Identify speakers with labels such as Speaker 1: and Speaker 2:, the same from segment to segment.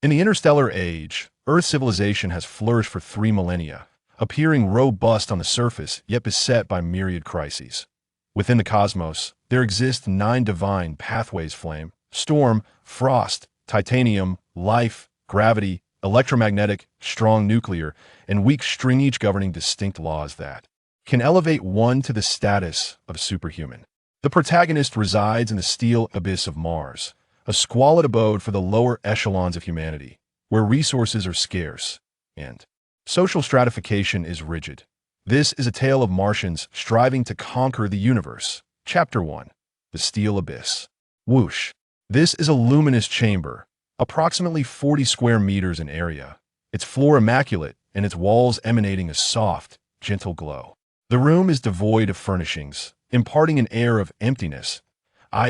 Speaker 1: In the interstellar age, Earth civilization has flourished for 3 millennia, appearing robust on the surface, yet beset by myriad crises. Within the cosmos, there exist 9 divine pathways: flame, storm, frost, titanium, life, gravity, electromagnetic, strong nuclear, and weak string, each governing distinct laws that can elevate one to the status of superhuman. The protagonist resides in the steel abyss of Mars, a squalid abode for the lower echelons of humanity, where resources are scarce and social stratification is rigid. This is a tale of Martians striving to conquer the universe. Chapter 1. The Steel Abyss. Whoosh. This is a luminous chamber, approximately 40 square meters in area, its floor immaculate and its walls emanating a soft, gentle glow. The room is devoid of furnishings, imparting an air of emptiness.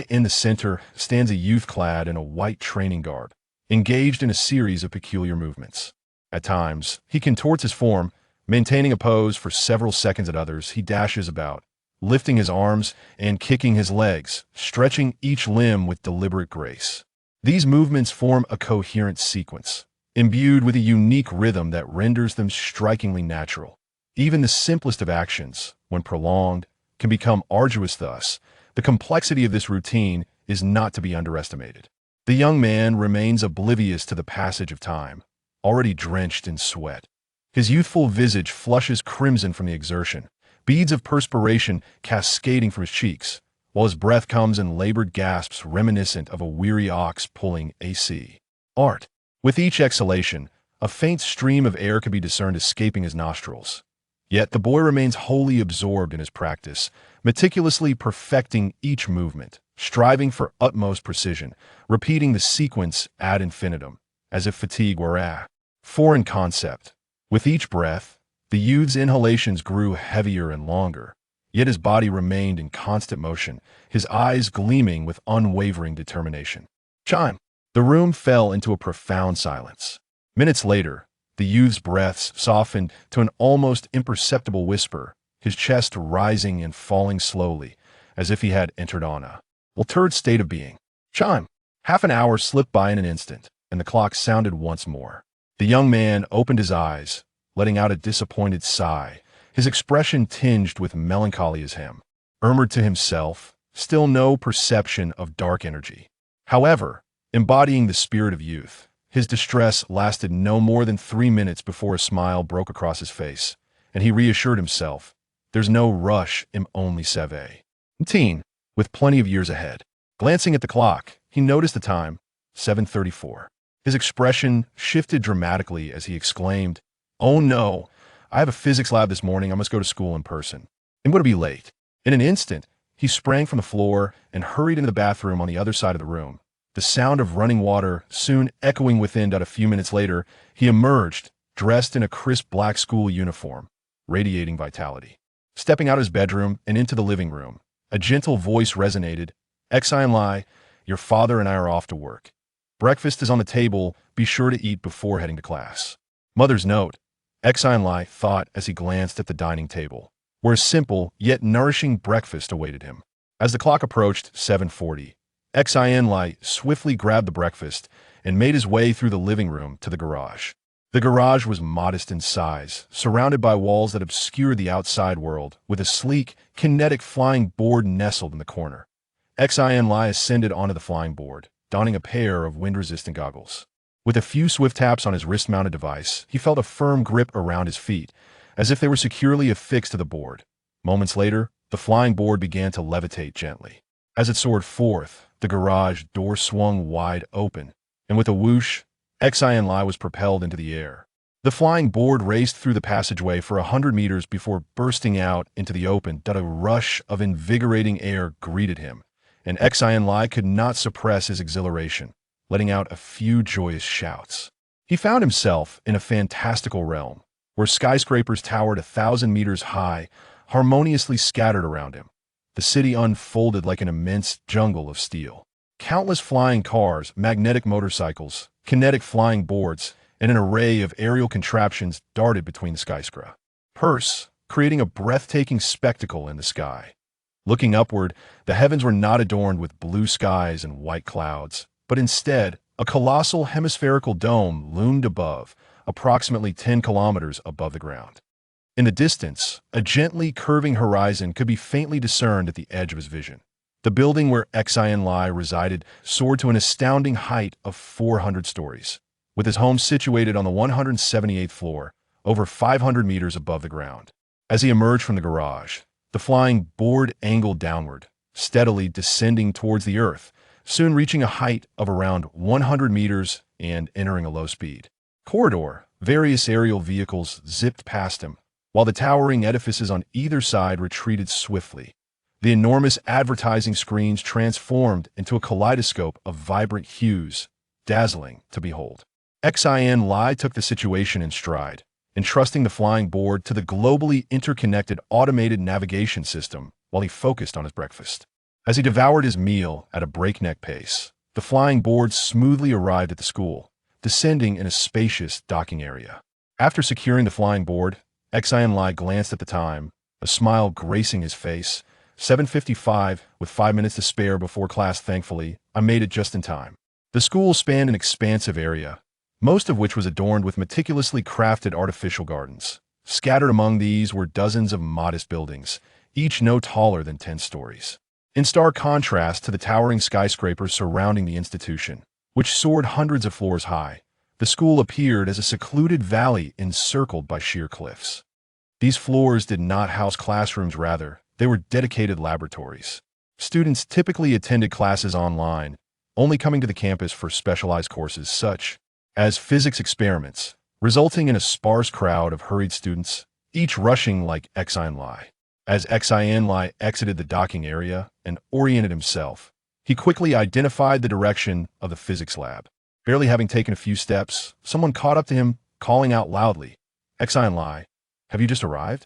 Speaker 1: In the center stands a youth clad in a white training garb, engaged in a series of peculiar movements. At times, he contorts his form, maintaining a pose for several seconds. At others, he dashes about, lifting his arms and kicking his legs, stretching each limb with deliberate grace. These movements form a coherent sequence, imbued with a unique rhythm that renders them strikingly natural. Even the simplest of actions, when prolonged, can become arduous. Thus, the complexity of this routine is not to be underestimated. The young man remains oblivious to the passage of time, already drenched in sweat. His youthful visage flushes crimson from the exertion, beads of perspiration cascading from his cheeks, while his breath comes in labored gasps reminiscent of a weary ox pulling art. With each exhalation, a faint stream of air can be discerned escaping his nostrils. Yet the boy remains wholly absorbed in his practice, meticulously perfecting each movement, striving for utmost precision, repeating the sequence ad infinitum, as if fatigue were a foreign concept. With each breath, the youth's inhalations grew heavier and longer, yet his body remained in constant motion, his eyes gleaming with unwavering determination. Chime! The room fell into a profound silence. Minutes later, the youth's breaths softened to an almost imperceptible whisper, his chest rising and falling slowly, as if he had entered on a altered state of being. Chime! Half an hour slipped by in an instant, and the clock sounded once more. The young man opened his eyes, letting out a disappointed sigh, his expression tinged with melancholy as him. Murmured to himself, still no perception of dark energy. However, embodying the spirit of youth, his distress lasted no more than 3 minutes before a smile broke across his face, and he reassured himself, there's no rush, only 17, with plenty of years ahead. Glancing at the clock, he noticed the time, 7:34. His expression shifted dramatically as he exclaimed, "Oh no, I have a physics lab this morning. I must go to school in person. I'm going to be late." In an instant, he sprang from the floor and hurried into the bathroom on the other side of the room, the sound of running water soon echoing within. A few minutes later, he emerged, dressed in a crisp black school uniform, radiating vitality. Stepping out of his bedroom and into the living room, a gentle voice resonated, "Xin Lie, your father and I are off to work. Breakfast is on the table. Be sure to eat before heading to class." Mother's note, Xin Lie thought as he glanced at the dining table, where a simple yet nourishing breakfast awaited him. As the clock approached 7:40, Xin Lie swiftly grabbed the breakfast and made his way through the living room to the garage. The garage was modest in size, surrounded by walls that obscured the outside world, with a sleek, kinetic flying board nestled in the corner. Xin Lie ascended onto the flying board, donning a pair of wind-resistant goggles. With a few swift taps on his wrist-mounted device, he felt a firm grip around his feet, as if they were securely affixed to the board. Moments later, the flying board began to levitate gently. As it soared forth, the garage door swung wide open, and with a whoosh, Xin Lie was propelled into the air. The flying board raced through the passageway for 100 meters before bursting out into the open. A rush of invigorating air greeted him, and Xin Lie could not suppress his exhilaration, letting out a few joyous shouts. He found himself in a fantastical realm, where skyscrapers towered 1,000 meters high, harmoniously scattered around him. The city unfolded like an immense jungle of steel. Countless flying cars, magnetic motorcycles, kinetic flying boards, and an array of aerial contraptions darted between the skyscrapers, creating a breathtaking spectacle in the sky. Looking upward, the heavens were not adorned with blue skies and white clouds, but instead A colossal hemispherical dome loomed above, approximately 10 kilometers above the ground. In the distance, a gently curving horizon could be faintly discerned at the edge of his vision. The building where Xin Lie resided soared to an astounding height of 400 stories, with his home situated on the 178th floor, over 500 meters above the ground. As he emerged from the garage, the flying board angled downward, steadily descending towards the earth, soon reaching a height of around 100 meters and entering a low-speed corridor. Various aerial vehicles zipped past him, while the towering edifices on either side retreated swiftly. The enormous advertising screens transformed into a kaleidoscope of vibrant hues, dazzling to behold. Xin Lie took the situation in stride, entrusting the flying board to the globally interconnected automated navigation system while he focused on his breakfast. As he devoured his meal at a breakneck pace, the flying board smoothly arrived at the school, descending in a spacious docking area. After securing the flying board, Xin Lie glanced at the time, a smile gracing his face. 7:55, with 5 minutes to spare before class. Thankfully, I made it just in time. The school spanned an expansive area, most of which was adorned with meticulously crafted artificial gardens. Scattered among these were dozens of modest buildings, each no taller than 10 stories. In stark contrast to the towering skyscrapers surrounding the institution, which soared hundreds of floors high, the school appeared as a secluded valley encircled by sheer cliffs. These floors did not house classrooms, rather, they were dedicated laboratories. Students typically attended classes online, only coming to the campus for specialized courses such as physics experiments, resulting in a sparse crowd of hurried students, each rushing like Xin Lie. As Xin Lie exited the docking area and oriented himself, he quickly identified the direction of the physics lab. Barely having taken a few steps, someone caught up to him, calling out loudly, "Xin Lie, have you just arrived?"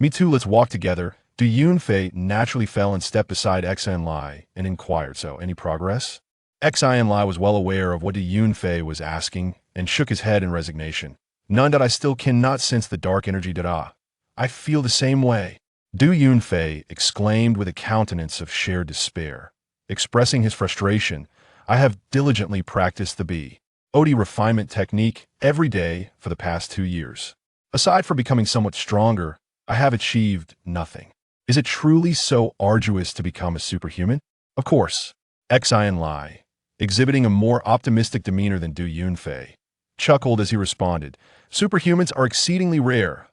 Speaker 1: Me too, let's walk together." Du Yunfei naturally fell and stepped beside Xin Lie and inquired, "So, any progress?" Xin Lie was well aware of what Du Yunfei was asking and shook his head in resignation. "None, that I still cannot sense the dark energy, da. I feel the same way." Du Yunfei exclaimed with a countenance of shared despair, expressing his frustration. "I have diligently practiced the BOD refinement technique every day for the past 2 years. Aside from becoming somewhat stronger, I have achieved nothing. Is it truly so arduous to become a superhuman?" "Of course." Xin Lie, exhibiting a more optimistic demeanor than Du Yunfei, chuckled as he responded, "Superhumans are exceedingly rare.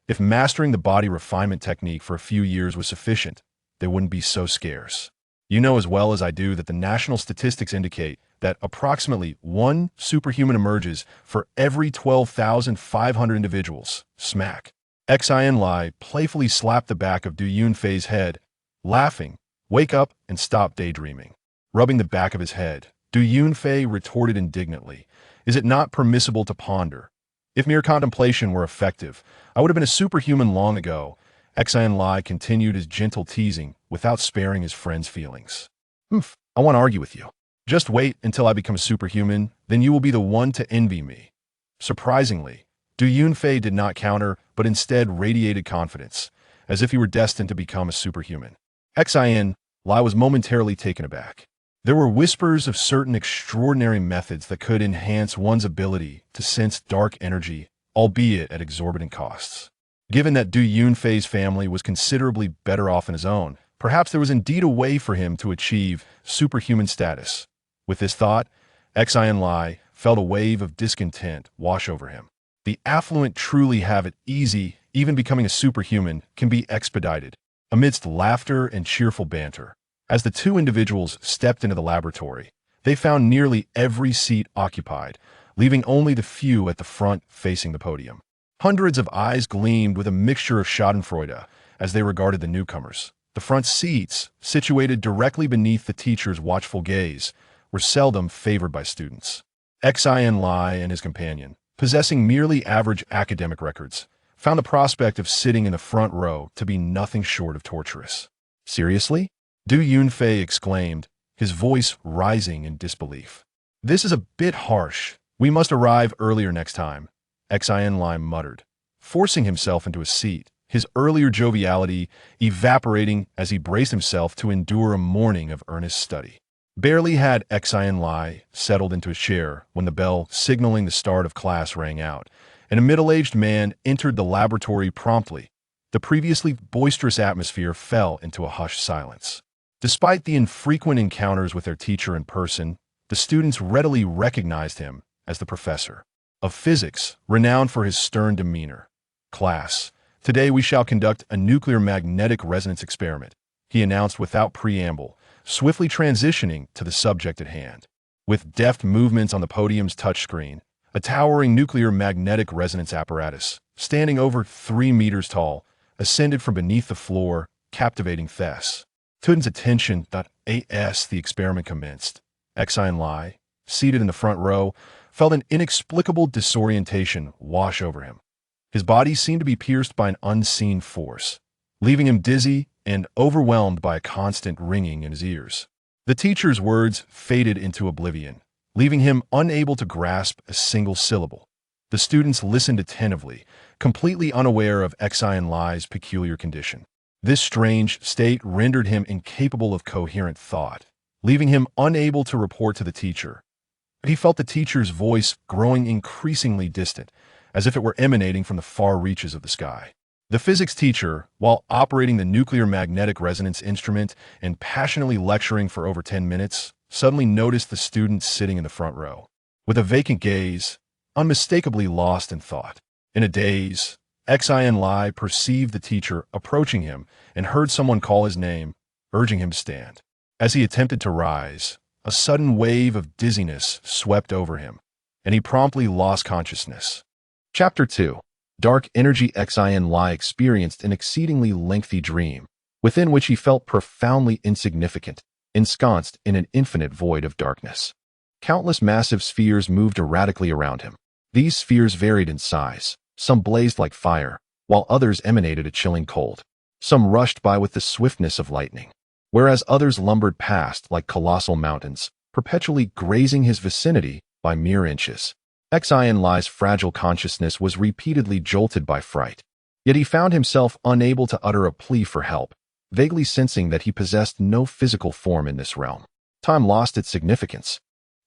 Speaker 1: If mastering the body refinement technique for a few years was sufficient, they wouldn't be so scarce. You know as well as I do that the national statistics indicate that approximately 1 superhuman emerges for every 12,500 individuals." Smack. Xin Lie playfully slapped the back of Du Yunfei's head, laughing, "Wake up and stop daydreaming." Rubbing the back of his head, Du Yunfei retorted indignantly, "Is it not permissible to ponder? If mere contemplation were effective, I would have been a superhuman long ago." Xin Lie continued his gentle teasing without sparing his friend's feelings. "I want to argue with you. Just wait until I become a superhuman, then you will be the one to envy me." Surprisingly, Du Yunfei did not counter, but instead radiated confidence, as if he were destined to become a superhuman. Xin Lie was momentarily taken aback. There were whispers of certain extraordinary methods that could enhance one's ability to sense dark energy, albeit at exorbitant costs. Given that Du Yunfei's family was considerably better off than his own, perhaps there was indeed a way for him to achieve superhuman status. With this thought, Xin Lie felt a wave of discontent wash over him. The affluent truly have it easy. Even becoming a superhuman can be expedited. Amidst laughter and cheerful banter, as the two individuals stepped into the laboratory, they found nearly every seat occupied, leaving only the few at the front facing the podium. Hundreds of eyes gleamed with a mixture of schadenfreude as they regarded the newcomers. The front seats, situated directly beneath the teacher's watchful gaze, were seldom favored by students. Xin Lie and his companion, possessing merely average academic records, found the prospect of sitting in the front row to be nothing short of torturous. "Seriously?" Du Yunfei exclaimed, his voice rising in disbelief. "This is a bit harsh. We must arrive earlier next time," Xin Lie muttered, forcing himself into a seat, his earlier joviality evaporating as he braced himself to endure a morning of earnest study. Barely had Xin Lie settled into his chair when the bell signaling the start of class rang out, and a middle-aged man entered the laboratory promptly. The previously boisterous atmosphere fell into a hushed silence. Despite the infrequent encounters with their teacher in person, the students readily recognized him as the professor of physics, renowned for his stern demeanor. "Class, today we shall conduct a nuclear magnetic resonance experiment," he announced without preamble, swiftly transitioning to the subject at hand. With deft movements on the podium's touchscreen, a towering nuclear magnetic resonance apparatus, standing over 3 meters tall, ascended from beneath the floor, captivating students' attention. As the experiment commenced, Xin Lie, seated in the front row, felt an inexplicable disorientation wash over him. His body seemed to be pierced by an unseen force, leaving him dizzy and overwhelmed by a constant ringing in his ears. The teacher's words faded into oblivion, leaving him unable to grasp a single syllable. The students listened attentively, completely unaware of Xin Lie's peculiar condition. This strange state rendered him incapable of coherent thought, leaving him unable to report to the teacher. He felt the teacher's voice growing increasingly distant, as if it were emanating from the far reaches of the sky. The physics teacher, while operating the nuclear magnetic resonance instrument and passionately lecturing for over 10 minutes, suddenly noticed the student sitting in the front row, with a vacant gaze, unmistakably lost in thought. In a daze, Xin Lie perceived the teacher approaching him and heard someone call his name, urging him to stand. As he attempted to rise, a sudden wave of dizziness swept over him, and he promptly lost consciousness. Chapter 2. Dark Energy. Xin Lie experienced an exceedingly lengthy dream, within which he felt profoundly insignificant, ensconced in an infinite void of darkness. Countless massive spheres moved erratically around him. These spheres varied in size. Some blazed like fire, while others emanated a chilling cold. Some rushed by with the swiftness of lightning, whereas others lumbered past like colossal mountains, perpetually grazing his vicinity by mere inches. Xin Lie's fragile consciousness was repeatedly jolted by fright, yet he found himself unable to utter a plea for help, vaguely sensing that he possessed no physical form in this realm. Time lost its significance,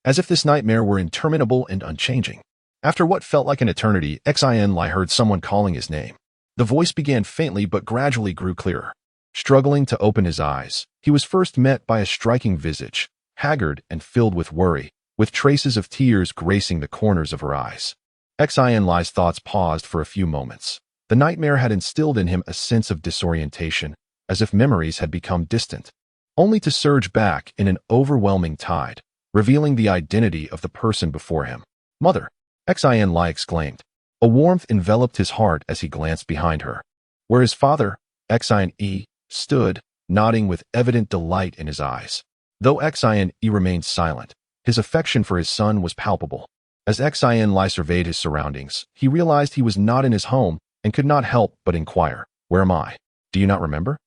Speaker 1: as if this nightmare were interminable and unchanging. After what felt like an eternity, Xin Lie heard someone calling his name. The voice began faintly but gradually grew clearer. Struggling to open his eyes, he was first met by a striking visage, haggard and filled with worry, with traces of tears gracing the corners of her eyes. Xin Lie's thoughts paused for a few moments. The nightmare had instilled in him a sense of disorientation, as if memories had become distant, only to surge back in an overwhelming tide, revealing the identity of the person before him. "Mother!" Xin Lie exclaimed. A warmth enveloped his heart as he glanced behind her, where his father, Xin Lie, stood, nodding with evident delight in his eyes. Though Xin Lie remained silent, his affection for his son was palpable. As Xin Lie surveyed his surroundings, he realized he was not in his home and could not help but inquire, "Where am I? Do you not remember?"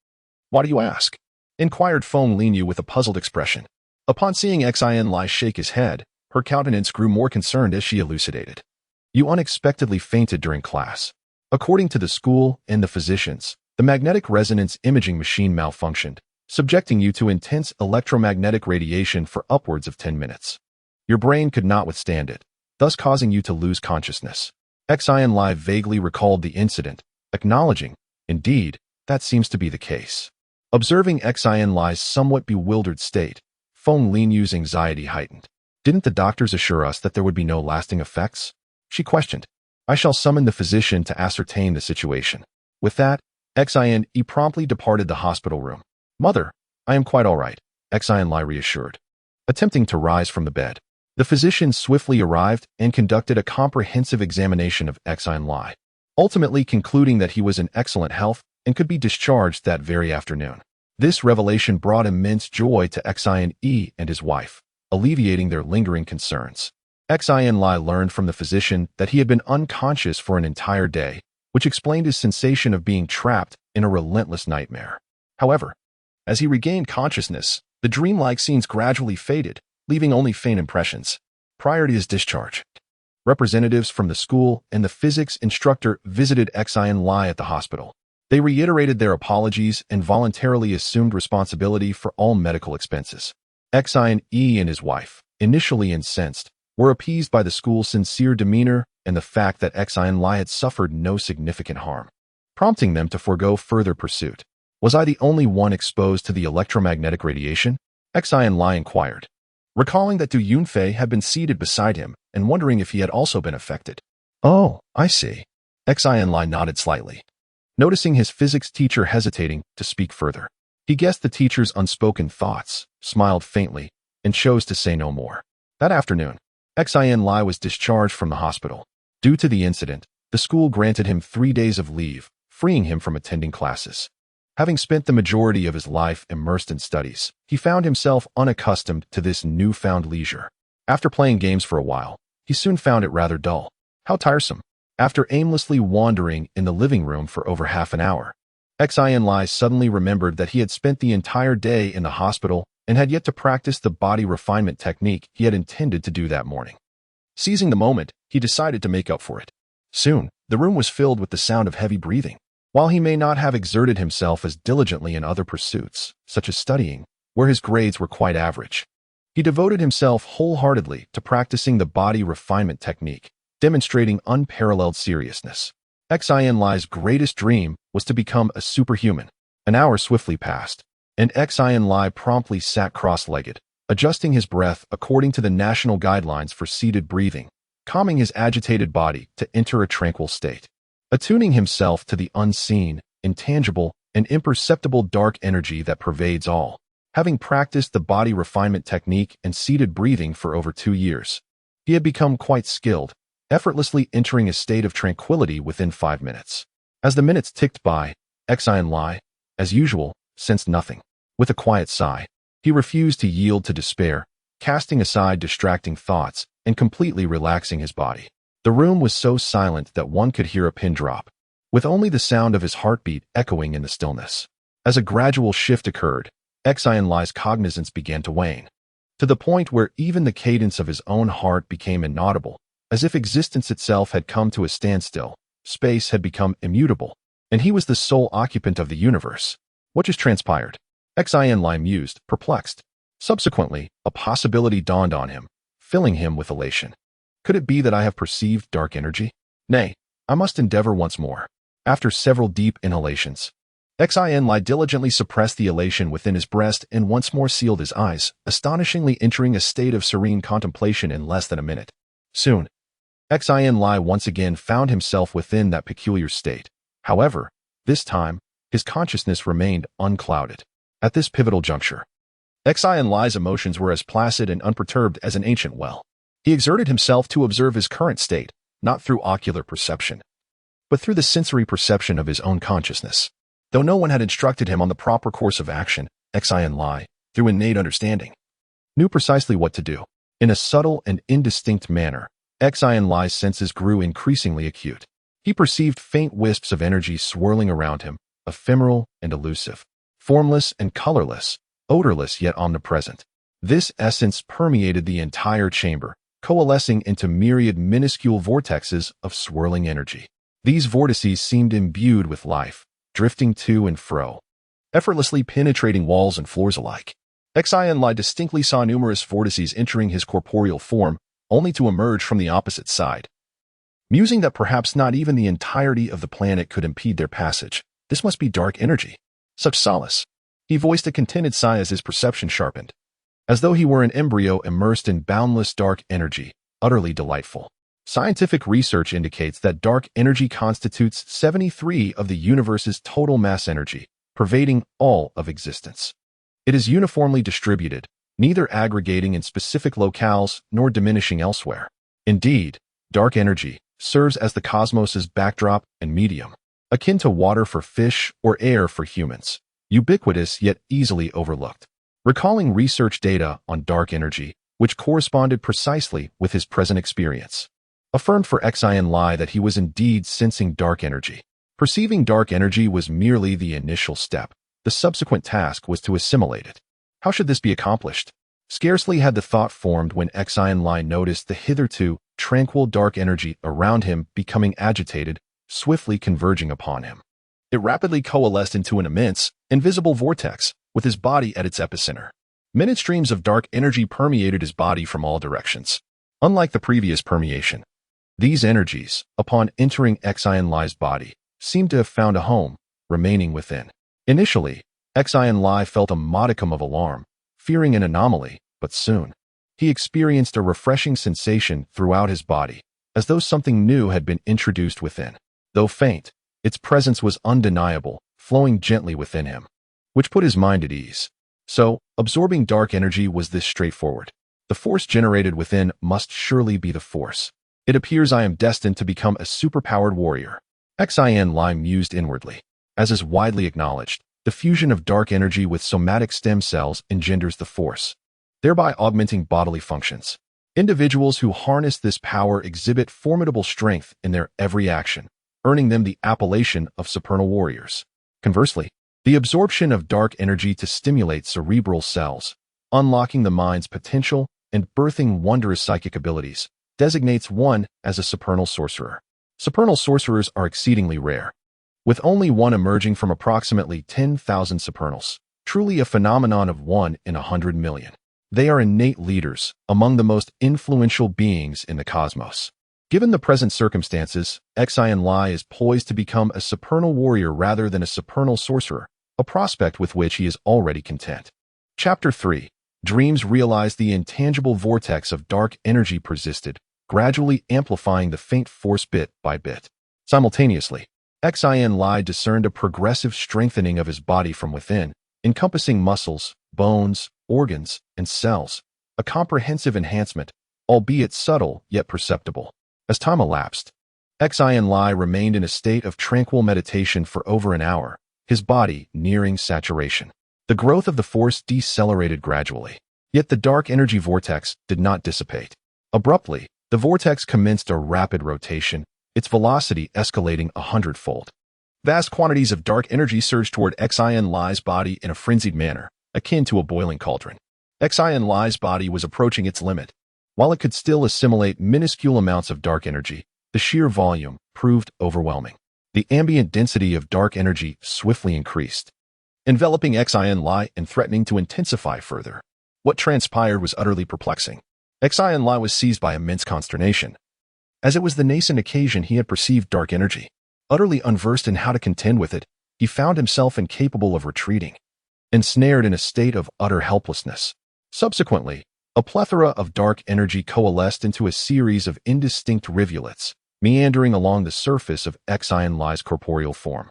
Speaker 1: "Why do you ask?" inquired Feng Linyu with a puzzled expression. Upon seeing Xin Lie shake his head, her countenance grew more concerned as she elucidated. "You unexpectedly fainted during class. According to the school and the physicians, the magnetic resonance imaging machine malfunctioned, subjecting you to intense electromagnetic radiation for upwards of 10 minutes. Your brain could not withstand it, thus causing you to lose consciousness." Xin Lie vaguely recalled the incident, acknowledging, "Indeed, that seems to be the case." Observing Xin Lie's somewhat bewildered state, Feng Linyu's anxiety heightened. "Didn't the doctors assure us that there would be no lasting effects?" she questioned. "I shall summon the physician to ascertain the situation." With that, Xin Lie promptly departed the hospital room. "Mother, I am quite all right," Xin Lie reassured. Attempting to rise from the bed, the physician swiftly arrived and conducted a comprehensive examination of Xin Lie, ultimately concluding that he was in excellent health and could be discharged that very afternoon. This revelation brought immense joy to Xin Lie and his wife, alleviating their lingering concerns. Xin Lie learned from the physician that he had been unconscious for an entire day, which explained his sensation of being trapped in a relentless nightmare. However, as he regained consciousness, the dreamlike scenes gradually faded, leaving only faint impressions. Prior to his discharge, representatives from the school and the physics instructor visited Xin Lie at the hospital. They reiterated their apologies and voluntarily assumed responsibility for all medical expenses. Xin Lie and his wife, initially incensed, were appeased by the school's sincere demeanor and the fact that Xin Lie had suffered no significant harm, prompting them to forego further pursuit. Was I the only one exposed to the electromagnetic radiation? Xin Lie inquired, recalling that Du Yunfei had been seated beside him and wondering if he had also been affected. Oh, I see. Xin Lie nodded slightly, noticing his physics teacher hesitating to speak further. He guessed the teacher's unspoken thoughts, smiled faintly, and chose to say no more. That afternoon, Xin Lie was discharged from the hospital. Due to the incident, the school granted him 3 days of leave, freeing him from attending classes. Having spent the majority of his life immersed in studies, he found himself unaccustomed to this newfound leisure. After playing games for a while, he soon found it rather dull. How tiresome. After aimlessly wandering in the living room for over half an hour, Xin Lie suddenly remembered that he had spent the entire day in the hospital and had yet to practice the body refinement technique he had intended to do that morning. Seizing the moment, he decided to make up for it. Soon, the room was filled with the sound of heavy breathing. While he may not have exerted himself as diligently in other pursuits, such as studying, where his grades were quite average, he devoted himself wholeheartedly to practicing the body refinement technique, demonstrating unparalleled seriousness. Xin Lie's greatest dream was to become a superhuman. An hour swiftly passed, and Xin Lie promptly sat cross-legged, adjusting his breath according to the national guidelines for seated breathing, calming his agitated body to enter a tranquil state. Attuning himself to the unseen, intangible, and imperceptible dark energy that pervades all. Having practiced the body refinement technique and seated breathing for over 2 years, he had become quite skilled, effortlessly entering a state of tranquility within 5 minutes. As the minutes ticked by, Xin Lie, as usual, sensed nothing. With a quiet sigh, he refused to yield to despair, casting aside distracting thoughts and completely relaxing his body. The room was so silent that one could hear a pin drop, with only the sound of his heartbeat echoing in the stillness. As a gradual shift occurred, Xin Lie's cognizance began to wane, to the point where even the cadence of his own heart became inaudible, as if existence itself had come to a standstill. Space had become immutable, and he was the sole occupant of the universe. What just transpired? Xin Lie mused, perplexed. Subsequently, a possibility dawned on him, filling him with elation. Could it be that I have perceived dark energy? Nay, I must endeavor once more. After several deep inhalations, Xin Lie diligently suppressed the elation within his breast and once more sealed his eyes, astonishingly entering a state of serene contemplation in less than a minute. Soon, Xin Lie once again found himself within that peculiar state. However, this time, his consciousness remained unclouded. At this pivotal juncture, Xin Lie's emotions were as placid and unperturbed as an ancient well. He exerted himself to observe his current state, not through ocular perception, but through the sensory perception of his own consciousness. Though no one had instructed him on the proper course of action, Xin Lie, through innate understanding, knew precisely what to do. In a subtle and indistinct manner, Xin Lie's senses grew increasingly acute. He perceived faint wisps of energy swirling around him, ephemeral and elusive, formless and colorless, odorless yet omnipresent. This essence permeated the entire chamber, coalescing into myriad minuscule vortexes of swirling energy. These vortices seemed imbued with life, drifting to and fro, effortlessly penetrating walls and floors alike. Xin Lie distinctly saw numerous vortices entering his corporeal form, only to emerge from the opposite side. Musing that perhaps not even the entirety of the planet could impede their passage, this must be dark energy. Such solace. He voiced a contented sigh as his perception sharpened, as though he were an embryo immersed in boundless dark energy, utterly delightful. Scientific research indicates that dark energy constitutes 73% of the universe's total mass energy, pervading all of existence. It is uniformly distributed, neither aggregating in specific locales nor diminishing elsewhere. Indeed, dark energy serves as the cosmos's backdrop and medium, akin to water for fish or air for humans, ubiquitous yet easily overlooked. Recalling research data on dark energy, which corresponded precisely with his present experience, affirmed for Xin Lie that he was indeed sensing dark energy. Perceiving dark energy was merely the initial step. The subsequent task was to assimilate it. How should this be accomplished? Scarcely had the thought formed when Xin Lie noticed the hitherto tranquil dark energy around him becoming agitated, swiftly converging upon him. It rapidly coalesced into an immense, invisible vortex, with his body at its epicenter. Minute streams of dark energy permeated his body from all directions. Unlike the previous permeation, these energies, upon entering Xin Lie's body, seemed to have found a home, remaining within. Initially, Xin Lie felt a modicum of alarm, fearing an anomaly, but soon, he experienced a refreshing sensation throughout his body, as though something new had been introduced within. Though faint, its presence was undeniable, flowing gently within him, which put his mind at ease. So, absorbing dark energy was this straightforward. The force generated within must surely be the force. It appears I am destined to become a superpowered warrior. Xin Lie mused inwardly. As is widely acknowledged, the fusion of dark energy with somatic stem cells engenders the force, thereby augmenting bodily functions. Individuals who harness this power exhibit formidable strength in their every action, earning them the appellation of supernal warriors. Conversely, the absorption of dark energy to stimulate cerebral cells, unlocking the mind's potential and birthing wondrous psychic abilities, designates one as a supernal sorcerer. Supernal sorcerers are exceedingly rare, with only one emerging from approximately 10,000 supernals, truly a phenomenon of 1 in 100 million. They are innate leaders, among the most influential beings in the cosmos. Given the present circumstances, Xin Lie is poised to become a supernal warrior rather than a supernal sorcerer, a prospect with which he is already content. Chapter 3. Dreams realized. The intangible vortex of dark energy persisted, gradually amplifying the faint force bit by bit. Simultaneously, Xin Lie discerned a progressive strengthening of his body from within, encompassing muscles, bones, organs, and cells, a comprehensive enhancement, albeit subtle yet perceptible. As time elapsed, Xin Lie remained in a state of tranquil meditation for over an hour, his body nearing saturation. The growth of the force decelerated gradually, yet the dark energy vortex did not dissipate. Abruptly, the vortex commenced a rapid rotation, its velocity escalating 100-fold. Vast quantities of dark energy surged toward Xin Lie's body in a frenzied manner, akin to a boiling cauldron. Xin Lie's body was approaching its limit. While it could still assimilate minuscule amounts of dark energy, the sheer volume proved overwhelming. The ambient density of dark energy swiftly increased, enveloping Xin Lie and threatening to intensify further. What transpired was utterly perplexing. Xin Lie was seized by immense consternation, as it was the nascent occasion he had perceived dark energy. Utterly unversed in how to contend with it, he found himself incapable of retreating, ensnared in a state of utter helplessness. Subsequently, a plethora of dark energy coalesced into a series of indistinct rivulets, meandering along the surface of Xin Lie's corporeal form,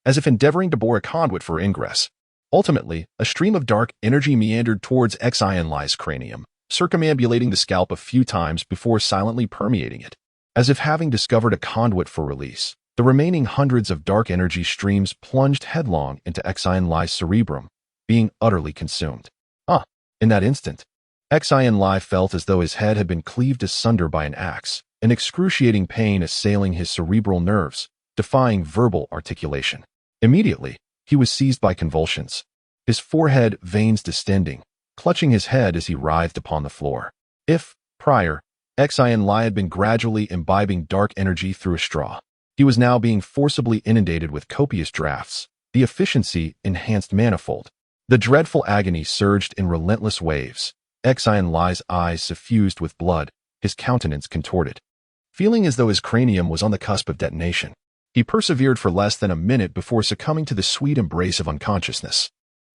Speaker 1: as if endeavoring to bore a conduit for ingress. Ultimately, a stream of dark energy meandered towards Xin Lie's cranium, circumambulating the scalp a few times before silently permeating it. As if having discovered a conduit for release, the remaining hundreds of dark energy streams plunged headlong into Xin Lie's cerebrum, being utterly consumed. In that instant, Xin Lie felt as though his head had been cleaved asunder by an axe, an excruciating pain assailing his cerebral nerves, defying verbal articulation. Immediately, he was seized by convulsions, his forehead veins distending, clutching his head as he writhed upon the floor. If, prior, Xin Lie had been gradually imbibing dark energy through a straw, he was now being forcibly inundated with copious drafts, the efficiency enhanced manifold. The dreadful agony surged in relentless waves. Xin Lie's eyes suffused with blood, his countenance contorted. Feeling as though his cranium was on the cusp of detonation, he persevered for less than a minute before succumbing to the sweet embrace of unconsciousness.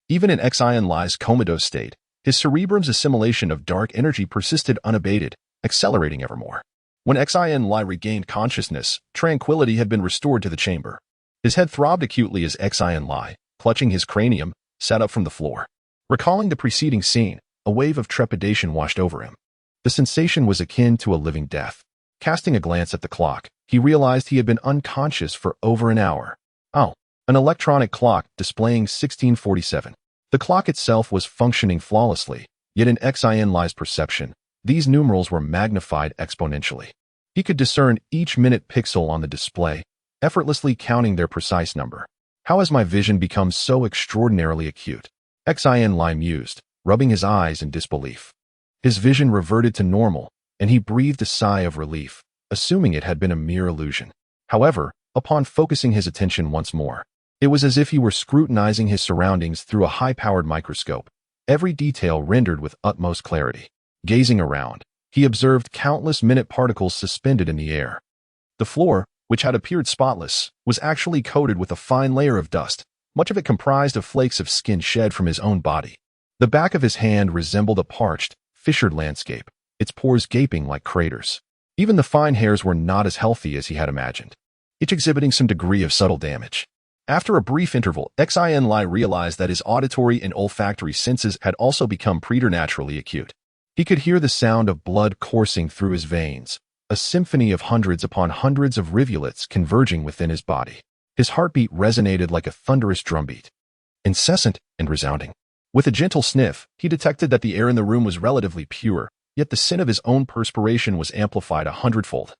Speaker 1: Even in Xin Lie's comatose state, his cerebrum's assimilation of dark energy persisted unabated, accelerating evermore. When Xin Lie regained consciousness, tranquility had been restored to the chamber. His head throbbed acutely as Xin Lie, clutching his cranium, sat up from the floor. Recalling the preceding scene, a wave of trepidation washed over him. The sensation was akin to a living death. Casting a glance at the clock, he realized he had been unconscious for over an hour. An electronic clock displaying 1647. The clock itself was functioning flawlessly, yet in Xin Lie's perception, these numerals were magnified exponentially. He could discern each minute pixel on the display, effortlessly counting their precise number. How has my vision become so extraordinarily acute? Xin Lie mused, rubbing his eyes in disbelief. His vision reverted to normal, and he breathed a sigh of relief, assuming it had been a mere illusion. However, upon focusing his attention once more, it was as if he were scrutinizing his surroundings through a high-powered microscope. every detail rendered with utmost clarity. Gazing around, he observed countless minute particles suspended in the air. The floor, which had appeared spotless, was actually coated with a fine layer of dust, much of it comprised of flakes of skin shed from his own body. The back of his hand resembled a parched, fissured landscape, its pores gaping like craters. Even the fine hairs were not as healthy as he had imagined, each exhibiting some degree of subtle damage. After a brief interval, Xin Lie realized that his auditory and olfactory senses had also become preternaturally acute. He could hear the sound of blood coursing through his veins, a symphony of hundreds upon hundreds of rivulets converging within his body. His heartbeat resonated like a thunderous drumbeat, incessant and resounding. With a gentle sniff, he detected that the air in the room was relatively pure, yet the scent of his own perspiration was amplified 100-fold,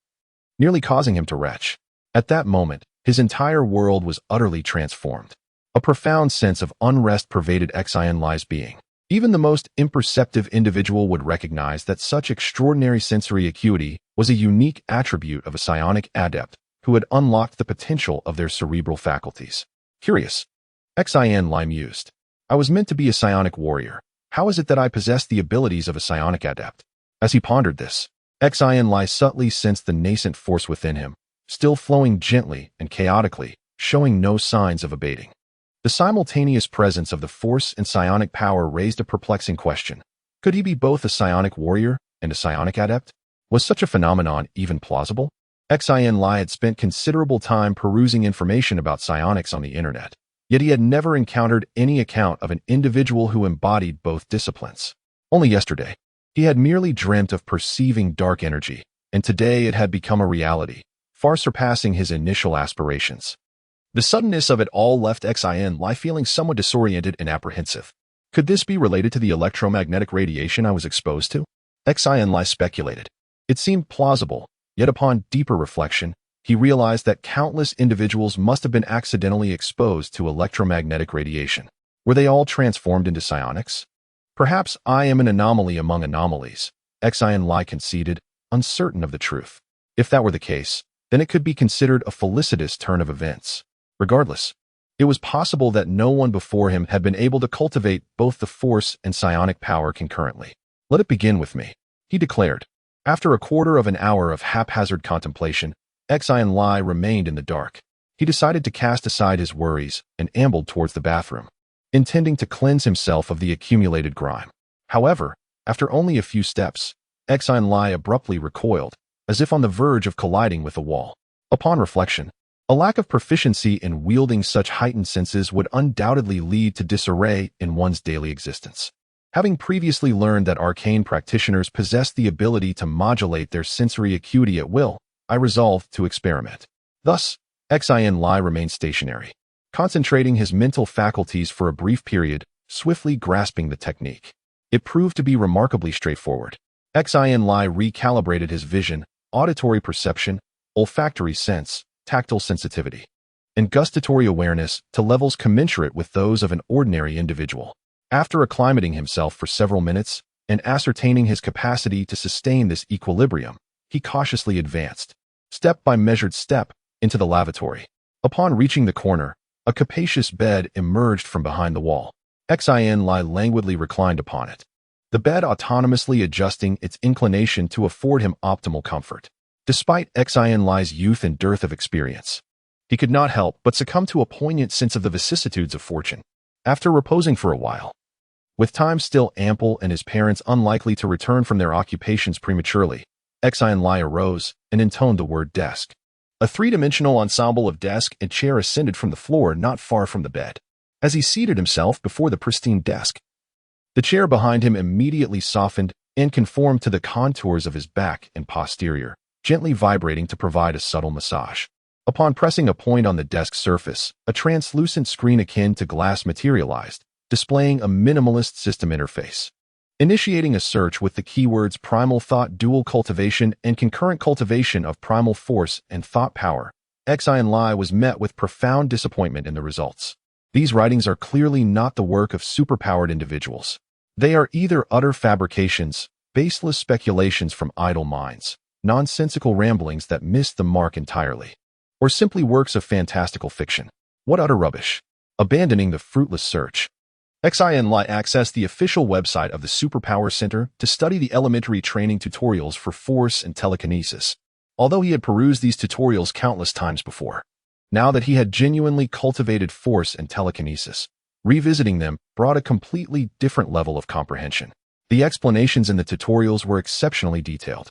Speaker 1: nearly causing him to retch. At that moment, his entire world was utterly transformed. A profound sense of unrest pervaded Xin Lie's being. Even the most imperceptive individual would recognize that such extraordinary sensory acuity was a unique attribute of a psionic adept who had unlocked the potential of their cerebral faculties. Curious, Xin Lie mused. I was meant to be a psionic warrior. How is it that I possess the abilities of a psionic adept? As he pondered this, Xin Lie subtly sensed the nascent force within him, still flowing gently and chaotically, showing no signs of abating. The simultaneous presence of the force and psionic power raised a perplexing question. Could he be both a psionic warrior and a psionic adept? Was such a phenomenon even plausible? Xin Lie had spent considerable time perusing information about psionics on the internet, yet he had never encountered any account of an individual who embodied both disciplines. Only yesterday, he had merely dreamt of perceiving dark energy, and today it had become a reality, far surpassing his initial aspirations. The suddenness of it all left Xin Lie feeling somewhat disoriented and apprehensive. Could this be related to the electromagnetic radiation I was exposed to? Xin Lie speculated. It seemed plausible, yet upon deeper reflection, he realized that countless individuals must have been accidentally exposed to electromagnetic radiation. Were they all transformed into psionics? Perhaps I am an anomaly among anomalies, Xin Lie conceded, uncertain of the truth. If that were the case, then it could be considered a felicitous turn of events. Regardless, it was possible that no one before him had been able to cultivate both the force and psionic power concurrently. Let it begin with me, he declared. After a quarter of an hour of haphazard contemplation, Xin Lie remained in the dark. He decided to cast aside his worries and ambled towards the bathroom, intending to cleanse himself of the accumulated grime. However, after only a few steps, Xin Lie abruptly recoiled, as if on the verge of colliding with a wall. Upon reflection, a lack of proficiency in wielding such heightened senses would undoubtedly lead to disarray in one's daily existence. Having previously learned that arcane practitioners possess the ability to modulate their sensory acuity at will, I resolved to experiment. Thus, Xin Lie remained stationary, concentrating his mental faculties for a brief period, swiftly grasping the technique. It proved to be remarkably straightforward. Xin Lie recalibrated his vision, auditory perception, olfactory sense, tactile sensitivity, and gustatory awareness to levels commensurate with those of an ordinary individual. After acclimating himself for several minutes and ascertaining his capacity to sustain this equilibrium, he cautiously advanced, step by measured step, into the lavatory. Upon reaching the corner, a capacious bed emerged from behind the wall. Xin Lie languidly reclined upon it, the bed autonomously adjusting its inclination to afford him optimal comfort. Despite Xin Lie's youth and dearth of experience, he could not help but succumb to a poignant sense of the vicissitudes of fortune. After reposing for a while, with time still ample and his parents unlikely to return from their occupations prematurely, Xin Lie arose and intoned the word desk. A three-dimensional ensemble of desk and chair ascended from the floor not far from the bed. As he seated himself before the pristine desk, the chair behind him immediately softened and conformed to the contours of his back and posterior, gently vibrating to provide a subtle massage. Upon pressing a point on the desk surface, a translucent screen akin to glass materialized, displaying a minimalist system interface. Initiating a search with the keywords primal thought, dual cultivation, and concurrent cultivation of primal force and thought power, Xin Lie was met with profound disappointment in the results. These writings are clearly not the work of superpowered individuals. They are either utter fabrications, baseless speculations from idle minds, nonsensical ramblings that miss the mark entirely, or simply works of fantastical fiction. What utter rubbish! Abandoning the fruitless search, Xin Lie accessed the official website of the Superpower Center to study the elementary training tutorials for force and telekinesis, although he had perused these tutorials countless times before. Now that he had genuinely cultivated force and telekinesis, revisiting them brought a completely different level of comprehension. The explanations in the tutorials were exceptionally detailed.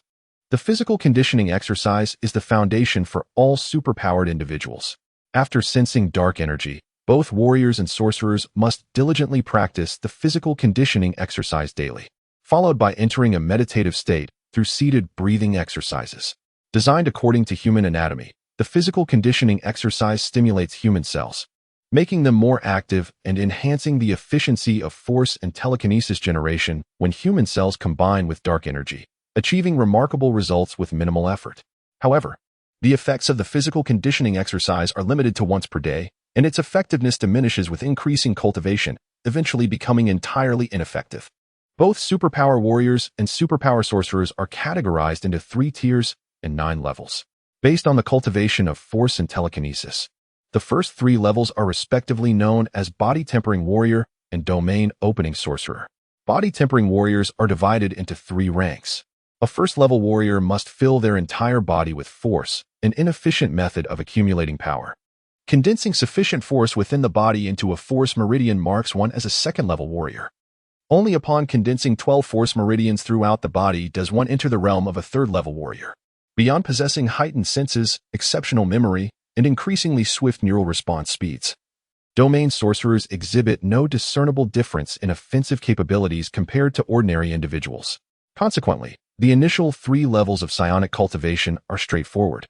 Speaker 1: The physical conditioning exercise is the foundation for all superpowered individuals. After sensing dark energy, both warriors and sorcerers must diligently practice the physical conditioning exercise daily, followed by entering a meditative state through seated breathing exercises. Designed according to human anatomy, the physical conditioning exercise stimulates human cells, making them more active and enhancing the efficiency of force and telekinesis generation when human cells combine with dark energy, achieving remarkable results with minimal effort. However, the effects of the physical conditioning exercise are limited to once per day, and its effectiveness diminishes with increasing cultivation, eventually becoming entirely ineffective. Both superpower warriors and superpower sorcerers are categorized into 3 tiers and 9 levels, based on the cultivation of force and telekinesis. The first 3 levels are respectively known as Body Tempering Warrior and Domain Opening Sorcerer. Body Tempering Warriors are divided into 3 ranks. A first-level warrior must fill their entire body with force, an inefficient method of accumulating power. Condensing sufficient force within the body into a force meridian marks one as a second-level warrior. Only upon condensing 12 force meridians throughout the body does one enter the realm of a third-level warrior. Beyond possessing heightened senses, exceptional memory, and increasingly swift neural response speeds, domain sorcerers exhibit no discernible difference in offensive capabilities compared to ordinary individuals. Consequently, the initial 3 levels of psionic cultivation are straightforward,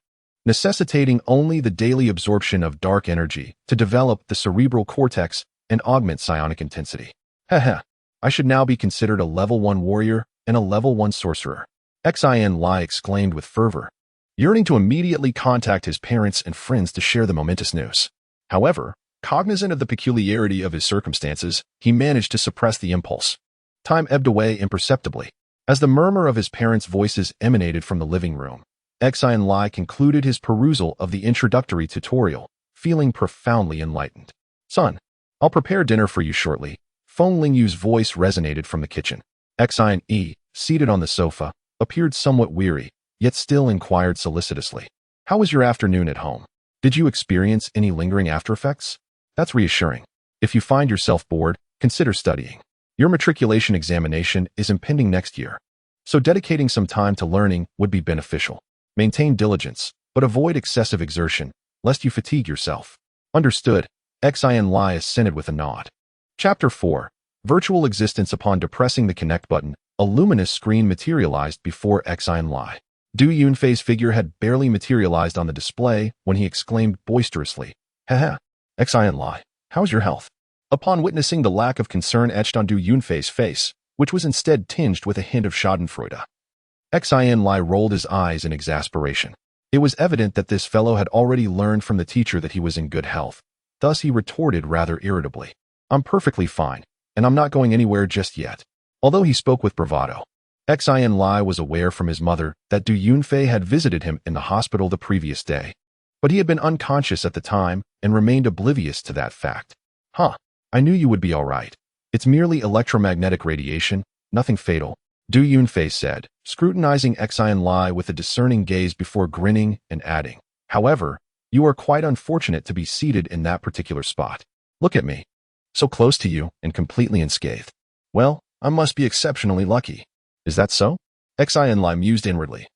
Speaker 1: necessitating only the daily absorption of dark energy to develop the cerebral cortex and augment psionic intensity. Haha, I should now be considered a level 1 warrior and a level 1 sorcerer. Xin Lie exclaimed with fervor, yearning to immediately contact his parents and friends to share the momentous news. However, cognizant of the peculiarity of his circumstances, he managed to suppress the impulse. Time ebbed away imperceptibly. As the murmur of his parents' voices emanated from the living room, Xin Lie concluded his perusal of the introductory tutorial, feeling profoundly enlightened. Son, I'll prepare dinner for you shortly. Feng Lingyu's voice resonated from the kitchen. Xin Yi, seated on the sofa, appeared somewhat weary, yet still inquired solicitously. How was your afternoon at home? Did you experience any lingering aftereffects? That's reassuring. If you find yourself bored, consider studying. Your matriculation examination is impending next year, so dedicating some time to learning would be beneficial. Maintain diligence, but avoid excessive exertion, lest you fatigue yourself. Understood. Xin Lie assented with a nod. Chapter 4. Virtual Existence. Upon depressing the connect button, a luminous screen materialized before Xin Lie. Du Yunfei's figure had barely materialized on the display when he exclaimed boisterously, Haha, Xin Lie, how's your health? Upon witnessing the lack of concern etched on Du Yunfei's face, which was instead tinged with a hint of schadenfreude, Xin Lie rolled his eyes in exasperation. It was evident that this fellow had already learned from the teacher that he was in good health. Thus he retorted rather irritably, I'm perfectly fine, and I'm not going anywhere just yet. Although he spoke with bravado, Xin Lie was aware from his mother that Du Yunfei had visited him in the hospital the previous day, but he had been unconscious at the time and remained oblivious to that fact. Huh, I knew you would be all right. It's merely electromagnetic radiation, nothing fatal, Du Yunfei said, scrutinizing Xin Lie with a discerning gaze before grinning and adding, however, you are quite unfortunate to be seated in that particular spot. Look at me. So close to you and completely unscathed. Well, I must be exceptionally lucky. Is that so? Xin Lie mused inwardly,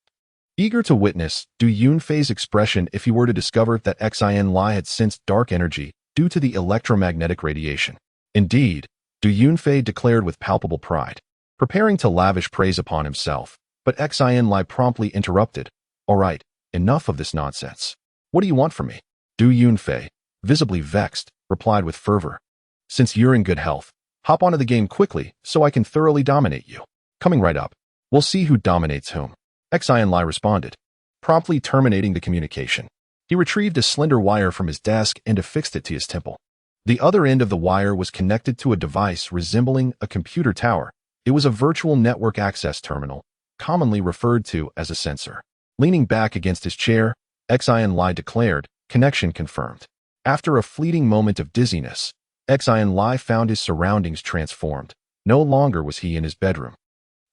Speaker 1: eager to witness Du Yunfei's expression if he were to discover that Xin Lie had sensed dark energy due to the electromagnetic radiation. Indeed, Du Yunfei declared with palpable pride, preparing to lavish praise upon himself, but Xin Lie promptly interrupted. All right, enough of this nonsense. What do you want from me? Du Yunfei, visibly vexed, replied with fervor. Since you're in good health, hop onto the game quickly so I can thoroughly dominate you. Coming right up. We'll see who dominates whom. Xin Lie responded, promptly terminating the communication. He retrieved a slender wire from his desk and affixed it to his temple. The other end of the wire was connected to a device resembling a computer tower. It was a virtual network access terminal, commonly referred to as a sensor. Leaning back against his chair, Xin Lie declared, connection confirmed. After a fleeting moment of dizziness, Xin Lie found his surroundings transformed. No longer was he in his bedroom,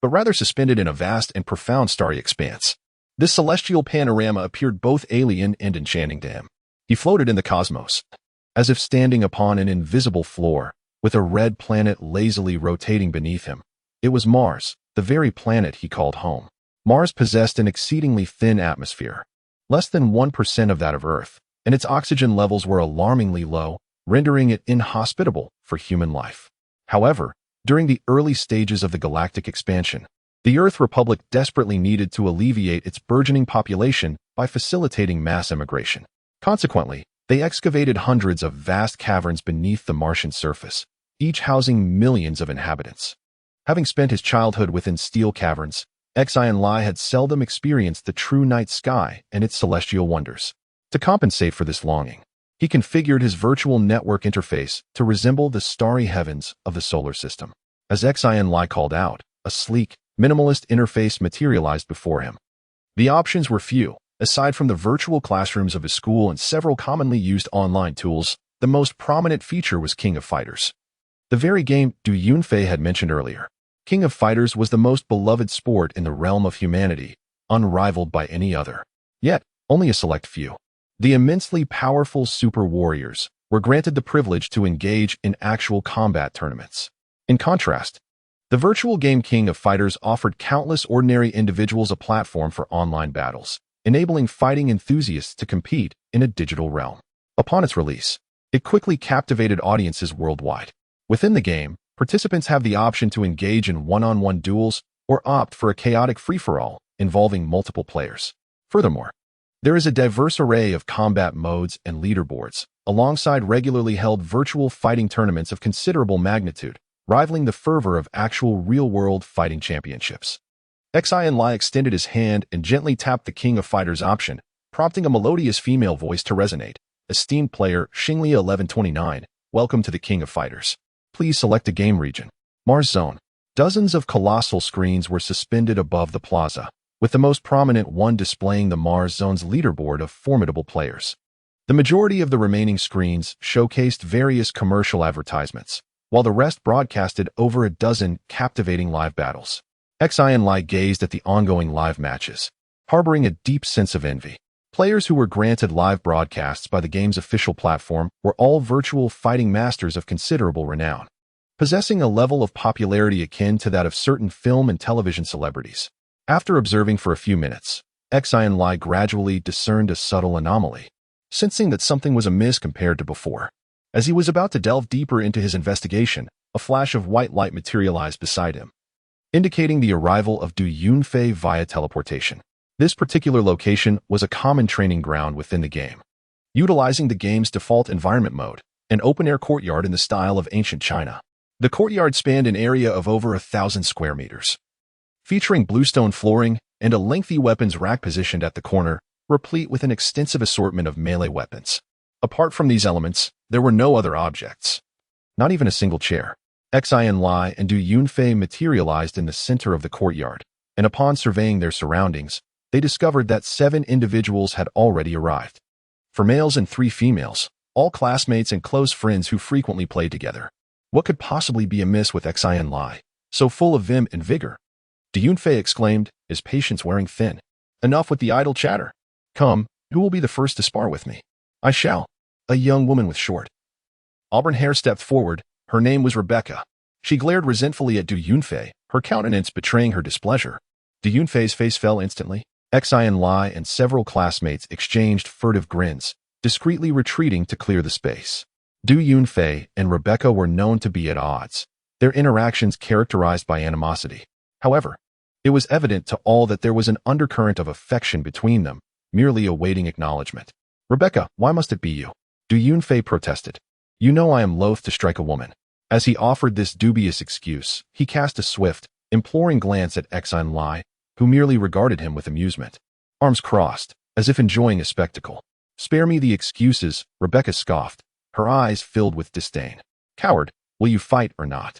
Speaker 1: but rather suspended in a vast and profound starry expanse. This celestial panorama appeared both alien and enchanting to him. He floated in the cosmos, as if standing upon an invisible floor, with a red planet lazily rotating beneath him. It was Mars, the very planet he called home. Mars possessed an exceedingly thin atmosphere, less than 1% of that of Earth, and its oxygen levels were alarmingly low, rendering it inhospitable for human life. However, during the early stages of the galactic expansion, the Earth Republic desperately needed to alleviate its burgeoning population by facilitating mass immigration. Consequently, they excavated hundreds of vast caverns beneath the Martian surface, each housing millions of inhabitants. Having spent his childhood within steel caverns, Xin Lie had seldom experienced the true night sky and its celestial wonders. To compensate for this longing, he configured his virtual network interface to resemble the starry heavens of the solar system. As Xin Lie called out, a sleek, minimalist interface materialized before him. The options were few. Aside from the virtual classrooms of his school and several commonly used online tools, the most prominent feature was King of Fighters. The very game Du Yunfei had mentioned earlier. King of Fighters was the most beloved sport in the realm of humanity, unrivaled by any other. Yet, only a select few, the immensely powerful super warriors, were granted the privilege to engage in actual combat tournaments. In contrast, the virtual game King of Fighters offered countless ordinary individuals a platform for online battles, enabling fighting enthusiasts to compete in a digital realm. Upon its release, it quickly captivated audiences worldwide. Within the game, participants have the option to engage in one-on-one duels or opt for a chaotic free-for-all involving multiple players. Furthermore, there is a diverse array of combat modes and leaderboards, alongside regularly held virtual fighting tournaments of considerable magnitude, rivaling the fervor of actual real-world fighting championships. Xin Lie extended his hand and gently tapped the King of Fighters option, prompting a melodious female voice to resonate. Esteemed player Xin Lie 1129, welcome to the King of Fighters. Please select a game region. Mars Zone. Dozens of colossal screens were suspended above the plaza, with the most prominent one displaying the Mars Zone's leaderboard of formidable players. The majority of the remaining screens showcased various commercial advertisements, while the rest broadcasted over a dozen captivating live battles. Xin Lie gazed at the ongoing live matches, harboring a deep sense of envy. Players who were granted live broadcasts by the game's official platform were all virtual fighting masters of considerable renown, possessing a level of popularity akin to that of certain film and television celebrities. After observing for a few minutes, Xin Lie gradually discerned a subtle anomaly, sensing that something was amiss compared to before. As he was about to delve deeper into his investigation, a flash of white light materialized beside him, indicating the arrival of Du Yunfei via teleportation. This particular location was a common training ground within the game, utilizing the game's default environment mode, an open-air courtyard in the style of ancient China. The courtyard spanned an area of over 1,000 square meters, featuring bluestone flooring and a lengthy weapons rack positioned at the corner, replete with an extensive assortment of melee weapons. Apart from these elements, there were no other objects, not even a single chair. Xin Lie and Du Yunfei materialized in the center of the courtyard, and upon surveying their surroundings, they discovered that 7 individuals had already arrived. 4 males and 3 females, all classmates and close friends who frequently played together. What could possibly be amiss with Xin Lie, so full of vim and vigor? Du Yunfei exclaimed, his patience wearing thin. Enough with the idle chatter. Come, who will be the first to spar with me? I shall. A young woman with short auburn hair stepped forward. Her name was Rebecca. She glared resentfully at Du Yunfei, her countenance betraying her displeasure. Du Yunfei's face fell instantly. Xin Lie and several classmates exchanged furtive grins, discreetly retreating to clear the space. Du Yunfei and Rebecca were known to be at odds, their interactions characterized by animosity. However, it was evident to all that there was an undercurrent of affection between them, merely awaiting acknowledgement. Rebecca, why must it be you? Du Yunfei protested. You know I am loath to strike a woman. As he offered this dubious excuse, he cast a swift, imploring glance at Xin Lie, who merely regarded him with amusement, arms crossed, as if enjoying a spectacle. Spare me the excuses, Rebecca scoffed, her eyes filled with disdain. Coward, will you fight or not?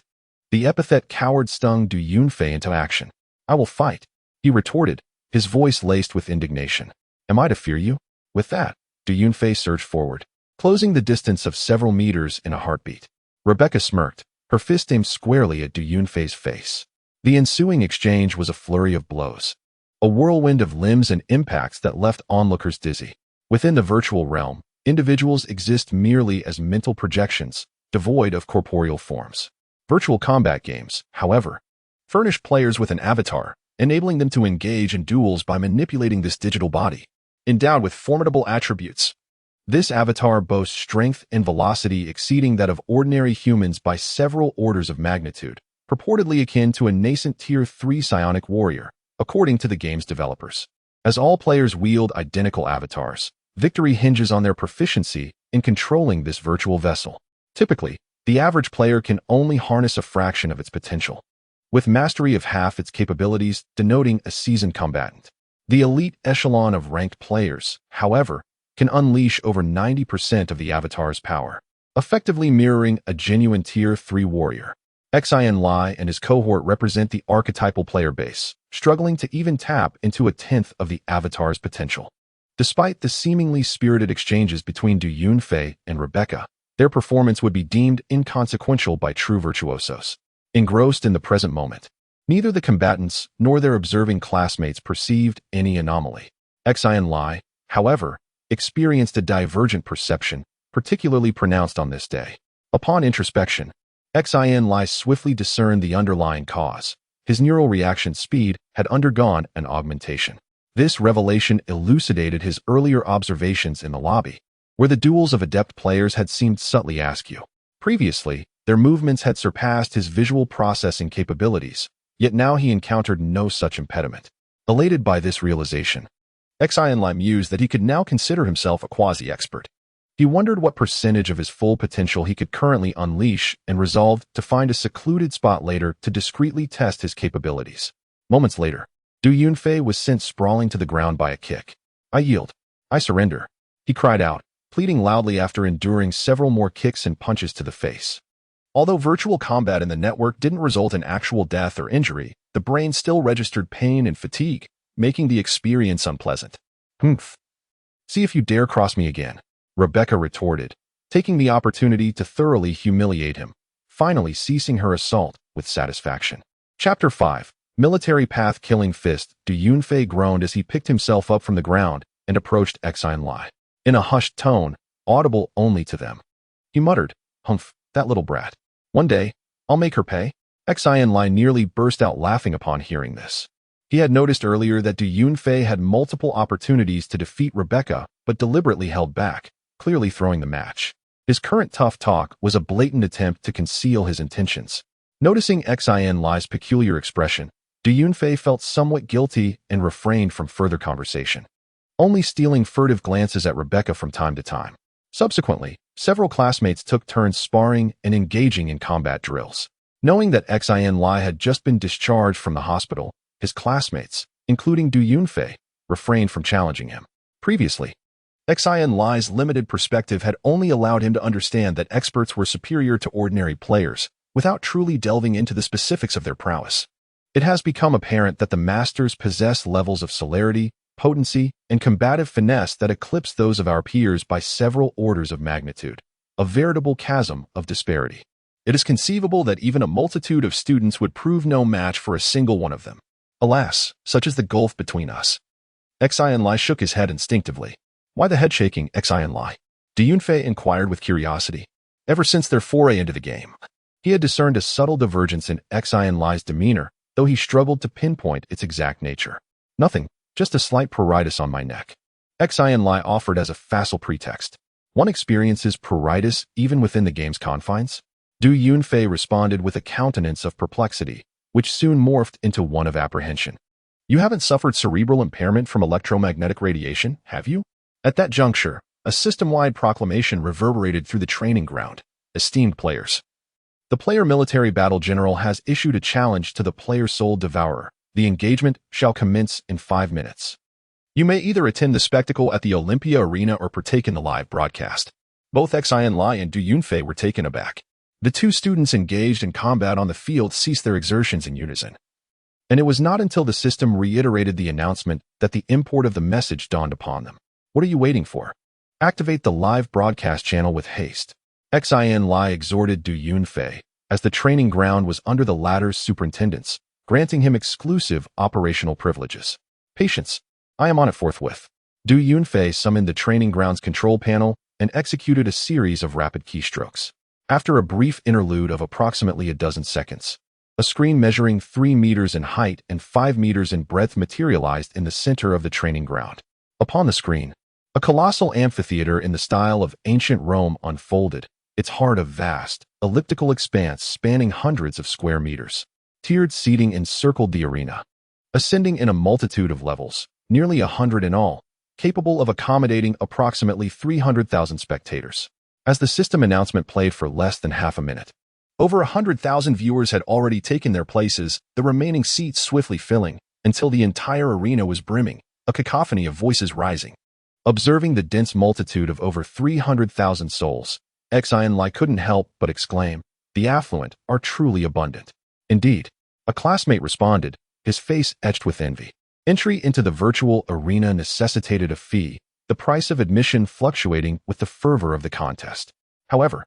Speaker 1: The epithet coward stung Du Yunfei into action. I will fight, he retorted, his voice laced with indignation. Am I to fear you? With that, Du Yunfei surged forward, closing the distance of several meters in a heartbeat. Rebecca smirked, her fist aimed squarely at Du Yunfei's face. The ensuing exchange was a flurry of blows. A whirlwind of limbs and impacts that left onlookers dizzy. Within the virtual realm, individuals exist merely as mental projections, devoid of corporeal forms. Virtual combat games, however, furnish players with an avatar, enabling them to engage in duels by manipulating this digital body. Endowed with formidable attributes, this avatar boasts strength and velocity exceeding that of ordinary humans by several orders of magnitude, purportedly akin to a nascent Tier 3 psionic warrior, according to the game's developers. As all players wield identical avatars, victory hinges on their proficiency in controlling this virtual vessel. Typically, the average player can only harness a fraction of its potential, with mastery of half its capabilities denoting a seasoned combatant. The elite echelon of ranked players, however, can unleash over 90% of the avatar's power, effectively mirroring a genuine Tier 3 warrior. Xin Lie and his cohort represent the archetypal player base, struggling to even tap into a tenth of the avatar's potential. Despite the seemingly spirited exchanges between Du Yunfei and Rebecca, their performance would be deemed inconsequential by true virtuosos. Engrossed in the present moment, neither the combatants nor their observing classmates perceived any anomaly. Xin Lie, however, experienced a divergent perception, particularly pronounced on this day. Upon introspection, Xin Lie swiftly discerned the underlying cause. His neural reaction speed had undergone an augmentation. This revelation elucidated his earlier observations in the lobby, where the duels of adept players had seemed subtly askew. Previously, their movements had surpassed his visual processing capabilities, yet now he encountered no such impediment. Elated by this realization, Xin Lie mused that he could now consider himself a quasi-expert. He wondered what percentage of his full potential he could currently unleash and resolved to find a secluded spot later to discreetly test his capabilities. Moments later, Du Yunfei was sent sprawling to the ground by a kick. "I yield. I surrender," he cried out, pleading loudly after enduring several more kicks and punches to the face. Although virtual combat in the network didn't result in actual death or injury, the brain still registered pain and fatigue, making the experience unpleasant. "Humph. See if you dare cross me again," Rebecca retorted, taking the opportunity to thoroughly humiliate him, finally ceasing her assault with satisfaction. Chapter 5. Military Path Killing Fist. Du Yunfei groaned as he picked himself up from the ground and approached Xin Lie. In a hushed tone, audible only to them, he muttered, "Humph, that little brat. One day, I'll make her pay." Xin Lie nearly burst out laughing upon hearing this. He had noticed earlier that Du Yunfei had multiple opportunities to defeat Rebecca, but deliberately held back, clearly throwing the match. His current tough talk was a blatant attempt to conceal his intentions. Noticing Xin Lie's peculiar expression, Du Yunfei felt somewhat guilty and refrained from further conversation, only stealing furtive glances at Rebecca from time to time. Subsequently, several classmates took turns sparring and engaging in combat drills. Knowing that Xin Lie had just been discharged from the hospital, his classmates, including Du Yunfei, refrained from challenging him. Previously, Xin Lie's limited perspective had only allowed him to understand that experts were superior to ordinary players, without truly delving into the specifics of their prowess. It has become apparent that the masters possess levels of celerity, potency, and combative finesse that eclipse those of our peers by several orders of magnitude, a veritable chasm of disparity. It is conceivable that even a multitude of students would prove no match for a single one of them. Alas, such is the gulf between us. Xin Lie shook his head instinctively. "Why the head shaking, Xin Lie?" Du Yunfei inquired with curiosity. Ever since their foray into the game, he had discerned a subtle divergence in Xin Lie's demeanor, though he struggled to pinpoint its exact nature. "Nothing, just a slight pruritus on my neck," Xin Lie offered as a facile pretext. "One experiences pruritus even within the game's confines?" Du Yunfei responded with a countenance of perplexity, which soon morphed into one of apprehension. "You haven't suffered cerebral impairment from electromagnetic radiation, have you?" At that juncture, a system-wide proclamation reverberated through the training ground. "Esteemed players, the player military battle general has issued a challenge to the player soul devourer. The engagement shall commence in 5 minutes. You may either attend the spectacle at the Olympia Arena or partake in the live broadcast." Both Xin Lie and Du Yunfei were taken aback. The two students engaged in combat on the field ceased their exertions in unison. And it was not until the system reiterated the announcement that the import of the message dawned upon them. "What are you waiting for? Activate the live broadcast channel with haste." Xin Lie exhorted Du Yunfei, as the training ground was under the latter's superintendence, granting him exclusive operational privileges. Patience. I am on it forthwith. Du Yunfei summoned the training ground's control panel and executed a series of rapid keystrokes. After a brief interlude of approximately a dozen seconds, a screen measuring 3 meters in height and 5 meters in breadth materialized in the center of the training ground. Upon the screen, a colossal amphitheater in the style of ancient Rome unfolded, its heart a vast, elliptical expanse spanning hundreds of square meters. Tiered seating encircled the arena, ascending in a multitude of levels, nearly 100 in all, capable of accommodating approximately 300,000 spectators. As the system announcement played for less than half a minute, over 100,000 viewers had already taken their places, the remaining seats swiftly filling, until the entire arena was brimming, a cacophony of voices rising. Observing the dense multitude of over 300,000 souls, Xin Lie couldn't help but exclaim, "The affluent are truly abundant." Indeed, a classmate responded, his face etched with envy. Entry into the virtual arena necessitated a fee, the price of admission fluctuating with the fervor of the contest. However,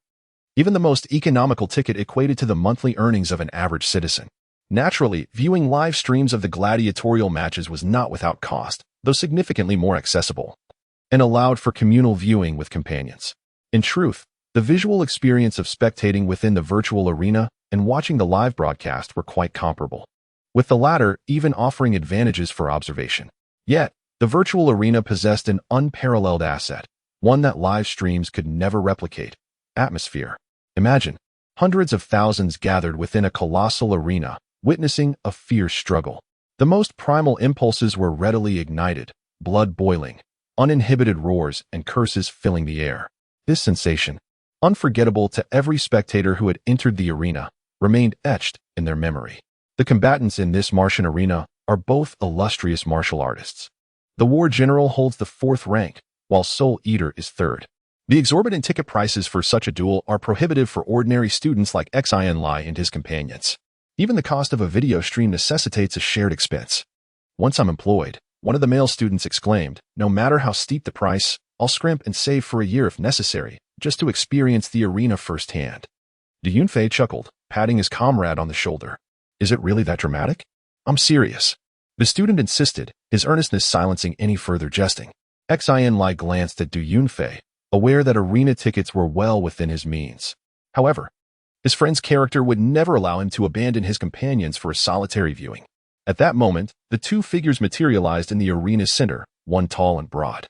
Speaker 1: even the most economical ticket equated to the monthly earnings of an average citizen. Naturally, viewing live streams of the gladiatorial matches was not without cost, though significantly more accessible, and allowed for communal viewing with companions. In truth, the visual experience of spectating within the virtual arena and watching the live broadcast were quite comparable, with the latter even offering advantages for observation. Yet, the virtual arena possessed an unparalleled asset, one that live streams could never replicate: atmosphere. Imagine hundreds of thousands gathered within a colossal arena, witnessing a fierce struggle. The most primal impulses were readily ignited, blood boiling, uninhibited roars and curses filling the air. This sensation, unforgettable to every spectator who had entered the arena, remained etched in their memory. The combatants in this Martian arena are both illustrious martial artists. The War General holds the 4th rank, while Soul Eater is 3rd. The exorbitant ticket prices for such a duel are prohibitive for ordinary students like Xin Lie and his companions. Even the cost of a video stream necessitates a shared expense. "Once I'm employed," one of the male students exclaimed, "no matter how steep the price, I'll scrimp and save for a year if necessary, just to experience the arena firsthand." Du Yunfei chuckled, patting his comrade on the shoulder. "Is it really that dramatic?" "I'm serious." The student insisted, his earnestness silencing any further jesting. Xin Lie glanced at Du Yunfei, aware that arena tickets were well within his means. However, his friend's character would never allow him to abandon his companions for a solitary viewing. At that moment, the two figures materialized in the arena's center, one tall and broad,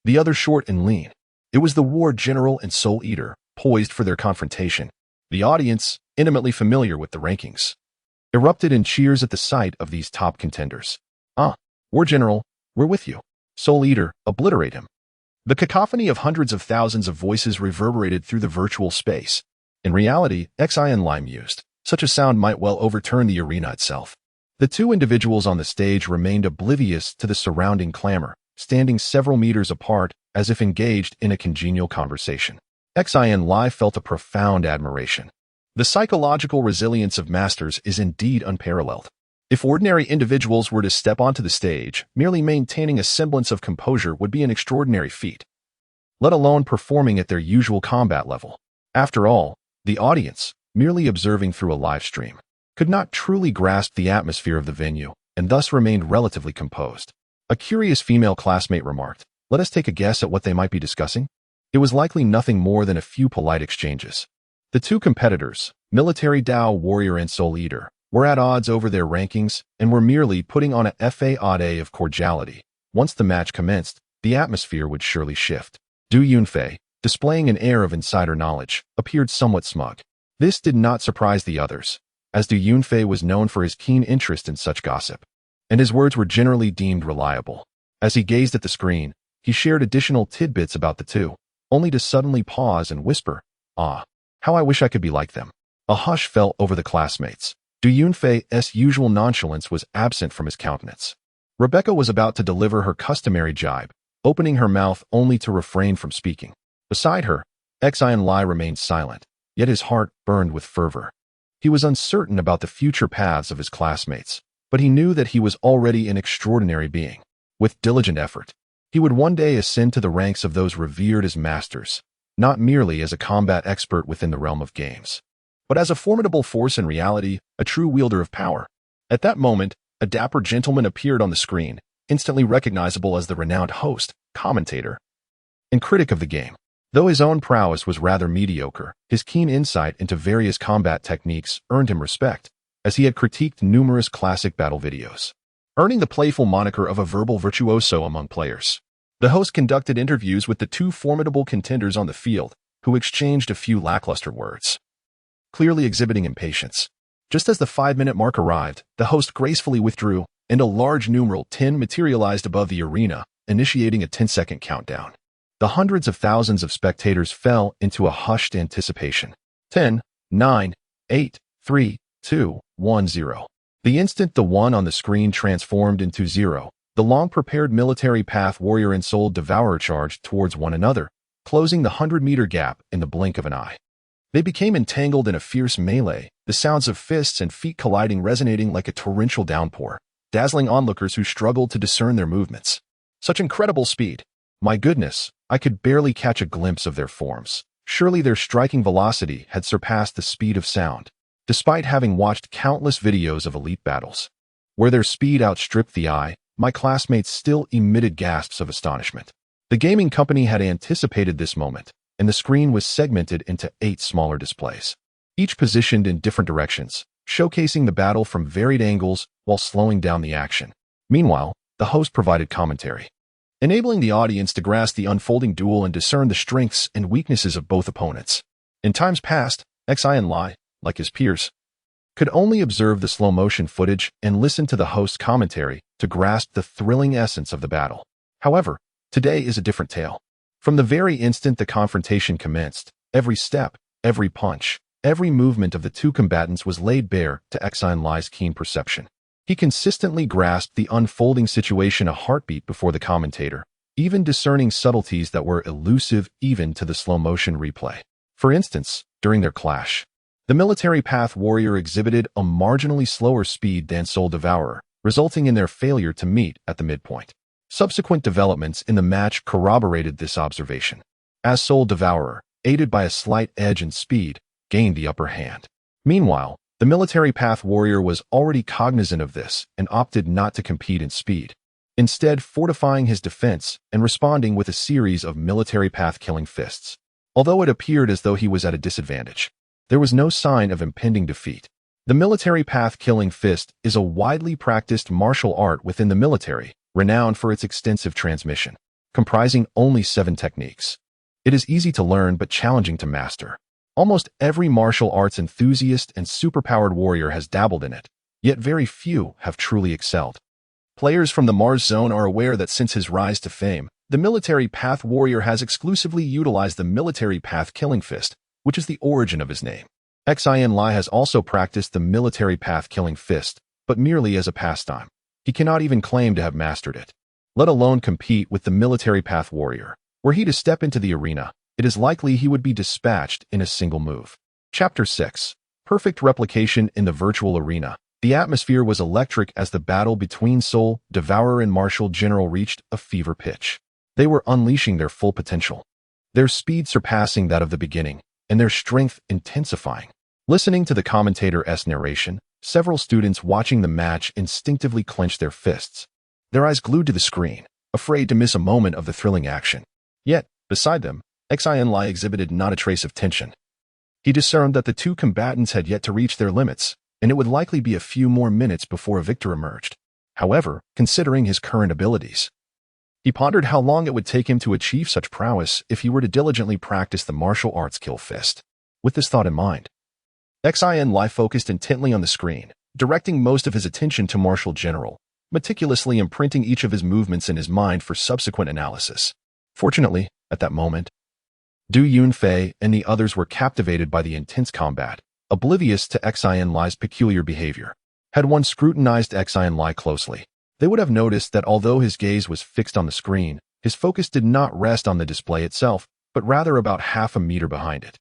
Speaker 1: the other short and lean. It was the War General and Soul Eater, poised for their confrontation. The audience, intimately familiar with the rankings, erupted in cheers at the sight of these top contenders. "Ah, War General, we're with you. Soul Eater, obliterate him." The cacophony of hundreds of thousands of voices reverberated through the virtual space. In reality, Xin Lie mused, such a sound might well overturn the arena itself. The two individuals on the stage remained oblivious to the surrounding clamor, standing several meters apart as if engaged in a congenial conversation. Xin Lie felt a profound admiration. The psychological resilience of masters is indeed unparalleled. If ordinary individuals were to step onto the stage, merely maintaining a semblance of composure would be an extraordinary feat, let alone performing at their usual combat level. After all, the audience, merely observing through a live stream, could not truly grasp the atmosphere of the venue, and thus remained relatively composed. A curious female classmate remarked, "Let us take a guess at what they might be discussing." It was likely nothing more than a few polite exchanges. The two competitors, military Tao warrior and Soul Eater, were at odds over their rankings and were merely putting on a facade of cordiality. Once the match commenced, the atmosphere would surely shift. Du Yunfei, displaying an air of insider knowledge, appeared somewhat smug. This did not surprise the others, as Du Yunfei was known for his keen interest in such gossip, and his words were generally deemed reliable. As he gazed at the screen, he shared additional tidbits about the two, only to suddenly pause and whisper, "Ah, how I wish I could be like them." A hush fell over the classmates. Du Yunfei's usual nonchalance was absent from his countenance. Rebecca was about to deliver her customary jibe, opening her mouth only to refrain from speaking. Beside her, Xin Lie remained silent, yet his heart burned with fervor. He was uncertain about the future paths of his classmates, but he knew that he was already an extraordinary being. With diligent effort, he would one day ascend to the ranks of those revered as masters, not merely as a combat expert within the realm of games, but as a formidable force in reality, a true wielder of power. At that moment, a dapper gentleman appeared on the screen, instantly recognizable as the renowned host, commentator, and critic of the game. Though his own prowess was rather mediocre, his keen insight into various combat techniques earned him respect, as he had critiqued numerous classic battle videos, earning the playful moniker of a verbal virtuoso among players. The host conducted interviews with the two formidable contenders on the field, who exchanged a few lackluster words, clearly exhibiting impatience. Just as the 5-minute mark arrived, the host gracefully withdrew, and a large numeral 10 materialized above the arena, initiating a 10-second countdown. The hundreds of thousands of spectators fell into a hushed anticipation. 10, 9, 8, 3, 2, 1, 0. The instant the 1 on the screen transformed into 0, the long-prepared military path warrior and soul devourer charged towards one another, closing the 100-meter gap in the blink of an eye. They became entangled in a fierce melee, the sounds of fists and feet colliding resonating like a torrential downpour, dazzling onlookers who struggled to discern their movements. Such incredible speed! My goodness, I could barely catch a glimpse of their forms. Surely their striking velocity had surpassed the speed of sound, despite having watched countless videos of elite battles, where their speed outstripped the eye. My classmates still emitted gasps of astonishment. The gaming company had anticipated this moment, and the screen was segmented into 8 smaller displays, each positioned in different directions, showcasing the battle from varied angles while slowing down the action. Meanwhile, the host provided commentary, enabling the audience to grasp the unfolding duel and discern the strengths and weaknesses of both opponents. In times past, Xin Lie, like his peers, could only observe the slow-motion footage and listen to the host's commentary to grasp the thrilling essence of the battle. However, today is a different tale. From the very instant the confrontation commenced, every step, every punch, every movement of the two combatants was laid bare to Xin Lie's keen perception. He consistently grasped the unfolding situation a heartbeat before the commentator, even discerning subtleties that were elusive even to the slow-motion replay. For instance, during their clash, the military path warrior exhibited a marginally slower speed than Soul Devourer, resulting in their failure to meet at the midpoint. Subsequent developments in the match corroborated this observation, as Soul Devourer, aided by a slight edge in speed, gained the upper hand. Meanwhile, the military path warrior was already cognizant of this and opted not to compete in speed, instead fortifying his defense and responding with a series of military path killing fists. Although it appeared as though he was at a disadvantage, there was no sign of impending defeat. The military path killing fist is a widely practiced martial art within the military, renowned for its extensive transmission, comprising only 7 techniques. It is easy to learn but challenging to master. Almost every martial arts enthusiast and superpowered warrior has dabbled in it, yet very few have truly excelled. Players from the Mars Zone are aware that since his rise to fame, the military path warrior has exclusively utilized the military path killing fist, which is the origin of his name. Xin Lie has also practiced the military path killing fist, but merely as a pastime. He cannot even claim to have mastered it, let alone compete with the military path warrior. Were he to step into the arena, it is likely he would be dispatched in a single move. Chapter 6. Perfect replication in the virtual arena. The atmosphere was electric as the battle between Soul Devourer and Martial General reached a fever pitch. They were unleashing their full potential, their speed surpassing that of the beginning, and their strength intensifying. Listening to the commentator's narration, several students watching the match instinctively clenched their fists, their eyes glued to the screen, afraid to miss a moment of the thrilling action. Yet, beside them, Xin Lie exhibited not a trace of tension. He discerned that the two combatants had yet to reach their limits, and it would likely be a few more minutes before a victor emerged. However, considering his current abilities, he pondered how long it would take him to achieve such prowess if he were to diligently practice the martial arts kill fist. With this thought in mind, Xin Lie focused intently on the screen, directing most of his attention to Martial General, meticulously imprinting each of his movements in his mind for subsequent analysis. Fortunately, at that moment, Du Yunfei and the others were captivated by the intense combat, oblivious to Xin Lie's peculiar behavior. Had one scrutinized Xin Lie closely, they would have noticed that although his gaze was fixed on the screen, his focus did not rest on the display itself, but rather about half a meter behind it.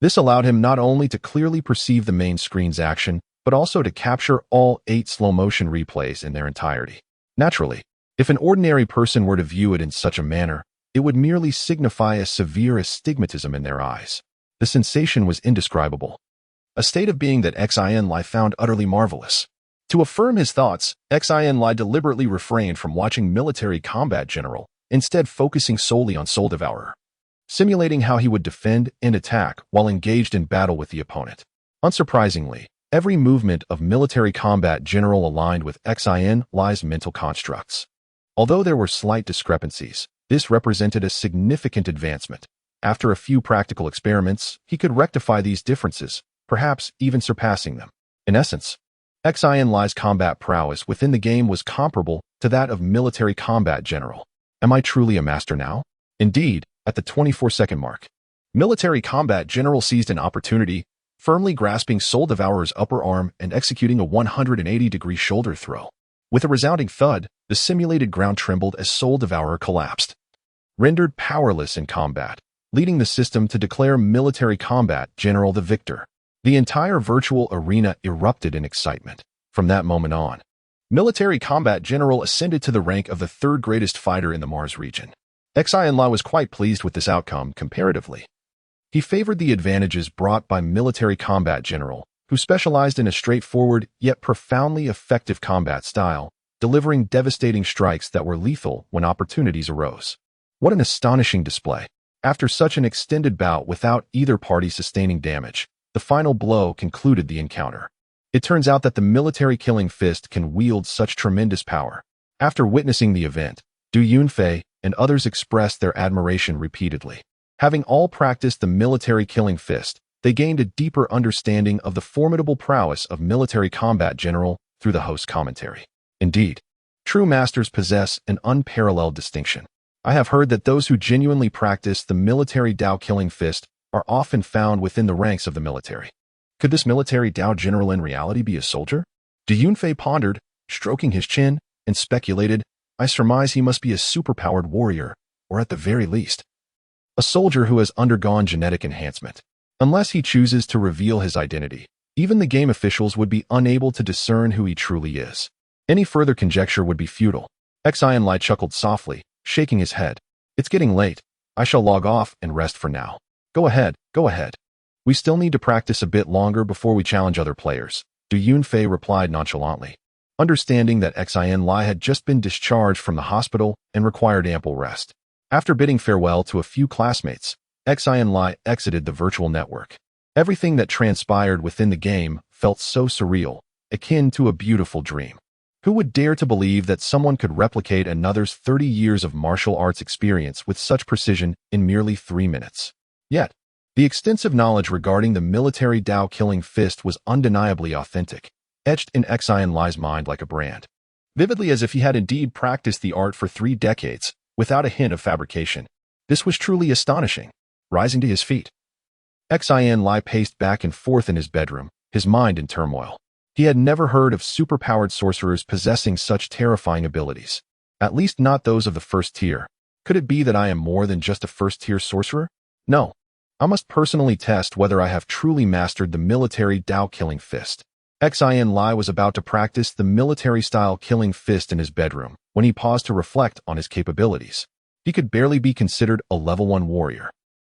Speaker 1: This allowed him not only to clearly perceive the main screen's action, but also to capture all 8 slow-motion replays in their entirety. Naturally, if an ordinary person were to view it in such a manner, it would merely signify a severe astigmatism in their eyes. The sensation was indescribable, a state of being that Xin Lie found utterly marvelous. To affirm his thoughts, Xin Lie deliberately refrained from watching military combat general, instead focusing solely on Soul Devourer, simulating how he would defend and attack while engaged in battle with the opponent. Unsurprisingly, every movement of military combat general aligned with Xin Lie's mental constructs. Although there were slight discrepancies, this represented a significant advancement. After a few practical experiments, he could rectify these differences, perhaps even surpassing them. In essence, Xin Lie's combat prowess within the game was comparable to that of military combat general. Am I truly a master now? Indeed, at the 24-second mark, military combat general seized an opportunity, firmly grasping Soul Devourer's upper arm and executing a 180-degree shoulder throw. With a resounding thud, the simulated ground trembled as Soul Devourer collapsed, rendered powerless in combat, leading the system to declare military combat general the victor. The entire virtual arena erupted in excitement. From that moment on, military combat general ascended to the rank of the third greatest fighter in the Mars region. Xin Lie was quite pleased with this outcome comparatively. He favored the advantages brought by military combat general, who specialized in a straightforward yet profoundly effective combat style, delivering devastating strikes that were lethal when opportunities arose. What an astonishing display! After such an extended bout without either party sustaining damage, the final blow concluded the encounter. It turns out that the military killing fist can wield such tremendous power. After witnessing the event, Du Yunfei and others expressed their admiration repeatedly. Having all practiced the military killing fist, they gained a deeper understanding of the formidable prowess of military combat general through the host's commentary. Indeed, true masters possess an unparalleled distinction. I have heard that those who genuinely practice the military Dao killing fist are often found within the ranks of the military. Could this military Dao general in reality be a soldier? Du Yunfei pondered, stroking his chin, and speculated, I surmise he must be a superpowered warrior, or at the very least, a soldier who has undergone genetic enhancement. Unless he chooses to reveal his identity, even the game officials would be unable to discern who he truly is. Any further conjecture would be futile. Xin Lie chuckled softly, shaking his head. It's getting late. I shall log off and rest for now. Go ahead, go ahead. We still need to practice a bit longer before we challenge other players, Du Yunfei replied nonchalantly, understanding that Xin Lie had just been discharged from the hospital and required ample rest. After bidding farewell to a few classmates, Xin Lie exited the virtual network. Everything that transpired within the game felt so surreal, akin to a beautiful dream. Who would dare to believe that someone could replicate another's 30 years of martial arts experience with such precision in merely 3 minutes? Yet, the extensive knowledge regarding the military Dao killing fist was undeniably authentic, etched in Xin Lie's mind like a brand. Vividly as if he had indeed practiced the art for 3 decades, without a hint of fabrication. This was truly astonishing. Rising to his feet, Xin Lie paced back and forth in his bedroom, his mind in turmoil. He had never heard of superpowered sorcerers possessing such terrifying abilities. At least not those of the first tier. Could it be that I am more than just a first-tier sorcerer? No. I must personally test whether I have truly mastered the military Dao killing fist. Xin Lie was about to practice the military-style killing fist in his bedroom when he paused to reflect on his capabilities. He could barely be considered a level 1 warrior,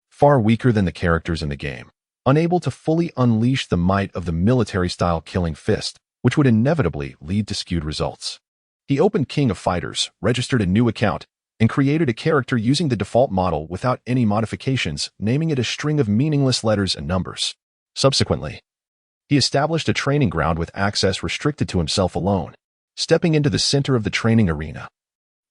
Speaker 1: far weaker than the characters in the game, unable to fully unleash the might of the military-style killing fist, which would inevitably lead to skewed results. He opened King of Fighters, registered a new account, and created a character using the default model without any modifications, naming it a string of meaningless letters and numbers. Subsequently, he established a training ground with access restricted to himself alone. Stepping into the center of the training arena,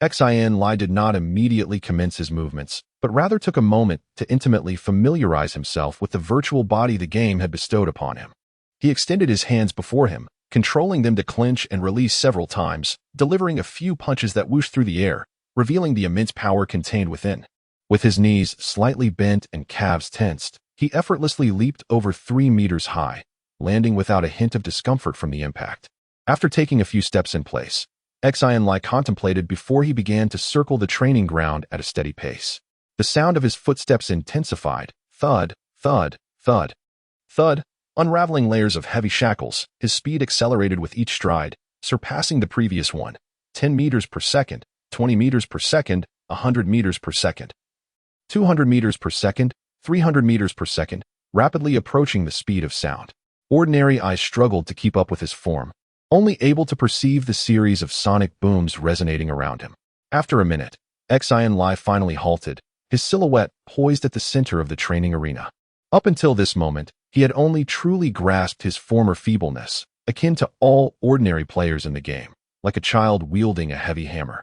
Speaker 1: Xin Lie did not immediately commence his movements, but rather took a moment to intimately familiarize himself with the virtual body the game had bestowed upon him. He extended his hands before him, controlling them to clench and release several times, delivering a few punches that whooshed through the air, revealing the immense power contained within. With his knees slightly bent and calves tensed, he effortlessly leaped over 3 meters high, landing without a hint of discomfort from the impact. After taking a few steps in place, Xin Lie contemplated before he began to circle the training ground at a steady pace. The sound of his footsteps intensified, thud, thud, thud, thud, unraveling layers of heavy shackles. His speed accelerated with each stride, surpassing the previous one, 10 meters per second, 20 meters per second, 100 meters per second. 200 meters per second, 300 meters per second, rapidly approaching the speed of sound. Ordinary eyes struggled to keep up with his form, only able to perceive the series of sonic booms resonating around him. After a minute, Xin Lie finally halted, his silhouette poised at the center of the training arena. Up until this moment, he had only truly grasped his former feebleness, akin to all ordinary players in the game, like a child wielding a heavy hammer.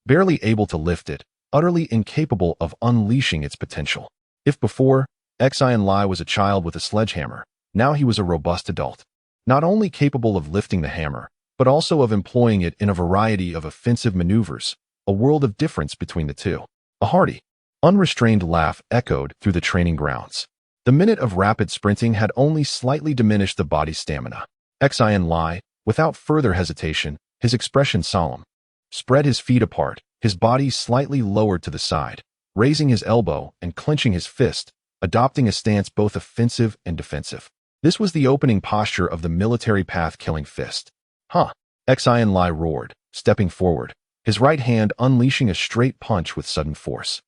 Speaker 1: Barely able to lift it, utterly incapable of unleashing its potential. If before, Xin Lie was a child with a sledgehammer, now he was a robust adult, not only capable of lifting the hammer, but also of employing it in a variety of offensive maneuvers, a world of difference between the two. A hearty, unrestrained laugh echoed through the training grounds. The minute of rapid sprinting had only slightly diminished the body's stamina. Xin Lie, without further hesitation, his expression solemn, spread his feet apart, his body slightly lowered to the side, raising his elbow and clenching his fist, adopting a stance both offensive and defensive. This was the opening posture of the military path-killing fist. Huh! Xin Lie roared, stepping forward, his right hand unleashing a straight punch with sudden force.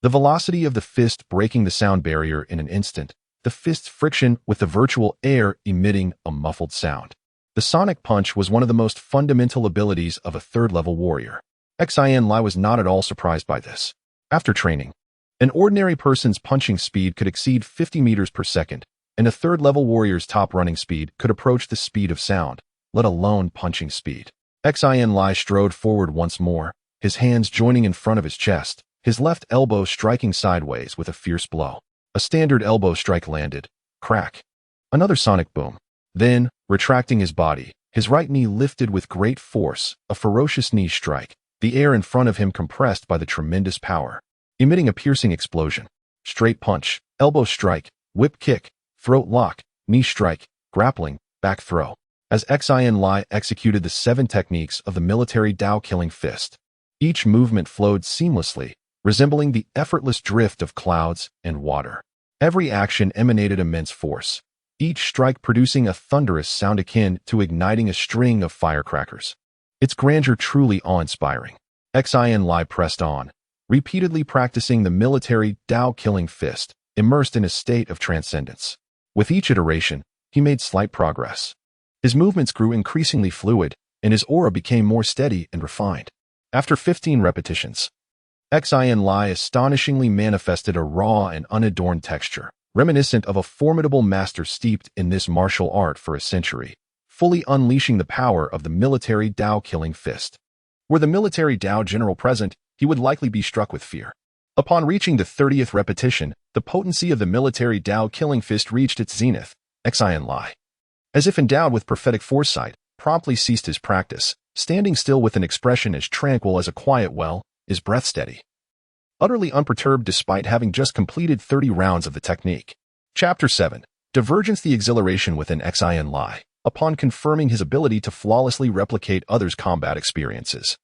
Speaker 1: The velocity of the fist breaking the sound barrier in an instant, the fist's friction with the virtual air emitting a muffled sound. The sonic punch was one of the most fundamental abilities of a third-level warrior. Xin Lie was not at all surprised by this. After training, an ordinary person's punching speed could exceed 50 meters per second, and a third-level warrior's top running speed could approach the speed of sound, let alone punching speed. Xin Lie strode forward once more, his hands joining in front of his chest, his left elbow striking sideways with a fierce blow. A standard elbow strike landed. Crack. Another sonic boom. Then, retracting his body, his right knee lifted with great force, a ferocious knee strike, the air in front of him compressed by the tremendous power, emitting a piercing explosion. Straight punch, elbow strike, whip kick, throat lock, knee strike, grappling, back throw. As Xin Lie executed the 7 techniques of the military Dao killing fist, each movement flowed seamlessly, resembling the effortless drift of clouds and water. Every action emanated immense force, each strike producing a thunderous sound akin to igniting a string of firecrackers. Its grandeur truly awe-inspiring. Xin Lie pressed on, repeatedly practicing the military Dao killing fist, immersed in a state of transcendence. With each iteration, he made slight progress. His movements grew increasingly fluid, and his aura became more steady and refined. After 15 repetitions, Xin Lie astonishingly manifested a raw and unadorned texture, reminiscent of a formidable master steeped in this martial art for a century, fully unleashing the power of the military Dao killing fist. Were the military Dao general present, he would likely be struck with fear. Upon reaching the 30th repetition, the potency of the military Dao killing fist reached its zenith. Xin Lie, as if endowed with prophetic foresight, promptly ceased his practice, standing still with an expression as tranquil as a quiet well, his breath steady. Utterly unperturbed despite having just completed 30 rounds of the technique. Chapter 7. Divergence. The exhilaration within Xin Lie, upon confirming his ability to flawlessly replicate others' combat experiences,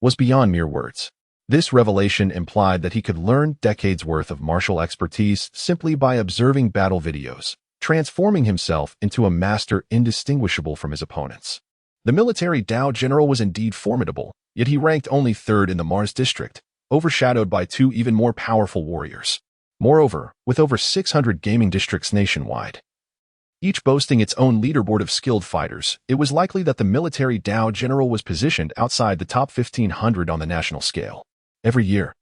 Speaker 1: was beyond mere words. This revelation implied that he could learn decades' worth of martial expertise simply by observing battle videos, transforming himself into a master indistinguishable from his opponents. The military Dao general was indeed formidable, yet he ranked only 3rd in the Mars district, overshadowed by 2 even more powerful warriors. Moreover, with over 600 gaming districts nationwide, each boasting its own leaderboard of skilled fighters, it was likely that the military Dao general was positioned outside the top 1,500 on the national scale. Every year,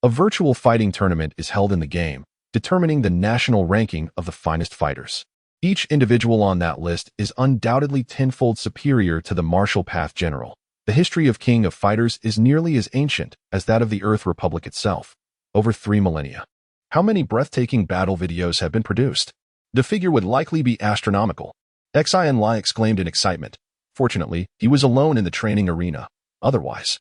Speaker 1: a virtual fighting tournament is held in the game, determining the national ranking of the finest fighters. Each individual on that list is undoubtedly tenfold superior to the martial path general. The history of King of Fighters is nearly as ancient as that of the Earth Republic itself, over 3 millennia. How many breathtaking battle videos have been produced? The figure would likely be astronomical. Xin Lie exclaimed in excitement. Fortunately, he was alone in the training arena. Otherwise,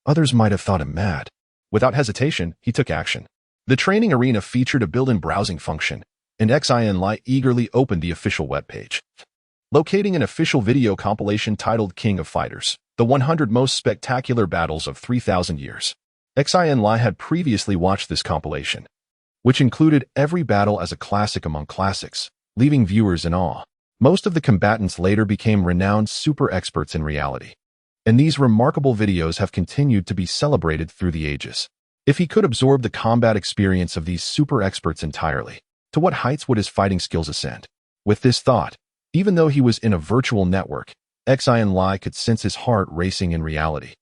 Speaker 1: others might have thought him mad. Without hesitation, he took action. The training arena featured a built-in browsing function, and Xin Lie eagerly opened the official webpage. Locating an official video compilation titled King of Fighters, the 100 Most Spectacular Battles of 3,000 Years. Xin Lie had previously watched this compilation, which included every battle as a classic among classics, leaving viewers in awe. Most of the combatants later became renowned super experts in reality, and these remarkable videos have continued to be celebrated through the ages. If he could absorb the combat experience of these super experts entirely, to what heights would his fighting skills ascend? With this thought, even though he was in a virtual network, Xin Lie could sense his heart racing in reality,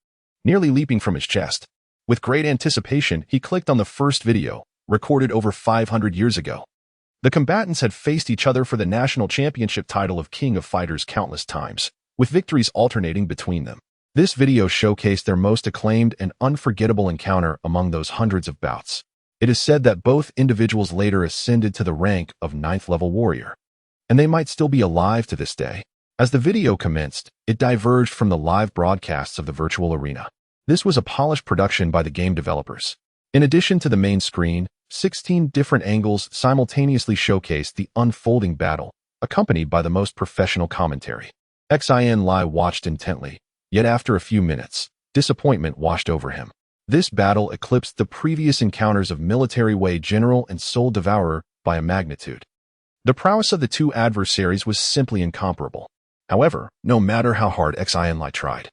Speaker 1: nearly leaping from his chest. With great anticipation, he clicked on the first video, recorded over 500 years ago. The combatants had faced each other for the national championship title of King of Fighters countless times, with victories alternating between them. This video showcased their most acclaimed and unforgettable encounter among those hundreds of bouts. It is said that both individuals later ascended to the rank of 9th-level warrior, and they might still be alive to this day. As the video commenced, it diverged from the live broadcasts of the virtual arena. This was a polished production by the game developers. In addition to the main screen, 16 different angles simultaneously showcased the unfolding battle, accompanied by the most professional commentary. Xin Lie watched intently, yet after a few minutes, disappointment washed over him. This battle eclipsed the previous encounters of Military Way General and Soul Devourer by a magnitude. The prowess of the two adversaries was simply incomparable. However, no matter how hard Xin Lie tried,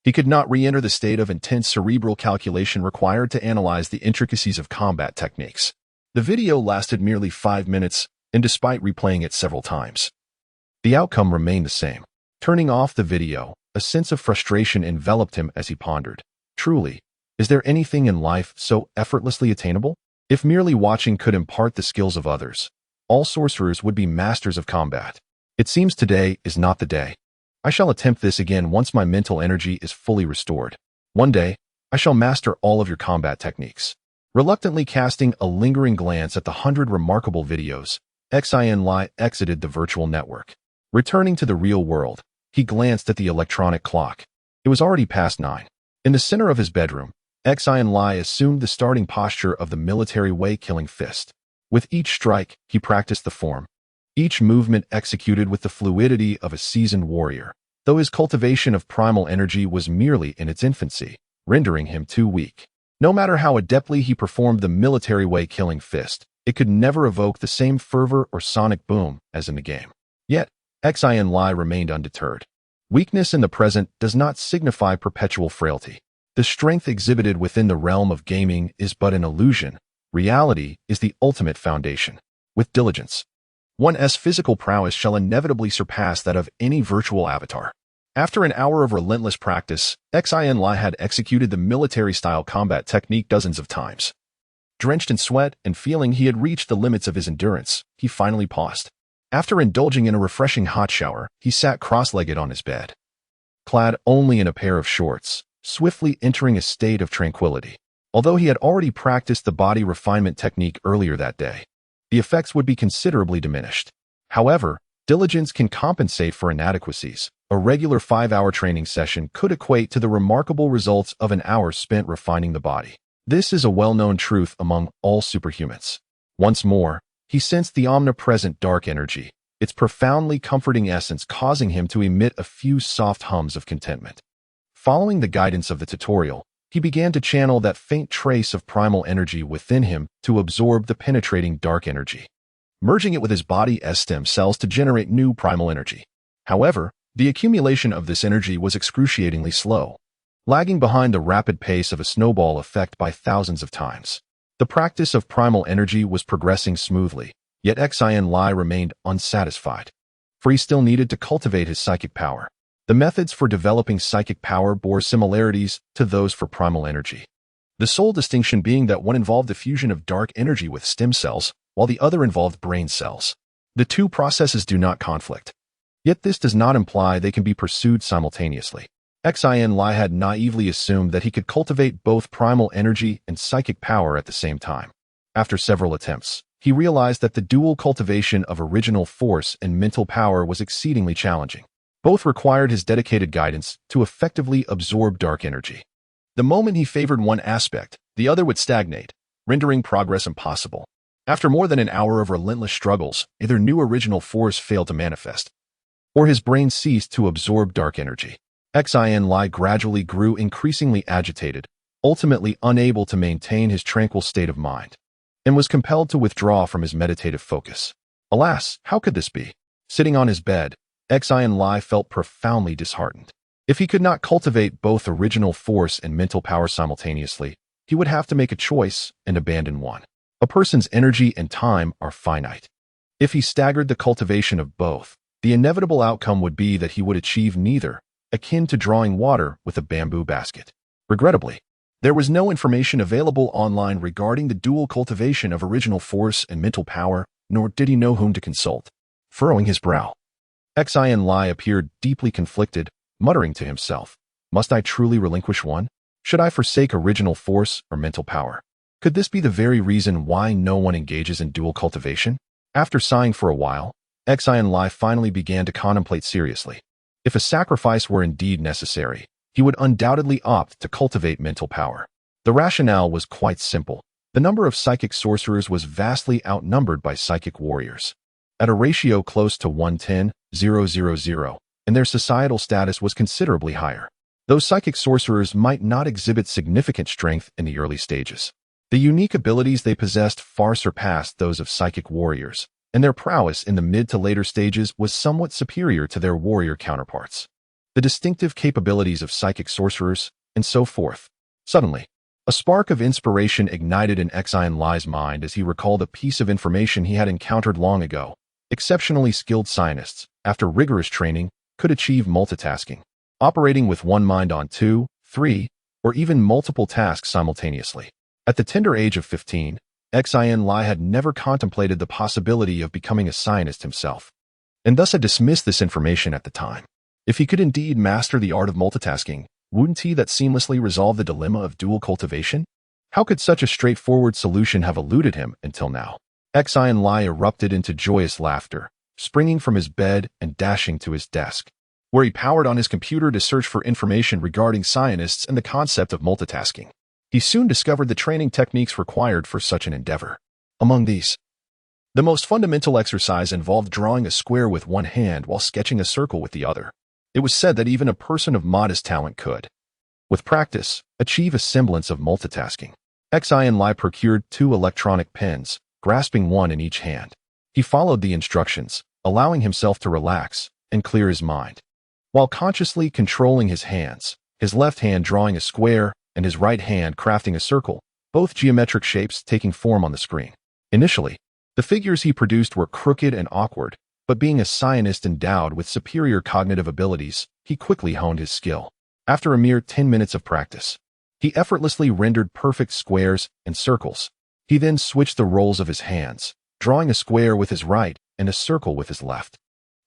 Speaker 1: he could not re-enter the state of intense cerebral calculation required to analyze the intricacies of combat techniques. The video lasted merely 5 minutes, and despite replaying it several times, the outcome remained the same. Turning off the video, a sense of frustration enveloped him as he pondered. Truly, is there anything in life so effortlessly attainable? If merely watching could impart the skills of others, all sorcerers would be masters of combat. It seems today is not the day. I shall attempt this again once my mental energy is fully restored. One day, I shall master all of your combat techniques. Reluctantly casting a lingering glance at the 100 remarkable videos, Xin Lie exited the virtual network. Returning to the real world, he glanced at the electronic clock. It was already past 9. In the center of his bedroom, Xin Lie assumed the starting posture of the Military Way killing fist. With each strike, he practiced the form, each movement executed with the fluidity of a seasoned warrior, though his cultivation of primal energy was merely in its infancy, rendering him too weak. No matter how adeptly he performed the Military Way killing fist, it could never evoke the same fervor or sonic boom as in the game. Yet, Xin Lie remained undeterred. Weakness in the present does not signify perpetual frailty. The strength exhibited within the realm of gaming is but an illusion. Reality is the ultimate foundation. With diligence, one's physical prowess shall inevitably surpass that of any virtual avatar. After an hour of relentless practice, Xin Lie had executed the military-style combat technique dozens of times. Drenched in sweat and feeling he had reached the limits of his endurance, he finally paused. After indulging in a refreshing hot shower, he sat cross-legged on his bed, clad only in a pair of shorts, swiftly entering a state of tranquility. Although he had already practiced the body refinement technique earlier that day, the effects would be considerably diminished. However, diligence can compensate for inadequacies. A regular 5-hour training session could equate to the remarkable results of an hour spent refining the body. This is a well-known truth among all superhumans. Once more, he sensed the omnipresent dark energy, its profoundly comforting essence causing him to emit a few soft hums of contentment. Following the guidance of the tutorial, he began to channel that faint trace of primal energy within him to absorb the penetrating dark energy, merging it with his body's stem cells to generate new primal energy. However, the accumulation of this energy was excruciatingly slow, lagging behind the rapid pace of a snowball effect by thousands of times. The practice of primal energy was progressing smoothly, yet Xin Lie remained unsatisfied, for he still needed to cultivate his psychic power. The methods for developing psychic power bore similarities to those for primal energy, the sole distinction being that one involved the fusion of dark energy with stem cells, while the other involved brain cells. The two processes do not conflict. Yet this does not imply they can be pursued simultaneously. Xin Lie had naively assumed that he could cultivate both primal energy and psychic power at the same time. After several attempts, he realized that the dual cultivation of original force and mental power was exceedingly challenging. Both required his dedicated guidance to effectively absorb dark energy. The moment he favored one aspect, the other would stagnate, rendering progress impossible. After more than an hour of relentless struggles, either new original force failed to manifest, or his brain ceased to absorb dark energy. Xin Lie gradually grew increasingly agitated, ultimately unable to maintain his tranquil state of mind, and was compelled to withdraw from his meditative focus. Alas, how could this be? Sitting on his bed, Xin Lie felt profoundly disheartened. If he could not cultivate both original force and mental power simultaneously, he would have to make a choice and abandon one. A person's energy and time are finite. If he staggered the cultivation of both, the inevitable outcome would be that he would achieve neither, akin to drawing water with a bamboo basket. Regrettably, there was no information available online regarding the dual cultivation of original force and mental power, nor did he know whom to consult. Furrowing his brow, Xin Lie appeared deeply conflicted, muttering to himself, "Must I truly relinquish one? Should I forsake original force or mental power? Could this be the very reason why no one engages in dual cultivation?" After sighing for a while, Xin Lie finally began to contemplate seriously. If a sacrifice were indeed necessary, he would undoubtedly opt to cultivate mental power. The rationale was quite simple. The number of psychic sorcerers was vastly outnumbered by psychic warriors. At a ratio close to 1:10,000, and their societal status was considerably higher. Those psychic sorcerers might not exhibit significant strength in the early stages. The unique abilities they possessed far surpassed those of psychic warriors, and their prowess in the mid to later stages was somewhat superior to their warrior counterparts. The distinctive capabilities of psychic sorcerers, and so forth. Suddenly, a spark of inspiration ignited in Xin Lie's mind as he recalled a piece of information he had encountered long ago. Exceptionally skilled scientists, after rigorous training, could achieve multitasking, operating with one mind on 2, 3, or even multiple tasks simultaneously. At the tender age of 15, Xin Lie had never contemplated the possibility of becoming a scientist himself, and thus had dismissed this information at the time. If he could indeed master the art of multitasking, wouldn't he that seamlessly resolve the dilemma of dual cultivation? How could such a straightforward solution have eluded him until now? Xin Lie erupted into joyous laughter, springing from his bed and dashing to his desk, where he powered on his computer to search for information regarding scientists and the concept of multitasking. He soon discovered the training techniques required for such an endeavor. Among these, the most fundamental exercise involved drawing a square with one hand while sketching a circle with the other. It was said that even a person of modest talent could, with practice, achieve a semblance of multitasking. Xin Lie procured 2 electronic pens, grasping one in each hand. He followed the instructions, allowing himself to relax and clear his mind. While consciously controlling his hands, his left hand drawing a square and his right hand crafting a circle, both geometric shapes taking form on the screen. Initially, the figures he produced were crooked and awkward, but being a scientist endowed with superior cognitive abilities, he quickly honed his skill. After a mere 10 minutes of practice, he effortlessly rendered perfect squares and circles. He then switched the roles of his hands, drawing a square with his right and a circle with his left,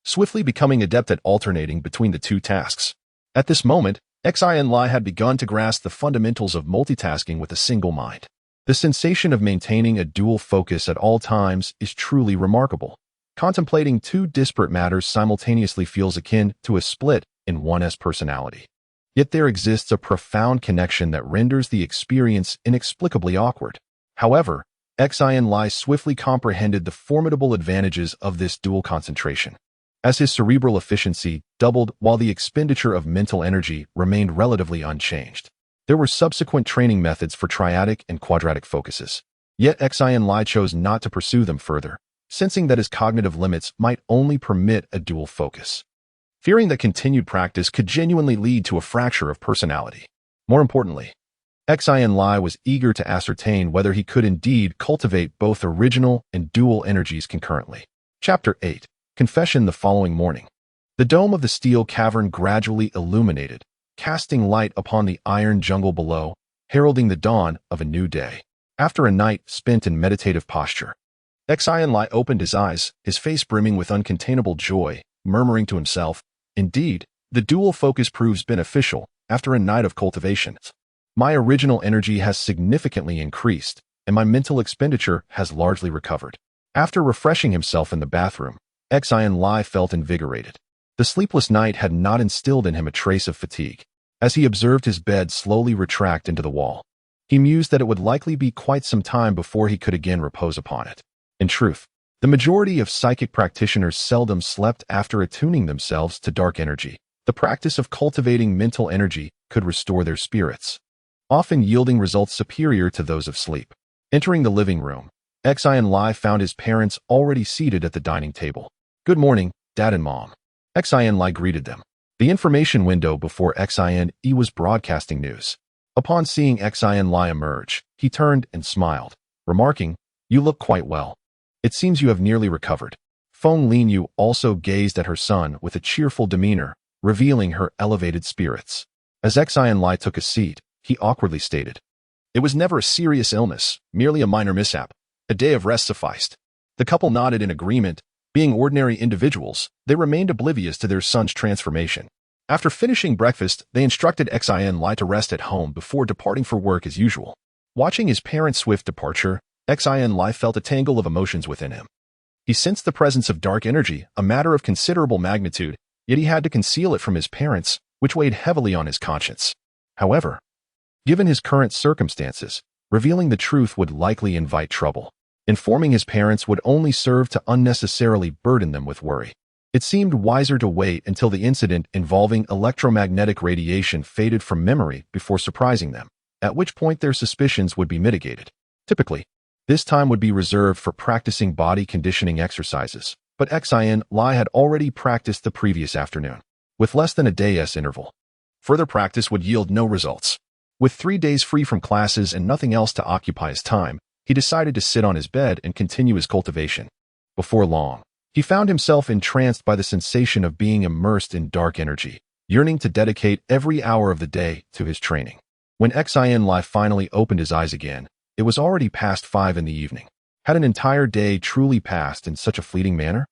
Speaker 1: swiftly becoming adept at alternating between the two tasks. At this moment, Xin Lie had begun to grasp the fundamentals of multitasking with a single mind. The sensation of maintaining a dual focus at all times is truly remarkable. Contemplating 2 disparate matters simultaneously feels akin to a split in one's personality. Yet there exists a profound connection that renders the experience inexplicably awkward. However, Xin Lie swiftly comprehended the formidable advantages of this dual concentration, as his cerebral efficiency doubled while the expenditure of mental energy remained relatively unchanged. There were subsequent training methods for triadic and quadratic focuses, yet Xin Lie chose not to pursue them further, sensing that his cognitive limits might only permit a dual focus, fearing that continued practice could genuinely lead to a fracture of personality. More importantly, Xin Lie was eager to ascertain whether he could indeed cultivate both original and dual energies concurrently. Chapter 8. Confession. The following morning, the dome of the Steel Cavern gradually illuminated, casting light upon the iron jungle below, heralding the dawn of a new day. After a night spent in meditative posture, Xin Lie opened his eyes, his face brimming with uncontainable joy, murmuring to himself, "Indeed, the dual focus proves beneficial after a night of cultivation. My original energy has significantly increased, and my mental expenditure has largely recovered." After refreshing himself in the bathroom, Xin Lie felt invigorated. The sleepless night had not instilled in him a trace of fatigue. As he observed his bed slowly retract into the wall, he mused that it would likely be quite some time before he could again repose upon it. In truth, the majority of psychic practitioners seldom slept after attuning themselves to dark energy. The practice of cultivating mental energy could restore their spirits, often yielding results superior to those of sleep. Entering the living room, Xin Lie found his parents already seated at the dining table. "Good morning, Dad and Mom." Xin Lie greeted them. The information window before Xin was broadcasting news. Upon seeing Xin Lie emerge, he turned and smiled, remarking, "You look quite well. It seems you have nearly recovered." Feng Linyu also gazed at her son with a cheerful demeanor, revealing her elevated spirits. As Xin Lie took a seat, he awkwardly stated, "It was never a serious illness, merely a minor mishap. A day of rest sufficed." The couple nodded in agreement. Being ordinary individuals, they remained oblivious to their son's transformation. After finishing breakfast, they instructed Xin Lie to rest at home before departing for work as usual. Watching his parents' swift departure, Xin Lie felt a tangle of emotions within him. He sensed the presence of dark energy, a matter of considerable magnitude, yet he had to conceal it from his parents, which weighed heavily on his conscience. However, given his current circumstances, revealing the truth would likely invite trouble. Informing his parents would only serve to unnecessarily burden them with worry. It seemed wiser to wait until the incident involving electromagnetic radiation faded from memory before surprising them, at which point their suspicions would be mitigated. Typically, this time would be reserved for practicing body conditioning exercises, but Xin Lie had already practiced the previous afternoon, with less than a day's interval. Further practice would yield no results. With 3 days free from classes and nothing else to occupy his time, he decided to sit on his bed and continue his cultivation. Before long, he found himself entranced by the sensation of being immersed in dark energy, yearning to dedicate every hour of the day to his training. When Xin Lie finally opened his eyes again, it was already past 5 in the evening. Had an entire day truly passed in such a fleeting manner?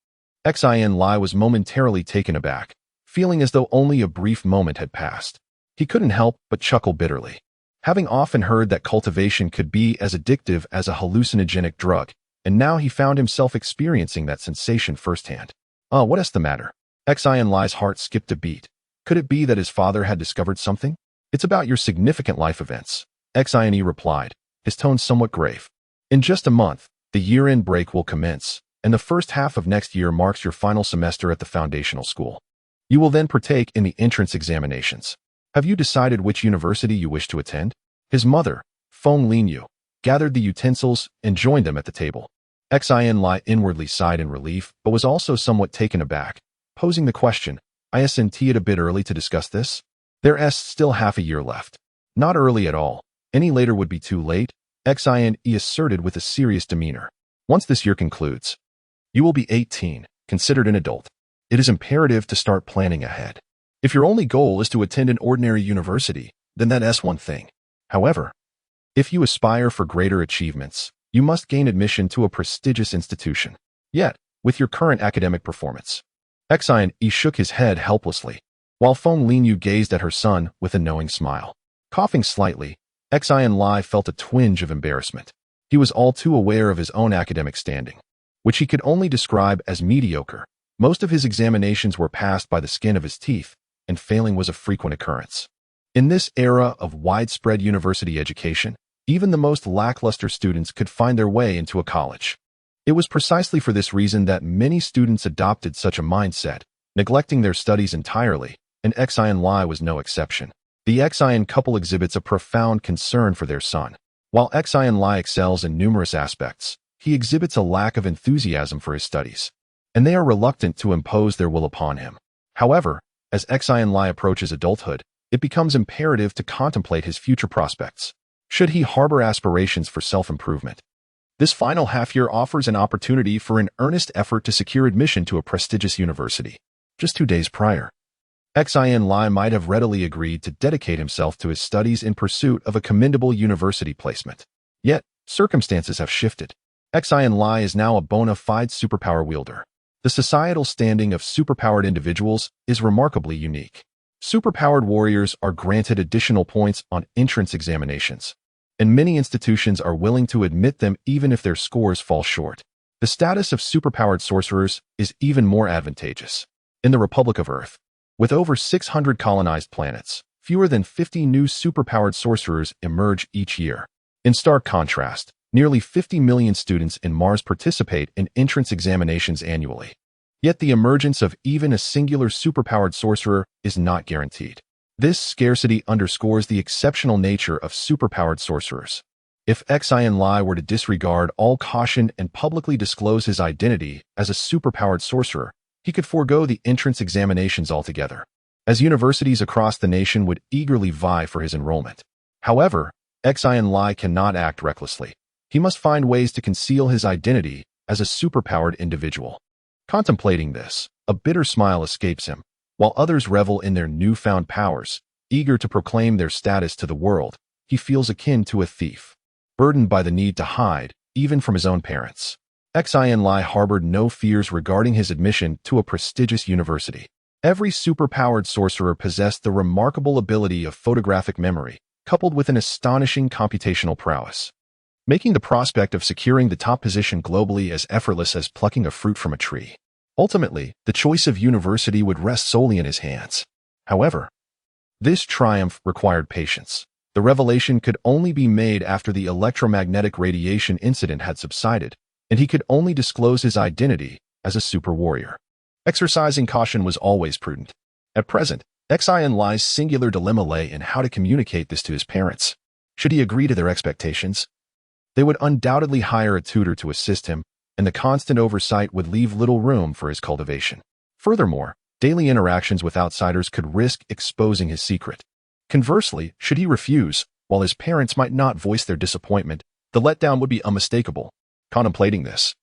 Speaker 1: Xin Lie was momentarily taken aback, feeling as though only a brief moment had passed. He couldn't help but chuckle bitterly. Having often heard that cultivation could be as addictive as a hallucinogenic drug, and now he found himself experiencing that sensation firsthand. What's the matter? Xin Lie's heart skipped a beat. Could it be that his father had discovered something? "It's about your significant life events," Xin replied, his tone somewhat grave. "In just a month, the year-end break will commence, and the first half of next year marks your final semester at the foundational school. You will then partake in the entrance examinations. Have you decided which university you wish to attend?" His mother, Feng Linyu, gathered the utensils and joined them at the table. Xin Lie inwardly sighed in relief, but was also somewhat taken aback, posing the question, "Isn't it a bit early to discuss this? There's still half a year left." "Not early at all. Any later would be too late," Xin asserted with a serious demeanor. "Once this year concludes, you will be 18, considered an adult. It is imperative to start planning ahead. If your only goal is to attend an ordinary university, then that's one thing. However, if you aspire for greater achievements, you must gain admission to a prestigious institution. Yet, with your current academic performance." Xin shook his head helplessly, while Feng Linyu gazed at her son with a knowing smile. Coughing slightly, Xin Lie felt a twinge of embarrassment. He was all too aware of his own academic standing, which he could only describe as mediocre. Most of his examinations were passed by the skin of his teeth, and failing was a frequent occurrence. In this era of widespread university education, even the most lackluster students could find their way into a college. It was precisely for this reason that many students adopted such a mindset, neglecting their studies entirely, and Xin Lie was no exception. The Xin couple exhibits a profound concern for their son. While Xin Lie excels in numerous aspects, he exhibits a lack of enthusiasm for his studies, and they are reluctant to impose their will upon him. However, as Xin Lie approaches adulthood, it becomes imperative to contemplate his future prospects. Should he harbor aspirations for self-improvement? This final half-year offers an opportunity for an earnest effort to secure admission to a prestigious university. Just 2 days prior, Xin Lie might have readily agreed to dedicate himself to his studies in pursuit of a commendable university placement. Yet, circumstances have shifted. Xin Lie is now a bona fide superpower wielder. The societal standing of superpowered individuals is remarkably unique. Superpowered warriors are granted additional points on entrance examinations, and many institutions are willing to admit them even if their scores fall short. The status of superpowered sorcerers is even more advantageous. In the Republic of Earth, with over 600 colonized planets, fewer than 50 new superpowered sorcerers emerge each year. In stark contrast, nearly 50 million students in Mars participate in entrance examinations annually. Yet the emergence of even a singular superpowered sorcerer is not guaranteed. This scarcity underscores the exceptional nature of superpowered sorcerers. If Xin Lie were to disregard all caution and publicly disclose his identity as a superpowered sorcerer, he could forego the entrance examinations altogether, as universities across the nation would eagerly vie for his enrollment. However, Xin Lie cannot act recklessly. He must find ways to conceal his identity as a superpowered individual. Contemplating this, a bitter smile escapes him, while others revel in their newfound powers, eager to proclaim their status to the world. He feels akin to a thief, burdened by the need to hide, even from his own parents. Xin Lie harbored no fears regarding his admission to a prestigious university. Every superpowered sorcerer possessed the remarkable ability of photographic memory, coupled with an astonishing computational prowess, making the prospect of securing the top position globally as effortless as plucking a fruit from a tree. Ultimately, the choice of university would rest solely in his hands. However, this triumph required patience. The revelation could only be made after the electromagnetic radiation incident had subsided, and he could only disclose his identity as a super warrior. Exercising caution was always prudent. At present, Xin Lie's singular dilemma lay in how to communicate this to his parents. Should he agree to their expectations? They would undoubtedly hire a tutor to assist him, and the constant oversight would leave little room for his cultivation. Furthermore, daily interactions with outsiders could risk exposing his secret. Conversely, should he refuse, while his parents might not voice their disappointment, the letdown would be unmistakable. Contemplating this,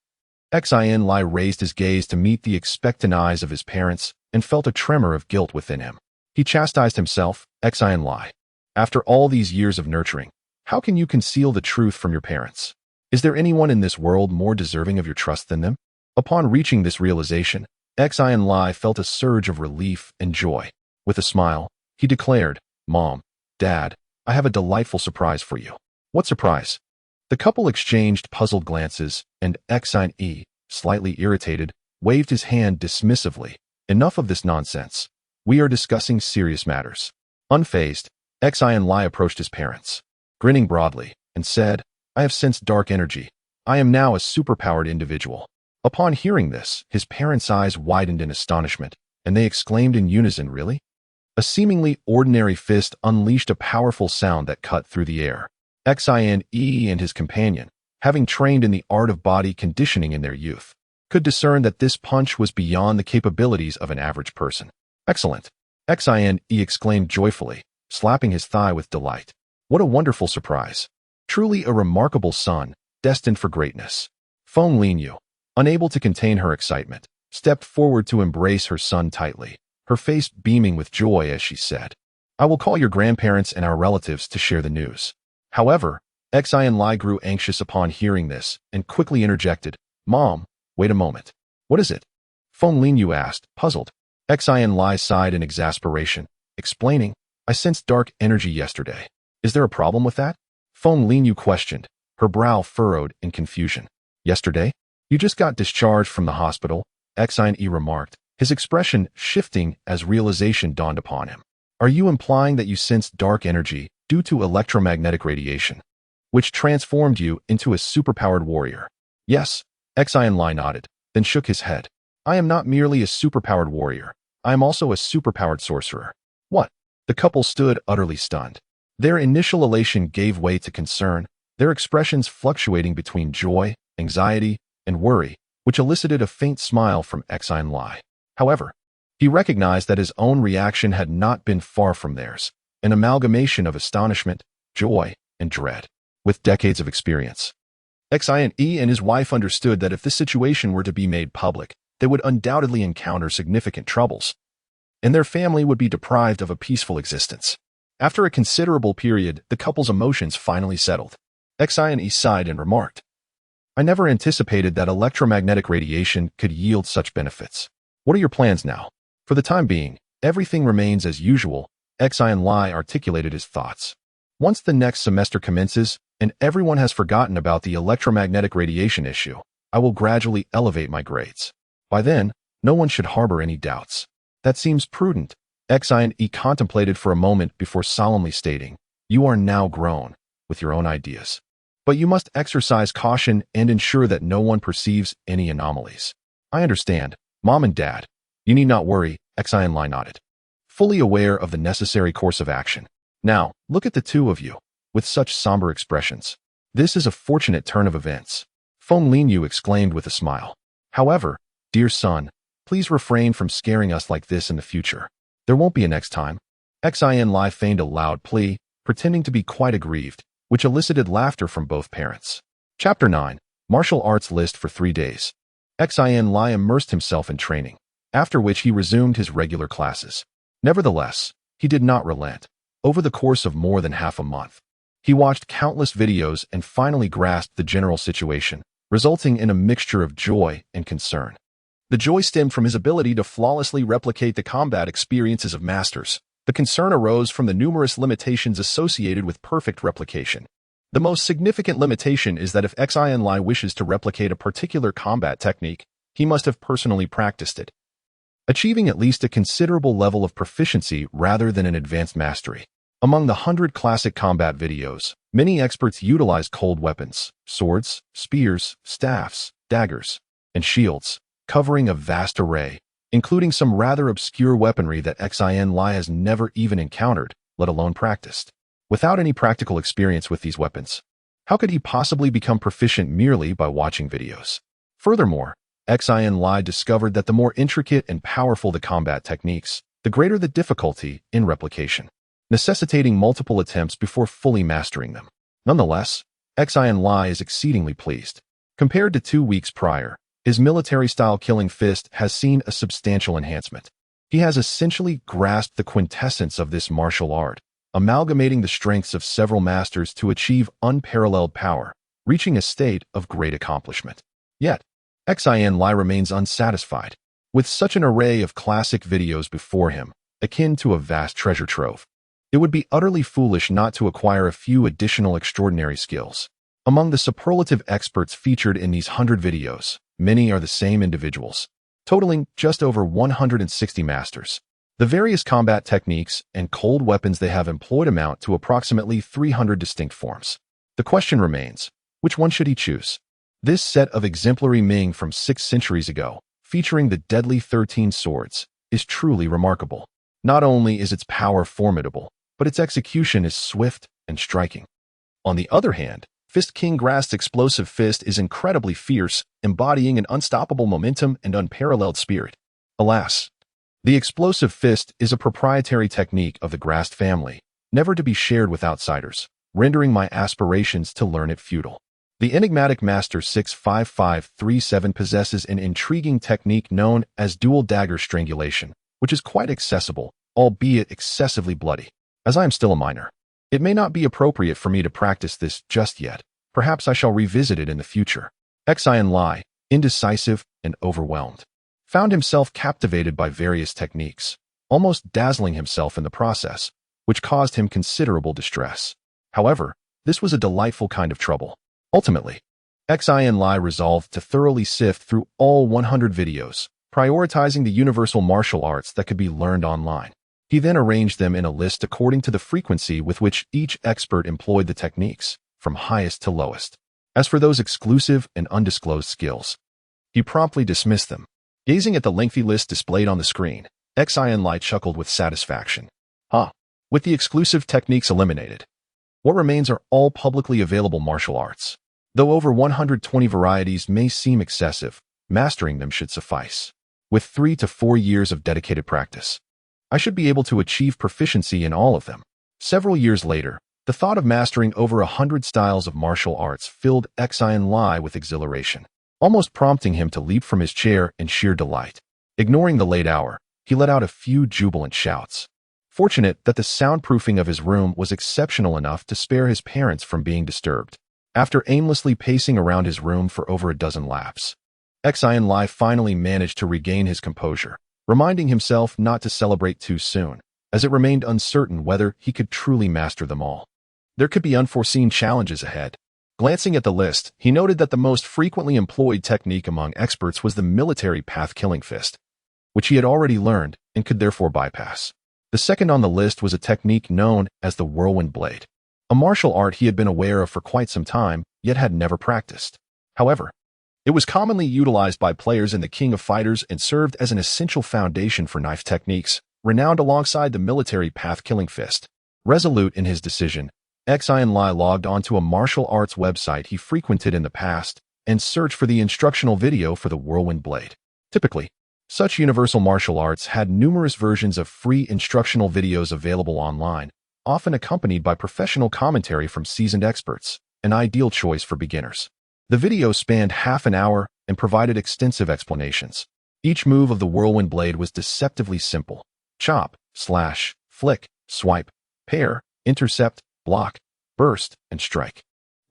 Speaker 1: Xin Lie raised his gaze to meet the expectant eyes of his parents and felt a tremor of guilt within him. He chastised himself. Xin Lie, after all these years of nurturing, how can you conceal the truth from your parents? Is there anyone in this world more deserving of your trust than them? Upon reaching this realization, Xin Lie felt a surge of relief and joy. With a smile, he declared, "Mom, Dad, I have a delightful surprise for you." "What surprise?" The couple exchanged puzzled glances, and Xin Lie, slightly irritated, waved his hand dismissively. "Enough of this nonsense. We are discussing serious matters." Unfazed, Xin Lie approached his parents, grinning broadly, and said, "I have sensed dark energy. I am now a superpowered individual." Upon hearing this, his parents' eyes widened in astonishment, and they exclaimed in unison, "Really?" A seemingly ordinary fist unleashed a powerful sound that cut through the air. Xin Lie and his companion, having trained in the art of body conditioning in their youth, could discern that this punch was beyond the capabilities of an average person. "Excellent!" Xin Lie exclaimed joyfully, slapping his thigh with delight. "What a wonderful surprise! Truly a remarkable son, destined for greatness." Feng Linyu, unable to contain her excitement, stepped forward to embrace her son tightly, her face beaming with joy as she said, "I will call your grandparents and our relatives to share the news." However, Xin Lie grew anxious upon hearing this and quickly interjected, "Mom, wait a moment." "What is it?" Feng Linyu asked, puzzled. Xin Lie sighed in exasperation, explaining, "I sensed dark energy yesterday. Is there a problem with that?" Feng Linyu questioned, her brow furrowed in confusion. "Yesterday? You just got discharged from the hospital," Xin Lie remarked, his expression shifting as realization dawned upon him. "Are you implying that you sensed dark energy due to electromagnetic radiation, which transformed you into a superpowered warrior?" "Yes," Xin Lie nodded, then shook his head. "I am not merely a superpowered warrior. I am also a superpowered sorcerer." "What?" The couple stood utterly stunned. Their initial elation gave way to concern, their expressions fluctuating between joy, anxiety, and worry, which elicited a faint smile from Xin Lie. However, he recognized that his own reaction had not been far from theirs, an amalgamation of astonishment, joy, and dread. With decades of experience, Xin Lie and his wife understood that if this situation were to be made public, they would undoubtedly encounter significant troubles, and their family would be deprived of a peaceful existence. After a considerable period, the couple's emotions finally settled. Xin Lie sighed and remarked, "I never anticipated that electromagnetic radiation could yield such benefits. What are your plans now?" "For the time being, everything remains as usual," Xin Lie articulated his thoughts. "Once the next semester commences, and everyone has forgotten about the electromagnetic radiation issue, I will gradually elevate my grades. By then, no one should harbor any doubts." "That seems prudent," Xin Lie contemplated for a moment before solemnly stating, "You are now grown, with your own ideas. But you must exercise caution and ensure that no one perceives any anomalies." "I understand, Mom and Dad. You need not worry," Xin Lie nodded, fully aware of the necessary course of action. "Now, look at the two of you, with such somber expressions. This is a fortunate turn of events," Feng Linyu exclaimed with a smile. "However, dear son, please refrain from scaring us like this in the future. There won't be a next time." Xin Lie feigned a loud plea, pretending to be quite aggrieved, which elicited laughter from both parents. Chapter 9. Martial Arts List for 3 days. Xin Lie immersed himself in training, after which he resumed his regular classes. Nevertheless, he did not relent. Over the course of more than half a month, he watched countless videos and finally grasped the general situation, resulting in a mixture of joy and concern. The joy stemmed from his ability to flawlessly replicate the combat experiences of masters. The concern arose from the numerous limitations associated with perfect replication. The most significant limitation is that if Xin Lie wishes to replicate a particular combat technique, he must have personally practiced it, achieving at least a considerable level of proficiency rather than an advanced mastery. Among the 100 classic combat videos, many experts utilize cold weapons, swords, spears, staffs, daggers, and shields, covering a vast array, including some rather obscure weaponry that Xin Lie has never even encountered, let alone practiced. Without any practical experience with these weapons, how could he possibly become proficient merely by watching videos? Furthermore, Xin Lie discovered that the more intricate and powerful the combat techniques, the greater the difficulty in replication, necessitating multiple attempts before fully mastering them. Nonetheless, Xin Lie is exceedingly pleased. Compared to 2 weeks prior, his military-style killing fist has seen a substantial enhancement. He has essentially grasped the quintessence of this martial art, amalgamating the strengths of several masters to achieve unparalleled power, reaching a state of great accomplishment. Yet, Xin Lie remains unsatisfied. With such an array of classic videos before him, akin to a vast treasure trove, it would be utterly foolish not to acquire a few additional extraordinary skills. Among the superlative experts featured in these 100 videos, many are the same individuals, totaling just over 160 masters. The various combat techniques and cold weapons they have employed amount to approximately 300 distinct forms. The question remains, which one should he choose? This set of exemplary Ming from 6 centuries ago, featuring the deadly 13 swords, is truly remarkable. Not only is its power formidable, but its execution is swift and striking. On the other hand, Fist King Grast's explosive fist is incredibly fierce, embodying an unstoppable momentum and unparalleled spirit. Alas, the explosive fist is a proprietary technique of the Grast family, never to be shared with outsiders, rendering my aspirations to learn it futile. The enigmatic Master 65537 possesses an intriguing technique known as dual dagger strangulation, which is quite accessible, albeit excessively bloody. As I am still a minor, it may not be appropriate for me to practice this just yet. Perhaps I shall revisit it in the future. Xin Lie, indecisive and overwhelmed, found himself captivated by various techniques, almost dazzling himself in the process, which caused him considerable distress. However, this was a delightful kind of trouble. Ultimately, Xin Lie resolved to thoroughly sift through all 100 videos, prioritizing the universal martial arts that could be learned online. He then arranged them in a list according to the frequency with which each expert employed the techniques, from highest to lowest. As for those exclusive and undisclosed skills, he promptly dismissed them. Gazing at the lengthy list displayed on the screen, Xin Lie chuckled with satisfaction. With the exclusive techniques eliminated, what remains are all publicly available martial arts. Though over 120 varieties may seem excessive, mastering them should suffice. With 3 to 4 years of dedicated practice, I should be able to achieve proficiency in all of them. Several years later, the thought of mastering over 100 styles of martial arts filled Xin Lie with exhilaration, almost prompting him to leap from his chair in sheer delight. Ignoring the late hour, he let out a few jubilant shouts. Fortunate that the soundproofing of his room was exceptional enough to spare his parents from being disturbed. After aimlessly pacing around his room for over a dozen laps, Xin Lie finally managed to regain his composure, reminding himself not to celebrate too soon, as it remained uncertain whether he could truly master them all. There could be unforeseen challenges ahead. Glancing at the list, he noted that the most frequently employed technique among experts was the military path killing fist, which he had already learned and could therefore bypass. The second on the list was a technique known as the whirlwind blade, a martial art he had been aware of for quite some time, yet had never practiced. However, it was commonly utilized by players in the King of Fighters and served as an essential foundation for knife techniques, renowned alongside the military path killing fist. Resolute in his decision, Xin Lie logged onto a martial arts website he frequented in the past and searched for the instructional video for the whirlwind blade. Typically, such universal martial arts had numerous versions of free instructional videos available online, often accompanied by professional commentary from seasoned experts, an ideal choice for beginners. The video spanned half an hour and provided extensive explanations. Each move of the whirlwind blade was deceptively simple. Chop, slash, flick, swipe, pair, intercept, block, burst, and strike.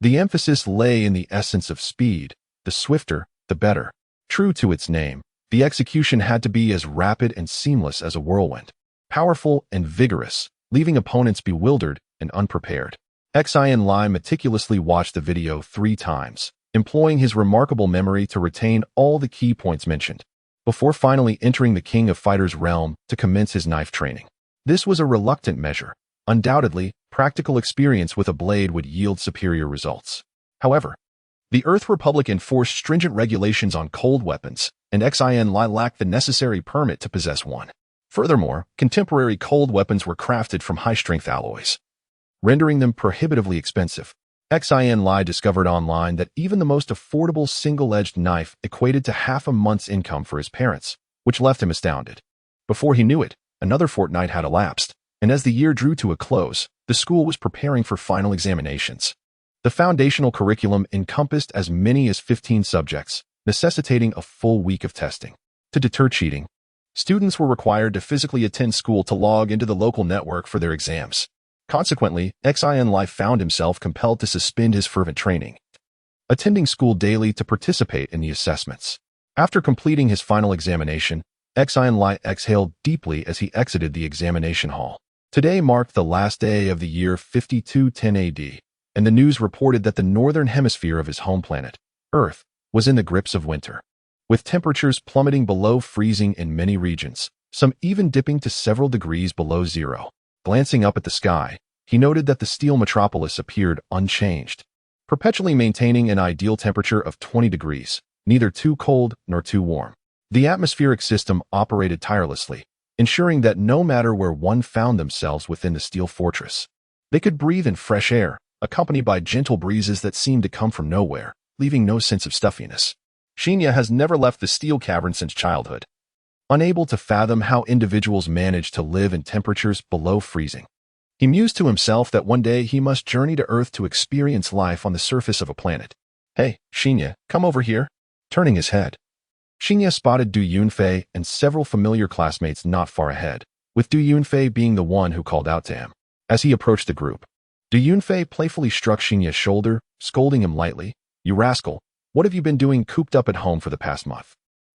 Speaker 1: The emphasis lay in the essence of speed. The swifter, the better. True to its name, the execution had to be as rapid and seamless as a whirlwind. Powerful and vigorous, leaving opponents bewildered and unprepared. Xin Lie meticulously watched the video 3 times, employing his remarkable memory to retain all the key points mentioned, before finally entering the King of Fighters realm to commence his knife training. This was a reluctant measure. Undoubtedly, practical experience with a blade would yield superior results. However, the Earth Republic enforced stringent regulations on cold weapons, and Xin Lie lacked the necessary permit to possess one. Furthermore, contemporary cold weapons were crafted from high-strength alloys, rendering them prohibitively expensive. Xin Lie discovered online that even the most affordable single-edged knife equated to half a month's income for his parents, which left him astounded. Before he knew it, another fortnight had elapsed, and as the year drew to a close, the school was preparing for final examinations. The foundational curriculum encompassed as many as 15 subjects, necessitating a full week of testing. To deter cheating, students were required to physically attend school to log into the local network for their exams. Consequently, Xin Lie found himself compelled to suspend his fervent training, attending school daily to participate in the assessments. After completing his final examination, Xin Lie exhaled deeply as he exited the examination hall. Today marked the last day of the year 5210 AD, and the news reported that the northern hemisphere of his home planet, Earth, was in the grips of winter. With temperatures plummeting below freezing in many regions, some even dipping to several degrees below zero. Glancing up at the sky, he noted that the steel metropolis appeared unchanged, perpetually maintaining an ideal temperature of 20 degrees, neither too cold nor too warm. The atmospheric system operated tirelessly, ensuring that no matter where one found themselves within the steel fortress, they could breathe in fresh air, accompanied by gentle breezes that seemed to come from nowhere, leaving no sense of stuffiness. Xin Lie has never left the Steel Cavern since childhood, unable to fathom how individuals manage to live in temperatures below freezing. He mused to himself that one day he must journey to Earth to experience life on the surface of a planet. "Hey, Xin Lie, come over here." Turning his head, Xin Lie spotted Du Yunfei and several familiar classmates not far ahead, with Du Yunfei being the one who called out to him. As he approached the group, Du Yunfei playfully struck Xin Lie's shoulder, scolding him lightly. "You rascal, what have you been doing cooped up at home for the past month?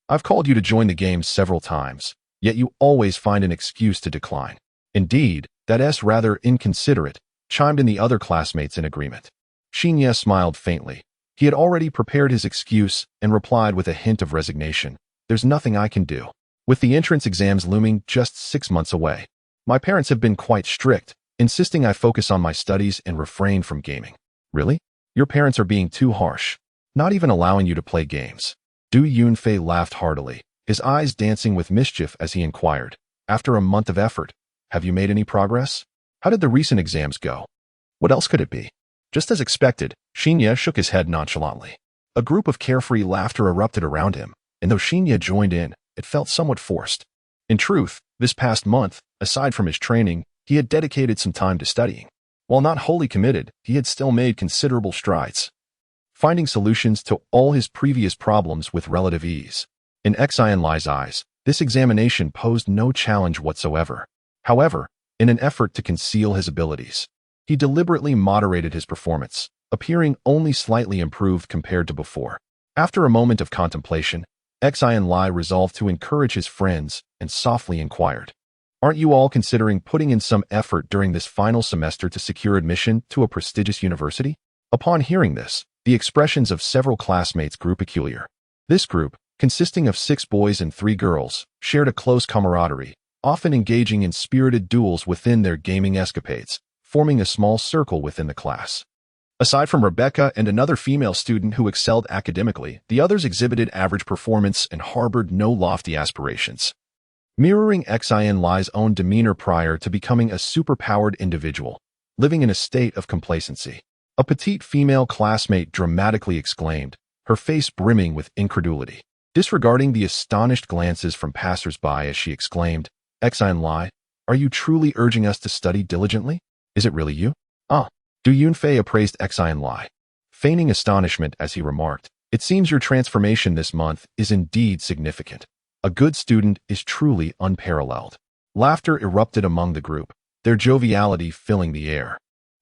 Speaker 1: I've called you to join the games several times, yet you always find an excuse to decline." "Indeed, that's rather inconsiderate," chimed in the other classmates in agreement. Xin Lie smiled faintly. He had already prepared his excuse and replied with a hint of resignation. "There's nothing I can do. With the entrance exams looming just 6 months away, my parents have been quite strict, insisting I focus on my studies and refrain from gaming." "Really? Your parents are being too harsh, not even allowing you to play games." Du Yunfei laughed heartily, his eyes dancing with mischief as he inquired, "After a month of effort, have you made any progress? How did the recent exams go?" "What else could it be?" Just as expected, Xin Lie shook his head nonchalantly. A group of carefree laughter erupted around him, and though Xin Lie joined in, it felt somewhat forced. In truth, this past month, aside from his training, he had dedicated some time to studying. While not wholly committed, he had still made considerable strides, finding solutions to all his previous problems with relative ease. In Xin Lie's eyes, this examination posed no challenge whatsoever. However, in an effort to conceal his abilities, he deliberately moderated his performance, appearing only slightly improved compared to before. After a moment of contemplation, Xin Lie resolved to encourage his friends and softly inquired, "Aren't you all considering putting in some effort during this final semester to secure admission to a prestigious university?" Upon hearing this, the expressions of several classmates grew peculiar. This group, consisting of 6 boys and 3 girls, shared a close camaraderie, often engaging in spirited duels within their gaming escapades, forming a small circle within the class. Aside from Rebecca and another female student who excelled academically, the others exhibited average performance and harbored no lofty aspirations, mirroring Xin Lie's own demeanor prior to becoming a superpowered individual, living in a state of complacency. A petite female classmate dramatically exclaimed, her face brimming with incredulity, disregarding the astonished glances from passers-by as she exclaimed, "Xin Lie, are you truly urging us to study diligently?" Is it really you? Ah. Du Yunfei appraised Xin Lie, feigning astonishment as he remarked, "It seems your transformation this month is indeed significant. A good student is truly unparalleled." Laughter erupted among the group, their joviality filling the air.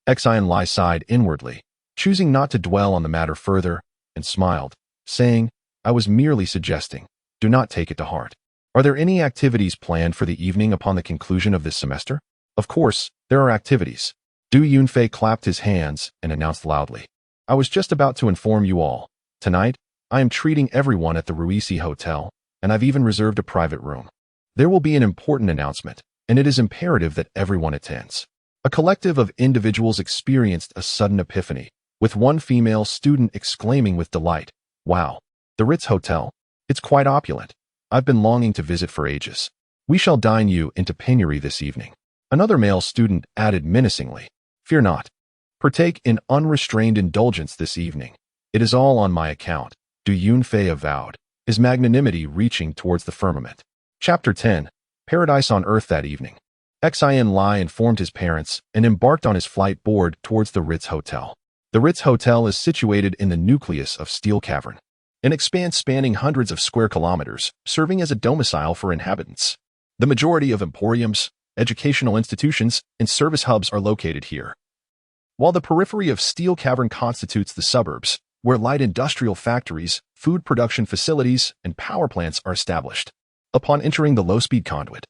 Speaker 1: Xin Lie sighed inwardly, choosing not to dwell on the matter further, and smiled, saying, "I was merely suggesting. Do not take it to heart. Are there any activities planned for the evening upon the conclusion of this semester?" "Of course, there are activities." Du Yunfei clapped his hands and announced loudly, "I was just about to inform you all. Tonight, I am treating everyone at the Ruisi Hotel, and I've even reserved a private room. There will be an important announcement, and it is imperative that everyone attends." A collective of individuals experienced a sudden epiphany, with one female student exclaiming with delight, "Wow, the Ritz Hotel. It's quite opulent. I've been longing to visit for ages. We shall dine you into penury this evening." Another male student added menacingly, "Fear not. Partake in unrestrained indulgence this evening. It is all on my account," Du Yunfei avowed, his magnanimity reaching towards the firmament. Chapter 10. Paradise on Earth. That evening, Xin Lie informed his parents and embarked on his flight board towards the Ritz Hotel. The Ritz Hotel is situated in the nucleus of Steel Cavern, an expanse spanning hundreds of square kilometers, serving as a domicile for inhabitants. The majority of emporiums, educational institutions, and service hubs are located here, while the periphery of Steel Cavern constitutes the suburbs, where light industrial factories, food production facilities, and power plants are established. Upon entering the low-speed conduit,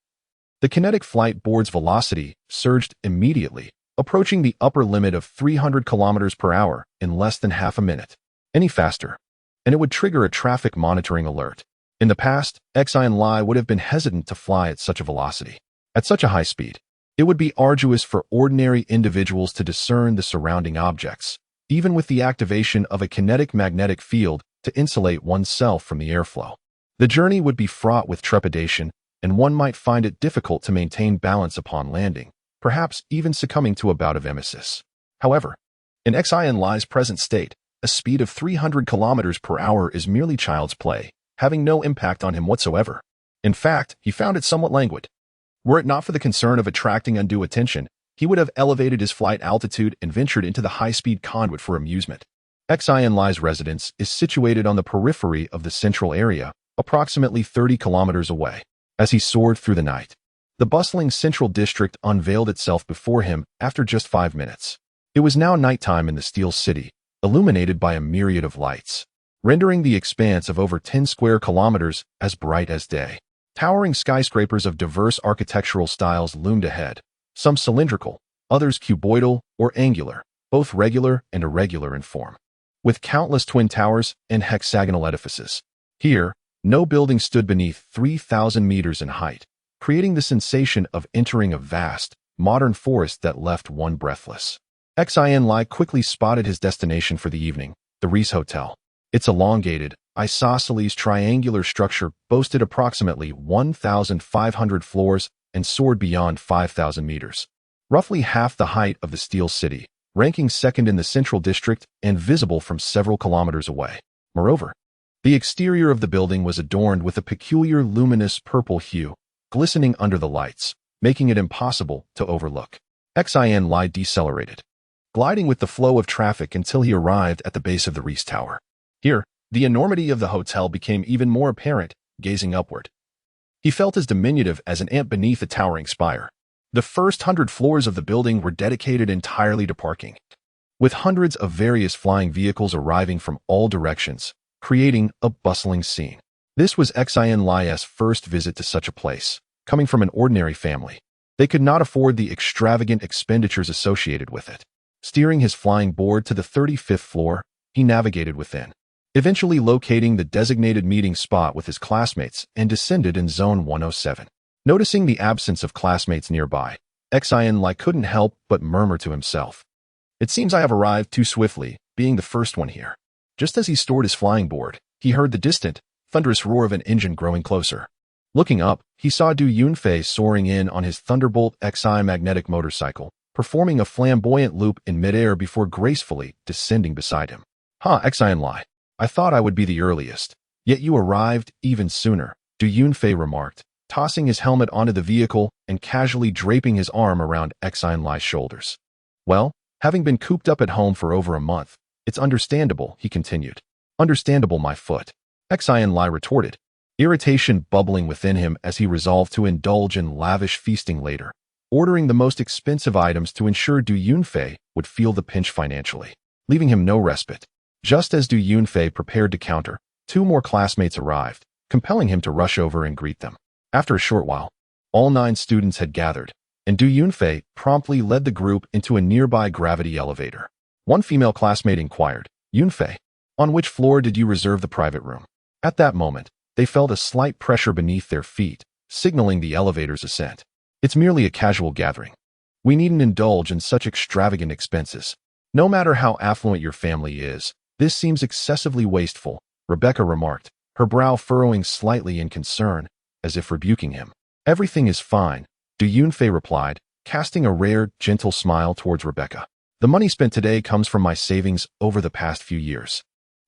Speaker 1: the kinetic flight board's velocity surged immediately, approaching the upper limit of 300 kilometers per hour in less than half a minute. Any faster, and it would trigger a traffic monitoring alert. In the past, Xin Lie would have been hesitant to fly at such a velocity. At such a high speed, it would be arduous for ordinary individuals to discern the surrounding objects, even with the activation of a kinetic magnetic field to insulate oneself from the airflow. The journey would be fraught with trepidation, and one might find it difficult to maintain balance upon landing, perhaps even succumbing to a bout of emesis. However, in Xin Lie's present state, a speed of 300 kilometers per hour is merely child's play, having no impact on him whatsoever. In fact, he found it somewhat languid. Were it not for the concern of attracting undue attention, he would have elevated his flight altitude and ventured into the high-speed conduit for amusement. Xin Lie's residence is situated on the periphery of the central area, approximately 30 kilometers away. As he soared through the night, the bustling central district unveiled itself before him after just 5 minutes. It was now nighttime in the Steel City, illuminated by a myriad of lights, rendering the expanse of over 10 square kilometers as bright as day. Towering skyscrapers of diverse architectural styles loomed ahead, some cylindrical, others cuboidal or angular, both regular and irregular in form, with countless twin towers and hexagonal edifices. Here, no building stood beneath 3,000 meters in height, creating the sensation of entering a vast, modern forest that left one breathless. Xin Lie quickly spotted his destination for the evening, the Ritz Hotel. Its elongated, isosceles triangular structure boasted approximately 1,500 floors and soared beyond 5,000 meters, roughly half the height of the Steel City, ranking second in the central district and visible from several kilometers away. Moreover, the exterior of the building was adorned with a peculiar luminous purple hue, glistening under the lights, making it impossible to overlook. Xin Lie decelerated, gliding with the flow of traffic until he arrived at the base of the Ritz Tower. Here, the enormity of the hotel became even more apparent, gazing upward. He felt as diminutive as an ant beneath a towering spire. The first 100 floors of the building were dedicated entirely to parking, with hundreds of various flying vehicles arriving from all directions, creating a bustling scene. This was Xin Lie's first visit to such a place, coming from an ordinary family. They could not afford the extravagant expenditures associated with it. Steering his flying board to the 35th floor, he navigated within, eventually locating the designated meeting spot with his classmates and descended in Zone 107. Noticing the absence of classmates nearby, Xin Lie couldn't help but murmur to himself, "It seems I have arrived too swiftly, being the first one here." Just as he stored his flying board, he heard the distant, thunderous roar of an engine growing closer. Looking up, he saw Du Yunfei soaring in on his Thunderbolt XI magnetic motorcycle, performing a flamboyant loop in midair before gracefully descending beside him. Xin Lie, I thought I would be the earliest, yet you arrived even sooner," Du Yunfei remarked, tossing his helmet onto the vehicle and casually draping his arm around Xin Lie's shoulders. Well, having been cooped up at home for over a month, it's understandable, he continued. Understandable, my foot. Xin Lie retorted, irritation bubbling within him as he resolved to indulge in lavish feasting later, ordering the most expensive items to ensure Du Yunfei would feel the pinch financially, leaving him no respite. Just as Du Yunfei prepared to counter, 2 more classmates arrived, compelling him to rush over and greet them. After a short while, all 9 students had gathered, and Du Yunfei promptly led the group into a nearby gravity elevator. One female classmate inquired, Yunfei, on which floor did you reserve the private room? At that moment, they felt a slight pressure beneath their feet, signaling the elevator's ascent. It's merely a casual gathering. We needn't indulge in such extravagant expenses. No matter how affluent your family is, this seems excessively wasteful, Rebecca remarked, her brow furrowing slightly in concern, as if rebuking him. Everything is fine, Du Yunfei replied, casting a rare, gentle smile towards Rebecca. The money spent today comes from my savings over the past few years.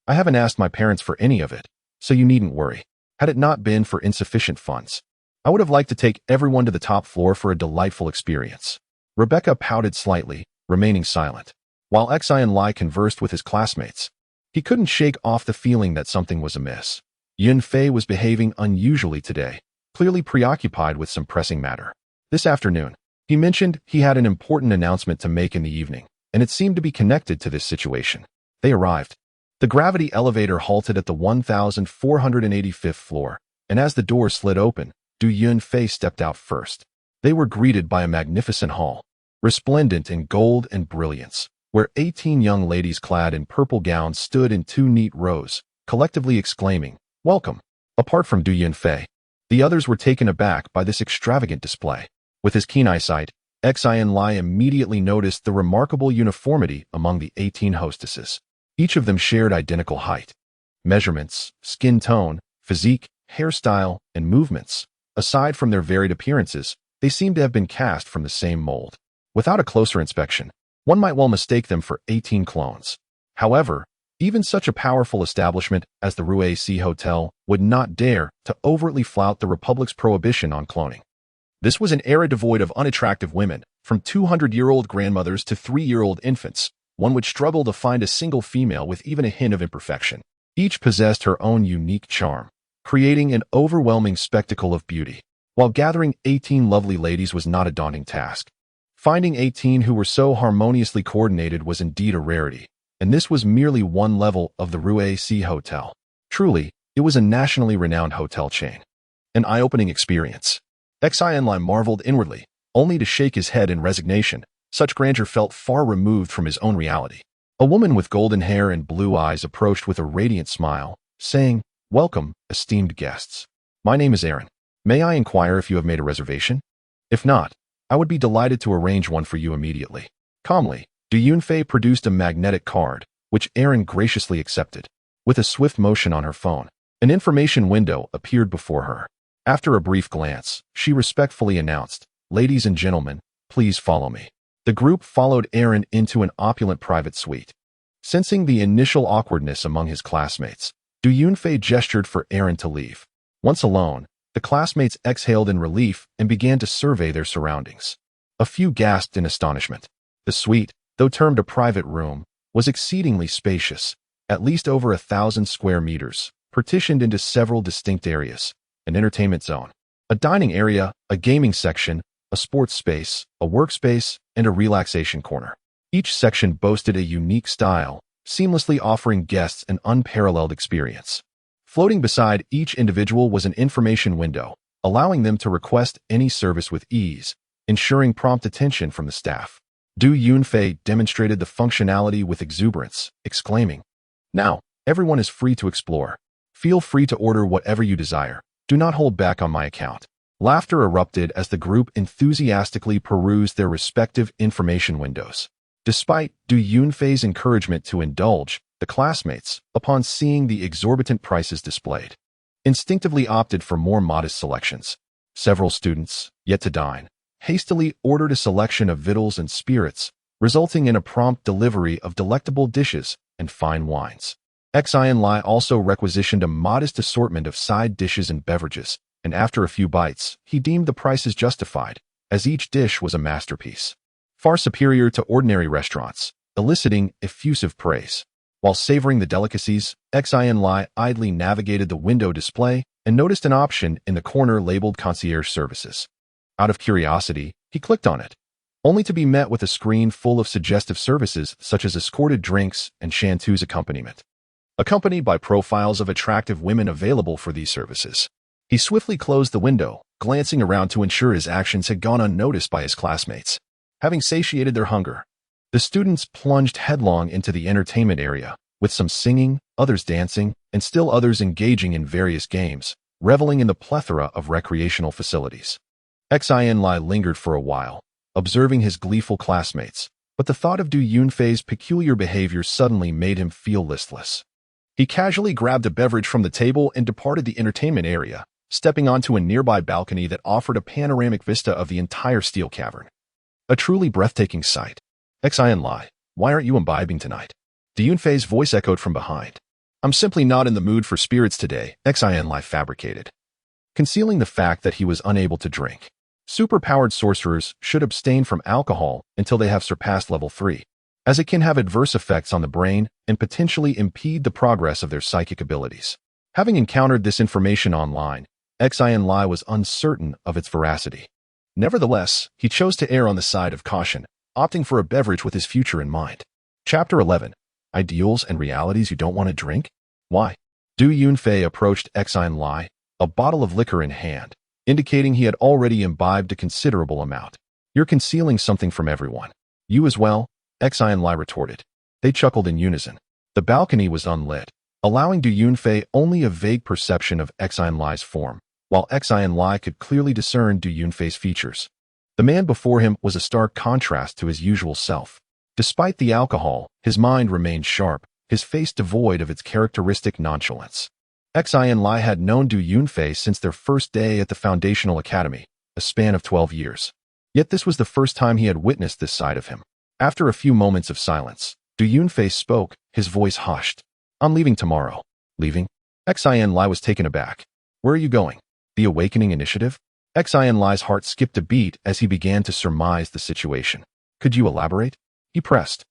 Speaker 1: I haven't asked my parents for any of it, so you needn't worry. Had it not been for insufficient funds, I would have liked to take everyone to the top floor for a delightful experience. Rebecca pouted slightly, remaining silent. While Xin Lie conversed with his classmates, he couldn't shake off the feeling that something was amiss. Yunfei was behaving unusually today, clearly preoccupied with some pressing matter. This afternoon, he mentioned he had an important announcement to make in the evening, and it seemed to be connected to this situation. They arrived. The gravity elevator halted at the 1485th floor, and as the door slid open, Du Yunfei stepped out first. They were greeted by a magnificent hall, resplendent in gold and brilliance, where 18 young ladies clad in purple gowns stood in 2 neat rows, collectively exclaiming, "Welcome." Apart from Du Yunfei, the others were taken aback by this extravagant display. With his keen eyesight, Xin Lie immediately noticed the remarkable uniformity among the 18 hostesses. Each of them shared identical height, measurements, skin tone, physique, hairstyle, and movements. Aside from their varied appearances, they seemed to have been cast from the same mold. Without a closer inspection, one might well mistake them for 18 clones. However, even such a powerful establishment as the Rue C Hotel would not dare to overtly flout the Republic's prohibition on cloning. This was an era devoid of unattractive women, from 200-year-old grandmothers to 3-year-old infants. One would struggle to find a single female with even a hint of imperfection. Each possessed her own unique charm, creating an overwhelming spectacle of beauty. While gathering 18 lovely ladies was not a daunting task, finding 18 who were so harmoniously coordinated was indeed a rarity, and this was merely one level of the Rue C Hotel. Truly, it was a nationally renowned hotel chain. An eye-opening experience. Xin Lie marveled inwardly, only to shake his head in resignation. Such grandeur felt far removed from his own reality. A woman with golden hair and blue eyes approached with a radiant smile, saying, "Welcome, esteemed guests. My name is Aaron. May I inquire if you have made a reservation? If not, I would be delighted to arrange one for you immediately." Calmly, Du Yunfei produced a magnetic card, which Aaron graciously accepted. With a swift motion on her phone, an information window appeared before her. After a brief glance, she respectfully announced, "Ladies and gentlemen, please follow me." The group followed Aaron into an opulent private suite. Sensing the initial awkwardness among his classmates, Du Yunfei gestured for Aaron to leave. Once alone, the classmates exhaled in relief and began to survey their surroundings. A few gasped in astonishment. The suite, though termed a private room, was exceedingly spacious, at least over 1,000 square meters, partitioned into several distinct areas: an entertainment zone, a dining area, a gaming section, a sports space, a workspace, and a relaxation corner. Each section boasted a unique style, seamlessly offering guests an unparalleled experience. Floating beside each individual was an information window, allowing them to request any service with ease, ensuring prompt attention from the staff. Du Yunfei demonstrated the functionality with exuberance, exclaiming, "Now, everyone is free to explore. Feel free to order whatever you desire. Do not hold back on my account." Laughter erupted as the group enthusiastically perused their respective information windows. Despite Du Yunfei's encouragement to indulge, the classmates, upon seeing the exorbitant prices displayed, instinctively opted for more modest selections. Several students, yet to dine, hastily ordered a selection of victuals and spirits, resulting in a prompt delivery of delectable dishes and fine wines. Xin Lie also requisitioned a modest assortment of side dishes and beverages, and after a few bites, he deemed the prices justified, as each dish was a masterpiece. far superior to ordinary restaurants, eliciting effusive praise. While savoring the delicacies, Xin Lie idly navigated the window display and noticed an option in the corner labeled Concierge Services. Out of curiosity, he clicked on it, only to be met with a screen full of suggestive services such as escorted drinks and chanteuse accompaniment, accompanied by profiles of attractive women available for these services. He swiftly closed the window, glancing around to ensure his actions had gone unnoticed by his classmates. Having satiated their hunger, the students plunged headlong into the entertainment area, with some singing, others dancing, and still others engaging in various games, reveling in the plethora of recreational facilities. Xin Lie lingered for a while, observing his gleeful classmates, but the thought of Du Yunfei's peculiar behavior suddenly made him feel listless. He casually grabbed a beverage from the table and departed the entertainment area, stepping onto a nearby balcony that offered a panoramic vista of the entire Steel Cavern. A truly breathtaking sight. Xin Lie, why aren't you imbibing tonight? Du Yunfei's voice echoed from behind. I'm simply not in the mood for spirits today, Xin Lie fabricated, concealing the fact that he was unable to drink. Superpowered sorcerers should abstain from alcohol until they have surpassed level 3, as it can have adverse effects on the brain and potentially impede the progress of their psychic abilities. Having encountered this information online, Xin Lie was uncertain of its veracity. Nevertheless, he chose to err on the side of caution, opting for a beverage with his future in mind. Chapter 11. Ideals and Realities You Don't Want to Drink? Why? Du Yunfei approached Xin Lie, a bottle of liquor in hand, indicating he had already imbibed a considerable amount. You're concealing something from everyone. You as well, Xin Lie retorted. They chuckled in unison. The balcony was unlit, allowing Du Yunfei only a vague perception of Xin Lie's form, while Xin Lie could clearly discern Du Yunfei's features. The man before him was a stark contrast to his usual self. Despite the alcohol, his mind remained sharp, his face devoid of its characteristic nonchalance. Xin Lie had known Du Yunfei since their first day at the Foundational Academy, a span of 12 years. Yet this was the first time he had witnessed this side of him. After a few moments of silence, Du Yunfei spoke, his voice hushed. I'm leaving tomorrow. Leaving? Xin Lie was taken aback. Where are you going? The Awakening Initiative? Xin Lie's heart skipped a beat as he began to surmise the situation. Could you elaborate? He pressed.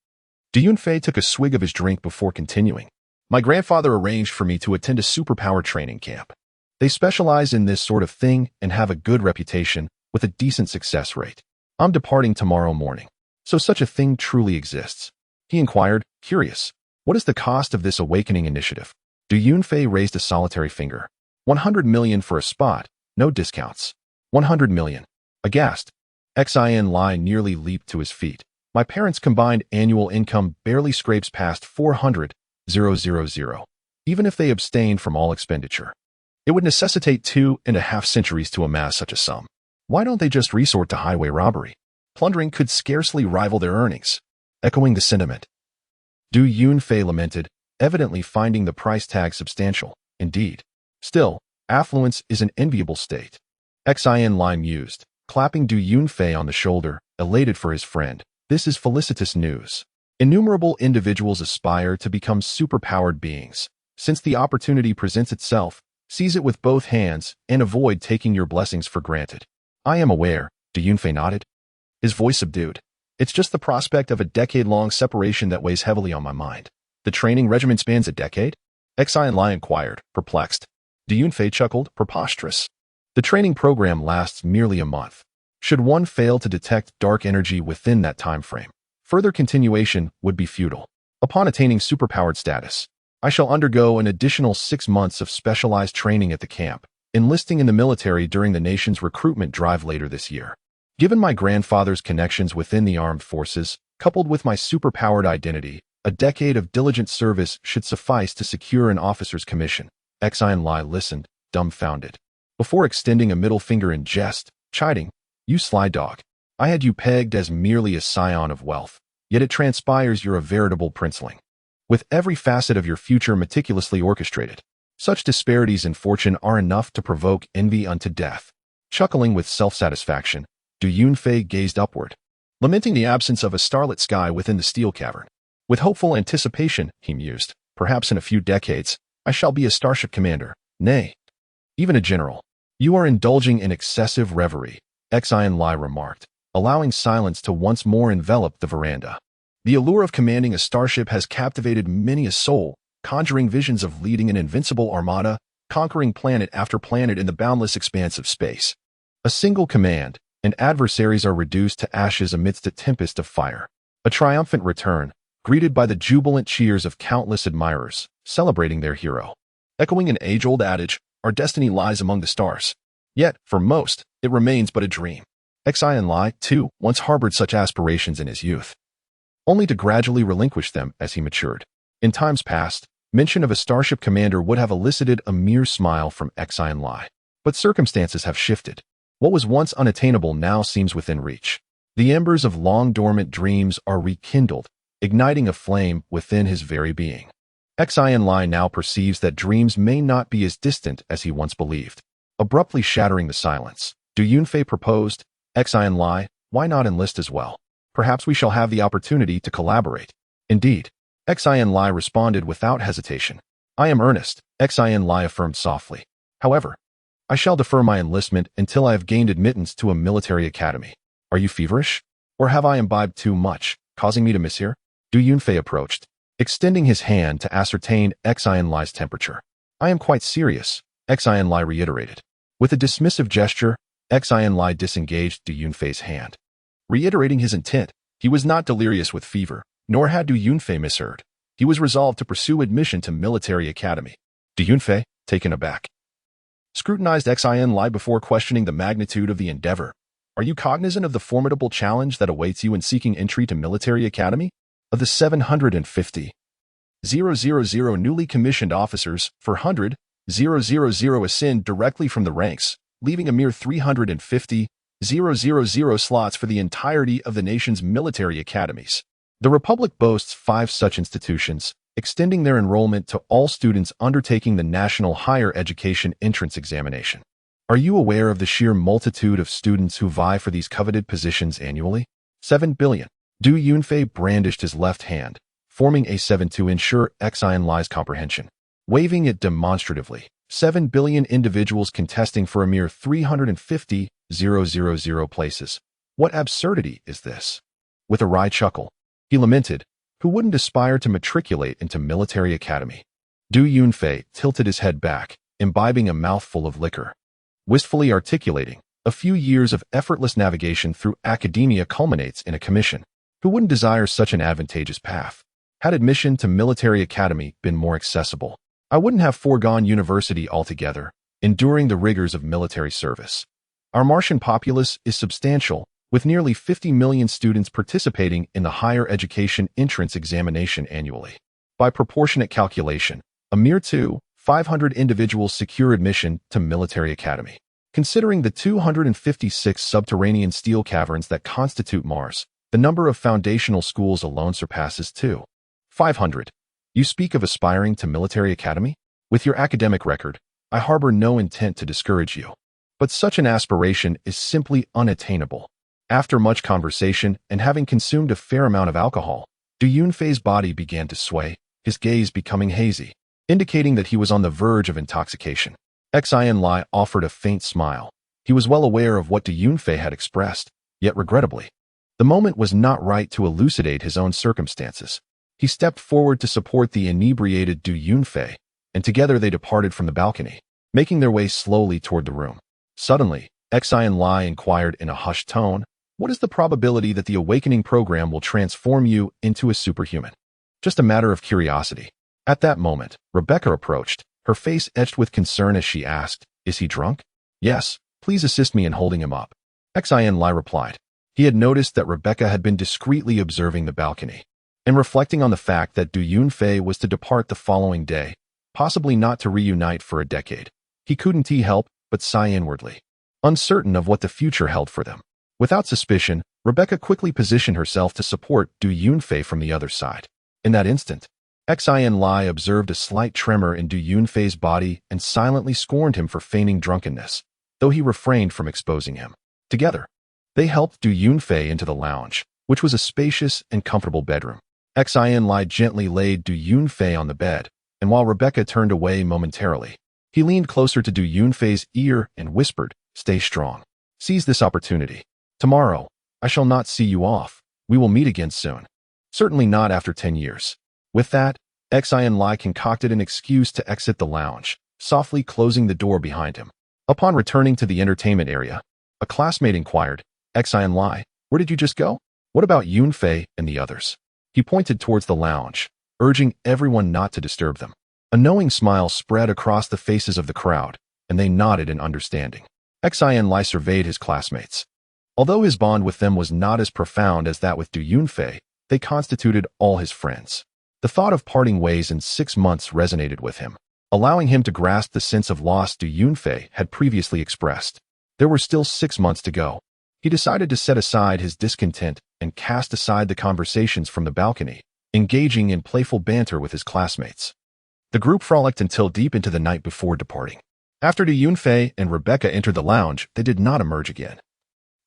Speaker 1: Du Yunfei took a swig of his drink before continuing. My grandfather arranged for me to attend a superpowered training camp. They specialize in this sort of thing and have a good reputation with a decent success rate. I'm departing tomorrow morning. So such a thing truly exists? He inquired, curious. What is the cost of this Awakening Initiative? Du Yunfei raised a solitary finger. 100 million for a spot, no discounts. 100 million. Aghast, Xin Lie nearly leaped to his feet. My parents' combined annual income barely scrapes past 400,000. Even if they abstained from all expenditure. It would necessitate 2.5 centuries to amass such a sum. Why don't they just resort to highway robbery? Plundering could scarcely rival their earnings. Echoing the sentiment, Du Yunfei lamented, evidently finding the price tag substantial. Indeed. Still, affluence is an enviable state. Xin Lie mused, clapping Du Yunfei on the shoulder, elated for his friend. This is felicitous news. Innumerable individuals aspire to become superpowered beings. Since the opportunity presents itself, seize it with both hands and avoid taking your blessings for granted. I am aware, Du Yunfei nodded, his voice subdued. It's just the prospect of a decade-long separation that weighs heavily on my mind. The training regimen spans a decade? Xin Lie inquired, perplexed. Du Yunfei chuckled, preposterous. The training program lasts merely a month. Should one fail to detect dark energy within that time frame, further continuation would be futile. Upon attaining superpowered status, I shall undergo an additional 6 months of specialized training at the camp, enlisting in the military during the nation's recruitment drive later this year. Given my grandfather's connections within the armed forces, coupled with my superpowered identity, a decade of diligent service should suffice to secure an officer's commission. Xin Lie listened, dumbfounded, before extending a middle finger in jest, chiding, You sly dog. I had you pegged as merely a scion of wealth, yet it transpires you're a veritable princeling, with every facet of your future meticulously orchestrated. Such disparities in fortune are enough to provoke envy unto death. Chuckling with self-satisfaction, Du Yunfei gazed upward, lamenting the absence of a starlit sky within the Steel Cavern. With hopeful anticipation, he mused, perhaps in a few decades, I shall be a starship commander, nay, even a general. You are indulging in excessive reverie, Xin Lie remarked, allowing silence to once more envelop the veranda. The allure of commanding a starship has captivated many a soul, conjuring visions of leading an invincible armada, conquering planet after planet in the boundless expanse of space. A single command, and adversaries are reduced to ashes amidst a tempest of fire. A triumphant return, greeted by the jubilant cheers of countless admirers, celebrating their hero. Echoing an age-old adage, our destiny lies among the stars. Yet, for most, it remains but a dream. Xin Lie, too, once harbored such aspirations in his youth, only to gradually relinquish them as he matured. In times past, mention of a starship commander would have elicited a mere smile from Xin Lie. But circumstances have shifted. What was once unattainable now seems within reach. The embers of long-dormant dreams are rekindled, igniting a flame within his very being. Xin Lie now perceives that dreams may not be as distant as he once believed. Abruptly shattering the silence, Du Yunfei proposed, Xin Lie, why not enlist as well? Perhaps we shall have the opportunity to collaborate. Indeed, Xin Lie responded without hesitation. I am earnest, Xin Lie affirmed softly. However, I shall defer my enlistment until I have gained admittance to a military academy. Are you feverish? Or have I imbibed too much, causing me to miss here? Du Yunfei approached, extending his hand to ascertain Xin Lie's temperature. I am quite serious, Xin Lie reiterated. With a dismissive gesture, Xin Lie disengaged Du Yunfei's hand. Reiterating his intent, he was not delirious with fever, nor had Du Yunfei misheard. He was resolved to pursue admission to military academy. Du Yunfei, taken aback, scrutinized Xin Lie before questioning the magnitude of the endeavor. Are you cognizant of the formidable challenge that awaits you in seeking entry to military academy? Of the 750,000 newly commissioned officers, 400,000 ascend directly from the ranks, leaving a mere 350,000 slots for the entirety of the nation's military academies. The Republic boasts 5 such institutions, extending their enrollment to all students undertaking the National Higher Education Entrance Examination. Are you aware of the sheer multitude of students who vie for these coveted positions annually? 7 billion. Du Yunfei brandished his left hand, forming a 7 to ensure Xin Lie's comprehension. Waving it demonstratively, 7 billion individuals contesting for a mere 350,000 places. What absurdity is this? With a wry chuckle, he lamented, who wouldn't aspire to matriculate into military academy? Du Yunfei tilted his head back, imbibing a mouthful of liquor, wistfully articulating, a few years of effortless navigation through academia culminates in a commission. Who wouldn't desire such an advantageous path? Had admission to military academy been more accessible, I wouldn't have foregone university altogether, enduring the rigors of military service. Our Martian populace is substantial, with nearly 50 million students participating in the higher education entrance examination annually. By proportionate calculation, a mere 500 individuals secure admission to military academy. Considering the 256 subterranean steel caverns that constitute Mars, the number of foundational schools alone surpasses 500. You speak of aspiring to military academy? With your academic record, I harbor no intent to discourage you. But such an aspiration is simply unattainable. After much conversation and having consumed a fair amount of alcohol, Du Yunfei's body began to sway, his gaze becoming hazy, indicating that he was on the verge of intoxication. Xin Lie offered a faint smile. He was well aware of what Du Yunfei had expressed, yet regrettably, the moment was not right to elucidate his own circumstances. He stepped forward to support the inebriated Du Yunfei, and together they departed from the balcony, making their way slowly toward the room. Suddenly, Xin Lie inquired in a hushed tone, what is the probability that the awakening program will transform you into a superhuman? Just a matter of curiosity. At that moment, Rebecca approached, her face etched with concern as she asked, is he drunk? Yes, please assist me in holding him up. Xin Lie replied. He had noticed that Rebecca had been discreetly observing the balcony, and reflecting on the fact that Du Yunfei was to depart the following day, possibly not to reunite for a decade. He couldn't help but sigh inwardly, uncertain of what the future held for them. Without suspicion, Rebecca quickly positioned herself to support Du Yunfei from the other side. In that instant, Xin Lie observed a slight tremor in Du Yunfei's body and silently scorned him for feigning drunkenness, though he refrained from exposing him. Together, they helped Du Yunfei into the lounge, which was a spacious and comfortable bedroom. Xin Lie gently laid Du Yunfei on the bed, and while Rebecca turned away momentarily, he leaned closer to Du Yunfei's ear and whispered, stay strong. Seize this opportunity. Tomorrow, I shall not see you off. We will meet again soon. Certainly not after 10 years. With that, Xin Lie concocted an excuse to exit the lounge, softly closing the door behind him. Upon returning to the entertainment area, a classmate inquired, Xin Lie, where did you just go? What about Yunfei and the others? He pointed towards the lounge, urging everyone not to disturb them. A knowing smile spread across the faces of the crowd, and they nodded in understanding. Xin Lie surveyed his classmates. Although his bond with them was not as profound as that with Du Yunfei, they constituted all his friends. The thought of parting ways in 6 months resonated with him, allowing him to grasp the sense of loss Du Yunfei had previously expressed. There were still 6 months to go. He decided to set aside his discontent and cast aside the conversations from the balcony, engaging in playful banter with his classmates. The group frolicked until deep into the night before departing. After Du Yunfei and Rebecca entered the lounge, they did not emerge again.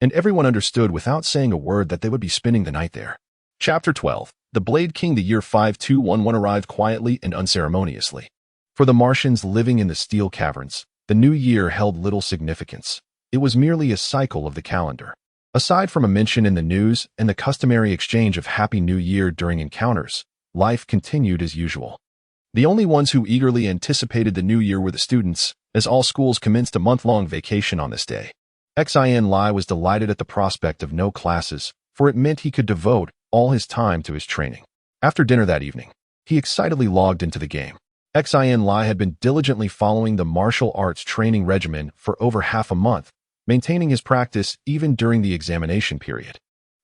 Speaker 1: And everyone understood without saying a word that they would be spending the night there. Chapter 12. The Blade King. The year 5211 arrived quietly and unceremoniously. For the Martians living in the Steel Caverns, the new year held little significance. It was merely a cycle of the calendar. Aside from a mention in the news and the customary exchange of Happy New Year during encounters, life continued as usual. The only ones who eagerly anticipated the new year were the students, as all schools commenced a month-long vacation on this day. Xin Lie was delighted at the prospect of no classes, for it meant he could devote all his time to his training. After dinner that evening, he excitedly logged into the game. Xin Lie had been diligently following the martial arts training regimen for over half a month, maintaining his practice even during the examination period,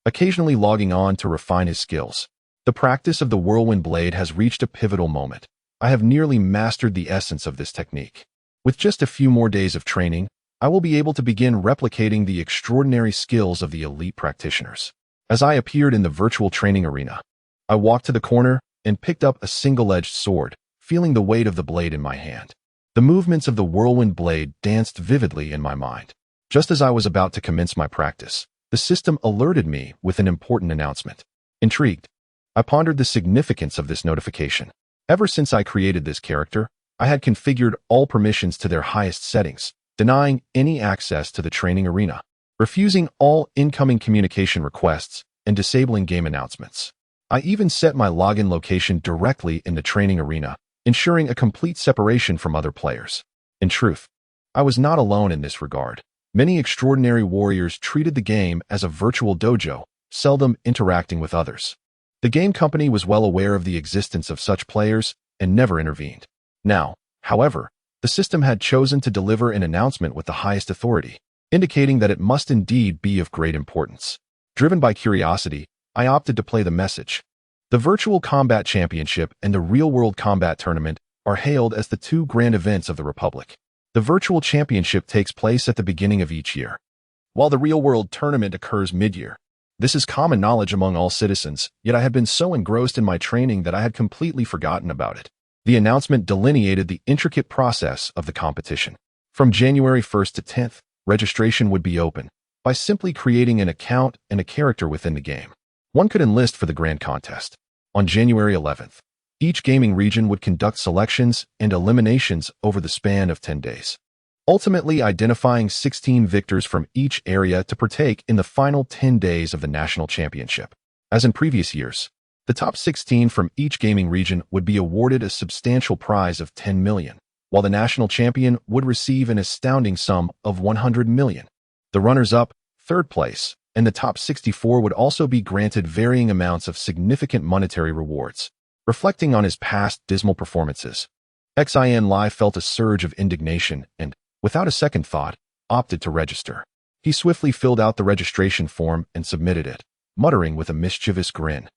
Speaker 1: occasionally logging on to refine his skills. The practice of the whirlwind blade has reached a pivotal moment. I have nearly mastered the essence of this technique. With just a few more days of training, I will be able to begin replicating the extraordinary skills of the elite practitioners. As I appeared in the virtual training arena, I walked to the corner and picked up a single-edged sword, feeling the weight of the blade in my hand. The movements of the whirlwind blade danced vividly in my mind. Just as I was about to commence my practice, the system alerted me with an important announcement. Intrigued, I pondered the significance of this notification. Ever since I created this character, I had configured all permissions to their highest settings, denying any access to the training arena, refusing all incoming communication requests, and disabling game announcements. I even set my login location directly in the training arena, ensuring a complete separation from other players. In truth, I was not alone in this regard. Many extraordinary warriors treated the game as a virtual dojo, seldom interacting with others. The game company was well aware of the existence of such players and never intervened. Now, however, the system had chosen to deliver an announcement with the highest authority, indicating that it must indeed be of great importance. Driven by curiosity, I opted to play the message. The Virtual Combat Championship and the Real-World Combat Tournament are hailed as the two grand events of the Republic. The Virtual Championship takes place at the beginning of each year, while the Real-World Tournament occurs mid-year. This is common knowledge among all citizens, yet I had been so engrossed in my training that I had completely forgotten about it. The announcement delineated the intricate process of the competition. From January 1st to 10th, registration would be open by simply creating an account and a character within the game. One could enlist for the grand contest. On January 11th, each gaming region would conduct selections and eliminations over the span of 10 days, ultimately identifying 16 victors from each area to partake in the final 10 days of the national championship. As in previous years, the top 16 from each gaming region would be awarded a substantial prize of 10 million, while the national champion would receive an astounding sum of 100 million. The runners-up, third place, and the top 64 would also be granted varying amounts of significant monetary rewards. Reflecting on his past dismal performances, Xin Lie felt a surge of indignation and, without a second thought, opted to register. He swiftly filled out the registration form and submitted it, muttering with a mischievous grin,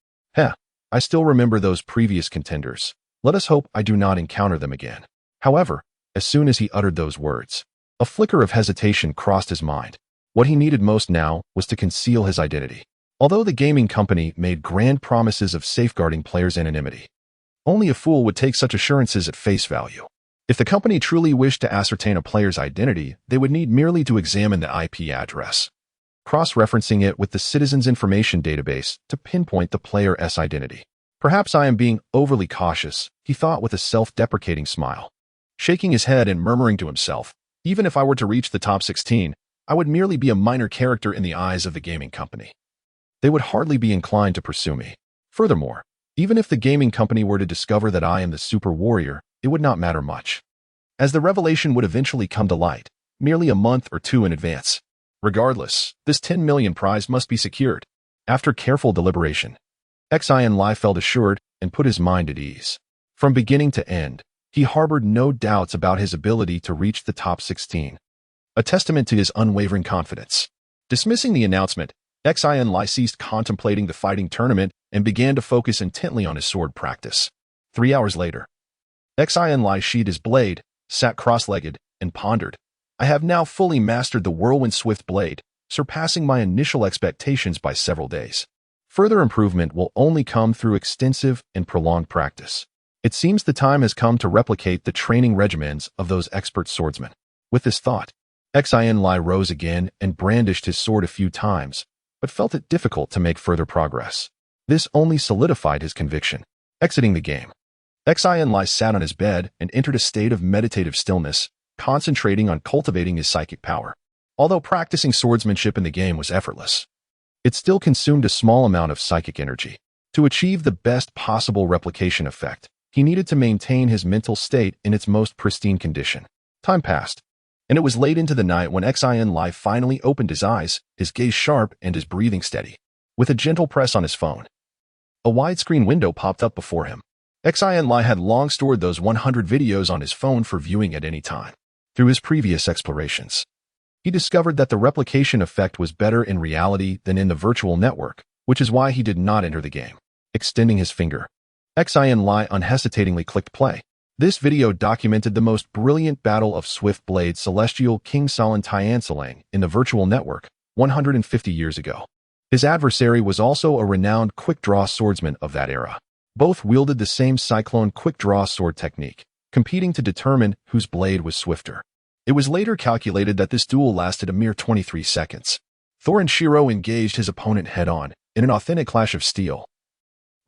Speaker 1: I still remember those previous contenders. Let us hope I do not encounter them again." However, as soon as he uttered those words, a flicker of hesitation crossed his mind. What he needed most now was to conceal his identity. Although the gaming company made grand promises of safeguarding players' anonymity, only a fool would take such assurances at face value. If the company truly wished to ascertain a player's identity, they would need merely to examine the IP address, cross-referencing it with the Citizens Information Database to pinpoint the player's identity. "Perhaps I am being overly cautious," he thought with a self-deprecating smile. Shaking his head and murmuring to himself, "Even if I were to reach the top 16, I would merely be a minor character in the eyes of the gaming company. they would hardly be inclined to pursue me. Furthermore, even if the gaming company were to discover that I am the super warrior, it would not matter much, as the revelation would eventually come to light, merely a month or two in advance. Regardless, this 10 million prize must be secured. After careful deliberation, Xin Lie felt assured and put his mind at ease. From beginning to end, he harbored no doubts about his ability to reach the top 16, a testament to his unwavering confidence. Dismissing the announcement, Xin Lie ceased contemplating the fighting tournament and began to focus intently on his sword practice. 3 hours later, Xin Lie sheathed his blade, sat cross-legged, and pondered. I have now fully mastered the Whirlwind Swift blade, surpassing my initial expectations by several days. Further improvement will only come through extensive and prolonged practice. It seems the time has come to replicate the training regimens of those expert swordsmen. With this thought, Xin Lie rose again and brandished his sword a few times, but felt it difficult to make further progress. This only solidified his conviction. Exiting the game, Xin Lie sat on his bed and entered a state of meditative stillness, concentrating on cultivating his psychic power. Although practicing swordsmanship in the game was effortless, it still consumed a small amount of psychic energy. To achieve the best possible replication effect, he needed to maintain his mental state in its most pristine condition. Time passed, and it was late into the night when Xin Lie finally opened his eyes, his gaze sharp and his breathing steady. With a gentle press on his phone, a widescreen window popped up before him. Xin Lie had long stored those 100 videos on his phone for viewing at any time. Through his previous explorations, he discovered that the replication effect was better in reality than in the virtual network, which is why he did not enter the game. Extending his finger, Xin Lie unhesitatingly clicked play. This video documented the most brilliant battle of Swift Blade Celestial King Salin Tiansalang in the virtual network 150 years ago. His adversary was also a renowned quick-draw swordsman of that era. Both wielded the same cyclone quick-draw sword technique, competing to determine whose blade was swifter. It was later calculated that this duel lasted a mere 23 seconds. Shiro engaged his opponent head-on in an authentic clash of steel,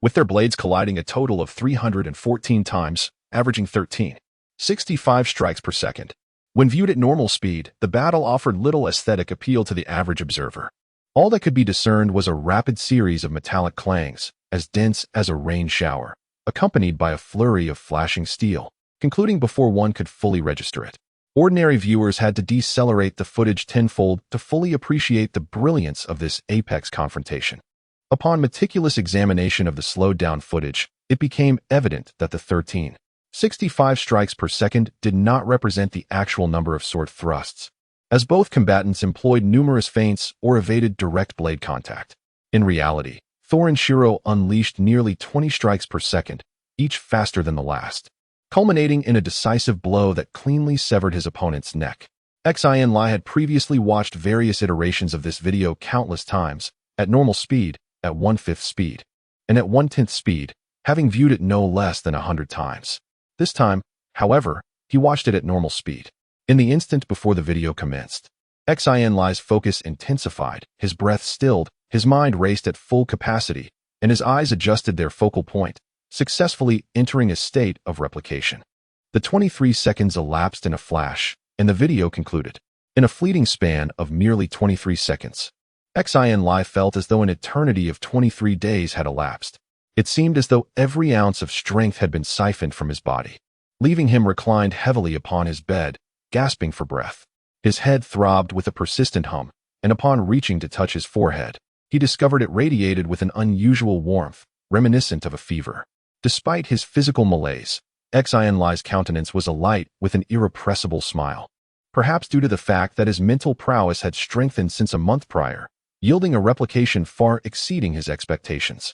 Speaker 1: with their blades colliding a total of 314 times, averaging 13.65 strikes per second. When viewed at normal speed, the battle offered little aesthetic appeal to the average observer. All that could be discerned was a rapid series of metallic clangs, as dense as a rain shower, accompanied by a flurry of flashing steel, concluding before one could fully register it. Ordinary viewers had to decelerate the footage tenfold to fully appreciate the brilliance of this apex confrontation. Upon meticulous examination of the slowed-down footage, it became evident that the 13.65 strikes per second did not represent the actual number of sword thrusts, as both combatants employed numerous feints or evaded direct blade contact. In reality, Shiro unleashed nearly 20 strikes per second, each faster than the last, culminating in a decisive blow that cleanly severed his opponent's neck. Xin Lie had previously watched various iterations of this video countless times, at normal speed, at 1/5 speed, and at 1/10 speed, having viewed it no less than 100 times. This time, however, he watched it at normal speed. In the instant before the video commenced, Xin Lie's focus intensified, his breath stilled, his mind raced at full capacity, and his eyes adjusted their focal point, successfully entering a state of replication. The 23 seconds elapsed in a flash, and the video concluded. In a fleeting span of merely 23 seconds, Xin Lie felt as though an eternity of 23 days had elapsed. It seemed as though every ounce of strength had been siphoned from his body, leaving him reclined heavily upon his bed, gasping for breath. His head throbbed with a persistent hum, and upon reaching to touch his forehead, he discovered it radiated with an unusual warmth, reminiscent of a fever. Despite his physical malaise, Xin Lie's countenance was alight with an irrepressible smile, perhaps due to the fact that his mental prowess had strengthened since a month prior, yielding a replication far exceeding his expectations.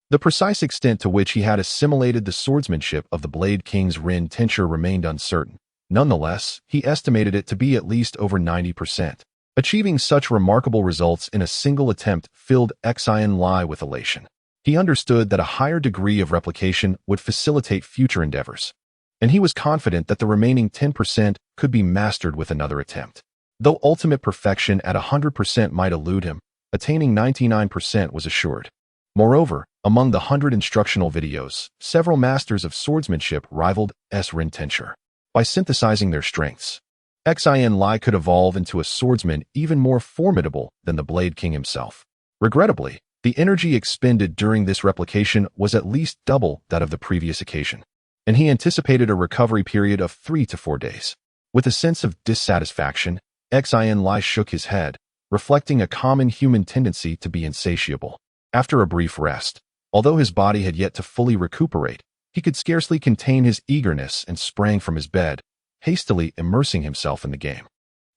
Speaker 1: The precise extent to which he had assimilated the swordsmanship of the Blade King's Rin tincture remained uncertain. Nonetheless, he estimated it to be at least over 90%. Achieving such remarkable results in a single attempt filled Xin Lie with elation. He understood that a higher degree of replication would facilitate future endeavors, and he was confident that the remaining 10% could be mastered with another attempt. Though ultimate perfection at 100% might elude him, attaining 99% was assured. Moreover, among the 100 instructional videos, several masters of swordsmanship rivaled Rin tincture. By synthesizing their strengths, Xin Lie could evolve into a swordsman even more formidable than the Blade King himself. Regrettably, The energy expended during this replication was at least double that of the previous occasion, and he anticipated a recovery period of 3 to 4 days. With a sense of dissatisfaction, Xin Lie shook his head, reflecting a common human tendency to be insatiable. After a brief rest, although his body had yet to fully recuperate, he could scarcely contain his eagerness and sprang from his bed, hastily immersing himself in the game.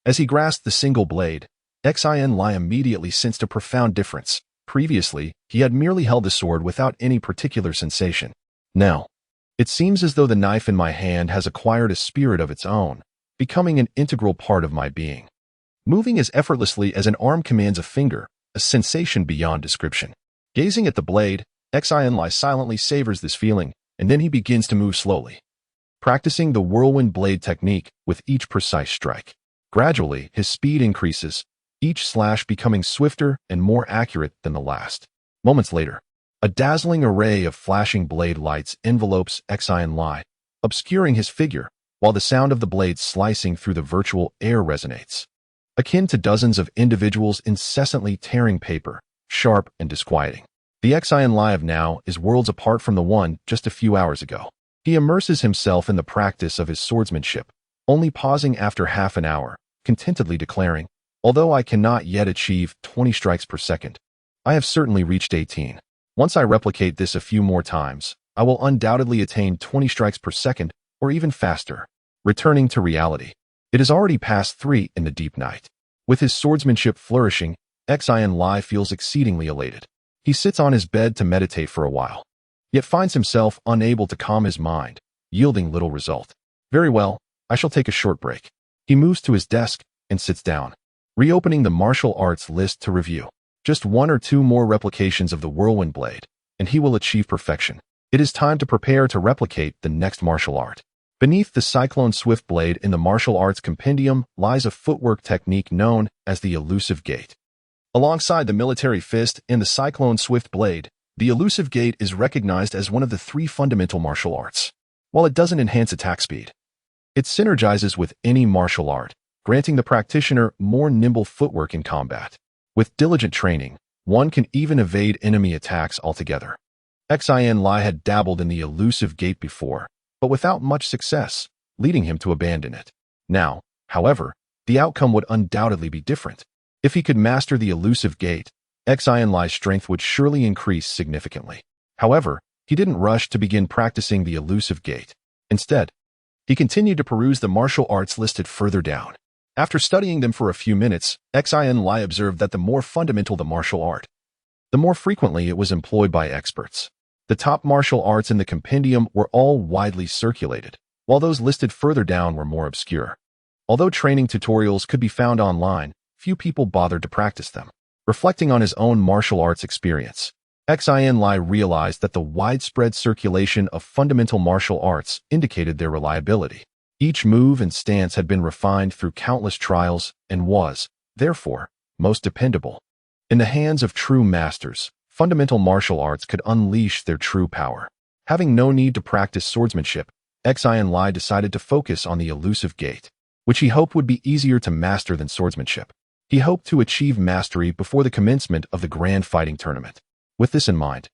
Speaker 1: As he grasped the single blade, Xin Lie immediately sensed a profound difference. Previously, he had merely held the sword without any particular sensation. Now, it seems as though the knife in my hand has acquired a spirit of its own, becoming an integral part of my being. Moving as effortlessly as an arm commands a finger, a sensation beyond description. Gazing at the blade, Xin Lie silently savors this feeling, and then he begins to move slowly, practicing the whirlwind blade technique with each precise strike. Gradually, his speed increases, each slash becoming swifter and more accurate than the last. Moments later, a dazzling array of flashing blade lights envelopes Xin Lie, obscuring his figure, while the sound of the blade slicing through the virtual air resonates. Akin to dozens of individuals incessantly tearing paper, sharp and disquieting. The Xin Lie of now is worlds apart from the one just a few hours ago. He immerses himself in the practice of his swordsmanship, only pausing after half an hour, contentedly declaring, "Although I cannot yet achieve 20 strikes per second, I have certainly reached 18. Once I replicate this a few more times, I will undoubtedly attain 20 strikes per second or even faster." Returning to reality, it is already past 3 in the deep night. With his swordsmanship flourishing, Xin Lie feels exceedingly elated. He sits on his bed to meditate for a while, yet finds himself unable to calm his mind, yielding little result. Very well, I shall take a short break. He moves to his desk and sits down, reopening the martial arts list to review. Just 1 or 2 more replications of the whirlwind blade, and he will achieve perfection. It is time to prepare to replicate the next martial art. Beneath the cyclone swift blade in the martial arts compendium lies a footwork technique known as the elusive gate. Alongside the military fist and the cyclone swift blade, the elusive gate is recognized as one of the 3 fundamental martial arts. While it doesn't enhance attack speed, it synergizes with any martial art, granting the practitioner more nimble footwork in combat. With diligent training, one can even evade enemy attacks altogether. Xin Lie had dabbled in the elusive gate before, but without much success, leading him to abandon it. Now, however, the outcome would undoubtedly be different. If he could master the elusive gate, Xin Lie's strength would surely increase significantly. However, he didn't rush to begin practicing the elusive gate. Instead, he continued to peruse the martial arts listed further down. After studying them for a few minutes, Xin Lie observed that the more fundamental the martial art, the more frequently it was employed by experts. The top martial arts in the compendium were all widely circulated, while those listed further down were more obscure. Although training tutorials could be found online, few people bothered to practice them. Reflecting on his own martial arts experience, Xin Lie realized that the widespread circulation of fundamental martial arts indicated their reliability. Each move and stance had been refined through countless trials and was, therefore, most dependable. In the hands of true masters, fundamental martial arts could unleash their true power. Having no need to practice swordsmanship, Xin Lie decided to focus on the elusive gate, which he hoped would be easier to master than swordsmanship. He hoped to achieve mastery before the commencement of the grand fighting tournament. With this in mind,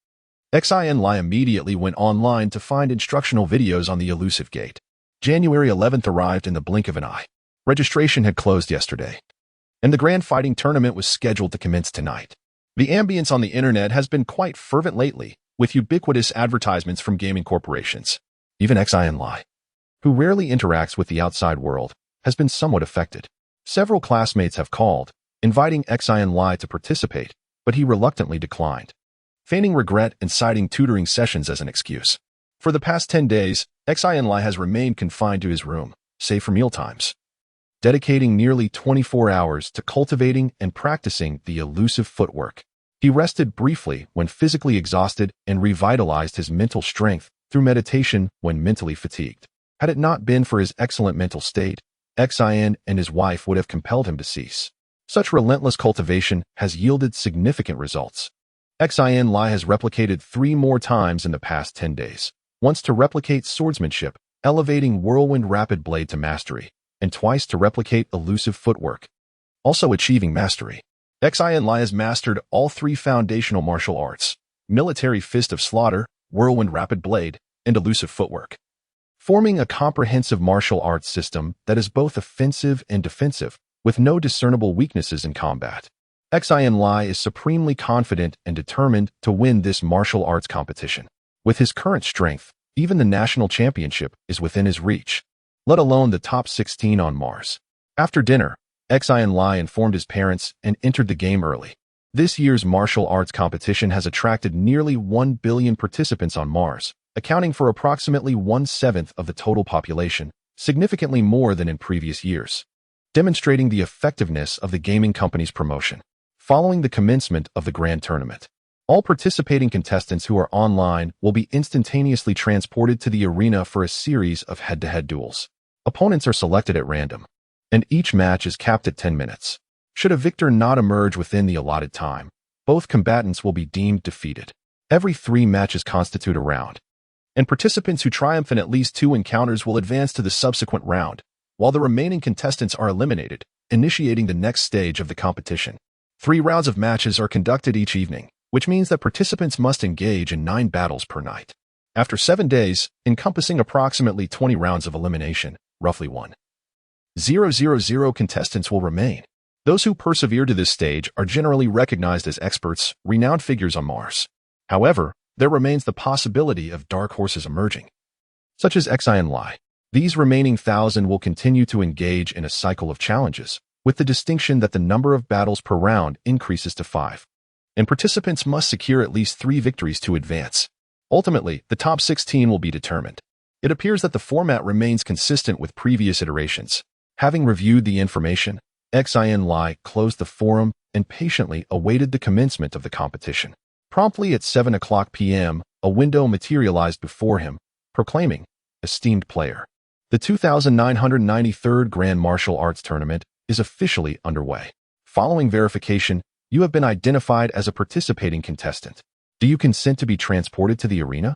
Speaker 1: Xin Lie immediately went online to find instructional videos on the elusive gate. January 11th arrived in the blink of an eye. Registration had closed yesterday, and the grand fighting tournament was scheduled to commence tonight. The ambience on the internet has been quite fervent lately, with ubiquitous advertisements from gaming corporations. Even Xin Lie, who rarely interacts with the outside world, has been somewhat affected. Several classmates have called, inviting Xin Lie to participate, but he reluctantly declined, feigning regret and citing tutoring sessions as an excuse. For the past 10 days, Xin Lie has remained confined to his room, save for mealtimes, dedicating nearly 24 hours to cultivating and practicing the elusive footwork. He rested briefly when physically exhausted and revitalized his mental strength through meditation when mentally fatigued. Had it not been for his excellent mental state, Xin and his wife would have compelled him to cease. Such relentless cultivation has yielded significant results. Xin Lie has replicated 3 more times in the past 10 days. Once to replicate swordsmanship, elevating whirlwind rapid blade to mastery, and twice to replicate elusive footwork, also achieving mastery. Xin Lie has mastered all three foundational martial arts: military fist of slaughter, whirlwind rapid blade, and elusive footwork, forming a comprehensive martial arts system that is both offensive and defensive, with no discernible weaknesses in combat. Xin Lie is supremely confident and determined to win this martial arts competition. With his current strength, even the national championship is within his reach, let alone the top 16 on Mars. After dinner, Xin Lie informed his parents and entered the game early. This year's martial arts competition has attracted nearly 1 billion participants on Mars, accounting for approximately 1/7 of the total population, significantly more than in previous years, demonstrating the effectiveness of the gaming company's promotion. Following the commencement of the grand tournament, all participating contestants who are online will be instantaneously transported to the arena for a series of head-to-head duels. Opponents are selected at random, and each match is capped at 10 minutes. Should a victor not emerge within the allotted time, both combatants will be deemed defeated. Every 3 matches constitute a round, and participants who triumph in at least 2 encounters will advance to the subsequent round, while the remaining contestants are eliminated, initiating the next stage of the competition. 3 rounds of matches are conducted each evening, which means that participants must engage in 9 battles per night. After 7 days, encompassing approximately 20 rounds of elimination, roughly 1,000 contestants will remain. Those who persevere to this stage are generally recognized as experts, renowned figures on Mars. However, there remains the possibility of dark horses emerging, such as Xin Lie. These remaining 1,000 will continue to engage in a cycle of challenges, with the distinction that the number of battles per round increases to 5, and participants must secure at least 3 victories to advance. Ultimately, the top 16 will be determined. It appears that the format remains consistent with previous iterations. Having reviewed the information, Xin Lie closed the forum and patiently awaited the commencement of the competition. Promptly at 7:00 p.m., a window materialized before him, proclaiming, "Esteemed player, the 2993rd Grand Martial Arts Tournament is officially underway. Following verification, you have been identified as a participating contestant. Do you consent to be transported to the arena?"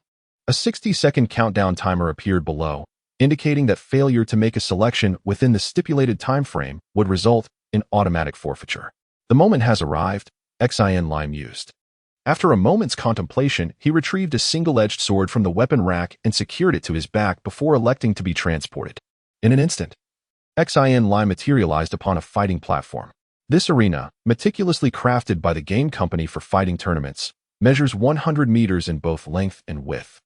Speaker 1: A 60-second countdown timer appeared below, indicating that failure to make a selection within the stipulated time frame would result in automatic forfeiture. "The moment has arrived," Xin Lie mused. After a moment's contemplation, he retrieved a single-edged sword from the weapon rack and secured it to his back before electing to be transported. In an instant, Xin Lie materialized upon a fighting platform. This arena, meticulously crafted by the game company for fighting tournaments, measures 100 meters in both length and width,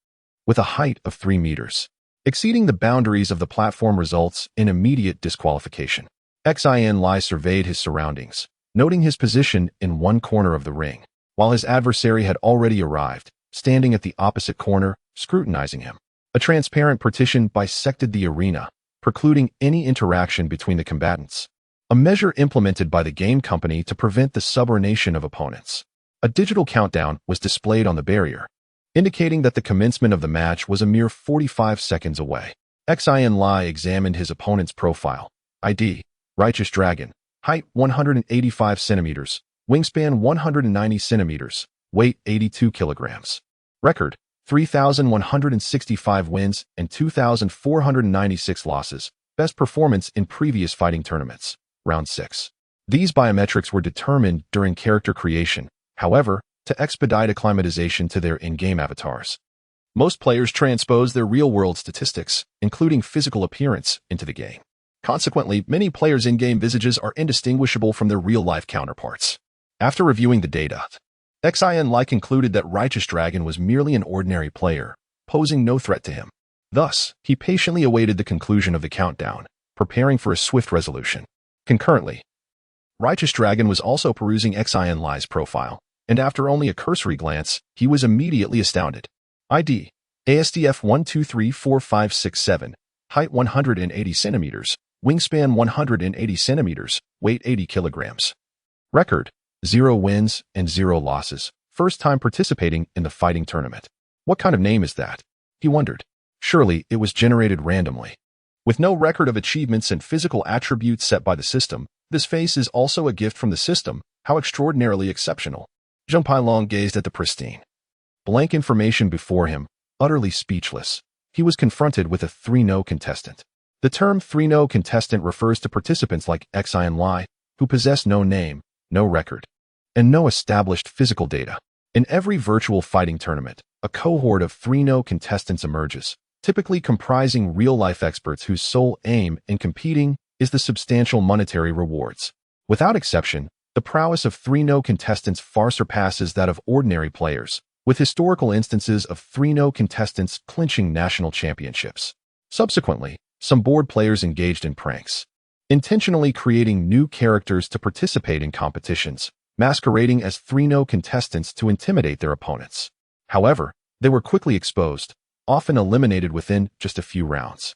Speaker 1: with a height of 3 meters. Exceeding the boundaries of the platform results in immediate disqualification. Xin Lie surveyed his surroundings, noting his position in one corner of the ring, while his adversary had already arrived, standing at the opposite corner, scrutinizing him. A transparent partition bisected the arena, precluding any interaction between the combatants, a measure implemented by the game company to prevent the subordination of opponents. A digital countdown was displayed on the barrier, indicating that the commencement of the match was a mere 45 seconds away. Xin Lie examined his opponent's profile. ID: Righteous Dragon. Height 185 centimeters. Wingspan 190 centimeters. Weight 82 kilograms. Record: 3,165 wins and 2,496 losses. Best performance in previous fighting tournaments. Round 6. These biometrics were determined during character creation, however, to expedite acclimatization to their in-game avatars. Most players transpose their real-world statistics, including physical appearance, into the game. Consequently, many players' in-game visages are indistinguishable from their real-life counterparts. After reviewing the data, Xin Lie concluded that Righteous Dragon was merely an ordinary player, posing no threat to him. Thus, he patiently awaited the conclusion of the countdown, preparing for a swift resolution. Concurrently, Righteous Dragon was also perusing Xin Lie's profile, and after only a cursory glance, he was immediately astounded. ID: ASDF 1234567, height 180 centimeters, wingspan 180 centimeters, weight 80 kilograms. Record: 0 wins and 0 losses. First time participating in the fighting tournament. What kind of name is that? He wondered. Surely it was generated randomly. With no record of achievements and physical attributes set by the system, this face is also a gift from the system. How extraordinarily exceptional. Zheng Pailong gazed at the pristine blank information before him, utterly speechless. He was confronted with a 3-no contestant. The term 3-no contestant refers to participants like Xin Lie, who possess no name, no record, and no established physical data. In every virtual fighting tournament, a cohort of 3-no contestants emerges, typically comprising real-life experts whose sole aim in competing is the substantial monetary rewards. Without exception, the prowess of 3-no contestants far surpasses that of ordinary players, with historical instances of 3-no contestants clinching national championships. Subsequently, some board players engaged in pranks, intentionally creating new characters to participate in competitions, masquerading as 3-no contestants to intimidate their opponents. However, they were quickly exposed, often eliminated within just a few rounds.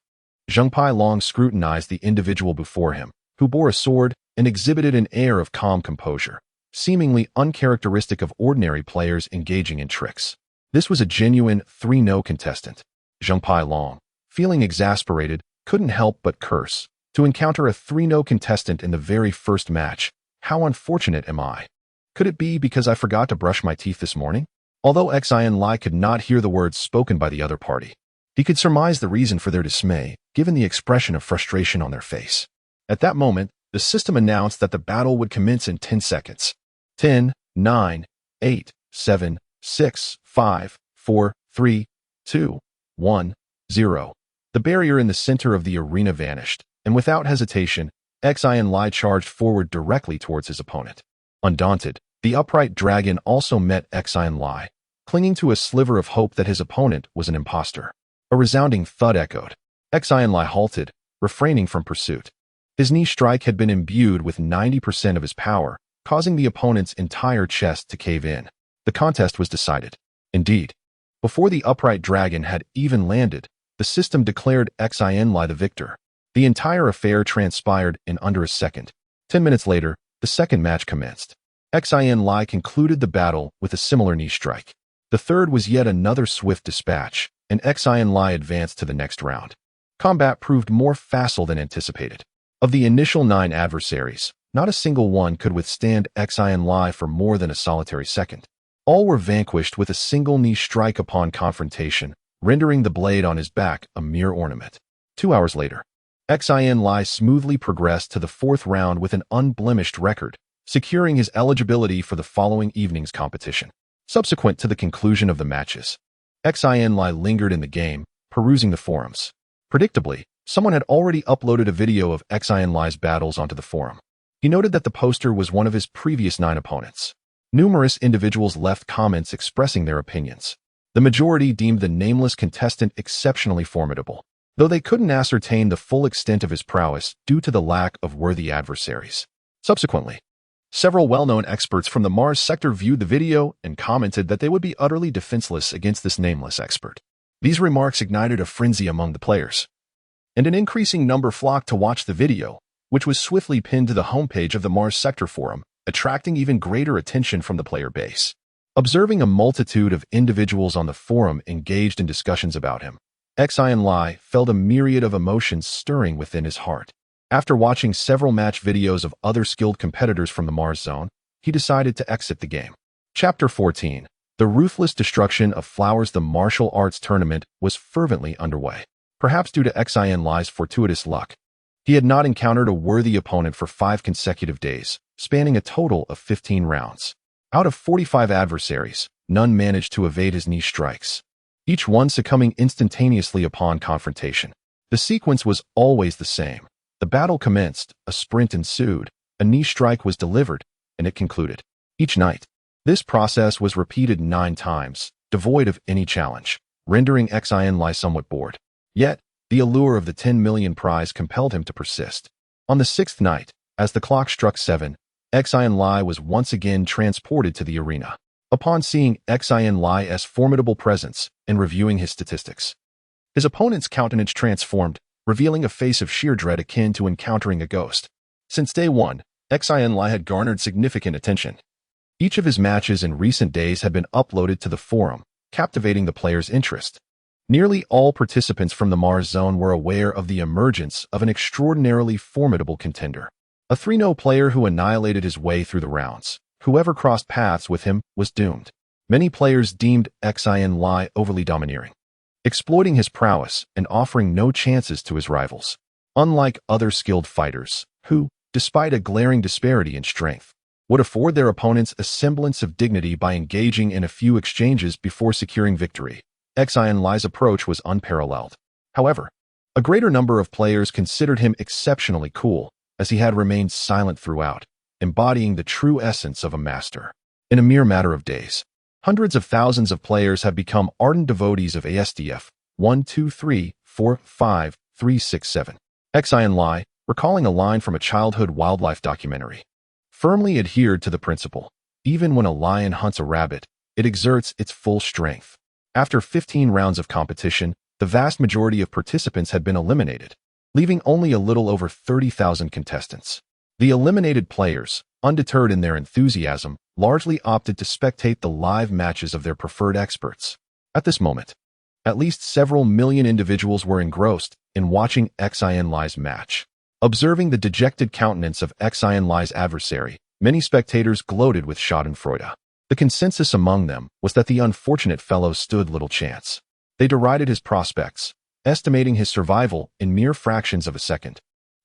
Speaker 1: Zheng Pai long scrutinized the individual before him, who bore a sword and exhibited an air of calm composure, seemingly uncharacteristic of ordinary players engaging in tricks. This was a genuine 3-no contestant. Zheng Pai Long, feeling exasperated, couldn't help but curse. To encounter a 3-no contestant in the very first match, how unfortunate am I? Could it be because I forgot to brush my teeth this morning? Although Xin Lie could not hear the words spoken by the other party, he could surmise the reason for their dismay, given the expression of frustration on their face. At that moment, the system announced that the battle would commence in 10 seconds. 10, 9, 8, 7, 6, 5, 4, 3, 2, 1, 0. The barrier in the center of the arena vanished, and without hesitation, Xin Lie charged forward directly towards his opponent. Undaunted, the upright dragon also met Xin Lie, clinging to a sliver of hope that his opponent was an imposter. A resounding thud echoed. Xin Lie halted, refraining from pursuit. His knee strike had been imbued with 90% of his power, causing the opponent's entire chest to cave in. The contest was decided. Indeed, before the upright dragon had even landed, the system declared Xin Lie the victor. The entire affair transpired in under a second. 10 minutes later, the second match commenced. Xin Lie concluded the battle with a similar knee strike. The third was yet another swift dispatch, and Xin Lie advanced to the next round. Combat proved more facile than anticipated. Of the initial 9 adversaries, not a single one could withstand Xin Lie for more than a solitary second. All were vanquished with a single knee strike upon confrontation, rendering the blade on his back a mere ornament. 2 hours later, Xin Lie smoothly progressed to the 4th round with an unblemished record, securing his eligibility for the following evening's competition. Subsequent to the conclusion of the matches, Xin Lie lingered in the game, perusing the forums. Predictably, someone had already uploaded a video of Xin Lie's battles onto the forum. He noted that the poster was one of his previous 9 opponents. Numerous individuals left comments expressing their opinions. The majority deemed the nameless contestant exceptionally formidable, though they couldn't ascertain the full extent of his prowess due to the lack of worthy adversaries. Subsequently, several well-known experts from the Mars sector viewed the video and commented that they would be utterly defenseless against this nameless expert. These remarks ignited a frenzy among the players, and an increasing number flocked to watch the video, which was swiftly pinned to the homepage of the Mars sector forum, attracting even greater attention from the player base. Observing a multitude of individuals on the forum engaged in discussions about him, Xin Lie felt a myriad of emotions stirring within his heart. After watching several match videos of other skilled competitors from the Mars zone, he decided to exit the game. Chapter 14. The ruthless destruction of Flowers. The martial arts tournament was fervently underway. Perhaps due to Xin Lie's fortuitous luck, he had not encountered a worthy opponent for 5 consecutive days, spanning a total of 15 rounds. Out of 45 adversaries, none managed to evade his knee strikes, each one succumbing instantaneously upon confrontation. The sequence was always the same. The battle commenced, a sprint ensued, a knee strike was delivered, and it concluded. Each night, this process was repeated 9 times, devoid of any challenge, rendering Xin Lie somewhat bored. Yet, the allure of the 10 million prize compelled him to persist. On the 6th night, as the clock struck 7, Xin Lie was once again transported to the arena. Upon seeing Xin Lie's formidable presence and reviewing his statistics, his opponent's countenance transformed, revealing a face of sheer dread akin to encountering a ghost. Since day 1, Xin Lie had garnered significant attention. Each of his matches in recent days had been uploaded to the forum, captivating the players' interest. Nearly all participants from the Mars zone were aware of the emergence of an extraordinarily formidable contender. A 3-no player who annihilated his way through the rounds. Whoever crossed paths with him was doomed. Many players deemed Xin Lie overly domineering, exploiting his prowess and offering no chances to his rivals. Unlike other skilled fighters, who, despite a glaring disparity in strength, would afford their opponents a semblance of dignity by engaging in a few exchanges before securing victory. Xin Lie's approach was unparalleled. However, a greater number of players considered him exceptionally cool, as he had remained silent throughout, embodying the true essence of a master. In a mere matter of days, hundreds of thousands of players have become ardent devotees of ASDF 1, 2, 3, 4, 5, 3, 6, 7. Xin Lie, recalling a line from a childhood wildlife documentary, firmly adhered to the principle, even when a lion hunts a rabbit, it exerts its full strength. After 15 rounds of competition, the vast majority of participants had been eliminated, leaving only a little over 30,000 contestants. The eliminated players, undeterred in their enthusiasm, largely opted to spectate the live matches of their preferred experts. At this moment, at least several million individuals were engrossed in watching Xin Lie's match. Observing the dejected countenance of Xin Lie's adversary, many spectators gloated with schadenfreude. The consensus among them was that the unfortunate fellow stood little chance. They derided his prospects, estimating his survival in mere fractions of a second.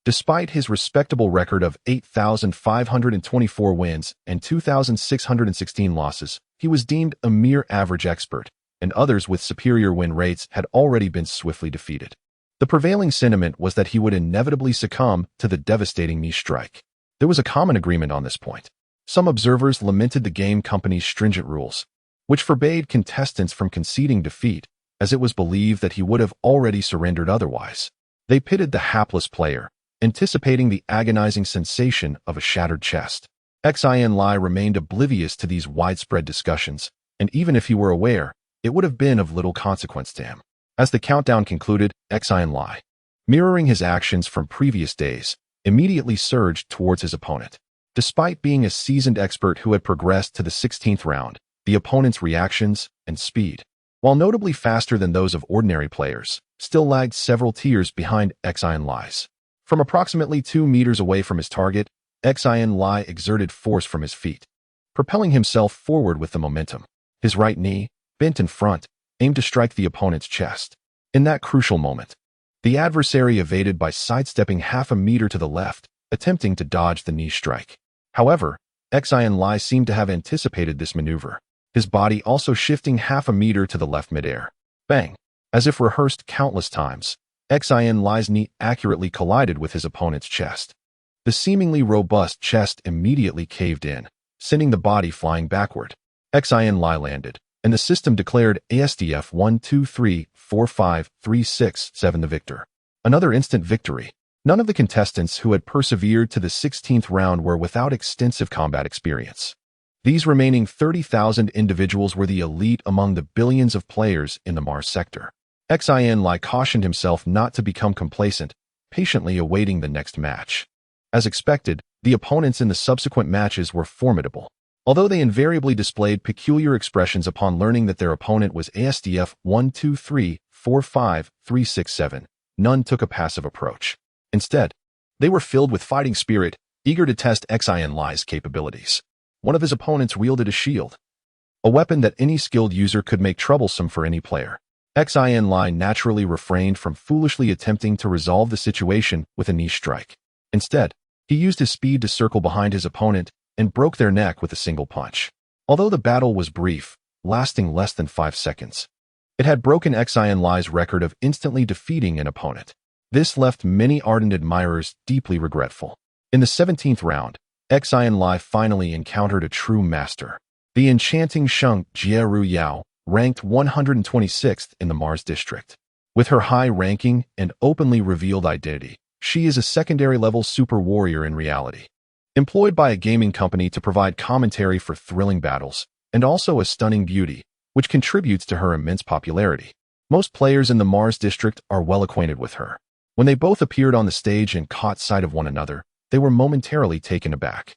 Speaker 1: Despite his respectable record of 8,524 wins and 2,616 losses, he was deemed a mere average expert, and others with superior win rates had already been swiftly defeated. The prevailing sentiment was that he would inevitably succumb to the devastating knee strike. There was a common agreement on this point. Some observers lamented the game company's stringent rules, which forbade contestants from conceding defeat, as it was believed that he would have already surrendered otherwise. They pitied the hapless player, anticipating the agonizing sensation of a shattered chest. Xin Lie remained oblivious to these widespread discussions, and even if he were aware, it would have been of little consequence to him. As the countdown concluded, Xin Lie, mirroring his actions from previous days, immediately surged towards his opponent. Despite being a seasoned expert who had progressed to the 16th round, the opponent's reactions and speed, while notably faster than those of ordinary players, still lagged several tiers behind Xin Lie's. From approximately 2 meters away from his target, Xin Lie exerted force from his feet, propelling himself forward with the momentum. His right knee, bent in front, aimed to strike the opponent's chest. In that crucial moment, the adversary evaded by sidestepping half a meter to the left, attempting to dodge the knee strike. However, Xin Lie seemed to have anticipated this maneuver, his body also shifting half a meter to the left midair. Bang! As if rehearsed countless times, Xin Lie's knee accurately collided with his opponent's chest. The seemingly robust chest immediately caved in, sending the body flying backward. Xin Lie landed, and the system declared ASDF 1, 2, 3, 4, 5, 3, 6, 7 the victor. Another instant victory. None of the contestants who had persevered to the 16th round were without extensive combat experience. These remaining 30,000 individuals were the elite among the billions of players in the Mars sector. Xin Lie cautioned himself not to become complacent, patiently awaiting the next match. As expected, the opponents in the subsequent matches were formidable. Although they invariably displayed peculiar expressions upon learning that their opponent was ASDF 1, 2, 3, 4, 5, 3, 6, 7, none took a passive approach. Instead, they were filled with fighting spirit, eager to test Xin Lie's capabilities. One of his opponents wielded a shield, a weapon that any skilled user could make troublesome for any player. Xin Lie naturally refrained from foolishly attempting to resolve the situation with a knee strike. Instead, he used his speed to circle behind his opponent and broke their neck with a single punch. Although the battle was brief, lasting less than 5 seconds, it had broken Xin Lie's record of instantly defeating an opponent. This left many ardent admirers deeply regretful. In the 17th round, Xin Lie finally encountered a true master. The enchanting Xin Lie, ranked 126th in the Mars district. With her high ranking and openly revealed identity, she is a secondary-level super warrior in reality, employed by a gaming company to provide commentary for thrilling battles, and also a stunning beauty, which contributes to her immense popularity. Most players in the Mars district are well acquainted with her. When they both appeared on the stage and caught sight of one another, they were momentarily taken aback.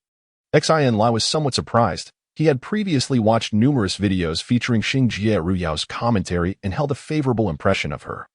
Speaker 1: Xin Lie was somewhat surprised. He had previously watched numerous videos featuring Xin Lie's commentary and held a favorable impression of her,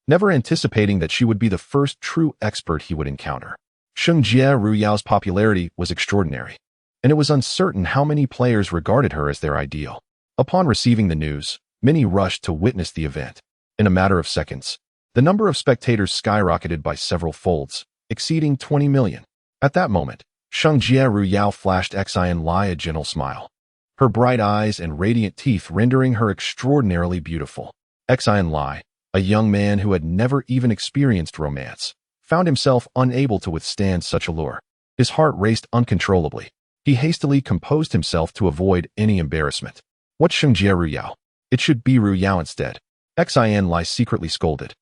Speaker 1: never anticipating that she would be the first true expert he would encounter. Xin Lie's popularity was extraordinary, and it was uncertain how many players regarded her as their ideal. Upon receiving the news, many rushed to witness the event. In a matter of seconds, the number of spectators skyrocketed by several folds, exceeding 20 million. At that moment, Xin Lie flashed Xin Lie a gentle smile, her bright eyes and radiant teeth rendering her extraordinarily beautiful. Xin Lie, a young man who had never even experienced romance, found himself unable to withstand such allure. His heart raced uncontrollably. He hastily composed himself to avoid any embarrassment. What's Xin Lie? It should be Ru Yao instead. Xin Lie secretly scolded,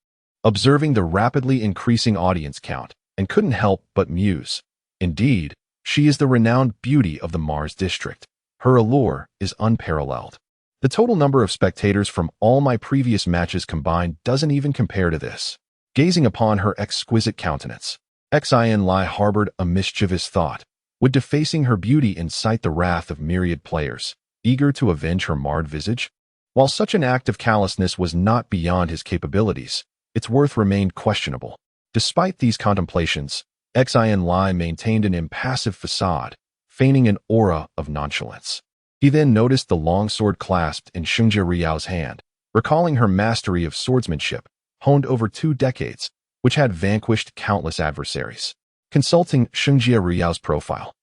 Speaker 1: observing the rapidly increasing audience count, and couldn't help but muse. Indeed, she is the renowned beauty of the Mars district. Her allure is unparalleled. The total number of spectators from all my previous matches combined doesn't even compare to this. Gazing upon her exquisite countenance, Xin Lie harbored a mischievous thought. Would defacing her beauty incite the wrath of myriad players, eager to avenge her marred visage? While such an act of callousness was not beyond his capabilities, its worth remained questionable. Despite these contemplations, Xin Lie maintained an impassive facade, feigning an aura of nonchalance. He then noticed the long sword clasped in Xin Lie's hand, recalling her mastery of swordsmanship, honed over 2 decades, which had vanquished countless adversaries. Consulting Xin Lie's profile,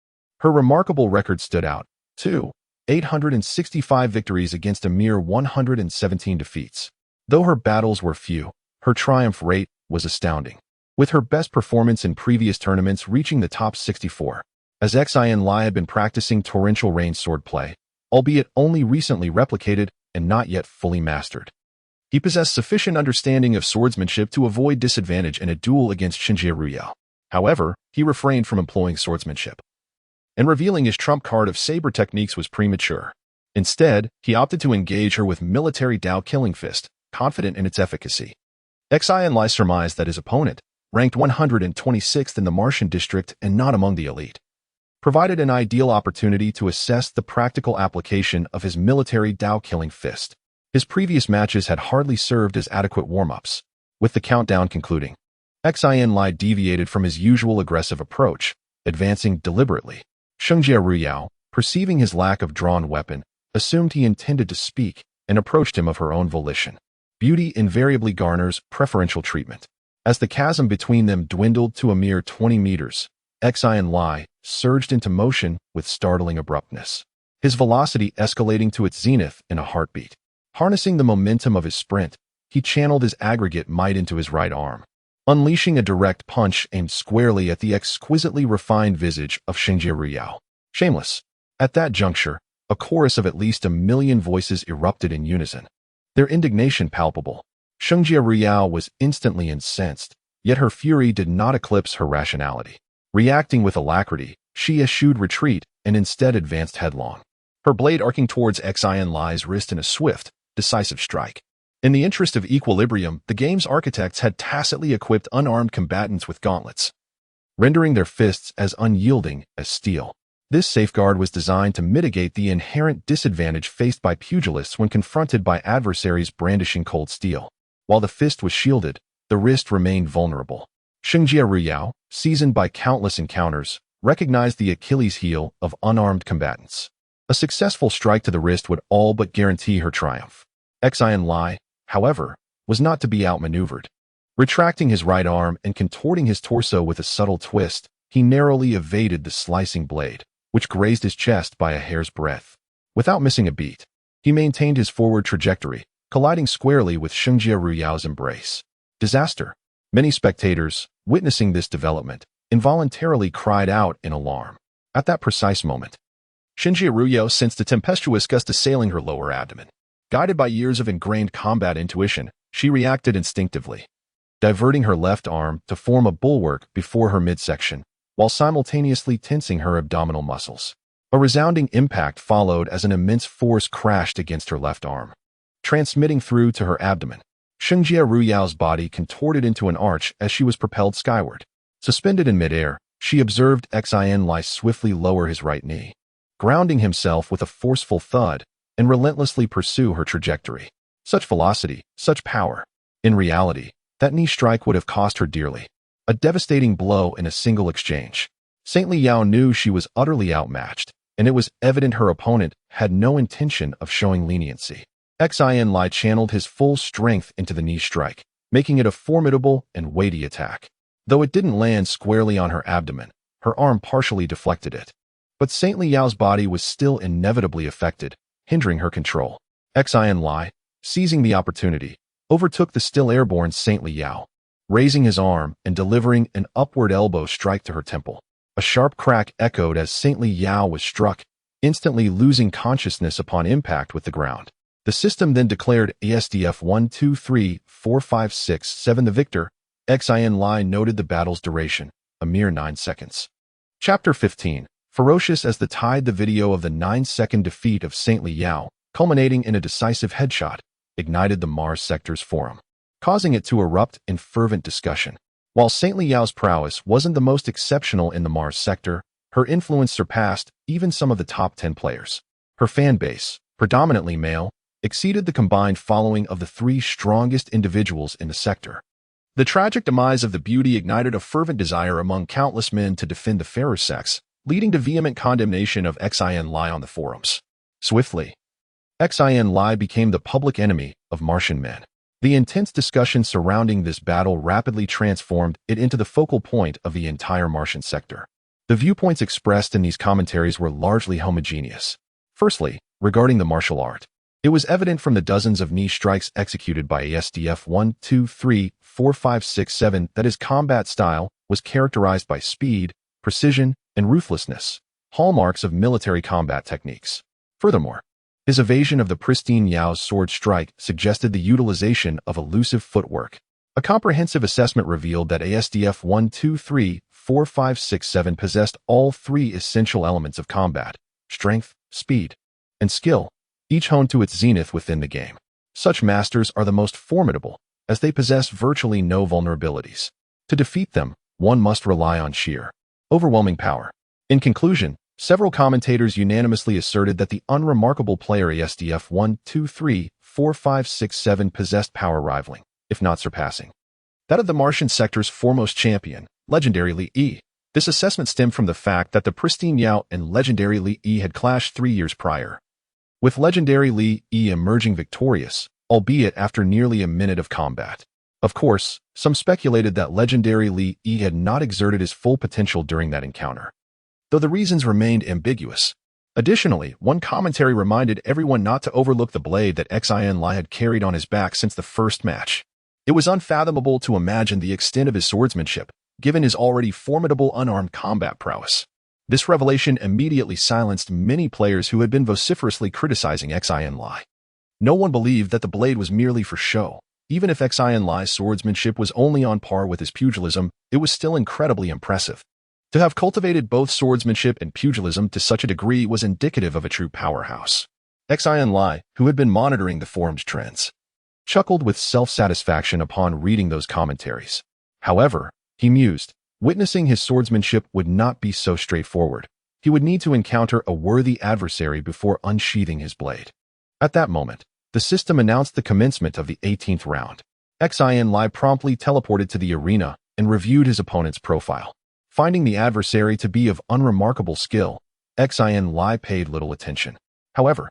Speaker 1: her remarkable record stood out, too. 865 victories against a mere 117 defeats. Though her battles were few, her triumph rate was astounding, with her best performance in previous tournaments reaching the top 64. As Xin Lie had been practicing torrential rain swordplay, albeit only recently replicated and not yet fully mastered. He possessed sufficient understanding of swordsmanship to avoid disadvantage in a duel against Xin Lie. However, he refrained from employing swordsmanship, and revealing his trump card of saber techniques was premature. Instead, he opted to engage her with military Dao Killing Fist, confident in its efficacy. Xin Lie surmised that his opponent, ranked 126th in the Martian district and not among the elite, provided an ideal opportunity to assess the practical application of his military Dao Killing Fist. His previous matches had hardly served as adequate warm-ups. With the countdown concluding, Xin Lie deviated from his usual aggressive approach, advancing deliberately. Xin Lie, perceiving his lack of drawn weapon, assumed he intended to speak and approached him of her own volition. Beauty invariably garners preferential treatment. As the chasm between them dwindled to a mere 20 meters, Xin Lie surged into motion with startling abruptness, his velocity escalating to its zenith in a heartbeat. Harnessing the momentum of his sprint, he channeled his aggregate might into his right arm, unleashing a direct punch aimed squarely at the exquisitely refined visage of Xin Lie. Shameless. At that juncture, a chorus of at least 1 million voices erupted in unison, their indignation palpable. Xin Lie was instantly incensed, yet her fury did not eclipse her rationality. Reacting with alacrity, she eschewed retreat and instead advanced headlong, her blade arcing towards Xin Lie's wrist in a swift, decisive strike. In the interest of equilibrium, the game's architects had tacitly equipped unarmed combatants with gauntlets, rendering their fists as unyielding as steel. This safeguard was designed to mitigate the inherent disadvantage faced by pugilists when confronted by adversaries brandishing cold steel. While the fist was shielded, the wrist remained vulnerable. Xin Lie, seasoned by countless encounters, recognized the Achilles heel of unarmed combatants. A successful strike to the wrist would all but guarantee her triumph. Xin Lie, however, was not to be outmaneuvered. Retracting his right arm and contorting his torso with a subtle twist, he narrowly evaded the slicing blade, which grazed his chest by a hair's breadth. Without missing a beat, he maintained his forward trajectory, colliding squarely with Xin Lie's embrace. Disaster. Many spectators, witnessing this development, involuntarily cried out in alarm. At that precise moment, Xin Lie sensed a tempestuous gust assailing her lower abdomen. Guided by years of ingrained combat intuition, she reacted instinctively, diverting her left arm to form a bulwark before her midsection, while simultaneously tensing her abdominal muscles. A resounding impact followed as an immense force crashed against her left arm, transmitting through to her abdomen. Xin Lie's body contorted into an arch as she was propelled skyward. Suspended in midair, she observed Xin Lie swiftly lower his right knee, grounding himself with a forceful thud, and relentlessly pursue her trajectory. Such velocity, such power. In reality, that knee strike would have cost her dearly. A devastating blow in a single exchange. St. Liao knew she was utterly outmatched, and it was evident her opponent had no intention of showing leniency. Xin Lie channeled his full strength into the knee strike, making it a formidable and weighty attack. Though it didn't land squarely on her abdomen, her arm partially deflected it. But Xin Lie's body was still inevitably affected, hindering her control. Xin Lie, seizing the opportunity, overtook the still airborne Xin Lie, raising his arm and delivering an upward elbow strike to her temple. A sharp crack echoed as Xin Lie was struck, instantly losing consciousness upon impact with the ground. The system then declared ASDF 1, 2, 3, 4, 5, 6, 7 the victor. Xin Lie noted the battle's duration, a mere 9 seconds. Chapter 15. Ferocious as the tide. The video of the 9-second defeat of Xin Lie, culminating in a decisive headshot, ignited the Mars sector's forum, causing it to erupt in fervent discussion. While Xin Lie's prowess wasn't the most exceptional in the Mars sector, her influence surpassed even some of the top 10 players. Her fan base, predominantly male, exceeded the combined following of the 3 strongest individuals in the sector. The tragic demise of the beauty ignited a fervent desire among countless men to defend the fairer sex, leading to vehement condemnation of Xin Lie on the forums. Swiftly, Xin Lie became the public enemy of Martian men. The intense discussion surrounding this battle rapidly transformed it into the focal point of the entire Martian sector. The viewpoints expressed in these commentaries were largely homogeneous. Firstly, regarding the martial art, it was evident from the dozens of knee strikes executed by ASDF 1, 2, 3, 4, 5, 6, 7 that his combat style was characterized by speed, precision, and ruthlessness, hallmarks of military combat techniques. Furthermore, his evasion of the pristine Yao's sword strike suggested the utilization of elusive footwork. A comprehensive assessment revealed that ASDF 1, 2, 3, 4, 5, 6, 7 possessed all 3 essential elements of combat: strength, speed, and skill, each honed to its zenith within the game. Such masters are the most formidable, as they possess virtually no vulnerabilities. To defeat them, one must rely on sheer, overwhelming power. In conclusion, several commentators unanimously asserted that the unremarkable player ASDF 1, 2, 3, 4, 5, 6, 7 possessed power rivaling, if not surpassing, that of the Martian sector's foremost champion, legendary Li Yi. This assessment stemmed from the fact that the pristine Yao and legendary Li Yi had clashed 3 years prior, with legendary Li Yi emerging victorious, albeit after nearly a minute of combat. Of course, some speculated that legendary Li Yi had not exerted his full potential during that encounter, though the reasons remained ambiguous. Additionally, one commentary reminded everyone not to overlook the blade that Xin Lie had carried on his back since the first match. It was unfathomable to imagine the extent of his swordsmanship, given his already formidable unarmed combat prowess. This revelation immediately silenced many players who had been vociferously criticizing Xin Lie. No one believed that the blade was merely for show. Even if Xin Lie's swordsmanship was only on par with his pugilism, it was still incredibly impressive. To have cultivated both swordsmanship and pugilism to such a degree was indicative of a true powerhouse. Xin Lie, who had been monitoring the forum's trends, chuckled with self-satisfaction upon reading those commentaries. However, he mused, witnessing his swordsmanship would not be so straightforward. He would need to encounter a worthy adversary before unsheathing his blade. At that moment, the system announced the commencement of the 18th round. Xin Lie promptly teleported to the arena and reviewed his opponent's profile. Finding the adversary to be of unremarkable skill, Xin Lie paid little attention. However,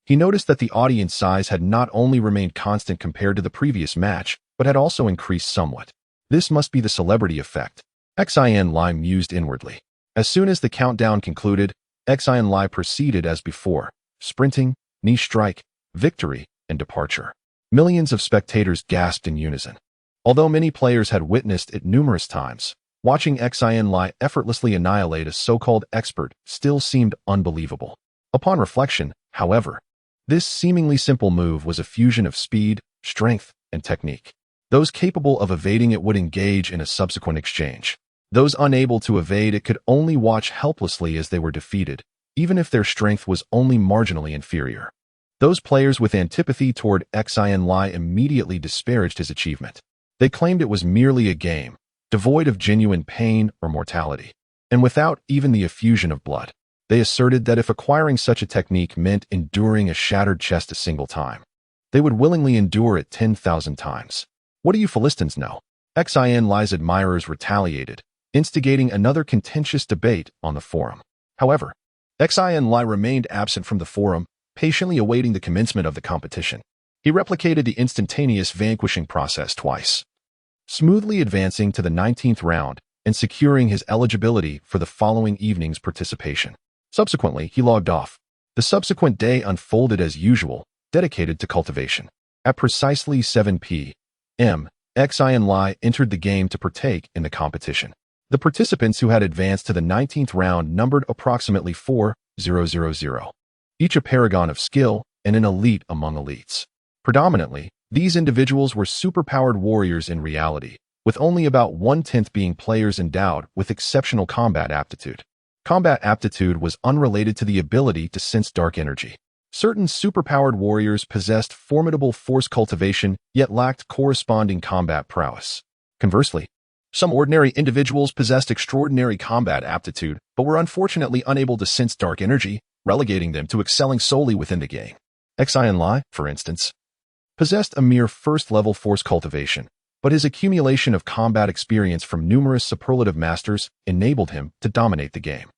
Speaker 1: he noticed that the audience size had not only remained constant compared to the previous match, but had also increased somewhat. This must be the celebrity effect. Xin Lie mused inwardly. As soon as the countdown concluded, Xin Lie proceeded as before, sprinting, knee strike, victory, and departure. Millions of spectators gasped in unison. Although many players had witnessed it numerous times, watching Xin Lie effortlessly annihilate a so-called expert still seemed unbelievable. Upon reflection, however, this seemingly simple move was a fusion of speed, strength, and technique. Those capable of evading it would engage in a subsequent exchange. Those unable to evade it could only watch helplessly as they were defeated, even if their strength was only marginally inferior. Those players with antipathy toward Xin Lie immediately disparaged his achievement. They claimed it was merely a game, devoid of genuine pain or mortality, and without even the effusion of blood. They asserted that if acquiring such a technique meant enduring a shattered chest a single time, they would willingly endure it 10,000 times. What do you Philistines know? Xin Lie's admirers retaliated, instigating another contentious debate on the forum. However, Xin Lie remained absent from the forum, patiently awaiting the commencement of the competition. He replicated the instantaneous vanquishing process twice, smoothly advancing to the 19th round and securing his eligibility for the following evening's participation. Subsequently, he logged off. The subsequent day unfolded as usual, dedicated to cultivation. At precisely 7 p.m., Xin Lie entered the game to partake in the competition. The participants who had advanced to the 19th round numbered approximately 4,000, each a paragon of skill and an elite among elites. Predominantly, these individuals were superpowered warriors in reality, with only about 1/10 being players endowed with exceptional combat aptitude. Combat aptitude was unrelated to the ability to sense dark energy. Certain superpowered warriors possessed formidable force cultivation, yet lacked corresponding combat prowess. Conversely, some ordinary individuals possessed extraordinary combat aptitude, but were unfortunately unable to sense dark energy, relegating them to excelling solely within the game. Xin Lie, for instance, possessed a mere first-level force cultivation, but his accumulation of combat experience from numerous superlative masters enabled him to dominate the game,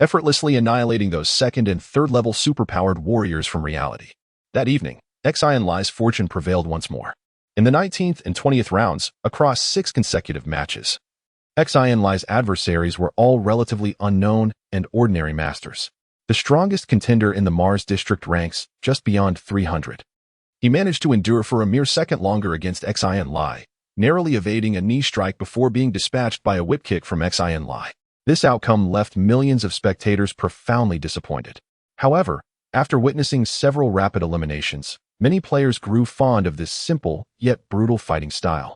Speaker 1: effortlessly annihilating those second- and third-level superpowered warriors from reality. That evening, Xin Lie's fortune prevailed once more. In the 19th and 20th rounds, across 6 consecutive matches, Xin Lie's adversaries were all relatively unknown and ordinary masters. The strongest contender in the Mars district ranks just beyond 300. He managed to endure for a mere second longer against Xin Lie, narrowly evading a knee strike before being dispatched by a whip kick from Xin Lie. This outcome left millions of spectators profoundly disappointed. However, after witnessing several rapid eliminations, many players grew fond of this simple yet brutal fighting style,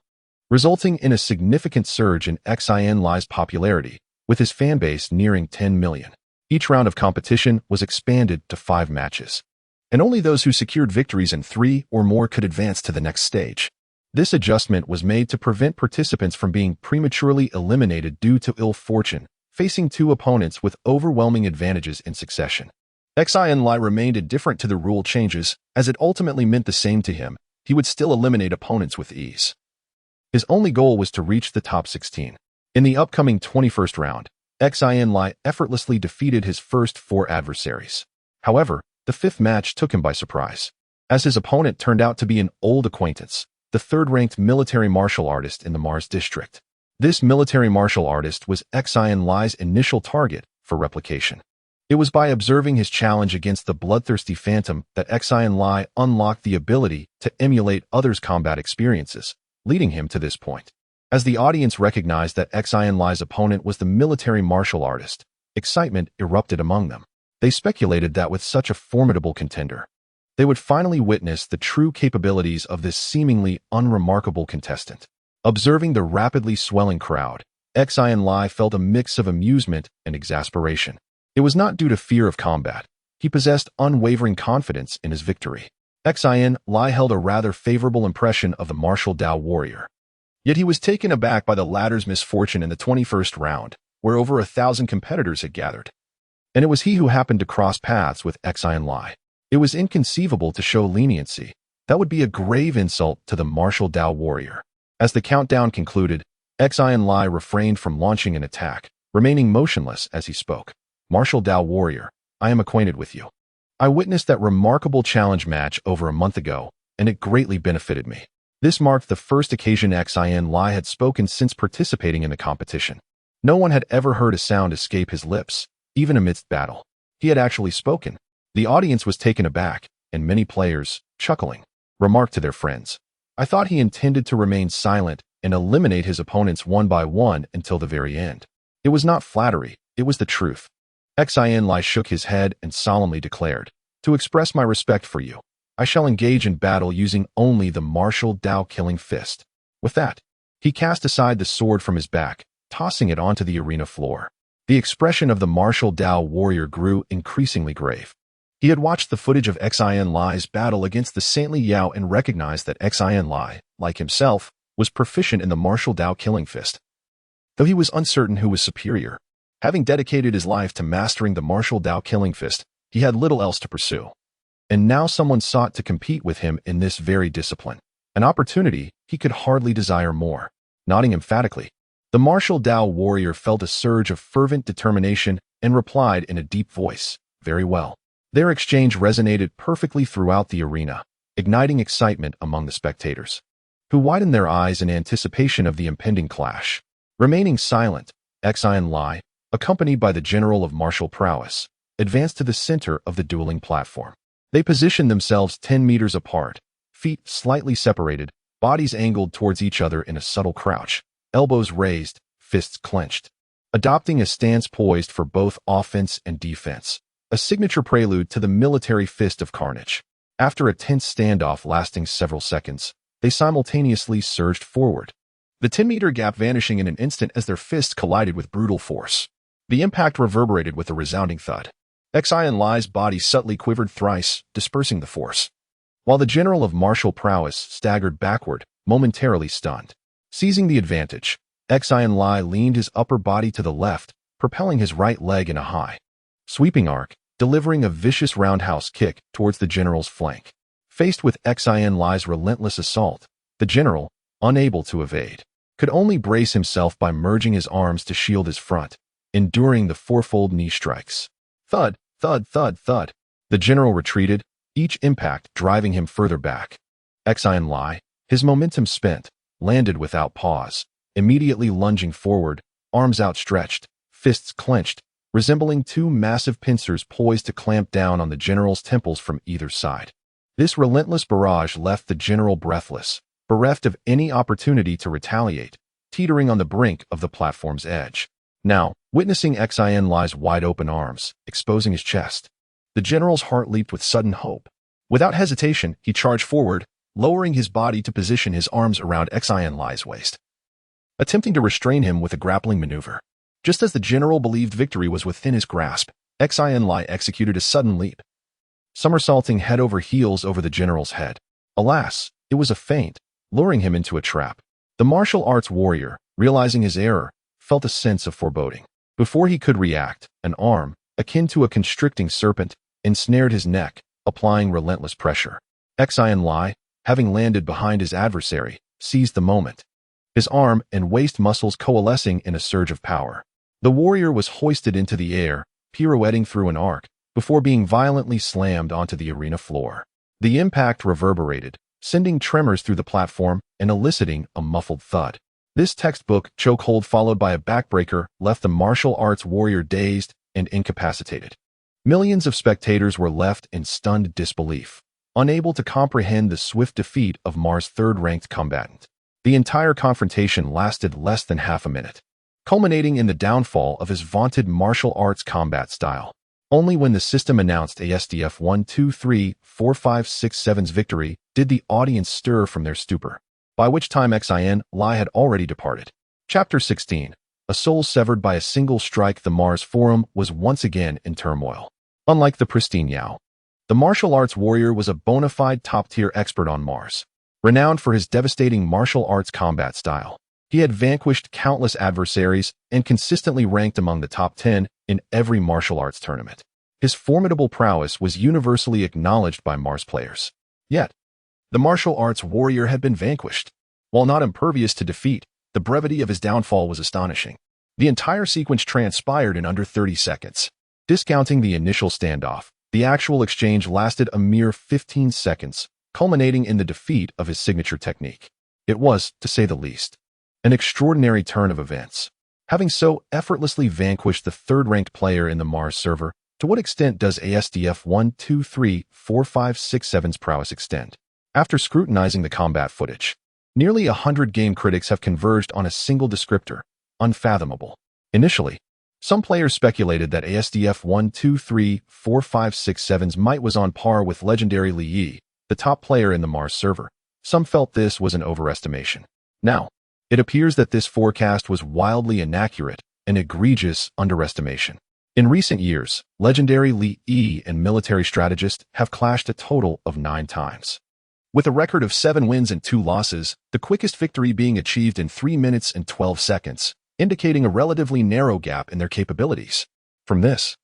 Speaker 1: resulting in a significant surge in Xin Lie's popularity, with his fanbase nearing 10 million. Each round of competition was expanded to 5 matches, and only those who secured victories in 3 or more could advance to the next stage. This adjustment was made to prevent participants from being prematurely eliminated due to ill fortune, facing 2 opponents with overwhelming advantages in succession. Xin Lie remained indifferent to the rule changes, as it ultimately meant the same to him. He would still eliminate opponents with ease. His only goal was to reach the top 16. In the upcoming 21st round, Xin Lie effortlessly defeated his first 4 adversaries. However, the 5th match took him by surprise, as his opponent turned out to be an old acquaintance, the 3rd-ranked military martial artist in the Mars district. This military martial artist was Xin Lie's initial target for replication. It was by observing his challenge against the bloodthirsty phantom that Xin Lie unlocked the ability to emulate others' combat experiences, leading him to this point. As the audience recognized that Xin Lie's opponent was the military martial artist, excitement erupted among them. They speculated that with such a formidable contender, they would finally witness the true capabilities of this seemingly unremarkable contestant. Observing the rapidly swelling crowd, Xin Lie felt a mix of amusement and exasperation. It was not due to fear of combat. He possessed unwavering confidence in his victory. Xin Lie held a rather favorable impression of the martial Dao warrior. Yet he was taken aback by the latter's misfortune in the 21st round, where over 1,000 competitors had gathered. And it was he who happened to cross paths with Xin Lie. It was inconceivable to show leniency. That would be a grave insult to the martial Dao warrior. As the countdown concluded, Xin Lie refrained from launching an attack, remaining motionless as he spoke. "Martial Dao warrior, I am acquainted with you. I witnessed that remarkable challenge match over a month ago, and it greatly benefited me." This marked the first occasion Xin Lie had spoken since participating in the competition. No one had ever heard a sound escape his lips, even amidst battle. He had actually spoken. The audience was taken aback, and many players, chuckling, remarked to their friends, "I thought he intended to remain silent and eliminate his opponents one by one until the very end." It was not flattery, it was the truth. Xin Lie shook his head and solemnly declared, "To express my respect for you, I shall engage in battle using only the martial Dao killing fist." With that, he cast aside the sword from his back, tossing it onto the arena floor. The expression of the martial Dao warrior grew increasingly grave. He had watched the footage of Xin Lie's battle against the saintly Yao and recognized that Xin Lie, like himself, was proficient in the martial Dao killing fist. Though he was uncertain who was superior, having dedicated his life to mastering the martial Dao killing fist, he had little else to pursue. And now someone sought to compete with him in this very discipline. An opportunity he could hardly desire more. Nodding emphatically, the martial Dao warrior felt a surge of fervent determination and replied in a deep voice, "Very well." Their exchange resonated perfectly throughout the arena, igniting excitement among the spectators, who widened their eyes in anticipation of the impending clash. Remaining silent, Xin Lie, accompanied by the general of martial prowess, advanced to the center of the dueling platform. They positioned themselves 10 meters apart, feet slightly separated, bodies angled towards each other in a subtle crouch, elbows raised, fists clenched, adopting a stance poised for both offense and defense, a signature prelude to the military fist of carnage. After a tense standoff lasting several seconds, they simultaneously surged forward, the 10-meter gap vanishing in an instant as their fists collided with brutal force. The impact reverberated with a resounding thud. Xin Lie's body subtly quivered thrice, dispersing the force, while the general of martial prowess staggered backward, momentarily stunned. Seizing the advantage, Xin Lie leaned his upper body to the left, propelling his right leg in a high, sweeping arc, delivering a vicious roundhouse kick towards the general's flank. Faced with Xin Lie's relentless assault, the general, unable to evade, could only brace himself by merging his arms to shield his front, enduring the fourfold knee strikes. Thud, thud, thud, thud. The general retreated, each impact driving him further back. Xin Lie, his momentum spent, landed without pause, immediately lunging forward, arms outstretched, fists clenched, resembling two massive pincers poised to clamp down on the general's temples from either side. This relentless barrage left the general breathless, bereft of any opportunity to retaliate, teetering on the brink of the platform's edge. Now, witnessing Xin Lie's wide-open arms, exposing his chest, the general's heart leaped with sudden hope. Without hesitation, he charged forward, lowering his body to position his arms around Xin Lie's waist, attempting to restrain him with a grappling maneuver. Just as the general believed victory was within his grasp, Xin Lie executed a sudden leap, somersaulting head over heels over the general's head. Alas, it was a feint, luring him into a trap. The martial arts warrior, realizing his error, felt a sense of foreboding. Before he could react, an arm, akin to a constricting serpent, ensnared his neck, applying relentless pressure. Xin Lie, having landed behind his adversary, seized the moment, his arm and waist muscles coalescing in a surge of power. The warrior was hoisted into the air, pirouetting through an arc, before being violently slammed onto the arena floor. The impact reverberated, sending tremors through the platform and eliciting a muffled thud. This textbook chokehold followed by a backbreaker left the martial arts warrior dazed and incapacitated. Millions of spectators were left in stunned disbelief, unable to comprehend the swift defeat of Mars' third-ranked combatant. The entire confrontation lasted less than half a minute, culminating in the downfall of his vaunted martial arts combat style. Only when the system announced ASDF 1-2-3-4-5-6-7's victory did the audience stir from their stupor, by which time Xin Lie had already departed. Chapter 16. A soul severed by a single strike. The Mars Forum was once again in turmoil. Unlike the pristine Yao, the martial arts warrior was a bona fide top-tier expert on Mars, renowned for his devastating martial arts combat style. He had vanquished countless adversaries and consistently ranked among the top 10 in every martial arts tournament. His formidable prowess was universally acknowledged by Mars players. Yet, the martial arts warrior had been vanquished. While not impervious to defeat, the brevity of his downfall was astonishing. The entire sequence transpired in under 30 seconds. Discounting the initial standoff, the actual exchange lasted a mere 15 seconds, culminating in the defeat of his signature technique. It was, to say the least, an extraordinary turn of events. Having so effortlessly vanquished the third-ranked player in the Mars server, to what extent does ASDF 1-2-3-4-5-6-7's prowess extend? After scrutinizing the combat footage, nearly 100 game critics have converged on a single descriptor: unfathomable. Initially, some players speculated that ASDF 1-2-3-4-5-6-7's might was on par with legendary Li Yi, the top player in the Mars server. Some felt this was an overestimation. Now, it appears that this forecast was wildly inaccurate, an egregious underestimation. In recent years, legendary Li Yi and military strategists have clashed a total of 9 times. With a record of 7 wins and 2 losses, the quickest victory being achieved in 3 minutes and 12 seconds, indicating a relatively narrow gap in their capabilities. From this,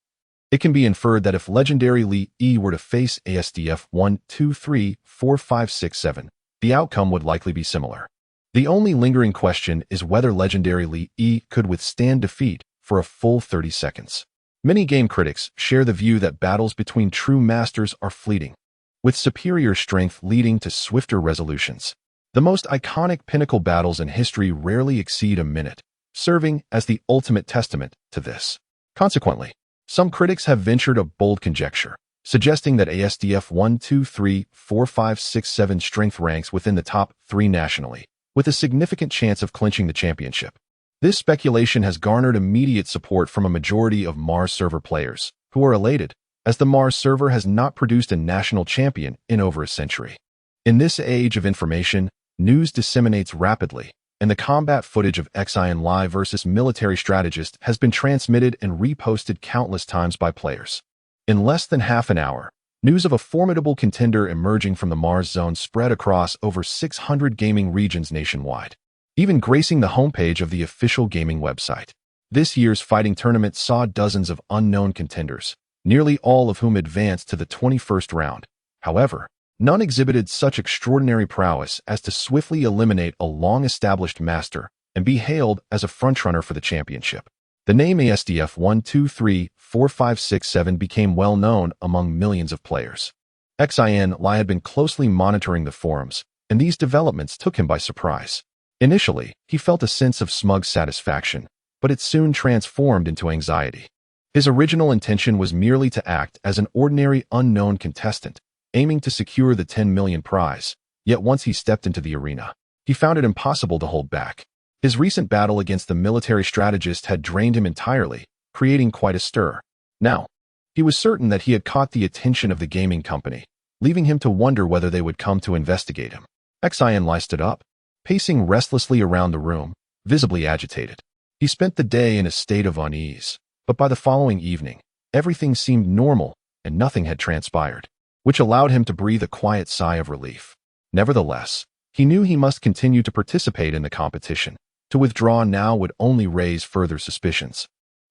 Speaker 1: it can be inferred that if legendary Li Yi were to face ASDF 1-2-3-4-5-6-7, the outcome would likely be similar. The only lingering question is whether legendary Li Yi could withstand defeat for a full 30 seconds. Many game critics share the view that battles between true masters are fleeting, with superior strength leading to swifter resolutions. The most iconic pinnacle battles in history rarely exceed a minute, serving as the ultimate testament to this. Consequently, some critics have ventured a bold conjecture, suggesting that ASDF 1, 2, 3, 4, 5, 6, 7 strength ranks within the top 3 nationally, with a significant chance of clinching the championship. This speculation has garnered immediate support from a majority of Mars server players, who are elated, as the Mars server has not produced a national champion in over a century. In this age of information, news disseminates rapidly, and the combat footage of Xin Lie versus military strategist has been transmitted and reposted countless times by players. In less than half an hour, news of a formidable contender emerging from the Mars zone spread across over 600 gaming regions nationwide, even gracing the homepage of the official gaming website. This year's fighting tournament saw dozens of unknown contenders, nearly all of whom advanced to the 21st round. However, none exhibited such extraordinary prowess as to swiftly eliminate a long-established master and be hailed as a frontrunner for the championship. The name ASDF 1, 2, 3, 4, 5, 6, 7 became well known among millions of players. Xin Lie had been closely monitoring the forums, and these developments took him by surprise. Initially, he felt a sense of smug satisfaction, but it soon transformed into anxiety. His original intention was merely to act as an ordinary unknown contestant, aiming to secure the 10 million prize, yet once he stepped into the arena, he found it impossible to hold back. His recent battle against the military strategist had drained him entirely, creating quite a stir. Now, he was certain that he had caught the attention of the gaming company, leaving him to wonder whether they would come to investigate him. Xin Lie stood up, pacing restlessly around the room, visibly agitated. He spent the day in a state of unease, but by the following evening, everything seemed normal and nothing had transpired, which allowed him to breathe a quiet sigh of relief. Nevertheless, he knew he must continue to participate in the competition. To withdraw now would only raise further suspicions.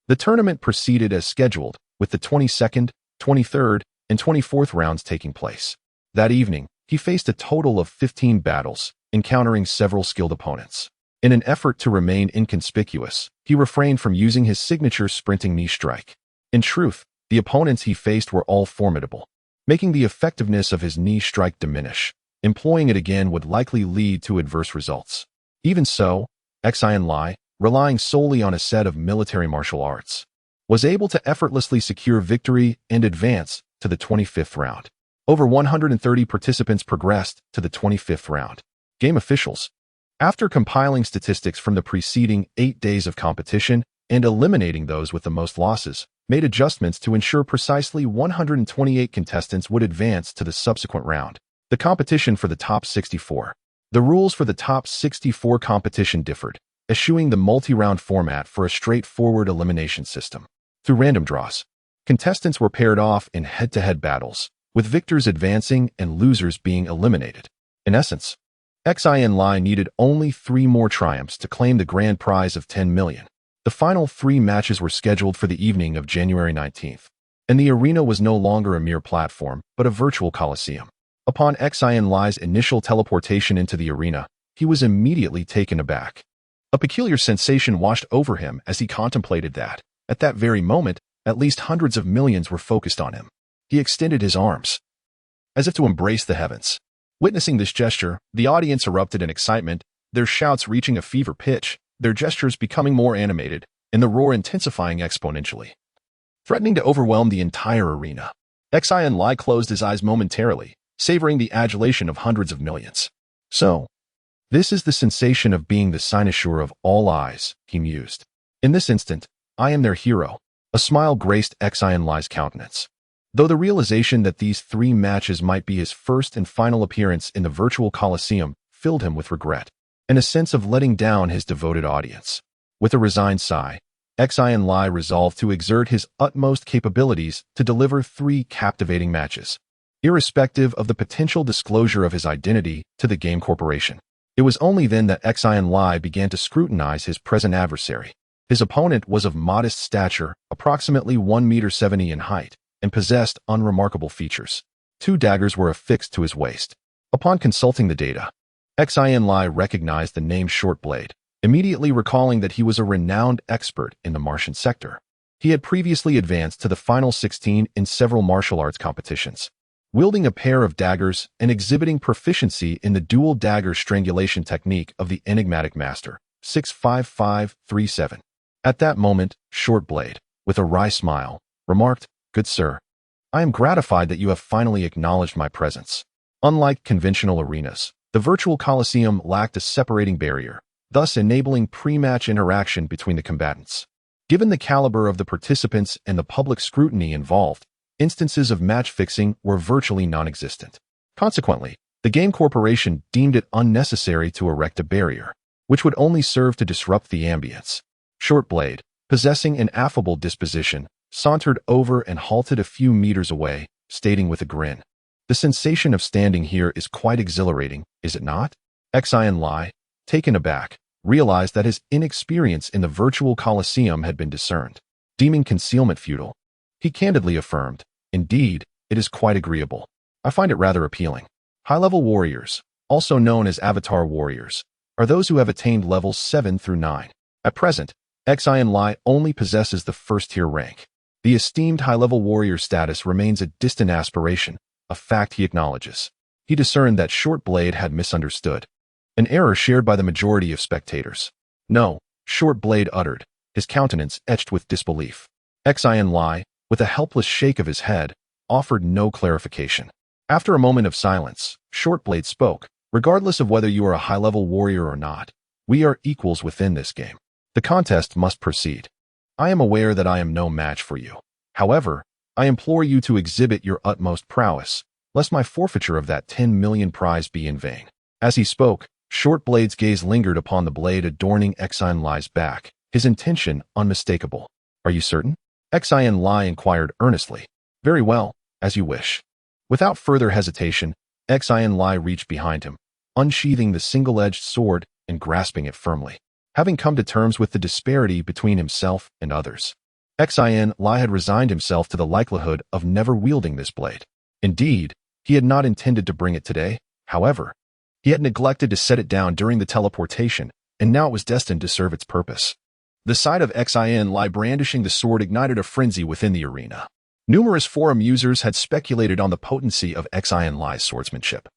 Speaker 1: The tournament proceeded as scheduled, with the 22nd, 23rd, and 24th rounds taking place. That evening, he faced a total of 15 battles, encountering several skilled opponents. In an effort to remain inconspicuous, he refrained from using his signature sprinting knee strike. In truth, the opponents he faced were all formidable, making the effectiveness of his knee strike diminish. Employing it again would likely lead to adverse results. Even so, Xin Lie, relying solely on a set of military martial arts, was able to effortlessly secure victory and advance to the 25th round. Over 130 participants progressed to the 25th round. Game officials, after compiling statistics from the preceding 8 days of competition and eliminating those with the most losses, made adjustments to ensure precisely 128 contestants would advance to the subsequent round. The competition for the top 64. The rules for the top 64 competition differed, eschewing the multi-round format for a straightforward elimination system. Through random draws, contestants were paired off in head-to-head battles, with victors advancing and losers being eliminated. In essence, Xin Lie needed only 3 more triumphs to claim the grand prize of 10 million. The final 3 matches were scheduled for the evening of January 19th, and the arena was no longer a mere platform, but a virtual coliseum. Upon Xin Lie's initial teleportation into the arena, he was immediately taken aback. A peculiar sensation washed over him as he contemplated that, at that very moment, at least hundreds of millions were focused on him. He extended his arms, as if to embrace the heavens. Witnessing this gesture, the audience erupted in excitement, their shouts reaching a fever pitch, their gestures becoming more animated, and the roar intensifying exponentially, threatening to overwhelm the entire arena. Xin Lie closed his eyes momentarily, savoring the adulation of hundreds of millions. So, this is the sensation of being the cynosure of all eyes, he mused. In this instant, I am their hero. A smile graced Xin Lie's countenance. Though the realization that these 3 matches might be his first and final appearance in the virtual coliseum filled him with regret, and a sense of letting down his devoted audience. With a resigned sigh, Xin Lie resolved to exert his utmost capabilities to deliver 3 captivating matches, irrespective of the potential disclosure of his identity to the game corporation. It was only then that Xin Lie began to scrutinize his present adversary. His opponent was of modest stature, approximately 1.70 meters in height, and possessed unremarkable features. 2 daggers were affixed to his waist. Upon consulting the data, Xin Lie recognized the name Shortblade, immediately recalling that he was a renowned expert in the Martian sector. He had previously advanced to the final 16 in several martial arts competitions, wielding a pair of daggers and exhibiting proficiency in the dual dagger strangulation technique of the enigmatic master. 65537. At that moment, Shortblade, with a wry smile, remarked, "Good sir, I am gratified that you have finally acknowledged my presence." Unlike conventional arenas, the virtual Colosseum lacked a separating barrier, thus enabling pre-match interaction between the combatants. Given the caliber of the participants and the public scrutiny involved, instances of match fixing were virtually non-existent. Consequently, the Game Corporation deemed it unnecessary to erect a barrier, which would only serve to disrupt the ambience. Shortblade, possessing an affable disposition, sauntered over and halted a few meters away, stating with a grin, "The sensation of standing here is quite exhilarating, is it not?" Xin Lie, taken aback, realized that his inexperience in the virtual Colosseum had been discerned. Deeming concealment futile, he candidly affirmed, "Indeed, it is quite agreeable. I find it rather appealing." High-level warriors, also known as avatar warriors, are those who have attained levels 7 through 9. At present, Xin Lie only possesses the first-tier rank. The esteemed high-level warrior status remains a distant aspiration, a fact he acknowledges. He discerned that Shortblade had misunderstood, an error shared by the majority of spectators. "No," Shortblade uttered, his countenance etched with disbelief. Xin Lie, with a helpless shake of his head, offered no clarification. After a moment of silence, Shortblade spoke, "Regardless of whether you are a high-level warrior or not, we are equals within this game. The contest must proceed. I am aware that I am no match for you. However, I implore you to exhibit your utmost prowess, lest my forfeiture of that 10 million prize be in vain." As he spoke, Shortblade's gaze lingered upon the blade adorning Xin Lie's back, his intention unmistakable. "Are you certain?" Xin Lie inquired earnestly. "Very well, as you wish." Without further hesitation, Xin Lie reached behind him, unsheathing the single-edged sword and grasping it firmly. Having come to terms with the disparity between himself and others, Xin Lie had resigned himself to the likelihood of never wielding this blade. Indeed, he had not intended to bring it today. However, he had neglected to set it down during the teleportation, and now it was destined to serve its purpose. The sight of Xin Lie brandishing the sword ignited a frenzy within the arena. Numerous forum users had speculated on the potency of Xin Lie's swordsmanship,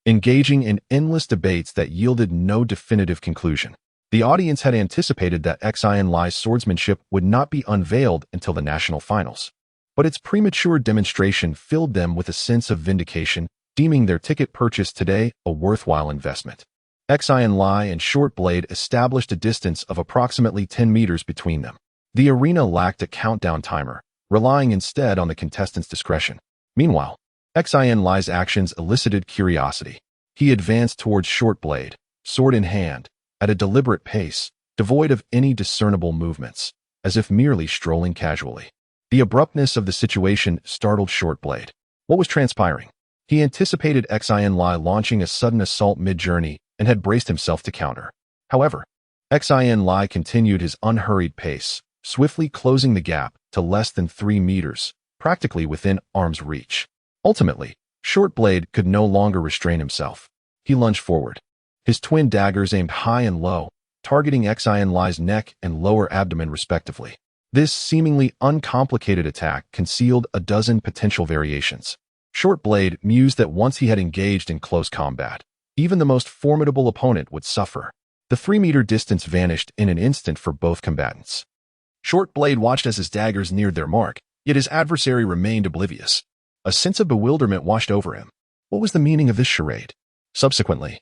Speaker 1: engaging in endless debates that yielded no definitive conclusion. The audience had anticipated that Xin Lie's swordsmanship would not be unveiled until the national finals, but its premature demonstration filled them with a sense of vindication, deeming their ticket purchase today a worthwhile investment. Xin Lie and Shortblade established a distance of approximately 10 meters between them. The arena lacked a countdown timer, relying instead on the contestants' discretion. Meanwhile, Xin Lie's actions elicited curiosity. He advanced towards Shortblade, sword in hand, at a deliberate pace, devoid of any discernible movements, as if merely strolling casually. The abruptness of the situation startled Shortblade. What was transpiring? He anticipated Xin Lie launching a sudden assault mid-journey and had braced himself to counter. However, Xin Lie continued his unhurried pace, swiftly closing the gap to less than 3 meters, practically within arm's reach. Ultimately, Shortblade could no longer restrain himself. He lunged forward, his twin daggers aimed high and low, targeting Xin Lie's neck and lower abdomen respectively. This seemingly uncomplicated attack concealed a dozen potential variations. Shortblade mused that once he had engaged in close combat, even the most formidable opponent would suffer. The 3-meter distance vanished in an instant for both combatants. Shortblade watched as his daggers neared their mark, yet his adversary remained oblivious. A sense of bewilderment washed over him. What was the meaning of this charade? Subsequently,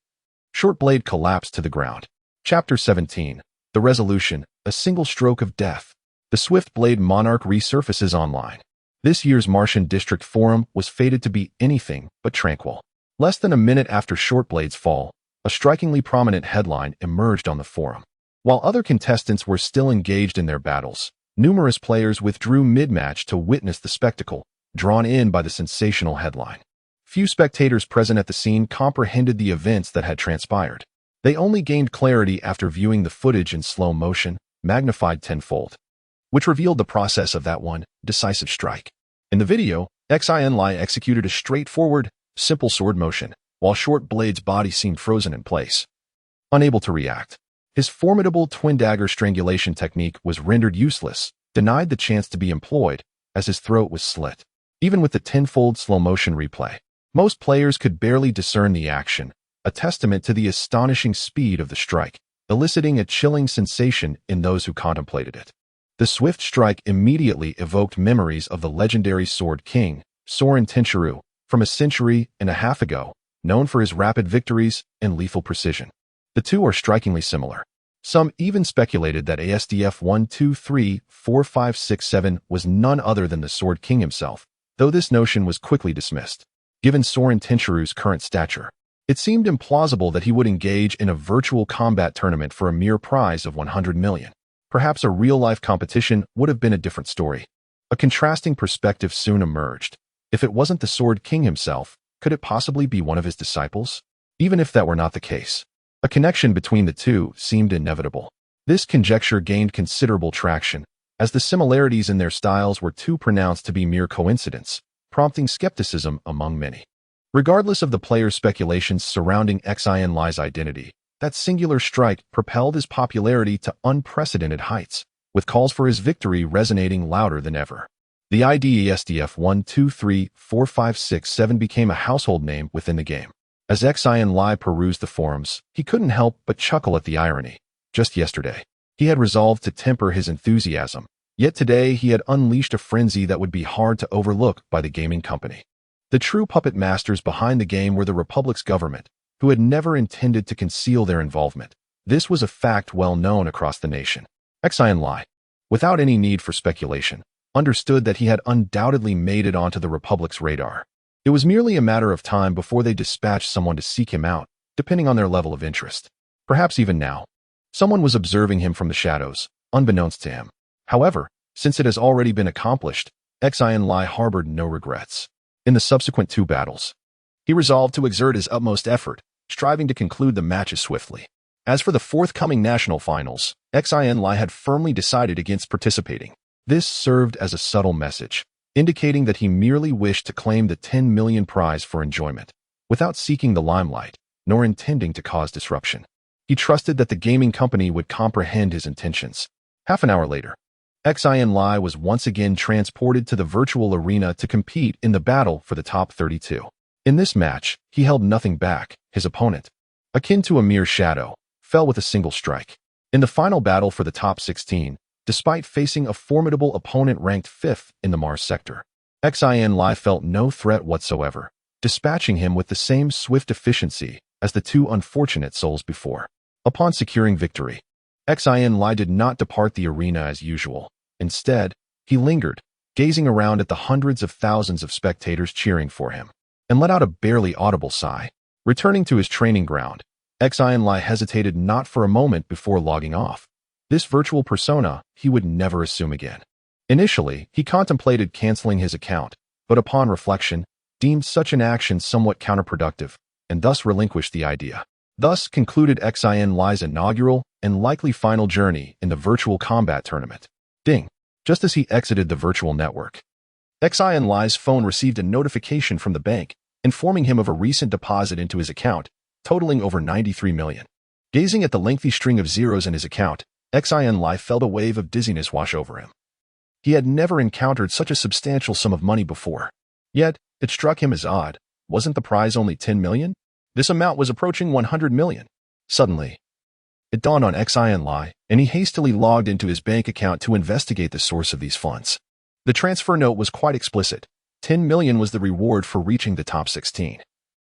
Speaker 1: Shortblade collapsed to the ground. Chapter 17. The Resolution, a Single Stroke of Death. The Swift Blade Monarch resurfaces online. This year's Martian District Forum was fated to be anything but tranquil. Less than a minute after Shortblade's fall, a strikingly prominent headline emerged on the forum. While other contestants were still engaged in their battles, numerous players withdrew mid-match to witness the spectacle, drawn in by the sensational headline. Few spectators present at the scene comprehended the events that had transpired. They only gained clarity after viewing the footage in slow motion, magnified tenfold, which revealed the process of that one decisive strike. In the video, Xin Lie executed a straightforward, simple sword motion, while Shortblade's body seemed frozen in place, unable to react. His formidable twin dagger strangulation technique was rendered useless, denied the chance to be employed, as his throat was slit. Even with the tenfold slow motion replay, most players could barely discern the action, a testament to the astonishing speed of the strike. eliciting a chilling sensation in those who contemplated it. The swift strike immediately evoked memories of the legendary Sword King, Soren Tenchiru, from a century and a half ago, known for his rapid victories and lethal precision. The two are strikingly similar. Some even speculated that ASDF 1234567 was none other than the Sword King himself, though this notion was quickly dismissed. Given Soren Tenchiru's current stature, it seemed implausible that he would engage in a virtual combat tournament for a mere prize of 100 million. Perhaps a real-life competition would have been a different story. A contrasting perspective soon emerged. If it wasn't the Sword King himself, could it possibly be one of his disciples? Even if that were not the case, a connection between the two seemed inevitable. This conjecture gained considerable traction, as the similarities in their styles were too pronounced to be mere coincidence, prompting skepticism among many. Regardless of the player's speculations surrounding Xin Lie's identity, that singular strike propelled his popularity to unprecedented heights, with calls for his victory resonating louder than ever. The ID ASDF 1234567 became a household name within the game. As Xin Lie perused the forums, he couldn't help but chuckle at the irony. Just yesterday, he had resolved to temper his enthusiasm, yet today he had unleashed a frenzy that would be hard to overlook by the gaming company. The true puppet masters behind the game were the Republic's government, who had never intended to conceal their involvement. This was a fact well known across the nation. Xin Lie, without any need for speculation, understood that he had undoubtedly made it onto the Republic's radar. It was merely a matter of time before they dispatched someone to seek him out, depending on their level of interest. Perhaps even now, someone was observing him from the shadows, unbeknownst to him. However, since it has already been accomplished, Xin Lie harbored no regrets. In the subsequent two battles, he resolved to exert his utmost effort, striving to conclude the matches swiftly. As for the forthcoming national finals, Xin Lie had firmly decided against participating. This served as a subtle message, indicating that he merely wished to claim the 10 million prize for enjoyment, without seeking the limelight, nor intending to cause disruption. He trusted that the gaming company would comprehend his intentions. Half an hour later, Xin Lie was once again transported to the virtual arena to compete in the battle for the top 32. In this match, he held nothing back. His opponent, akin to a mere shadow, fell with a single strike. In the final battle for the top 16, despite facing a formidable opponent ranked 5th in the Mars sector, Xin Lie felt no threat whatsoever, dispatching him with the same swift efficiency as the two unfortunate souls before. Upon securing victory, Xin Lie did not depart the arena as usual. Instead, he lingered, gazing around at the hundreds of thousands of spectators cheering for him, and let out a barely audible sigh. Returning to his training ground, Xin Lie hesitated not for a moment before logging off. This virtual persona he would never assume again. Initially, he contemplated canceling his account, but upon reflection, deemed such an action somewhat counterproductive, and thus relinquished the idea. Thus concluded Xin Lie's inaugural and likely final journey in the virtual combat tournament. Ding! Just as he exited the virtual network, Xin Lie's phone received a notification from the bank, informing him of a recent deposit into his account, totaling over 93 million. Gazing at the lengthy string of zeros in his account, Xin Lie felt a wave of dizziness wash over him. He had never encountered such a substantial sum of money before. Yet, it struck him as odd. Wasn't the prize only 10 million? This amount was approaching 100 million. Suddenly, it dawned on Xin Lie, and he hastily logged into his bank account to investigate the source of these funds. The transfer note was quite explicit. 10 million was the reward for reaching the top 16,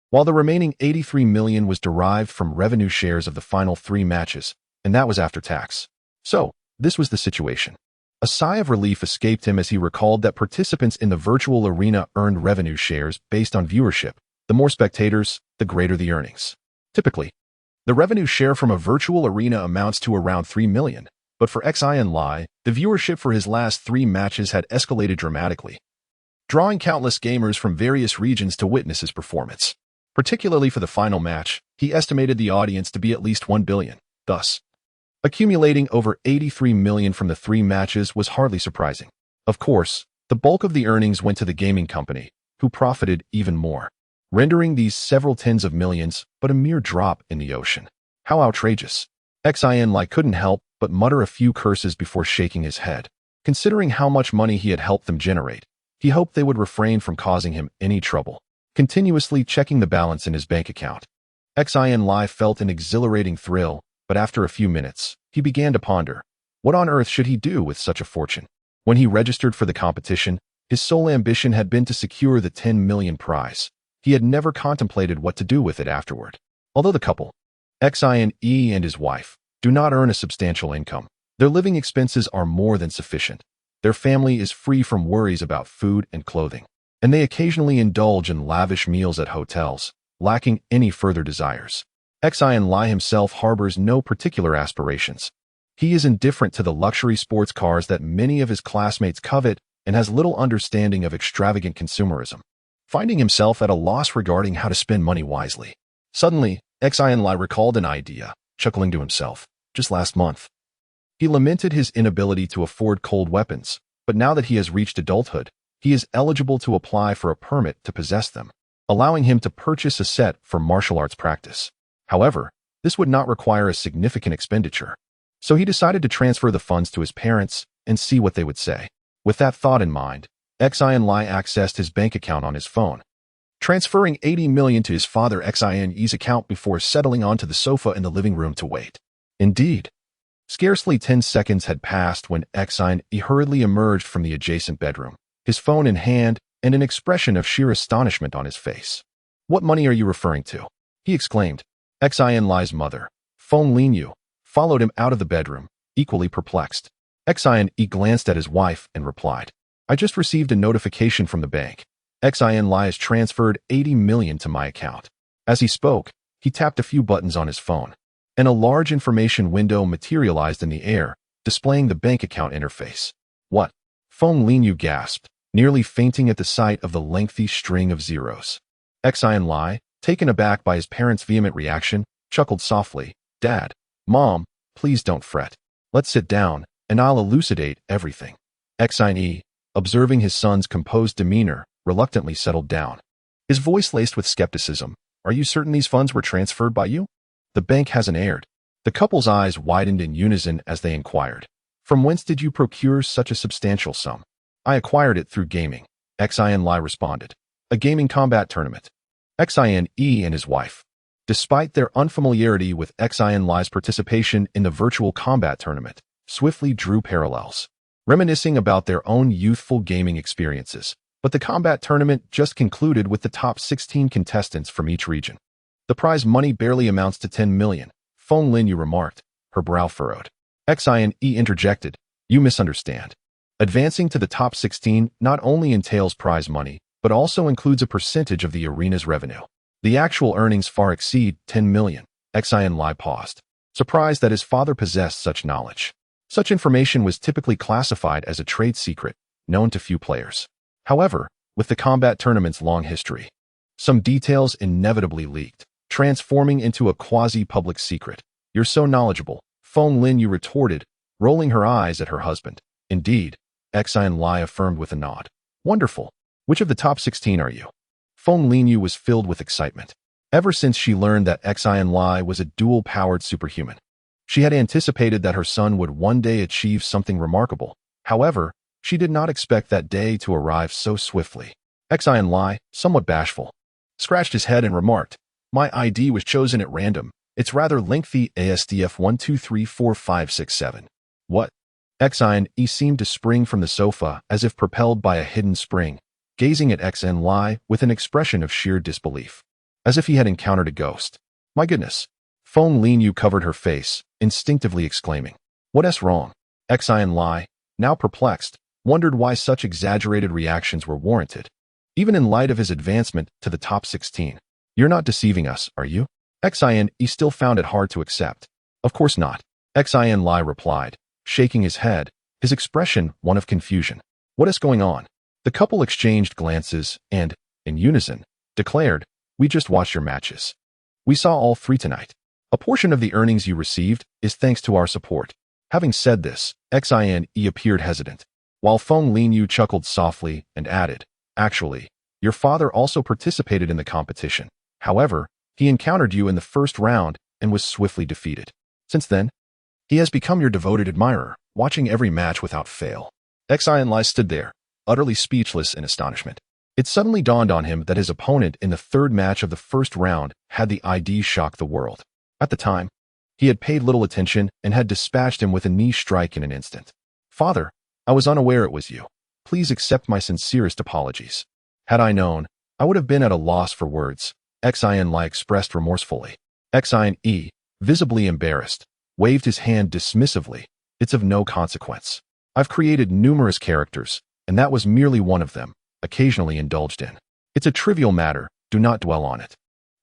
Speaker 1: while the remaining 83 million was derived from revenue shares of the final 3 matches, and that was after tax. So, this was the situation. A sigh of relief escaped him as he recalled that participants in the virtual arena earned revenue shares based on viewership. The more spectators, the greater the earnings. Typically, the revenue share from a virtual arena amounts to around 3 million, but for Xin Lie, the viewership for his last 3 matches had escalated dramatically, drawing countless gamers from various regions to witness his performance. Particularly for the final match, he estimated the audience to be at least 1 billion. Thus, accumulating over 83 million from the 3 matches was hardly surprising. Of course, the bulk of the earnings went to the gaming company, who profited even more, rendering these several tens of millions but a mere drop in the ocean. How outrageous! Xin Lie couldn't help but mutter a few curses before shaking his head. Considering how much money he had helped them generate, he hoped they would refrain from causing him any trouble. Continuously checking the balance in his bank account, Xin Lie felt an exhilarating thrill, but after a few minutes, he began to ponder. What on earth should he do with such a fortune? When he registered for the competition, his sole ambition had been to secure the 10 million prize. He had never contemplated what to do with it afterward. Although the couple, Xin Lie and his wife, do not earn a substantial income, their living expenses are more than sufficient. Their family is free from worries about food and clothing, and they occasionally indulge in lavish meals at hotels, lacking any further desires. Xin Lie himself harbors no particular aspirations. He is indifferent to the luxury sports cars that many of his classmates covet and has little understanding of extravagant consumerism, finding himself at a loss regarding how to spend money wisely. Suddenly, Xin Lie recalled an idea, chuckling to himself. Just last month, he lamented his inability to afford cold weapons, but now that he has reached adulthood, he is eligible to apply for a permit to possess them, allowing him to purchase a set for martial arts practice. However, this would not require a significant expenditure, so he decided to transfer the funds to his parents and see what they would say. With that thought in mind, Xin Lie accessed his bank account on his phone, transferring 80 million to his father Xin Lie's account before settling onto the sofa in the living room to wait. Indeed, scarcely 10 seconds had passed when Xin Lie hurriedly emerged from the adjacent bedroom, his phone in hand and an expression of sheer astonishment on his face. "What money are you referring to?" he exclaimed. Xin Lie's mother, Phong Linyu, followed him out of the bedroom, equally perplexed. Xin Lie glanced at his wife and replied, "I just received a notification from the bank. Xin Lie has transferred 80 million to my account." As he spoke, he tapped a few buttons on his phone, and a large information window materialized in the air, displaying the bank account interface. "What?" Phong Linyu gasped, nearly fainting at the sight of the lengthy string of zeros. Xin Lie, taken aback by his parents' vehement reaction, chuckled softly. "Dad, Mom, please don't fret. Let's sit down, and I'll elucidate everything." Xin Lie, observing his son's composed demeanor, reluctantly settled down, his voice laced with skepticism. "Are you certain these funds were transferred by you?" The bank hasn't aired. The couple's eyes widened in unison as they inquired. "From whence did you procure such a substantial sum?" "I acquired it through gaming," Xin Lie responded. "A gaming combat tournament." Xin Lie and his wife, despite their unfamiliarity with Xin Lie's participation in the virtual combat tournament, swiftly drew parallels, reminiscing about their own youthful gaming experiences. But the combat tournament just concluded with the top 16 contestants from each region. "The prize money barely amounts to 10 million, Phong Linyu remarked, her brow furrowed. Xin Lie interjected, "You misunderstand. Advancing to the top 16 not only entails prize money, but also includes a percentage of the arena's revenue. The actual earnings far exceed 10 million. Xin Lie paused, surprised that his father possessed such knowledge. Such information was typically classified as a trade secret, known to few players. However, with the combat tournament's long history, some details inevitably leaked, transforming into a quasi-public secret. "You're so knowledgeable," Phong Linyu retorted, rolling her eyes at her husband. "Indeed," Xin Lie affirmed with a nod. "Wonderful. Which of the top 16 are you?" Phong Linyu was filled with excitement. Ever since she learned that Xin Lie was a dual-powered superhuman, she had anticipated that her son would one day achieve something remarkable. However, she did not expect that day to arrive so swiftly. Xin Lie, somewhat bashful, scratched his head and remarked, "My ID was chosen at random. It's rather lengthy, ASDF 1234567. "What?" Xin Lie seemed to spring from the sofa as if propelled by a hidden spring, gazing at Xin Lie with an expression of sheer disbelief, as if he had encountered a ghost. "My goodness." Phong Linyu covered her face, instinctively exclaiming, "What's wrong?" Xin Lie, now perplexed, wondered why such exaggerated reactions were warranted, even in light of his advancement to the top 16. "You're not deceiving us, are you?" Xin Lie still found it hard to accept. "Of course not," Xin Lie replied, shaking his head, his expression one of confusion. "What is going on?" The couple exchanged glances and, in unison, declared, "We just watched your matches. We saw all 3 tonight. A portion of the earnings you received is thanks to our support." Having said this, Xin Lie appeared hesitant, while Phong Linyu chuckled softly and added, "Actually, your father also participated in the competition. However, he encountered you in the first round and was swiftly defeated. Since then, he has become your devoted admirer, watching every match without fail." Xin Lie stood there, utterly speechless in astonishment. It suddenly dawned on him that his opponent in the 3rd match of the first round had the ID shock the world. At the time, He had paid little attention and had dispatched him with a knee strike in an instant. "Father, I was unaware it was you. Please accept my sincerest apologies. Had I known, I would have been at a loss for words," Xin Lie expressed remorsefully. Xin Lie, visibly embarrassed, waved his hand dismissively. "It's of no consequence. I've created numerous characters, and that was merely one of them, occasionally indulged in. It's a trivial matter, do not dwell on it."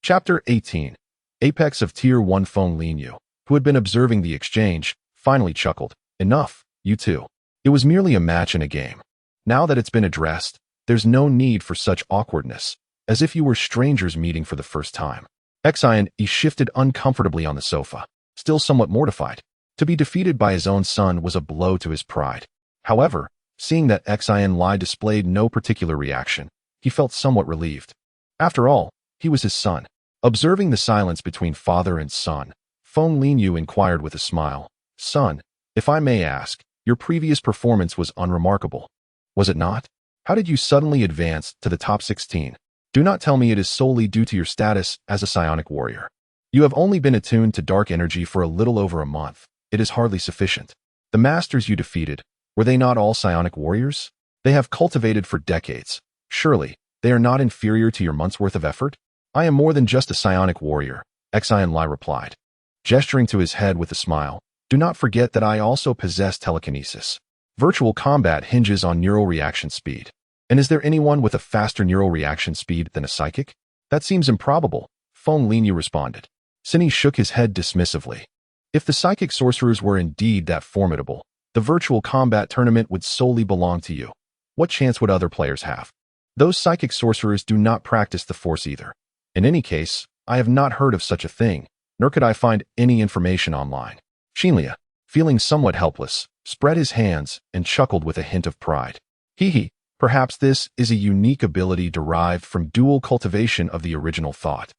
Speaker 1: Chapter 18. Apex of Tier 1 Feng Linyu, who had been observing the exchange, finally chuckled. "Enough, you two. It was merely a match in a game. Now that it's been addressed, there's no need for such awkwardness, as if you were strangers meeting for the first time." Xin Lie shifted uncomfortably on the sofa, still somewhat mortified. To be defeated by his own son was a blow to his pride. However, seeing that Xin Lie displayed no particular reaction, he felt somewhat relieved. After all, he was his son. Observing the silence between father and son, Feng Linyu inquired with a smile, "Son, if I may ask, your previous performance was unremarkable. Was it not? How did you suddenly advance to the top 16? Do not tell me it is solely due to your status as a psionic warrior. You have only been attuned to dark energy for a little over a month. It is hardly sufficient. The masters you defeated, were they not all psionic warriors? They have cultivated for decades. Surely, they are not inferior to your month's worth of effort?" "I am more than just a psionic warrior," Xin Lie replied, gesturing to his head with a smile. "Do not forget that I also possess telekinesis. Virtual combat hinges on neural reaction speed. And is there anyone with a faster neural reaction speed than a psychic?" "That seems improbable," Feng Linyu responded. Xin Lie shook his head dismissively. "If the psychic sorcerers were indeed that formidable, the virtual combat tournament would solely belong to you. What chance would other players have? Those psychic sorcerers do not practice the force either. In any case, I have not heard of such a thing, nor could I find any information online." Xin Lie, feeling somewhat helpless, spread his hands and chuckled with a hint of pride. "Hee, perhaps this is a unique ability derived from dual cultivation of the original thought.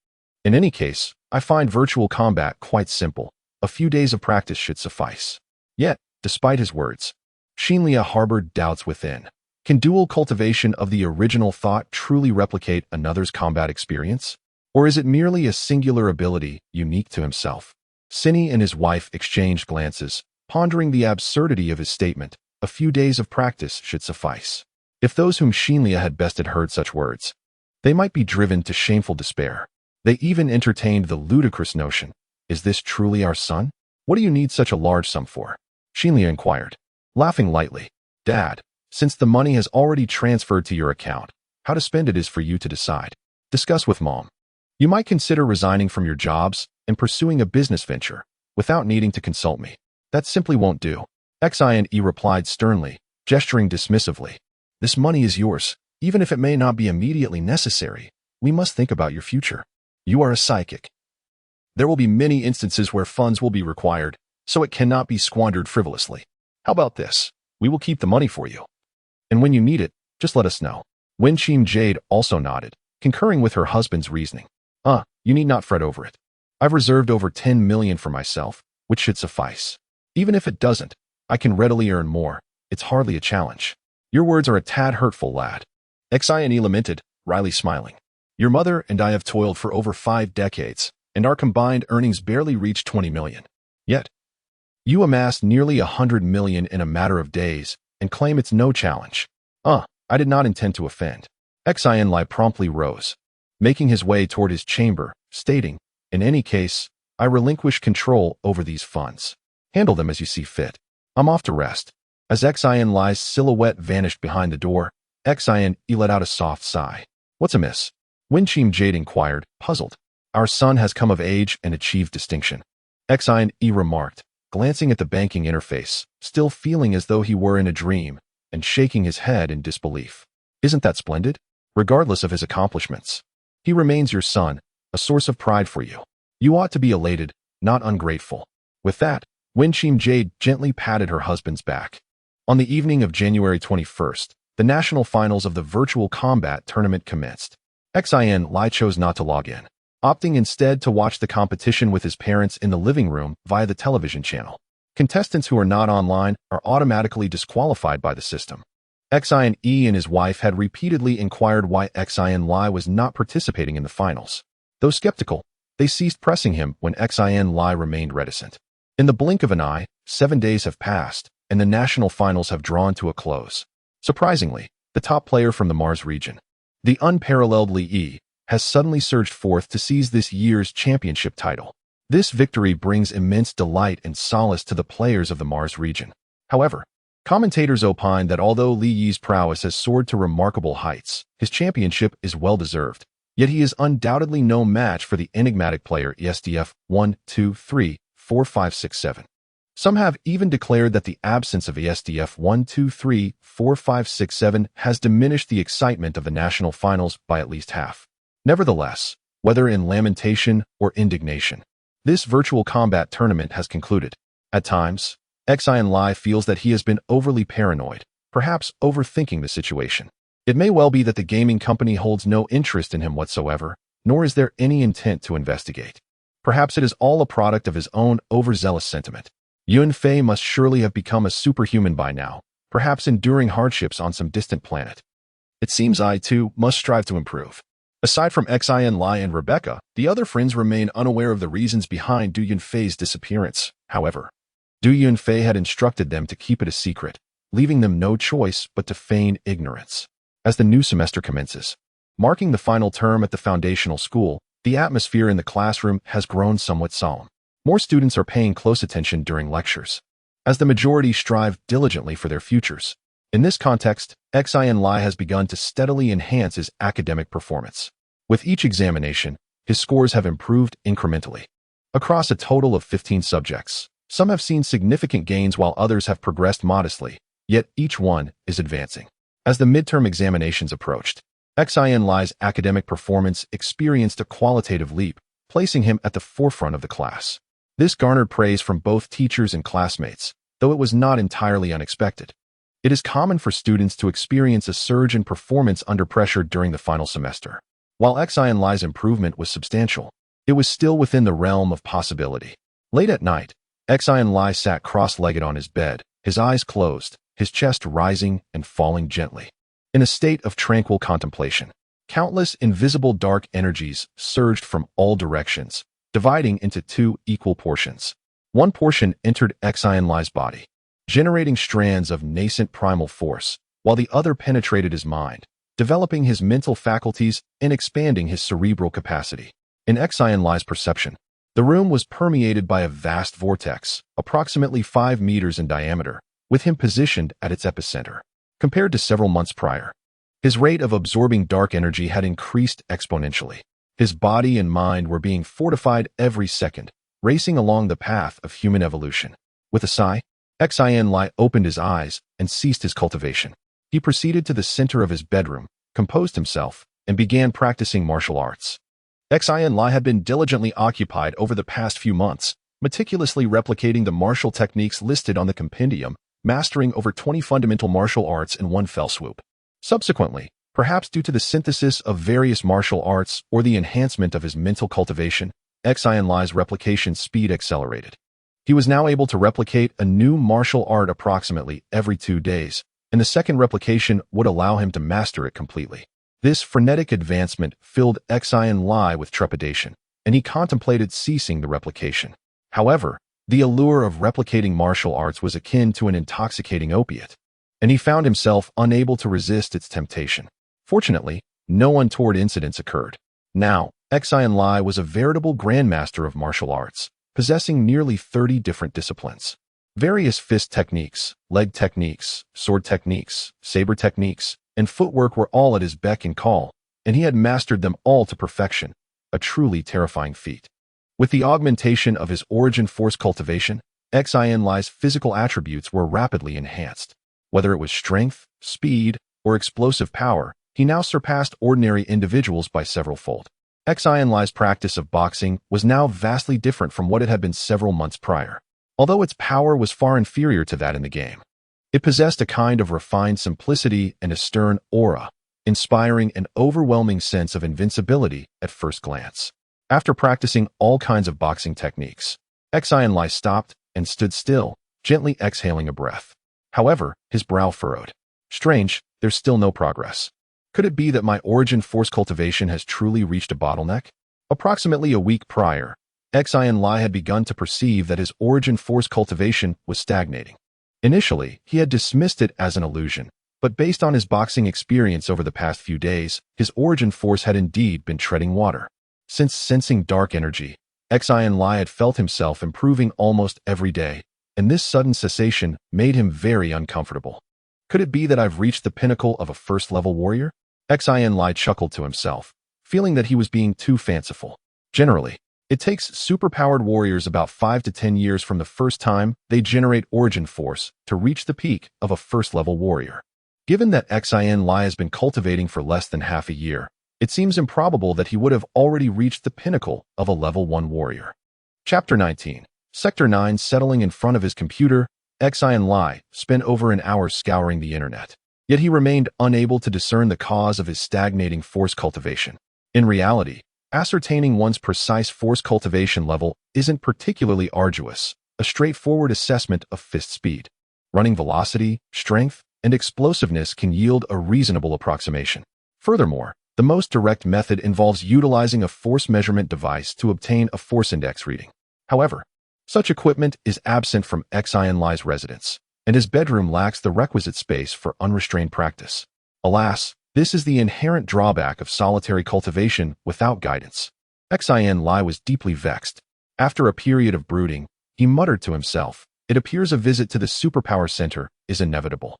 Speaker 1: In any case, I find virtual combat quite simple. A few days of practice should suffice." Yet, despite his words, Xin Lie harbored doubts within. Can dual cultivation of the original thought truly replicate another's combat experience? Or is it merely a singular ability unique to himself? Xin Lie and his wife exchanged glances, pondering the absurdity of his statement. A few days of practice should suffice. If those whom Xin Lie had best had heard such words, they might be driven to shameful despair. They even entertained the ludicrous notion, "Is this truly our son? What do you need such a large sum for?" Xin Lie inquired, laughing lightly. "Dad, since the money has already transferred to your account, how to spend it is for you to decide. Discuss with Mom. You might consider resigning from your jobs and pursuing a business venture, without needing to consult me. That simply won't do." Xin Lie replied sternly, gesturing dismissively. "This money is yours, even if it may not be immediately necessary. We must think about your future. You are a psychic. There will be many instances where funds will be required, so it cannot be squandered frivolously. How about this? We will keep the money for you. And when you need it, just let us know." Wenqing Jade also nodded, concurring with her husband's reasoning. You need not fret over it. I've reserved over 10 million for myself, which should suffice. Even if it doesn't, I can readily earn more. It's hardly a challenge." "Your words are a tad hurtful, lad," Xin Lie lamented, wryly smiling. "Your mother and I have toiled for over 5 decades, and our combined earnings barely reach 20 million. Yet, you amassed nearly 100 million in a matter of days and claim it's no challenge." I did not intend to offend." Xin Lie promptly rose, making his way toward his chamber, stating, "In any case, I relinquish control over these funds. Handle them as you see fit. I'm off to rest." As Xin Lie's silhouette vanished behind the door, Xin Lie let out a soft sigh. "What's amiss?" Wenqing Jade inquired, puzzled. "Our son has come of age and achieved distinction," Xin Lie remarked, glancing at the banking interface, still feeling as though he were in a dream, and shaking his head in disbelief. "Isn't that splendid? Regardless of his accomplishments, he remains your son, a source of pride for you. You ought to be elated, not ungrateful." With that, Wenqing Jade gently patted her husband's back. On the evening of January 21st, the national finals of the virtual combat tournament commenced. Xin Lie chose not to log in, opting instead to watch the competition with his parents in the living room via the television channel. Contestants who are not online are automatically disqualified by the system. Xin Lie and his wife had repeatedly inquired why Xin Lie was not participating in the finals. Though skeptical, They ceased pressing him when Xin Lie remained reticent. In the blink of an eye, 7 days have passed, and the national finals have drawn to a close. Surprisingly, the top player from the Mars region, the unparalleled Lie, has suddenly surged forth to seize this year's championship title. This victory brings immense delight and solace to the players of the Mars region. However, commentators opine that although Lie's prowess has soared to remarkable heights, his championship is well-deserved. Yet he is undoubtedly no match for the enigmatic player ESDF 1, 2, 3, 4, 5, 6, 7. Some have even declared that the absence of ESDF 1, 2, 3, 4, 5, 6, 7 has diminished the excitement of the national finals by at least half. Nevertheless, whether in lamentation or indignation, this virtual combat tournament has concluded. At times, Xin Lie feels that he has been overly paranoid, perhaps overthinking the situation. It may well be that the gaming company holds no interest in him whatsoever, nor is there any intent to investigate. Perhaps it is all a product of his own overzealous sentiment. Yun Fei must surely have become a superhuman by now, perhaps enduring hardships on some distant planet. It seems I, too, must strive to improve. Aside from Xin Lie and Rebecca, the other friends remain unaware of the reasons behind Du Yunfei's disappearance. However, Du Yunfei had instructed them to keep it a secret, leaving them no choice but to feign ignorance. As the new semester commences, marking the final term at the foundational school, the atmosphere in the classroom has grown somewhat solemn. More students are paying close attention during lectures, as the majority strive diligently for their futures. In this context, Xin Lie has begun to steadily enhance his academic performance. With each examination, his scores have improved incrementally. Across a total of 15 subjects, some have seen significant gains while others have progressed modestly, yet each one is advancing. As the midterm examinations approached, Xin Lie's academic performance experienced a qualitative leap, placing him at the forefront of the class. This garnered praise from both teachers and classmates, though it was not entirely unexpected. It is common for students to experience a surge in performance under pressure during the final semester. While Xin Lie's improvement was substantial, it was still within the realm of possibility. Late at night, Xin Lie sat cross-legged on his bed, his eyes closed, his chest rising and falling gently. In a state of tranquil contemplation, countless invisible dark energies surged from all directions, dividing into 2 equal portions. One portion entered Xin Lie's body, generating strands of nascent primal force, while the other penetrated his mind, developing his mental faculties and expanding his cerebral capacity. In Xin Lie's perception, the room was permeated by a vast vortex, approximately 5 meters in diameter, with him positioned at its epicenter. Compared to several months prior, his rate of absorbing dark energy had increased exponentially. His body and mind were being fortified every second, racing along the path of human evolution. With a sigh, Xin Lie opened his eyes and ceased his cultivation. He proceeded to the center of his bedroom, composed himself, and began practicing martial arts. Xin Lie had been diligently occupied over the past few months, meticulously replicating the martial techniques listed on the compendium, mastering over 20 fundamental martial arts in one fell swoop. Subsequently, perhaps due to the synthesis of various martial arts or the enhancement of his mental cultivation, Xin Lie's replication speed accelerated. He was now able to replicate a new martial art approximately every 2 days, and the second replication would allow him to master it completely. This frenetic advancement filled Xin Lie with trepidation, and he contemplated ceasing the replication. However, the allure of replicating martial arts was akin to an intoxicating opiate, and he found himself unable to resist its temptation. Fortunately, no untoward incidents occurred. Now, Xin Lie was a veritable grandmaster of martial arts, possessing nearly 30 different disciplines. Various fist techniques, leg techniques, sword techniques, saber techniques, and footwork were all at his beck and call, and he had mastered them all to perfection, a truly terrifying feat. With the augmentation of his origin force cultivation, Xin Lie's physical attributes were rapidly enhanced. Whether it was strength, speed, or explosive power, he now surpassed ordinary individuals by several-fold. Xin Lie's practice of boxing was now vastly different from what it had been several months prior. Although its power was far inferior to that in the game, it possessed a kind of refined simplicity and a stern aura, inspiring an overwhelming sense of invincibility at first glance. After practicing all kinds of boxing techniques, Xin Lie stopped and stood still, gently exhaling a breath. However, his brow furrowed. Strange, there's still no progress. Could it be that my origin force cultivation has truly reached a bottleneck? Approximately a week prior, Xin Lie had begun to perceive that his origin force cultivation was stagnating. Initially, he had dismissed it as an illusion, but based on his boxing experience over the past few days, his origin force had indeed been treading water. Since sensing dark energy, Xin Lie had felt himself improving almost every day, and this sudden cessation made him very uncomfortable. Could it be that I've reached the pinnacle of a first-level warrior? Xin Lie chuckled to himself, feeling that he was being too fanciful. Generally, it takes superpowered warriors about 5 to 10 years from the first time they generate origin force to reach the peak of a first-level warrior. Given that Xin Lie has been cultivating for less than half a year, it seems improbable that he would have already reached the pinnacle of a level 1 warrior. Chapter 19. Sector 9. Settling in front of his computer, Xin Lie spent over an hour scouring the internet. Yet he remained unable to discern the cause of his stagnating force cultivation. In reality, ascertaining one's precise force cultivation level isn't particularly arduous, a straightforward assessment of fist speed. Running velocity, strength, and explosiveness can yield a reasonable approximation. Furthermore, the most direct method involves utilizing a force measurement device to obtain a force index reading. However, such equipment is absent from Xin Lie's residence, and his bedroom lacks the requisite space for unrestrained practice. Alas, this is the inherent drawback of solitary cultivation without guidance. Xin Lie was deeply vexed. After a period of brooding, he muttered to himself, "It appears a visit to the Superpower Center is inevitable.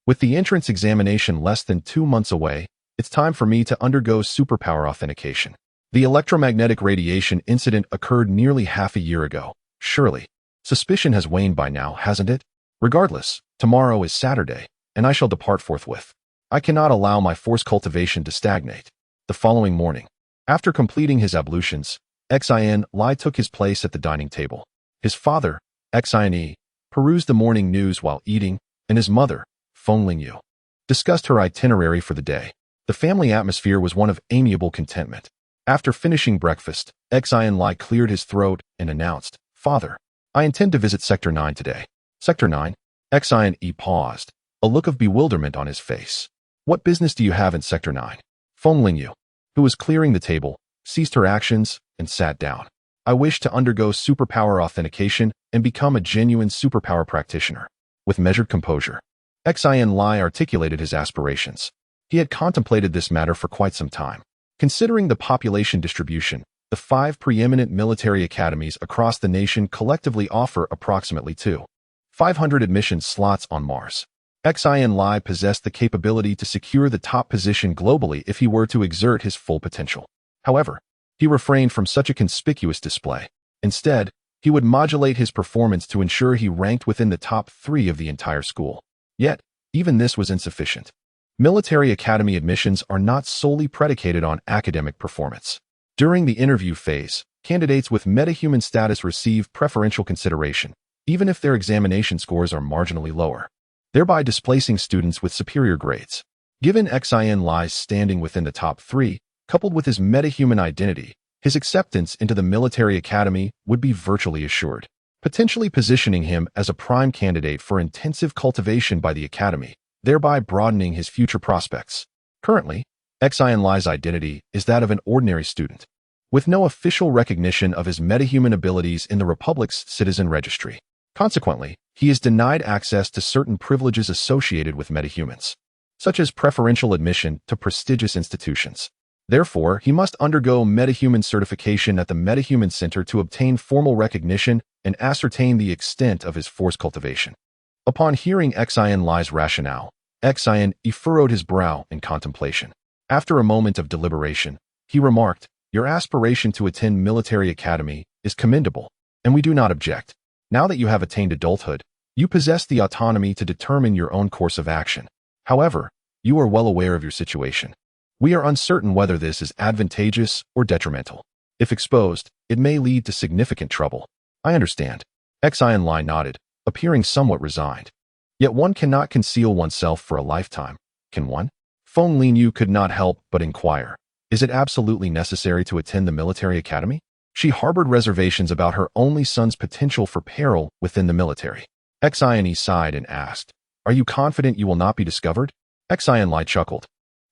Speaker 1: With the entrance examination less than 2 months away, it's time for me to undergo superpower authentication." The electromagnetic radiation incident occurred nearly half a year ago. Surely, suspicion has waned by now, hasn't it? Regardless, tomorrow is Saturday, and I shall depart forthwith. I cannot allow my force cultivation to stagnate. The following morning, after completing his ablutions, Xin Lie took his place at the dining table. His father, Xin Lie, perused the morning news while eating, and his mother, Feng Yu, discussed her itinerary for the day. The family atmosphere was one of amiable contentment. After finishing breakfast, Xin Lie cleared his throat and announced, "Father, I intend to visit Sector 9 today." Sector 9? Xin Lie paused, a look of bewilderment on his face. "What business do you have in Sector 9? Feng Yu, who was clearing the table, ceased her actions and sat down. "I wish to undergo superpower authentication and become a genuine superpower practitioner." With measured composure, Xin Lie articulated his aspirations. He had contemplated this matter for quite some time. Considering the population distribution, the 5 preeminent military academies across the nation collectively offer approximately 2,500 admission slots on Mars. Xin Lie possessed the capability to secure the top position globally if he were to exert his full potential. However, he refrained from such a conspicuous display. Instead, he would modulate his performance to ensure he ranked within the top 3 of the entire school. Yet, even this was insufficient. Military academy admissions are not solely predicated on academic performance. During the interview phase, candidates with metahuman status receive preferential consideration, even if their examination scores are marginally lower, thereby displacing students with superior grades. Given Xin Lie's standing within the top 3, coupled with his metahuman identity, his acceptance into the military academy would be virtually assured, potentially positioning him as a prime candidate for intensive cultivation by the academy, thereby broadening his future prospects. Currently, Xin Lie's identity is that of an ordinary student, with no official recognition of his metahuman abilities in the Republic's citizen registry. Consequently, he is denied access to certain privileges associated with metahumans, such as preferential admission to prestigious institutions. Therefore, he must undergo metahuman certification at the Metahuman Center to obtain formal recognition and ascertain the extent of his force cultivation. Upon hearing Xin Lie's rationale, Xin Lie furrowed his brow in contemplation. After a moment of deliberation, he remarked, "Your aspiration to attend military academy is commendable, and we do not object. Now that you have attained adulthood, you possess the autonomy to determine your own course of action. However, you are well aware of your situation. We are uncertain whether this is advantageous or detrimental. If exposed, it may lead to significant trouble." "I understand." Xin Lie nodded, appearing somewhat resigned. "Yet one cannot conceal oneself for a lifetime, can one?" Feng Yu could not help but inquire, "Is it absolutely necessary to attend the military academy?" She harbored reservations about her only son's potential for peril within the military. Xin Lie sighed and asked, "Are you confident you will not be discovered?" Xin Lie chuckled.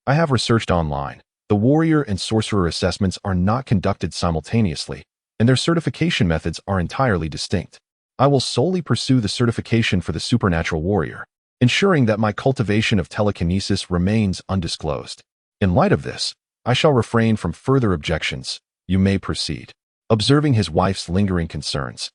Speaker 1: "I have researched online, The warrior and sorcerer assessments are not conducted simultaneously, and their certification methods are entirely distinct. I will solely pursue the certification for the supernatural warrior, ensuring that my cultivation of telekinesis remains undisclosed. In light of this, I shall refrain from further objections. You may proceed. Observing his wife's lingering concerns,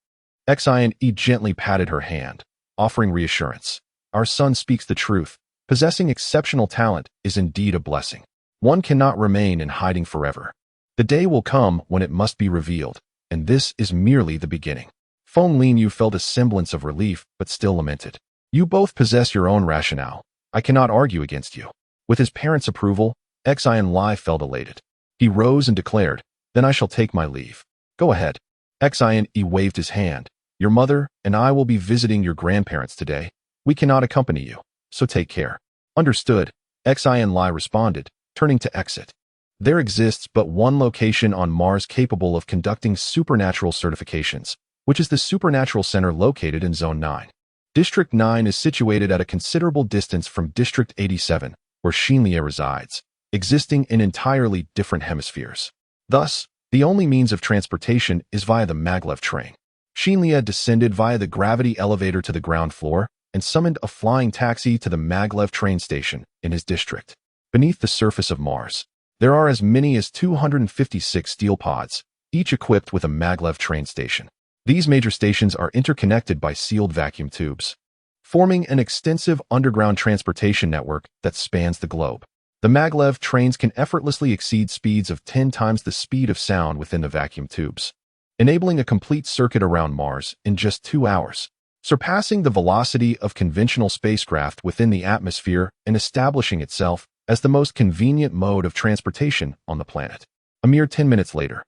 Speaker 1: Xin Lie gently patted her hand, offering reassurance. Our son speaks the truth. Possessing exceptional talent is indeed a blessing. One cannot remain in hiding forever. The day will come when it must be revealed, and this is merely the beginning. Feng Linyu felt a semblance of relief, but still lamented. You both possess your own rationale. I cannot argue against you. With his parents' approval, Xin Lie felt elated. He rose and declared, Then I shall take my leave. Go ahead. Xin Lie waved his hand. Your mother and I will be visiting your grandparents today. We cannot accompany you, so take care. Understood, Xin Lie responded, turning to exit. There exists but one location on Mars capable of conducting supernatural certifications, which is the Supernatural Center located in Zone 9. District 9 is situated at a considerable distance from District 87, where Xin Lie resides, existing in entirely different hemispheres. Thus, the only means of transportation is via the maglev train. Xin Lie descended via the gravity elevator to the ground floor and summoned a flying taxi to the maglev train station in his district. Beneath the surface of Mars, there are as many as 256 steel pods, each equipped with a maglev train station. These major stations are interconnected by sealed vacuum tubes, forming an extensive underground transportation network that spans the globe. The maglev trains can effortlessly exceed speeds of 10 times the speed of sound within the vacuum tubes, enabling a complete circuit around Mars in just 2 hours, surpassing the velocity of conventional spacecraft within the atmosphere and establishing itself as the most convenient mode of transportation on the planet. A mere 10 minutes later,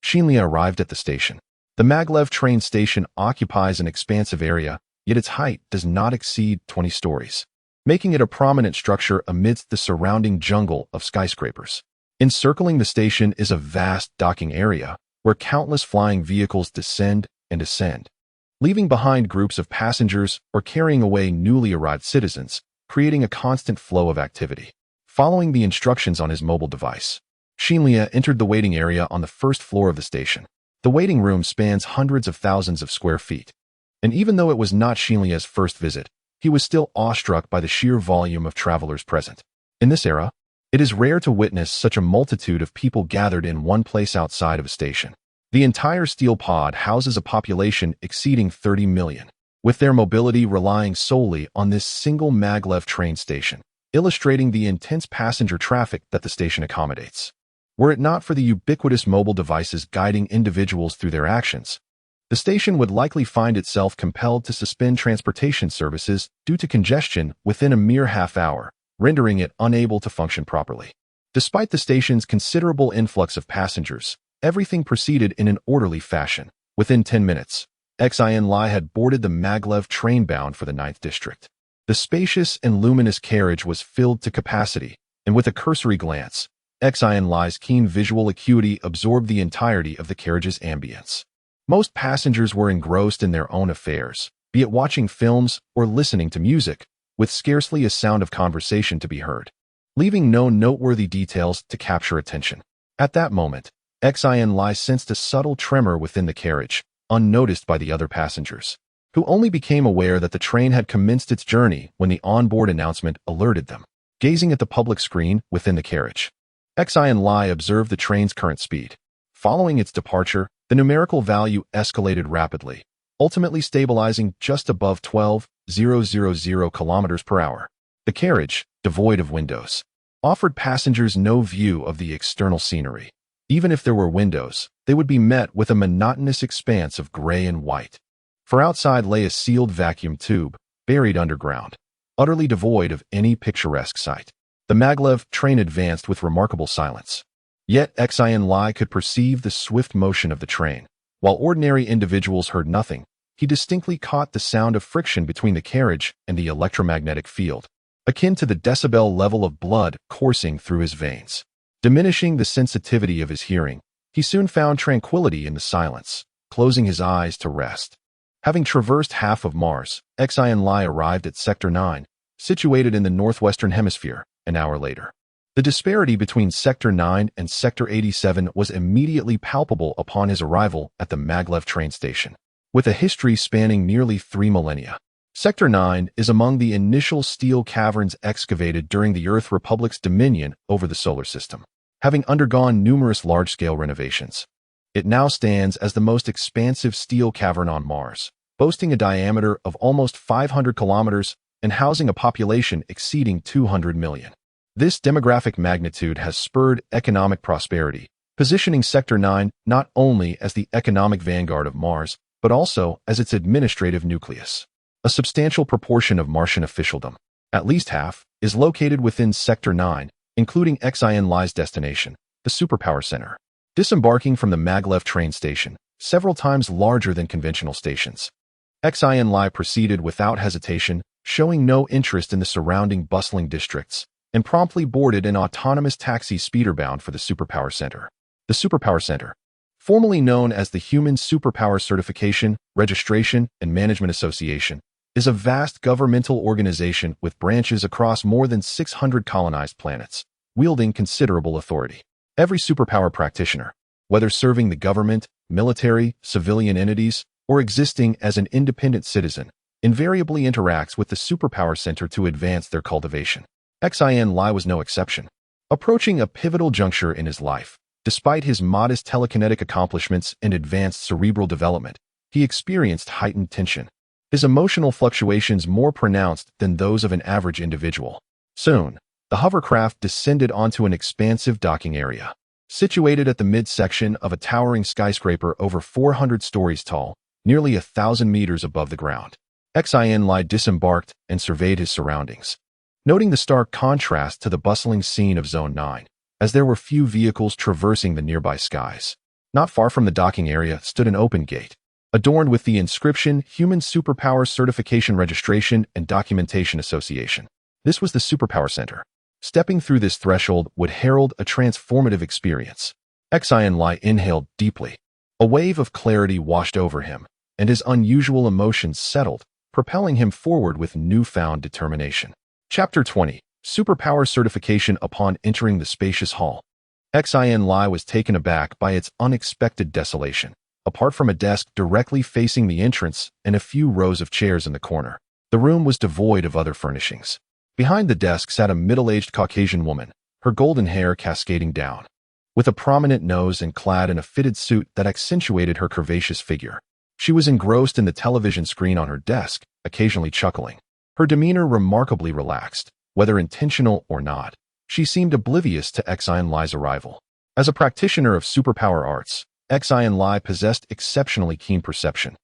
Speaker 1: Xin Lie arrived at the station. The maglev train station occupies an expansive area, yet its height does not exceed 20 stories, making it a prominent structure amidst the surrounding jungle of skyscrapers. Encircling the station is a vast docking area where countless flying vehicles descend and ascend, leaving behind groups of passengers or carrying away newly arrived citizens, creating a constant flow of activity. Following the instructions on his mobile device, Xin Lie entered the waiting area on the first floor of the station. The waiting room spans hundreds of thousands of square feet, and even though it was not Xin Lie's first visit, he was still awestruck by the sheer volume of travelers present. In this era, it is rare to witness such a multitude of people gathered in one place outside of a station. The entire steel pod houses a population exceeding 30 million, with their mobility relying solely on this single maglev train station, illustrating the intense passenger traffic that the station accommodates. Were it not for the ubiquitous mobile devices guiding individuals through their actions, the station would likely find itself compelled to suspend transportation services due to congestion within a mere half hour, rendering it unable to function properly. Despite the station's considerable influx of passengers, everything proceeded in an orderly fashion. Within 10 minutes, Xin Lie had boarded the maglev train bound for the 9th district. The spacious and luminous carriage was filled to capacity, and with a cursory glance, Xin Lie's keen visual acuity absorbed the entirety of the carriage's ambience. Most passengers were engrossed in their own affairs, be it watching films or listening to music, with scarcely a sound of conversation to be heard, leaving no noteworthy details to capture attention. At that moment, Xin Lie sensed a subtle tremor within the carriage, unnoticed by the other passengers, who only became aware that the train had commenced its journey when the onboard announcement alerted them. Gazing at the public screen within the carriage, Xin Lie observed the train's current speed. Following its departure, the numerical value escalated rapidly, ultimately stabilizing just above 12,000 kilometers per hour. The carriage, devoid of windows, offered passengers no view of the external scenery. Even if there were windows, they would be met with a monotonous expanse of gray and white. For outside lay a sealed vacuum tube, buried underground, utterly devoid of any picturesque sight. The maglev train advanced with remarkable silence. Yet Xin Lie could perceive the swift motion of the train. While ordinary individuals heard nothing, he distinctly caught the sound of friction between the carriage and the electromagnetic field, akin to the decibel level of blood coursing through his veins. Diminishing the sensitivity of his hearing, he soon found tranquility in the silence, closing his eyes to rest. Having traversed half of Mars, Xin Lie arrived at Sector 9, situated in the northwestern hemisphere, an hour later. The disparity between Sector 9 and Sector 87 was immediately palpable upon his arrival at the maglev train station. With a history spanning nearly 3 millennia, Sector 9 is among the initial steel caverns excavated during the Earth Republic's dominion over the solar system. Having undergone numerous large-scale renovations, it now stands as the most expansive steel cavern on Mars, boasting a diameter of almost 500 kilometers and housing a population exceeding 200 million. This demographic magnitude has spurred economic prosperity, positioning Sector 9 not only as the economic vanguard of Mars, but also as its administrative nucleus. A substantial proportion of Martian officialdom, at least half, is located within Sector 9, including Xin Lie's destination, the Superpower Center. Disembarking from the maglev train station, several times larger than conventional stations, Xin Lie proceeded without hesitation, showing no interest in the surrounding bustling districts, and promptly boarded an autonomous taxi speeder bound for the Superpower Center. The Superpower Center, formerly known as the Human Superpower Certification, Registration, and Management Association, is a vast governmental organization with branches across more than 600 colonized planets, wielding considerable authority. Every superpower practitioner, whether serving the government, military, civilian entities, or existing as an independent citizen, invariably interacts with the Superpower Center to advance their cultivation. Xin Lie was no exception. Approaching a pivotal juncture in his life, despite his modest telekinetic accomplishments and advanced cerebral development, he experienced heightened tension, his emotional fluctuations more pronounced than those of an average individual. Soon, the hovercraft descended onto an expansive docking area, situated at the midsection of a towering skyscraper over 400 stories tall, nearly 1,000 meters above the ground. Xin Lie disembarked and surveyed his surroundings, noting the stark contrast to the bustling scene of Zone 9, as there were few vehicles traversing the nearby skies. Not far from the docking area stood an open gate, adorned with the inscription Human Superpower Certification Registration and Documentation Association. This was the Superpower Center. Stepping through this threshold would herald a transformative experience. Xin Lie inhaled deeply. A wave of clarity washed over him, and his unusual emotions settled, propelling him forward with newfound determination. Chapter 20. Superpower Certification. Upon entering the spacious hall, Xin Lie was taken aback by its unexpected desolation. Apart from a desk directly facing the entrance and a few rows of chairs in the corner, the room was devoid of other furnishings. Behind the desk sat a middle-aged Caucasian woman, her golden hair cascading down, with a prominent nose and clad in a fitted suit that accentuated her curvaceous figure. She was engrossed in the television screen on her desk, occasionally chuckling. Her demeanor remarkably relaxed, whether intentional or not. She seemed oblivious to Xin Lie's arrival. As a practitioner of superpower arts, Xin Lie possessed exceptionally keen perception,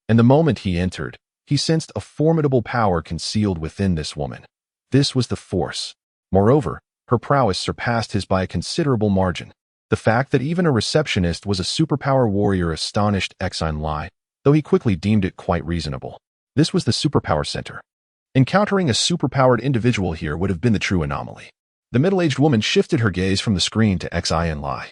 Speaker 1: and the moment he entered, he sensed a formidable power concealed within this woman. This was the Force. Moreover, her prowess surpassed his by a considerable margin. The fact that even a receptionist was a superpower warrior astonished Xin Lie, though he quickly deemed it quite reasonable. This was the Superpower Center. Encountering a superpowered individual here would have been the true anomaly. The middle-aged woman shifted her gaze from the screen to Xin Lie,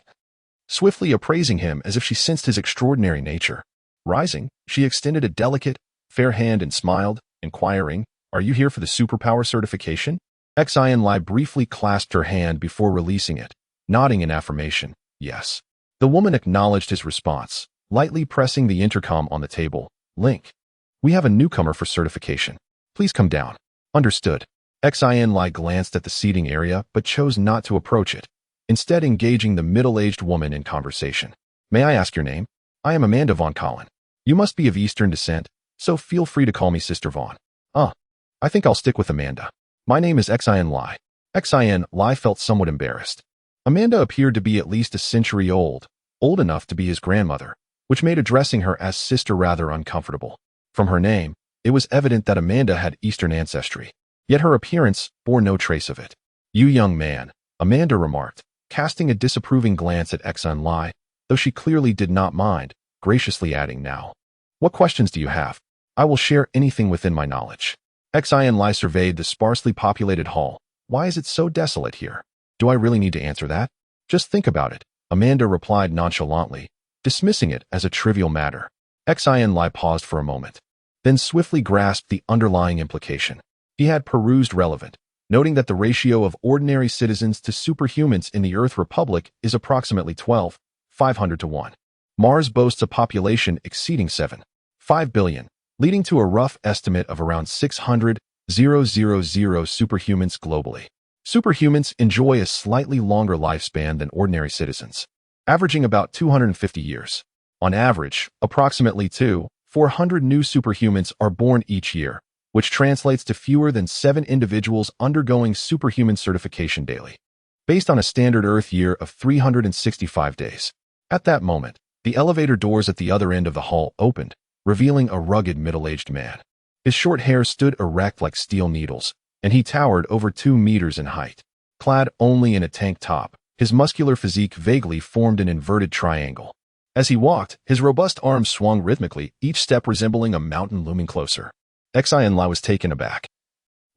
Speaker 1: swiftly appraising him as if she sensed his extraordinary nature. Rising, she extended a delicate, fair hand and smiled, inquiring, "Are you here for the superpower certification?" Xin Lie briefly clasped her hand before releasing it, nodding in affirmation, "Yes." The woman acknowledged his response, lightly pressing the intercom on the table. "Link, we have a newcomer for certification. Please come down." "Understood." Xin Lie glanced at the seating area but chose not to approach it, instead engaging the middle-aged woman in conversation. "May I ask your name?" "I am Amanda Von Collin. You must be of Eastern descent, so feel free to call me Sister Vaughn." I think I'll stick with Amanda. My name is Xin Lie." Xin Lie felt somewhat embarrassed. Amanda appeared to be at least a century old enough to be his grandmother, which made addressing her as sister rather uncomfortable. From her name, it was evident that Amanda had Eastern ancestry, yet her appearance bore no trace of it. "You young man," Amanda remarked, casting a disapproving glance at Xin Lie, though she clearly did not mind, graciously adding, "Now, what questions do you have? I will share anything within my knowledge." Xin Lie surveyed the sparsely populated hall. "Why is it so desolate here?" "Do I really need to answer that? Just think about it," Amanda replied nonchalantly, dismissing it as a trivial matter. Xin Lie paused for a moment, then swiftly grasped the underlying implication. He had perused relevant, noting that the ratio of ordinary citizens to superhumans in the Earth Republic is approximately 12,500 to 1. Mars boasts a population exceeding 7.5 billion, leading to a rough estimate of around 600,000 superhumans globally. Superhumans enjoy a slightly longer lifespan than ordinary citizens, averaging about 250 years. On average, approximately 400 new superhumans are born each year, which translates to fewer than 7 individuals undergoing superhuman certification daily, based on a standard Earth year of 365 days. At that moment, the elevator doors at the other end of the hall opened, revealing a rugged middle-aged man. His short hair stood erect like steel needles, and he towered over 2 meters in height. Clad only in a tank top, his muscular physique vaguely formed an inverted triangle. As he walked, his robust arms swung rhythmically, each step resembling a mountain looming closer. Xin Lie was taken aback.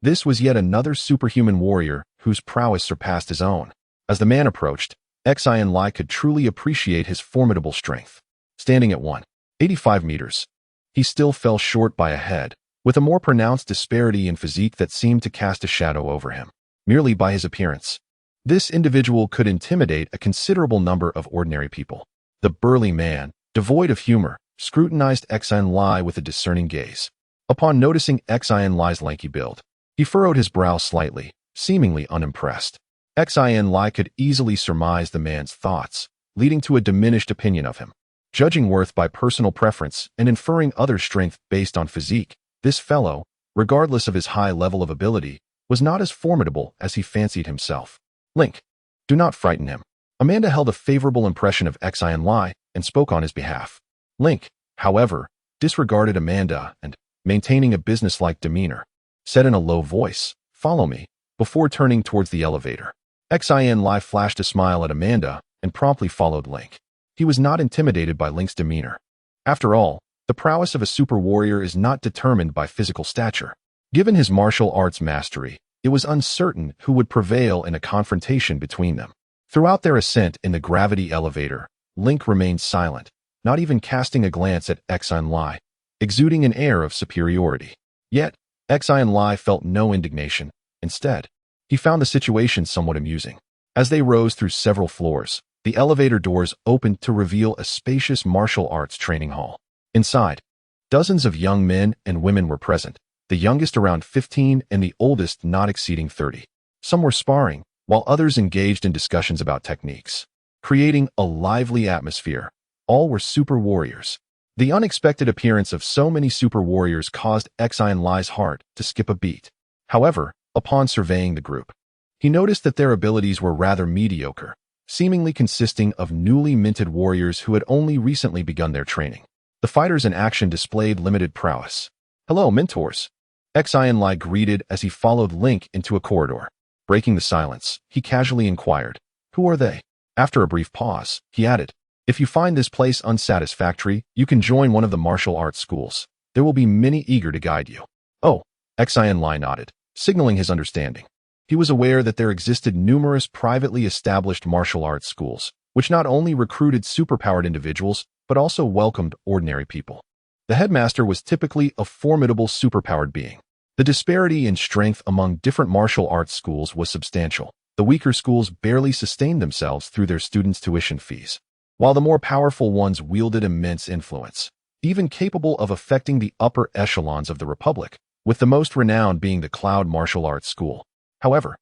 Speaker 1: This was yet another superhuman warrior whose prowess surpassed his own. As the man approached, Xin Lie could truly appreciate his formidable strength. Standing at 185 meters, he still fell short by a head, with a more pronounced disparity in physique that seemed to cast a shadow over him, merely by his appearance. This individual could intimidate a considerable number of ordinary people. The burly man, devoid of humor, scrutinized Xin Lie with a discerning gaze. Upon noticing Xin Lie's lanky build, he furrowed his brow slightly, seemingly unimpressed. Xin Lie could easily surmise the man's thoughts, leading to a diminished opinion of him. Judging worth by personal preference and inferring other strength based on physique, this fellow, regardless of his high level of ability, was not as formidable as he fancied himself. Link, do not frighten him. Amanda held a favorable impression of Xin Lie and spoke on his behalf. Link, however, disregarded Amanda and, maintaining a businesslike demeanor, said in a low voice, "Follow me," before turning towards the elevator. Xin Lie flashed a smile at Amanda and promptly followed Link. He was not intimidated by Link's demeanor. After all, the prowess of a super warrior is not determined by physical stature. Given his martial arts mastery, it was uncertain who would prevail in a confrontation between them. Throughout their ascent in the gravity elevator, Link remained silent, not even casting a glance at Xin Lie, exuding an air of superiority. Yet, Xin Lie felt no indignation. Instead, he found the situation somewhat amusing. As they rose through several floors, the elevator doors opened to reveal a spacious martial arts training hall. Inside, dozens of young men and women were present, the youngest around 15 and the oldest not exceeding 30. Some were sparring, while others engaged in discussions about techniques, creating a lively atmosphere. All were super warriors. The unexpected appearance of so many super warriors caused Xin Lie's heart to skip a beat. However, upon surveying the group, he noticed that their abilities were rather mediocre, seemingly consisting of newly minted warriors who had only recently begun their training. The fighters in action displayed limited prowess. "Hello, mentors," Xin Lie greeted as he followed Link into a corridor. Breaking the silence, he casually inquired, "Who are they?" After a brief pause, he added, "If you find this place unsatisfactory, you can join one of the martial arts schools. There will be many eager to guide you." "Oh," Xin Lie nodded, signaling his understanding. He was aware that there existed numerous privately established martial arts schools, which not only recruited superpowered individuals, but also welcomed ordinary people. The headmaster was typically a formidable superpowered being. The disparity in strength among different martial arts schools was substantial. The weaker schools barely sustained themselves through their students' tuition fees, while the more powerful ones wielded immense influence, even capable of affecting the upper echelons of the Republic, with the most renowned being the Cloud Martial Arts School. However,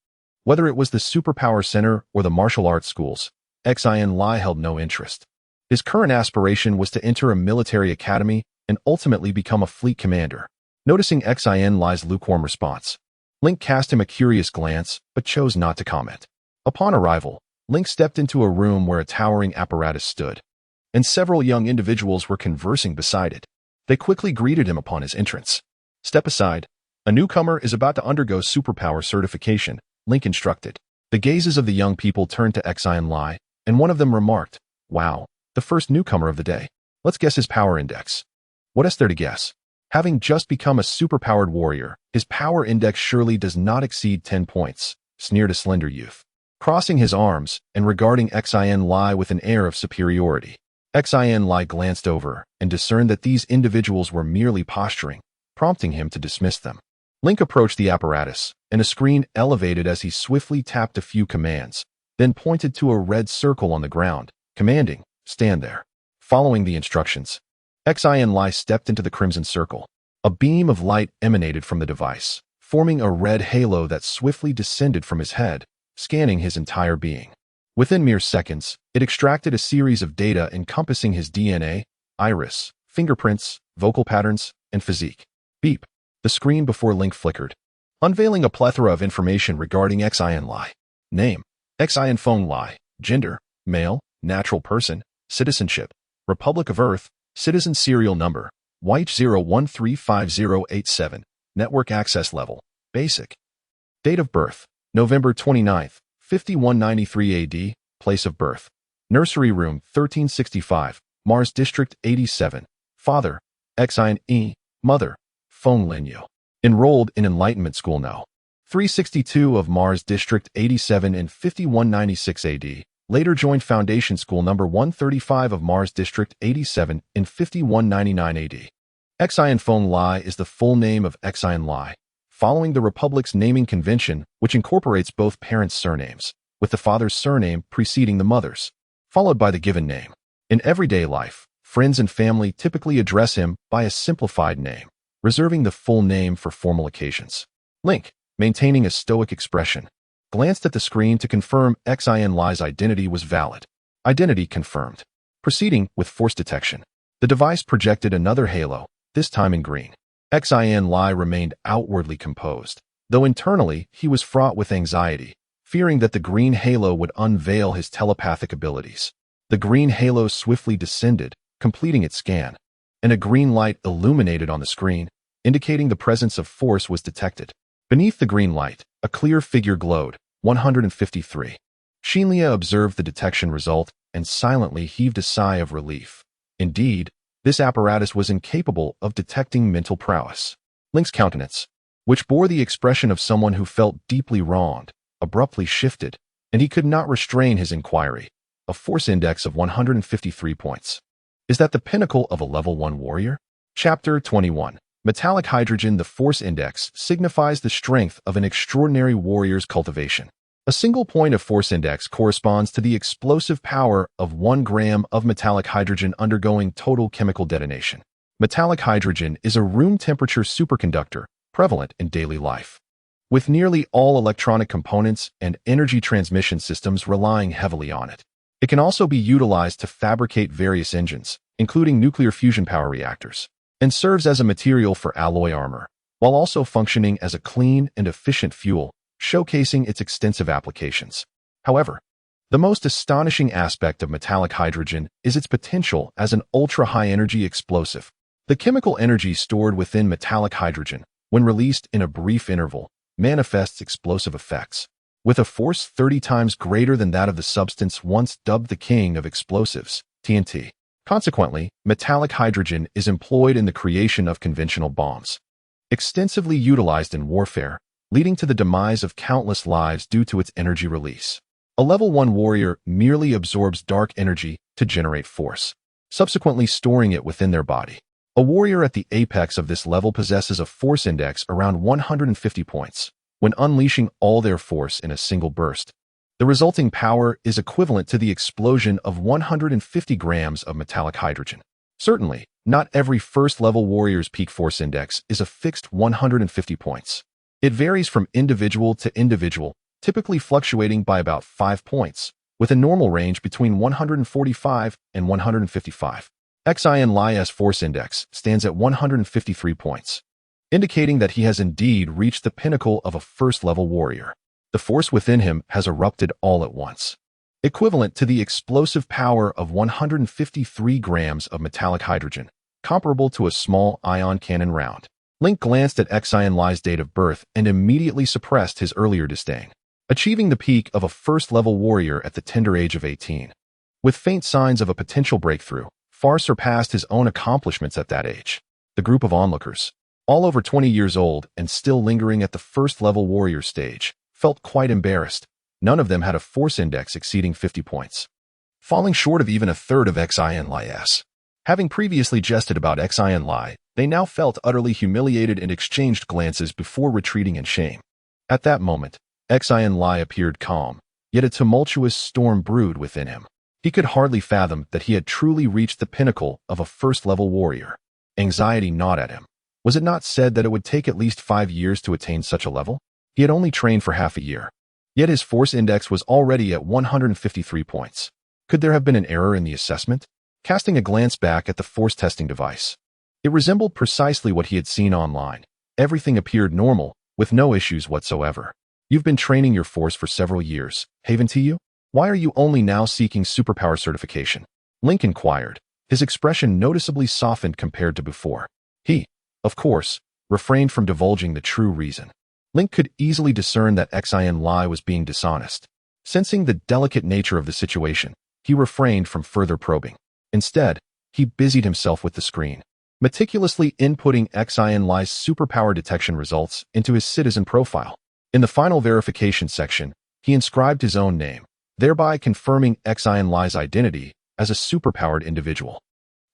Speaker 1: whether it was the Superpower Center or the martial arts schools, Xin Lie held no interest. His current aspiration was to enter a military academy and ultimately become a fleet commander. Noticing Xin Lie's lukewarm response, Link cast him a curious glance, but chose not to comment. Upon arrival, Link stepped into a room where a towering apparatus stood, and several young individuals were conversing beside it. They quickly greeted him upon his entrance. "Step aside. A newcomer is about to undergo superpower certification," Link instructed. The gazes of the young people turned to Xin Lie, and one of them remarked, "Wow, the first newcomer of the day. Let's guess his power index." "What is there to guess? Having just become a superpowered warrior, his power index surely does not exceed 10 points, sneered a slender youth, crossing his arms and regarding Xin Lie with an air of superiority. Xin Lie glanced over and discerned that these individuals were merely posturing, prompting him to dismiss them. Link approached the apparatus, and a screen elevated as he swiftly tapped a few commands, then pointed to a red circle on the ground, commanding, "Stand there." Following the instructions, Xin Lie stepped into the crimson circle. A beam of light emanated from the device, forming a red halo that swiftly descended from his head, scanning his entire being. Within mere seconds, it extracted a series of data encompassing his DNA, iris, fingerprints, vocal patterns, and physique. Beep. The screen before Link flickered, unveiling a plethora of information regarding Xin Lie. Name: Xin Phone Lie. Gender: male, natural person. Citizenship: Republic of Earth. Citizen serial number: YH01350887. Network access level: basic. Date of birth: November 29th, 5193 AD. Place of birth: Nursery Room 1365, Mars District 87. Father: Xin E. Mother: Phone Linyo. Enrolled in Enlightenment School No. 362 of Mars District 87 in 5196 AD. Later joined Foundation School No. 135 of Mars District 87 in 5199 AD. Xin Phone Lie is the full name of Xin Lie, following the Republic's naming convention, which incorporates both parents' surnames, with the father's surname preceding the mother's, followed by the given name. In everyday life, friends and family typically address him by a simplified name, reserving the full name for formal occasions. Link, maintaining a stoic expression, glanced at the screen to confirm Xin Lie's identity was valid. Identity confirmed. Proceeding with force detection. The device projected another halo, this time in green. Xin Lie remained outwardly composed, though internally he was fraught with anxiety, fearing that the green halo would unveil his telepathic abilities. The green halo swiftly descended, completing its scan, and a green light illuminated on the screen, indicating the presence of force was detected. Beneath the green light, a clear figure glowed, 153. Xin Lie observed the detection result and silently heaved a sigh of relief. Indeed, this apparatus was incapable of detecting mental prowess. Link's countenance, which bore the expression of someone who felt deeply wronged, abruptly shifted, and he could not restrain his inquiry. A force index of 153 points. Is that the pinnacle of a level 1 warrior? Chapter 21. Metallic hydrogen. The force index signifies the strength of an extraordinary warrior's cultivation. A single point of force index corresponds to the explosive power of 1 gram of metallic hydrogen undergoing total chemical detonation. Metallic hydrogen is a room temperature superconductor prevalent in daily life, with nearly all electronic components and energy transmission systems relying heavily on it. It can also be utilized to fabricate various engines, including nuclear fusion power reactors, and serves as a material for alloy armor, while also functioning as a clean and efficient fuel, showcasing its extensive applications. However, the most astonishing aspect of metallic hydrogen is its potential as an ultra-high-energy explosive. The chemical energy stored within metallic hydrogen, when released in a brief interval, manifests explosive effects, with a force 30 times greater than that of the substance once dubbed the king of explosives, TNT. Consequently, metallic hydrogen is employed in the creation of conventional bombs, extensively utilized in warfare, leading to the demise of countless lives due to its energy release. A level 1 warrior merely absorbs dark energy to generate force, subsequently storing it within their body. A warrior at the apex of this level possesses a force index around 150 points. When unleashing all their force in a single burst, the resulting power is equivalent to the explosion of 150 grams of metallic hydrogen. Certainly, not every first-level warrior's peak force index is a fixed 150 points. It varies from individual to individual, typically fluctuating by about 5 points, with a normal range between 145 and 155. Xin Lie's force index stands at 153 points, indicating that he has indeed reached the pinnacle of a first-level warrior. The force within him has erupted all at once, equivalent to the explosive power of 153 grams of metallic hydrogen, comparable to a small ion cannon round. Link glanced at Xin Lie's date of birth and immediately suppressed his earlier disdain, achieving the peak of a first-level warrior at the tender age of 18. With faint signs of a potential breakthrough, far surpassed his own accomplishments at that age. The group of onlookers, all over 20 years old and still lingering at the first-level warrior stage, felt quite embarrassed. None of them had a force index exceeding 50 points, falling short of even a third of Xin Lie's. Having previously jested about Xin Lie, They now felt utterly humiliated and exchanged glances before retreating in shame. At that moment, Xin Lie appeared calm, yet a tumultuous storm brewed within him. He could hardly fathom that he had truly reached the pinnacle of a first-level warrior. Anxiety gnawed at him. Was it not said that it would take at least 5 years to attain such a level? He had only trained for half a year. Yet his force index was already at 153 points. Could there have been an error in the assessment? Casting a glance back at the force testing device, it resembled precisely what he had seen online. Everything appeared normal, with no issues whatsoever. You've been training your force for several years, haven't you? Why are you only now seeking superpower certification? Link inquired. His expression noticeably softened compared to before. He, of course, refrained from divulging the true reason. Link could easily discern that Xin Lie was being dishonest. Sensing the delicate nature of the situation, he refrained from further probing. Instead, he busied himself with the screen, meticulously inputting Xin Lie's superpower detection results into his citizen profile. In the final verification section, he inscribed his own name, thereby confirming Xin Lie's identity as a superpowered individual.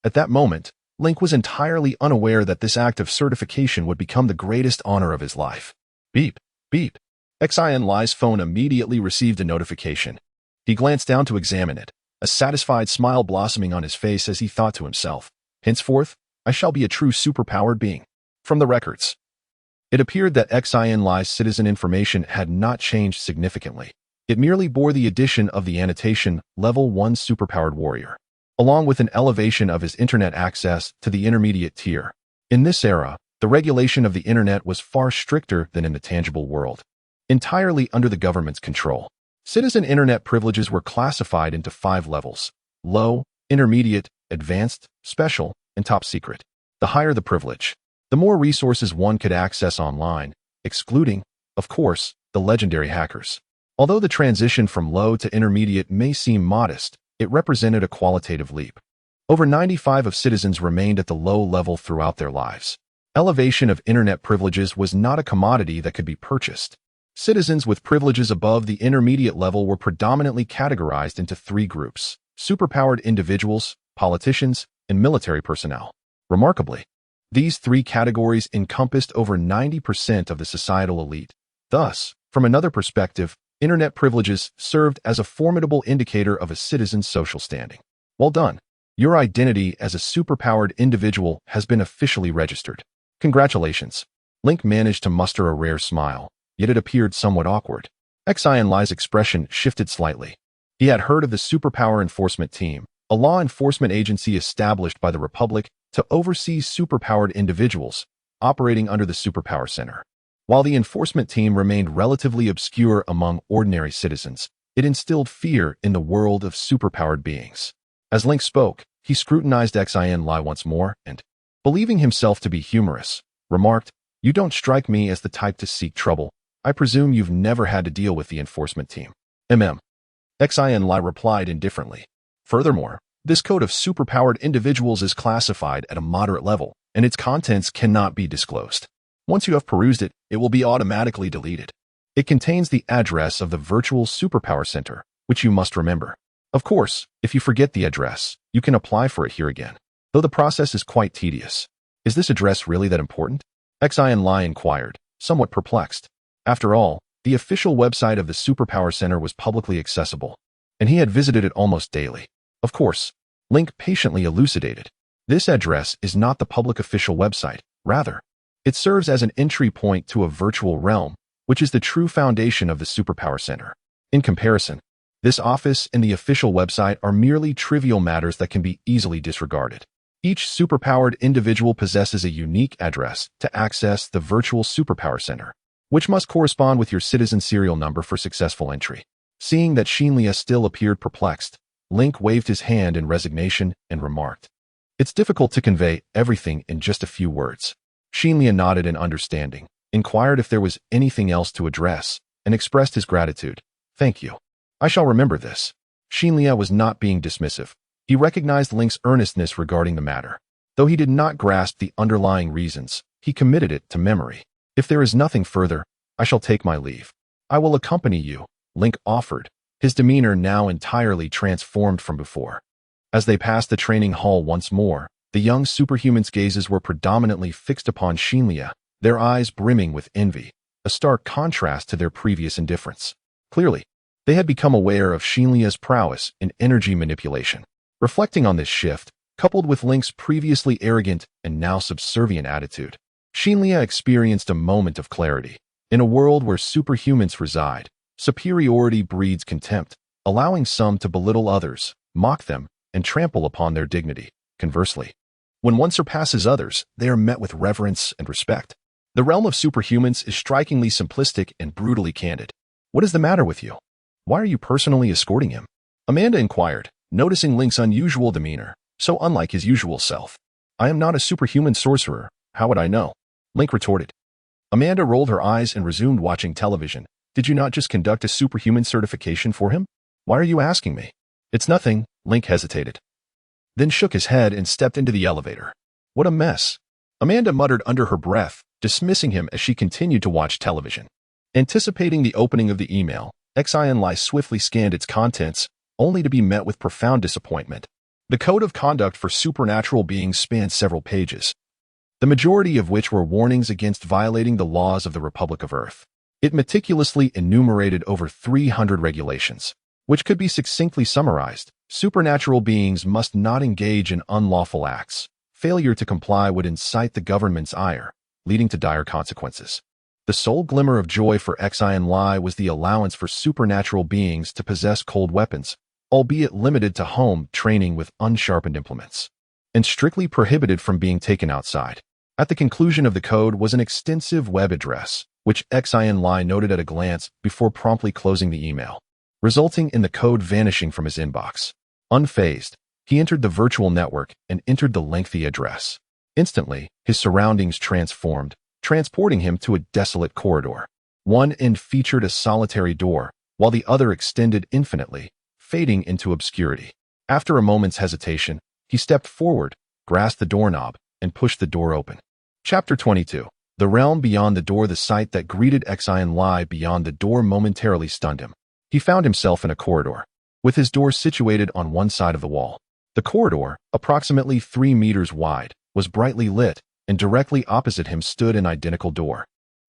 Speaker 1: At that moment, Link was entirely unaware that this act of certification would become the greatest honor of his life. Beep, beep. Xin Lie's phone immediately received a notification. He glanced down to examine it, a satisfied smile blossoming on his face as he thought to himself, henceforth, I shall be a true superpowered being. From the records, it appeared that Xin Lie's citizen information had not changed significantly. It merely bore the addition of the annotation Level 1 Superpowered Warrior, along with an elevation of his internet access to the intermediate tier. In this era, the regulation of the internet was far stricter than in the tangible world, entirely under the government's control. Citizen internet privileges were classified into 5 levels: low, intermediate, advanced, special, and top secret. The higher the privilege, the more resources one could access online, excluding, of course, the legendary hackers. Although the transition from low to intermediate may seem modest, it represented a qualitative leap. Over 95% of citizens remained at the low level throughout their lives. Elevation of internet privileges was not a commodity that could be purchased. Citizens with privileges above the intermediate level were predominantly categorized into 3 groups: superpowered individuals, politicians, and military personnel. Remarkably, these 3 categories encompassed over 90% of the societal elite. Thus, from another perspective, internet privileges served as a formidable indicator of a citizen's social standing. Well done. Your identity as a superpowered individual has been officially registered. Congratulations. Link managed to muster a rare smile, yet it appeared somewhat awkward. Xin Lie's expression shifted slightly. He had heard of the Superpower Enforcement Team, a law enforcement agency established by the Republic to oversee superpowered individuals, operating under the Superpower Center. While the enforcement team remained relatively obscure among ordinary citizens, it instilled fear in the world of superpowered beings. As Link spoke, he scrutinized Xin Lie once more and, believing himself to be humorous, remarked, "You don't strike me as the type to seek trouble. I presume you've never had to deal with the enforcement team." Xin Lie replied indifferently. Furthermore, this code of superpowered individuals is classified at a moderate level, and its contents cannot be disclosed. Once you have perused it, it will be automatically deleted. It contains the address of the virtual superpower center, which you must remember. Of course, if you forget the address, you can apply for it here again, though the process is quite tedious. Is this address really that important? Xin Lie inquired, somewhat perplexed. After all, the official website of the Superpower Center was publicly accessible, and he had visited it almost daily. Of course, Link patiently elucidated. This address is not the public official website. Rather, it serves as an entry point to a virtual realm, which is the true foundation of the Superpower Center. In comparison, this office and the official website are merely trivial matters that can be easily disregarded. Each superpowered individual possesses a unique address to access the virtual Superpower Center, which must correspond with your citizen serial number for successful entry. Seeing that Xin Lie still appeared perplexed, Link waved his hand in resignation and remarked, "It's difficult to convey everything in just a few words." Xin Lie nodded in understanding, inquired if there was anything else to address, and expressed his gratitude. "Thank you. I shall remember this." Xin Lie was not being dismissive. He recognized Link's earnestness regarding the matter. Though he did not grasp the underlying reasons, he committed it to memory. "If there is nothing further, I shall take my leave." "I will accompany you," Link offered, his demeanor now entirely transformed from before. As they passed the training hall once more, The young superhuman's gazes were predominantly fixed upon Xin Lie, their eyes brimming with envy, a stark contrast to their previous indifference. Clearly, they had become aware of Xin Lie's prowess in energy manipulation. Reflecting on this shift, coupled with Link's previously arrogant and now subservient attitude, Xin Lie experienced a moment of clarity. In a world where superhumans reside, superiority breeds contempt, allowing some to belittle others, mock them, and trample upon their dignity. Conversely, when one surpasses others, they are met with reverence and respect. The realm of superhumans is strikingly simplistic and brutally candid. "What is the matter with you? Why are you personally escorting him?" Amanda inquired, noticing Link's unusual demeanor, so unlike his usual self. "I am not a superhuman sorcerer. How would I know?" Link retorted. Amanda rolled her eyes and resumed watching television. "Did you not just conduct a superhuman certification for him? Why are you asking me?" "It's nothing," Link hesitated, then shook his head and stepped into the elevator. "What a mess," Amanda muttered under her breath, dismissing him as she continued to watch television. Anticipating the opening of the email, Xin Lie swiftly scanned its contents, only to be met with profound disappointment. The code of conduct for supernatural beings spanned several pages, the majority of which were warnings against violating the laws of the Republic of Earth. It meticulously enumerated over 300 regulations, which could be succinctly summarized. Supernatural beings must not engage in unlawful acts. Failure to comply would incite the government's ire, leading to dire consequences. The sole glimmer of joy for Xin Lie was the allowance for supernatural beings to possess cold weapons, albeit limited to home training with unsharpened implements, and strictly prohibited from being taken outside. At the conclusion of the code was an extensive web address, which Xin Lie noted at a glance before promptly closing the email, resulting in the code vanishing from his inbox. Unfazed, he entered the virtual network and entered the lengthy address. Instantly, his surroundings transformed, transporting him to a desolate corridor. One end featured a solitary door, while the other extended infinitely, fading into obscurity. After a moment's hesitation, he stepped forward, grasped the doorknob, and pushed the door open. Chapter 22. The realm beyond the door. The sight that greeted Xin Lie beyond the door momentarily stunned him. He found himself in a corridor, with his door situated on one side of the wall. The corridor, approximately 3 meters wide, was brightly lit, and directly opposite him stood an identical door.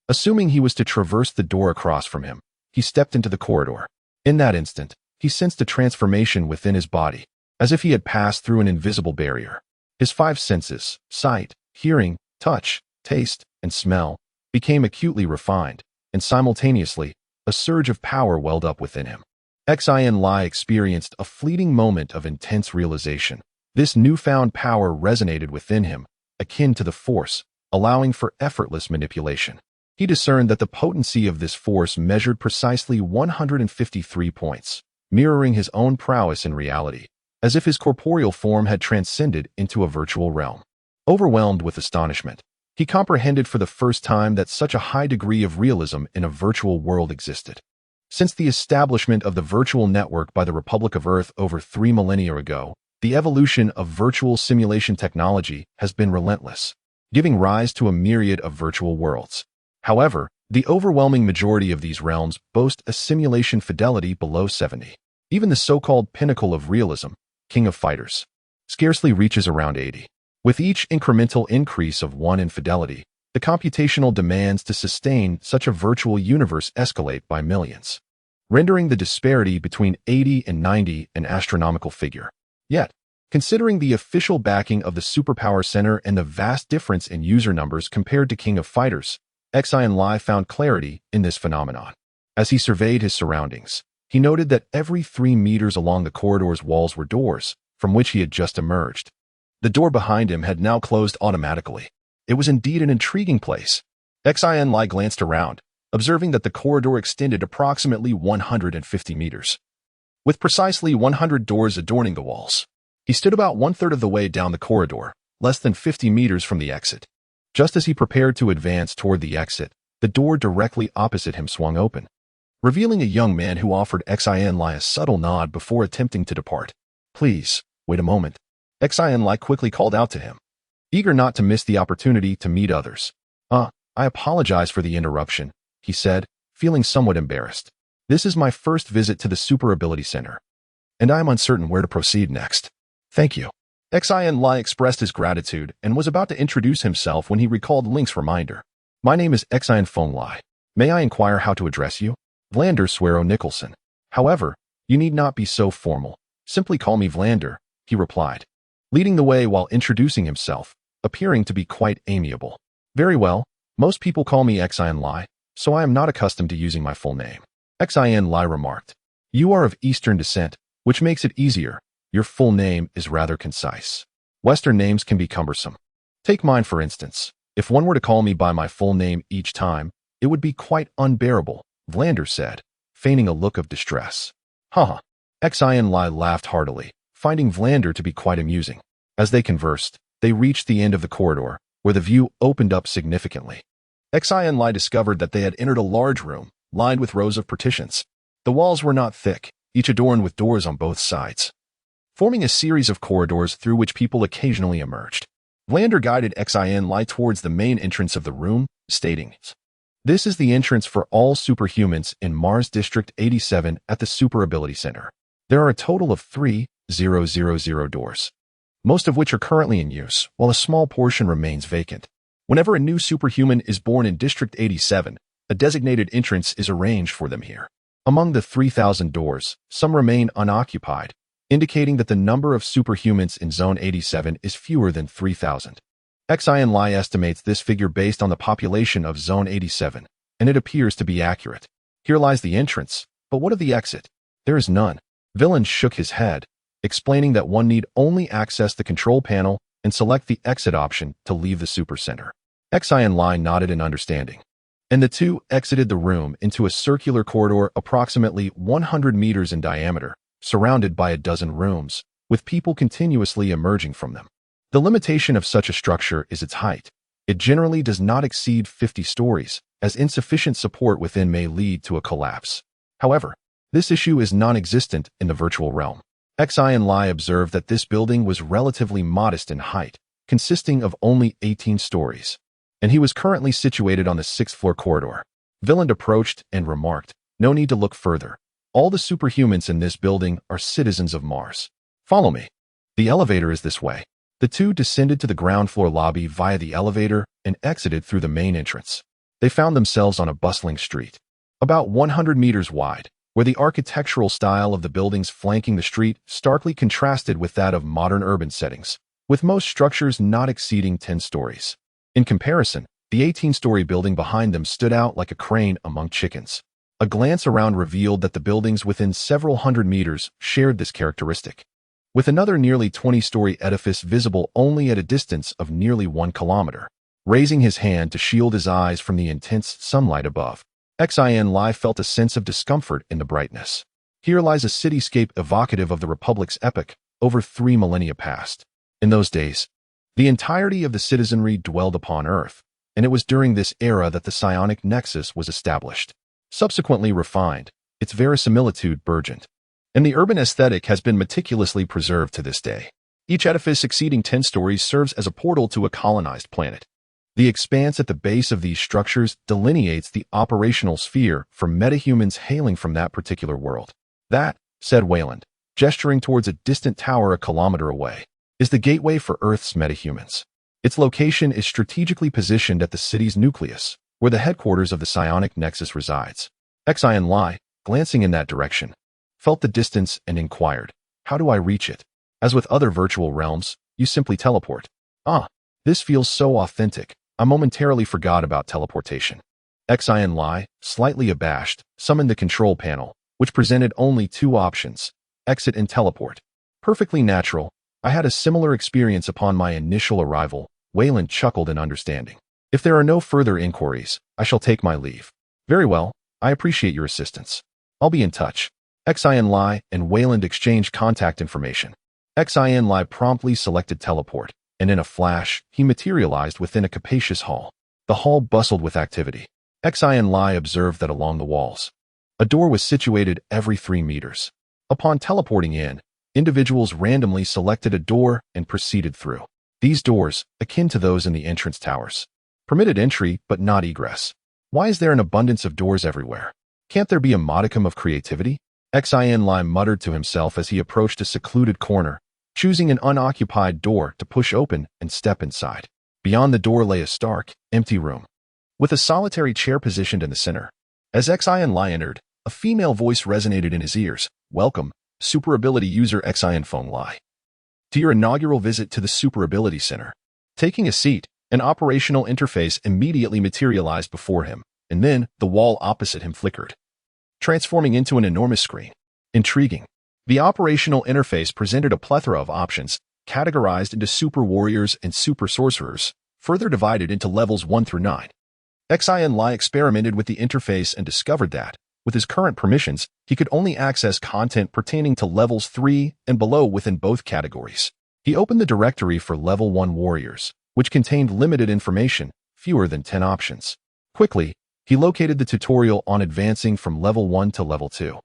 Speaker 1: Assuming he was to traverse the door across from him, he stepped into the corridor. In that instant, he sensed a transformation within his body, as if he had passed through an invisible barrier. His 5 senses, sight, hearing, touch, taste, and smell, became acutely refined, and simultaneously, a surge of power welled up within him. Xin Lie experienced a fleeting moment of intense realization. This newfound power resonated within him, akin to the Force, allowing for effortless manipulation. He discerned that the potency of this force measured precisely 153 points, mirroring his own prowess in reality, as if his corporeal form had transcended into a virtual realm. Overwhelmed with astonishment, he comprehended for the first time that such a high degree of realism in a virtual world existed. Since the establishment of the virtual network by the Republic of Earth over 3 millennia ago, the evolution of virtual simulation technology has been relentless, giving rise to a myriad of virtual worlds. However, the overwhelming majority of these realms boast a simulation fidelity below 70. Even the so-called pinnacle of realism, King of Fighters, scarcely reaches around 80. With each incremental increase of 1 in fidelity, the computational demands to sustain such a virtual universe escalate by millions, rendering the disparity between 80 and 90 an astronomical figure. Yet, considering the official backing of the Superpower Center and the vast difference in user numbers compared to King of Fighters, Xin Lie found clarity in this phenomenon. As he surveyed his surroundings, he noted that every 3 meters along the corridor's walls were doors, from which he had just emerged. The door behind him had now closed automatically. It was indeed an intriguing place. Xin Lie glanced around, observing that the corridor extended approximately 150 meters, with precisely 100 doors adorning the walls. He stood about 1/3 of the way down the corridor, less than 50 meters from the exit. Just as he prepared to advance toward the exit, the door directly opposite him swung open, revealing a young man who offered Xin Lie a subtle nod before attempting to depart. "Please, wait a moment," Xin Lie quickly called out to him, eager not to miss the opportunity to meet others. I apologize for the interruption," he said, feeling somewhat embarrassed. "This is my first visit to the Super Ability Center, and I am uncertain where to proceed next." "Thank you," Xin Lie expressed his gratitude and was about to introduce himself when he recalled Link's reminder. My name is Xin Lie. May I inquire how to address you? Vlander Swero Nicholson. However, you need not be so formal. Simply call me Vlander, he replied, leading the way while introducing himself, appearing to be quite amiable. Very well, most people call me Xin Lie, so I am not accustomed to using my full name. Xin Lie remarked. You are of Eastern descent, which makes it easier. Your full name is rather concise. Western names can be cumbersome. Take mine for instance. If one were to call me by my full name each time, it would be quite unbearable, Vlander said, feigning a look of distress. Haha. Xin Lie laughed heartily, finding Vlander to be quite amusing. As they conversed, they reached the end of the corridor, where the view opened up significantly. Xin Lie discovered that they had entered a large room, lined with rows of partitions. The walls were not thick, each adorned with doors on both sides, forming a series of corridors through which people occasionally emerged. Vlander guided Xin Lie towards the main entrance of the room, stating, This is the entrance for all superhumans in Mars District 87 at the Super Ability Center. There are a total of 3,000 doors, most of which are currently in use, while a small portion remains vacant. Whenever a new superhuman is born in District 87, a designated entrance is arranged for them here. Among the 3,000 doors, some remain unoccupied, indicating that the number of superhumans in Zone 87 is fewer than 3,000. Xin Lie estimates this figure based on the population of Zone 87, and it appears to be accurate. Here lies the entrance, but what of the exit? There is none. Villain shook his head, explaining that one need only access the control panel and select the exit option to leave the supercenter. Xin Lie nodded in understanding, and the two exited the room into a circular corridor approximately 100 meters in diameter, surrounded by a dozen rooms, with people continuously emerging from them. The limitation of such a structure is its height. It generally does not exceed 50 stories, as insufficient support within may lead to a collapse. However, this issue is non-existent in the virtual realm. Xin Lie observed that this building was relatively modest in height, consisting of only 18 stories, and he was currently situated on the 6th floor corridor. Villain approached and remarked, No need to look further. All the superhumans in this building are citizens of Mars. Follow me. The elevator is this way. The two descended to the ground floor lobby via the elevator and exited through the main entrance. They found themselves on a bustling street, about 100 meters wide, where the architectural style of the buildings flanking the street starkly contrasted with that of modern urban settings, with most structures not exceeding 10 stories. In comparison, the 18-story building behind them stood out like a crane among chickens. A glance around revealed that the buildings within several hundred meters shared this characteristic, with another nearly 20-story edifice visible only at a distance of nearly 1 kilometer. Raising his hand to shield his eyes from the intense sunlight above, Xin Lie felt a sense of discomfort in the brightness. Here lies a cityscape evocative of the Republic's epoch, over 3 millennia past. In those days, the entirety of the citizenry dwelled upon Earth, and it was during this era that the psionic nexus was established. Subsequently refined, its verisimilitude burgeoned, and the urban aesthetic has been meticulously preserved to this day. Each edifice exceeding 10 stories serves as a portal to a colonized planet. The expanse at the base of these structures delineates the operational sphere for metahumans hailing from that particular world. That, said Wayland, gesturing towards a distant tower a kilometer away, is the gateway for Earth's metahumans. Its location is strategically positioned at the city's nucleus, where the headquarters of the psionic nexus resides. Xin Lie, glancing in that direction, felt the distance and inquired, How do I reach it? As with other virtual realms, you simply teleport. Ah, this feels so authentic. I momentarily forgot about teleportation. Xin Lie, slightly abashed, summoned the control panel, which presented only 2 options, exit and teleport. Perfectly natural. I had a similar experience upon my initial arrival, Wayland chuckled in understanding. If there are no further inquiries, I shall take my leave. Very well, I appreciate your assistance. I'll be in touch. Xin Lie and Wayland exchanged contact information. Xin Lie promptly selected teleport, and in a flash, he materialized within a capacious hall. The hall bustled with activity. Xin Lie observed that along the walls, a door was situated every 3 meters. Upon teleporting in, individuals randomly selected a door and proceeded through. These doors, akin to those in the entrance towers, permitted entry but not egress. Why is there an abundance of doors everywhere? Can't there be a modicum of creativity? Xin Lie muttered to himself as he approached a secluded corner, choosing an unoccupied door to push open and step inside. Beyond the door lay a stark, empty room, with a solitary chair positioned in the center. As Xin Lie entered, a female voice resonated in his ears. "Welcome, super ability user Xin Phone Lie, to your inaugural visit to the Super Ability Center." Taking a seat, an operational interface immediately materialized before him, and then the wall opposite him flickered, transforming into an enormous screen. Intriguing. The operational interface presented a plethora of options, categorized into super warriors and super sorcerers, further divided into levels 1 through 9. Xin Lie experimented with the interface and discovered that, with his current permissions, he could only access content pertaining to levels 3 and below within both categories. He opened the directory for level 1 warriors, which contained limited information, fewer than 10 options. Quickly, he located the tutorial on advancing from level 1 to level 2.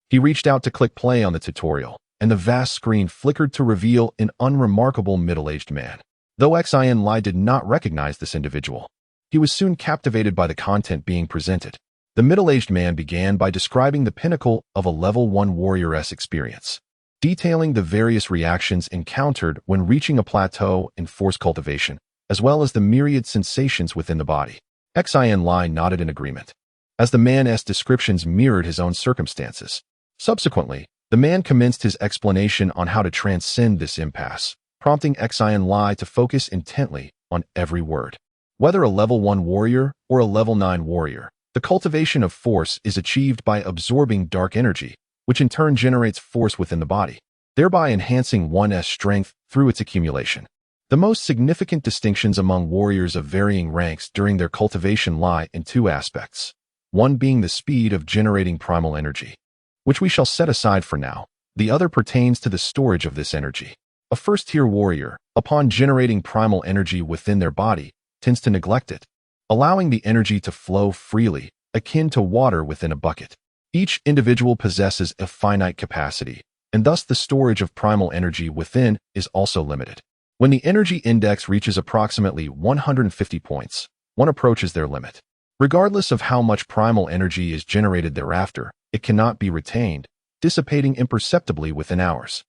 Speaker 1: He reached out to click play on the tutorial, and the vast screen flickered to reveal an unremarkable middle-aged man. Though Xin Lie did not recognize this individual, he was soon captivated by the content being presented. The middle-aged man began by describing the pinnacle of a level 1 warrior's experience, detailing the various reactions encountered when reaching a plateau in force cultivation, as well as the myriad sensations within the body. Xin Lie nodded in agreement, as the man's descriptions mirrored his own circumstances. Subsequently, the man commenced his explanation on how to transcend this impasse, prompting Xin Lie to focus intently on every word. Whether a level 1 warrior or a level 9 warrior, the cultivation of force is achieved by absorbing dark energy, which in turn generates force within the body, thereby enhancing one's strength through its accumulation. The most significant distinctions among warriors of varying ranks during their cultivation lie in two aspects, one being the speed of generating primal energy, which we shall set aside for now. The other pertains to the storage of this energy. A first-tier warrior, upon generating primal energy within their body, tends to neglect it, allowing the energy to flow freely, akin to water within a bucket. Each individual possesses a finite capacity, and thus the storage of primal energy within is also limited. When the energy index reaches approximately 150 points, one approaches their limit. Regardless of how much primal energy is generated thereafter, it cannot be retained, dissipating imperceptibly within hours.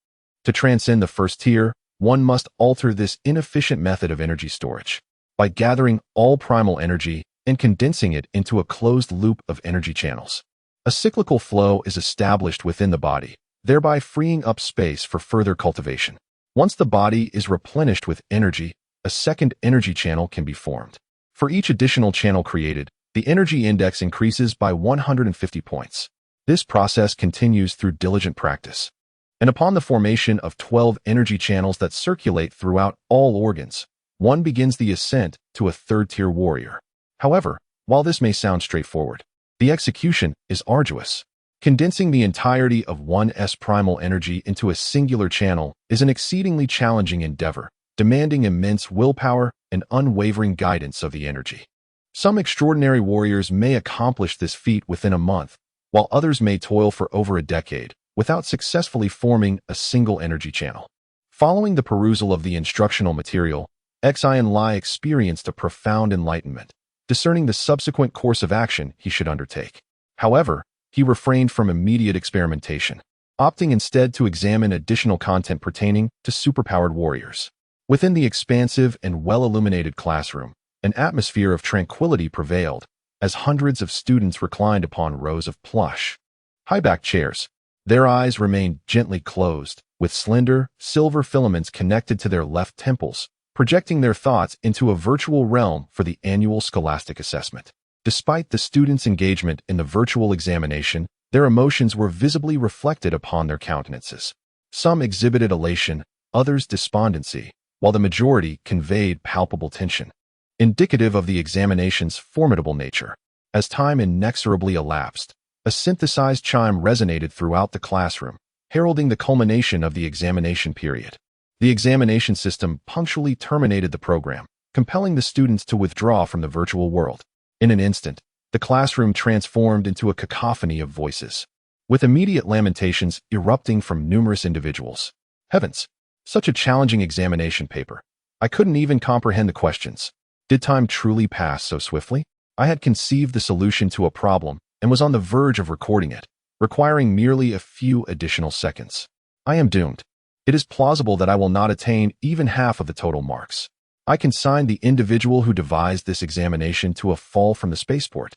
Speaker 1: To transcend the first tier, one must alter this inefficient method of energy storage by gathering all primal energy and condensing it into a closed loop of energy channels. A cyclical flow is established within the body, thereby freeing up space for further cultivation. Once the body is replenished with energy, a second energy channel can be formed. For each additional channel created, the energy index increases by 150 points. This process continues through diligent practice, and upon the formation of 12 energy channels that circulate throughout all organs, one begins the ascent to a third-tier warrior. However, while this may sound straightforward, the execution is arduous. Condensing the entirety of one's primal energy into a singular channel is an exceedingly challenging endeavor, demanding immense willpower and unwavering guidance of the energy. Some extraordinary warriors may accomplish this feat within a month, while others may toil for over a decade without successfully forming a single energy channel. Following the perusal of the instructional material, Xin Lie experienced a profound enlightenment, discerning the subsequent course of action he should undertake. However, he refrained from immediate experimentation, opting instead to examine additional content pertaining to superpowered warriors. Within the expansive and well-illuminated classroom, an atmosphere of tranquility prevailed, as hundreds of students reclined upon rows of plush, high-backed chairs. Their eyes remained gently closed, with slender, silver filaments connected to their left temples, projecting their thoughts into a virtual realm for the annual scholastic assessment. Despite the students' engagement in the virtual examination, their emotions were visibly reflected upon their countenances. Some exhibited elation, others despondency, while the majority conveyed palpable tension, indicative of the examination's formidable nature. As time inexorably elapsed, a synthesized chime resonated throughout the classroom, heralding the culmination of the examination period. The examination system punctually terminated the program, compelling the students to withdraw from the virtual world. In an instant, the classroom transformed into a cacophony of voices, with immediate lamentations erupting from numerous individuals. Heavens! Such a challenging examination paper. I couldn't even comprehend the questions. Did time truly pass so swiftly? I had conceived the solution to a problem and was on the verge of recording it, requiring merely a few additional seconds. I am doomed. It is plausible that I will not attain even half of the total marks. I consigned the individual who devised this examination to a fall from the spaceport.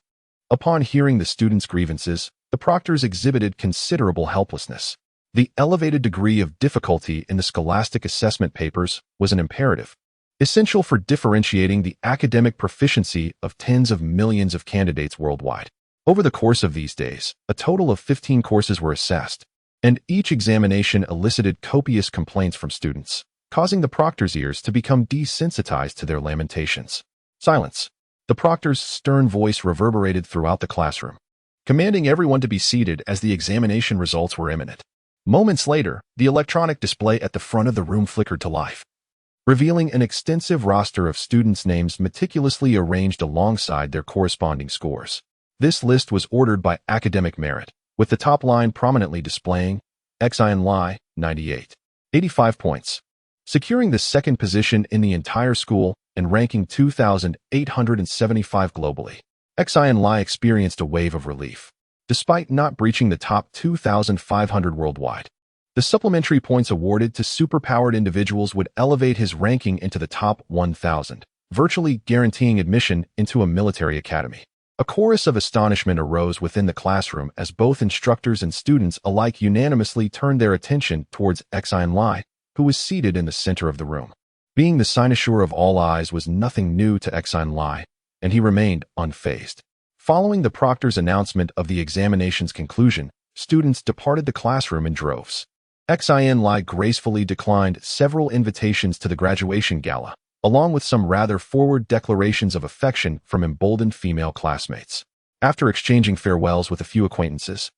Speaker 1: Upon hearing the students' grievances, the proctors exhibited considerable helplessness. The elevated degree of difficulty in the scholastic assessment papers was an imperative, essential for differentiating the academic proficiency of tens of millions of candidates worldwide. Over the course of these days, a total of 15 courses were assessed, and each examination elicited copious complaints from students, causing the proctor's ears to become desensitized to their lamentations. Silence. The proctor's stern voice reverberated throughout the classroom, commanding everyone to be seated as the examination results were imminent. Moments later, the electronic display at the front of the room flickered to life, revealing an extensive roster of students' names meticulously arranged alongside their corresponding scores. This list was ordered by academic merit, with the top line prominently displaying Xin Lie, 98, 85 points, securing the second position in the entire school and ranking 2,875 globally. Xin Lie experienced a wave of relief, despite not breaching the top 2,500 worldwide. The supplementary points awarded to superpowered individuals would elevate his ranking into the top 1,000, virtually guaranteeing admission into a military academy. A chorus of astonishment arose within the classroom as both instructors and students alike unanimously turned their attention towards Xin Lie, who was seated in the center of the room. Being the cynosure of all eyes was nothing new to Xin Lie, and he remained unfazed. Following the proctor's announcement of the examination's conclusion, students departed the classroom in droves. Xin Lie gracefully declined several invitations to the graduation gala, along with some rather forward declarations of affection from emboldened female classmates. After exchanging farewells with a few acquaintances,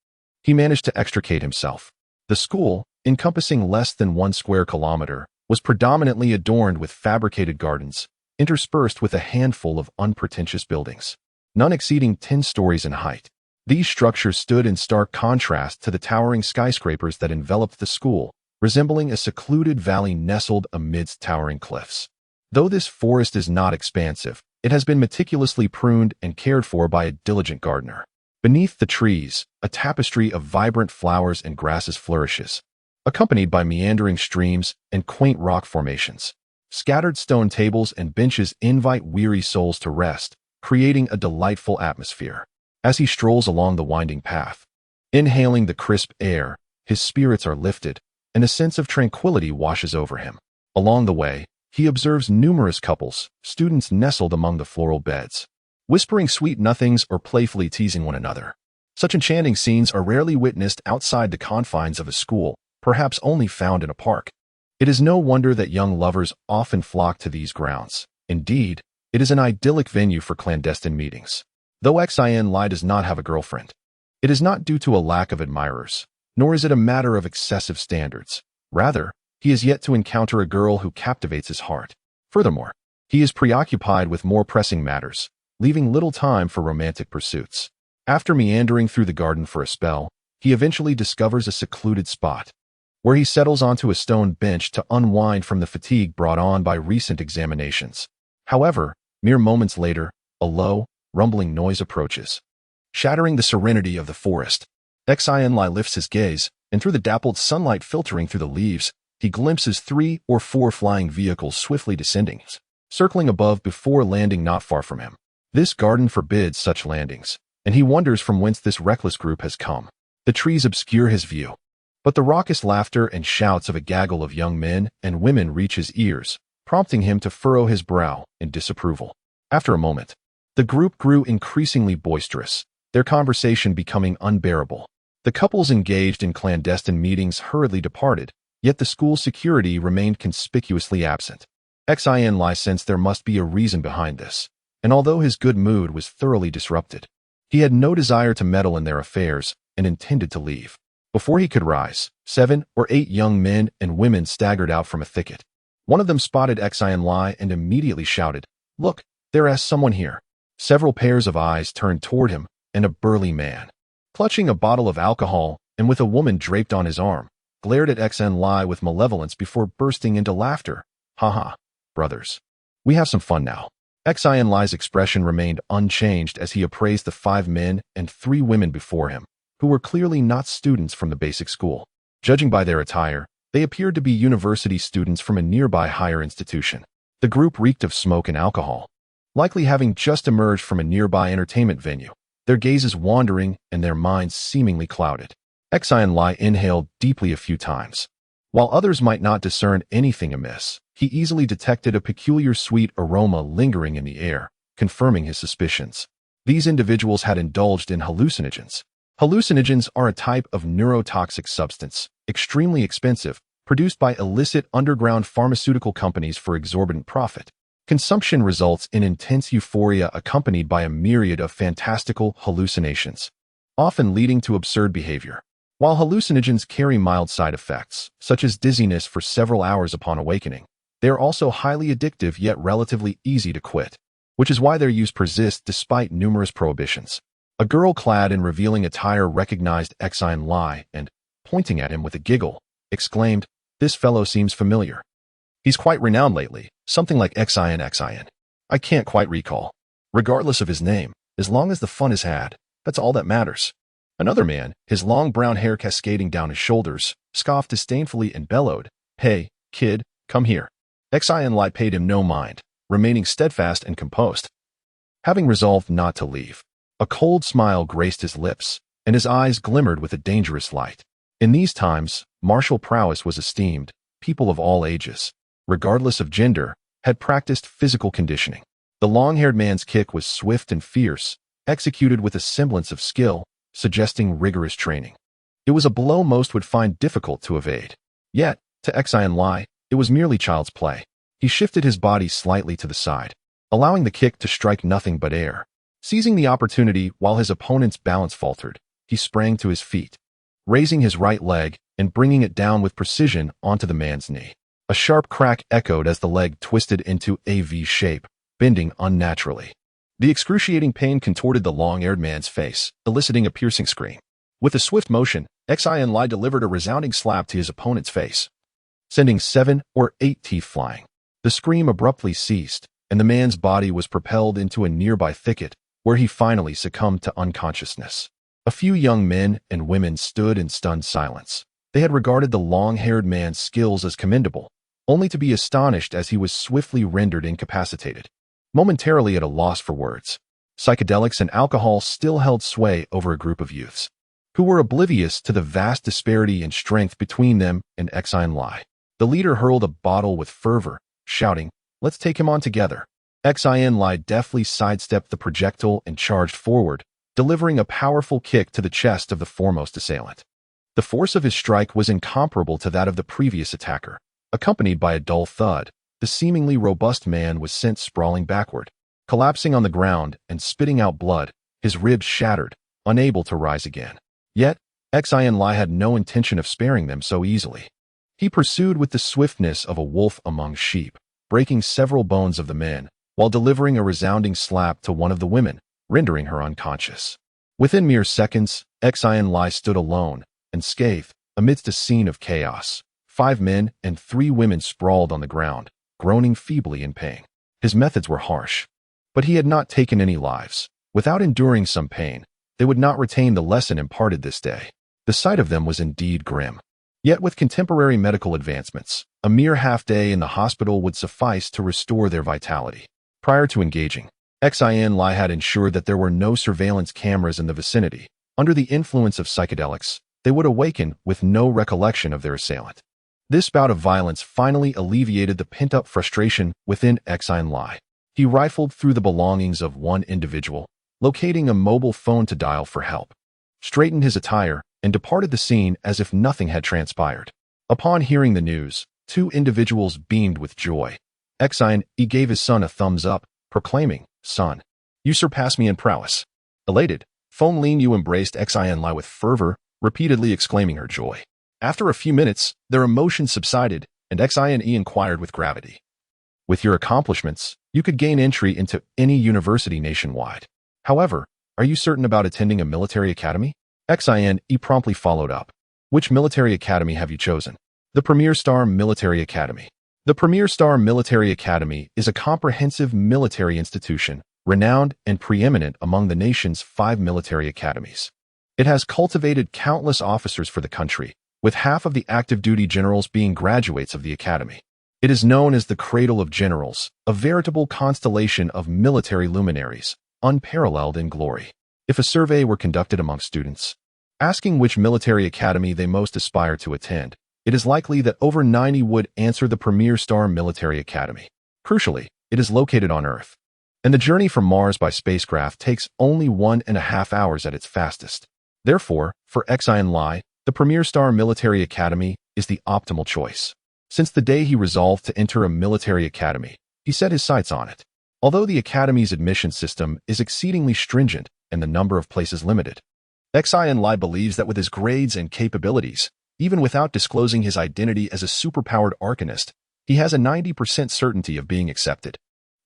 Speaker 1: he managed to extricate himself. The school, encompassing less than 1 square kilometer, was predominantly adorned with fabricated gardens, interspersed with a handful of unpretentious buildings, none exceeding 10 stories in height. These structures stood in stark contrast to the towering skyscrapers that enveloped the school, resembling a secluded valley nestled amidst towering cliffs. Though this forest is not expansive, it has been meticulously pruned and cared for by a diligent gardener. Beneath the trees, a tapestry of vibrant flowers and grasses flourishes, accompanied by meandering streams and quaint rock formations. Scattered stone tables and benches invite weary souls to rest, creating a delightful atmosphere. As he strolls along the winding path, inhaling the crisp air, his spirits are lifted, and a sense of tranquility washes over him. Along the way, he observes numerous couples, students nestled among the floral beds, whispering sweet nothings or playfully teasing one another. Such enchanting scenes are rarely witnessed outside the confines of a school, perhaps only found in a park. It is no wonder that young lovers often flock to these grounds. Indeed, it is an idyllic venue for clandestine meetings. Though Xin Lie does not have a girlfriend, it is not due to a lack of admirers, nor is it a matter of excessive standards. Rather, he is yet to encounter a girl who captivates his heart. Furthermore, he is preoccupied with more pressing matters, leaving little time for romantic pursuits. After meandering through the garden for a spell, he eventually discovers a secluded spot, where he settles onto a stone bench to unwind from the fatigue brought on by recent examinations. However, mere moments later, a low, rumbling noise approaches, shattering the serenity of the forest. Xin Lie lifts his gaze, and through the dappled sunlight filtering through the leaves, he glimpses 3 or 4 flying vehicles swiftly descending, circling above before landing not far from him. This garden forbids such landings, and he wonders from whence this reckless group has come. The trees obscure his view, but the raucous laughter and shouts of a gaggle of young men and women reach his ears, prompting him to furrow his brow in disapproval. After a moment, the group grew increasingly boisterous, their conversation becoming unbearable. The couples engaged in clandestine meetings hurriedly departed, yet the school security remained conspicuously absent. Xin Lie sensed there must be a reason behind this, and although his good mood was thoroughly disrupted, he had no desire to meddle in their affairs and intended to leave. Before he could rise, 7 or 8 young men and women staggered out from a thicket. One of them spotted Xin Lie and immediately shouted, "Look, there is someone here." Several pairs of eyes turned toward him, and a burly man, clutching a bottle of alcohol and with a woman draped on his arm, glared at Xin Lie with malevolence before bursting into laughter. "Ha ha, brothers. We have some fun now." Xin Lie's expression remained unchanged as he appraised the 5 men and 3 women before him, who were clearly not students from the basic school. Judging by their attire, They appeared to be university students from a nearby higher institution. The group reeked of smoke and alcohol, likely having just emerged from a nearby entertainment venue, their gazes wandering and their minds seemingly clouded. Xin Lie inhaled deeply a few times. While others might not discern anything amiss, he easily detected a peculiar sweet aroma lingering in the air, confirming his suspicions. These individuals had indulged in hallucinogens. Hallucinogens are a type of neurotoxic substance, extremely expensive, produced by illicit underground pharmaceutical companies for exorbitant profit. Consumption results in intense euphoria accompanied by a myriad of fantastical hallucinations, often leading to absurd behavior. While hallucinogens carry mild side effects, such as dizziness for several hours upon awakening, they are also highly addictive yet relatively easy to quit, which is why their use persists despite numerous prohibitions. A girl clad in revealing attire recognized Xin Lie and, pointing at him with a giggle, exclaimed, "This fellow seems familiar. He's quite renowned lately, something like Xin. I can't quite recall. Regardless of his name, as long as the fun is had, that's all that matters." Another man, his long brown hair cascading down his shoulders, scoffed disdainfully and bellowed, "Hey, kid, come here." Xin Lie paid him no mind, remaining steadfast and composed. Having resolved not to leave, a cold smile graced his lips, and his eyes glimmered with a dangerous light. In these times, martial prowess was esteemed. People of all ages, regardless of gender, had practiced physical conditioning. The long-haired man's kick was swift and fierce, executed with a semblance of skill, suggesting rigorous training. It was a blow most would find difficult to evade. Yet, to Xin Lie, it was merely child's play. He shifted his body slightly to the side, allowing the kick to strike nothing but air. Seizing the opportunity while his opponent's balance faltered, he sprang to his feet, raising his right leg and bringing it down with precision onto the man's knee. A sharp crack echoed as the leg twisted into a V shape, bending unnaturally. The excruciating pain contorted the long-haired man's face, eliciting a piercing scream. With a swift motion, Xin Lie delivered a resounding slap to his opponent's face, sending 7 or 8 teeth flying. The scream abruptly ceased, and the man's body was propelled into a nearby thicket, where he finally succumbed to unconsciousness. A few young men and women stood in stunned silence. They had regarded the long-haired man's skills as commendable, only to be astonished as he was swiftly rendered incapacitated. Momentarily at a loss for words, psychedelics and alcohol still held sway over a group of youths, who were oblivious to the vast disparity in strength between them and Xin Lie. The leader hurled a bottle with fervor, shouting, "Let's take him on together." Xin Lie deftly sidestepped the projectile and charged forward, delivering a powerful kick to the chest of the foremost assailant. The force of his strike was incomparable to that of the previous attacker. Accompanied by a dull thud, the seemingly robust man was sent sprawling backward, collapsing on the ground and spitting out blood, his ribs shattered, unable to rise again. Yet, Xin Lie had no intention of sparing them so easily. He pursued with the swiftness of a wolf among sheep, breaking several bones of the men, while delivering a resounding slap to one of the women, rendering her unconscious. Within mere seconds, Xin Lie stood alone, unscathed, amidst a scene of chaos. 5 men and 3 women sprawled on the ground, groaning feebly in pain. His methods were harsh, but he had not taken any lives. Without enduring some pain, they would not retain the lesson imparted this day. The sight of them was indeed grim. Yet with contemporary medical advancements, a mere half-day in the hospital would suffice to restore their vitality. Prior to engaging, Xin Lie had ensured that there were no surveillance cameras in the vicinity. Under the influence of psychedelics, they would awaken with no recollection of their assailant. This bout of violence finally alleviated the pent-up frustration within Xin Lie. He rifled through the belongings of one individual, locating a mobile phone to dial for help, straightened his attire, and departed the scene as if nothing had transpired. Upon hearing the news, 2 individuals beamed with joy. Xin Lie gave his son a thumbs up, proclaiming, "Son, you surpass me in prowess." Elated, Fong Lin Yu embraced Xin Lie with fervor, repeatedly exclaiming her joy. After a few minutes, their emotions subsided, and Xin Lie inquired with gravity, "With your accomplishments, you could gain entry into any university nationwide. However, are you certain about attending a military academy?" Xin Lie promptly followed up. "Which military academy have you chosen?" "The Premier Star Military Academy." The Premier Star Military Academy is a comprehensive military institution, renowned and preeminent among the nation's 5 military academies. It has cultivated countless officers for the country, with half of the active duty generals being graduates of the academy. It is known as the Cradle of Generals, a veritable constellation of military luminaries, unparalleled in glory. If a survey were conducted among students, asking which military academy they most aspire to attend, it is likely that over 90 would answer the Premier Star Military Academy. Crucially, it is located on Earth, and the journey from Mars by spacecraft takes only 1.5 hours at its fastest. Therefore, for Xin Lie, the Premier Star Military Academy is the optimal choice. Since the day he resolved to enter a military academy, he set his sights on it. Although the academy's admission system is exceedingly stringent and the number of places limited, Xin Lie believes that with his grades and capabilities, even without disclosing his identity as a superpowered arcanist, he has a 90% certainty of being accepted.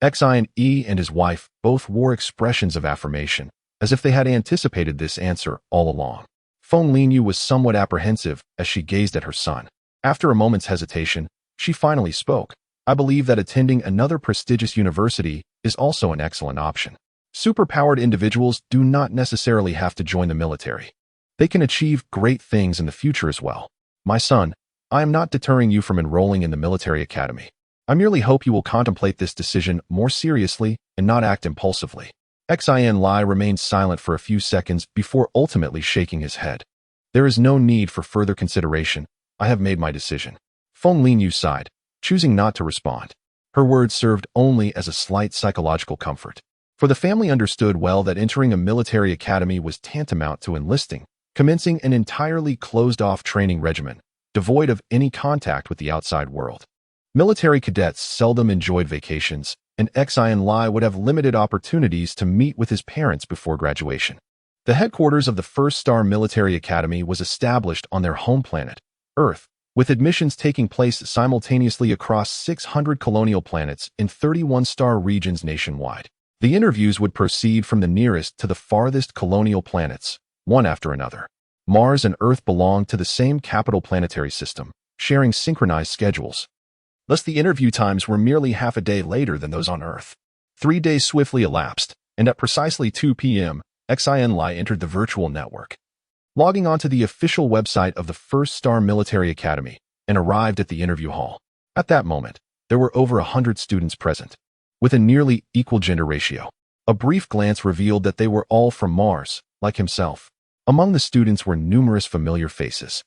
Speaker 1: Xin Lie and his wife both wore expressions of affirmation, as if they had anticipated this answer all along. Feng Linyu was somewhat apprehensive as she gazed at her son. After a moment's hesitation, she finally spoke. I believe that attending another prestigious university is also an excellent option. Superpowered individuals do not necessarily have to join the military. They can achieve great things in the future as well. My son, I am not deterring you from enrolling in the military academy. I merely hope you will contemplate this decision more seriously and not act impulsively. Xin Lie remained silent for a few seconds before ultimately shaking his head. There is no need for further consideration. I have made my decision. Feng Linyu sighed, choosing not to respond. Her words served only as a slight psychological comfort. For the family understood well that entering a military academy was tantamount to enlisting, commencing an entirely closed-off training regimen, devoid of any contact with the outside world. Military cadets seldom enjoyed vacations, and Xin Lie would have limited opportunities to meet with his parents before graduation. The headquarters of the First Star Military Academy was established on their home planet, Earth, with admissions taking place simultaneously across 600 colonial planets in 31 star regions nationwide. The interviews would proceed from the nearest to the farthest colonial planets, one after another. Mars and Earth belonged to the same capital planetary system, sharing synchronized schedules. Thus the interview times were merely half a day later than those on Earth. 3 days swiftly elapsed, and at precisely 2 p.m., Xin Lie entered the virtual network, logging onto the official website of the First Star Military Academy, and arrived at the interview hall. At that moment, there were over 100 students present, with a nearly equal gender ratio. A brief glance revealed that they were all from Mars, like himself. Among the students were numerous familiar faces.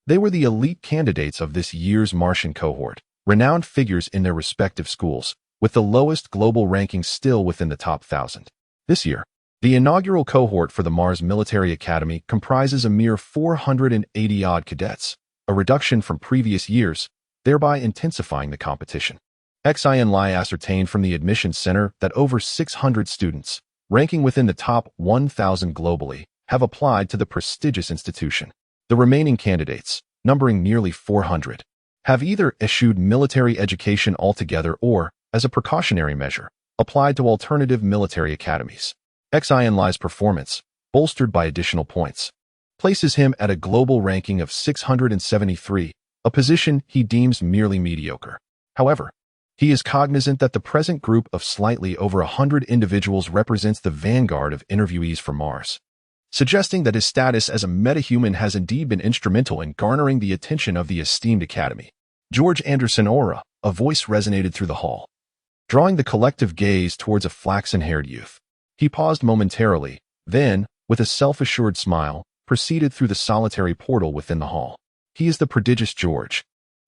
Speaker 1: They were the elite candidates of this year's Martian cohort, renowned figures in their respective schools, with the lowest global rankings still within the top 1,000. This year, the inaugural cohort for the Mars Military Academy comprises a mere 480-odd cadets, a reduction from previous years, thereby intensifying the competition. Xin Lie ascertained from the admissions center that over 600 students, ranking within the top 1,000 globally, have applied to the prestigious institution. The remaining candidates, numbering nearly 400, have either eschewed military education altogether or, as a precautionary measure, applied to alternative military academies. Xin Lie's performance, bolstered by additional points, places him at a global ranking of 673, a position he deems merely mediocre. However, he is cognizant that the present group of slightly over 100 individuals represents the vanguard of interviewees for Mars, suggesting that his status as a metahuman has indeed been instrumental in garnering the attention of the esteemed academy. George Anderson Aura, a voice resonated through the hall, drawing the collective gaze towards a flaxen-haired youth. He paused momentarily, then, with a self-assured smile, proceeded through the solitary portal within the hall. He is the prodigious George.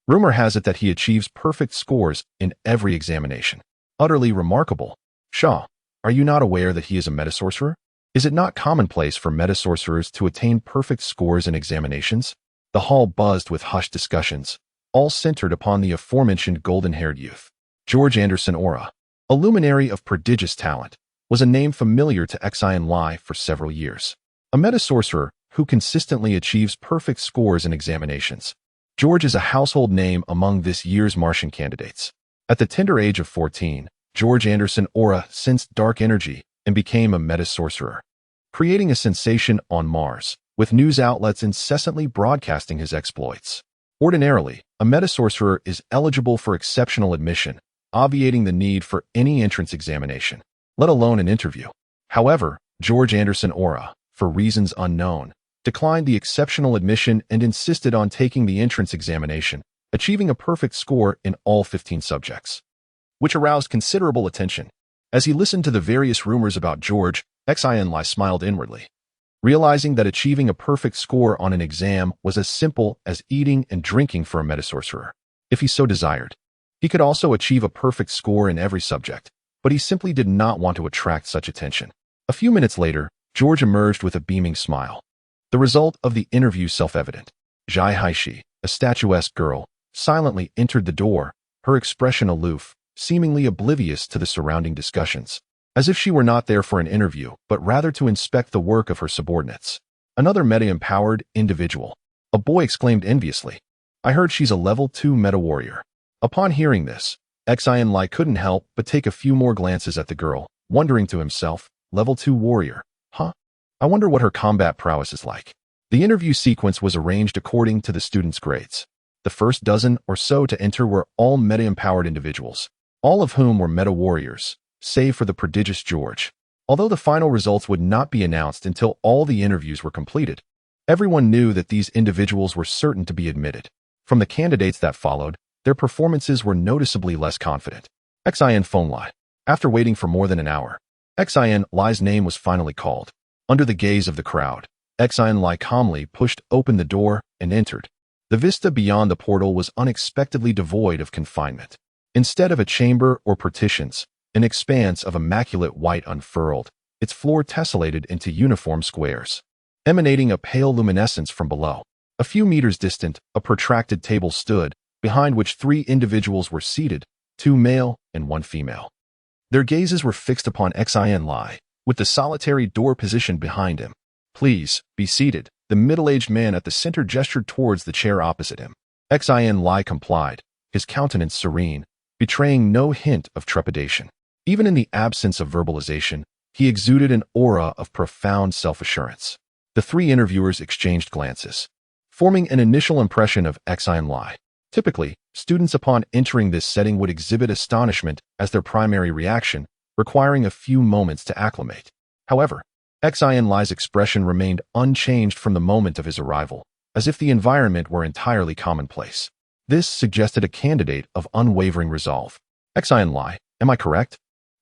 Speaker 1: Rumor has it that he achieves perfect scores in every examination. Utterly remarkable. Shaw, are you not aware that he is a metasorcerer? Is it not commonplace for metasorcerers to attain perfect scores in examinations? The hall buzzed with hushed discussions, all centered upon the aforementioned golden-haired youth. George Anderson Aura, a luminary of prodigious talent, was a name familiar to Xin Lie for several years. A metasorcerer who consistently achieves perfect scores in examinations. George is a household name among this year's Martian candidates. At the tender age of 14, George Anderson Aura sensed dark energy and became a metasorcerer, creating a sensation on Mars, with news outlets incessantly broadcasting his exploits. Ordinarily, a metasorcerer is eligible for exceptional admission, obviating the need for any entrance examination, let alone an interview. However, George Anderson Aura, for reasons unknown, declined the exceptional admission and insisted on taking the entrance examination, achieving a perfect score in all 15 subjects, which aroused considerable attention. As he listened to the various rumors about George, Xin Lie smiled inwardly, realizing that achieving a perfect score on an exam was as simple as eating and drinking for a metasorcerer. If he so desired, he could also achieve a perfect score in every subject, but he simply did not want to attract such attention. A few minutes later, George emerged with a beaming smile. The result of the interview self-evident. Zhai Haishi, a statuesque girl, silently entered the door, her expression aloof, seemingly oblivious to the surrounding discussions, as if she were not there for an interview, but rather to inspect the work of her subordinates. Another meta-empowered individual. A boy exclaimed enviously. I heard she's a level 2 meta-warrior. Upon hearing this, Xin Lie couldn't help but take a few more glances at the girl, wondering to himself, level 2 warrior, huh? I wonder what her combat prowess is like. The interview sequence was arranged according to the students' grades. The first dozen or so to enter were all meta-empowered individuals, all of whom were meta-warriors, save for the prodigious George. Although the final results would not be announced until all the interviews were completed, everyone knew that these individuals were certain to be admitted. From the candidates that followed, their performances were noticeably less confident. Xin Lie. After waiting for more than an hour, Xin Lie's name was finally called. Under the gaze of the crowd, Xin Lie calmly pushed open the door and entered. The vista beyond the portal was unexpectedly devoid of confinement. Instead of a chamber or partitions, an expanse of immaculate white unfurled, its floor tessellated into uniform squares, emanating a pale luminescence from below. A few meters distant, a protracted table stood, behind which 3 individuals were seated, 2 male and 1 female. Their gazes were fixed upon Xin Lie, with the solitary door positioned behind him. Please, be seated. The middle-aged man at the center gestured towards the chair opposite him. Xin Lie complied, his countenance serene, betraying no hint of trepidation. Even in the absence of verbalization, he exuded an aura of profound self-assurance. The 3 interviewers exchanged glances, forming an initial impression of Xin Lie. Typically, students upon entering this setting would exhibit astonishment as their primary reaction, requiring a few moments to acclimate. However, Xin Lie's expression remained unchanged from the moment of his arrival, as if the environment were entirely commonplace. This suggested a candidate of unwavering resolve. Xin Lie, am I correct?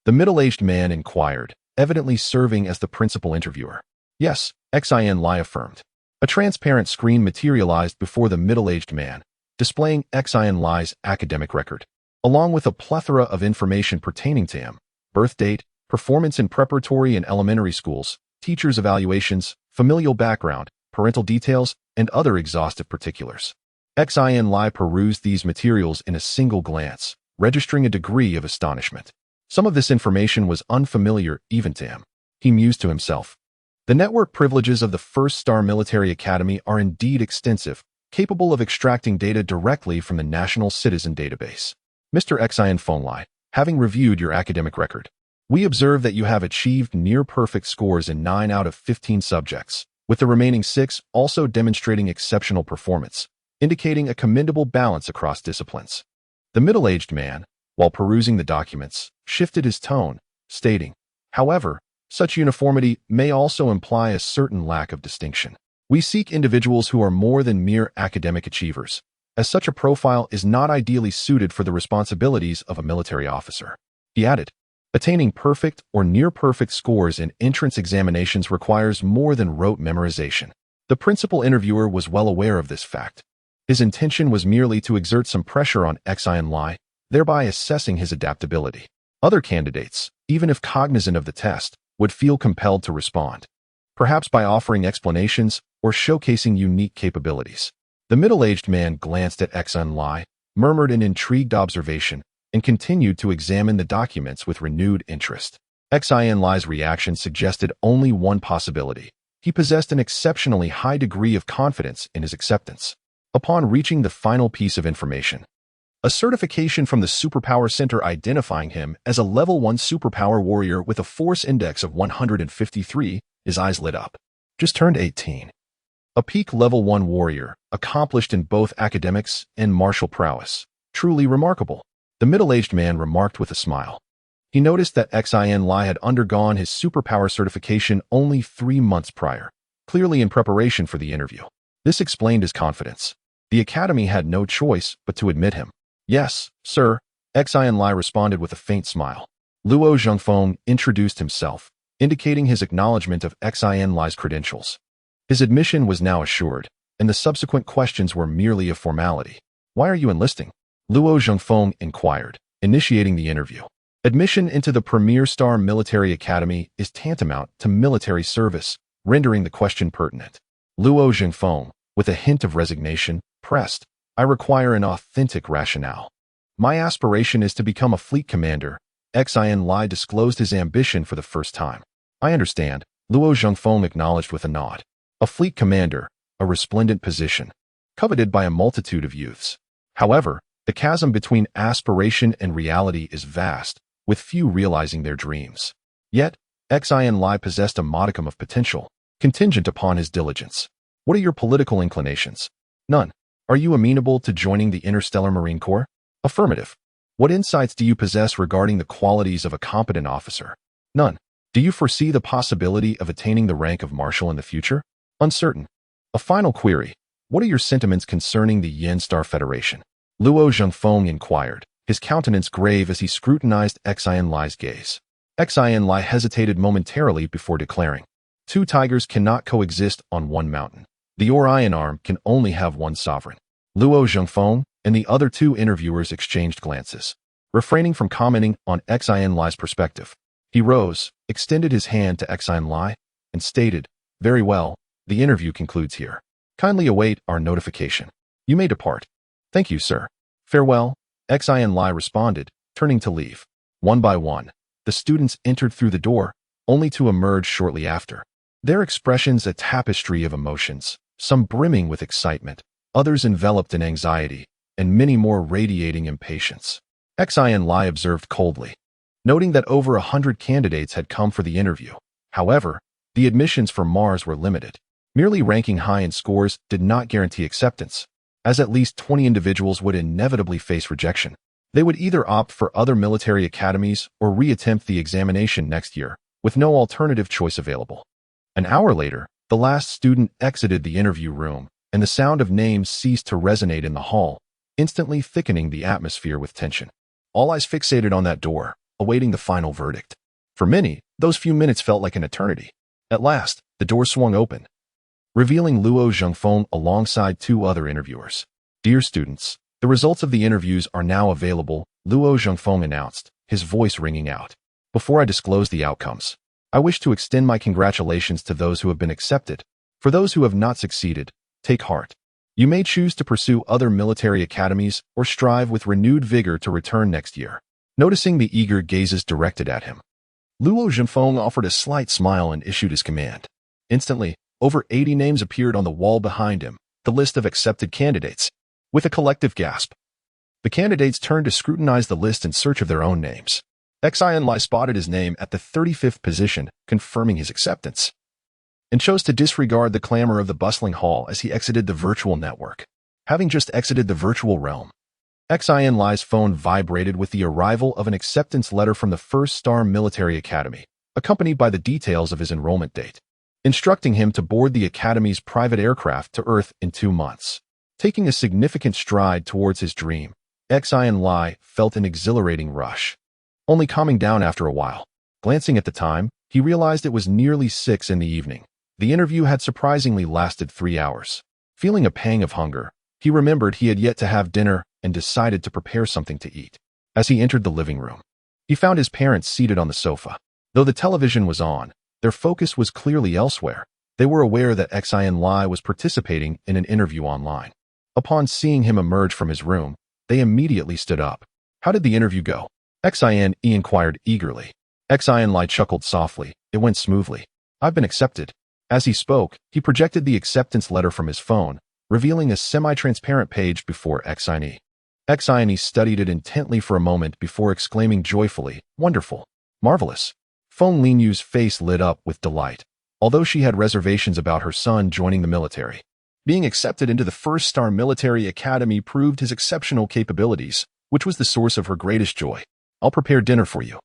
Speaker 1: The middle-aged man inquired, evidently serving as the principal interviewer. Yes, Xin Lie affirmed. A transparent screen materialized before the middle-aged man, displaying Xin Lie's academic record, along with a plethora of information pertaining to him: birth date, performance in preparatory and elementary schools, teachers' evaluations, familial background, parental details, and other exhaustive particulars. Xin Lie perused these materials in a single glance, registering a degree of astonishment. Some of this information was unfamiliar even to him. He mused to himself. The network privileges of the First-Star Military Academy are indeed extensive, capable of extracting data directly from the National Citizen Database. Mr. Xin Lie, having reviewed your academic record, we observe that you have achieved near-perfect scores in 9 out of 15 subjects, with the remaining 6 also demonstrating exceptional performance, indicating a commendable balance across disciplines. The middle-aged man, while perusing the documents, shifted his tone, stating, however, such uniformity may also imply a certain lack of distinction. We seek individuals who are more than mere academic achievers, as such a profile is not ideally suited for the responsibilities of a military officer. He added, attaining perfect or near-perfect scores in entrance examinations requires more than rote memorization. The principal interviewer was well aware of this fact. His intention was merely to exert some pressure on Xin Lie, thereby assessing his adaptability. Other candidates, even if cognizant of the test, would feel compelled to respond, perhaps by offering explanations or showcasing unique capabilities. The middle-aged man glanced at Xin Lie, murmured an intrigued observation, and continued to examine the documents with renewed interest. Xin Lie's reaction suggested only one possibility. He possessed an exceptionally high degree of confidence in his acceptance. Upon reaching the final piece of information, a certification from the Superpower Center identifying him as a level 1 superpower warrior with a force index of 153, his eyes lit up. Just turned 18. A peak level 1 warrior, accomplished in both academics and martial prowess. Truly remarkable, the middle-aged man remarked with a smile. He noticed that Xin Lie had undergone his superpower certification only 3 months prior, clearly in preparation for the interview. This explained his confidence. The academy had no choice but to admit him. Yes, sir, Xin Lie responded with a faint smile. Luo Zhengfeng introduced himself, indicating his acknowledgement of Xin Lie's credentials. His admission was now assured, and the subsequent questions were merely a formality. Why are you enlisting? Luo Zhengfeng inquired, initiating the interview. Admission into the Premier Star Military Academy is tantamount to military service, rendering the question pertinent. Luo Zhengfeng, with a hint of resignation, pressed, I require an authentic rationale. My aspiration is to become a fleet commander. Xin Lie disclosed his ambition for the first time. I understand, Luo Zhengfeng acknowledged with a nod. A fleet commander, a resplendent position, coveted by a multitude of youths. However, the chasm between aspiration and reality is vast, with few realizing their dreams. Yet, Xin Lie possessed a modicum of potential, contingent upon his diligence. What are your political inclinations? None. Are you amenable to joining the Interstellar Marine Corps? Affirmative. What insights do you possess regarding the qualities of a competent officer? None. Do you foresee the possibility of attaining the rank of marshal in the future? Uncertain. A final query. What are your sentiments concerning the Yin Star Federation? Luo Zhengfeng inquired, his countenance grave as he scrutinized Xin Lie's gaze. Xin Lie hesitated momentarily before declaring, two tigers cannot coexist on one mountain. The Orion arm can only have one sovereign. Luo Zhengfeng and the other two interviewers exchanged glances. Refraining from commenting on Xin Lie's perspective, he rose, extended his hand to Xin Lie, and stated, very well, the interview concludes here. Kindly await our notification. You may depart. Thank you, sir. Farewell, Xin Lie responded, turning to leave. One by one, the students entered through the door, only to emerge shortly after. Their expressions a tapestry of emotions, some brimming with excitement, others enveloped in anxiety, and many more radiating impatience. Xin Lie observed coldly, noting that over 100 candidates had come for the interview. However, the admissions for Mars were limited. Merely ranking high in scores did not guarantee acceptance, as at least 20 individuals would inevitably face rejection. They would either opt for other military academies or reattempt the examination next year, with no alternative choice available. An hour later, the last student exited the interview room, and the sound of names ceased to resonate in the hall, instantly thickening the atmosphere with tension. All eyes fixated on that door, awaiting the final verdict. For many, those few minutes felt like an eternity. At last, the door swung open, revealing Luo Zhengfeng alongside two other interviewers. Dear students, the results of the interviews are now available, Luo Zhengfeng announced, his voice ringing out. Before I disclose the outcomes, I wish to extend my congratulations to those who have been accepted. For those who have not succeeded, take heart. You may choose to pursue other military academies or strive with renewed vigor to return next year. Noticing the eager gazes directed at him, Luo Zhengfeng offered a slight smile and issued his command. Instantly, over 80 names appeared on the wall behind him, the list of accepted candidates. With a collective gasp, the candidates turned to scrutinize the list in search of their own names. Xin Lie spotted his name at the 35th position, confirming his acceptance, and chose to disregard the clamor of the bustling hall as he exited the virtual network. Having just exited the virtual realm, Xin Lie's phone vibrated with the arrival of an acceptance letter from the First Star Military Academy, accompanied by the details of his enrollment date, instructing him to board the Academy's private aircraft to Earth in 2 months. Taking a significant stride towards his dream, Xin Lie felt an exhilarating rush, only calming down after a while. Glancing at the time, he realized it was nearly 6 in the evening. The interview had surprisingly lasted 3 hours. Feeling a pang of hunger, he remembered he had yet to have dinner and decided to prepare something to eat. As he entered the living room, he found his parents seated on the sofa. Though the television was on, their focus was clearly elsewhere. They were aware that Xin Lie was participating in an interview online. Upon seeing him emerge from his room, they immediately stood up. How did the interview go? Xin inquired eagerly. Xin Lie chuckled softly. It went smoothly. I've been accepted. As he spoke, he projected the acceptance letter from his phone, revealing a semi-transparent page before Xin. Xin studied it intently for a moment before exclaiming joyfully, wonderful, marvelous. Feng Linyu's face lit up with delight, although she had reservations about her son joining the military. Being accepted into the First Star Military Academy proved his exceptional capabilities, which was the source of her greatest joy. I'll prepare dinner for you.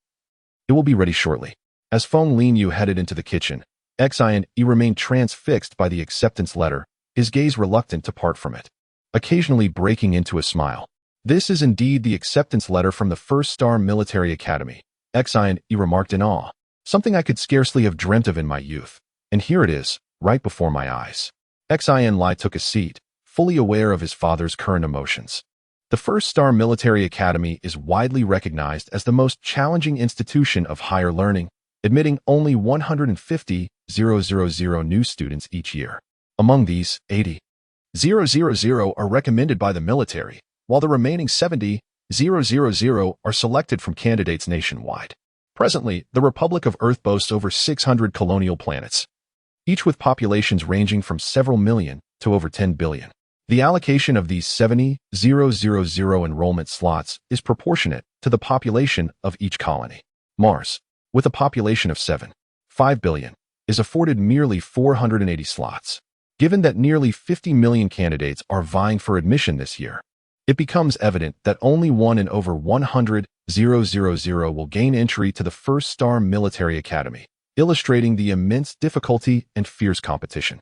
Speaker 1: It will be ready shortly. As Feng Linyu headed into the kitchen, Xin Lie remained transfixed by the acceptance letter, his gaze reluctant to part from it, occasionally breaking into a smile. This is indeed the acceptance letter from the first-star military academy, Xin Lie remarked in awe. Something I could scarcely have dreamt of in my youth. And here it is, right before my eyes. Xin Lie took a seat, fully aware of his father's current emotions. The first-star military academy is widely recognized as the most challenging institution of higher learning, admitting only 150,000 new students each year. Among these, 80,000 are recommended by the military, while the remaining 70,000 are selected from candidates nationwide. Presently, the Republic of Earth boasts over 600 colonial planets, each with populations ranging from several million to over 10 billion. The allocation of these 70,000 enrollment slots is proportionate to the population of each colony. Mars, with a population of 7.5 billion, is afforded merely 480 slots. Given that nearly 50 million candidates are vying for admission this year, it becomes evident that only 1 in over 100,000 will gain entry to the first-star military academy, illustrating the immense difficulty and fierce competition.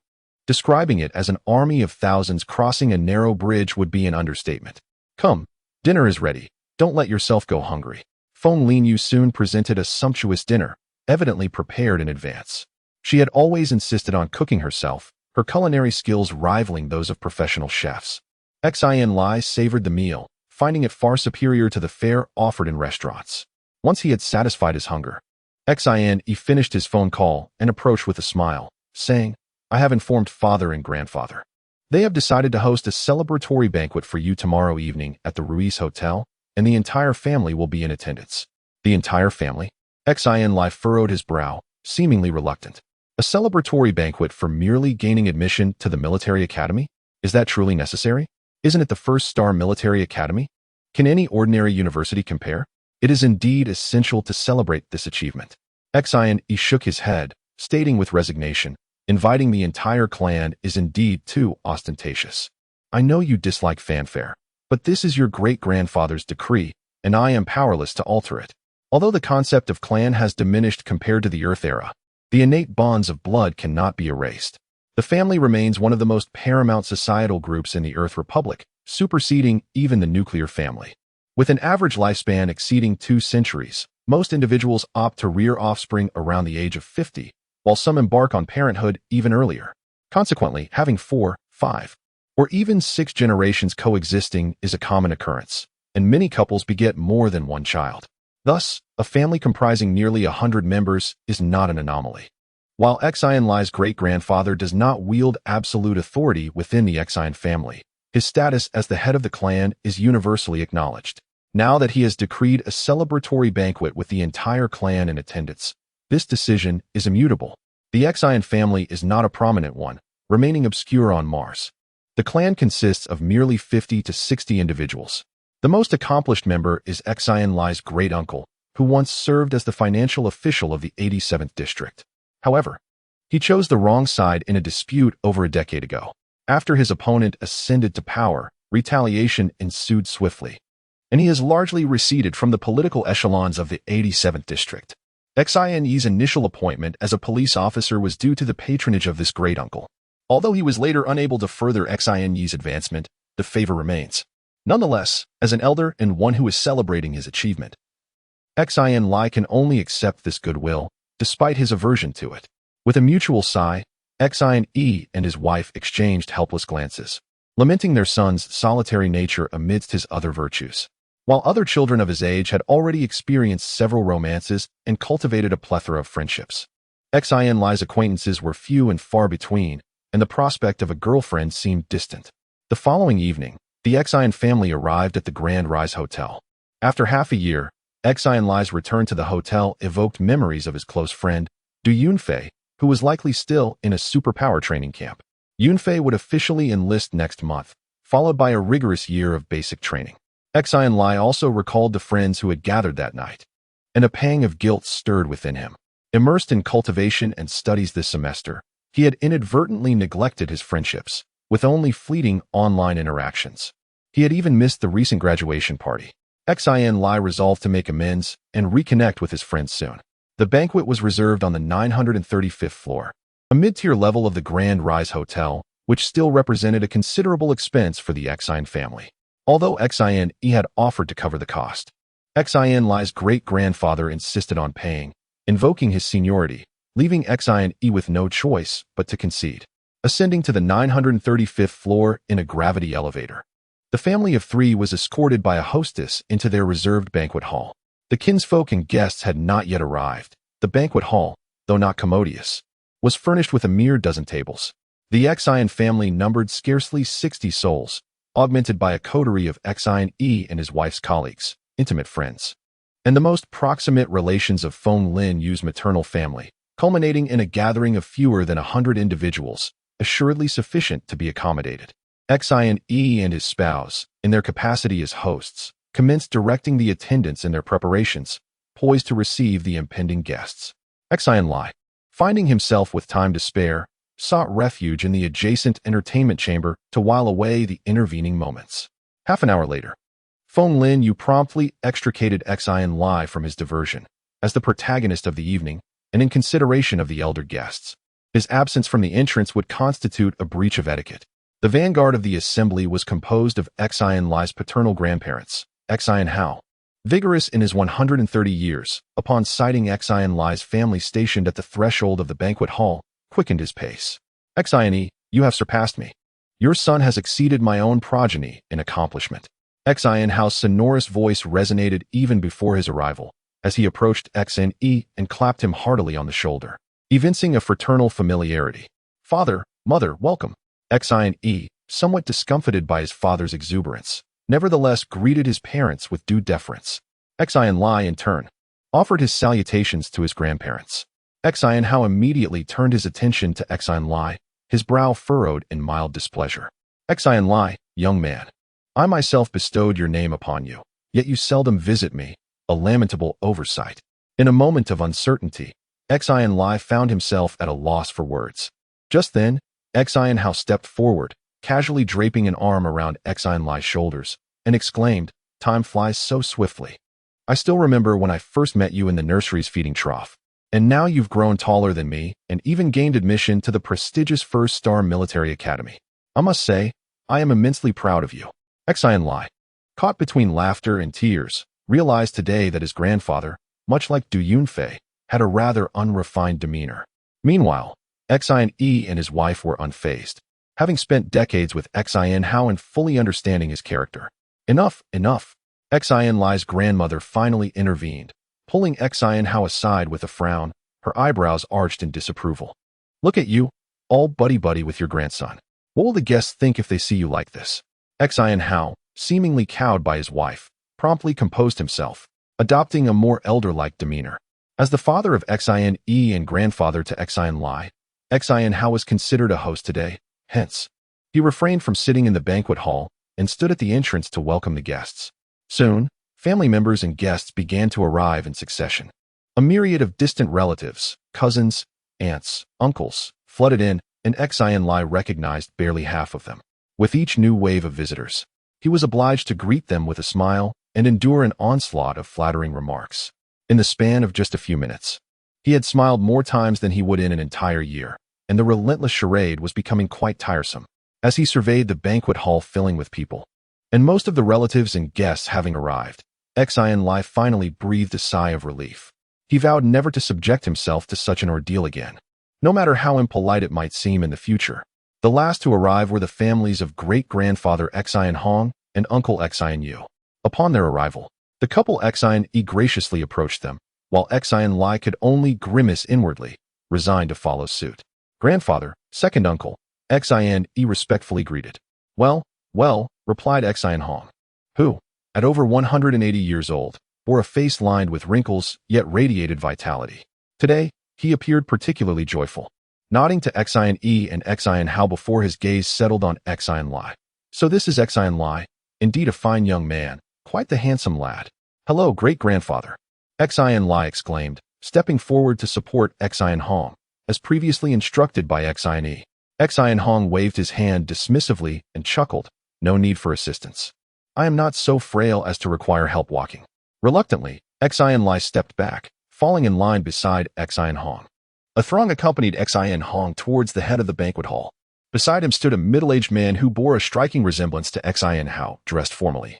Speaker 1: Describing it as an army of thousands crossing a narrow bridge would be an understatement. Come, dinner is ready. Don't let yourself go hungry. Feng Linyu soon presented a sumptuous dinner, evidently prepared in advance. She had always insisted on cooking herself, her culinary skills rivaling those of professional chefs. Xin Lie savored the meal, finding it far superior to the fare offered in restaurants. Once he had satisfied his hunger, Xin Lie finished his phone call and approached with a smile, saying, I have informed father and grandfather. They have decided to host a celebratory banquet for you tomorrow evening at the Ruiz Hotel, and the entire family will be in attendance. The entire family? Xin Lie furrowed his brow, seemingly reluctant. A celebratory banquet for merely gaining admission to the military academy? Is that truly necessary? Isn't it the first-star military academy? Can any ordinary university compare? It is indeed essential to celebrate this achievement. Xin Lie shook his head, stating with resignation, inviting the entire clan is indeed too ostentatious. I know you dislike fanfare, but this is your great-grandfather's decree, and I am powerless to alter it. Although the concept of clan has diminished compared to the Earth era, the innate bonds of blood cannot be erased. The family remains one of the most paramount societal groups in the Earth Republic, superseding even the nuclear family. With an average lifespan exceeding 2 centuries, most individuals opt to rear offspring around the age of 50, while some embark on parenthood even earlier. Consequently, having 4, 5, or even 6 generations coexisting is a common occurrence, and many couples beget more than one child. Thus, a family comprising nearly 100 members is not an anomaly. While Xin Lie's great-grandfather does not wield absolute authority within the Xin family, his status as the head of the clan is universally acknowledged. Now that he has decreed a celebratory banquet with the entire clan in attendance, this decision is immutable. The Xin family is not a prominent one, remaining obscure on Mars. The clan consists of merely 50 to 60 individuals. The most accomplished member is Xin Lie's great-uncle, who once served as the financial official of the 87th district. However, he chose the wrong side in a dispute over a decade ago. After his opponent ascended to power, retaliation ensued swiftly, and he has largely receded from the political echelons of the 87th district. Xin Lie's initial appointment as a police officer was due to the patronage of this great-uncle. Although he was later unable to further Xin Lie's advancement, the favor remains. Nonetheless, as an elder and one who is celebrating his achievement, Xin Lie can only accept this goodwill, despite his aversion to it. With a mutual sigh, Xin Lie and his wife exchanged helpless glances, lamenting their son's solitary nature amidst his other virtues. While other children of his age had already experienced several romances and cultivated a plethora of friendships, Xin Lie's acquaintances were few and far between, and the prospect of a girlfriend seemed distant. The following evening, the Xin family arrived at the Grand Rise Hotel. After half a year, Xin Lie's return to the hotel evoked memories of his close friend, Du Yunfei, who was likely still in a superpower training camp. Yunfei would officially enlist next month, followed by a rigorous year of basic training. Xin Lie also recalled the friends who had gathered that night, and a pang of guilt stirred within him. Immersed in cultivation and studies this semester, he had inadvertently neglected his friendships, with only fleeting online interactions. He had even missed the recent graduation party. Xin Lie resolved to make amends and reconnect with his friends soon. The banquet was reserved on the 935th floor, a mid-tier level of the Grand Rise Hotel, which still represented a considerable expense for the Xin family. Although Xin had offered to cover the cost, Xin Lie's great-grandfather insisted on paying, invoking his seniority, leaving Xin with no choice but to concede. Ascending to the 935th floor in a gravity elevator, the family of three was escorted by a hostess into their reserved banquet hall. The kinsfolk and guests had not yet arrived. The banquet hall, though not commodious, was furnished with a mere dozen tables. The Xin family numbered scarcely 60 souls, augmented by a coterie of Xin and his wife's colleagues, intimate friends, and the most proximate relations of Feng Lin Yu's maternal family, culminating in a gathering of fewer than 100 individuals, assuredly sufficient to be accommodated. Xin and his spouse, in their capacity as hosts, commenced directing the attendants in their preparations, poised to receive the impending guests. Xin Lie, finding himself with time to spare, sought refuge in the adjacent entertainment chamber to while away the intervening moments. Half an hour later, Feng Lin Yu promptly extricated Xin Lie from his diversion, as the protagonist of the evening, and in consideration of the elder guests. His absence from the entrance would constitute a breach of etiquette. The vanguard of the assembly was composed of Xin Lie's paternal grandparents, Xin Hao. Vigorous in his 130 years, upon sighting Xin Lie's family stationed at the threshold of the banquet hall, quickened his pace. Xin, you have surpassed me. Your son has exceeded my own progeny in accomplishment. Xin Hao's sonorous voice resonated even before his arrival, as he approached Xin and clapped him heartily on the shoulder, evincing a fraternal familiarity. Father, mother, welcome. Xin, somewhat discomfited by his father's exuberance, nevertheless greeted his parents with due deference. Xin Lie, in turn, offered his salutations to his grandparents. Xin Hao immediately turned his attention to Xin Lie, his brow furrowed in mild displeasure. Xin Lie, young man, I myself bestowed your name upon you, yet you seldom visit me, a lamentable oversight. In a moment of uncertainty, Xin Lie found himself at a loss for words. Just then, Xin Hao stepped forward, casually draping an arm around Xin Lie's shoulders, and exclaimed, "Time flies so swiftly. I still remember when I first met you in the nursery's feeding trough. And now you've grown taller than me and even gained admission to the prestigious first-star military academy. I must say, I am immensely proud of you." Xin Lie, caught between laughter and tears, realized today that his grandfather, much like Du Yunfei, had a rather unrefined demeanor. Meanwhile, Xin and his wife were unfazed, having spent decades with Xin Hao and fully understanding his character. Enough, enough. Xin Lie's grandmother finally intervened, pulling Xin Hao aside with a frown, her eyebrows arched in disapproval. "Look at you, all buddy-buddy with your grandson. What will the guests think if they see you like this?" Xin Hao, seemingly cowed by his wife, promptly composed himself, adopting a more elder-like demeanor. As the father of Xin and grandfather to Xin Lie, Xin Hao was considered a host today, hence, he refrained from sitting in the banquet hall and stood at the entrance to welcome the guests. Soon, family members and guests began to arrive in succession. A myriad of distant relatives, cousins, aunts, uncles, flooded in, and Xin Lie recognized barely half of them. With each new wave of visitors, he was obliged to greet them with a smile and endure an onslaught of flattering remarks. In the span of just a few minutes, he had smiled more times than he would in an entire year, and the relentless charade was becoming quite tiresome. As he surveyed the banquet hall filling with people, and most of the relatives and guests having arrived, Xin Lie finally breathed a sigh of relief. He vowed never to subject himself to such an ordeal again, no matter how impolite it might seem in the future. The last to arrive were the families of great-grandfather Xin Hong and uncle Xin Yu. Upon their arrival, the couple Xin graciously approached them, while Xin Lie could only grimace inwardly, resigned to follow suit. Grandfather, second uncle, Xin respectfully greeted. "Well, well," replied Xin Hong, who, at over 180 years old, bore a face lined with wrinkles yet radiated vitality. Today, he appeared particularly joyful, nodding to Xin and Xin Hao before his gaze settled on Xin Lie. "So this is Xin Lie, indeed a fine young man, quite the handsome lad. Hello, great-grandfather," Xin Lie exclaimed, stepping forward to support Xin Hong, as previously instructed by Xin. Xin Hong waved his hand dismissively and chuckled, "No need for assistance. I am not so frail as to require help walking." Reluctantly, Xin Lie stepped back, falling in line beside Xin Hong. A throng accompanied Xin Hong towards the head of the banquet hall. Beside him stood a middle-aged man who bore a striking resemblance to Xin Hao, dressed formally.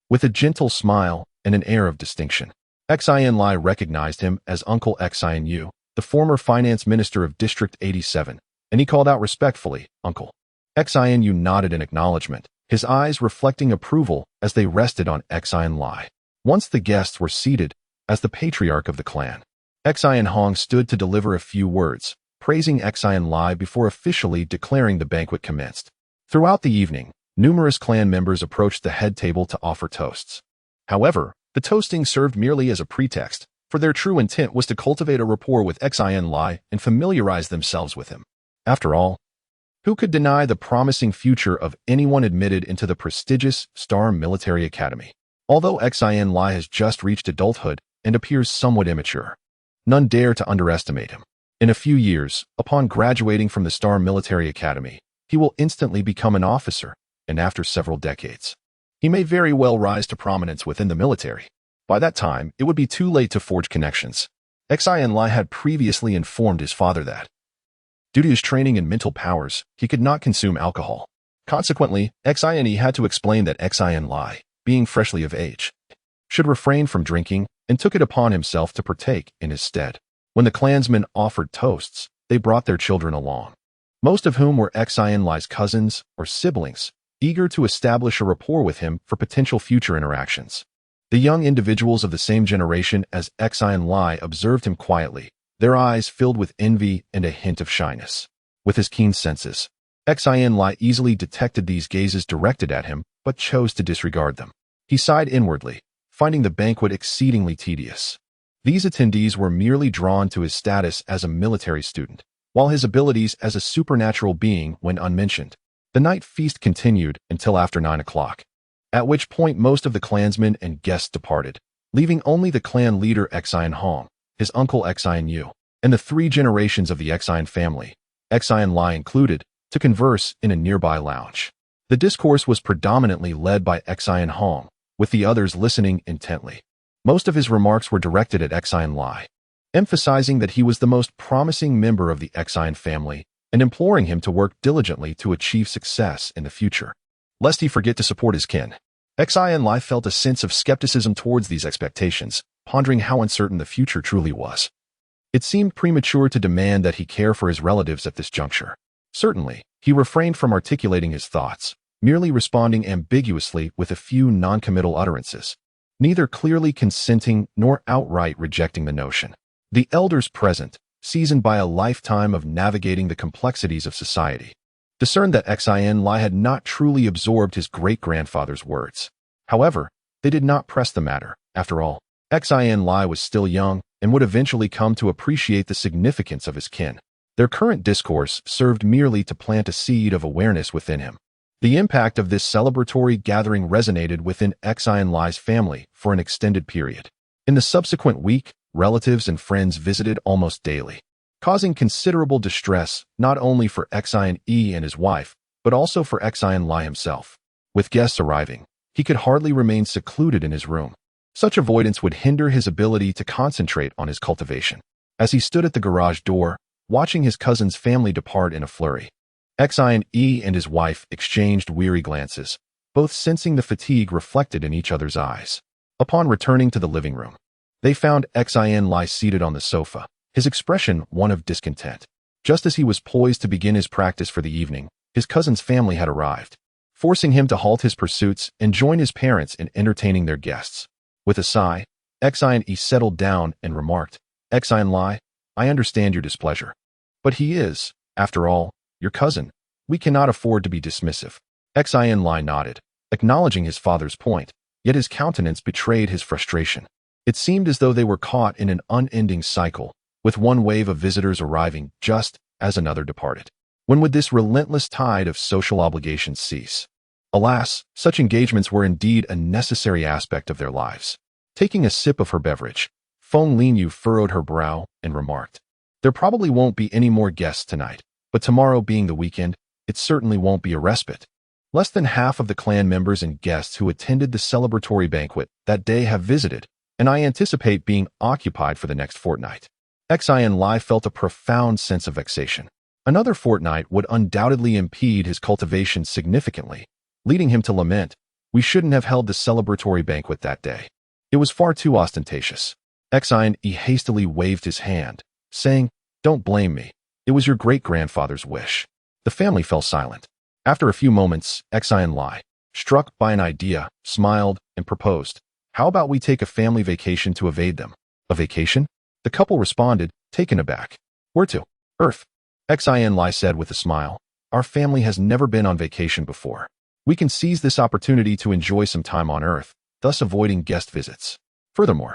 Speaker 1: With a gentle smile and an air of distinction, Xin Lie recognized him as Uncle Xin Yu, the former finance minister of District 87, and he called out respectfully, "Uncle." Xin Yu nodded in acknowledgement, his eyes reflecting approval as they rested on Xin Lie. Once the guests were seated, as the patriarch of the clan, Xin Hong stood to deliver a few words, praising Xin Lie before officially declaring the banquet commenced. Throughout the evening, numerous clan members approached the head table to offer toasts. However, the toasting served merely as a pretext, for their true intent was to cultivate a rapport with Xin Lie and familiarize themselves with him. After all, who could deny the promising future of anyone admitted into the prestigious Star Military Academy? Although Xin Lie has just reached adulthood and appears somewhat immature, none dare to underestimate him. In a few years, upon graduating from the Star Military Academy, he will instantly become an officer, and after several decades, he may very well rise to prominence within the military. By that time, it would be too late to forge connections. Xin Lie had previously informed his father that, due to his training and mental powers, he could not consume alcohol. Consequently, Xin had to explain that Xin Lie, being freshly of age, should refrain from drinking and took it upon himself to partake in his stead. When the clansmen offered toasts, they brought their children along, most of whom were Xin Lie's cousins or siblings, eager to establish a rapport with him for potential future interactions. The young individuals of the same generation as Xin Lie observed him quietly, their eyes filled with envy and a hint of shyness. With his keen senses, Xin Lie easily detected these gazes directed at him, but chose to disregard them. He sighed inwardly, finding the banquet exceedingly tedious. These attendees were merely drawn to his status as a military student, while his abilities as a supernatural being went unmentioned. The night feast continued until after 9 o'clock, at which point most of the clansmen and guests departed, leaving only the clan leader Xin Hong, his uncle Xin Yu, and the 3 generations of the Xin family, Xin Lie included, to converse in a nearby lounge. The discourse was predominantly led by Xin Hong, with the others listening intently. Most of his remarks were directed at Xin Lie, emphasizing that he was the most promising member of the Xin family and imploring him to work diligently to achieve success in the future, lest he forget to support his kin. Xin Lie felt a sense of skepticism towards these expectations, pondering how uncertain the future truly was. It seemed premature to demand that he care for his relatives at this juncture. Certainly, he refrained from articulating his thoughts, merely responding ambiguously with a few non-committal utterances, neither clearly consenting nor outright rejecting the notion. The elders present, seasoned by a lifetime of navigating the complexities of society, discerned that Xin Lie had not truly absorbed his great-grandfather's words. However, they did not press the matter. After all, Xin Lie was still young and would eventually come to appreciate the significance of his kin. Their current discourse served merely to plant a seed of awareness within him. The impact of this celebratory gathering resonated within Xin Lie's family for an extended period. In the subsequent week, relatives and friends visited almost daily, causing considerable distress not only for Xin and his wife, but also for Xin Lie himself. With guests arriving, he could hardly remain secluded in his room. Such avoidance would hinder his ability to concentrate on his cultivation. As he stood at the garage door, watching his cousin's family depart in a flurry, Xin and his wife exchanged weary glances, both sensing the fatigue reflected in each other's eyes. Upon returning to the living room, they found Xin Lie seated on the sofa, his expression one of discontent. Just as he was poised to begin his practice for the evening, his cousin's family had arrived, forcing him to halt his pursuits and join his parents in entertaining their guests. With a sigh, Xin settled down and remarked, "Xin Lie, I understand your displeasure. But he is, after all, your cousin. We cannot afford to be dismissive." Xin Lie nodded, acknowledging his father's point, yet his countenance betrayed his frustration. It seemed as though they were caught in an unending cycle, with one wave of visitors arriving just as another departed. When would this relentless tide of social obligations cease? Alas, such engagements were indeed a necessary aspect of their lives. Taking a sip of her beverage, Feng Linyu furrowed her brow and remarked, "There probably won't be any more guests tonight, but tomorrow being the weekend, it certainly won't be a respite. Less than half of the clan members and guests who attended the celebratory banquet that day have visited, and I anticipate being occupied for the next fortnight." Xin Lie felt a profound sense of vexation. Another fortnight would undoubtedly impede his cultivation significantly, leading him to lament, "We shouldn't have held the celebratory banquet that day. It was far too ostentatious." Xin Lie hastily waved his hand, saying, "Don't blame me. It was your great-grandfather's wish." The family fell silent. After a few moments, Xin Lie, struck by an idea, smiled and proposed, "How about we take a family vacation to evade them?" "A vacation?" The couple responded, taken aback. "Where to?" "Earth." Xin Lie said with a smile, "Our family has never been on vacation before. We can seize this opportunity to enjoy some time on Earth, thus avoiding guest visits. Furthermore,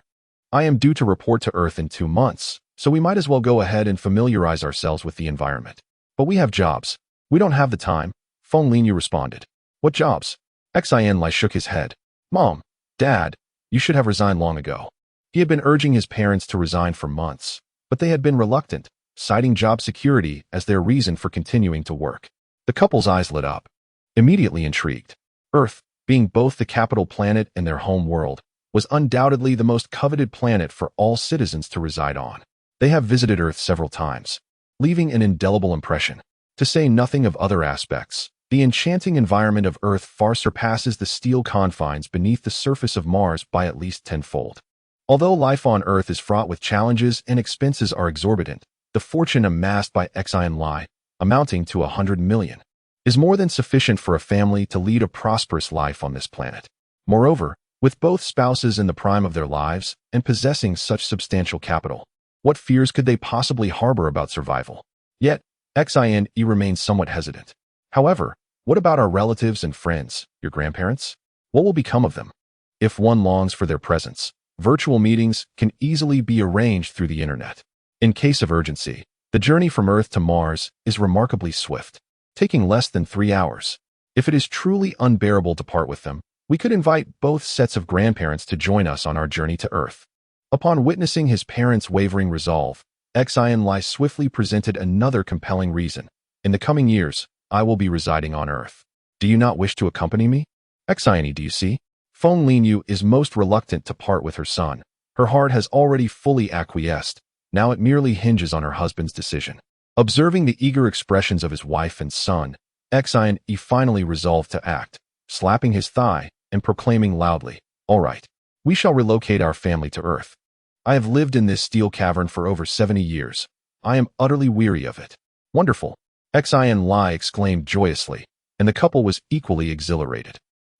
Speaker 1: I am due to report to Earth in 2 months, so we might as well go ahead and familiarize ourselves with the environment. But we have jobs. We don't have the time." Feng Linyu responded. "What jobs?" Xin Lie shook his head. "Mom, Dad, you should have resigned long ago." He had been urging his parents to resign for months, but they had been reluctant, citing job security as their reason for continuing to work. The couple's eyes lit up. Immediately intrigued, Earth, being both the capital planet and their home world, was undoubtedly the most coveted planet for all citizens to reside on. They have visited Earth several times, leaving an indelible impression. To say nothing of other aspects, the enchanting environment of Earth far surpasses the steel confines beneath the surface of Mars by at least tenfold. Although life on Earth is fraught with challenges and expenses are exorbitant, the fortune amassed by Xin Lie, amounting to 100 million, is more than sufficient for a family to lead a prosperous life on this planet. Moreover, with both spouses in the prime of their lives and possessing such substantial capital, what fears could they possibly harbor about survival? Yet, Xin Lie remains somewhat hesitant. "However, what about our relatives and friends, your grandparents? What will become of them?" If one longs for their presence, virtual meetings can easily be arranged through the internet. In case of urgency, the journey from Earth to Mars is remarkably swift, taking less than 3 hours. If it is truly unbearable to part with them, we could invite both sets of grandparents to join us on our journey to Earth. Upon witnessing his parents' wavering resolve, Xin Lie swiftly presented another compelling reason. "In the coming years, I will be residing on Earth. Do you not wish to accompany me?" Xin Lie, do you see? Feng Linyu is most reluctant to part with her son. Her heart has already fully acquiesced. Now it merely hinges on her husband's decision. Observing the eager expressions of his wife and son, Xin Lie finally resolved to act, slapping his thigh and proclaiming loudly, "All right, we shall relocate our family to Earth. I have lived in this steel cavern for over 70 years. I am utterly weary of it." "Wonderful!" Xin Lie exclaimed joyously, and the couple was equally exhilarated.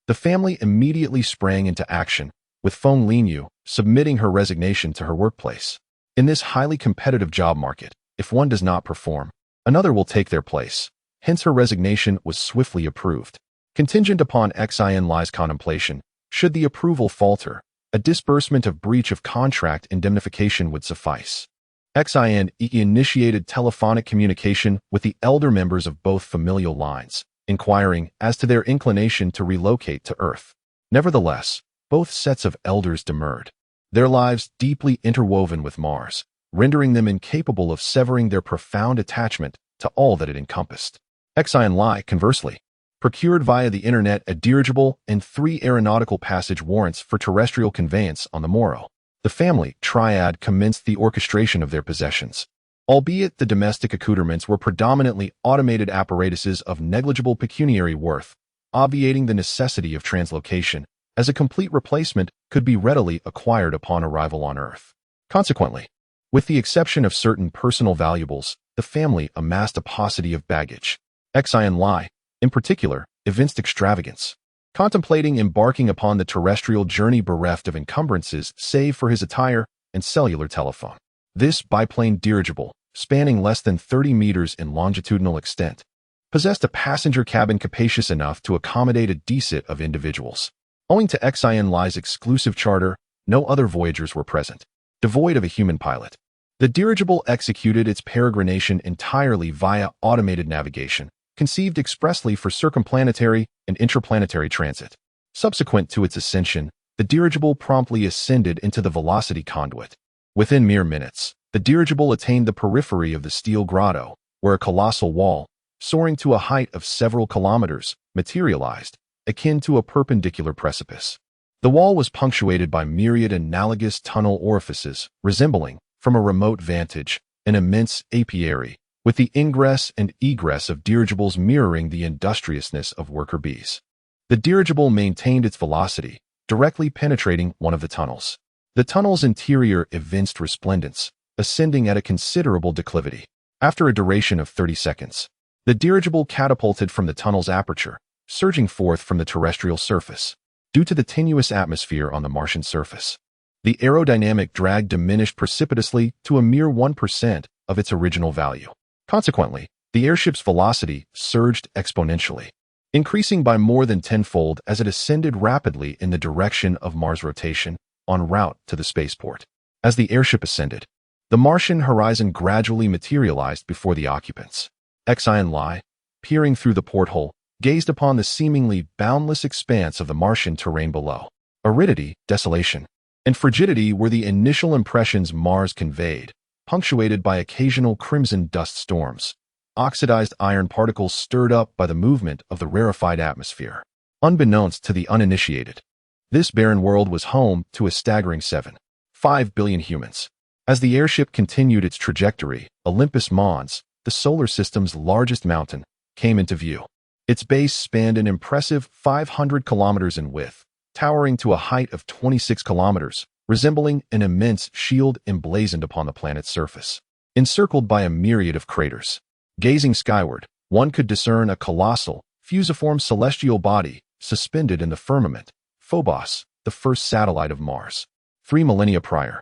Speaker 1: The family immediately sprang into action, with Feng Linyu submitting her resignation to her workplace. In this highly competitive job market, if one does not perform, another will take their place. Hence her resignation was swiftly approved. Contingent upon Xin Lie's contemplation, should the approval falter, a disbursement of breach of contract indemnification would suffice. Xin Lie initiated telephonic communication with the elder members of both familial lines, inquiring as to their inclination to relocate to Earth. Nevertheless, both sets of elders demurred, their lives deeply interwoven with Mars, rendering them incapable of severing their profound attachment to all that it encompassed. Xin Lie, conversely, procured via the internet a dirigible and 3 aeronautical passage warrants for terrestrial conveyance on the morrow. The family triad commenced the orchestration of their possessions. Albeit the domestic accoutrements were predominantly automated apparatuses of negligible pecuniary worth, obviating the necessity of translocation, as a complete replacement could be readily acquired upon arrival on Earth. Consequently, with the exception of certain personal valuables, the family amassed a paucity of baggage. Xin Lie, in particular, evinced extravagance, contemplating embarking upon the terrestrial journey bereft of encumbrances save for his attire and cellular telephone. This biplane dirigible, spanning less than 30 meters in longitudinal extent, possessed a passenger cabin capacious enough to accommodate a decit of individuals. Owing to Xin Lie's exclusive charter, no other voyagers were present, devoid of a human pilot. The dirigible executed its peregrination entirely via automated navigation, conceived expressly for circumplanetary and interplanetary transit. Subsequent to its ascension, the dirigible promptly ascended into the velocity conduit. Within mere minutes, the dirigible attained the periphery of the steel grotto, where a colossal wall, soaring to a height of several kilometers, materialized, akin to a perpendicular precipice. The wall was punctuated by myriad analogous tunnel orifices, resembling, from a remote vantage, an immense apiary, with the ingress and egress of dirigibles mirroring the industriousness of worker bees. The dirigible maintained its velocity, directly penetrating one of the tunnels. The tunnel's interior evinced resplendence, ascending at a considerable declivity. After a duration of 30 seconds, the dirigible catapulted from the tunnel's aperture, surging forth from the terrestrial surface. Due to the tenuous atmosphere on the Martian surface, the aerodynamic drag diminished precipitously to a mere 1% of its original value. Consequently, the airship's velocity surged exponentially, increasing by more than tenfold as it ascended rapidly in the direction of Mars' rotation en route to the spaceport. As the airship ascended, the Martian horizon gradually materialized before the occupants. Xin Lie, peering through the porthole, gazed upon the seemingly boundless expanse of the Martian terrain below. Aridity, desolation, and frigidity were the initial impressions Mars conveyed, punctuated by occasional crimson dust storms, oxidized iron particles stirred up by the movement of the rarefied atmosphere. Unbeknownst to the uninitiated, this barren world was home to a staggering 7.5 billion humans. As the airship continued its trajectory, Olympus Mons, the solar system's largest mountain, came into view. Its base spanned an impressive 500 kilometers in width, towering to a height of 26 kilometers, resembling an immense shield emblazoned upon the planet's surface. Encircled by a myriad of craters, gazing skyward, one could discern a colossal, fusiform celestial body suspended in the firmament, Phobos, the first satellite of Mars. 3 millennia prior,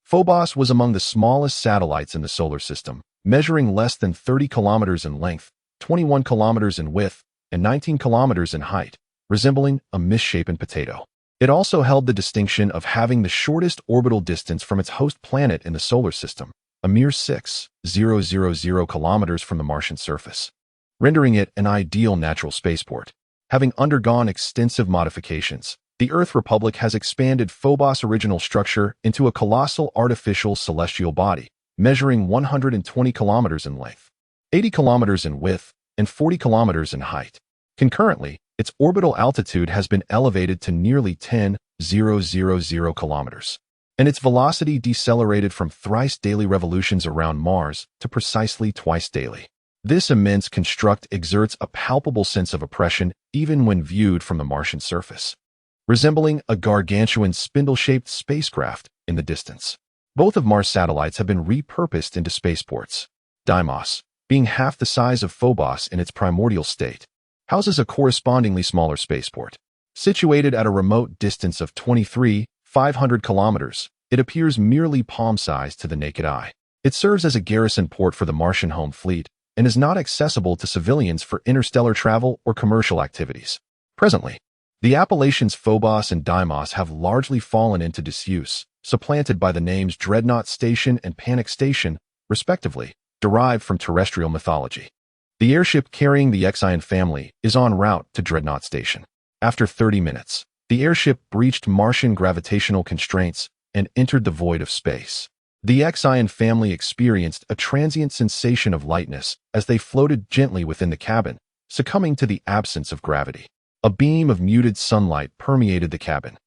Speaker 1: Phobos was among the smallest satellites in the solar system, measuring less than 30 kilometers in length, 21 kilometers in width, and 19 kilometers in height, resembling a misshapen potato. It also held the distinction of having the shortest orbital distance from its host planet in the solar system, a mere 6,000 kilometers from the Martian surface, rendering it an ideal natural spaceport. Having undergone extensive modifications, the Earth Republic has expanded Phobos' original structure into a colossal artificial celestial body, measuring 120 kilometers in length, 80 kilometers in width, and 40 kilometers in height. Concurrently, its orbital altitude has been elevated to nearly 10,000 kilometers, and its velocity decelerated from thrice daily revolutions around Mars to precisely twice daily. This immense construct exerts a palpable sense of oppression even when viewed from the Martian surface, resembling a gargantuan spindle-shaped spacecraft in the distance. Both of Mars' satellites have been repurposed into spaceports. Deimos, being half the size of Phobos in its primordial state, houses a correspondingly smaller spaceport. Situated at a remote distance of 23,500 kilometers, it appears merely palm-sized to the naked eye. It serves as a garrison port for the Martian home fleet and is not accessible to civilians for interstellar travel or commercial activities. Presently, the appellations Phobos and Deimos have largely fallen into disuse, supplanted by the names Dreadnought Station and Panic Station, respectively, derived from terrestrial mythology. The airship carrying the Xin family is en route to Dreadnought Station. After 30 minutes, the airship breached Martian gravitational constraints and entered the void of space. The Xin family experienced a transient sensation of lightness as they floated gently within the cabin, succumbing to the absence of gravity. A beam of muted sunlight permeated the cabin,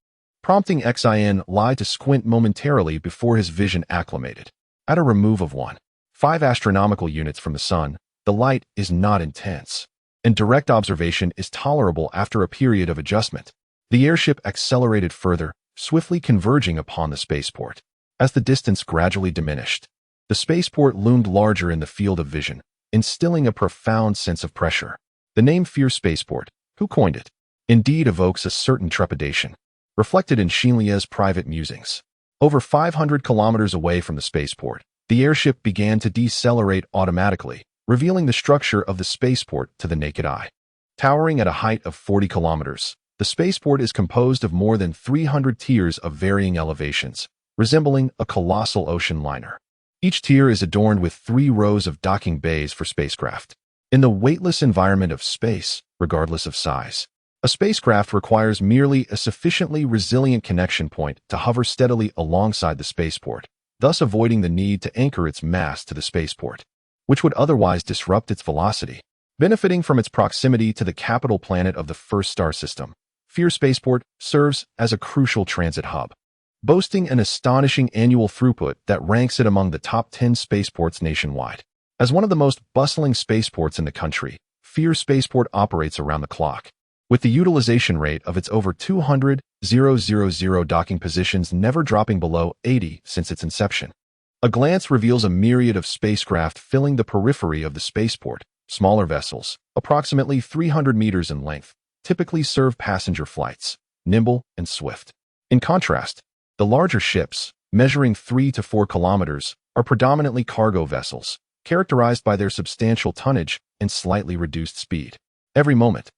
Speaker 1: prompting Xin Lie to squint momentarily before his vision acclimated. At a remove of 1.5 astronomical units from the sun, the light is not intense, and direct observation is tolerable after a period of adjustment. The airship accelerated further, swiftly converging upon the spaceport. As the distance gradually diminished, the spaceport loomed larger in the field of vision, instilling a profound sense of pressure. The name Fear Spaceport, who coined it, indeed evokes a certain trepidation, reflected in Xin Lie's private musings. Over 500 kilometers away from the spaceport, the airship began to decelerate automatically, revealing the structure of the spaceport to the naked eye. Towering at a height of 40 kilometers, the spaceport is composed of more than 300 tiers of varying elevations, resembling a colossal ocean liner. Each tier is adorned with 3 rows of docking bays for spacecraft. In the weightless environment of space, regardless of size, a spacecraft requires merely a sufficiently resilient connection point to hover steadily alongside the spaceport, thus avoiding the need to anchor its mass to the spaceport, which would otherwise disrupt its velocity. Benefiting from its proximity to the capital planet of the first star system, Fear Spaceport serves as a crucial transit hub. boasting an astonishing annual throughput that ranks it among the top 10 spaceports nationwide. As one of the most bustling spaceports in the country, Fear Spaceport operates around the clock, with the utilization rate of its over 200,000 docking positions never dropping below 80 since its inception. A glance reveals a myriad of spacecraft filling the periphery of the spaceport. Smaller vessels, approximately 300 meters in length, typically serve passenger flights, nimble and swift. In contrast, the larger ships, measuring 3 to 4 kilometers, are predominantly cargo vessels, characterized by their substantial tonnage and slightly reduced speed. Every moment,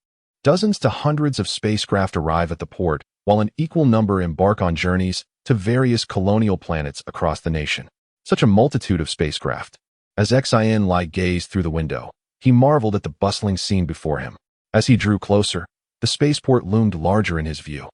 Speaker 1: dozens to hundreds of spacecraft arrive at the port, while an equal number embark on journeys to various colonial planets across the nation. Such a multitude of spacecraft. As Xin Lie gazed through the window, he marveled at the bustling scene before him. As he drew closer, the spaceport loomed larger in his view,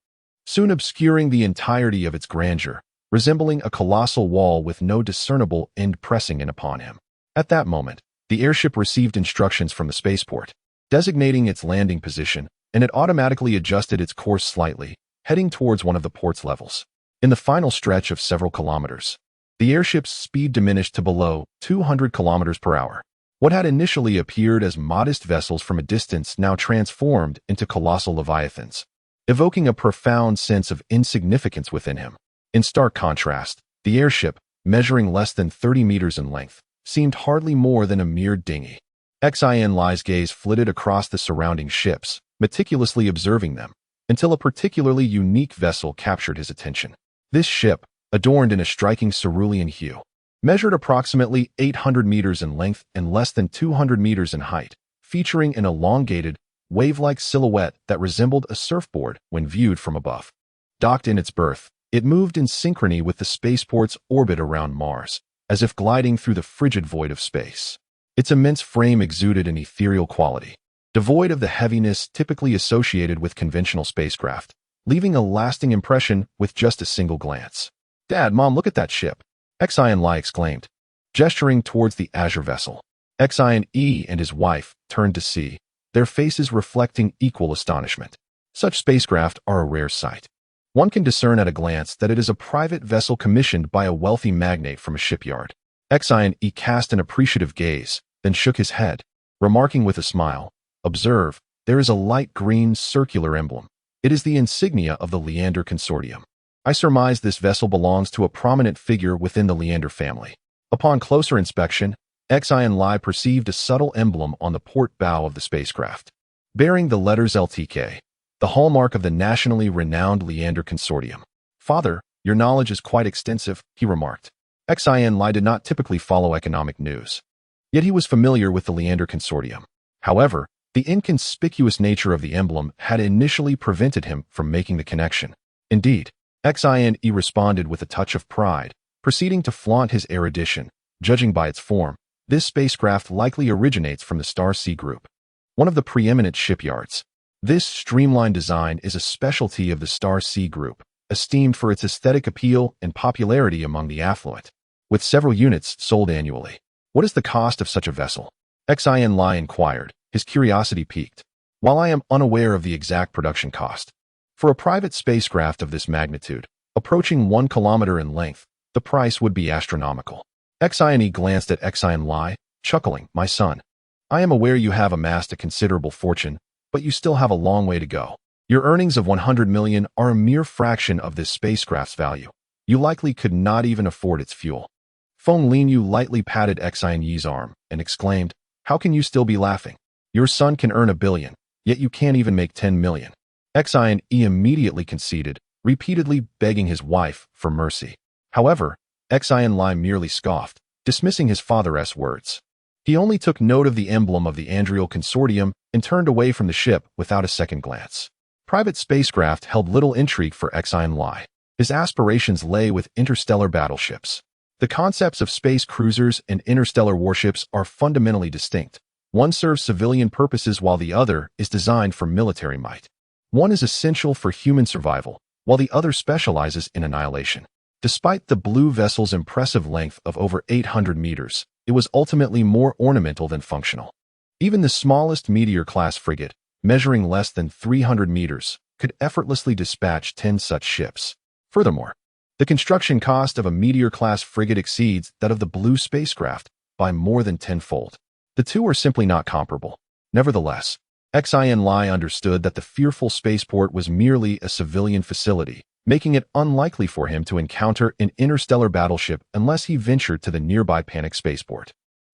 Speaker 1: soon obscuring the entirety of its grandeur, resembling a colossal wall with no discernible end pressing in upon him. At that moment, the airship received instructions from the spaceport, designating its landing position, and it automatically adjusted its course slightly, heading towards one of the port's levels. In the final stretch of several kilometers, the airship's speed diminished to below 200 kilometers per hour. What had initially appeared as modest vessels from a distance now transformed into colossal leviathans, evoking a profound sense of insignificance within him. In stark contrast, the airship, measuring less than 30 meters in length, seemed hardly more than a mere dinghy. Xin Lie's gaze flitted across the surrounding ships, meticulously observing them, until a particularly unique vessel captured his attention. This ship, adorned in a striking cerulean hue, measured approximately 800 meters in length and less than 200 meters in height, featuring an elongated, wave-like silhouette that resembled a surfboard when viewed from above. Docked in its berth, it moved in synchrony with the spaceport's orbit around Mars, as if gliding through the frigid void of space. Its immense frame exuded an ethereal quality, devoid of the heaviness typically associated with conventional spacecraft, leaving a lasting impression with just a single glance. "Dad, Mom, look at that ship!" Xin Lie exclaimed, gesturing towards the azure vessel. Xin and his wife turned to see, their faces reflecting equal astonishment. Such spacecraft are a rare sight. One can discern at a glance that it is a private vessel commissioned by a wealthy magnate from a shipyard. Xin cast an appreciative gaze, then shook his head, remarking with a smile, "Observe, there is a light green circular emblem. It is the insignia of the Leander Consortium. I surmise this vessel belongs to a prominent figure within the Leander family." Upon closer inspection, Xin Lie perceived a subtle emblem on the port bow of the spacecraft, bearing the letters LTK, the hallmark of the nationally renowned Leander Consortium. "Father, your knowledge is quite extensive," he remarked. Xin Lie did not typically follow economic news, yet he was familiar with the Leander Consortium. However, the inconspicuous nature of the emblem had initially prevented him from making the connection. Indeed, Xin responded with a touch of pride, proceeding to flaunt his erudition. "Judging by its form, this spacecraft likely originates from the Star Sea Group, one of the preeminent shipyards. This streamlined design is a specialty of the Star Sea Group, esteemed for its aesthetic appeal and popularity among the affluent, with several units sold annually." "What is the cost of such a vessel?" Xin Lie inquired, his curiosity piqued. "While I am unaware of the exact production cost, for a private spacecraft of this magnitude, approaching 1 kilometer in length, the price would be astronomical." Xin glanced at Xin Lie, chuckling, "My son, I am aware you have amassed a considerable fortune, but you still have a long way to go. Your earnings of 100 million are a mere fraction of this spacecraft's value. You likely could not even afford its fuel." Feng Linyu lightly patted Xin Yi's arm and exclaimed, "How can you still be laughing? Your son can earn 1 billion, yet you can't even make 10 million. Xin immediately conceded, repeatedly begging his wife for mercy. However, Xin Lie merely scoffed, dismissing his father's words. He only took note of the emblem of the Andriel Consortium and turned away from the ship without a second glance. Private spacecraft held little intrigue for Xin Lie. His aspirations lay with interstellar battleships. The concepts of space cruisers and interstellar warships are fundamentally distinct. One serves civilian purposes while the other is designed for military might. One is essential for human survival, while the other specializes in annihilation. Despite the blue vessel's impressive length of over 800 meters, it was ultimately more ornamental than functional. Even the smallest Meteor-class frigate, measuring less than 300 meters, could effortlessly dispatch 10 such ships. Furthermore, The construction cost of a Meteor-class frigate exceeds that of the Blue spacecraft by more than tenfold. The two are simply not comparable. Nevertheless, Xin Lie understood that the fearful spaceport was merely a civilian facility, making it unlikely for him to encounter an interstellar battleship unless he ventured to the nearby panicked spaceport.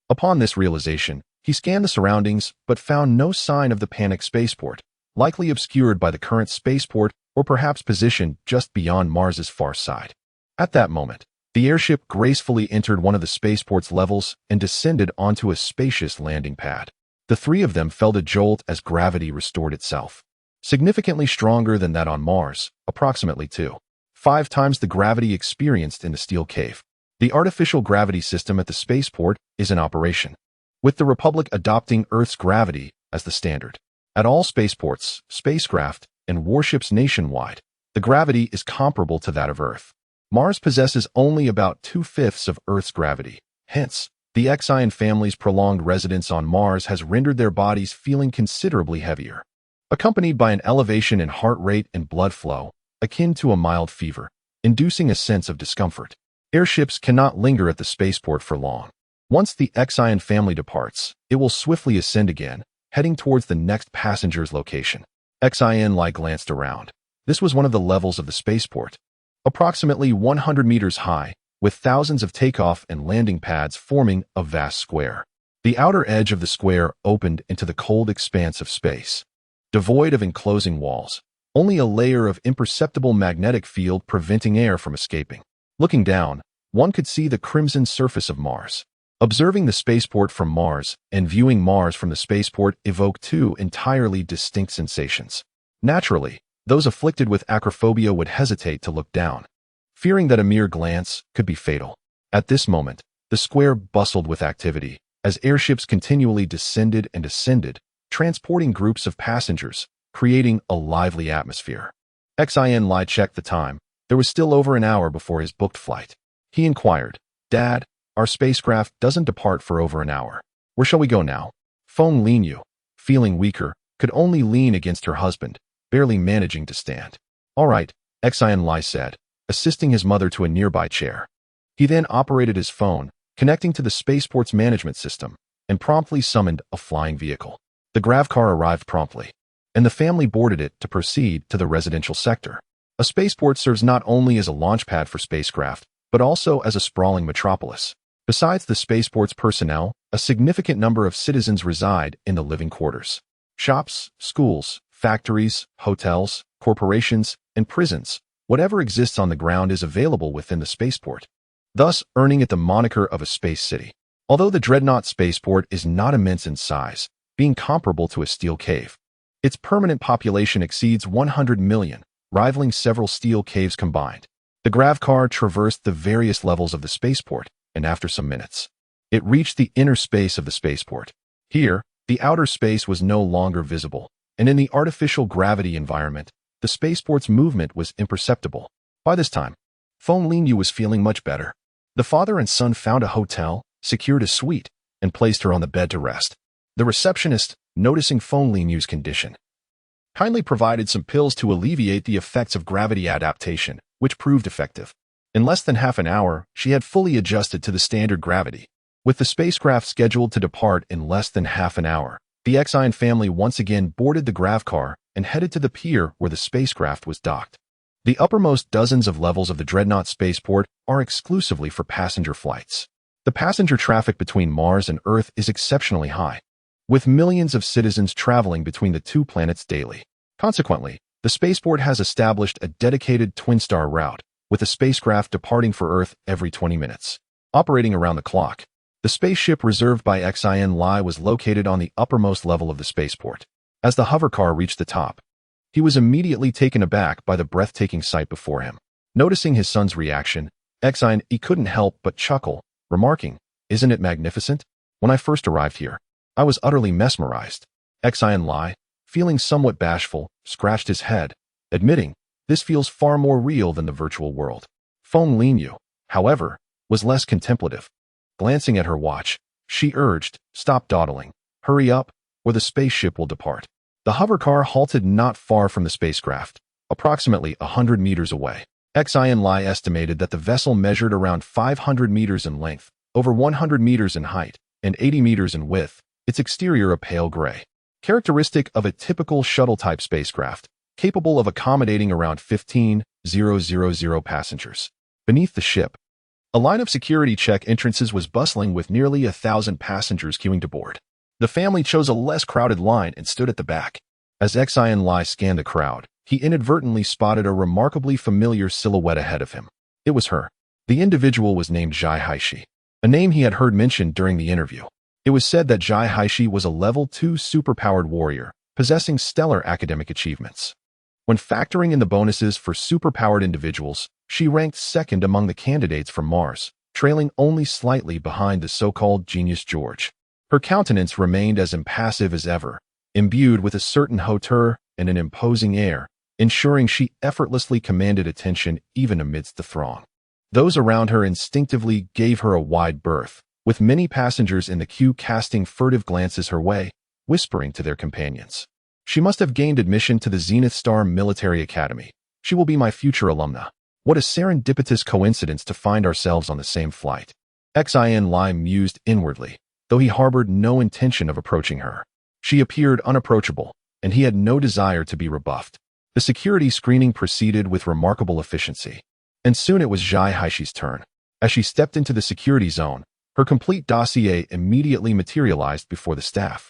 Speaker 1: Upon this realization, he scanned the surroundings but found no sign of the panicked spaceport, likely obscured by the current spaceport or perhaps positioned just beyond Mars's far side. At that moment, the airship gracefully entered one of the spaceport's levels and descended onto a spacious landing pad. The three of them felt a jolt as gravity restored itself. Significantly stronger than that on Mars, approximately 2.5 times the gravity experienced in the Steel Cave. The artificial gravity system at the spaceport is in operation, with the Republic adopting Earth's gravity as the standard. At all spaceports, spacecraft, and warships nationwide, the gravity is comparable to that of Earth. Mars possesses only about 2/5 of Earth's gravity. Hence, the Xin family's prolonged residence on Mars has rendered their bodies feeling considerably heavier, accompanied by an elevation in heart rate and blood flow, akin to a mild fever, inducing a sense of discomfort. Airships cannot linger at the spaceport for long. Once the Xin family departs, it will swiftly ascend again, heading towards the next passenger's location. Xin Lie glanced around. This was one of the levels of the spaceport, approximately 100 meters high, with thousands of takeoff and landing pads forming a vast square. The outer edge of the square opened into the cold expanse of space, devoid of enclosing walls, only a layer of imperceptible magnetic field preventing air from escaping. Looking down, one could see the crimson surface of Mars. Observing the spaceport from Mars and viewing Mars from the spaceport evoked two entirely distinct sensations. Naturally, those afflicted with acrophobia would hesitate to look down, fearing that a mere glance could be fatal. At this moment, the square bustled with activity, as airships continually descended and ascended, transporting groups of passengers, creating a lively atmosphere. Xin Lie checked the time. There was still over an hour before his booked flight. He inquired, "Dad, our spacecraft doesn't depart for over an hour. Where shall we go now?" Feng Linyu, feeling weaker, could only lean against her husband, barely managing to stand. "All right," Xin Lie said, assisting his mother to a nearby chair. He then operated his phone, connecting to the spaceport's management system, and promptly summoned a flying vehicle. The grav car arrived promptly, and the family boarded it to proceed to the residential sector. A spaceport serves not only as a launch pad for spacecraft, but also as a sprawling metropolis. Besides the spaceport's personnel, a significant number of citizens reside in the living quarters. Shops, schools, factories, hotels, corporations, and prisons, whatever exists on the ground is available within the spaceport, thus earning it the moniker of a space city. Although the dreadnought spaceport is not immense in size, being comparable to a steel cave, its permanent population exceeds 100 million, rivaling several steel caves combined. The grav car traversed the various levels of the spaceport, and after some minutes, it reached the inner space of the spaceport. Here, the outer space was no longer visible, and in the artificial gravity environment, the spaceport's movement was imperceptible. By this time, Feng Linyu was feeling much better. The father and son found a hotel, secured a suite, and placed her on the bed to rest. The receptionist, noticing Feng Linyu's condition, kindly provided some pills to alleviate the effects of gravity adaptation, which proved effective. In less than half an hour, she had fully adjusted to the standard gravity. With the spacecraft scheduled to depart in less than half an hour, the Xin family once again boarded the grav car and headed to the pier where the spacecraft was docked. The uppermost dozens of levels of the dreadnought spaceport are exclusively for passenger flights. The passenger traffic between Mars and Earth is exceptionally high, with millions of citizens traveling between the two planets daily. Consequently, the spaceport has established a dedicated twin-star route, with a spacecraft departing for Earth every 20 minutes, operating around the clock. The spaceship reserved by Xin Lie was located on the uppermost level of the spaceport. As the hovercar reached the top, he was immediately taken aback by the breathtaking sight before him. Noticing his son's reaction, he couldn't help but chuckle, remarking, "Isn't it magnificent? When I first arrived here, I was utterly mesmerized." Xin Lie, feeling somewhat bashful, scratched his head, admitting, "This feels far more real than the virtual world." Feng Linyu, however, was less contemplative. Glancing at her watch, she urged, "Stop dawdling. Hurry up, or the spaceship will depart." The hovercar halted not far from the spacecraft, approximately 100 meters away. Xin Lie estimated that the vessel measured around 500 meters in length, over 100 meters in height, and 80 meters in width, its exterior a pale gray. Characteristic of a typical shuttle-type spacecraft, capable of accommodating around 15,000 passengers. Beneath the ship, a line of security check entrances was bustling with nearly 1,000 passengers queuing to board. The family chose a less crowded line and stood at the back. As Xin Lie scanned the crowd, he inadvertently spotted a remarkably familiar silhouette ahead of him. It was her. The individual was named Zhai Haishi, a name he had heard mentioned during the interview. It was said that Zhai Haishi was a level 2 superpowered warrior, possessing stellar academic achievements. When factoring in the bonuses for superpowered individuals, she ranked second among the candidates from Mars, trailing only slightly behind the so-called genius George. Her countenance remained as impassive as ever, imbued with a certain hauteur and an imposing air, ensuring she effortlessly commanded attention even amidst the throng. Those around her instinctively gave her a wide berth, with many passengers in the queue casting furtive glances her way, whispering to their companions. She must have gained admission to the Zenith Star Military Academy. She will be my future alumna. What a serendipitous coincidence to find ourselves on the same flight. Xin Lie mused inwardly, though he harbored no intention of approaching her. She appeared unapproachable, and he had no desire to be rebuffed. The security screening proceeded with remarkable efficiency. And soon it was Zhai Haishi's turn. As she stepped into the security zone, her complete dossier immediately materialized before the staff.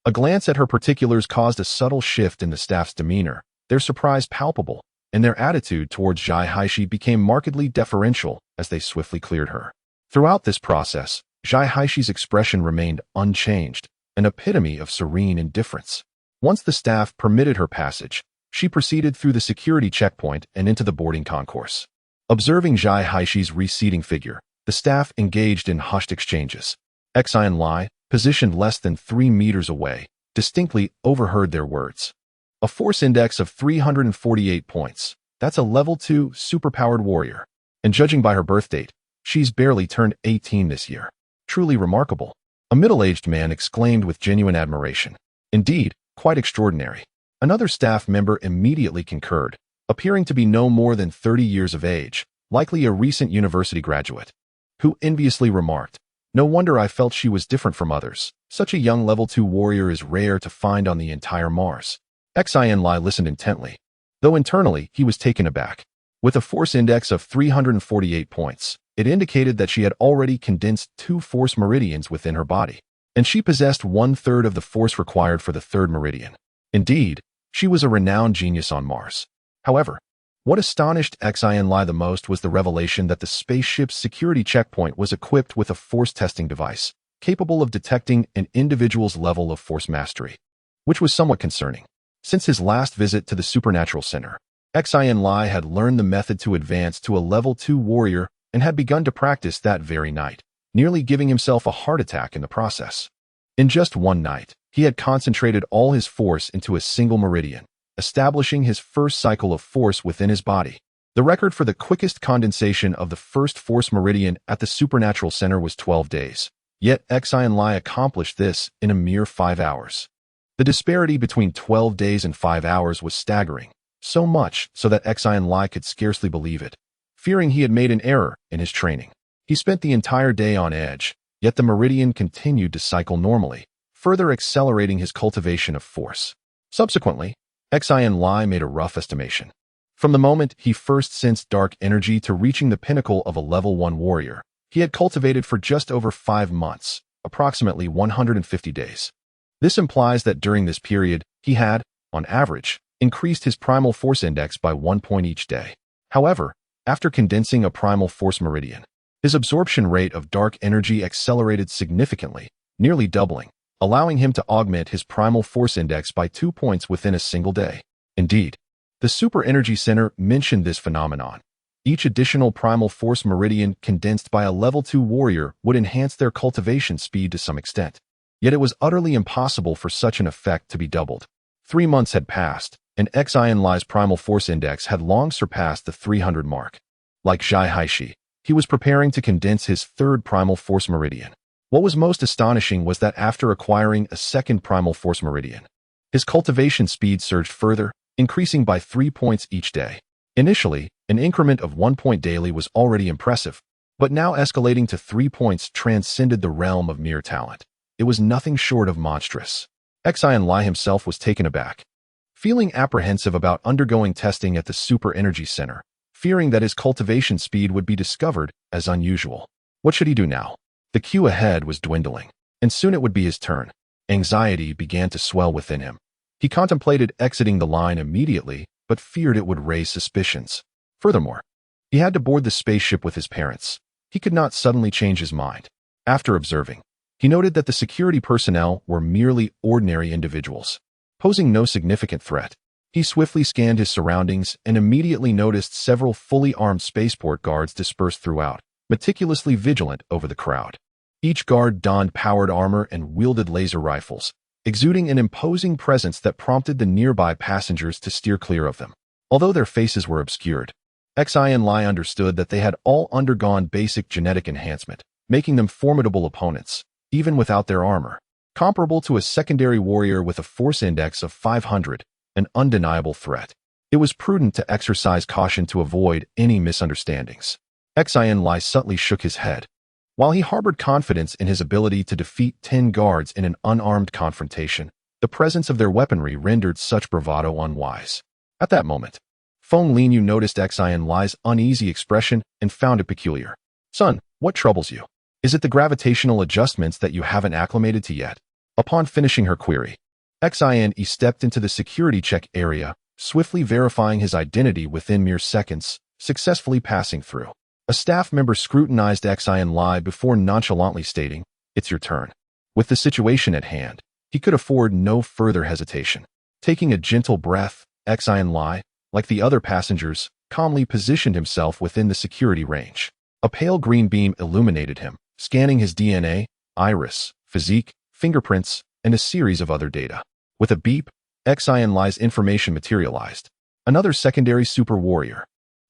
Speaker 1: A glance at her particulars caused a subtle shift in the staff's demeanor, their surprise palpable, and their attitude towards Zhai Haishi became markedly deferential as they swiftly cleared her. Throughout this process, Zhai Haishi's expression remained unchanged, an epitome of serene indifference. Once the staff permitted her passage, she proceeded through the security checkpoint and into the boarding concourse. Observing Zhai Haishi's receding figure, the staff engaged in hushed exchanges. Xin Lie, positioned less than 3 meters away, distinctly overheard their words. A force index of 348 points. That's a level 2 superpowered warrior. And judging by her birth date, she's barely turned 18 this year. Truly remarkable. A middle-aged man exclaimed with genuine admiration. Indeed, quite extraordinary. Another staff member immediately concurred, appearing to be no more than 30 years of age, likely a recent university graduate, who enviously remarked, "No wonder I felt she was different from others. Such a young level 2 warrior is rare to find on the entire Mars." Xin Lie listened intently, though internally he was taken aback. With a force index of 348 points, it indicated that she had already condensed 2 force meridians within her body, and she possessed 1/3 of the force required for the 3rd meridian. Indeed, she was a renowned genius on Mars. However, what astonished Xin Lie the most was the revelation that the spaceship's security checkpoint was equipped with a force testing device, capable of detecting an individual's level of force mastery, which was somewhat concerning. Since his last visit to the Supernatural Center, Xin Lie had learned the method to advance to a level 2 warrior and had begun to practice that very night, nearly giving himself a heart attack in the process. In just one night, he had concentrated all his force into a single meridian, establishing his first cycle of force within his body. The record for the quickest condensation of the first force meridian at the Supernatural Center was 12 days. Yet Xin Lie accomplished this in a mere 5 hours. The disparity between 12 days and 5 hours was staggering, so much so that Xin Lie could scarcely believe it. Fearing he had made an error in his training, he spent the entire day on edge, yet the meridian continued to cycle normally, further accelerating his cultivation of force. Subsequently, Xin Lie made a rough estimation. From the moment he first sensed dark energy to reaching the pinnacle of a level 1 warrior, he had cultivated for just over 5 months, approximately 150 days. This implies that during this period, he had, on average, increased his primal force index by 1 point each day. However, after condensing a primal force meridian, his absorption rate of dark energy accelerated significantly, nearly doubling, allowing him to augment his primal force index by 2 points within a single day. Indeed, the Super Energy Center mentioned this phenomenon. Each additional primal force meridian condensed by a level 2 warrior would enhance their cultivation speed to some extent. Yet it was utterly impossible for such an effect to be doubled. 3 months had passed, and Xin Lie's primal force index had long surpassed the 300 mark. Like Zhai Haishi, he was preparing to condense his 3rd primal force meridian. What was most astonishing was that after acquiring a 2nd primal force meridian, his cultivation speed surged further, increasing by 3 points each day. Initially, an increment of 1 point daily was already impressive, but now escalating to 3 points transcended the realm of mere talent. It was nothing short of monstrous. Xin Lie himself was taken aback. Feeling apprehensive about undergoing testing at the Super Energy Center, fearing that his cultivation speed would be discovered as unusual. What should he do now? The queue ahead was dwindling, and soon it would be his turn. Anxiety began to swell within him. He contemplated exiting the line immediately, but feared it would raise suspicions. Furthermore, he had to board the spaceship with his parents. He could not suddenly change his mind. After observing, he noted that the security personnel were merely ordinary individuals, posing no significant threat. He swiftly scanned his surroundings and immediately noticed several fully armed spaceport guards dispersed throughout, meticulously vigilant over the crowd. Each guard donned powered armor and wielded laser rifles, exuding an imposing presence that prompted the nearby passengers to steer clear of them. Although their faces were obscured, Xin Lie understood that they had all undergone basic genetic enhancement, making them formidable opponents, even without their armor. Comparable to a secondary warrior with a force index of 500, an undeniable threat. It was prudent to exercise caution to avoid any misunderstandings. Xin Lie subtly shook his head. While he harbored confidence in his ability to defeat 10 guards in an unarmed confrontation, the presence of their weaponry rendered such bravado unwise. At that moment, Feng Linyu noticed Xin Lie's uneasy expression and found it peculiar. "Son, what troubles you? Is it the gravitational adjustments that you haven't acclimated to yet?" Upon finishing her query, Xin Lie stepped into the security check area, swiftly verifying his identity within mere seconds, successfully passing through. A staff member scrutinized Xin Lie before nonchalantly stating, "It's your turn." With the situation at hand, he could afford no further hesitation. Taking a gentle breath, Xin Lie, like the other passengers, calmly positioned himself within the security range. A pale green beam illuminated him, scanning his DNA, iris, physique, fingerprints, and a series of other data. With a beep, Xin Lie's information materialized. Another secondary super warrior.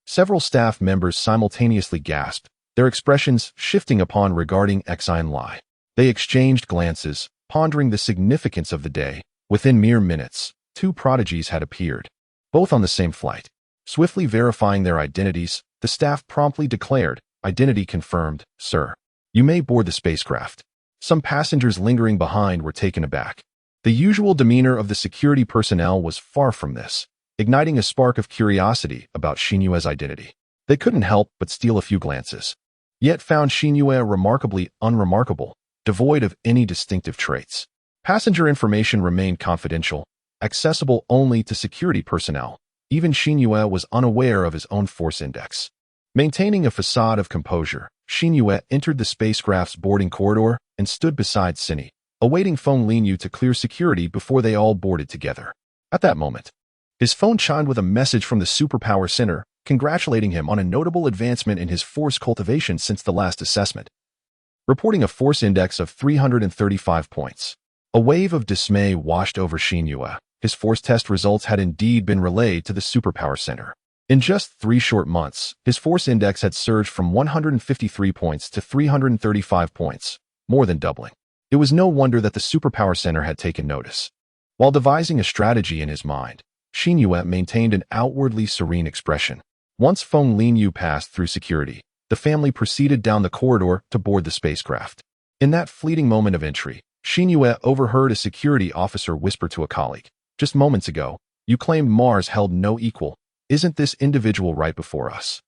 Speaker 1: Several staff members simultaneously gasped, their expressions shifting upon regarding Xin Lie. They exchanged glances, pondering the significance of the day. Within mere minutes, 2 prodigies had appeared, both on the same flight. Swiftly verifying their identities, the staff promptly declared, "Identity confirmed, sir. You may board the spacecraft." Some passengers lingering behind were taken aback. The usual demeanor of the security personnel was far from this, igniting a spark of curiosity about Xin Lie's identity. They couldn't help but steal a few glances, yet found Xin Lie remarkably unremarkable, devoid of any distinctive traits. Passenger information remained confidential, accessible only to security personnel. Even Xin Lie was unaware of his own force index. Maintaining a facade of composure, Xin Lie entered the spacecraft's boarding corridor and stood beside Xin Lie, awaiting Feng Linyu to clear security before they all boarded together. At that moment, his phone chimed with a message from the Superpower Center, congratulating him on a notable advancement in his force cultivation since the last assessment, reporting a force index of 335 points. A wave of dismay washed over Xin Lie. His force test results had indeed been relayed to the Superpower Center. In just 3 short months, his force index had surged from 153 points to 335 points, more than doubling. It was no wonder that the Superpower Center had taken notice. While devising a strategy in his mind, Xin Lie maintained an outwardly serene expression. Once Feng Linyu passed through security, the family proceeded down the corridor to board the spacecraft. In that fleeting moment of entry, Xin Lie overheard a security officer whisper to a colleague, "Just moments ago, you claimed Mars held no equal. Isn't this individual right before us?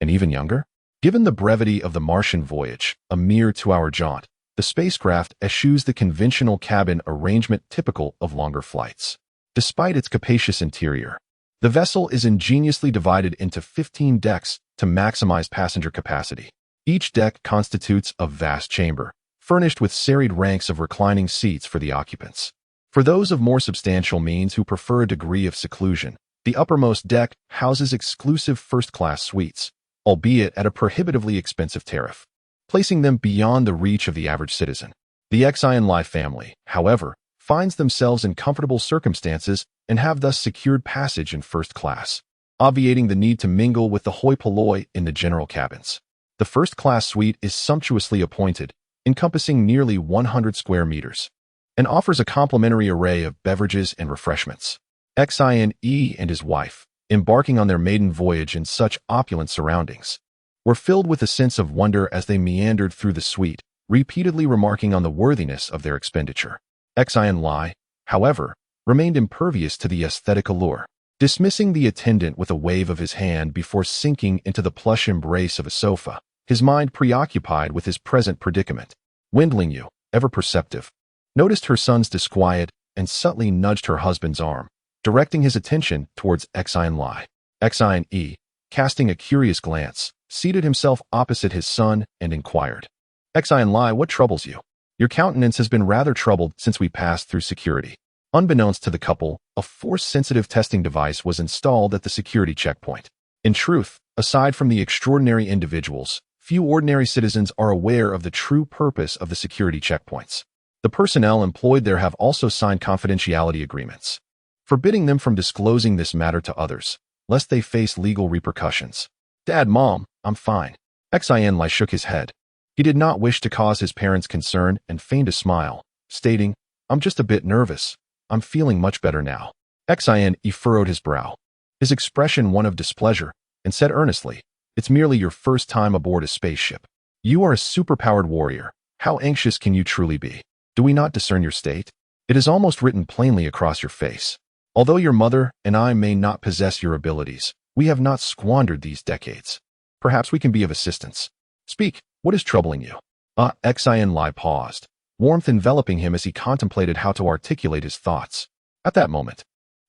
Speaker 1: And even younger?" Given the brevity of the Martian voyage, a mere 2-hour jaunt, the spacecraft eschews the conventional cabin arrangement typical of longer flights. Despite its capacious interior, the vessel is ingeniously divided into 15 decks to maximize passenger capacity. Each deck constitutes a vast chamber, furnished with serried ranks of reclining seats for the occupants. For those of more substantial means who prefer a degree of seclusion, the uppermost deck houses exclusive first-class suites, albeit at a prohibitively expensive tariff, placing them beyond the reach of the average citizen. The Xin Lie family, however, finds themselves in comfortable circumstances and have thus secured passage in first class, obviating the need to mingle with the hoi polloi in the general cabins. The first-class suite is sumptuously appointed, encompassing nearly 100 square meters, and offers a complimentary array of beverages and refreshments. Xin Lie and his wife, embarking on their maiden voyage in such opulent surroundings, were filled with a sense of wonder as they meandered through the suite, repeatedly remarking on the worthiness of their expenditure. Xin Lie, however, remained impervious to the aesthetic allure, dismissing the attendant with a wave of his hand before sinking into the plush embrace of a sofa, his mind preoccupied with his present predicament. Windling Yu, ever perceptive, noticed her son's disquiet and subtly nudged her husband's arm, directing his attention towards Xin Lie. Xin Yi, casting a curious glance, seated himself opposite his son and inquired, Xin Lie, what troubles you? Your countenance has been rather troubled since we passed through security. Unbeknownst to the couple, a force-sensitive testing device was installed at the security checkpoint. In truth, aside from the extraordinary individuals, few ordinary citizens are aware of the true purpose of the security checkpoints. The personnel employed there have also signed confidentiality agreements, forbidding them from disclosing this matter to others, lest they face legal repercussions. Dad, Mom, I'm fine. Xin Lie shook his head. He did not wish to cause his parents concern and feigned a smile, stating, I'm just a bit nervous. I'm feeling much better now. Xin Yi furrowed his brow, his expression one of displeasure, and said earnestly, It's merely your first time aboard a spaceship. You are a superpowered warrior. How anxious can you truly be? Do we not discern your state? It is almost written plainly across your face. Although your mother and I may not possess your abilities, we have not squandered these decades. Perhaps we can be of assistance. Speak, what is troubling you? Xin Lie paused, warmth enveloping him as he contemplated how to articulate his thoughts. At that moment,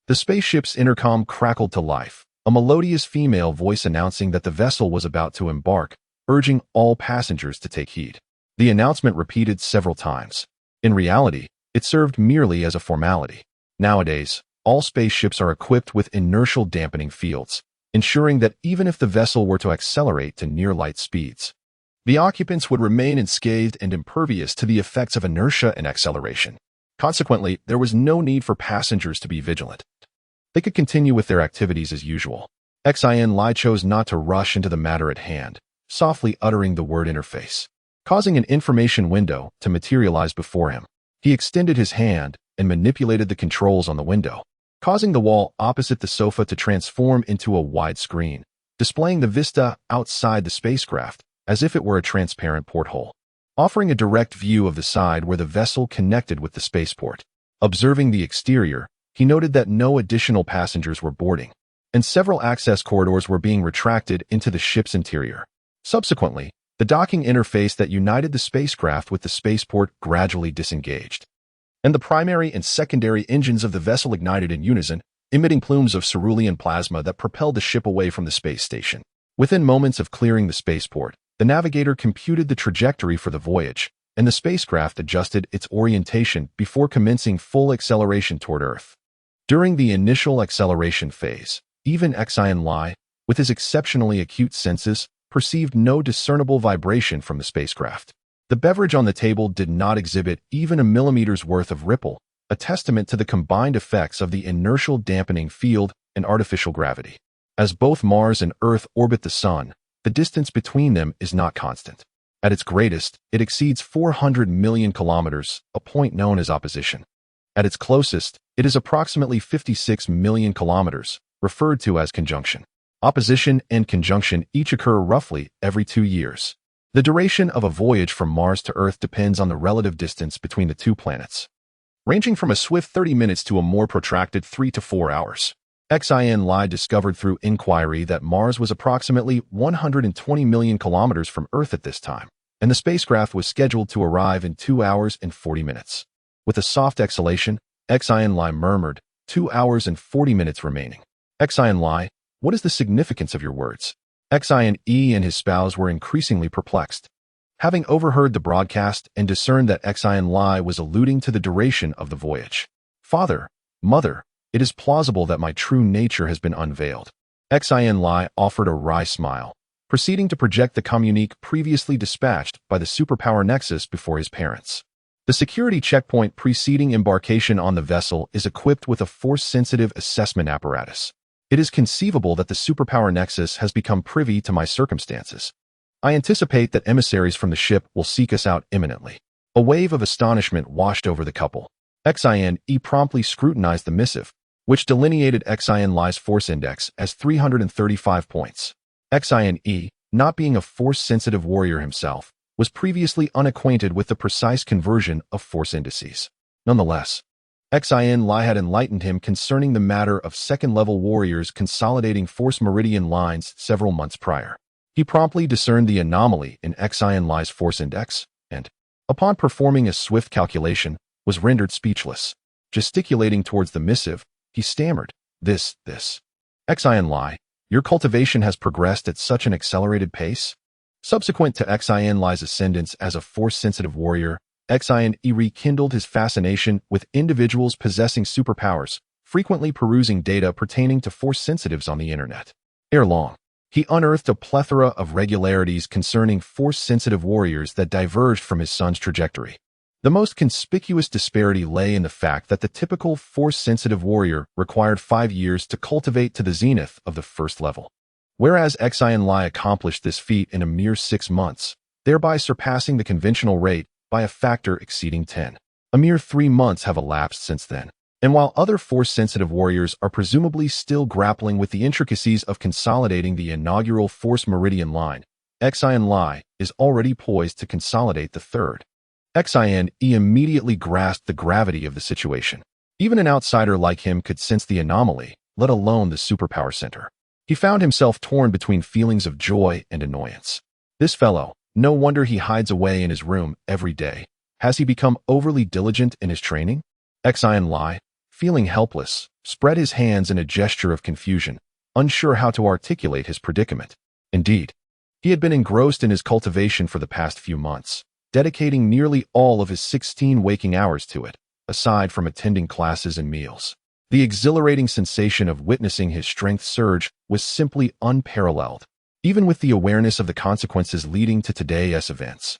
Speaker 1: the spaceship's intercom crackled to life, a melodious female voice announcing that the vessel was about to embark, urging all passengers to take heed. The announcement repeated several times. In reality, it served merely as a formality. Nowadays, all spaceships are equipped with inertial dampening fields, ensuring that even if the vessel were to accelerate to near-light speeds, the occupants would remain unscathed and impervious to the effects of inertia and acceleration. Consequently, there was no need for passengers to be vigilant. They could continue with their activities as usual. Xin Lie chose not to rush into the matter at hand, softly uttering the word interface, causing an information window to materialize before him. He extended his hand and manipulated the controls on the window, causing the wall opposite the sofa to transform into a wide screen, displaying the vista outside the spacecraft as if it were a transparent porthole, offering a direct view of the side where the vessel connected with the spaceport. Observing the exterior, he noted that no additional passengers were boarding, and several access corridors were being retracted into the ship's interior. Subsequently, the docking interface that united the spacecraft with the spaceport gradually disengaged, and the primary and secondary engines of the vessel ignited in unison, emitting plumes of cerulean plasma that propelled the ship away from the space station. Within moments of clearing the spaceport, the navigator computed the trajectory for the voyage, and the spacecraft adjusted its orientation before commencing full acceleration toward Earth. During the initial acceleration phase, even Xin Lie, with his exceptionally acute senses, perceived no discernible vibration from the spacecraft. The beverage on the table did not exhibit even a millimeter's worth of ripple, a testament to the combined effects of the inertial dampening field and artificial gravity. As both Mars and Earth orbit the Sun, the distance between them is not constant. At its greatest, it exceeds 400 million kilometers, a point known as opposition. At its closest, it is approximately 56 million kilometers, referred to as conjunction. Opposition and conjunction each occur roughly every 2 years. The duration of a voyage from Mars to Earth depends on the relative distance between the two planets, ranging from a swift 30 minutes to a more protracted 3 to 4 hours. Xin Lie discovered through inquiry that Mars was approximately 120 million kilometers from Earth at this time, and the spacecraft was scheduled to arrive in 2 hours and 40 minutes. With a soft exhalation, Xin Lie murmured, 2 hours and 40 minutes remaining. Xin Lie, what is the significance of your words? Xin Yi and his spouse were increasingly perplexed, having overheard the broadcast and discerned that Xin Lie was alluding to the duration of the voyage. Father, mother, it is plausible that my true nature has been unveiled. Xin Lie offered a wry smile, proceeding to project the communique previously dispatched by the superpower nexus before his parents. The security checkpoint preceding embarkation on the vessel is equipped with a force-sensitive assessment apparatus. It is conceivable that the superpower nexus has become privy to my circumstances. I anticipate that emissaries from the ship will seek us out imminently. A wave of astonishment washed over the couple. Xin Yi promptly scrutinized the missive, which delineated Xin Lie's force index as 335 points. Xin, not being a force-sensitive warrior himself, was previously unacquainted with the precise conversion of force indices. Nonetheless, Xin Lie had enlightened him concerning the matter of second-level warriors consolidating force meridian lines several months prior. He promptly discerned the anomaly in Xin Lie's force index, and, upon performing a swift calculation, was rendered speechless. Gesticulating towards the missive, he stammered, This. Xin Lie, your cultivation has progressed at such an accelerated pace? Subsequent to Xin Lie's ascendance as a force-sensitive warrior, Xin rekindled his fascination with individuals possessing superpowers, frequently perusing data pertaining to force-sensitives on the internet. Ere long, he unearthed a plethora of regularities concerning force-sensitive warriors that diverged from his son's trajectory. The most conspicuous disparity lay in the fact that the typical force-sensitive warrior required 5 years to cultivate to the zenith of the first level, whereas Xin Lie accomplished this feat in a mere 6 months, thereby surpassing the conventional rate by a factor exceeding 10. A mere 3 months have elapsed since then, and while other force-sensitive warriors are presumably still grappling with the intricacies of consolidating the inaugural force meridian line, Xin Lie is already poised to consolidate the third. Xin immediately grasped the gravity of the situation. Even an outsider like him could sense the anomaly, let alone the superpower center. He found himself torn between feelings of joy and annoyance. This fellow, no wonder he hides away in his room every day. Has he become overly diligent in his training? Xin Lie, feeling helpless, spread his hands in a gesture of confusion, unsure how to articulate his predicament. Indeed, he had been engrossed in his cultivation for the past few months, dedicating nearly all of his 16 waking hours to it, aside from attending classes and meals. The exhilarating sensation of witnessing his strength surge was simply unparalleled, even with the awareness of the consequences leading to today's events.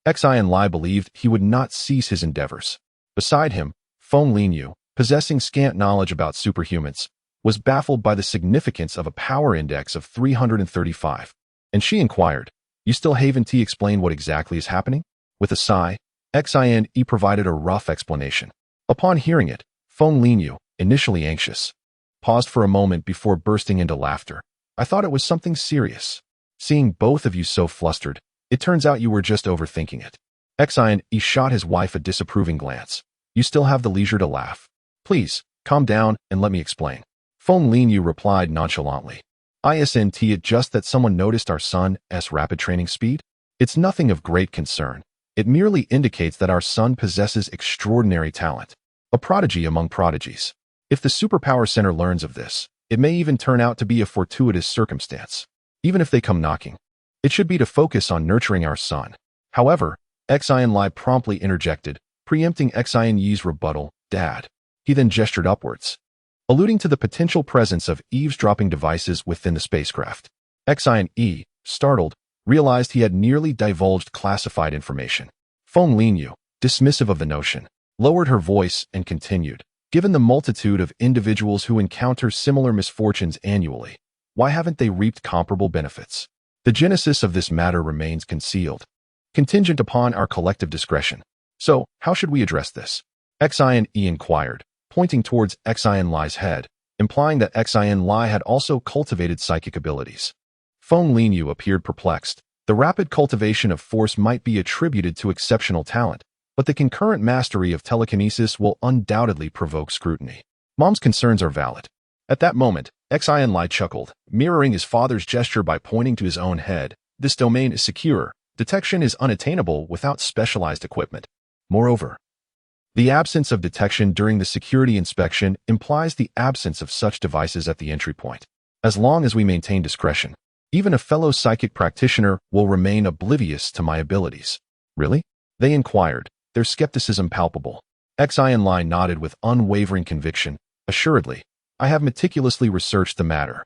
Speaker 1: Xin Lie believed he would not cease his endeavors. Beside him, Feng Linyu, possessing scant knowledge about superhumans, was baffled by the significance of a power index of 335, and she inquired, You still haven't explained what exactly is happening? With a sigh, Xin provided a rough explanation. Upon hearing it, Feng Linyu, initially anxious, paused for a moment before bursting into laughter. I thought it was something serious. Seeing both of you so flustered, it turns out you were just overthinking it. Xin shot his wife a disapproving glance. You still have the leisure to laugh. Please, calm down and let me explain. Feng Linyu replied nonchalantly. Isn't it just that someone noticed our son's rapid training speed? It's nothing of great concern. It merely indicates that our son possesses extraordinary talent, a prodigy among prodigies. If the superpower center learns of this, it may even turn out to be a fortuitous circumstance. Even if they come knocking, it should be to focus on nurturing our son. However, Xin Lie promptly interjected, preempting Xin Yi's rebuttal, Dad. He then gestured upwards, alluding to the potential presence of eavesdropping devices within the spacecraft. Xin Yi, startled, realized he had nearly divulged classified information. Feng Linyu, dismissive of the notion, lowered her voice and continued, Given the multitude of individuals who encounter similar misfortunes annually, why haven't they reaped comparable benefits? The genesis of this matter remains concealed, contingent upon our collective discretion. So, how should we address this? Xin inquired, pointing towards Xin Lie's head, implying that Xin Lie had also cultivated psychic abilities. Feng Linyu appeared perplexed. The rapid cultivation of force might be attributed to exceptional talent, but the concurrent mastery of telekinesis will undoubtedly provoke scrutiny. Mom's concerns are valid. At that moment, Xin Lie chuckled, mirroring his father's gesture by pointing to his own head. This domain is secure. Detection is unattainable without specialized equipment. Moreover, the absence of detection during the security inspection implies the absence of such devices at the entry point. As long as we maintain discretion, even a fellow psychic practitioner will remain oblivious to my abilities. Really? They inquired, their skepticism palpable. Xin Lie nodded with unwavering conviction. Assuredly, I have meticulously researched the matter.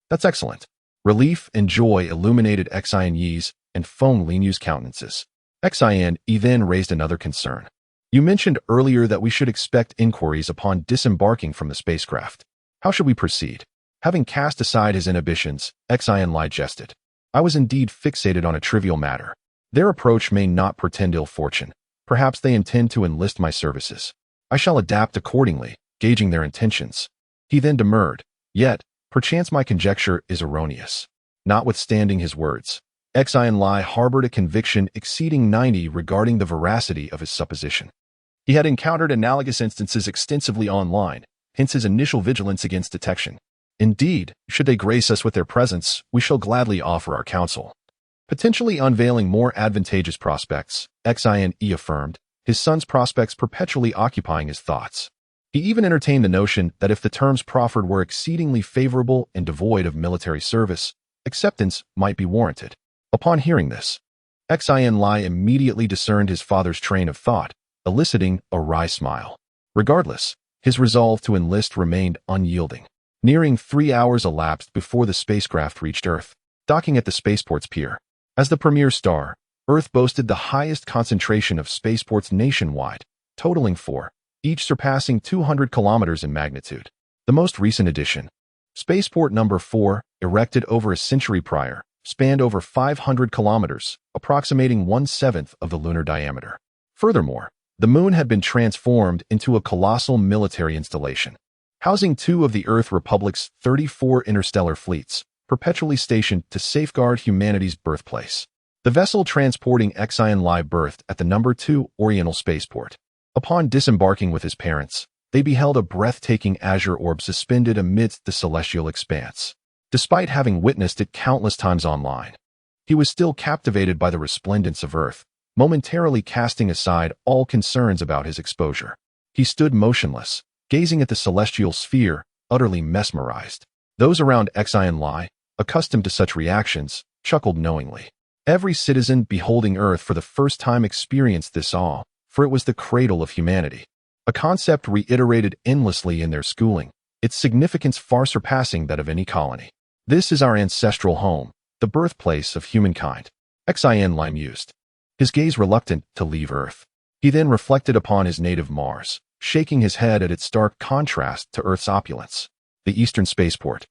Speaker 1: That's excellent. Relief and joy illuminated Xin Yi's and Feng Linyu's countenances. Xin Yi then raised another concern. You mentioned earlier that we should expect inquiries upon disembarking from the spacecraft. How should we proceed? Having cast aside his inhibitions, Xin Lie jested. I was indeed fixated on a trivial matter. Their approach may not portend ill fortune. Perhaps they intend to enlist my services. I shall adapt accordingly, gauging their intentions. He then demurred, "Yet, perchance my conjecture is erroneous." Notwithstanding his words, Xin Lie harbored a conviction exceeding 90 regarding the veracity of his supposition. He had encountered analogous instances extensively online, hence his initial vigilance against detection. Indeed, should they grace us with their presence, we shall gladly offer our counsel. Potentially unveiling more advantageous prospects, Xin affirmed, his son's prospects perpetually occupying his thoughts. He even entertained the notion that if the terms proffered were exceedingly favorable and devoid of military service, acceptance might be warranted. Upon hearing this, Xin Lie immediately discerned his father's train of thought, eliciting a wry smile. Regardless, his resolve to enlist remained unyielding. Nearing 3 hours elapsed before the spacecraft reached Earth, docking at the spaceport's pier. As the premier star, Earth boasted the highest concentration of spaceports nationwide, totaling 4, each surpassing 200 kilometers in magnitude. The most recent addition, Spaceport number 4, erected over a century prior, spanned over 500 kilometers, approximating 1/7 of the lunar diameter. Furthermore, the moon had been transformed into a colossal military installation, housing 2 of the Earth Republic's 34 interstellar fleets, perpetually stationed to safeguard humanity's birthplace. The vessel transporting Xin Lie berthed at the number 2 Oriental spaceport. Upon disembarking with his parents, they beheld a breathtaking azure orb suspended amidst the celestial expanse. Despite having witnessed it countless times online, he was still captivated by the resplendence of Earth, momentarily casting aside all concerns about his exposure. He stood motionless, gazing at the celestial sphere, utterly mesmerized. Those around Xin Lie, accustomed to such reactions, chuckled knowingly. Every citizen beholding Earth for the first time experienced this awe, for it was the cradle of humanity. A concept reiterated endlessly in their schooling, its significance far surpassing that of any colony. "This is our ancestral home, the birthplace of humankind," Xin Lie mused, his gaze reluctant to leave Earth. He then reflected upon his native Mars, shaking his head at its stark contrast to Earth's opulence. The Eastern Spaceport,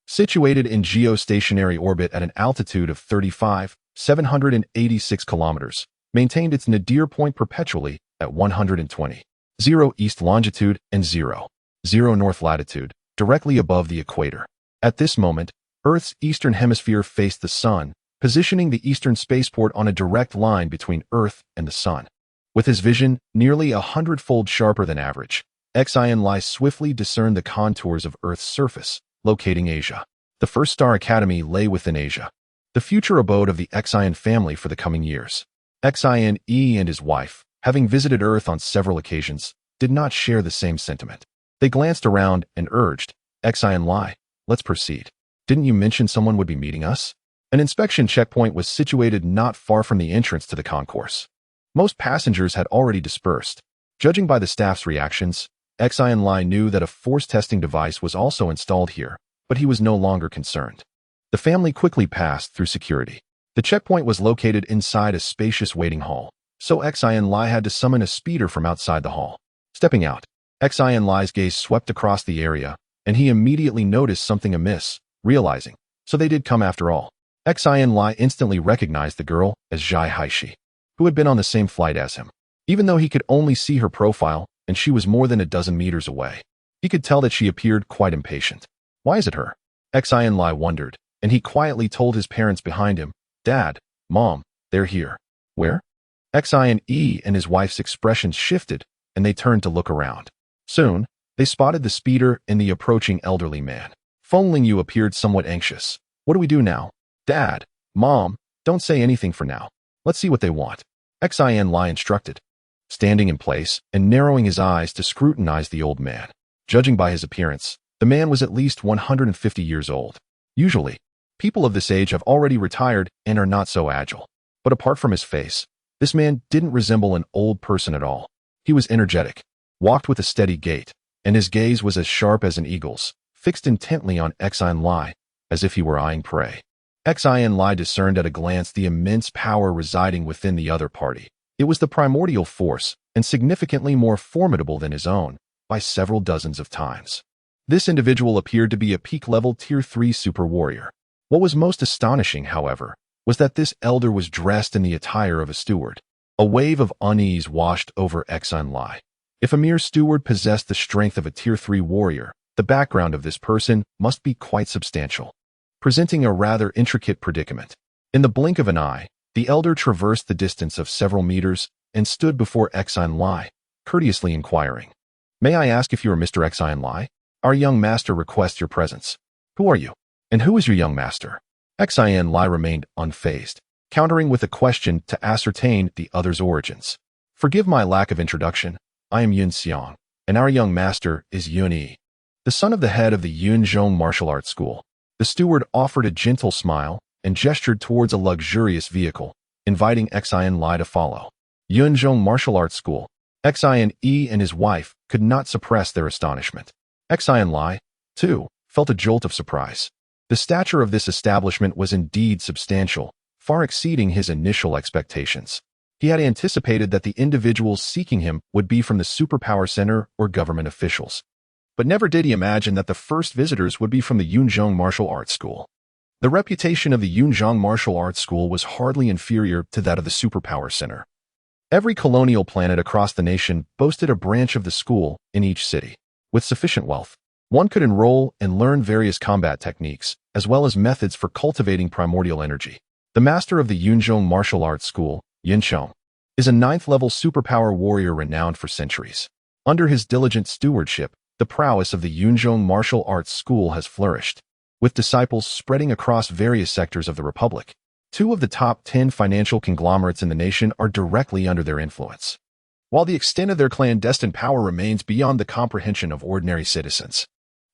Speaker 1: situated in geostationary orbit at an altitude of 35,786 kilometers, maintained its nadir point perpetually at 120.0 east longitude and 0.0 north latitude, directly above the equator. At this moment, Earth's eastern hemisphere faced the sun, positioning the Eastern Spaceport on a direct line between Earth and the sun. With his vision nearly 100-fold sharper than average, Xin Lie swiftly discerned the contours of Earth's surface, locating Asia. The first Star Academy lay within Asia, the future abode of the Xin family for the coming years. Xin and his wife, having visited Earth on several occasions, did not share the same sentiment. They glanced around and urged, "Xin Lie, let's proceed. Didn't you mention someone would be meeting us?" An inspection checkpoint was situated not far from the entrance to the concourse. Most passengers had already dispersed. Judging by the staff's reactions, Xin Lie knew that a force testing device was also installed here, but he was no longer concerned. The family quickly passed through security. The checkpoint was located inside a spacious waiting hall, so Xin Lie had to summon a speeder from outside the hall. Stepping out, Xin Lie's gaze swept across the area, and he immediately noticed something amiss, realizing, so they did come after all. Xin Lie instantly recognized the girl as Zhai Haishi, who had been on the same flight as him. Even though he could only see her profile, and she was more than a dozen meters away, he could tell that she appeared quite impatient. Why is it her? Xin Lie wondered, and he quietly told his parents behind him, "Dad, Mom, they're here." "Where?" Xin and his wife's expressions shifted, and they turned to look around. Soon, they spotted the speeder and the approaching elderly man. Feng Lingyu appeared somewhat anxious. "What do we do now?" "Dad, Mom, don't say anything for now. Let's see what they want," Xin Lie instructed, standing in place and narrowing his eyes to scrutinize the old man. Judging by his appearance, the man was at least 150 years old. Usually, people of this age have already retired and are not so agile. But apart from his face, this man didn't resemble an old person at all. He was energetic, walked with a steady gait, and his gaze was as sharp as an eagle's, fixed intently on Xin Lie, as if he were eyeing prey. Xin Lie discerned at a glance the immense power residing within the other party. It was the primordial force, and significantly more formidable than his own, by several dozens of times. This individual appeared to be a peak-level Tier 3 super warrior. What was most astonishing, however, was that this elder was dressed in the attire of a steward. A wave of unease washed over Xin Lie. If a mere steward possessed the strength of a Tier 3 warrior, The background of this person must be quite substantial, presenting a rather intricate predicament. In the blink of an eye, the elder traversed the distance of several meters and stood before Xin Lie, courteously inquiring, "May I ask if you are Mr. Xin Lie? Our young master requests your presence. Who are you? And who is your young master?" Xin Lie remained unfazed, countering with a question to ascertain the other's origins. "Forgive my lack of introduction. I am Yun Xiang, and our young master is Yun Yi, the son of the head of the Yunzhong martial arts school." The steward offered a gentle smile and gestured towards a luxurious vehicle, inviting Xin Lie to follow. Yunzhong martial arts school. Xin Yi and his wife could not suppress their astonishment. Xin Lie, too, felt a jolt of surprise. The stature of this establishment was indeed substantial, far exceeding his initial expectations. He had anticipated that the individuals seeking him would be from the Superpower Center or government officials. But never did he imagine that the first visitors would be from the Yunzhong Martial Arts School. The reputation of the Yunzhong Martial Arts School was hardly inferior to that of the Superpower Center. Every colonial planet across the nation boasted a branch of the school in each city. With sufficient wealth, one could enroll and learn various combat techniques, as well as methods for cultivating primordial energy. The master of the Yunzhong Martial Arts School, Yin Chong, is a 9th-level superpower warrior renowned for centuries. Under his diligent stewardship, the prowess of the Yunzhong Martial Arts School has flourished, with disciples spreading across various sectors of the Republic. 2 of the top 10 financial conglomerates in the nation are directly under their influence, while the extent of their clandestine power remains beyond the comprehension of ordinary citizens.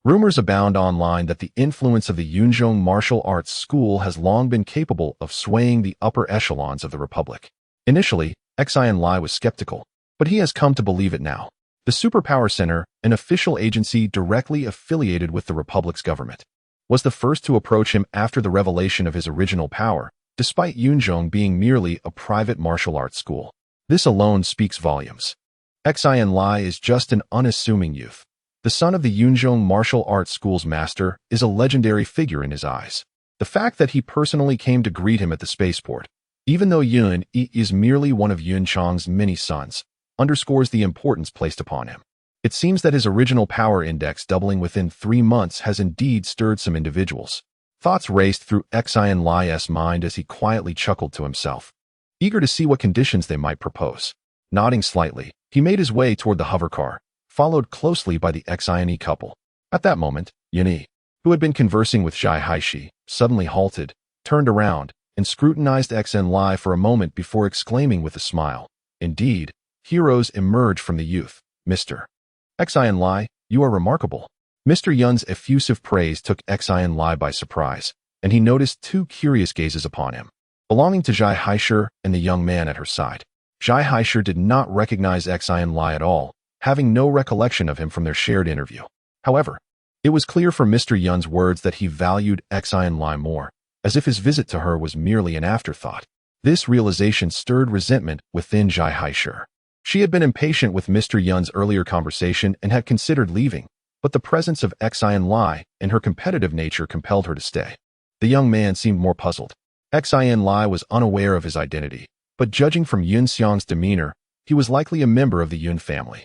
Speaker 1: Rumors abound online that the influence of the Yunzhong Martial Arts School has long been capable of swaying the upper echelons of the Republic. Initially, Xin Lie was skeptical, but he has come to believe it now. The Superpower Center, an official agency directly affiliated with the Republic's government, was the first to approach him after the revelation of his original power, despite Yunzhong being merely a private martial arts school. This alone speaks volumes. Xin Lie is just an unassuming youth. The son of the Yunzhong Martial Arts School's master is a legendary figure in his eyes. The fact that he personally came to greet him at the spaceport, even though Yun Yi is merely one of Yun Chang's many sons, underscores the importance placed upon him. It seems that his original power index doubling within 3 months has indeed stirred some individuals. Thoughts raced through Xin Lie's mind as he quietly chuckled to himself, eager to see what conditions they might propose. Nodding slightly, he made his way toward the hovercar, followed closely by the Xin couple. At that moment, Yun Yi, who had been conversing with Zhai Haishi, suddenly halted, turned around, and scrutinized Xin Lie for a moment before exclaiming with a smile, "Indeed, heroes emerge from the youth, Mr. Xin Lie, you are remarkable." Mr. Yun's effusive praise took Xin Lie by surprise, and he noticed 2 curious gazes upon him, belonging to Zhai Haishi and the young man at her side. Zhai Haishi did not recognize Xin Lie at all, having no recollection of him from their shared interview. However, it was clear from Mr. Yun's words that he valued Xin Lie more, as if his visit to her was merely an afterthought. This realization stirred resentment within Zhai Haishi. She had been impatient with Mr. Yun's earlier conversation and had considered leaving, but the presence of Xin Lie and her competitive nature compelled her to stay. The young man seemed more puzzled. Xin Lie was unaware of his identity, but judging from Yun Xiang's demeanor, he was likely a member of the Yun family.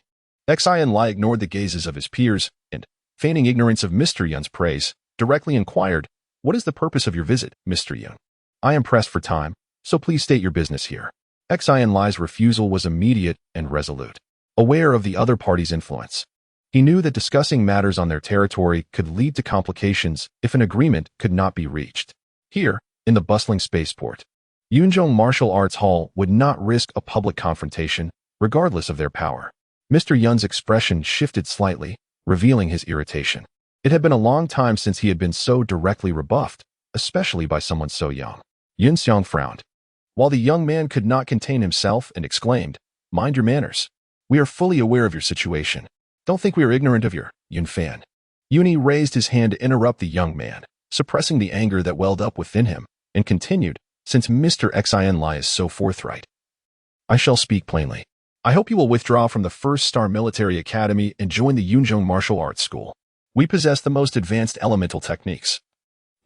Speaker 1: Xin Lie ignored the gazes of his peers and, feigning ignorance of Mr. Yun's praise, directly inquired, "What is the purpose of your visit, Mr. Yun? I am pressed for time, so please state your business here." Xin Lie's refusal was immediate and resolute. Aware of the other party's influence, he knew that discussing matters on their territory could lead to complications if an agreement could not be reached. Here, in the bustling spaceport, Yunzhong Martial Arts Hall would not risk a public confrontation, regardless of their power. Mr. Yun's expression shifted slightly, revealing his irritation. It had been a long time since he had been so directly rebuffed, especially by someone so young. Yun Xiang frowned, while the young man could not contain himself and exclaimed, "Mind your manners. We are fully aware of your situation. Don't think we are ignorant of your Yun fan." Yun Yi raised his hand to interrupt the young man, suppressing the anger that welled up within him, and continued, "Since Mr. Xin Lie is so forthright, I shall speak plainly. I hope you will withdraw from the 1st-star military academy and join the Yunzhong Martial Arts School. We possess the most advanced elemental techniques,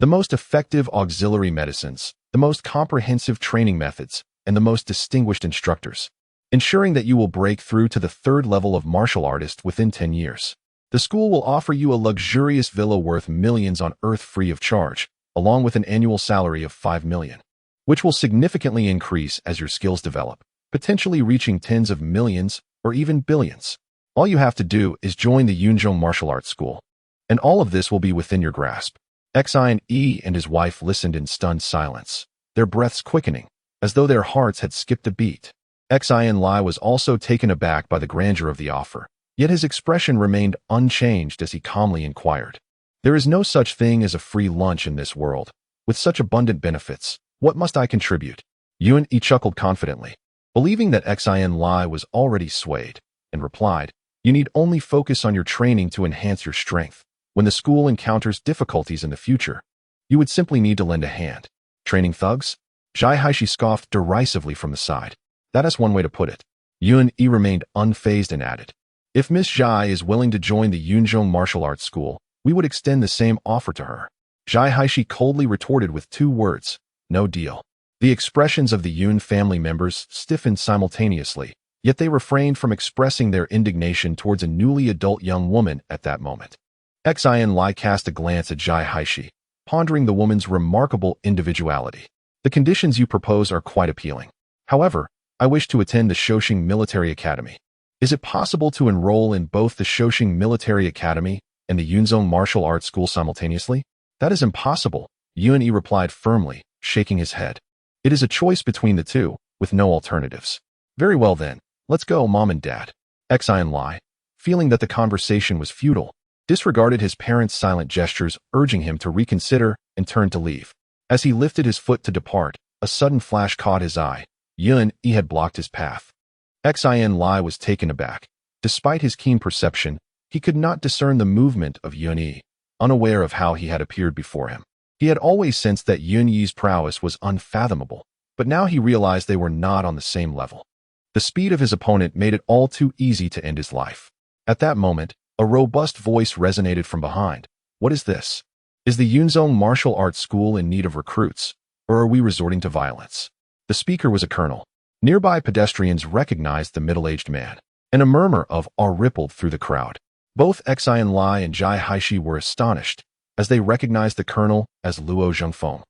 Speaker 1: the most effective auxiliary medicines, the most comprehensive training methods, and the most distinguished instructors, ensuring that you will break through to the 3rd level of martial artist within 10 years. The school will offer you a luxurious villa worth millions on Earth free of charge, along with an annual salary of 5 million, which will significantly increase as your skills develop, potentially reaching tens of millions or even billions. All you have to do is join the Yunzhong martial arts school, and all of this will be within your grasp. Xin Lie and his wife listened in stunned silence, their breaths quickening, as though their hearts had skipped a beat. Xin Lie was also taken aback by the grandeur of the offer, yet his expression remained unchanged as he calmly inquired. There is no such thing as a free lunch in this world. With such abundant benefits, what must I contribute? Yuan Yi chuckled confidently, believing that Xin Lie was already swayed, and replied, you need only focus on your training to enhance your strength. When the school encounters difficulties in the future, you would simply need to lend a hand. Training thugs? Zhai Haishi scoffed derisively from the side. That is one way to put it. Yuan Yi remained unfazed and added, if Miss Zhai is willing to join the Yunzhong martial arts school, we would extend the same offer to her. Zhai Haishi coldly retorted with 2 words, no deal. The expressions of the Yun family members stiffened simultaneously, yet they refrained from expressing their indignation towards a newly adult young woman at that moment. Xin Lie cast a glance at Zhai Haishi, pondering the woman's remarkable individuality. The conditions you propose are quite appealing. However, I wish to attend the Shoxing Military Academy. Is it possible to enroll in both the Shoxing Military Academy and the Yunzhong Martial Arts School simultaneously? That is impossible, Yuan Yi replied firmly, shaking his head. It is a choice between the two, with no alternatives. Very well then, let's go, Mom and Dad. Xin Lie, feeling that the conversation was futile, disregarded his parents' silent gestures urging him to reconsider and turned to leave. As he lifted his foot to depart, a sudden flash caught his eye. Yuan Yi had blocked his path. Xin Lie was taken aback. Despite his keen perception, he could not discern the movement of Yuan Yi, unaware of how he had appeared before him. He had always sensed that Yuan Yi's prowess was unfathomable, but now he realized they were not on the same level. The speed of his opponent made it all too easy to end his life. At that moment, a robust voice resonated from behind. What is this? Is the Yunzhong Martial Arts School in need of recruits, or are we resorting to violence? The speaker was a colonel. Nearby pedestrians recognized the middle-aged man, and a murmur of awe rippled through the crowd. Both Xin Lie and Zhai Haishi were astonished, as they recognized the colonel as Luo Zhengfeng,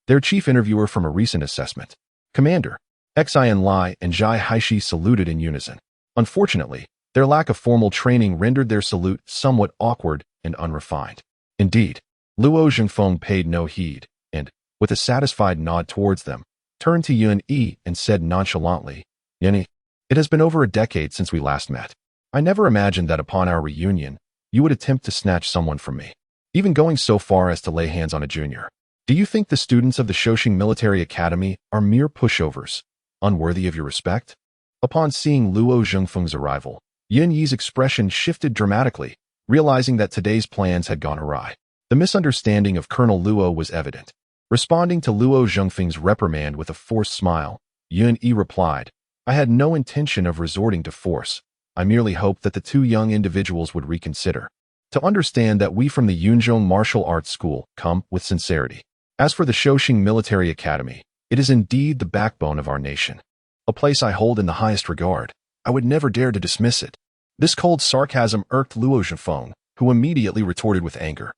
Speaker 1: their chief interviewer from a recent assessment. Commander, Xin Lie and Zhai Haishi saluted in unison. Unfortunately, their lack of formal training rendered their salute somewhat awkward and unrefined. Indeed, Luo Zhengfeng paid no heed, and, with a satisfied nod towards them, turned to Yuan Yi and said nonchalantly, Yuan Yi, it has been over a decade since we last met. I never imagined that upon our reunion, you would attempt to snatch someone from me, even going so far as to lay hands on a junior. Do you think the students of the Shoxing Military Academy are mere pushovers, unworthy of your respect? Upon seeing Luo Zhengfeng's arrival, Yuan Yi's expression shifted dramatically, realizing that today's plans had gone awry. The misunderstanding of Colonel Luo was evident. Responding to Luo Zhengfeng's reprimand with a forced smile, Yuan Yi replied, I had no intention of resorting to force. I merely hoped that the 2 young individuals would reconsider, to understand that we from the Yunzhong Martial Arts School come with sincerity. As for the Shoxing Military Academy, it is indeed the backbone of our nation, a place I hold in the highest regard. I would never dare to dismiss it. This cold sarcasm irked Luo Zhengfeng, who immediately retorted with anger.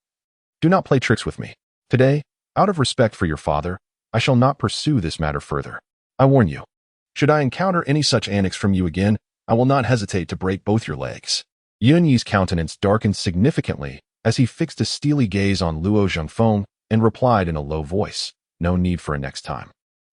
Speaker 1: Do not play tricks with me. Today, out of respect for your father, I shall not pursue this matter further. I warn you, should I encounter any such antics from you again, I will not hesitate to break both your legs. Yuan Yi's countenance darkened significantly as he fixed a steely gaze on Luo Zhengfeng and replied in a low voice, no need for a next time.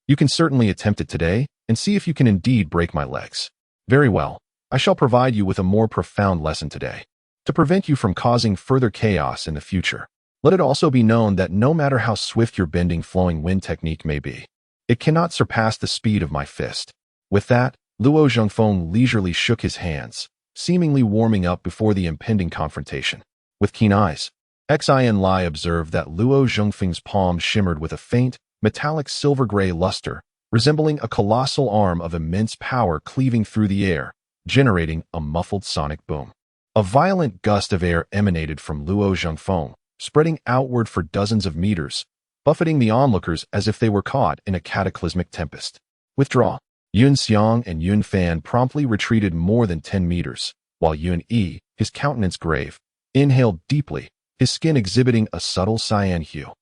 Speaker 1: You can certainly attempt it today and see if you can indeed break my legs. Very well, I shall provide you with a more profound lesson today, to prevent you from causing further chaos in the future. Let it also be known that no matter how swift your bending flowing wind technique may be, it cannot surpass the speed of my fist. With that, Luo Zhengfeng leisurely shook his hands, seemingly warming up before the impending confrontation. With keen eyes, Xin Lie observed that Luo Zhengfeng's palm shimmered with a faint, metallic silver-gray luster, resembling a colossal arm of immense power cleaving through the air, generating a muffled sonic boom. A violent gust of air emanated from Luo Zhengfeng, spreading outward for dozens of meters, buffeting the onlookers as if they were caught in a cataclysmic tempest. Withdraw. Yun Xiang and Yun Fan promptly retreated more than 10 meters, while Yuan Yi, his countenance grave, inhaled deeply, his skin exhibiting a subtle cyan hue,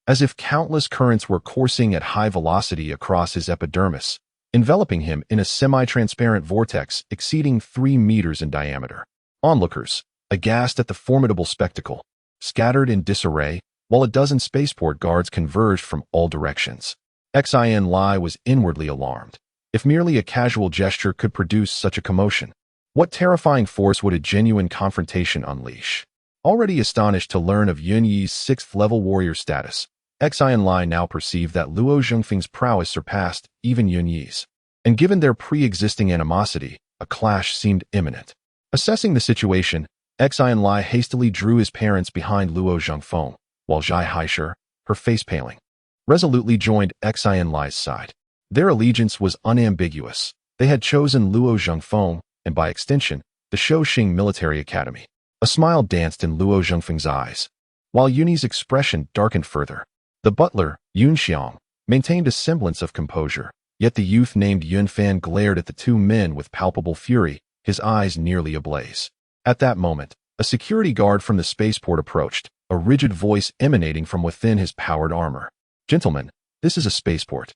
Speaker 1: as if countless currents were coursing at high velocity across his epidermis, enveloping him in a semi-transparent vortex exceeding 3 meters in diameter. Onlookers, aghast at the formidable spectacle, scattered in disarray, while a dozen spaceport guards converged from all directions. Xin Lie was inwardly alarmed. If merely a casual gesture could produce such a commotion, what terrifying force would a genuine confrontation unleash? Already astonished to learn of Yun Yi's 6th-level warrior status, Xin Lie now perceived that Luo Zhongfeng's prowess surpassed even Yun Yi's. And given their pre-existing animosity, a clash seemed imminent. Assessing the situation, Xin Lie hastily drew his parents behind Luo Zhongfeng, while Zhai Haisher, her face paling, resolutely joined Xin Lie's side. Their allegiance was unambiguous. They had chosen Luo Zhongfeng, and by extension, the Shouxing Military Academy. A smile danced in Luo Zhongfeng's eyes, while Yunyi's expression darkened further. The butler, Yun Xiang, maintained a semblance of composure, yet the youth named Yun Fan glared at the two men with palpable fury, his eyes nearly ablaze. At that moment, a security guard from the spaceport approached, a rigid voice emanating from within his powered armor. "Gentlemen, this is a spaceport.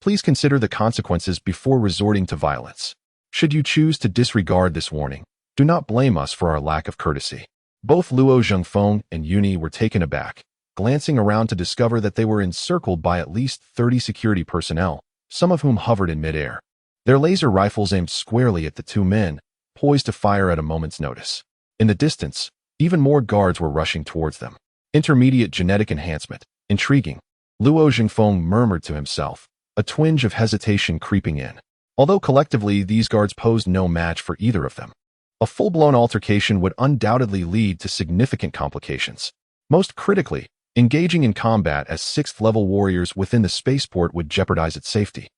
Speaker 1: Please consider the consequences before resorting to violence. Should you choose to disregard this warning, do not blame us for our lack of courtesy." Both Luo Zhongfeng and Yunyi were taken aback, glancing around to discover that they were encircled by at least 30 security personnel, some of whom hovered in midair. Their laser rifles aimed squarely at the two men, poised to fire at a moment's notice. In the distance, even more guards were rushing towards them. Intermediate genetic enhancement. Intriguing. Luo Zhongfeng murmured to himself, a twinge of hesitation creeping in. Although collectively these guards posed no match for either of them, a full-blown altercation would undoubtedly lead to significant complications. Most critically, engaging in combat as 6th-level warriors within the spaceport would jeopardize its safety.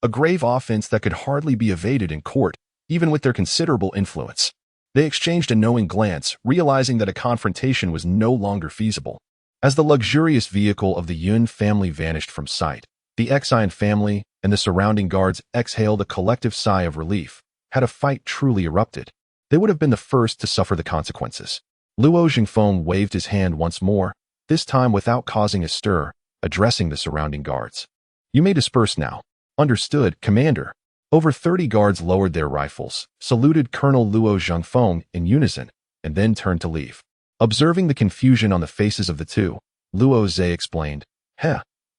Speaker 1: A grave offense that could hardly be evaded in court, even with their considerable influence. They exchanged a knowing glance, realizing that a confrontation was no longer feasible. As the luxurious vehicle of the Yun family vanished from sight, the Xin family and the surrounding guards exhaled a collective sigh of relief. Had a fight truly erupted, they would have been the first to suffer the consequences. Luo Zhongfeng waved his hand once more, this time without causing a stir, addressing the surrounding guards. "You may disperse now." "Understood, Commander." Over 30 guards lowered their rifles, saluted Colonel Luo Zhongfeng in unison, and then turned to leave. Observing the confusion on the faces of the two, Luo Zhe explained,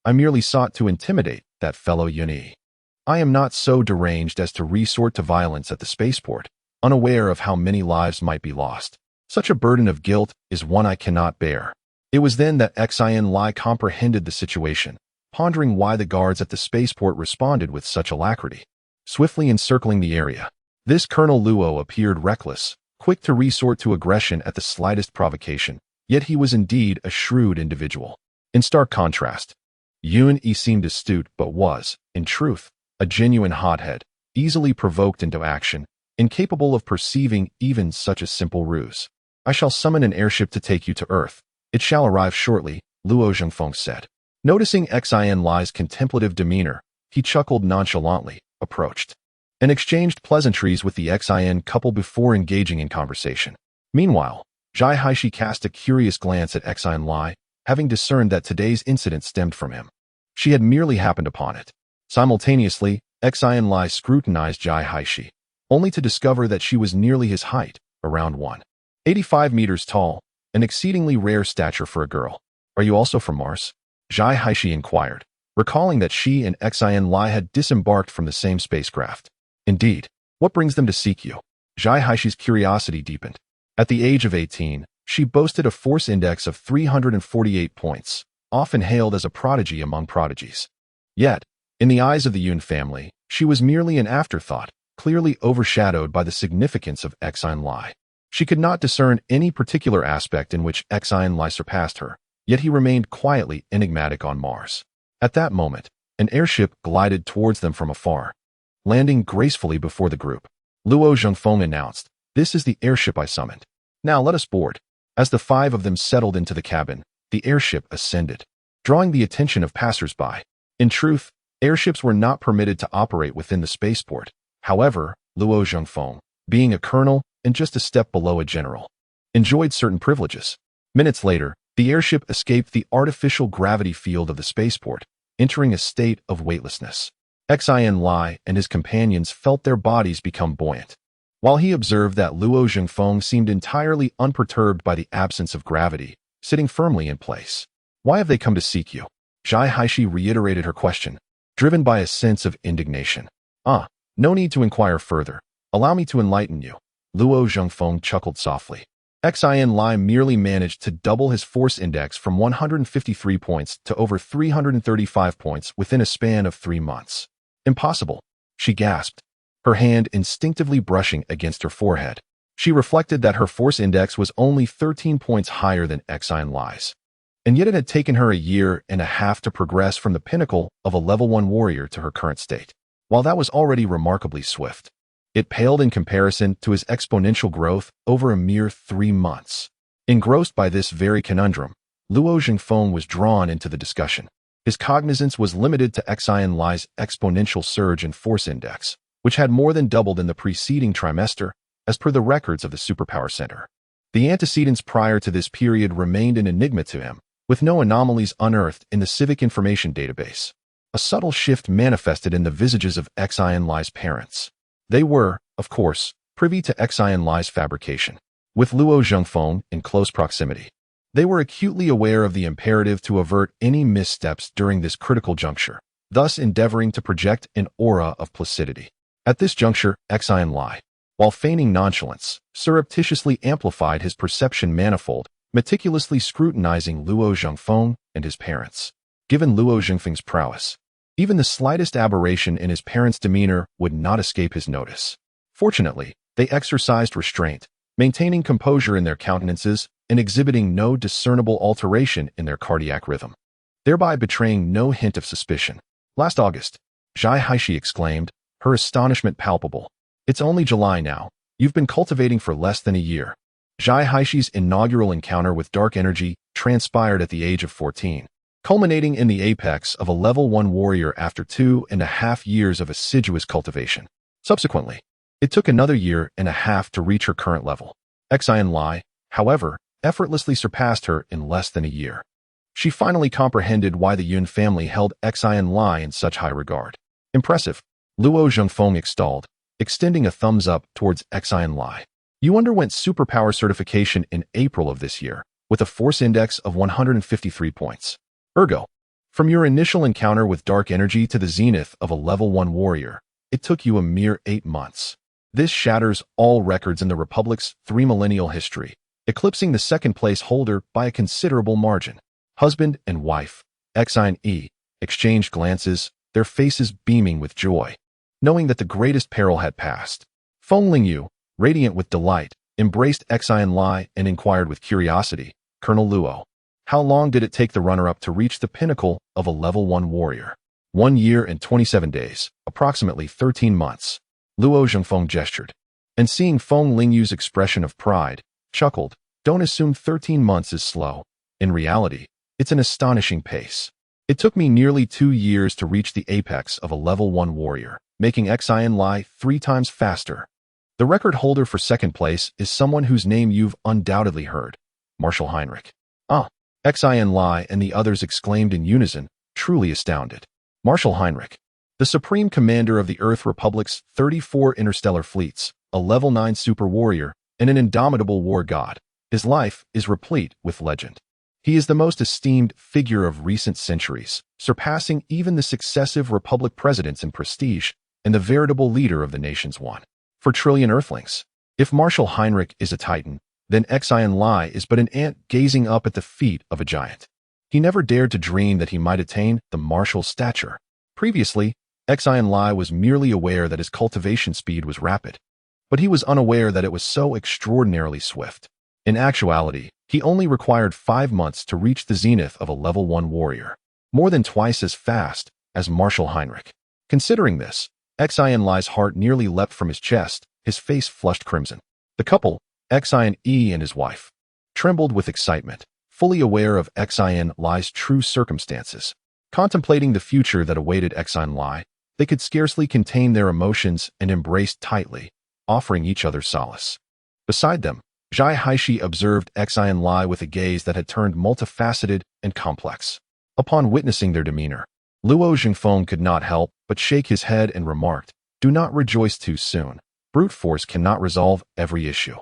Speaker 1: I merely sought to intimidate that fellow Yunyi. I am not so deranged as to resort to violence at the spaceport, unaware of how many lives might be lost. Such a burden of guilt is one I cannot bear." It was then that Xin Lie comprehended the situation, pondering why the guards at the spaceport responded with such alacrity, swiftly encircling the area. This Colonel Luo appeared reckless, quick to resort to aggression at the slightest provocation, yet he was indeed a shrewd individual. In stark contrast, Yun Yi seemed astute but was, in truth, a genuine hothead, easily provoked into action, incapable of perceiving even such a simple ruse. "I shall summon an airship to take you to Earth. It shall arrive shortly," Luo Zhongfeng said. Noticing Xin Lie's contemplative demeanor, he chuckled nonchalantly, approached, and exchanged pleasantries with the Xin couple before engaging in conversation. Meanwhile, Zhai Haishe cast a curious glance at Xin Lie, having discerned that today's incident stemmed from him. She had merely happened upon it. Simultaneously, Xin Lie scrutinized Zhai Haishe, only to discover that she was nearly his height, around 185 meters tall, an exceedingly rare stature for a girl. "Are you also from Mars?" Zhai Haishe inquired, recalling that she and Xin Lie had disembarked from the same spacecraft. "Indeed. What brings them to seek you?" Zhai Haishe's curiosity deepened. At the age of 18, she boasted a force index of 348 points, often hailed as a prodigy among prodigies. Yet, in the eyes of the Yun family, she was merely an afterthought, clearly overshadowed by the significance of Xin Lie. She could not discern any particular aspect in which Xin Lie surpassed her, yet he remained quietly enigmatic on Mars. At that moment, an airship glided towards them from afar, landing gracefully before the group. Luo Zhongfeng announced, "This is the airship I summoned. Now let us board." As the 5 of them settled into the cabin, the airship ascended, drawing the attention of passers-by. In truth, airships were not permitted to operate within the spaceport. However, Luo Zhongfeng, being a colonel and just a step below a general, enjoyed certain privileges. Minutes later, the airship escaped the artificial gravity field of the spaceport, entering a state of weightlessness. Xin Lie and his companions felt their bodies become buoyant. While he observed that Luo Zhengfeng seemed entirely unperturbed by the absence of gravity, sitting firmly in place. "Why have they come to seek you?" Zhai Haishi reiterated her question, driven by a sense of indignation. No need to inquire further. Allow me to enlighten you." Luo Zhengfeng chuckled softly. Xin Lie merely managed to double his force index from 153 points to over 335 points within a span of 3 months. "Impossible," she gasped, her hand instinctively brushing against her forehead. She reflected that her force index was only 13 points higher than Xin Lie's. And yet it had taken her a year and a half to progress from the pinnacle of a level 1 warrior to her current state. While that was already remarkably swift, it paled in comparison to his exponential growth over a mere 3 months. Engrossed by this very conundrum, Luo Zhengfeng was drawn into the discussion. His cognizance was limited to Xin Lie's exponential surge in force index, which had more than doubled in the preceding trimester, as per the records of the Superpower Center. The antecedents prior to this period remained an enigma to him, with no anomalies unearthed in the Civic Information Database. A subtle shift manifested in the visages of Xin Lie's parents. They were, of course, privy to Xin Lie's fabrication. With Luo Zhengfeng in close proximity, they were acutely aware of the imperative to avert any missteps during this critical juncture, thus endeavoring to project an aura of placidity. At this juncture, Xin Lie, while feigning nonchalance, surreptitiously amplified his perception manifold, meticulously scrutinizing Luo Zhengfeng and his parents. Given Luo Zhengfeng's prowess, even the slightest aberration in his parents' demeanor would not escape his notice. Fortunately, they exercised restraint, maintaining composure in their countenances and exhibiting no discernible alteration in their cardiac rhythm, thereby betraying no hint of suspicion. "Last August," Zhai Haishi exclaimed, her astonishment palpable. "It's only July now. You've been cultivating for less than a year." Zhai Haishi's inaugural encounter with dark energy transpired at the age of 14, culminating in the apex of a level 1 warrior after 2.5 years of assiduous cultivation. Subsequently, it took another year and a half to reach her current level. Xin Lie, however, effortlessly surpassed her in less than a year. She finally comprehended why the Yun family held Xin Lie in such high regard. "Impressive," Luo Zhengfeng extolled, extending a thumbs up towards Xin Lie. "You underwent superpower certification in April of this year, with a force index of 153 points. Ergo, from your initial encounter with dark energy to the zenith of a level 1 warrior, it took you a mere 8 months. This shatters all records in the Republic's 3-millennial history, eclipsing the second-place holder by a considerable margin." Husband and wife, Xin Yi, exchanged glances, their faces beaming with joy, knowing that the greatest peril had passed. Feng Lingyu, radiant with delight, embraced Xin Lie and inquired with curiosity, "Colonel Luo, how long did it take the runner-up to reach the pinnacle of a level 1 warrior?" 1 year and 27 days, approximately 13 months. Luo Zhengfeng gestured, and seeing Feng Lingyu's expression of pride, chuckled. "Don't assume 13 months is slow. In reality, it's an astonishing pace. It took me nearly 2 years to reach the apex of a level 1 warrior, making Xin Lie 3 times faster. The record holder for second place is someone whose name you've undoubtedly heard, Marshal Heinrich." Xin Lie and the others exclaimed in unison, truly astounded. Marshal Heinrich, the supreme commander of the Earth Republic's 34 interstellar fleets, a level 9 super warrior, and an indomitable war god. His life is replete with legend. He is the most esteemed figure of recent centuries, surpassing even the successive Republic presidents in prestige, and the veritable leader of the nation's 1 trillion Earthlings. If Marshal Heinrich is a titan, then Xin Lie is but an ant gazing up at the feet of a giant. He never dared to dream that he might attain the Marshal's stature. Previously, Xin Lie was merely aware that his cultivation speed was rapid, but he was unaware that it was so extraordinarily swift. In actuality, he only required 5 months to reach the zenith of a level 1 warrior, more than twice as fast as Marshal Heinrich. Considering this, Xin Lie's heart nearly leapt from his chest, his face flushed crimson. The couple, Xin Yi and his wife, trembled with excitement, fully aware of Xin Lie's true circumstances. Contemplating the future that awaited Xin Lie, they could scarcely contain their emotions and embraced tightly, offering each other solace. Beside them, Zhai Haishi observed Xin Lie with a gaze that had turned multifaceted and complex. Upon witnessing their demeanor, Luo Zhengfeng could not help but shake his head and remarked, "Do not rejoice too soon. Brute force cannot resolve every issue."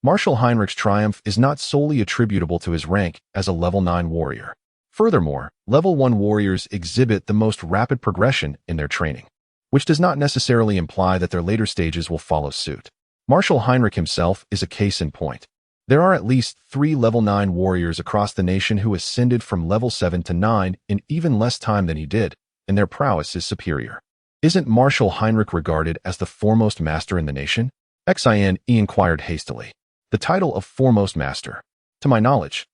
Speaker 1: Marshal Heinrich's triumph is not solely attributable to his rank as a level 9 warrior. Furthermore, level 1 warriors exhibit the most rapid progression in their training, which does not necessarily imply that their later stages will follow suit. Marshal Heinrich himself is a case in point. There are at least 3 level 9 warriors across the nation who ascended from level 7 to 9 in even less time than he did, and their prowess is superior. Isn't Marshal Heinrich regarded as the foremost master in the nation? Xin Lie inquired hastily. The title of foremost master. To my knowledge,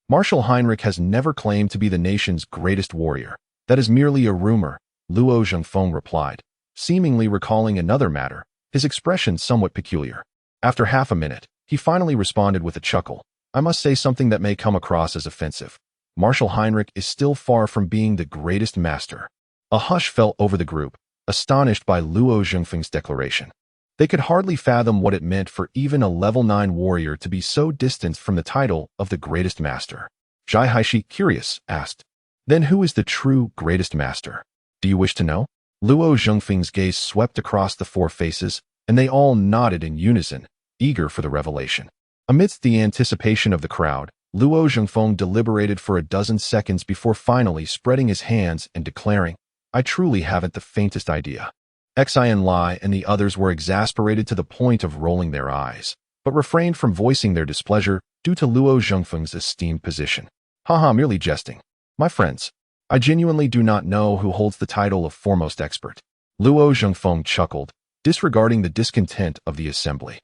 Speaker 1: Marshal Heinrich has never claimed to be the nation's greatest warrior. That is merely a rumor, Luo Zhengfeng replied, seemingly recalling another matter, his expression somewhat peculiar. After half a minute, he finally responded with a chuckle. I must say something that may come across as offensive. Marshal Heinrich is still far from being the greatest master. A hush fell over the group, astonished by Luo Zhengfeng's declaration. They could hardly fathom what it meant for even a level 9 warrior to be so distanced from the title of the greatest master. Zhai Haishi, curious, asked, "Then who is the true greatest master? Do you wish to know?" Luo Zhengfeng's gaze swept across the 4 faces, and they all nodded in unison, eager for the revelation. Amidst the anticipation of the crowd, Luo Zhengfeng deliberated for a dozen seconds before finally spreading his hands and declaring, "I truly haven't the faintest idea." Xin Lie and the others were exasperated to the point of rolling their eyes, but refrained from voicing their displeasure due to Luo Zhengfeng's esteemed position. Haha, merely jesting. My friends, I genuinely do not know who holds the title of foremost expert. Luo Zhengfeng chuckled, disregarding the discontent of the assembly.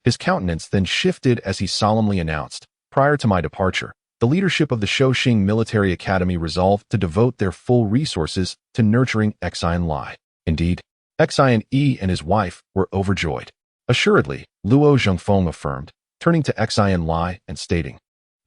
Speaker 1: His countenance then shifted as he solemnly announced, "Prior to my departure, the leadership of the Shoxing Military Academy resolved to devote their full resources to nurturing Xin Lie. Indeed, Xin Lie and his wife were overjoyed." Assuredly, Luo Zhengfeng affirmed, turning to Xin Lie and stating,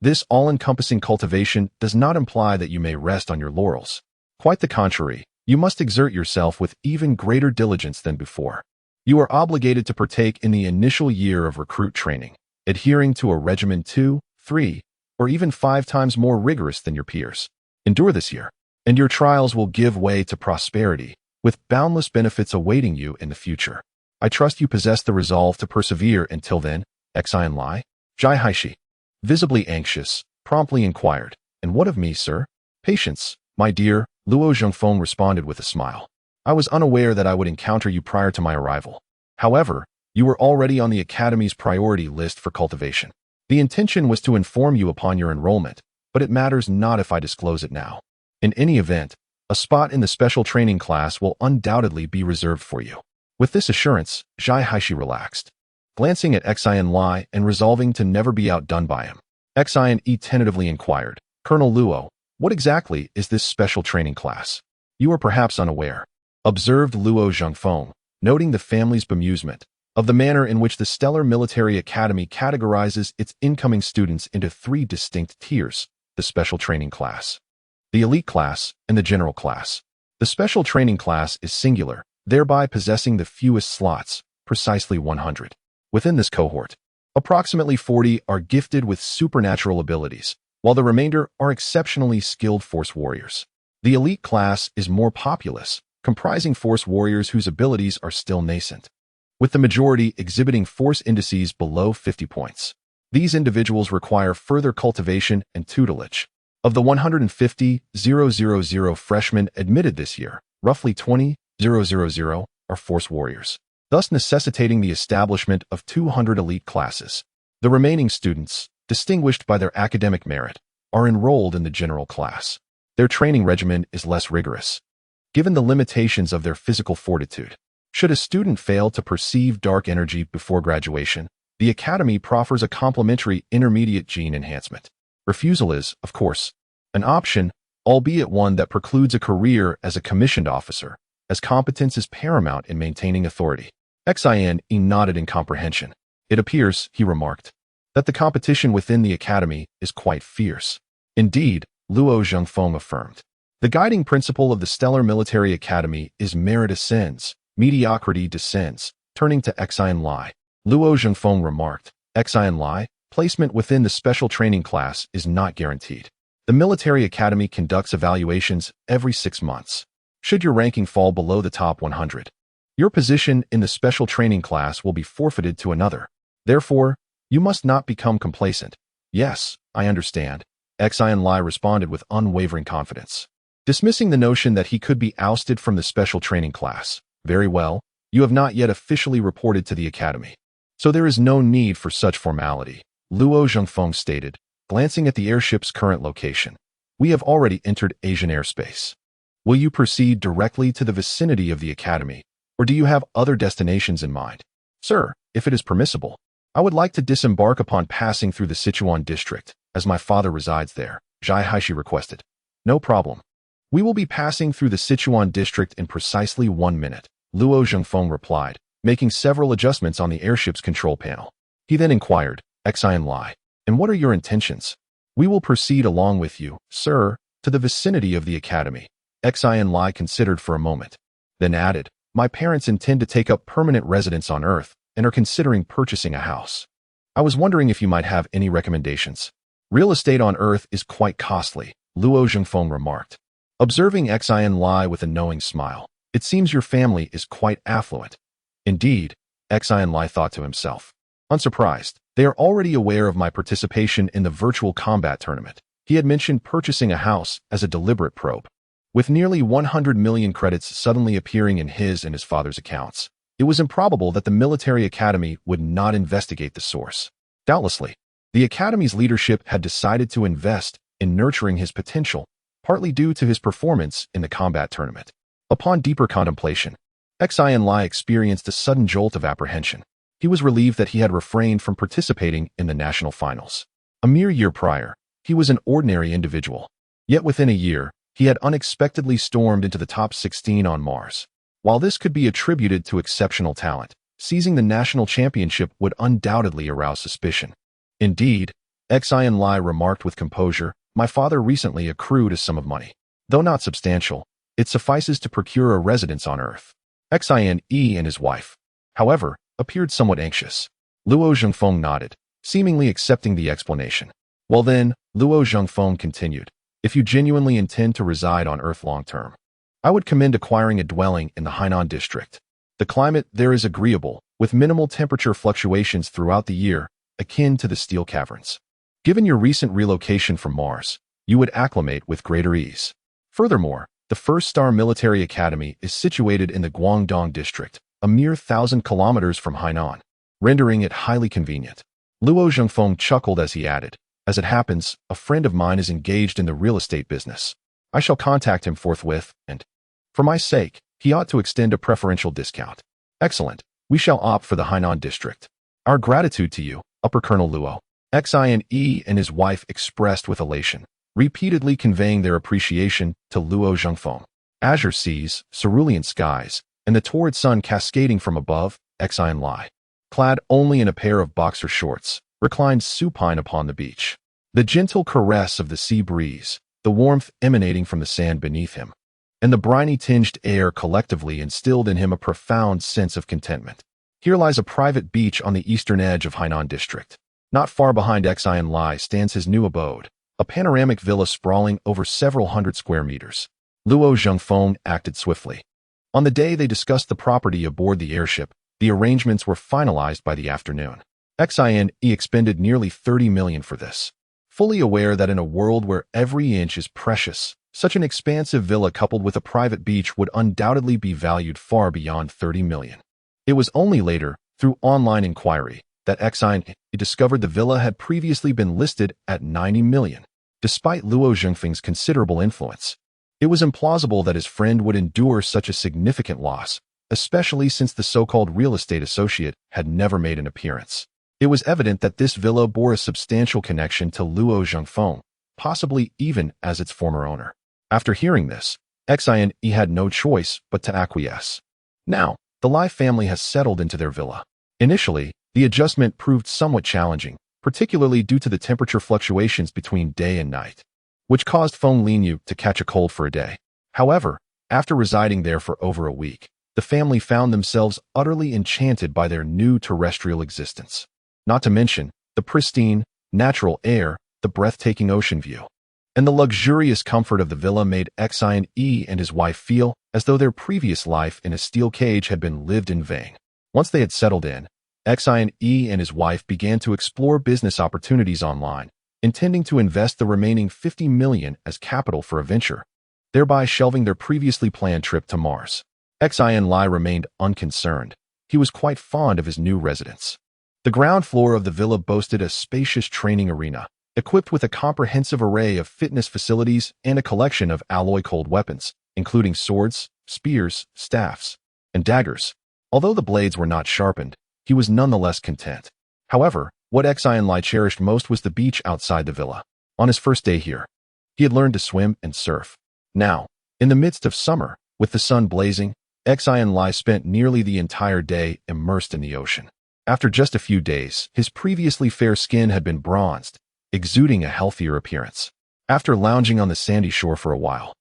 Speaker 1: "This all-encompassing cultivation does not imply that you may rest on your laurels. Quite the contrary, you must exert yourself with even greater diligence than before. You are obligated to partake in the initial year of recruit training, adhering to a regimen 2, 3, or even 5 times more rigorous than your peers. Endure this year, and your trials will give way to prosperity, with boundless benefits awaiting you in the future. I trust you possess the resolve to persevere until then." Xin Lie, Zhai Haishi, visibly anxious, promptly inquired, "And what of me, sir?" "Patience, my dear," Luo Zhengfeng responded with a smile. "I was unaware that I would encounter you prior to my arrival. However, you were already on the Academy's priority list for cultivation. The intention was to inform you upon your enrollment, but it matters not if I disclose it now. In any event, a spot in the special training class will undoubtedly be reserved for you." With this assurance, Zhai Haishi relaxed. Glancing at Xin Lie and resolving to never be outdone by him, Xin Lie tentatively inquired, "Colonel Luo, what exactly is this special training class?" "You are perhaps unaware," observed Luo Zhengfeng, noting the family's bemusement, "of the manner in which the Stellar Military Academy categorizes its incoming students into 3 distinct tiers: the special training class, the elite class, and the general class. The special training class is singular, thereby possessing the fewest slots, precisely 100. Within this cohort, approximately 40 are gifted with supernatural abilities, while the remainder are exceptionally skilled force warriors. The elite class is more populous, comprising force warriors whose abilities are still nascent, with the majority exhibiting force indices below 50 points. These individuals require further cultivation and tutelage. Of the 150,000 freshmen admitted this year, roughly 20,000 are force warriors, thus necessitating the establishment of 200 elite classes. The remaining students, distinguished by their academic merit, are enrolled in the general class. Their training regimen is less rigorous, given the limitations of their physical fortitude. Should a student fail to perceive dark energy before graduation, the Academy proffers a complimentary intermediate gene enhancement. Refusal is, of course, an option, albeit one that precludes a career as a commissioned officer, as competence is paramount in maintaining authority. Xin Lie nodded in comprehension. "It appears," he remarked, "that the competition within the Academy is quite fierce." "Indeed," Luo Zhengfeng affirmed. "The guiding principle of the Stellar Military Academy is merit ascends, mediocrity descends." Turning to Xin Lie, Luo Zhengfeng remarked, "Xin Lie, placement within the special training class is not guaranteed. The military academy conducts evaluations every 6 months. Should your ranking fall below the top 100, your position in the special training class will be forfeited to another. Therefore, you must not become complacent. Yes, I understand, Xin Lie responded with unwavering confidence, dismissing the notion that he could be ousted from the special training class. Very well, you have not yet officially reported to the academy, so there is no need for such formality, Luo Zhengfeng stated, glancing at the airship's current location. We have already entered Asian airspace. Will you proceed directly to the vicinity of the academy, or do you have other destinations in mind? Sir, if it is permissible, I would like to disembark upon passing through the Sichuan district, as my father resides there, Zhai Haishi requested. No problem. We will be passing through the Sichuan district in precisely 1 minute, Luo Zhengfeng replied, making several adjustments on the airship's control panel. He then inquired, Xin Lie, and what are your intentions? We will proceed along with you, sir, to the vicinity of the academy, Xin Lie considered for a moment, then added, my parents intend to take up permanent residence on Earth and are considering purchasing a house. I was wondering if you might have any recommendations. Real estate on Earth is quite costly, Luo Zhengfeng remarked, observing Xin Lie with a knowing smile. It seems your family is quite affluent. Indeed, Xin Lie thought to himself. Unsurprised, they are already aware of my participation in the virtual combat tournament. He had mentioned purchasing a house as a deliberate probe. With nearly 100 million credits suddenly appearing in his and his father's accounts, it was improbable that the military academy would not investigate the source. Doubtlessly, the academy's leadership had decided to invest in nurturing his potential, partly due to his performance in the combat tournament. Upon deeper contemplation, Xin Lie experienced a sudden jolt of apprehension. He was relieved that he had refrained from participating in the national finals. A mere year prior, he was an ordinary individual. Yet within a year, he had unexpectedly stormed into the top 16 on Mars. While this could be attributed to exceptional talent, seizing the national championship would undoubtedly arouse suspicion. Indeed, Xin Lie remarked with composure, my father recently accrued a sum of money. Though not substantial, it suffices to procure a residence on Earth. Xin Lie and his wife, however, appeared somewhat anxious. Luo Zhengfeng nodded, seemingly accepting the explanation. Well then, Luo Zhengfeng continued, if you genuinely intend to reside on Earth long-term, I would commend acquiring a dwelling in the Hainan district. The climate there is agreeable, with minimal temperature fluctuations throughout the year, akin to the Steel Caverns. Given your recent relocation from Mars, you would acclimate with greater ease. Furthermore, the First-Star Military Academy is situated in the Guangdong district, a mere 1,000 kilometers from Hainan, rendering it highly convenient. Luo Zhengfeng chuckled as he added, as it happens, a friend of mine is engaged in the real estate business. I shall contact him forthwith, and, for my sake, he ought to extend a preferential discount. Excellent. We shall opt for the Hainan district. Our gratitude to you, Upper Colonel Luo. Xin Lie and his wife expressed with elation, repeatedly conveying their appreciation to Luo Zhengfeng. Azure seas, cerulean skies, and the torrid sun cascading from above, Xin Lie, clad only in a pair of boxer shorts, reclined supine upon the beach. The gentle caress of the sea breeze, the warmth emanating from the sand beneath him, and the briny-tinged air collectively instilled in him a profound sense of contentment. Here lies a private beach on the eastern edge of Hainan district. Not far behind Xin Lie stands his new abode, a panoramic villa sprawling over several hundred square meters. Luo Zhengfeng acted swiftly. On the day they discussed the property aboard the airship, the arrangements were finalized by the afternoon. Xin Lie expended nearly 30 million for this. Fully aware that in a world where every inch is precious, such an expansive villa coupled with a private beach would undoubtedly be valued far beyond 30 million. It was only later, through online inquiry, that Xin Lie discovered the villa had previously been listed at 90 million. Despite Luo Zhengfeng's considerable influence, it was implausible that his friend would endure such a significant loss, especially since the so-called real estate associate had never made an appearance. It was evident that this villa bore a substantial connection to Luo Zhengfeng, possibly even as its former owner. After hearing this, Xin Lie had no choice but to acquiesce. Now, the Lie family has settled into their villa. Initially, the adjustment proved somewhat challenging, particularly due to the temperature fluctuations between day and night, which caused Feng Linyu to catch a cold for a day. However, after residing there for over a week, the family found themselves utterly enchanted by their new terrestrial existence. Not to mention, the pristine, natural air, the breathtaking ocean view, and the luxurious comfort of the villa made Xin Lie and his wife feel as though their previous life in a steel cage had been lived in vain. Once they had settled in, Xin Lie and his wife began to explore business opportunities online, intending to invest the remaining $50 million as capital for a venture, thereby shelving their previously planned trip to Mars. Xin Lie remained unconcerned. He was quite fond of his new residence. The ground floor of the villa boasted a spacious training arena, equipped with a comprehensive array of fitness facilities and a collection of alloy-cold weapons, including swords, spears, staffs, and daggers. Although the blades were not sharpened, he was nonetheless content. However, what Xin Lie cherished most was the beach outside the villa. On his first day here, he had learned to swim and surf. Now, in the midst of summer, with the sun blazing, Xin Lie spent nearly the entire day immersed in the ocean. After just a few days, his previously fair skin had been bronzed, exuding a healthier appearance. After lounging on the sandy shore for a while,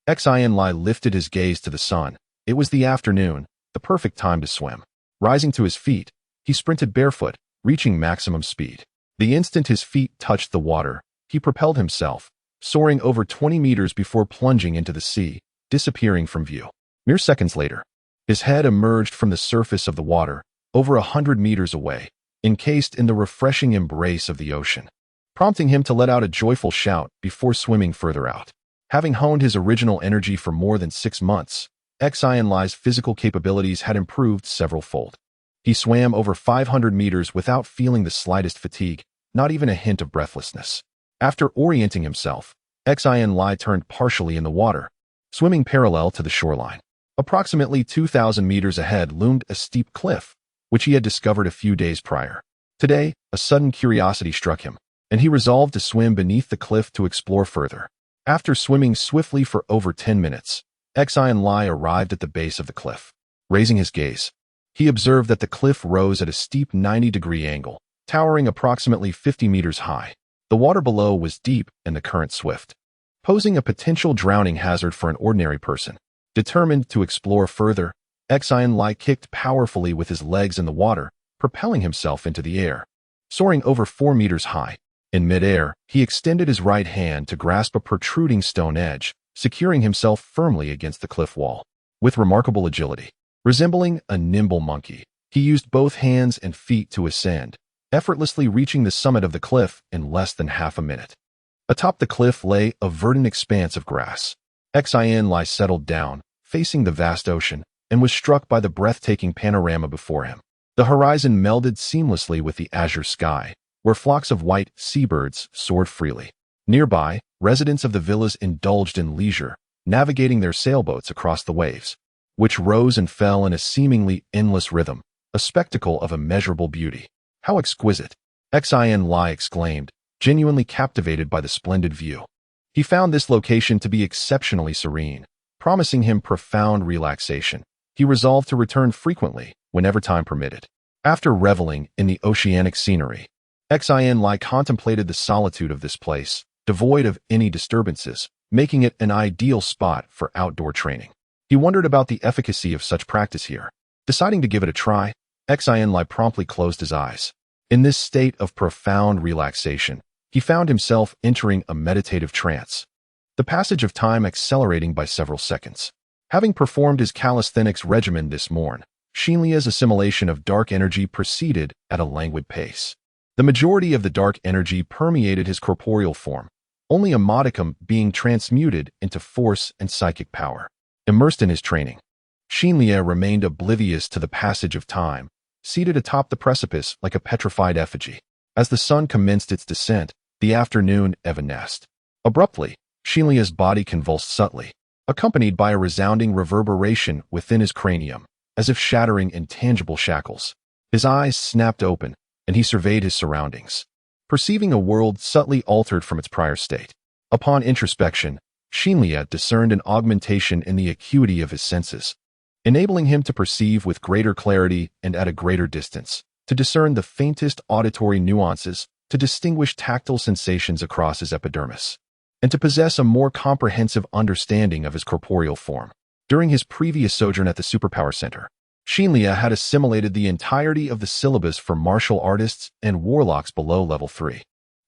Speaker 1: Xin Lie lifted his gaze to the sun. It was the afternoon, the perfect time to swim. Rising to his feet, he sprinted barefoot, reaching maximum speed. The instant his feet touched the water, he propelled himself, soaring over 20 meters before plunging into the sea, disappearing from view. Mere seconds later, his head emerged from the surface of the water, over 100 meters away, encased in the refreshing embrace of the ocean, prompting him to let out a joyful shout before swimming further out. Having honed his original energy for more than 6 months, Xin Lie's physical capabilities had improved several-fold. He swam over 500 meters without feeling the slightest fatigue, not even a hint of breathlessness. After orienting himself, Xin Lie turned partially in the water, swimming parallel to the shoreline. Approximately 2,000 meters ahead loomed a steep cliff, which he had discovered a few days prior. Today, a sudden curiosity struck him, and he resolved to swim beneath the cliff to explore further. After swimming swiftly for over 10 minutes, Xin Lie arrived at the base of the cliff. Raising his gaze, he observed that the cliff rose at a steep 90-degree angle, towering approximately 50 meters high. The water below was deep and the current swift, posing a potential drowning hazard for an ordinary person. Determined to explore further, Xin Lie kicked powerfully with his legs in the water, propelling himself into the air. Soaring over 4 meters high, in midair, he extended his right hand to grasp a protruding stone edge, securing himself firmly against the cliff wall. With remarkable agility, resembling a nimble monkey, he used both hands and feet to ascend, effortlessly reaching the summit of the cliff in less than half a minute. Atop the cliff lay a verdant expanse of grass. Xin Lie settled down, facing the vast ocean, and was struck by the breathtaking panorama before him. The horizon melded seamlessly with the azure sky, where flocks of white seabirds soared freely. Nearby, residents of the villas indulged in leisure, navigating their sailboats across the waves, which rose and fell in a seemingly endless rhythm, a spectacle of immeasurable beauty. How exquisite! Xin Lie exclaimed, genuinely captivated by the splendid view. He found this location to be exceptionally serene, promising him profound relaxation. He resolved to return frequently, whenever time permitted. After reveling in the oceanic scenery, Xin Lie contemplated the solitude of this place, devoid of any disturbances, making it an ideal spot for outdoor training. He wondered about the efficacy of such practice here. Deciding to give it a try, Xin Lie promptly closed his eyes. In this state of profound relaxation, he found himself entering a meditative trance, the passage of time accelerating by several seconds. Having performed his calisthenics regimen this morn, Xin Lie's assimilation of dark energy proceeded at a languid pace. The majority of the dark energy permeated his corporeal form, only a modicum being transmuted into force and psychic power. Immersed in his training, Xin Lie remained oblivious to the passage of time, seated atop the precipice like a petrified effigy. As the sun commenced its descent, the afternoon evanesced. Abruptly, Xin Lie's body convulsed subtly, accompanied by a resounding reverberation within his cranium, as if shattering intangible shackles. His eyes snapped open, and he surveyed his surroundings, perceiving a world subtly altered from its prior state. Upon introspection, Xin Lie discerned an augmentation in the acuity of his senses, enabling him to perceive with greater clarity and at a greater distance, to discern the faintest auditory nuances, to distinguish tactile sensations across his epidermis, and to possess a more comprehensive understanding of his corporeal form. During his previous sojourn at the Superpower Center, Xin Lie had assimilated the entirety of the syllabus for martial artists and warlocks below level 3,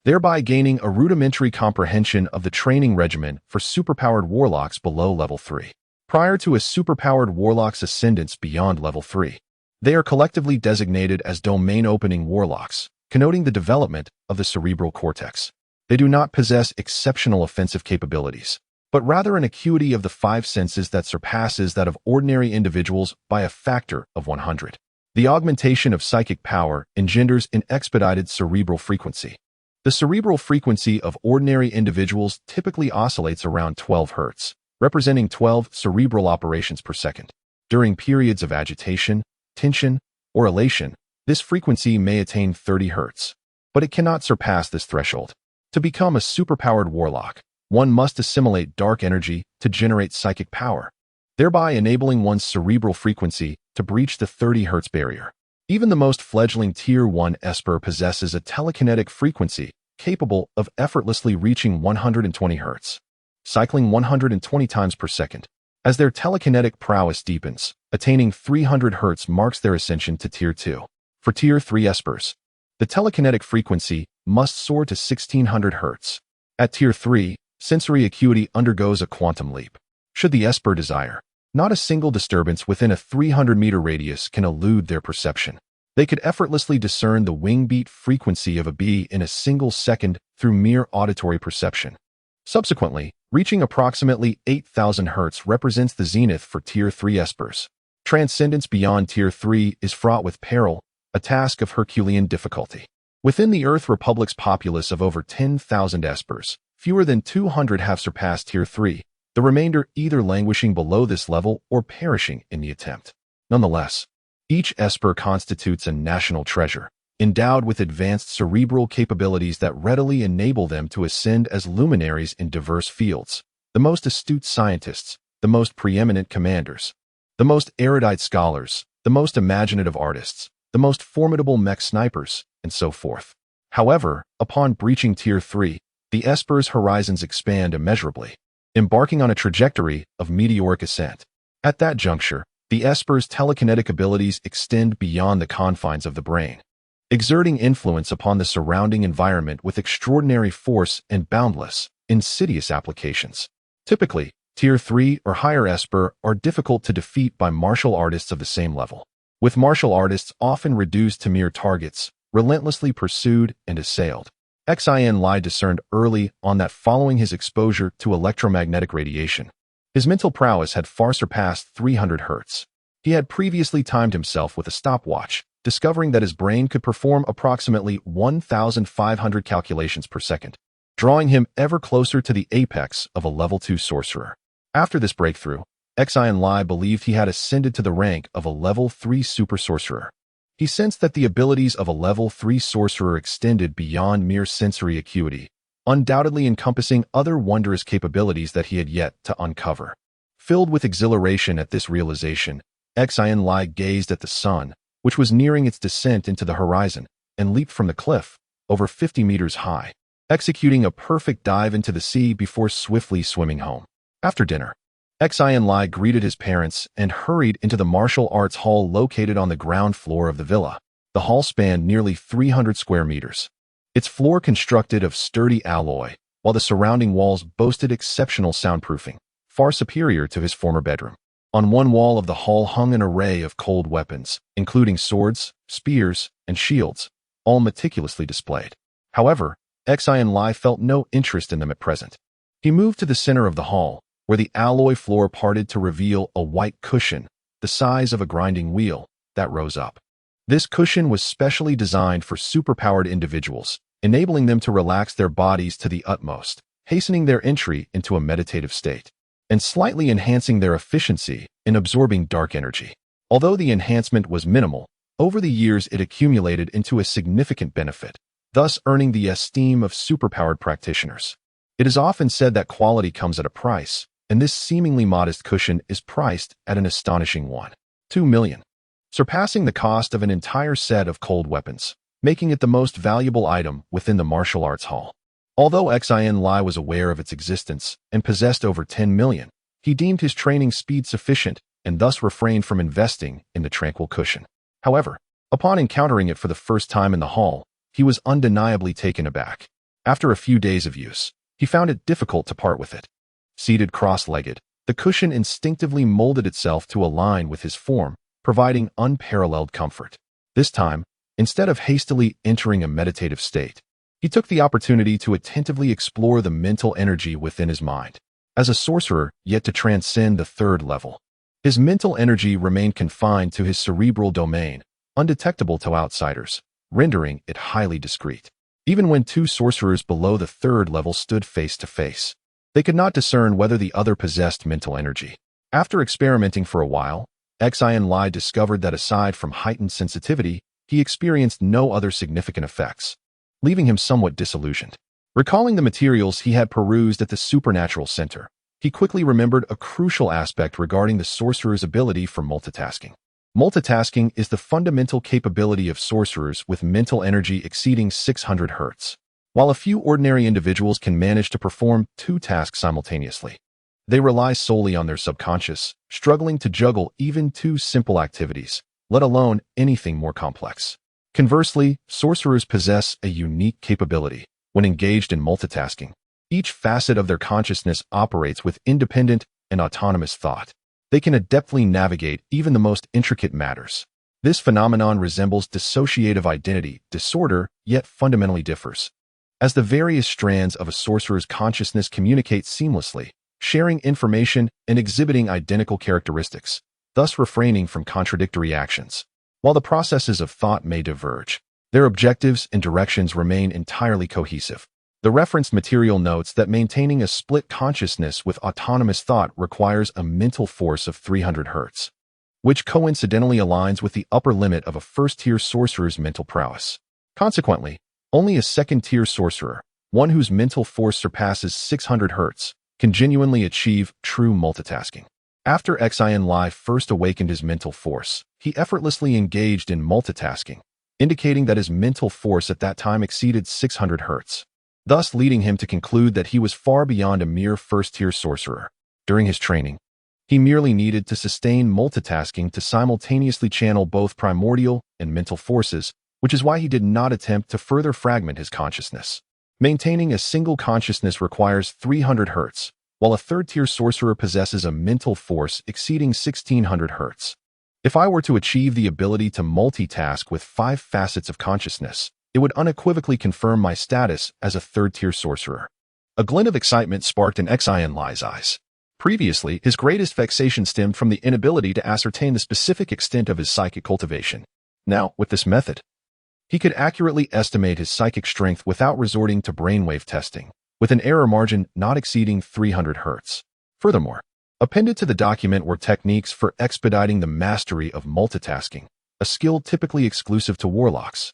Speaker 1: thereby gaining a rudimentary comprehension of the training regimen for superpowered warlocks below level 3. Prior to a superpowered warlock's ascendance beyond level 3, they are collectively designated as domain-opening warlocks, connoting the development of the cerebral cortex. They do not possess exceptional offensive capabilities, but rather an acuity of the five senses that surpasses that of ordinary individuals by a factor of 100. The augmentation of psychic power engenders an expedited cerebral frequency. The cerebral frequency of ordinary individuals typically oscillates around 12 Hz, representing 12 cerebral operations per second. During periods of agitation, tension, or elation, this frequency may attain 30 Hz, but it cannot surpass this threshold. To become a superpowered warlock, one must assimilate dark energy to generate psychic power, thereby enabling one's cerebral frequency to breach the 30 Hz barrier. Even the most fledgling Tier 1 Esper possesses a telekinetic frequency capable of effortlessly reaching 120 Hz, cycling 120 times per second. As their telekinetic prowess deepens, attaining 300 Hz marks their ascension to Tier 2. For Tier 3 Espers, the telekinetic frequency must soar to 1600 Hz. At Tier 3, sensory acuity undergoes a quantum leap. Should the Esper desire, not a single disturbance within a 300-meter radius can elude their perception. They could effortlessly discern the wing beat frequency of a bee in a single second through mere auditory perception. Subsequently, reaching approximately 8,000 Hz represents the zenith for Tier 3 Espers. Transcendence beyond Tier 3 is fraught with peril, a task of Herculean difficulty. Within the Earth Republic's populace of over 10,000 Espers, fewer than 200 have surpassed Tier 3, the remainder either languishing below this level or perishing in the attempt. Nonetheless, each Esper constitutes a national treasure, endowed with advanced cerebral capabilities that readily enable them to ascend as luminaries in diverse fields, the most astute scientists, the most preeminent commanders, the most erudite scholars, the most imaginative artists, the most formidable mech snipers, and so forth. However, upon breaching Tier 3, the Esper's horizons expand immeasurably, embarking on a trajectory of meteoric ascent. At that juncture, the Esper's telekinetic abilities extend beyond the confines of the brain, exerting influence upon the surrounding environment with extraordinary force and boundless, insidious applications. Typically, Tier 3 or higher Esper are difficult to defeat by martial artists of the same level, with martial artists often reduced to mere targets, relentlessly pursued and assailed. Xin Lie discerned early on that following his exposure to electromagnetic radiation, his mental prowess had far surpassed 300 Hz. He had previously timed himself with a stopwatch, discovering that his brain could perform approximately 1,500 calculations per second, drawing him ever closer to the apex of a level 2 sorcerer. After this breakthrough, Xin Lie believed he had ascended to the rank of a level 3 super sorcerer. He sensed that the abilities of a level 3 sorcerer extended beyond mere sensory acuity, undoubtedly encompassing other wondrous capabilities that he had yet to uncover. Filled with exhilaration at this realization, Xin Lie gazed at the sun, which was nearing its descent into the horizon, and leaped from the cliff, over 50 meters high, executing a perfect dive into the sea before swiftly swimming home. After dinner, Xin Lie greeted his parents and hurried into the martial arts hall located on the ground floor of the villa. The hall spanned nearly 300 square meters, its floor constructed of sturdy alloy, while the surrounding walls boasted exceptional soundproofing, far superior to his former bedroom. On one wall of the hall hung an array of cold weapons, including swords, spears, and shields, all meticulously displayed. However, Xin Lie felt no interest in them at present. He moved to the center of the hall, where the alloy floor parted to reveal a white cushion, the size of a grinding wheel, that rose up. This cushion was specially designed for superpowered individuals, enabling them to relax their bodies to the utmost, hastening their entry into a meditative state, and slightly enhancing their efficiency in absorbing dark energy. Although the enhancement was minimal, over the years it accumulated into a significant benefit, thus earning the esteem of superpowered practitioners. It is often said that quality comes at a price, and this seemingly modest cushion is priced at an astonishing $2 million, surpassing the cost of an entire set of cold weapons, making it the most valuable item within the martial arts hall. Although Xin Lie was aware of its existence and possessed over 10 million, he deemed his training speed sufficient and thus refrained from investing in the tranquil cushion. However, upon encountering it for the first time in the hall, he was undeniably taken aback. After a few days of use, he found it difficult to part with it. Seated cross-legged, the cushion instinctively molded itself to align with his form, providing unparalleled comfort. This time, instead of hastily entering a meditative state, he took the opportunity to attentively explore the mental energy within his mind. As a sorcerer yet to transcend the third level, his mental energy remained confined to his cerebral domain, undetectable to outsiders, rendering it highly discreet. Even when two sorcerers below the third level stood face to face, they could not discern whether the other possessed mental energy. After experimenting for a while, Xin Lie discovered that aside from heightened sensitivity, he experienced no other significant effects, leaving him somewhat disillusioned. Recalling the materials he had perused at the Supernatural Center, he quickly remembered a crucial aspect regarding the sorcerer's ability for multitasking. Multitasking is the fundamental capability of sorcerers with mental energy exceeding 600 Hz. While a few ordinary individuals can manage to perform two tasks simultaneously, they rely solely on their subconscious, struggling to juggle even two simple activities, let alone anything more complex. Conversely, sorcerers possess a unique capability. When engaged in multitasking, each facet of their consciousness operates with independent and autonomous thought. They can adeptly navigate even the most intricate matters. This phenomenon resembles dissociative identity disorder, yet fundamentally differs, as the various strands of a sorcerer's consciousness communicate seamlessly, sharing information and exhibiting identical characteristics, thus refraining from contradictory actions. While the processes of thought may diverge, their objectives and directions remain entirely cohesive. The referenced material notes that maintaining a split consciousness with autonomous thought requires a mental force of 300 Hz, which coincidentally aligns with the upper limit of a first-tier sorcerer's mental prowess. Consequently, only a second-tier sorcerer, one whose mental force surpasses 600 Hz, can genuinely achieve true multitasking. After Xin Lie first awakened his mental force, he effortlessly engaged in multitasking, indicating that his mental force at that time exceeded 600 Hz, thus leading him to conclude that he was far beyond a mere first-tier sorcerer. During his training, he merely needed to sustain multitasking to simultaneously channel both primordial and mental forces, which is why he did not attempt to further fragment his consciousness. Maintaining a single consciousness requires 300 Hz, while a third-tier sorcerer possesses a mental force exceeding 1600 Hz. If I were to achieve the ability to multitask with 5 facets of consciousness, it would unequivocally confirm my status as a third-tier sorcerer. A glint of excitement sparked in Xin Lie's eyes. Previously, his greatest vexation stemmed from the inability to ascertain the specific extent of his psychic cultivation. Now, with this method, he could accurately estimate his psychic strength without resorting to brainwave testing, with an error margin not exceeding 300 Hz. Furthermore, appended to the document were techniques for expediting the mastery of multitasking, a skill typically exclusive to warlocks,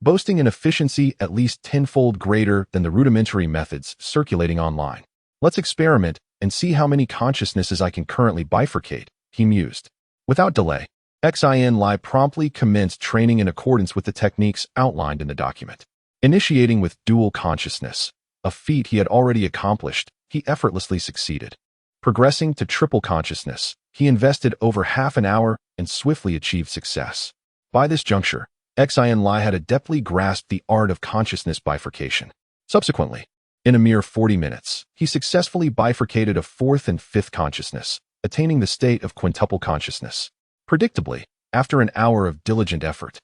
Speaker 1: boasting an efficiency at least tenfold greater than the rudimentary methods circulating online. Let's experiment and see how many consciousnesses I can currently bifurcate, he mused. Without delay, Xin Lie promptly commenced training in accordance with the techniques outlined in the document. Initiating with dual consciousness, a feat he had already accomplished, he effortlessly succeeded. Progressing to triple consciousness, he invested over half an hour and swiftly achieved success. By this juncture, Xin Lie had adeptly grasped the art of consciousness bifurcation. Subsequently, in a mere 40 minutes, he successfully bifurcated a fourth and fifth consciousness, attaining the state of quintuple consciousness. Predictably, after an hour of diligent effort,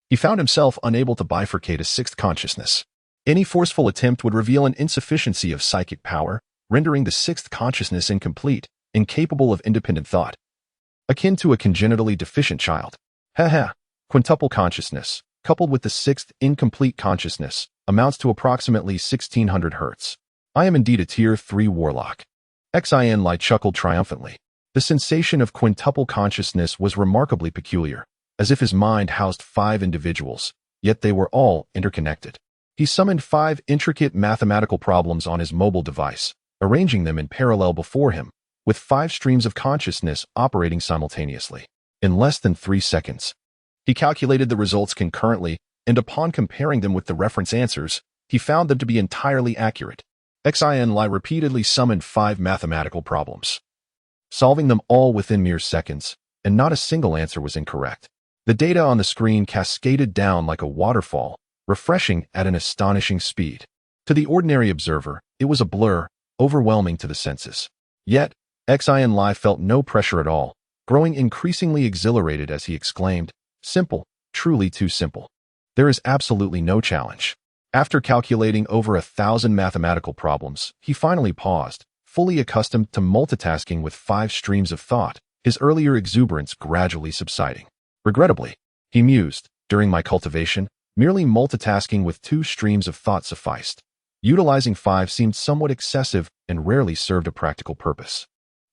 Speaker 1: he found himself unable to bifurcate a sixth consciousness. Any forceful attempt would reveal an insufficiency of psychic power, rendering the sixth consciousness incomplete, incapable of independent thought. Akin to a congenitally deficient child. Quintuple consciousness, coupled with the sixth incomplete consciousness, amounts to approximately 1600 Hz. I am indeed a Tier 3 warlock. Xin Lie chuckled triumphantly. The sensation of quintuple consciousness was remarkably peculiar, as if his mind housed 5 individuals, yet they were all interconnected. He summoned 5 intricate mathematical problems on his mobile device, arranging them in parallel before him, with 5 streams of consciousness operating simultaneously. In less than 3 seconds, he calculated the results concurrently, and upon comparing them with the reference answers, he found them to be entirely accurate. Xin Lie repeatedly summoned 5 mathematical problems, solving them all within mere seconds, and not a single answer was incorrect. The data on the screen cascaded down like a waterfall, refreshing at an astonishing speed. To the ordinary observer, it was a blur, overwhelming to the senses. Yet, Xin Lie felt no pressure at all, growing increasingly exhilarated as he exclaimed, "Simple, truly too simple. There is absolutely no challenge." After calculating over 1,000 mathematical problems, he finally paused, fully accustomed to multitasking with 5 streams of thought, his earlier exuberance gradually subsiding. Regrettably, he mused, during my cultivation, merely multitasking with 2 streams of thought sufficed. Utilizing 5 seemed somewhat excessive and rarely served a practical purpose.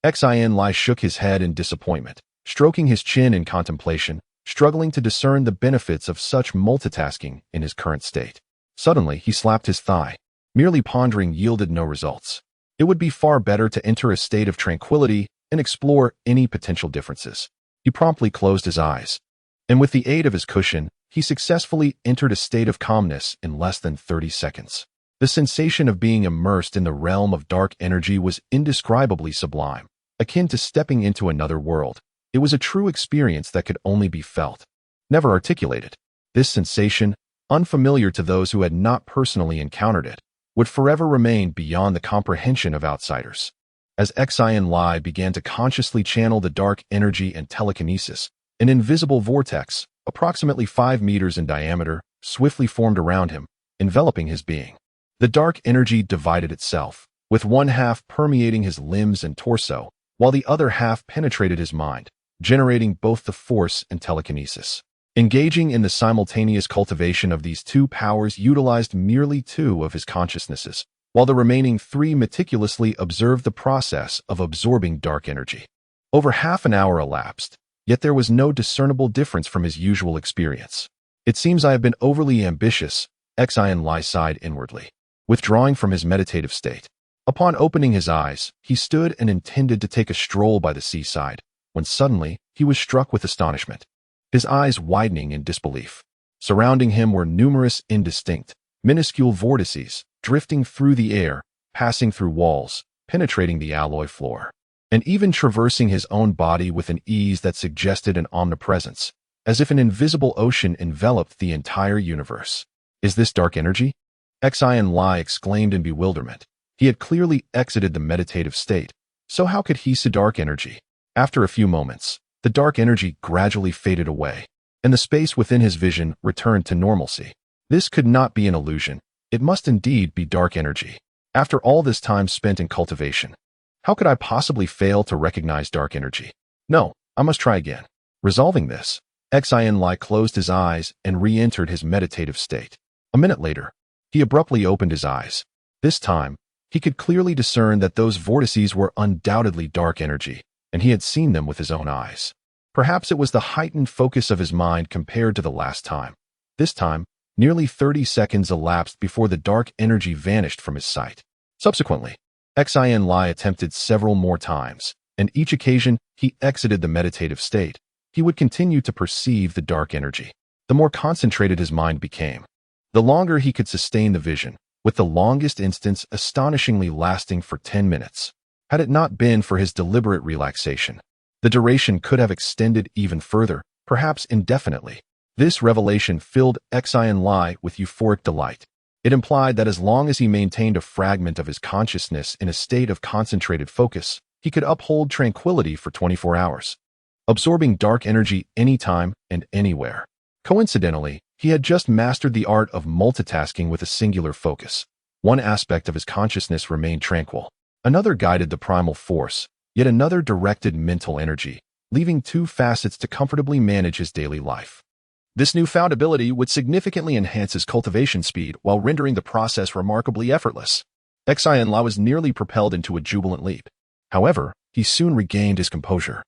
Speaker 1: Xin Lie shook his head in disappointment, stroking his chin in contemplation, struggling to discern the benefits of such multitasking in his current state. Suddenly, he slapped his thigh. Merely pondering yielded no results. It would be far better to enter a state of tranquility and explore any potential differences. He promptly closed his eyes, and with the aid of his cushion, he successfully entered a state of calmness in less than 30 seconds. The sensation of being immersed in the realm of dark energy was indescribably sublime, akin to stepping into another world. It was a true experience that could only be felt, never articulated. This sensation, unfamiliar to those who had not personally encountered it, would forever remain beyond the comprehension of outsiders. As Xin Lie began to consciously channel the dark energy and telekinesis, an invisible vortex, approximately 5 meters in diameter, swiftly formed around him, enveloping his being. The dark energy divided itself, with one half permeating his limbs and torso, while the other half penetrated his mind, generating both the force and telekinesis. Engaging in the simultaneous cultivation of these 2 powers utilized merely 2 of his consciousnesses, while the remaining 3 meticulously observed the process of absorbing dark energy. Over half an hour elapsed, yet there was no discernible difference from his usual experience. "It seems I have been overly ambitious," Xin Lie sighed inwardly, withdrawing from his meditative state. Upon opening his eyes, he stood and intended to take a stroll by the seaside, when suddenly he was struck with astonishment, his eyes widening in disbelief. Surrounding him were numerous indistinct, minuscule vortices, drifting through the air, passing through walls, penetrating the alloy floor, and even traversing his own body with an ease that suggested an omnipresence, as if an invisible ocean enveloped the entire universe. "Is this dark energy?" Xin Lie exclaimed in bewilderment. He had clearly exited the meditative state, so how could he see dark energy? After a few moments, the dark energy gradually faded away, and the space within his vision returned to normalcy. This could not be an illusion. It must indeed be dark energy. After all this time spent in cultivation, how could I possibly fail to recognize dark energy? No, I must try again. Resolving this, Xin Lie closed his eyes and re-entered his meditative state. A minute later, he abruptly opened his eyes. This time, he could clearly discern that those vortices were undoubtedly dark energy, and he had seen them with his own eyes. Perhaps it was the heightened focus of his mind compared to the last time. This time, nearly 30 seconds elapsed before the dark energy vanished from his sight. Subsequently, Xin Lie attempted several more times, and each occasion he exited the meditative state. He would continue to perceive the dark energy. The more concentrated his mind became, the longer he could sustain the vision, with the longest instance astonishingly lasting for 10 minutes. Had it not been for his deliberate relaxation, the duration could have extended even further, perhaps indefinitely. This revelation filled Xin Lie with euphoric delight. It implied that as long as he maintained a fragment of his consciousness in a state of concentrated focus, he could uphold tranquility for 24 hours, absorbing dark energy anytime and anywhere. Coincidentally, he had just mastered the art of multitasking with a singular focus. One aspect of his consciousness remained tranquil. Another guided the primal force, yet another directed mental energy, leaving 2 facets to comfortably manage his daily life. This newfound ability would significantly enhance his cultivation speed while rendering the process remarkably effortless. Xin Lie was nearly propelled into a jubilant leap. However, he soon regained his composure.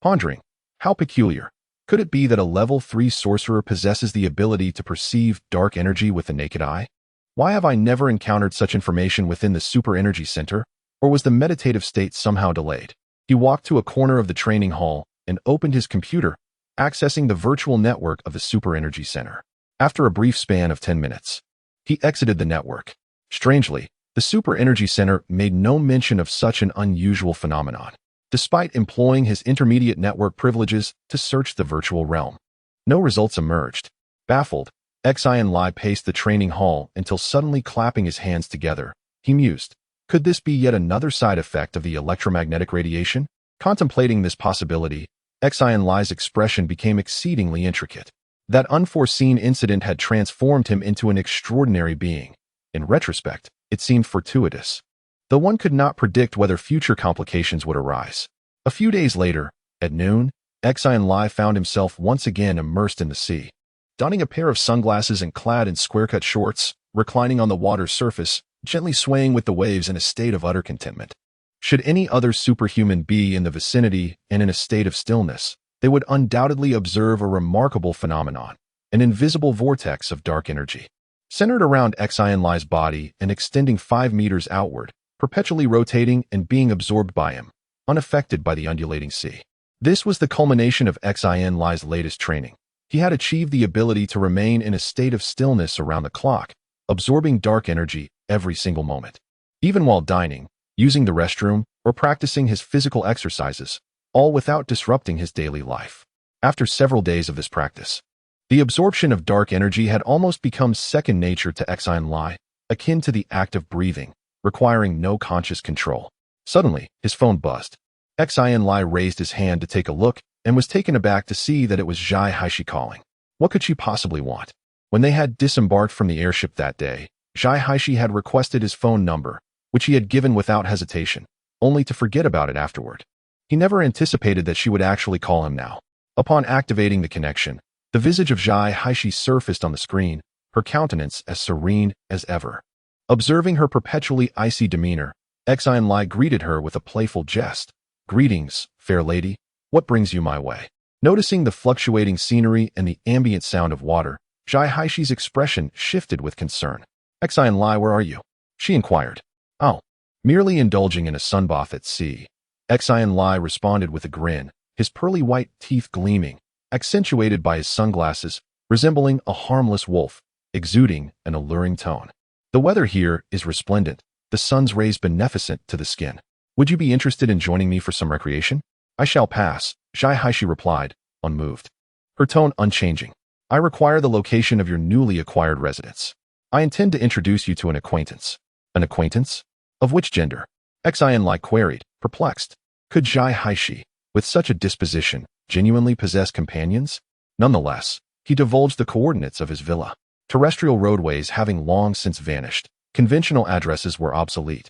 Speaker 1: Pondering, how peculiar could it be that a level 3 sorcerer possesses the ability to perceive dark energy with the naked eye? Why have I never encountered such information within the super energy center? Or was the meditative state somehow delayed? He walked to a corner of the training hall and opened his computer, accessing the virtual network of the super energy center. After a brief span of 10 minutes, he exited the network. Strangely, the super energy center made no mention of such an unusual phenomenon. despite employing his intermediate network privileges to search the virtual realm. No results emerged. Baffled, Xin Lie paced the training hall until suddenly clapping his hands together. He mused, could this be yet another side effect of the electromagnetic radiation? Contemplating this possibility, Xin Lie's expression became exceedingly intricate. That unforeseen incident had transformed him into an extraordinary being. In retrospect, it seemed fortuitous, though one could not predict whether future complications would arise. A few days later, at noon, Xin Lie found himself once again immersed in the sea. Donning a pair of sunglasses and clad in square-cut shorts, reclining on the water's surface, gently swaying with the waves in a state of utter contentment. Should any other superhuman be in the vicinity and in a state of stillness, they would undoubtedly observe a remarkable phenomenon, an invisible vortex of dark energy. Centered around Xin Lie's body and extending 5 meters outward, perpetually rotating and being absorbed by him, unaffected by the undulating sea. This was the culmination of Xin Lie's latest training. He had achieved the ability to remain in a state of stillness around the clock, absorbing dark energy every single moment. Even while dining, using the restroom, or practicing his physical exercises, all without disrupting his daily life. After several days of this practice, the absorption of dark energy had almost become second nature to Xin Lie, akin to the act of breathing, requiring no conscious control. Suddenly, his phone buzzed. Xin Lie raised his hand to take a look and was taken aback to see that it was Xin Lie calling. What could she possibly want? When they had disembarked from the airship that day, Xin Lie had requested his phone number, which he had given without hesitation, only to forget about it afterward. He never anticipated that she would actually call him now. Upon activating the connection, the visage of Xin Lie surfaced on the screen, her countenance as serene as ever. Observing her perpetually icy demeanor, Xin Lie greeted her with a playful jest. Greetings, fair lady. What brings you my way? Noticing the fluctuating scenery and the ambient sound of water, Xin Lie's expression shifted with concern. Xin Lie, where are you? She inquired. Oh, merely indulging in a sunbath at sea. Xin Lie responded with a grin, his pearly white teeth gleaming, accentuated by his sunglasses, resembling a harmless wolf, exuding an alluring tone. The weather here is resplendent, the sun's rays beneficent to the skin. Would you be interested in joining me for some recreation? I shall pass, Xin Lie replied, unmoved. Her tone unchanging. I require the location of your newly acquired residence. I intend to introduce you to an acquaintance. An acquaintance? Of which gender? Xin Lie queried, perplexed. Could Xin Lie, with such a disposition, genuinely possess companions? Nonetheless, he divulged the coordinates of his villa. Terrestrial roadways having long since vanished, conventional addresses were obsolete,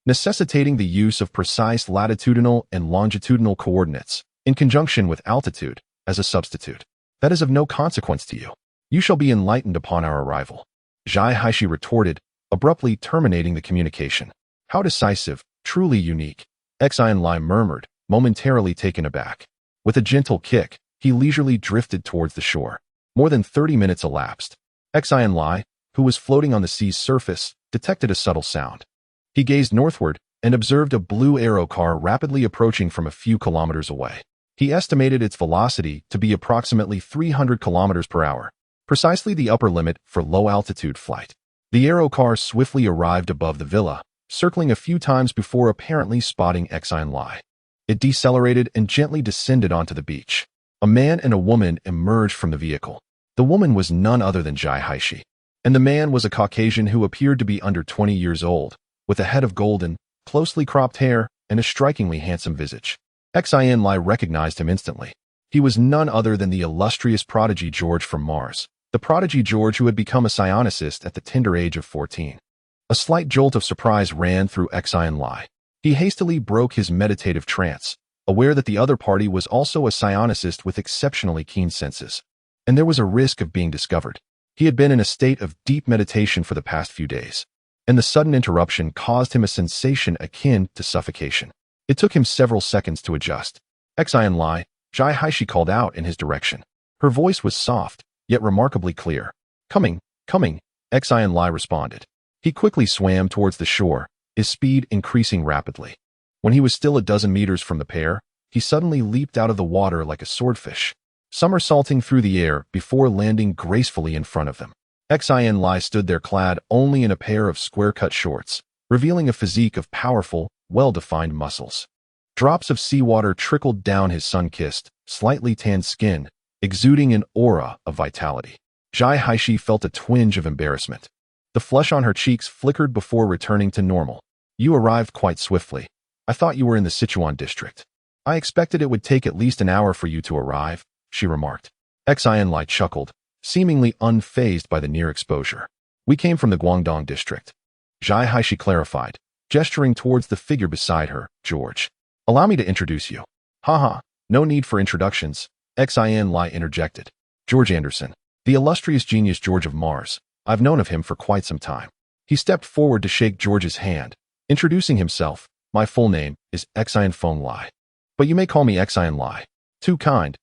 Speaker 1: necessitating the use of precise latitudinal and longitudinal coordinates, in conjunction with altitude, as a substitute. That is of no consequence to you. You shall be enlightened upon our arrival. Xin Lie retorted, abruptly terminating the communication. How decisive, truly unique, Xin Lie murmured, momentarily taken aback. With a gentle kick, he leisurely drifted towards the shore. More than 30 minutes elapsed. Xin Lie, who was floating on the sea's surface, detected a subtle sound. He gazed northward and observed a blue aero car rapidly approaching from a few kilometers away. He estimated its velocity to be approximately 300 kilometers per hour, precisely the upper limit for low-altitude flight. The aero car swiftly arrived above the villa, circling a few times before apparently spotting Xin Lie. It decelerated and gently descended onto the beach. A man and a woman emerged from the vehicle. The woman was none other than Xin Lie, and the man was a Caucasian who appeared to be under 20 years old, with a head of golden, closely cropped hair and a strikingly handsome visage. Xin Lie recognized him instantly. He was none other than the illustrious prodigy George from Mars, the prodigy George who had become a psionicist at the tender age of 14. A slight jolt of surprise ran through Xin Lie. He hastily broke his meditative trance, aware that the other party was also a psionicist with exceptionally keen senses, and there was a risk of being discovered. He had been in a state of deep meditation for the past few days, and the sudden interruption caused him a sensation akin to suffocation. It took him several seconds to adjust. Xin Lie, Xin Lie called out in his direction. Her voice was soft, yet remarkably clear. Coming, Xin Lie responded. He quickly swam towards the shore, his speed increasing rapidly. When he was still a dozen meters from the pair, he suddenly leaped out of the water like a swordfish, somersaulting through the air before landing gracefully in front of them. Xin Lie stood there clad only in a pair of square-cut shorts, revealing a physique of powerful, well-defined muscles. Drops of seawater trickled down his sun-kissed, slightly tanned skin, exuding an aura of vitality. Zhai Haishi felt a twinge of embarrassment. The flush on her cheeks flickered before returning to normal. You arrived quite swiftly. I thought you were in the Sichuan district. I expected it would take at least an hour for you to arrive, she remarked. Xin Lie chuckled, seemingly unfazed by the near exposure. We came from the Guangdong district. Zhai Haishi clarified, gesturing towards the figure beside her, George. Allow me to introduce you. Haha, no need for introductions, Xin Lie interjected. George Anderson, the illustrious genius George of Mars. I've known of him for quite some time. He stepped forward to shake George's hand, introducing himself. My full name is Xin Feng Lie. But you may call me Xin Lie. Too kind,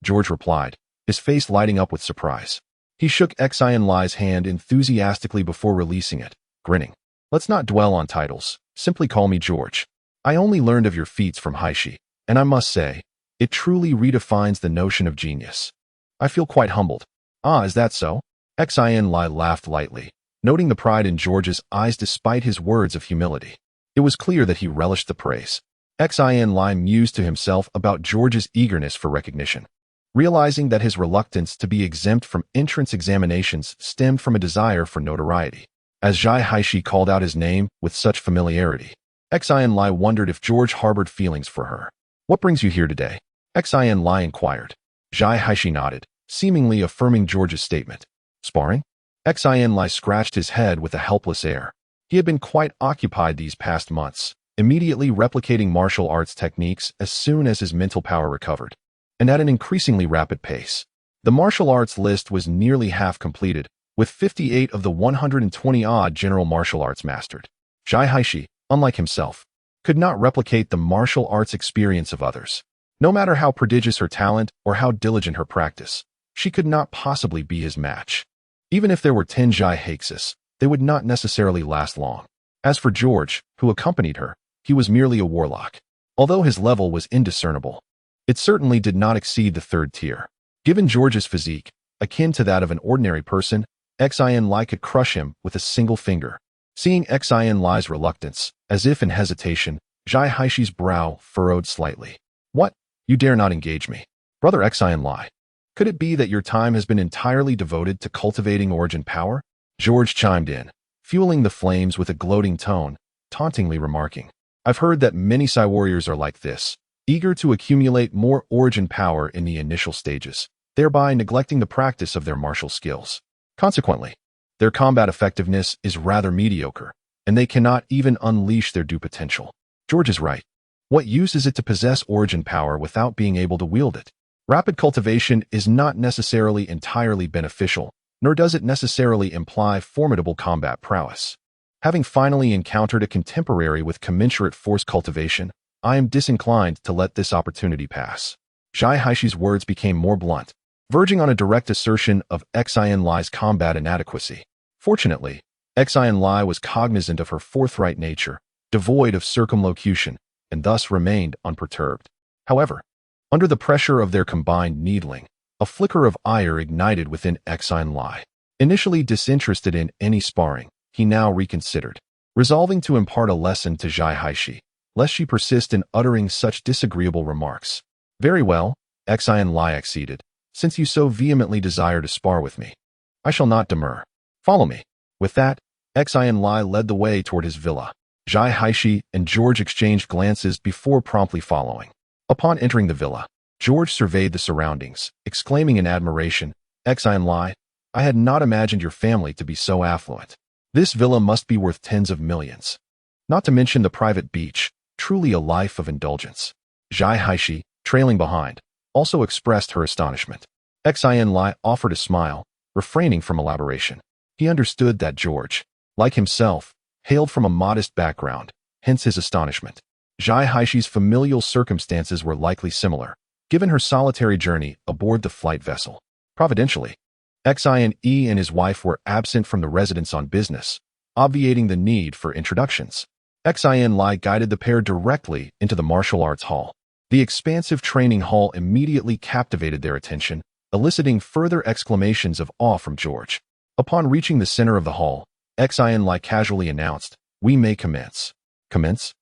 Speaker 1: George replied, his face lighting up with surprise. He shook Xin Lie's hand enthusiastically before releasing it, grinning. Let's not dwell on titles. Simply call me George. I only learned of your feats from Haishi, and I must say, it truly redefines the notion of genius. I feel quite humbled. Ah, is that so? Xin Lie laughed lightly, noting the pride in George's eyes despite his words of humility. It was clear that he relished the praise. Xin Lie mused to himself about George's eagerness for recognition, realizing that his reluctance to be exempt from entrance examinations stemmed from a desire for notoriety. As Zhai Haishi called out his name with such familiarity, Xin Lie wondered if George harbored feelings for her. What brings you here today? Xin Lie inquired. Zhai Haishi nodded, seemingly affirming George's statement. Sparring? Xin Lie scratched his head with a helpless air. He had been quite occupied these past months, immediately replicating martial arts techniques as soon as his mental power recovered, and at an increasingly rapid pace. The martial arts list was nearly half completed, with 58 of the 120-odd general martial arts mastered. Zhai Haishi, unlike himself, could not replicate the martial arts experience of others. No matter how prodigious her talent or how diligent her practice, she could not possibly be his match. Even if there were 10 Zhai Haixes, they would not necessarily last long. As for George, who accompanied her, he was merely a warlock. Although his level was indiscernible, it certainly did not exceed the 3rd tier. Given George's physique, akin to that of an ordinary person, Xin Lie could crush him with a single finger. Seeing Xin Lie's reluctance, as if in hesitation, Zhai Haishi's brow furrowed slightly. What? You dare not engage me? Brother Xin Lie, could it be that your time has been entirely devoted to cultivating origin power? George chimed in, fueling the flames with a gloating tone, tauntingly remarking. I've heard that many Psi warriors are like this, eager to accumulate more origin power in the initial stages, thereby neglecting the practice of their martial skills. Consequently, their combat effectiveness is rather mediocre, and they cannot even unleash their due potential. George is right. What use is it to possess origin power without being able to wield it? Rapid cultivation is not necessarily entirely beneficial, nor does it necessarily imply formidable combat prowess. Having finally encountered a contemporary with commensurate force cultivation, I am disinclined to let this opportunity pass. Zhai Haishi's words became more blunt, verging on a direct assertion of Xin Lie's combat inadequacy. Fortunately, Xin Lie was cognizant of her forthright nature, devoid of circumlocution, and thus remained unperturbed. However, under the pressure of their combined needling, a flicker of ire ignited within Xin Lie. Initially disinterested in any sparring, he now reconsidered, resolving to impart a lesson to Zhai Haishi, lest she persist in uttering such disagreeable remarks. Very well, Xin Lie acceded, since you so vehemently desire to spar with me. I shall not demur. Follow me. With that, Xin Lie led the way toward his villa. Zhai Haishi and George exchanged glances before promptly following. Upon entering the villa, George surveyed the surroundings, exclaiming in admiration, Xin Lie, I had not imagined your family to be so affluent. This villa must be worth tens of millions. Not to mention the private beach, truly a life of indulgence. Zhai Haishi, trailing behind, also expressed her astonishment. Xin Lie offered a smile, refraining from elaboration. He understood that George, like himself, hailed from a modest background, hence his astonishment. Zhai Haishi's familial circumstances were likely similar, given her solitary journey aboard the flight vessel. Providentially, Xin Lie and his wife were absent from the residence on business, obviating the need for introductions. Xin Lie guided the pair directly into the martial arts hall. The expansive training hall immediately captivated their attention, eliciting further exclamations of awe from George. Upon reaching the center of the hall, Xin Lie casually announced, We may commence. Commence?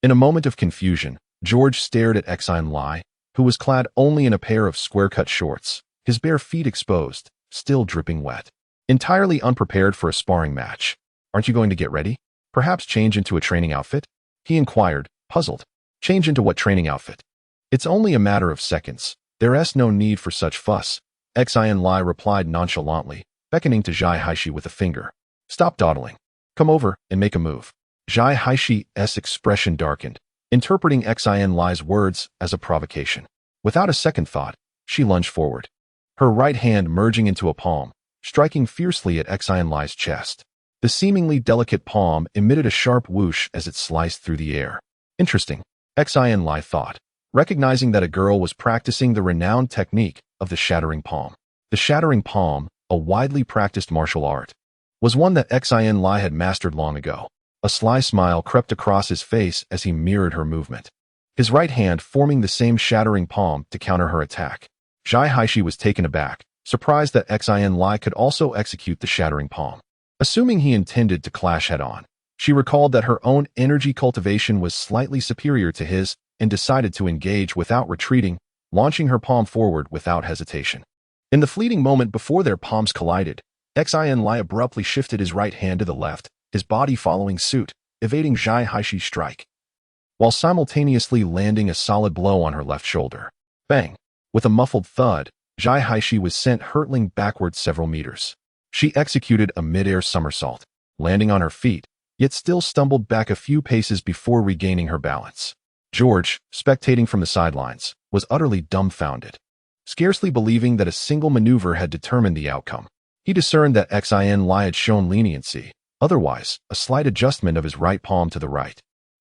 Speaker 1: In a moment of confusion, George stared at Xin Lie, who was clad only in a pair of square-cut shorts, his bare feet exposed, still dripping wet. Entirely unprepared for a sparring match. "Aren't you going to get ready? Perhaps change into a training outfit?" he inquired, puzzled. "Change into what training outfit? It's only a matter of seconds. There's no need for such fuss," Xin Lie replied nonchalantly, beckoning to Zhai Haishi with a finger. "Stop dawdling. Come over and make a move." Zhai Haishi's expression darkened, interpreting Xin Lie's words as a provocation. Without a second thought, she lunged forward, her right hand merging into a palm, striking fiercely at Xin Lie's chest. The seemingly delicate palm emitted a sharp whoosh as it sliced through the air. Interesting, Xin Lie thought, recognizing that a girl was practicing the renowned technique of the shattering palm. The shattering palm, a widely practiced martial art, was one that Xin Lie had mastered long ago. A sly smile crept across his face as he mirrored her movement, his right hand forming the same shattering palm to counter her attack. Zhai Haishi was taken aback, surprised that Xin Lie could also execute the shattering palm. Assuming he intended to clash head-on, she recalled that her own energy cultivation was slightly superior to his and decided to engage without retreating, launching her palm forward without hesitation. In the fleeting moment before their palms collided, Xin Lie abruptly shifted his right hand to the left, his body following suit, evading Zhai Haishi's strike, while simultaneously landing a solid blow on her left shoulder. Bang! With a muffled thud, Zhai Haishi was sent hurtling backwards several meters. She executed a mid-air somersault, landing on her feet, yet still stumbled back a few paces before regaining her balance. George, spectating from the sidelines, was utterly dumbfounded, scarcely believing that a single maneuver had determined the outcome. He discerned that Xin Lie had shown leniency, otherwise, a slight adjustment of his right palm to the right,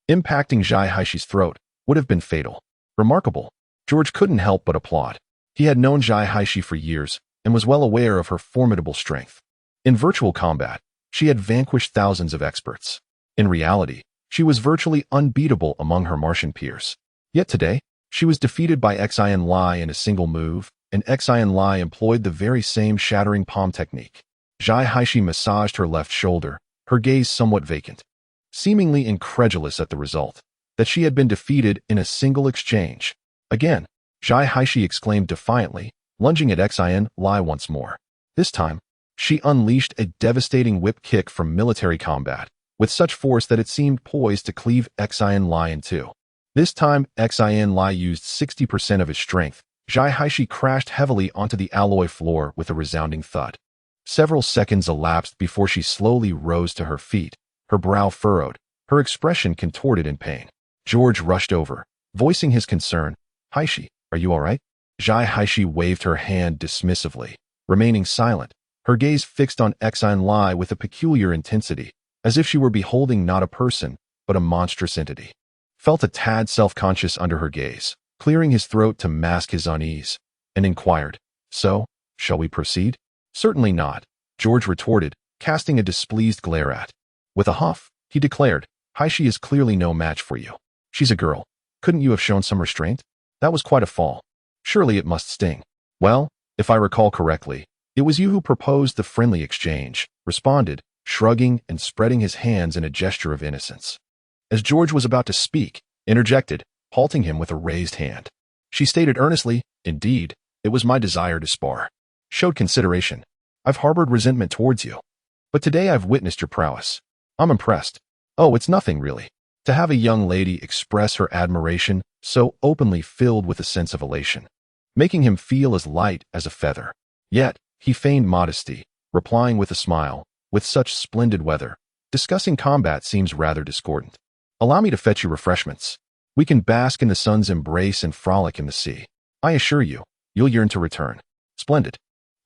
Speaker 1: impacting Zhai Haishi's throat, would have been fatal. Remarkable. George couldn't help but applaud. He had known Zhai Haishi for years and was well aware of her formidable strength. In virtual combat, she had vanquished thousands of experts. In reality, she was virtually unbeatable among her Martian peers. Yet today, she was defeated by Xin Lie in a single move, and Xin Lie employed the very same shattering palm technique. Zhai Haishi massaged her left shoulder, her gaze somewhat vacant, seemingly incredulous at the result, that she had been defeated in a single exchange. Again, Zhai Haishi exclaimed defiantly, lunging at Xin Lie once more. This time, she unleashed a devastating whip kick from military combat, with such force that it seemed poised to cleave Xin Lie in two. This time, Xin Lie used 60% of his strength. Zhai Haishi crashed heavily onto the alloy floor with a resounding thud. Several seconds elapsed before she slowly rose to her feet, her brow furrowed, her expression contorted in pain. George rushed over, voicing his concern. "Haishi, are you all right?" Zhai Haishi waved her hand dismissively, remaining silent, her gaze fixed on Xin Lie with a peculiar intensity, as if she were beholding not a person, but a monstrous entity. Felt a tad self-conscious under her gaze, clearing his throat to mask his unease, and inquired, "So, shall we proceed?" "Certainly not," George retorted, casting a displeased glare at. With a huff, he declared, "Haishi is clearly no match for you. She's a girl. Couldn't you have shown some restraint? That was quite a fall. Surely it must sting." "Well, if I recall correctly, it was you who proposed the friendly exchange," responded, shrugging and spreading his hands in a gesture of innocence. As George was about to speak, interjected, halting him with a raised hand. She stated earnestly, "Indeed, it was my desire to spar. Showed consideration. I've harbored resentment towards you. But today I've witnessed your prowess. I'm impressed. Oh, it's nothing really." To have a young lady express her admiration so openly filled with a sense of elation, making him feel as light as a feather. Yet, he feigned modesty, replying with a smile, "With such splendid weather, discussing combat seems rather discordant. Allow me to fetch you refreshments. We can bask in the sun's embrace and frolic in the sea. I assure you, you'll yearn to return." "Splendid.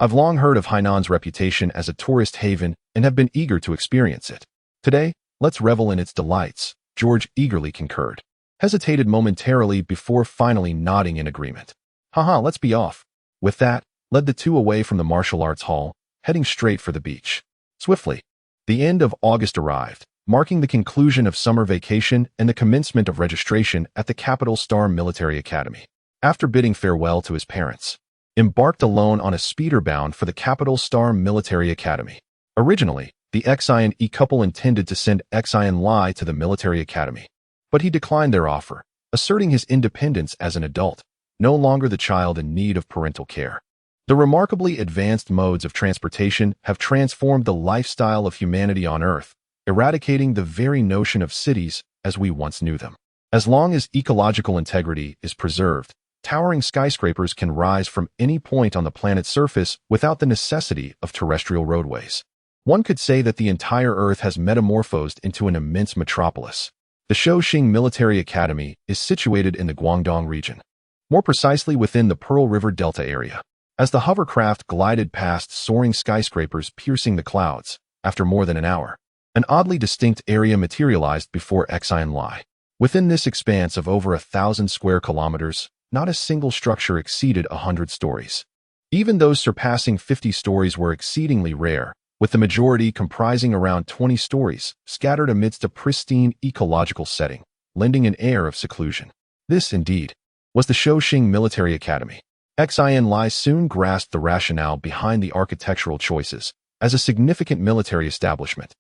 Speaker 1: I've long heard of Hainan's reputation as a tourist haven and have been eager to experience it. Today, let's revel in its delights," George eagerly concurred, hesitated momentarily before finally nodding in agreement. "Haha, let's be off." With that, led the two away from the martial arts hall, heading straight for the beach. Swiftly, the end of August arrived, marking the conclusion of summer vacation and the commencement of registration at the Capital Star Military Academy. After bidding farewell to his parents, embarked alone on a speeder bound for the Capital Star Military Academy. Originally, the Xin couple intended to send Xin Lie to the military academy, But he declined their offer, asserting his independence as an adult, no longer the child in need of parental care. The remarkably advanced modes of transportation have transformed the lifestyle of humanity on Earth, eradicating the very notion of cities as we once knew them. As long as ecological integrity is preserved, towering skyscrapers can rise from any point on the planet's surface without the necessity of terrestrial roadways. One could say that the entire Earth has metamorphosed into an immense metropolis. The Shaoxing Military Academy is situated in the Guangdong region, more precisely within the Pearl River Delta area. As the hovercraft glided past soaring skyscrapers piercing the clouds, after more than an hour, an oddly distinct area materialized before Xin Lie. Within this expanse of over 1,000 square kilometers, not a single structure exceeded 100 stories. Even those surpassing 50 stories were exceedingly rare, with the majority comprising around 20 stories, scattered amidst a pristine ecological setting, lending an air of seclusion. This, indeed, was the Shaoxing Military Academy. Xin Lie soon grasped the rationale behind the architectural choices as a significant military establishment.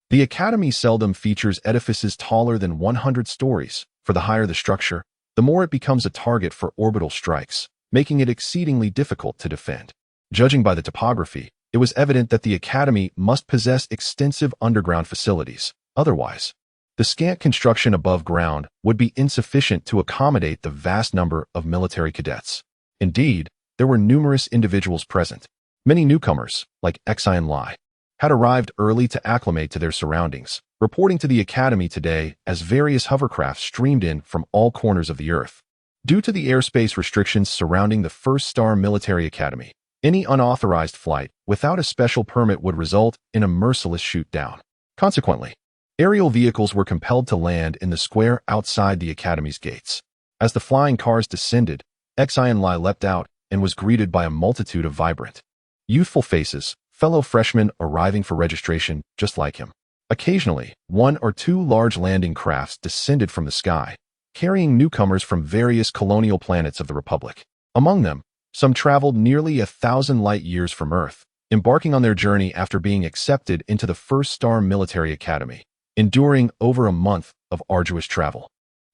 Speaker 1: The academy seldom features edifices taller than 100 stories. For the higher the structure, the more it becomes a target for orbital strikes, making it exceedingly difficult to defend. Judging by the topography, it was evident that the academy must possess extensive underground facilities. Otherwise, the scant construction above ground would be insufficient to accommodate the vast number of military cadets. Indeed, there were numerous individuals present. Many newcomers, like Xin Lie, had arrived early to acclimate to their surroundings, reporting to the academy today as various hovercrafts streamed in from all corners of the Earth. Due to the airspace restrictions surrounding the First Star Military Academy, any unauthorized flight without a special permit would result in a merciless shoot-down. Consequently, aerial vehicles were compelled to land in the square outside the academy's gates. As the flying cars descended, Xin Lie leapt out and was greeted by a multitude of vibrant, youthful faces, fellow freshmen arriving for registration just like him. Occasionally, one or two large landing crafts descended from the sky, carrying newcomers from various colonial planets of the Republic. Among them, some traveled nearly 1,000 light-years from Earth, embarking on their journey after being accepted into the First Star Military Academy, enduring over a month of arduous travel,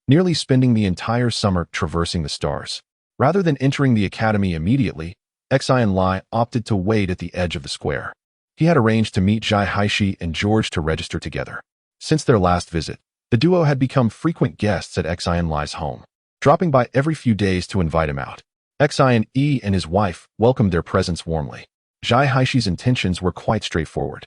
Speaker 1: nearly spending the entire summer traversing the stars. Rather than entering the academy immediately, Xin Lie opted to wait at the edge of the square. He had arranged to meet Zhai Haishi and George to register together. Since their last visit, the duo had become frequent guests at Xin Lie's home, dropping by every few days to invite him out. Xin Lie and his wife welcomed their presence warmly. Zhai Haishi's intentions were quite straightforward.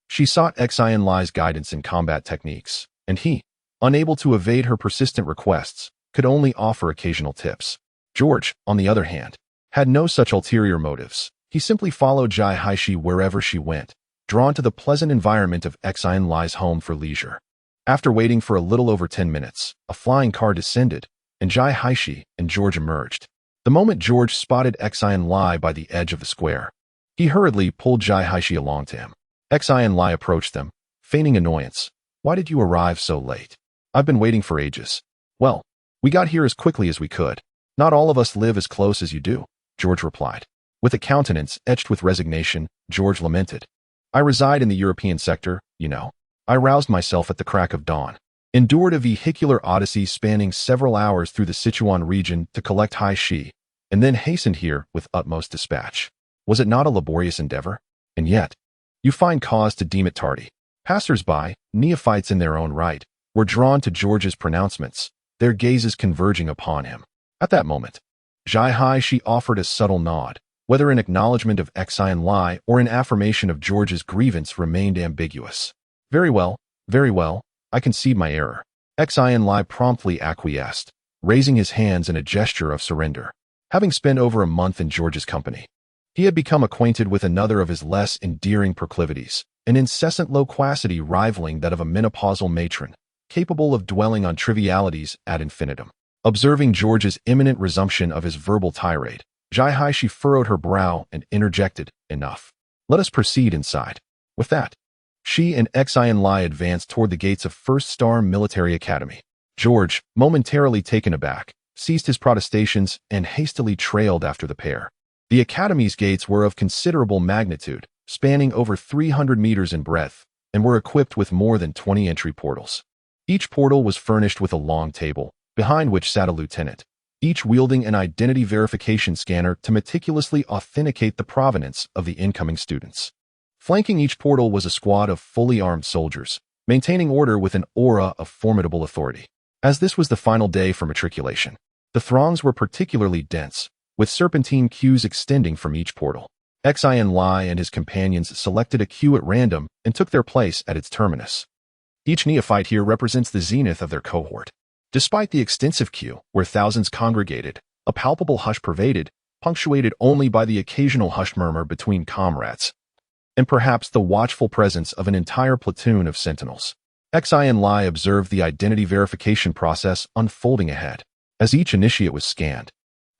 Speaker 1: She sought Xin Lie's guidance in combat techniques, and he, unable to evade her persistent requests, could only offer occasional tips. George, on the other hand, had no such ulterior motives. He simply followed Zhai Haishi wherever she went, drawn to the pleasant environment of Xin Lie's home for leisure. After waiting for a little over 10 minutes, a flying car descended, and Zhai Haishi and George emerged. The moment George spotted Xin Lie by the edge of the square, he hurriedly pulled Zhai Haishi along to him. Xin Lie approached them, feigning annoyance. "Why did you arrive so late? I've been waiting for ages." "Well, we got here as quickly as we could. Not all of us live as close as you do," George replied. With a countenance etched with resignation, George lamented. "I reside in the European sector, you know. I roused myself at the crack of dawn, endured a vehicular odyssey spanning several hours through the Sichuan region to collect Haishi, and then hastened here with utmost dispatch. Was it not a laborious endeavor? And yet, you find cause to deem it tardy." Passers-by, neophytes in their own right, were drawn to George's pronouncements, their gazes converging upon him. At that moment, Zhai Haishi offered a subtle nod. Whether in acknowledgement of Xin Lie or in affirmation of George's grievance remained ambiguous. Very well, I concede my error." Xin Lie promptly acquiesced, raising his hands in a gesture of surrender. Having spent over a month in George's company, he had become acquainted with another of his less endearing proclivities, an incessant loquacity rivaling that of a menopausal matron, capable of dwelling on trivialities ad infinitum. Observing George's imminent resumption of his verbal tirade, Zhai Haishi furrowed her brow and interjected, "Enough. Let us proceed inside." With that, she and Xin Lie advanced toward the gates of First Star Military Academy. George, momentarily taken aback, ceased his protestations and hastily trailed after the pair. The academy's gates were of considerable magnitude, spanning over 300 meters in breadth, and were equipped with more than 20 entry portals. Each portal was furnished with a long table, behind which sat a lieutenant, each wielding an identity verification scanner to meticulously authenticate the provenance of the incoming students. Flanking each portal was a squad of fully armed soldiers, maintaining order with an aura of formidable authority. As this was the final day for matriculation, the throngs were particularly dense, with serpentine queues extending from each portal. Xin Lie and his companions selected a queue at random and took their place at its terminus. Each neophyte here represents the zenith of their cohort. Despite the extensive queue, where thousands congregated, a palpable hush pervaded, punctuated only by the occasional hushed murmur between comrades, and perhaps the watchful presence of an entire platoon of sentinels. Xin Lie observed the identity verification process unfolding ahead. As each initiate was scanned,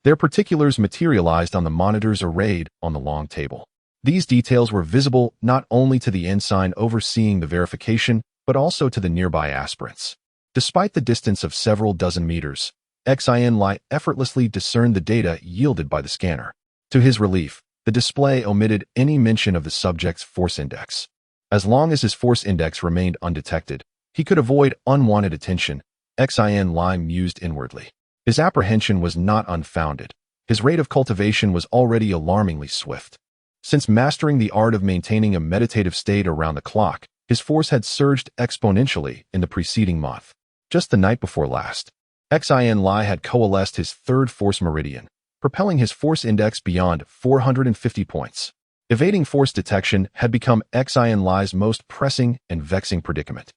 Speaker 1: their particulars materialized on the monitors arrayed on the long table. These details were visible not only to the ensign overseeing the verification, but also to the nearby aspirants. Despite the distance of several dozen meters, Xin Lie effortlessly discerned the data yielded by the scanner. To his relief, the display omitted any mention of the subject's force index. As long as his force index remained undetected, he could avoid unwanted attention, Xin Lie mused inwardly. His apprehension was not unfounded. His rate of cultivation was already alarmingly swift. Since mastering the art of maintaining a meditative state around the clock, his force had surged exponentially in the preceding month. Just the night before last, Xin Lie had coalesced his third force meridian, propelling his force index beyond 450 points. Evading force detection had become Xin Lie's most pressing and vexing predicament.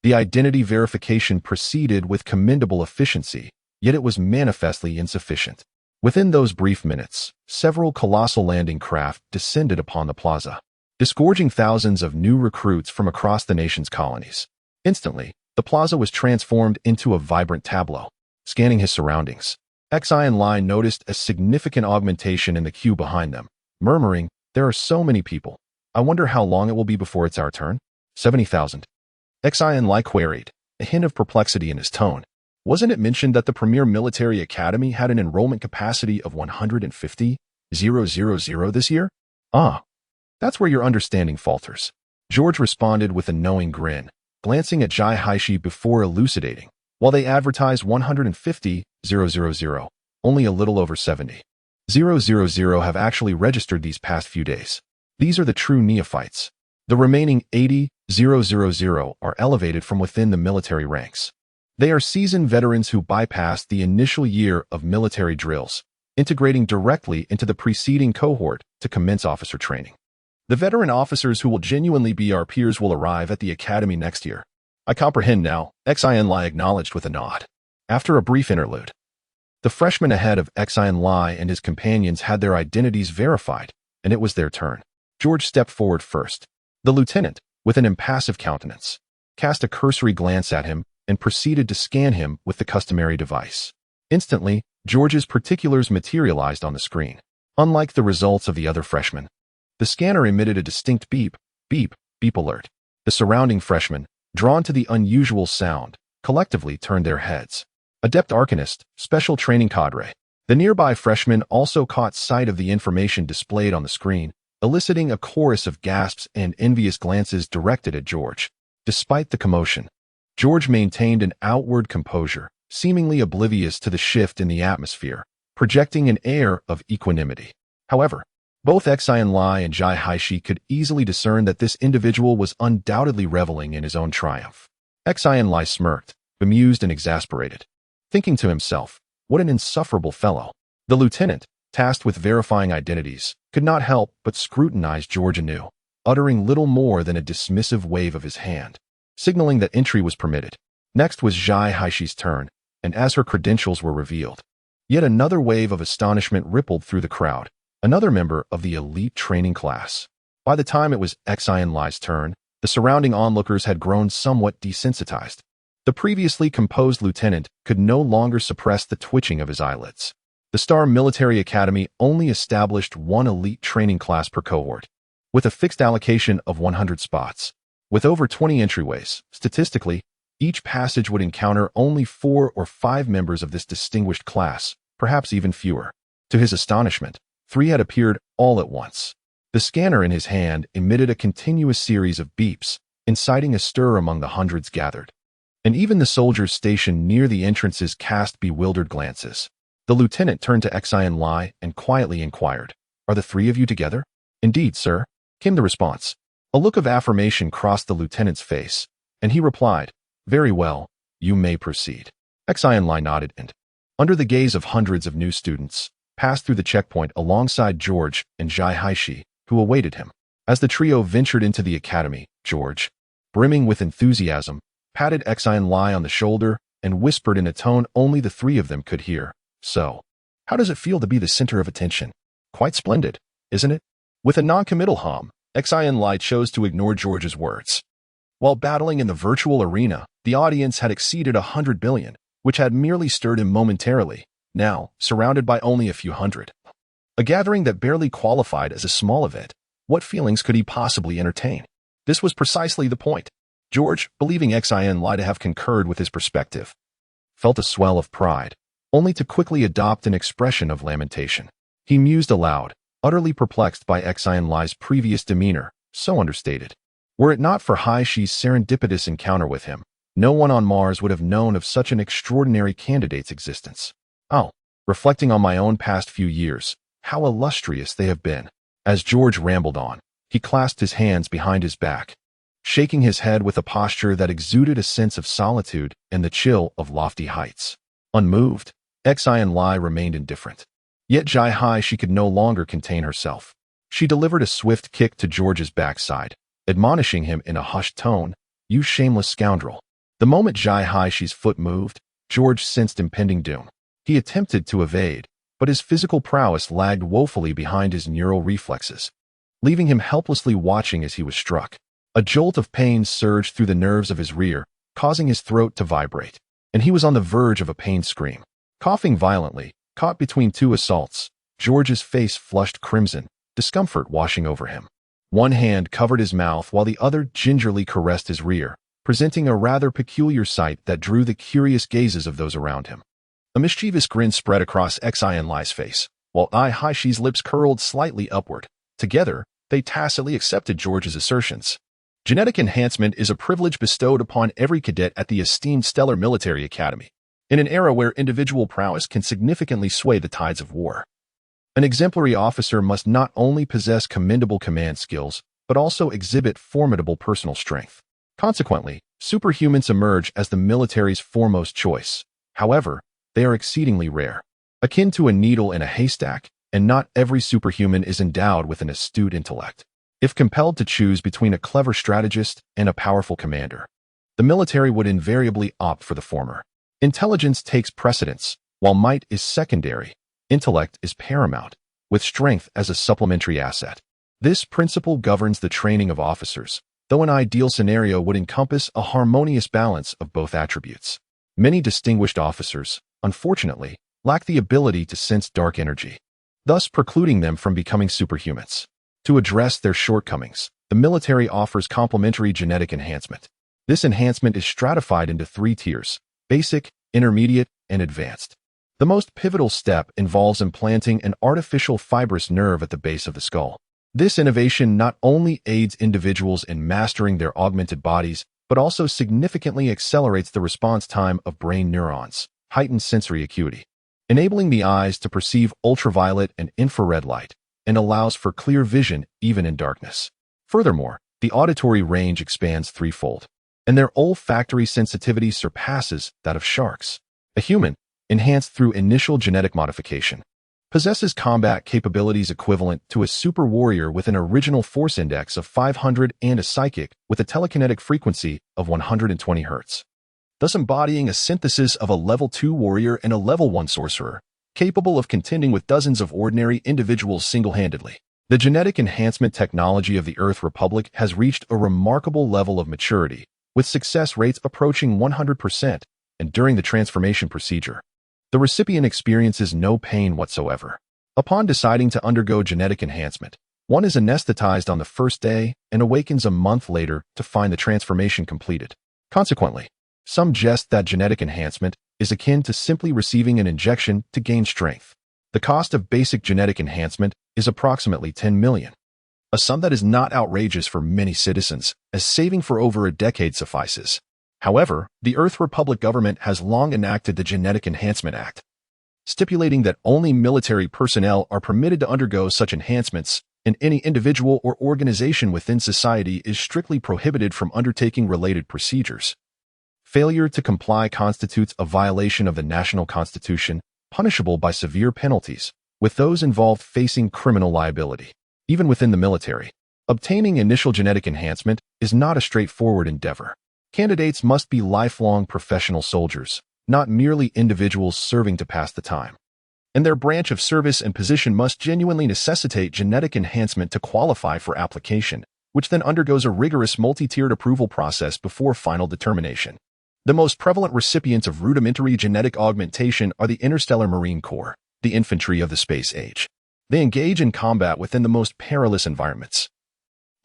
Speaker 1: The identity verification proceeded with commendable efficiency, yet it was manifestly insufficient. Within those brief minutes, several colossal landing craft descended upon the plaza, disgorging thousands of new recruits from across the nation's colonies. Instantly, the plaza was transformed into a vibrant tableau. Scanning his surroundings, Xin Lie noticed a significant augmentation in the queue behind them, murmuring, "There are so many people. I wonder how long it will be before it's our turn." 70,000. Xin Lie queried, a hint of perplexity in his tone. Wasn't it mentioned that the premier military academy had an enrollment capacity of 150,000 this year? Ah, that's where your understanding falters. George responded with a knowing grin, glancing at Jai Haishi before elucidating. While they advertised 150,000, only a little over 70,000 have actually registered these past few days. These are the true neophytes. The remaining 80,000 are elevated from within the military ranks. They are seasoned veterans who bypassed the initial year of military drills, integrating directly into the preceding cohort to commence officer training. The veteran officers who will genuinely be our peers will arrive at the academy next year. I comprehend now, Xin Lie acknowledged with a nod. After a brief interlude, the freshmen ahead of Xin Lie and his companions had their identities verified, and it was their turn. George stepped forward first. The lieutenant, with an impassive countenance, cast a cursory glance at him and proceeded to scan him with the customary device. Instantly, George's particulars materialized on the screen. Unlike the results of the other freshmen, the scanner emitted a distinct beep, beep, beep alert. The surrounding freshmen, drawn to the unusual sound, collectively turned their heads. Adept Arcanist, Special Training Cadre. The nearby freshmen also caught sight of the information displayed on the screen, eliciting a chorus of gasps and envious glances directed at George. Despite the commotion, George maintained an outward composure, seemingly oblivious to the shift in the atmosphere, projecting an air of equanimity. However, both Xin Lie and Jai Haishi could easily discern that this individual was undoubtedly reveling in his own triumph. Xin Lie smirked, bemused and exasperated, thinking to himself, what an insufferable fellow. The lieutenant, tasked with verifying identities, could not help but scrutinize George anew, uttering little more than a dismissive wave of his hand, signaling that entry was permitted. Next was Jai Haishi's turn, and as her credentials were revealed, yet another wave of astonishment rippled through the crowd, another member of the elite training class. By the time it was Xin Lie's turn, the surrounding onlookers had grown somewhat desensitized. The previously composed lieutenant could no longer suppress the twitching of his eyelids. The Star Military Academy only established one elite training class per cohort, with a fixed allocation of 100 spots. With over 20 entryways, statistically, each passage would encounter only 4 or 5 members of this distinguished class, perhaps even fewer. To his astonishment, 3 had appeared all at once. The scanner in his hand emitted a continuous series of beeps, inciting a stir among the hundreds gathered. and even the soldiers stationed near the entrances cast bewildered glances. The lieutenant turned to Xin Lie and quietly inquired, "Are the three of you together?" "Indeed, sir," came the response. A look of affirmation crossed the lieutenant's face, and he replied, "Very well, you may proceed." Xin Lie nodded and, under the gaze of hundreds of new students, passed through the checkpoint alongside George and Jai Haishi, who awaited him. As the trio ventured into the academy, George, brimming with enthusiasm, patted Xin Lie on the shoulder and whispered in a tone only the three of them could hear, "So, how does it feel to be the center of attention? Quite splendid, isn't it?" With a non-committal hum, Xin Lie chose to ignore George's words. While battling in the virtual arena, the audience had exceeded 100 billion, which had merely stirred him momentarily, now surrounded by only a few hundred. A gathering that barely qualified as a small event. What feelings could he possibly entertain? This was precisely the point. George, believing Xin Lie to have concurred with his perspective, felt a swell of pride, only to quickly adopt an expression of lamentation. He mused aloud, utterly perplexed by Xin Lie's previous demeanor, so understated. Were it not for Haishi's serendipitous encounter with him, no one on Mars would have known of such an extraordinary candidate's existence. Oh, reflecting on my own past few years, how illustrious they have been. As George rambled on, he clasped his hands behind his back, shaking his head with a posture that exuded a sense of solitude and the chill of lofty heights. Unmoved, Xin Lie remained indifferent. Yet Jai Haishi could no longer contain herself. She delivered a swift kick to George's backside, admonishing him in a hushed tone, "You shameless scoundrel." The moment Jai Haishi's foot moved, George sensed impending doom. He attempted to evade, but his physical prowess lagged woefully behind his neural reflexes, leaving him helplessly watching as he was struck. A jolt of pain surged through the nerves of his rear, causing his throat to vibrate, and he was on the verge of a pain scream. Coughing violently, caught between two assaults, George's face flushed crimson, discomfort washing over him. One hand covered his mouth while the other gingerly caressed his rear, presenting a rather peculiar sight that drew the curious gazes of those around him. A mischievous grin spread across Xin Lie's face, while Haishi's lips curled slightly upward. Together, they tacitly accepted George's assertions. Genetic enhancement is a privilege bestowed upon every cadet at the esteemed Stellar Military Academy, in an era where individual prowess can significantly sway the tides of war. An exemplary officer must not only possess commendable command skills, but also exhibit formidable personal strength. Consequently, superhumans emerge as the military's foremost choice. However, they are exceedingly rare, akin to a needle in a haystack, and not every superhuman is endowed with an astute intellect. If compelled to choose between a clever strategist and a powerful commander, the military would invariably opt for the former. Intelligence takes precedence, while might is secondary. Intellect is paramount, with strength as a supplementary asset. This principle governs the training of officers, though an ideal scenario would encompass a harmonious balance of both attributes. Many distinguished officers, unfortunately, lack the ability to sense dark energy, thus precluding them from becoming superhumans. To address their shortcomings, the military offers complementary genetic enhancement. This enhancement is stratified into 3 tiers: basic, intermediate, and advanced. The most pivotal step involves implanting an artificial fibrous nerve at the base of the skull. This innovation not only aids individuals in mastering their augmented bodies, but also significantly accelerates the response time of brain neurons, heightened sensory acuity, enabling the eyes to perceive ultraviolet and infrared light, and allows for clear vision even in darkness. Furthermore, the auditory range expands threefold, and their olfactory sensitivity surpasses that of sharks. A human, enhanced through initial genetic modification, possesses combat capabilities equivalent to a super warrior with an original force index of 500 and a psychic with a telekinetic frequency of 120 Hz, thus embodying a synthesis of a level 2 warrior and a level 1 sorcerer, capable of contending with dozens of ordinary individuals single-handedly. The genetic enhancement technology of the Earth Republic has reached a remarkable level of maturity, with success rates approaching 100%, and during the transformation procedure, the recipient experiences no pain whatsoever. Upon deciding to undergo genetic enhancement, one is anesthetized on the first day and awakens a month later to find the transformation completed. Consequently, some jest that genetic enhancement is akin to simply receiving an injection to gain strength. The cost of basic genetic enhancement is approximately 10 million, a sum that is not outrageous for many citizens, as saving for over a decade suffices. However, the Earth Republic government has long enacted the Genetic Enhancement Act, stipulating that only military personnel are permitted to undergo such enhancements, and any individual or organization within society is strictly prohibited from undertaking related procedures. Failure to comply constitutes a violation of the national constitution, punishable by severe penalties, with those involved facing criminal liability. Even within the military, obtaining initial genetic enhancement is not a straightforward endeavor. Candidates must be lifelong professional soldiers, not merely individuals serving to pass the time. And their branch of service and position must genuinely necessitate genetic enhancement to qualify for application, which then undergoes a rigorous multi-tiered approval process before final determination. The most prevalent recipients of rudimentary genetic augmentation are the interstellar Marine Corps, the infantry of the space age. They engage in combat within the most perilous environments,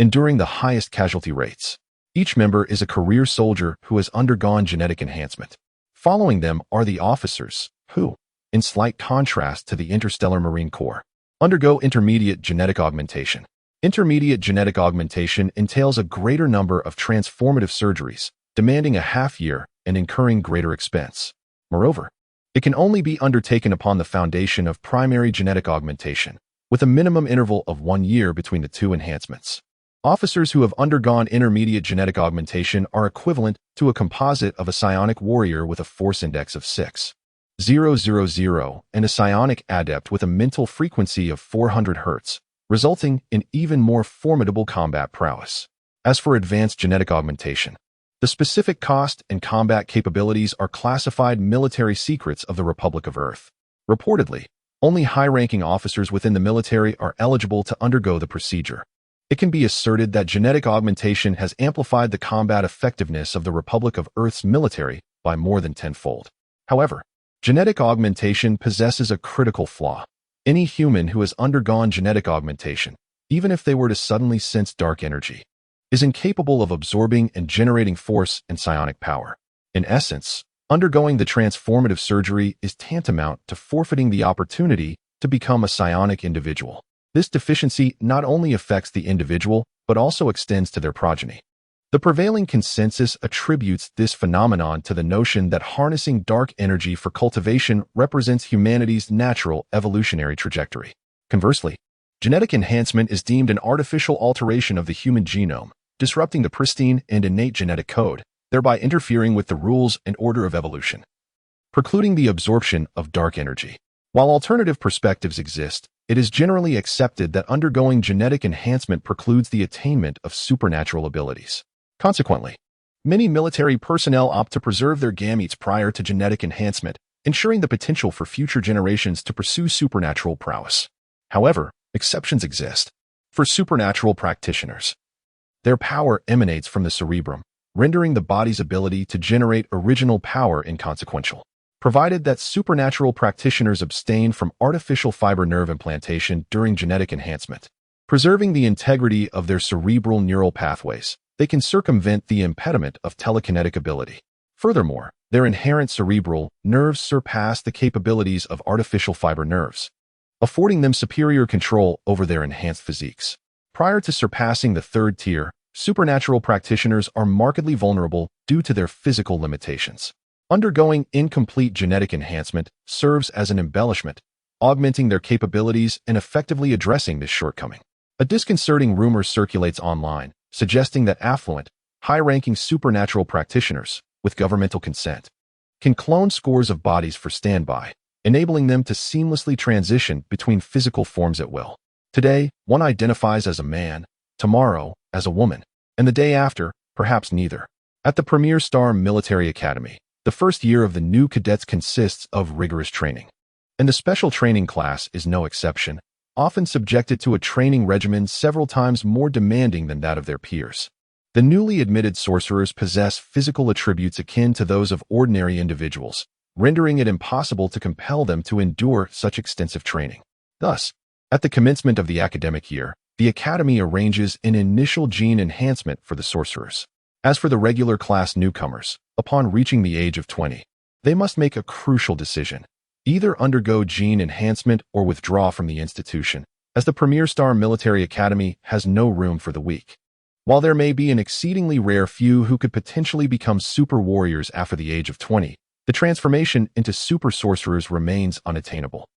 Speaker 1: enduring the highest casualty rates. Each member is a career soldier who has undergone genetic enhancement. Following them are the officers, who, in slight contrast to the interstellar Marine Corps, undergo intermediate genetic augmentation. Intermediate genetic augmentation entails a greater number of transformative surgeries, demanding a half year and incurring greater expense. Moreover, it can only be undertaken upon the foundation of primary genetic augmentation, with a minimum interval of 1 year between the two enhancements. Officers who have undergone intermediate genetic augmentation are equivalent to a composite of a psionic warrior with a force index of 6,000 and a psionic adept with a mental frequency of 400 Hz, resulting in even more formidable combat prowess. As for advanced genetic augmentation, the specific cost and combat capabilities are classified military secrets of the Republic of Earth. Reportedly, only high-ranking officers within the military are eligible to undergo the procedure. It can be asserted that genetic augmentation has amplified the combat effectiveness of the Republic of Earth's military by more than tenfold. However, genetic augmentation possesses a critical flaw. Any human who has undergone genetic augmentation, even if they were to suddenly sense dark energy, is incapable of absorbing and generating force and psionic power. In essence, undergoing the transformative surgery is tantamount to forfeiting the opportunity to become a psionic individual. This deficiency not only affects the individual, but also extends to their progeny. The prevailing consensus attributes this phenomenon to the notion that harnessing dark energy for cultivation represents humanity's natural evolutionary trajectory. Conversely, genetic enhancement is deemed an artificial alteration of the human genome, disrupting the pristine and innate genetic code, thereby interfering with the rules and order of evolution, precluding the absorption of dark energy. While alternative perspectives exist, it is generally accepted that undergoing genetic enhancement precludes the attainment of supernatural abilities. Consequently, many military personnel opt to preserve their gametes prior to genetic enhancement, ensuring the potential for future generations to pursue supernatural prowess. However, exceptions exist. For supernatural practitioners, their power emanates from the cerebrum, rendering the body's ability to generate original power inconsequential. Provided that supernatural practitioners abstain from artificial fiber nerve implantation during genetic enhancement, preserving the integrity of their cerebral neural pathways, they can circumvent the impediment of telekinetic ability. Furthermore, their inherent cerebral nerves surpass the capabilities of artificial fiber nerves, affording them superior control over their enhanced physiques. Prior to surpassing the third tier, supernatural practitioners are markedly vulnerable due to their physical limitations. Undergoing incomplete genetic enhancement serves as an embellishment, augmenting their capabilities and effectively addressing this shortcoming. A disconcerting rumor circulates online, suggesting that affluent, high-ranking supernatural practitioners, with governmental consent, can clone scores of bodies for standby, enabling them to seamlessly transition between physical forms at will. Today, one identifies as a man, tomorrow, as a woman, and the day after, perhaps neither. At the Premier Star Military Academy, the first year of the new cadets consists of rigorous training, and the special training class is no exception, often subjected to a training regimen several times more demanding than that of their peers. The newly admitted sorcerers possess physical attributes akin to those of ordinary individuals, rendering it impossible to compel them to endure such extensive training. Thus, at the commencement of the academic year, the Academy arranges an initial gene enhancement for the sorcerers. As for the regular class newcomers, upon reaching the age of 20, they must make a crucial decision: either undergo gene enhancement or withdraw from the institution, as the Premier Star Military Academy has no room for the weak. While there may be an exceedingly rare few who could potentially become super warriors after the age of 20, the transformation into super sorcerers remains unattainable.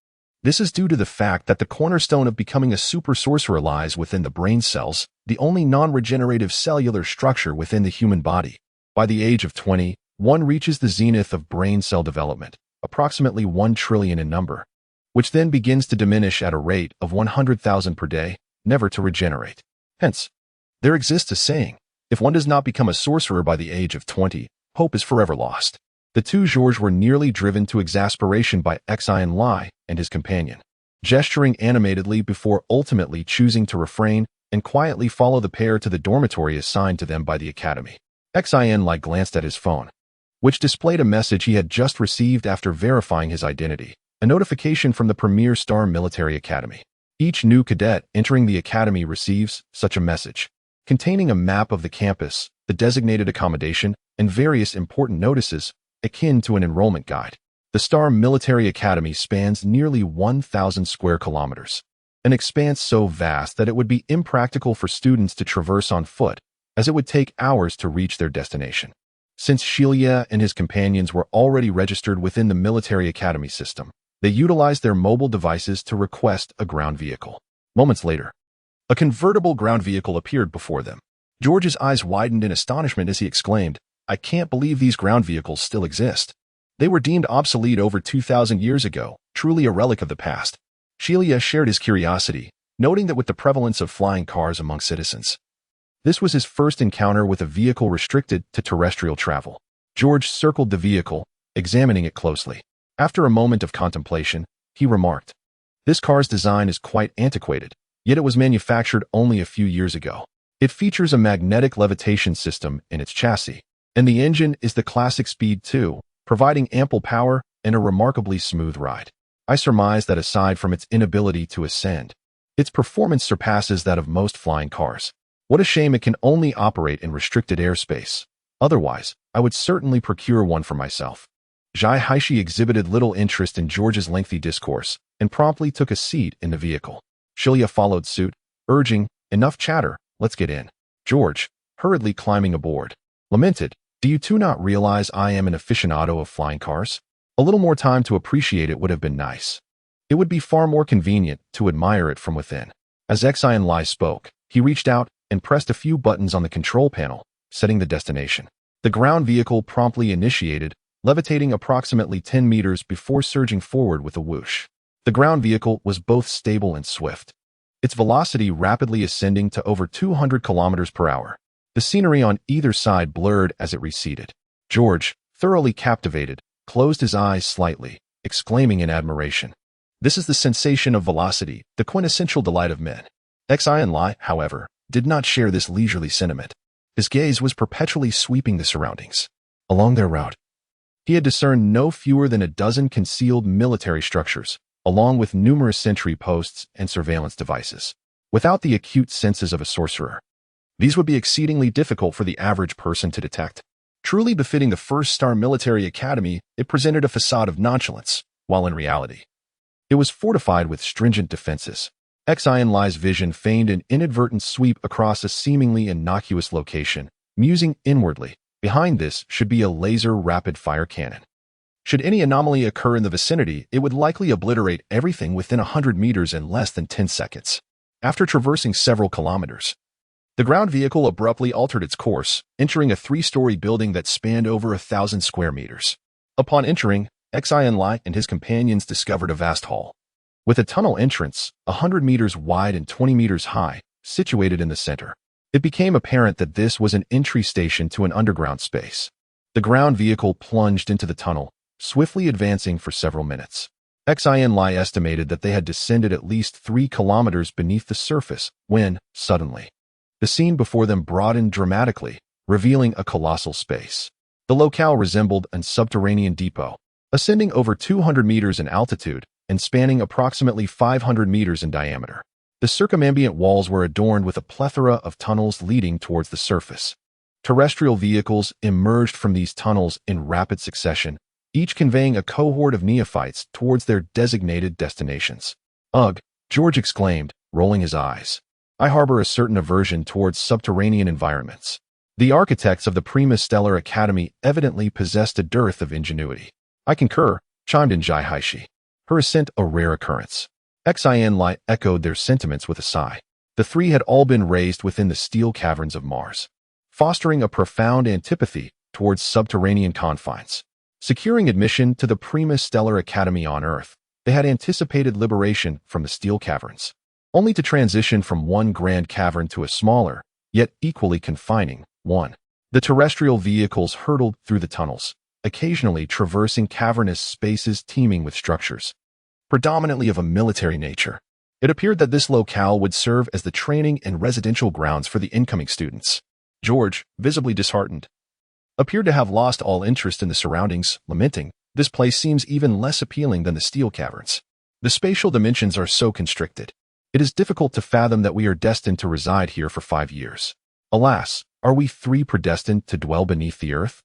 Speaker 1: This is due to the fact that the cornerstone of becoming a super sorcerer lies within the brain cells, the only non-regenerative cellular structure within the human body. By the age of 20, one reaches the zenith of brain cell development, approximately 1 trillion in number, which then begins to diminish at a rate of 100,000 per day, never to regenerate. Hence, there exists a saying, if one does not become a sorcerer by the age of 20, hope is forever lost. The two Georges were nearly driven to exasperation by Xin Lie and his companion, gesturing animatedly before ultimately choosing to refrain and quietly follow the pair to the dormitory assigned to them by the academy. Xin Lie glanced at his phone, which displayed a message he had just received after verifying his identity, a notification from the Premier Star Military Academy. Each new cadet entering the academy receives such a message, containing a map of the campus, the designated accommodation, and various important notices, akin to an enrollment guide. The Star Military Academy spans nearly 1,000 square kilometers, an expanse so vast that it would be impractical for students to traverse on foot, as it would take hours to reach their destination. Since Xin Lie and his companions were already registered within the military academy system, they utilized their mobile devices to request a ground vehicle. Moments later, a convertible ground vehicle appeared before them. George's eyes widened in astonishment as he exclaimed, "I can't believe these ground vehicles still exist. They were deemed obsolete over 2,000 years ago, truly a relic of the past." Xin Lie shared his curiosity, noting that with the prevalence of flying cars among citizens, this was his first encounter with a vehicle restricted to terrestrial travel. George circled the vehicle, examining it closely. After a moment of contemplation, he remarked, "This car's design is quite antiquated, yet it was manufactured only a few years ago. It features a magnetic levitation system in its chassis, and the engine is the classic Speed 2, providing ample power and a remarkably smooth ride. I surmise that aside from its inability to ascend, its performance surpasses that of most flying cars. What a shame it can only operate in restricted airspace. Otherwise, I would certainly procure one for myself." Zhai Haishi exhibited little interest in George's lengthy discourse and promptly took a seat in the vehicle. Xin Lie followed suit, urging, "Enough chatter, let's get in." George, hurriedly climbing aboard, lamented, "Do you two not realize I am an aficionado of flying cars? A little more time to appreciate it would have been nice. It would be far more convenient to admire it from within." As Xin Lie spoke, he reached out and pressed a few buttons on the control panel, setting the destination. The ground vehicle promptly initiated, levitating approximately 10 meters before surging forward with a whoosh. The ground vehicle was both stable and swift, its velocity rapidly ascending to over 200 kilometers per hour. The scenery on either side blurred as it receded. George, thoroughly captivated, closed his eyes slightly, exclaiming in admiration, "This is the sensation of velocity, the quintessential delight of men." Xin Lie, however, did not share this leisurely sentiment. His gaze was perpetually sweeping the surroundings. Along their route, he had discerned no fewer than a dozen concealed military structures, along with numerous sentry posts and surveillance devices. Without the acute senses of a sorcerer, these would be exceedingly difficult for the average person to detect. Truly befitting the First Star Military Academy, it presented a facade of nonchalance, while in reality, it was fortified with stringent defenses. Xin Lie's vision feigned an inadvertent sweep across a seemingly innocuous location, musing inwardly, behind this should be a laser rapid-fire cannon. Should any anomaly occur in the vicinity, it would likely obliterate everything within 100 meters in less than 10 seconds. After traversing several kilometers, the ground vehicle abruptly altered its course, entering a 3-story building that spanned over 1,000 square meters. Upon entering, Xin Lie and his companions discovered a vast hall, with a tunnel entrance, 100 meters wide and 20 meters high, situated in the center. It became apparent that this was an entry station to an underground space. The ground vehicle plunged into the tunnel, swiftly advancing for several minutes. Xin Lie estimated that they had descended at least 3 kilometers beneath the surface when, suddenly, the scene before them broadened dramatically, revealing a colossal space. The locale resembled a subterranean depot, ascending over 200 meters in altitude and spanning approximately 500 meters in diameter. The circumambient walls were adorned with a plethora of tunnels leading towards the surface. Terrestrial vehicles emerged from these tunnels in rapid succession, each conveying a cohort of neophytes towards their designated destinations. "Ugh," George exclaimed, rolling his eyes. I harbor a certain aversion towards subterranean environments. The architects of the Stellar Academy evidently possessed a dearth of ingenuity. I concur, chimed in Jai Haishi. Her assent a rare occurrence. Xin Lie echoed their sentiments with a sigh. The three had all been raised within the steel caverns of Mars, fostering a profound antipathy towards subterranean confines. Securing admission to the Stellar Academy on Earth, they had anticipated liberation from the steel caverns, only to transition from one grand cavern to a smaller, yet equally confining, one. The terrestrial vehicles hurtled through the tunnels, occasionally traversing cavernous spaces teeming with structures, predominantly of a military nature. It appeared that this locale would serve as the training and residential grounds for the incoming students. George, visibly disheartened, appeared to have lost all interest in the surroundings, lamenting, "This place seems even less appealing than the steel caverns. The spatial dimensions are so constricted. It is difficult to fathom that we are destined to reside here for 5 years. Alas, are we three predestined to dwell beneath the earth?"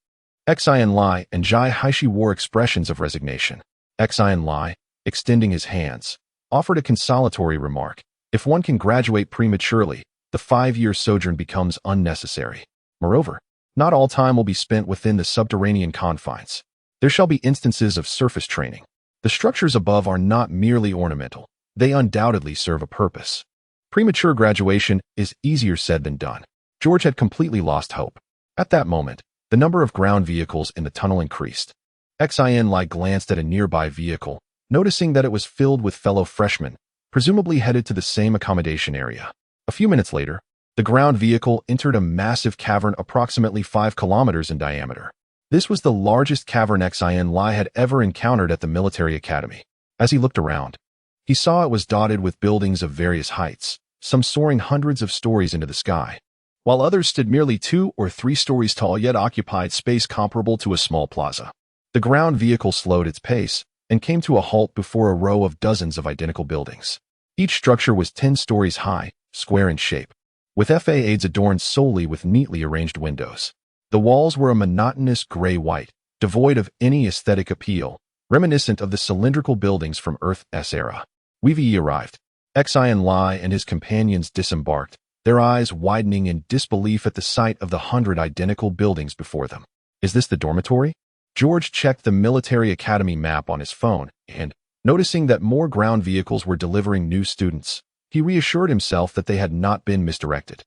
Speaker 1: Xin Lie and Jai Haishi wore expressions of resignation. Xin Lie, extending his hands, offered a consolatory remark. If one can graduate prematurely, the 5-year sojourn becomes unnecessary. Moreover, not all time will be spent within the subterranean confines. There shall be instances of surface training. The structures above are not merely ornamental. They undoubtedly serve a purpose. Premature graduation is easier said than done. George had completely lost hope. At that moment, the number of ground vehicles in the tunnel increased. Xin Lie glanced at a nearby vehicle, noticing that it was filled with fellow freshmen, presumably headed to the same accommodation area. A few minutes later, the ground vehicle entered a massive cavern approximately 5 kilometers in diameter. This was the largest cavern Xin Lie had ever encountered at the military academy. As he looked around, he saw it was dotted with buildings of various heights, some soaring hundreds of stories into the sky, while others stood merely 2 or 3 stories tall yet occupied space comparable to a small plaza. The ground vehicle slowed its pace and came to a halt before a row of dozens of identical buildings. Each structure was 10 stories high, square in shape, with facades adorned solely with neatly arranged windows. The walls were a monotonous gray-white, devoid of any aesthetic appeal, reminiscent of the cylindrical buildings from Earth's era. We've arrived. Xin Lie and his companions disembarked, their eyes widening in disbelief at the sight of the 100 identical buildings before them. Is this the dormitory? George checked the military academy map on his phone, and, noticing that more ground vehicles were delivering new students, he reassured himself that they had not been misdirected.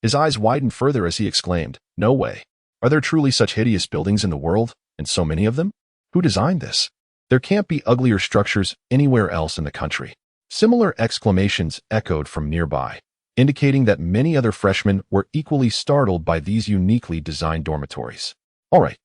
Speaker 1: His eyes widened further as he exclaimed, "No way. Are there truly such hideous buildings in the world, and so many of them? Who designed this? There can't be uglier structures anywhere else in the country." Similar exclamations echoed from nearby, indicating that many other freshmen were equally startled by these uniquely designed dormitories. "All right,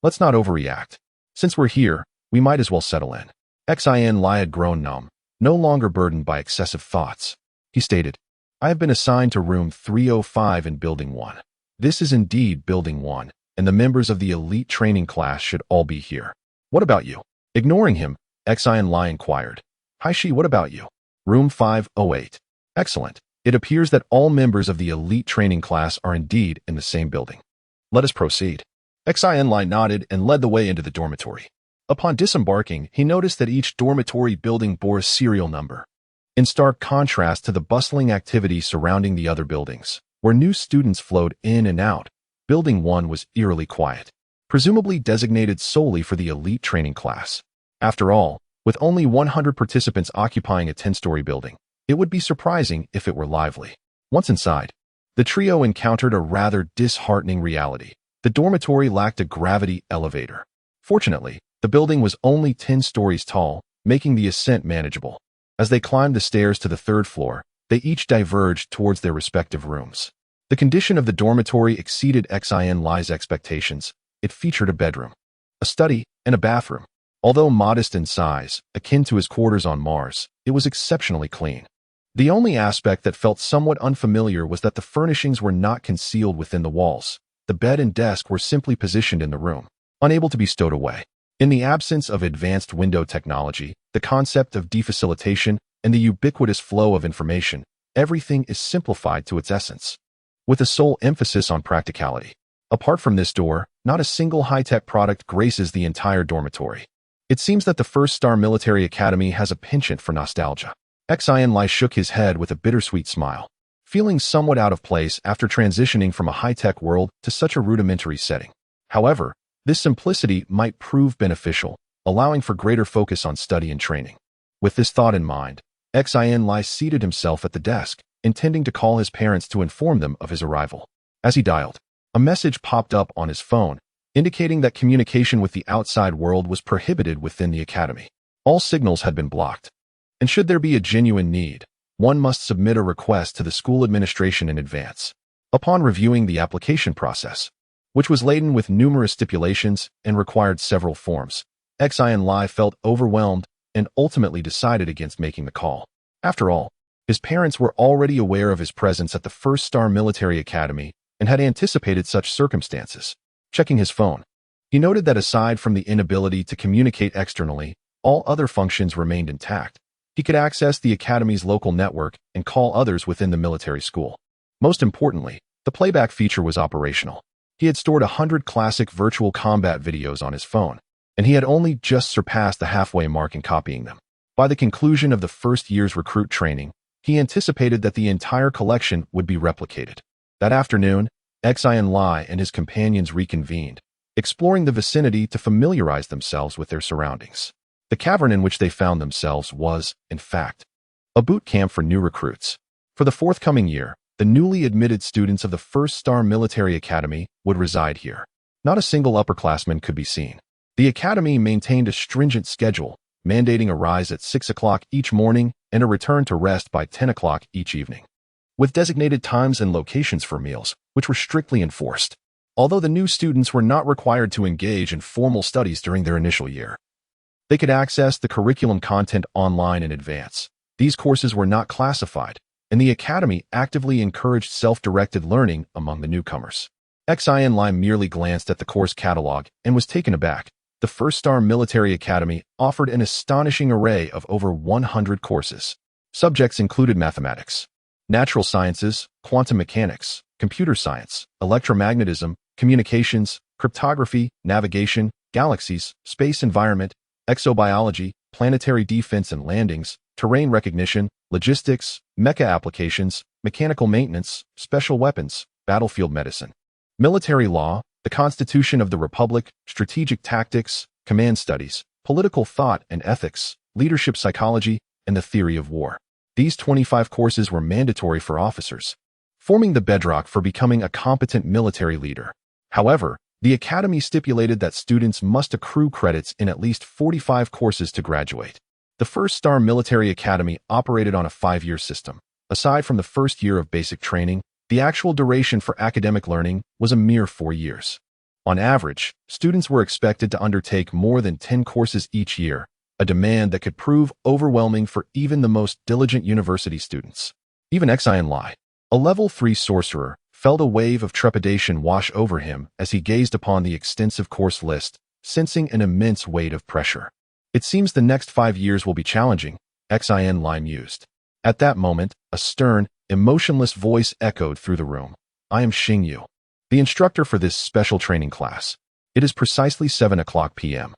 Speaker 1: let's not overreact. Since we're here, we might as well settle in." Xin Lie had grown numb, no longer burdened by excessive thoughts. He stated, "I have been assigned to room 305 in Building 1. This is indeed Building 1, and the members of the elite training class should all be here. What about you?" Ignoring him, Xin Lie inquired, "Haishi, what about you?" "Room 508. "Excellent. It appears that all members of the elite training class are indeed in the same building. Let us proceed." Xin Lie nodded and led the way into the dormitory. Upon disembarking, he noticed that each dormitory building bore a serial number, in stark contrast to the bustling activity surrounding the other buildings, where new students flowed in and out. Building 1 was eerily quiet, presumably designated solely for the elite training class. After all, with only 100 participants occupying a 10-story building, it would be surprising if it were lively. Once inside, the trio encountered a rather disheartening reality. The dormitory lacked a gravity elevator. Fortunately, the building was only 10 stories tall, making the ascent manageable. As they climbed the stairs to the 3rd floor, they each diverged towards their respective rooms. The condition of the dormitory exceeded Xin Lie's expectations. It featured a bedroom, a study, and a bathroom. Although modest in size, akin to his quarters on Mars, it was exceptionally clean. The only aspect that felt somewhat unfamiliar was that the furnishings were not concealed within the walls. The bed and desk were simply positioned in the room, unable to be stowed away. In the absence of advanced window technology, the concept of defacilitation, and the ubiquitous flow of information, everything is simplified to its essence, with a sole emphasis on practicality. Apart from this door, not a single high-tech product graces the entire dormitory. It seems that the first-star military academy has a penchant for nostalgia. Xin Lie shook his head with a bittersweet smile. feeling somewhat out of place after transitioning from a high-tech world to such a rudimentary setting. However, this simplicity might prove beneficial, allowing for greater focus on study and training. With this thought in mind, Xin Lie seated himself at the desk, intending to call his parents to inform them of his arrival. As he dialed, a message popped up on his phone, indicating that communication with the outside world was prohibited within the academy. All signals had been blocked, and should there be a genuine need, one must submit a request to the school administration in advance. Upon reviewing the application process, which was laden with numerous stipulations and required several forms, Xin Lie felt overwhelmed and ultimately decided against making the call. After all, his parents were already aware of his presence at the first-star military academy and had anticipated such circumstances. Checking his phone, he noted that aside from the inability to communicate externally, all other functions remained intact. He could access the academy's local network and call others within the military school. Most importantly, the playback feature was operational. He had stored 100 classic virtual combat videos on his phone, and he had only just surpassed the halfway mark in copying them. By the conclusion of the first year's recruit training, he anticipated that the entire collection would be replicated. That afternoon, Xin Lie and his companions reconvened, exploring the vicinity to familiarize themselves with their surroundings. The cavern in which they found themselves was, in fact, a boot camp for new recruits. For the forthcoming year, the newly admitted students of the first-star military academy would reside here. Not a single upperclassman could be seen. The academy maintained a stringent schedule, mandating a rise at 6 o'clock each morning and a return to rest by 10 o'clock each evening, with designated times and locations for meals, which were strictly enforced. Although the new students were not required to engage in formal studies during their initial year, they could access the curriculum content online in advance. These courses were not classified, and the academy actively encouraged self-directed learning among the newcomers. Xin Lie merely glanced at the course catalog and was taken aback. The first-star military academy offered an astonishing array of over 100 courses. Subjects included mathematics, natural sciences, quantum mechanics, computer science, electromagnetism, communications, cryptography, navigation, galaxies, space environment, exobiology, planetary defense and landings, terrain recognition, logistics, mecha applications, mechanical maintenance, special weapons, battlefield medicine, military law, the Constitution of the Republic, strategic tactics, command studies, political thought and ethics, leadership psychology, and the theory of war. These 25 courses were mandatory for officers, forming the bedrock for becoming a competent military leader. However, the academy stipulated that students must accrue credits in at least 45 courses to graduate. The first-star military academy operated on a 5-year system. Aside from the first year of basic training, the actual duration for academic learning was a mere 4 years. On average, students were expected to undertake more than 10 courses each year, a demand that could prove overwhelming for even the most diligent university students. Even Xin Lie, a level 3 sorcerer, felt a wave of trepidation wash over him as he gazed upon the extensive course list, sensing an immense weight of pressure. It seems the next 5 years will be challenging, Xin Lie mused. At that moment, a stern, emotionless voice echoed through the room. I am Xin Lie, the instructor for this special training class. It is precisely 7 o'clock p.m.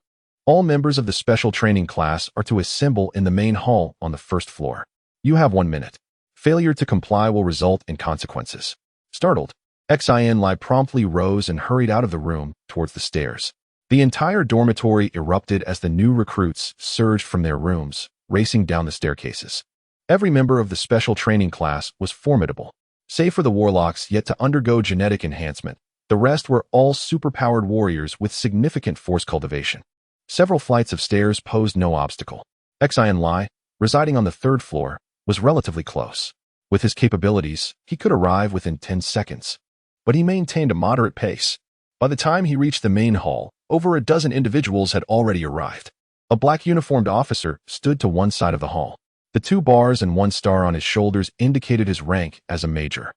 Speaker 1: All members of the special training class are to assemble in the main hall on the first floor. You have 1 minute. Failure to comply will result in consequences. Startled, Xin Lie promptly rose and hurried out of the room towards the stairs. The entire dormitory erupted as the new recruits surged from their rooms, racing down the staircases. Every member of the special training class was formidable. Save for the warlocks yet to undergo genetic enhancement, the rest were all superpowered warriors with significant force cultivation. Several flights of stairs posed no obstacle. Xin Lie, residing on the 3rd floor, was relatively close. With his capabilities, he could arrive within 10 seconds. But he maintained a moderate pace. By the time he reached the main hall, over a dozen individuals had already arrived. A black uniformed officer stood to one side of the hall. The 2 bars and 1 star on his shoulders indicated his rank as a major.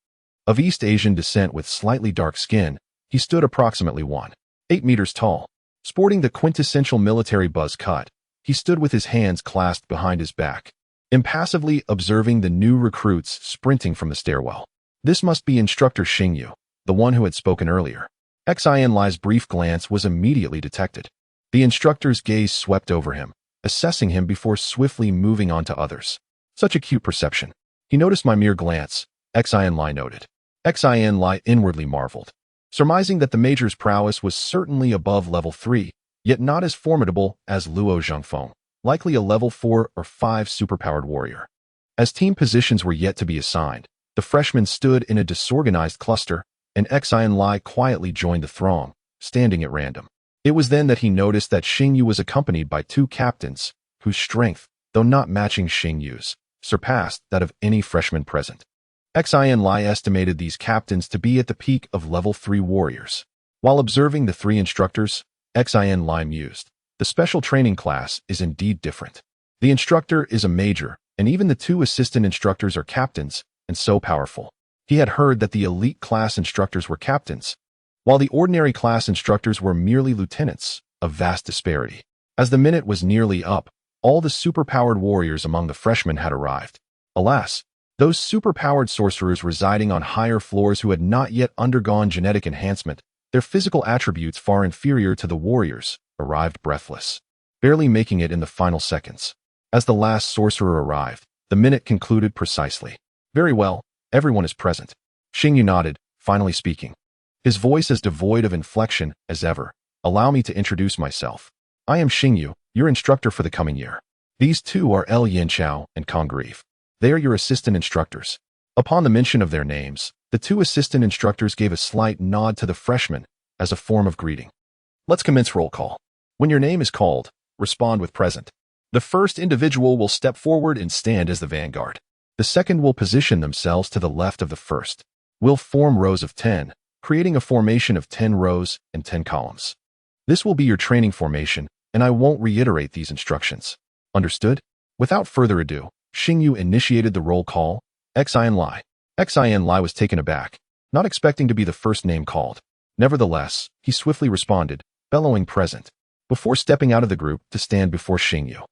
Speaker 1: Of East Asian descent with slightly dark skin, he stood approximately 1.8 meters tall. Sporting the quintessential military buzz cut, he stood with his hands clasped behind his back, impassively observing the new recruits sprinting from the stairwell. This must be Instructor Xin Lie, the one who had spoken earlier. Xin Lie's brief glance was immediately detected. The instructor's gaze swept over him, assessing him before swiftly moving on to others. Such acute perception. He noticed my mere glance, Xin Lie noted. Xin Lie inwardly marveled, surmising that the Major's prowess was certainly above level 3, yet not as formidable as Luo Zhengfeng, likely a level 4 or 5 superpowered warrior. As team positions were yet to be assigned, the freshmen stood in a disorganized cluster, and Xin Lie quietly joined the throng, standing at random. It was then that he noticed that Xingyu was accompanied by 2 captains, whose strength, though not matching Xingyu's, surpassed that of any freshman present. Xin Lie estimated these captains to be at the peak of level 3 warriors. While observing the 3 instructors, Xin Lie mused, the special training class is indeed different. The instructor is a major, and even the 2 assistant instructors are captains, and so powerful. He had heard that the elite class instructors were captains, while the ordinary class instructors were merely lieutenants, a vast disparity. As the minute was nearly up, all the superpowered warriors among the freshmen had arrived. Alas, those superpowered sorcerers residing on higher floors who had not yet undergone genetic enhancement, their physical attributes far inferior to the warriors, arrived breathless, barely making it in the final seconds. As the last sorcerer arrived, the minute concluded precisely. Very well, everyone is present. Xingyu nodded, finally speaking, his voice as devoid of inflection as ever. Allow me to introduce myself. I am Xingyu, your instructor for the coming year. These 2 are El Yinchao and Congreve. They are your assistant instructors. Upon the mention of their names, the 2 assistant instructors gave a slight nod to the freshmen as a form of greeting. Let's commence roll call. When your name is called, respond with present. The first individual will step forward and stand as the vanguard. The second will position themselves to the left of the first. We'll form rows of 10, creating a formation of 10 rows and 10 columns. This will be your training formation, and I won't reiterate these instructions. Understood? Without further ado, Xingyu initiated the roll call. Xin Lie. Xin Lie was taken aback, not expecting to be the first name called. Nevertheless, he swiftly responded, bellowing present, before stepping out of the group to stand before Xingyu.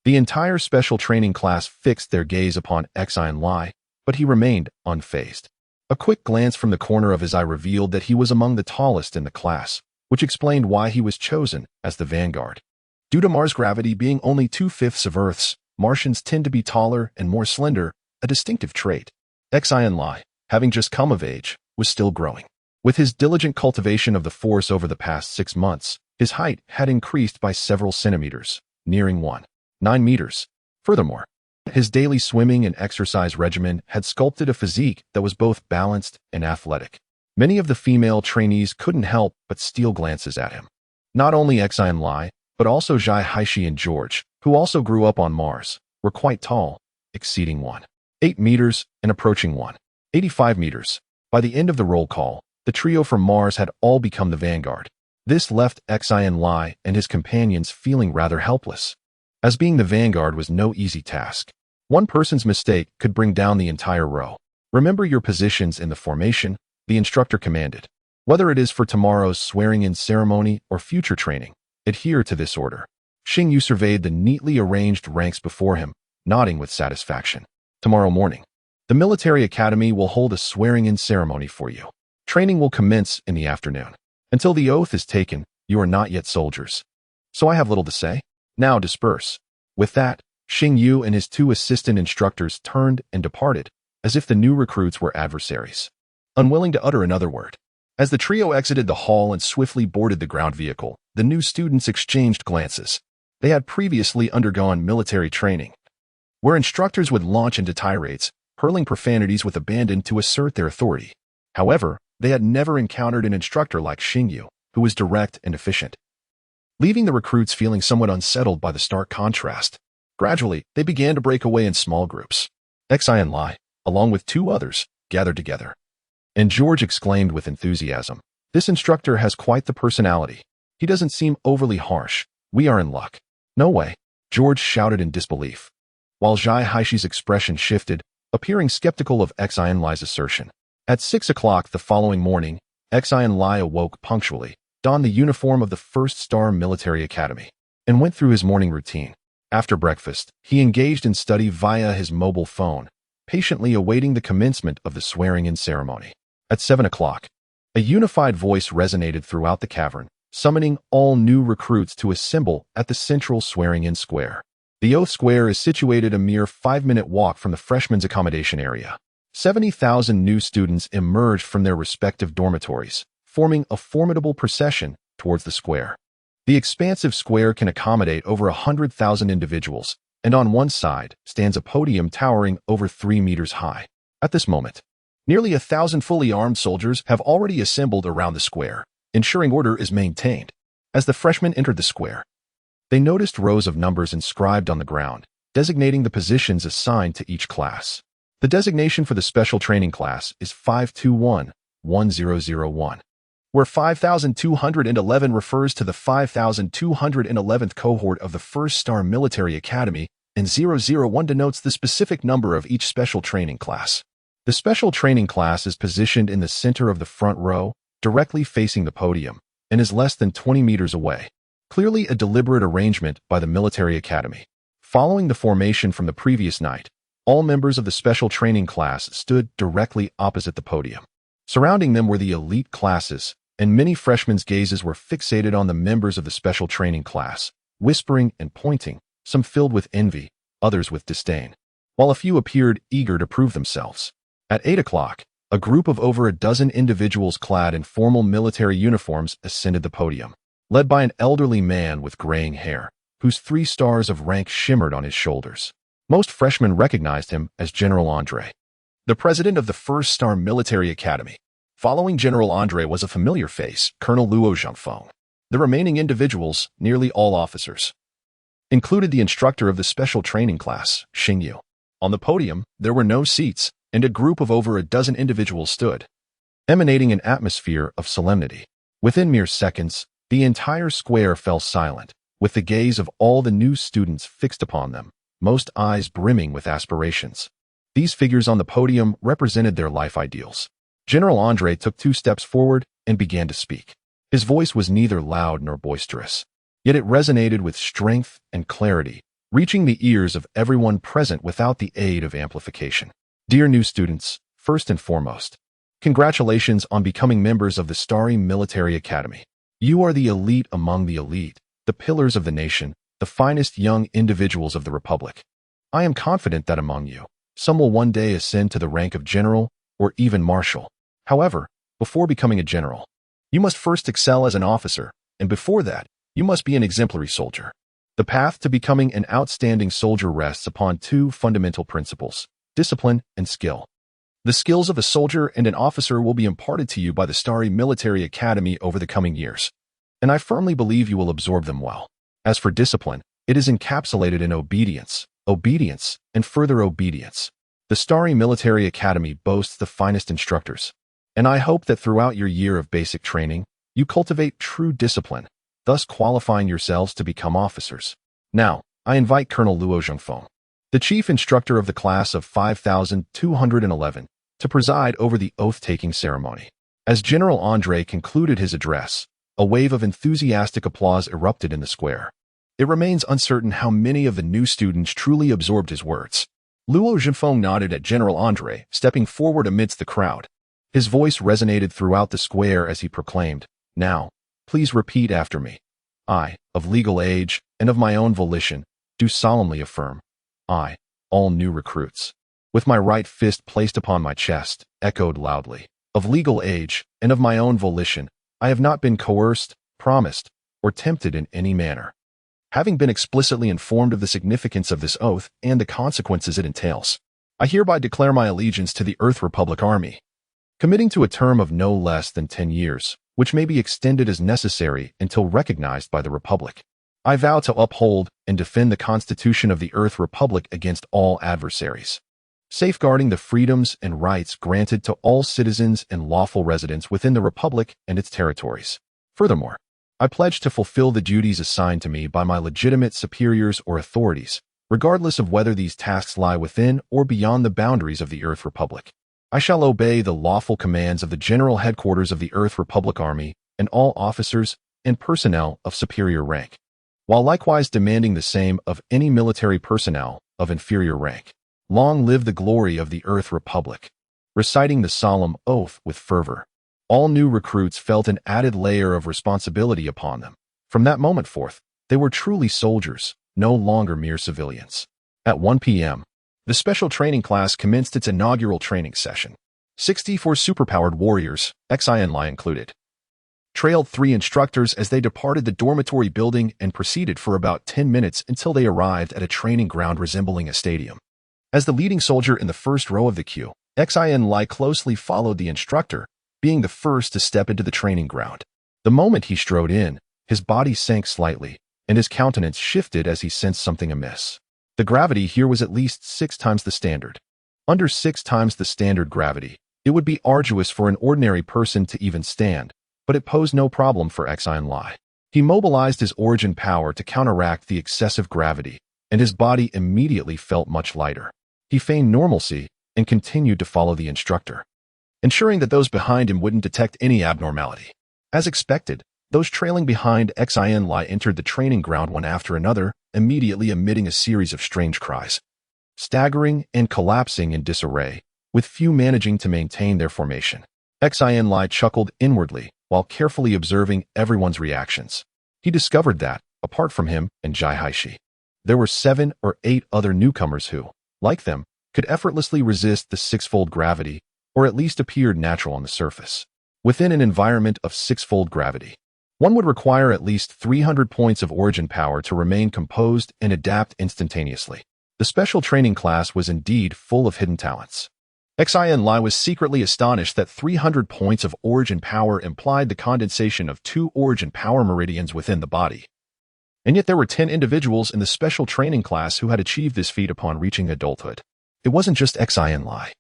Speaker 1: The entire special training class fixed their gaze upon Xin Lie, but he remained unfazed. A quick glance from the corner of his eye revealed that he was among the tallest in the class, which explained why he was chosen as the vanguard. Due to Mars' gravity being only 2/5 of Earth's, Martians tend to be taller and more slender, a distinctive trait. Xin Lie, having just come of age, was still growing. With his diligent cultivation of the Force over the past 6 months, his height had increased by several centimeters, nearing 1.9 meters. Furthermore, his daily swimming and exercise regimen had sculpted a physique that was both balanced and athletic. Many of the female trainees couldn't help but steal glances at him. Not only Xin Lie, but also Zhai Haishi and George, who also grew up on Mars, were quite tall, exceeding 1.8 meters and approaching 1.85 meters. By the end of the roll call, the trio from Mars had all become the vanguard. This left Xin Lie and his companions feeling rather helpless, as being the vanguard was no easy task. One person's mistake could bring down the entire row. Remember your positions in the formation, the instructor commanded. Whether it is for tomorrow's swearing-in ceremony or future training, adhere to this order. Xingyu surveyed the neatly arranged ranks before him, nodding with satisfaction. Tomorrow morning, the military academy will hold a swearing-in ceremony for you. Training will commence in the afternoon. Until the oath is taken, you are not yet soldiers. So I have little to say. Now disperse. With that, Xingyu and his 2 assistant instructors turned and departed, as if the new recruits were adversaries, unwilling to utter another word. As the trio exited the hall and swiftly boarded the ground vehicle, the new students exchanged glances. They had previously undergone military training, where instructors would launch into tirades, hurling profanities with abandon to assert their authority. However, they had never encountered an instructor like Xingyu, who was direct and efficient, leaving the recruits feeling somewhat unsettled by the stark contrast. Gradually, they began to break away in small groups. Xin Lie, along with 2 others, gathered together. And George exclaimed with enthusiasm, "This instructor has quite the personality. He doesn't seem overly harsh. We are in luck." "No way," George shouted in disbelief, while Zhai Haishi's expression shifted, appearing skeptical of Xin Lie's assertion. At 6 o'clock the following morning, Xin Lie awoke punctually, donned the uniform of the 1st Star Military Academy, and went through his morning routine. After breakfast, he engaged in study via his mobile phone, patiently awaiting the commencement of the swearing-in ceremony. At 7 o'clock, a unified voice resonated throughout the cavern, summoning all new recruits to assemble at the central swearing-in square. The Oath Square is situated a mere 5-minute walk from the freshmen's accommodation area. 70,000 new students emerged from their respective dormitories, forming a formidable procession towards the square. The expansive square can accommodate over 100,000 individuals, and on one side stands a podium towering over 3 meters high. At this moment, nearly 1,000 fully armed soldiers have already assembled around the square, ensuring order is maintained. As the freshmen entered the square, they noticed rows of numbers inscribed on the ground, designating the positions assigned to each class. The designation for the special training class is 521-1001, where 5211 refers to the 5211th cohort of the 1st Star Military Academy, and 001 denotes the specific number of each special training class. The special training class is positioned in the center of the front row, directly facing the podium, and is less than 20 meters away. Clearly a deliberate arrangement by the military academy. Following the formation from the previous night, all members of the special training class stood directly opposite the podium. Surrounding them were the elite classes, and many freshmen's gazes were fixated on the members of the special training class, whispering and pointing, some filled with envy, others with disdain, while a few appeared eager to prove themselves. At 8 o'clock, a group of over a dozen individuals clad in formal military uniforms ascended the podium, led by an elderly man with graying hair, whose 3 stars of rank shimmered on his shoulders. Most freshmen recognized him as General Andre, the president of the 1st Star Military Academy. Following General Andre was a familiar face, Colonel Luo Zhongfeng. The remaining individuals, nearly all officers, included the instructor of the special training class, Xing Lie. On the podium, there were no seats, and a group of over a dozen individuals stood, emanating an atmosphere of solemnity. Within mere seconds, the entire square fell silent, with the gaze of all the new students fixed upon them, most eyes brimming with aspirations. These figures on the podium represented their life ideals. General Andre took 2 steps forward and began to speak. His voice was neither loud nor boisterous, yet it resonated with strength and clarity, reaching the ears of everyone present without the aid of amplification. Dear new students, first and foremost, congratulations on becoming members of the Starry Military Academy. You are the elite among the elite, the pillars of the nation, the finest young individuals of the Republic. I am confident that among you, some will one day ascend to the rank of general or even marshal. However, before becoming a general, you must first excel as an officer, and before that, you must be an exemplary soldier. The path to becoming an outstanding soldier rests upon 2 fundamental principles: discipline and skill. The skills of a soldier and an officer will be imparted to you by the Starry Military Academy over the coming years, and I firmly believe you will absorb them well. As for discipline, it is encapsulated in obedience, and further obedience. The Starry Military Academy boasts the finest instructors, and I hope that throughout your year of basic training, you cultivate true discipline, thus qualifying yourselves to become officers. Now, I invite Colonel Luo Zhongfeng, the chief instructor of the class of 5211, to preside over the oath-taking ceremony. As General Andre concluded his address, a wave of enthusiastic applause erupted in the square. It remains uncertain how many of the new students truly absorbed his words. Luo Zhongfeng nodded at General Andre, stepping forward amidst the crowd. His voice resonated throughout the square as he proclaimed, "Now, please repeat after me. I, of legal age and of my own volition, do solemnly affirm. I, all new recruits." With my right fist placed upon my chest, echoed loudly, "Of legal age and of my own volition, I have not been coerced, promised, or tempted in any manner." Having been explicitly informed of the significance of this oath and the consequences it entails, I hereby declare my allegiance to the Earth Republic Army, committing to a term of no less than 10 years, which may be extended as necessary until recognized by the Republic. I vow to uphold and defend the Constitution of the Earth Republic against all adversaries, safeguarding the freedoms and rights granted to all citizens and lawful residents within the Republic and its territories. Furthermore, I pledge to fulfill the duties assigned to me by my legitimate superiors or authorities, regardless of whether these tasks lie within or beyond the boundaries of the Earth Republic. I shall obey the lawful commands of the General Headquarters of the Earth Republic Army and all officers and personnel of superior rank, while likewise demanding the same of any military personnel of inferior rank. Long live the glory of the Earth Republic. Reciting the solemn oath with fervor, all new recruits felt an added layer of responsibility upon them. From that moment forth, they were truly soldiers, no longer mere civilians. At 1 p.m., The special training class commenced its inaugural training session. 64 superpowered warriors, Xin Lie included, trailed 3 instructors as they departed the dormitory building and proceeded for about 10 minutes until they arrived at a training ground resembling a stadium. As the leading soldier in the first row of the queue, Xin Lie closely followed the instructor, being the first to step into the training ground. The moment he strode in, his body sank slightly, and his countenance shifted as he sensed something amiss. The gravity here was at least 6 times the standard. Under 6 times the standard gravity, it would be arduous for an ordinary person to even stand, but it posed no problem for Xin Lie. He mobilized his origin power to counteract the excessive gravity, and his body immediately felt much lighter. He feigned normalcy and continued to follow the instructor, ensuring that those behind him wouldn't detect any abnormality. As expected, those trailing behind Xin Lie entered the training ground one after another, immediately emitting a series of strange cries, staggering and collapsing in disarray, with few managing to maintain their formation. Xin Lie chuckled inwardly while carefully observing everyone's reactions. He discovered that, apart from him and Jai Haishi, there were 7 or 8 other newcomers who, like them, could effortlessly resist the 6-fold gravity, or at least appeared natural on the surface. Within an environment of 6-fold gravity, one would require at least 300 points of origin power to remain composed and adapt instantaneously. The special training class was indeed full of hidden talents. Xin Lie was secretly astonished that 300 points of origin power implied the condensation of 2 origin power meridians within the body. And yet there were 10 individuals in the special training class who had achieved this feat upon reaching adulthood. It wasn't just Xin Lie.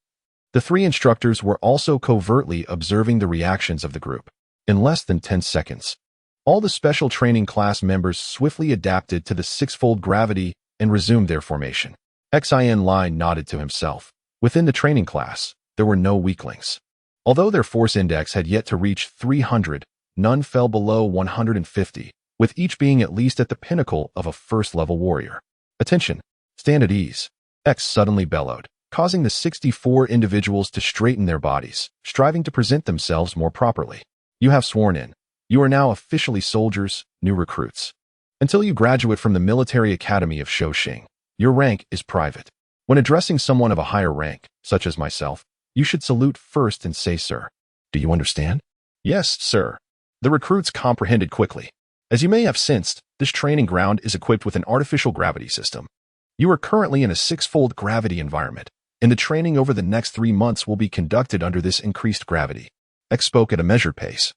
Speaker 1: The 3 instructors were also covertly observing the reactions of the group. In less than 10 seconds, all the special training class members swiftly adapted to the 6-fold gravity and resumed their formation. Xin Lie nodded to himself. Within the training class, there were no weaklings. Although their force index had yet to reach 300, none fell below 150, with each being at least at the pinnacle of a first-level warrior. Attention! Stand at ease. X suddenly bellowed, causing the 64 individuals to straighten their bodies, striving to present themselves more properly. You have sworn in. You are now officially soldiers, new recruits. Until you graduate from the military academy of Shouxing, your rank is private. When addressing someone of a higher rank, such as myself, you should salute first and say, "Sir." Do you understand? Yes, sir. The recruits comprehended quickly. As you may have sensed, this training ground is equipped with an artificial gravity system. You are currently in a 6-fold gravity environment, and the training over the next 3 months will be conducted under this increased gravity. X spoke at a measured pace,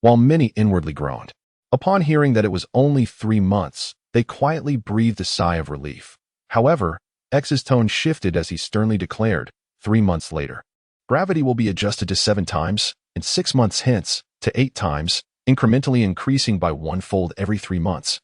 Speaker 1: while many inwardly groaned. Upon hearing that it was only 3 months, they quietly breathed a sigh of relief. However, X's tone shifted as he sternly declared, 3 months later, gravity will be adjusted to 7 times, and 6 months hence, to 8 times, incrementally increasing by 1-fold every 3 months,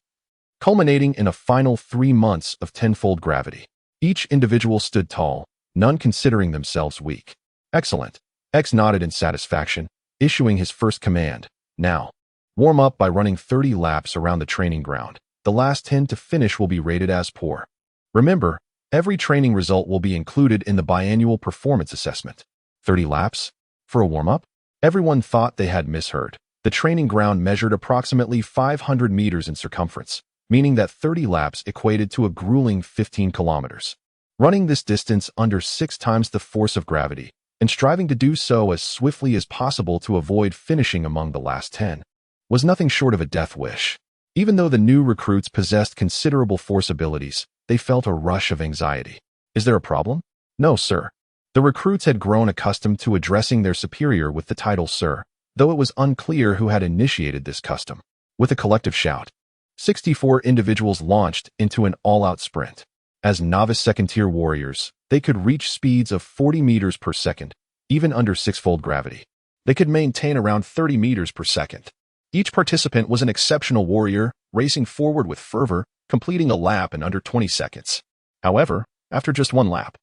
Speaker 1: culminating in a final 3 months of 10-fold gravity. Each individual stood tall, none considering themselves weak. Excellent. X nodded in satisfaction, issuing his first command. Now, warm up by running 30 laps around the training ground. The last 10 to finish will be rated as poor. Remember, every training result will be included in the biannual performance assessment. 30 laps? For a warm-up? Everyone thought they had misheard. The training ground measured approximately 500 meters in circumference, meaning that 30 laps equated to a grueling 15 kilometers. Running this distance under 6 times the force of gravity, and striving to do so as swiftly as possible to avoid finishing among the last 10, was nothing short of a death wish. Even though the new recruits possessed considerable force abilities, they felt a rush of anxiety. Is there a problem? No, sir. The recruits had grown accustomed to addressing their superior with the title sir, though it was unclear who had initiated this custom. With a collective shout, 64 individuals launched into an all-out sprint. As novice second-tier warriors, they could reach speeds of 40 meters per second, even under 6-fold gravity. They could maintain around 30 meters per second. Each participant was an exceptional warrior, racing forward with fervor, completing a lap in under 20 seconds. However, after just 1 lap,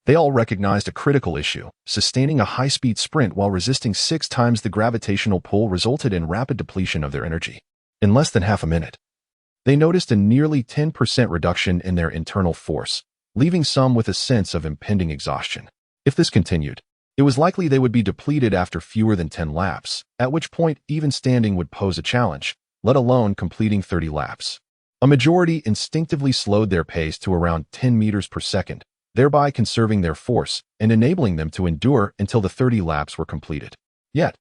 Speaker 1: they all recognized a critical issue. Sustaining a high-speed sprint while resisting 6 times the gravitational pull resulted in rapid depletion of their energy. In less than half a minute, they noticed a nearly 10% reduction in their internal force, leaving some with a sense of impending exhaustion. If this continued, it was likely they would be depleted after fewer than 10 laps, at which point even standing would pose a challenge, let alone completing 30 laps. A majority instinctively slowed their pace to around 10 meters per second, thereby conserving their force and enabling them to endure until the 30 laps were completed. Yet,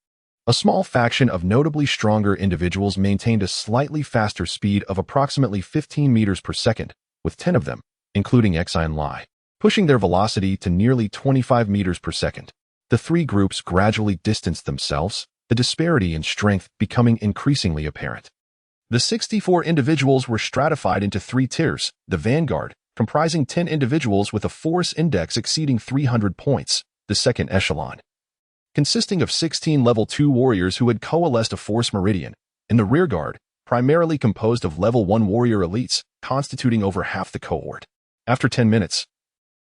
Speaker 1: a small faction of notably stronger individuals maintained a slightly faster speed of approximately 15 meters per second, with 10 of them, including Xin Lie, pushing their velocity to nearly 25 meters per second. The three groups gradually distanced themselves, the disparity in strength becoming increasingly apparent. The 64 individuals were stratified into three tiers: the vanguard, comprising 10 individuals with a force index exceeding 300 points; the second echelon, consisting of 16 level 2 warriors who had coalesced a force meridian; and the rearguard, primarily composed of level 1 warrior elites, constituting over half the cohort. After 10 minutes,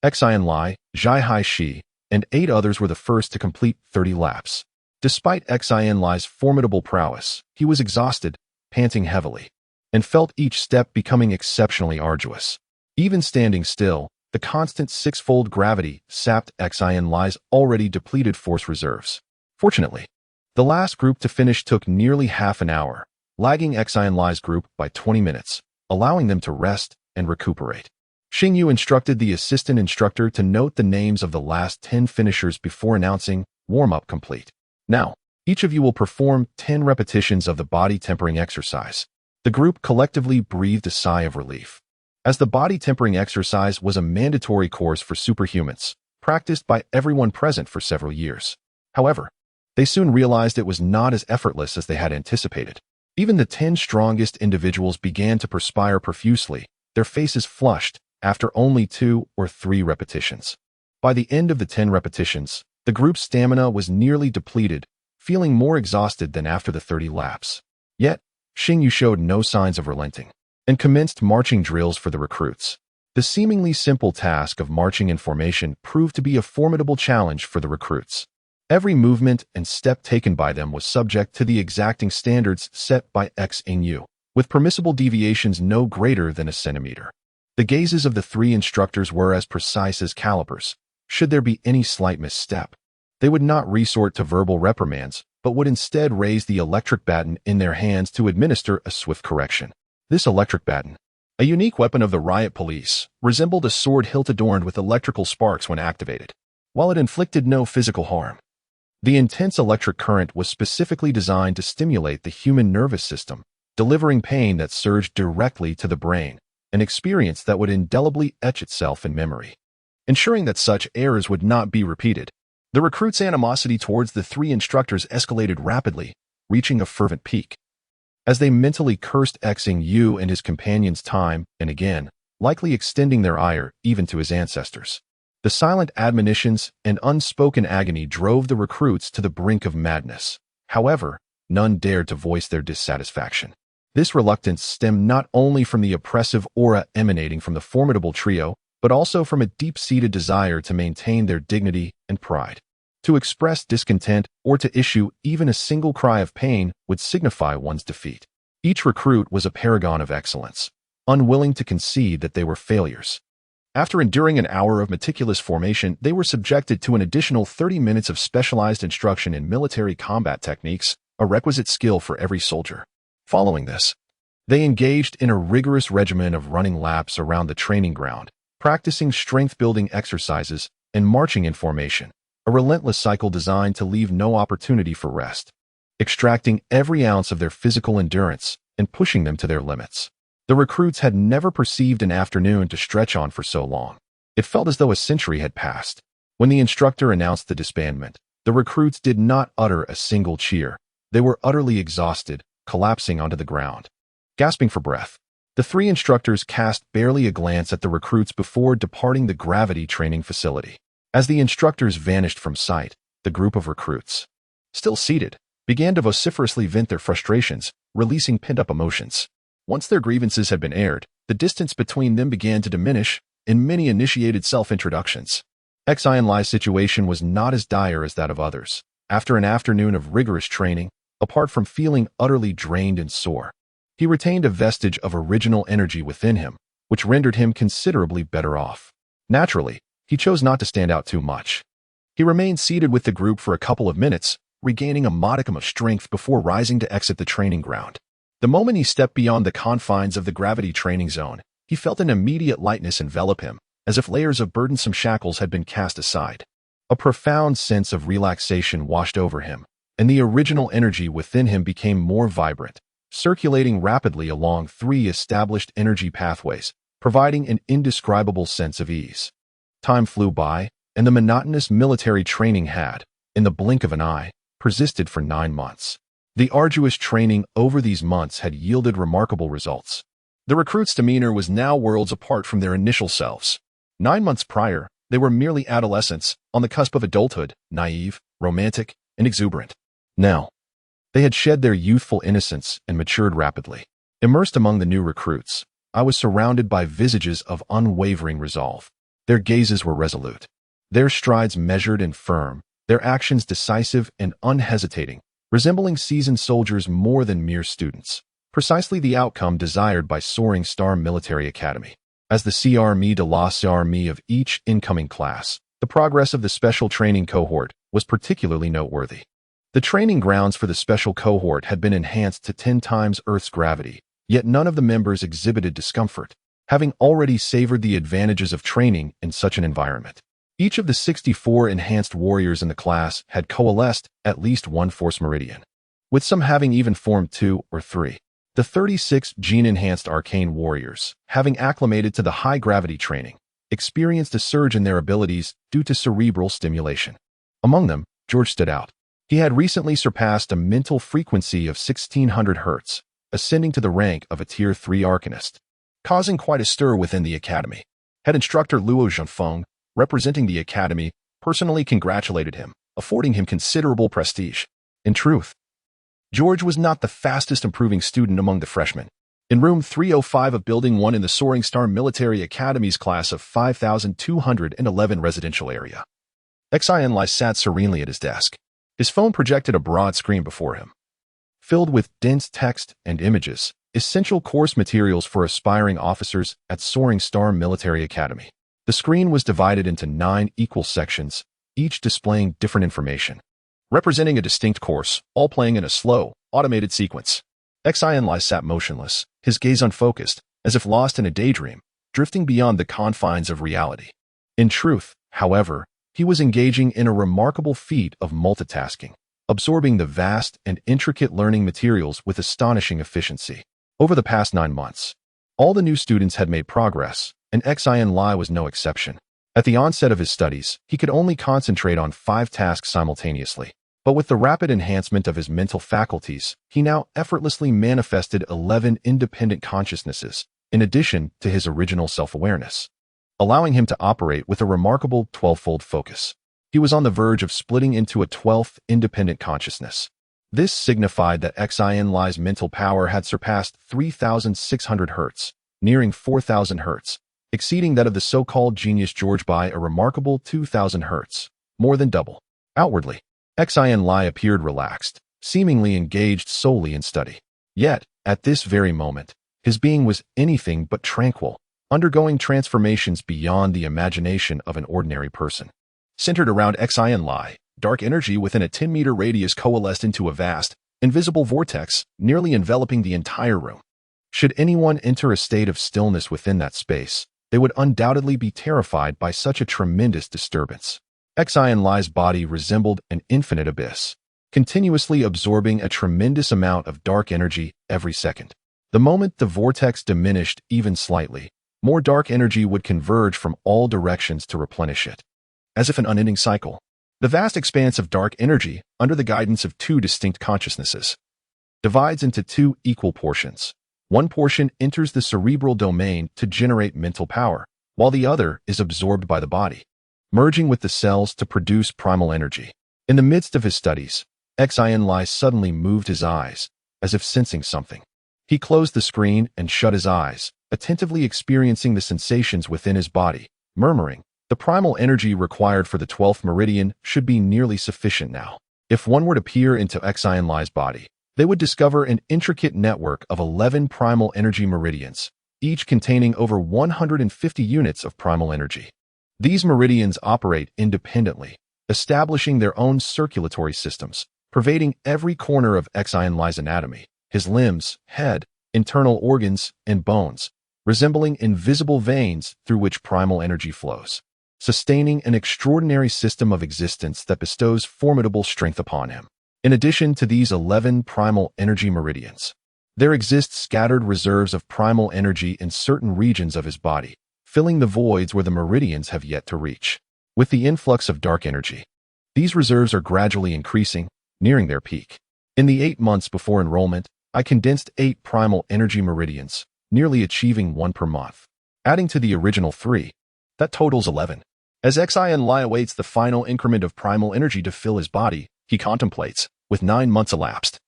Speaker 1: Xin Lie, Zhai Shi, and 8 others were the first to complete 30 laps. Despite Xin Lie's formidable prowess, he was exhausted, panting heavily, and felt each step becoming exceptionally arduous. Even standing still, the constant six-fold gravity sapped Xin Lie's already depleted force reserves. Fortunately, the last group to finish took nearly half an hour, lagging Xin Lie's group by 20 minutes, allowing them to rest and recuperate. Xing Yu instructed the assistant instructor to note the names of the last 10 finishers before announcing, "Warm-up complete. Now, each of you will perform 10 repetitions of the body tempering exercise." The group collectively breathed a sigh of relief, as the body tempering exercise was a mandatory course for superhumans, practiced by everyone present for several years. However, they soon realized it was not as effortless as they had anticipated. Even the 10 strongest individuals began to perspire profusely, their faces flushed, after only 2 or 3 repetitions. By the end of the 10 repetitions, the group's stamina was nearly depleted, feeling more exhausted than after the 30 laps. Yet, Xing Yu showed no signs of relenting, and commenced marching drills for the recruits. The seemingly simple task of marching in formation proved to be a formidable challenge for the recruits. Every movement and step taken by them was subject to the exacting standards set by Xing Yu, with permissible deviations no greater than a centimeter. The gazes of the 3 instructors were as precise as calipers. Should there be any slight misstep, they would not resort to verbal reprimands, but would instead raise the electric baton in their hands to administer a swift correction. This electric baton, a unique weapon of the riot police, resembled a sword hilt adorned with electrical sparks when activated. While it inflicted no physical harm, the intense electric current was specifically designed to stimulate the human nervous system, delivering pain that surged directly to the brain, an experience that would indelibly etch itself in memory. Ensuring that such errors would not be repeated, the recruits' animosity towards the 3 instructors escalated rapidly, reaching a fervent peak. As they mentally cursed Xing Yu and his companions time and again, likely extending their ire even to his ancestors. The silent admonitions and unspoken agony drove the recruits to the brink of madness. However, none dared to voice their dissatisfaction. This reluctance stemmed not only from the oppressive aura emanating from the formidable trio, but also from a deep-seated desire to maintain their dignity and pride. To express discontent or to issue even a single cry of pain would signify one's defeat. Each recruit was a paragon of excellence, unwilling to concede that they were failures. After enduring an hour of meticulous formation, they were subjected to an additional 30 minutes of specialized instruction in military combat techniques, a requisite skill for every soldier. Following this, they engaged in a rigorous regimen of running laps around the training ground, practicing strength-building exercises and marching in formation, a relentless cycle designed to leave no opportunity for rest, extracting every ounce of their physical endurance and pushing them to their limits. The recruits had never perceived an afternoon to stretch on for so long. It felt as though a century had passed. When the instructor announced the disbandment, the recruits did not utter a single cheer. They were utterly exhausted, collapsing onto the ground, gasping for breath. The 3 instructors cast barely a glance at the recruits before departing the gravity training facility. As the instructors vanished from sight, the group of recruits, still seated, began to vociferously vent their frustrations, releasing pent-up emotions. Once their grievances had been aired, the distance between them began to diminish, and many initiated self-introductions. Xin Lie's situation was not as dire as that of others. After an afternoon of rigorous training, apart from feeling utterly drained and sore, he retained a vestige of original energy within him, which rendered him considerably better off. Naturally, he chose not to stand out too much. He remained seated with the group for a couple of minutes, regaining a modicum of strength before rising to exit the training ground. The moment he stepped beyond the confines of the gravity training zone, he felt an immediate lightness envelop him, as if layers of burdensome shackles had been cast aside. A profound sense of relaxation washed over him, and the original energy within him became more vibrant, circulating rapidly along 3 established energy pathways, providing an indescribable sense of ease. Time flew by, and the monotonous military training had, in the blink of an eye, persisted for 9 months. The arduous training over these months had yielded remarkable results. The recruits' demeanor was now worlds apart from their initial selves. 9 months prior, they were merely adolescents, on the cusp of adulthood, naive, romantic, and exuberant. Now, they had shed their youthful innocence and matured rapidly. Immersed among the new recruits, I was surrounded by visages of unwavering resolve. Their gazes were resolute, their strides measured and firm, their actions decisive and unhesitating, resembling seasoned soldiers more than mere students. Precisely the outcome desired by Soaring Star Military Academy. As the CRME de la CRME of each incoming class, the progress of the special training cohort was particularly noteworthy. The training grounds for the special cohort had been enhanced to 10 times Earth's gravity, yet none of the members exhibited discomfort, having already savored the advantages of training in such an environment. Each of the 64 enhanced warriors in the class had coalesced at least one force meridian, with some having even formed 2 or 3. The 36 gene-enhanced arcane warriors, having acclimated to the high-gravity training, experienced a surge in their abilities due to cerebral stimulation. Among them, George stood out. He had recently surpassed a mental frequency of 1600 Hz, ascending to the rank of a Tier 3 Arcanist, causing quite a stir within the academy. Head instructor Luo Zhengfeng, representing the academy, personally congratulated him, affording him considerable prestige. In truth, George was not the fastest improving student among the freshmen. In room 305 of Building 1 in the Soaring Star Military Academy's class of 5,211 residential area, Xin Lie sat serenely at his desk. His phone projected a broad screen before him, filled with dense text and images, essential course materials for aspiring officers at Soaring Star Military Academy. The screen was divided into 9 equal sections, each displaying different information, representing a distinct course, all playing in a slow, automated sequence. Xin Lie sat motionless, his gaze unfocused, as if lost in a daydream, drifting beyond the confines of reality. In truth, however, he was engaging in a remarkable feat of multitasking, absorbing the vast and intricate learning materials with astonishing efficiency. Over the past 9 months, all the new students had made progress, and Xin Lie was no exception. At the onset of his studies, he could only concentrate on 5 tasks simultaneously. But with the rapid enhancement of his mental faculties, he now effortlessly manifested 11 independent consciousnesses, in addition to his original self-awareness, allowing him to operate with a remarkable 12-fold focus. He was on the verge of splitting into a 12th independent consciousness. This signified that Xin Lie's mental power had surpassed 3,600 Hz, nearing 4,000 Hz, exceeding that of the so-called genius George by a remarkable 2,000 Hz, more than double. Outwardly, Xin Lie appeared relaxed, seemingly engaged solely in study. Yet, at this very moment, his being was anything but tranquil, undergoing transformations beyond the imagination of an ordinary person. Centered around Xin Lie, dark energy within a 10-meter radius coalesced into a vast, invisible vortex, nearly enveloping the entire room. Should anyone enter a state of stillness within that space, they would undoubtedly be terrified by such a tremendous disturbance. Xin Lie's body resembled an infinite abyss, continuously absorbing a tremendous amount of dark energy every second. The moment the vortex diminished even slightly, more dark energy would converge from all directions to replenish it. As if an unending cycle, the vast expanse of dark energy, under the guidance of 2 distinct consciousnesses, divides into 2 equal portions. One portion enters the cerebral domain to generate mental power, while the other is absorbed by the body, merging with the cells to produce primal energy. In the midst of his studies, Xin Lie suddenly moved his eyes, as if sensing something. He closed the screen and shut his eyes, attentively experiencing the sensations within his body, murmuring, "The primal energy required for the 12th meridian should be nearly sufficient now." If one were to peer into Xin Lie's body, they would discover an intricate network of 11 primal energy meridians, each containing over 150 units of primal energy. These meridians operate independently, establishing their own circulatory systems, pervading every corner of Xin Lie's anatomy, his limbs, head, internal organs, and bones, resembling invisible veins through which primal energy flows, sustaining an extraordinary system of existence that bestows formidable strength upon him. In addition to these 11 primal energy meridians, there exist scattered reserves of primal energy in certain regions of his body, filling the voids where the meridians have yet to reach. With the influx of dark energy, these reserves are gradually increasing, nearing their peak. In the 8 months before enrollment, I condensed 8 primal energy meridians, nearly achieving 1 per month. Adding to the original 3, that totals 11. As Xin Lie awaits the final increment of primal energy to fill his body, he contemplates, with 9 months elapsed.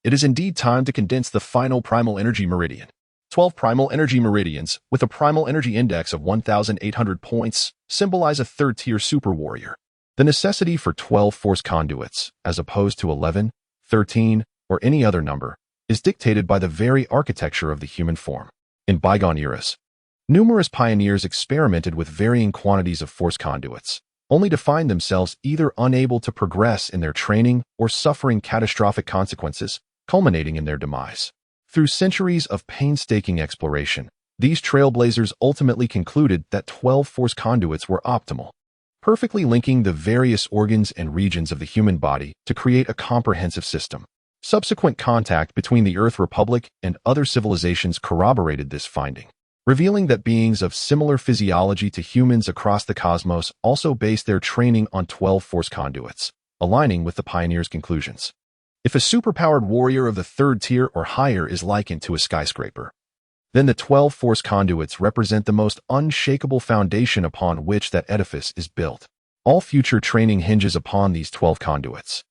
Speaker 1: It is indeed time to condense the final primal energy meridian. 12 primal energy meridians, with a primal energy index of 1,800 points, symbolize a third-tier super warrior. The necessity for 12 force conduits, as opposed to 11, 13, or any other number, is dictated by the very architecture of the human form. In bygone eras, numerous pioneers experimented with varying quantities of force conduits, only to find themselves either unable to progress in their training or suffering catastrophic consequences, culminating in their demise. Through centuries of painstaking exploration, these trailblazers ultimately concluded that 12 force conduits were optimal, perfectly linking the various organs and regions of the human body to create a comprehensive system. Subsequent contact between the Earth Republic and other civilizations corroborated this finding, revealing that beings of similar physiology to humans across the cosmos also based their training on 12 force conduits, aligning with the pioneers' conclusions. If a superpowered warrior of the third tier or higher is likened to a skyscraper, then the 12 force conduits represent the most unshakable foundation upon which that edifice is built. All future training hinges upon these 12 conduits,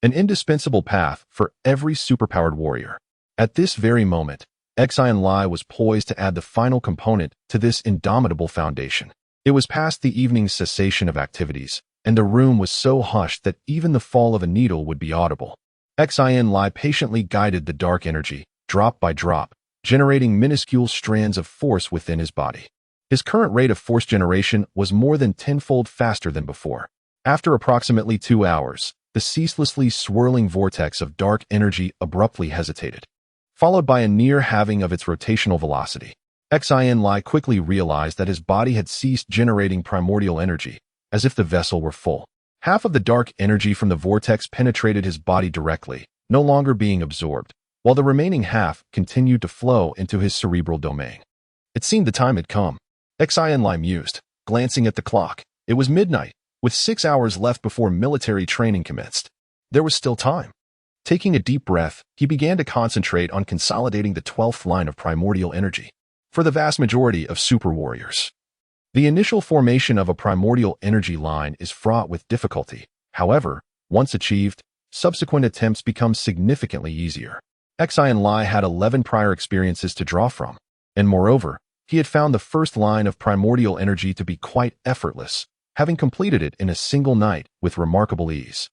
Speaker 1: an indispensable path for every superpowered warrior. At this very moment, Xin Lie was poised to add the final component to this indomitable foundation. It was past the evening's cessation of activities, and the room was so hushed that even the fall of a needle would be audible. Xin Lie patiently guided the dark energy, drop by drop, generating minuscule strands of force within his body. His current rate of force generation was more than tenfold faster than before. After approximately 2 hours, the ceaselessly swirling vortex of dark energy abruptly hesitated, followed by a near halving of its rotational velocity. Xin Lie quickly realized that his body had ceased generating primordial energy, as if the vessel were full. Half of the dark energy from the vortex penetrated his body directly, no longer being absorbed, while the remaining half continued to flow into his cerebral domain. It seemed the time had come. Xin Lie mused, glancing at the clock. It was midnight, with 6 hours left before military training commenced. There was still time. Taking a deep breath, he began to concentrate on consolidating the 12th line of primordial energy. For the vast majority of super warriors, the initial formation of a primordial energy line is fraught with difficulty. However, once achieved, subsequent attempts become significantly easier. Xin Lie had 11 prior experiences to draw from, and moreover, he had found the first line of primordial energy to be quite effortless, having completed it in a single night with remarkable ease.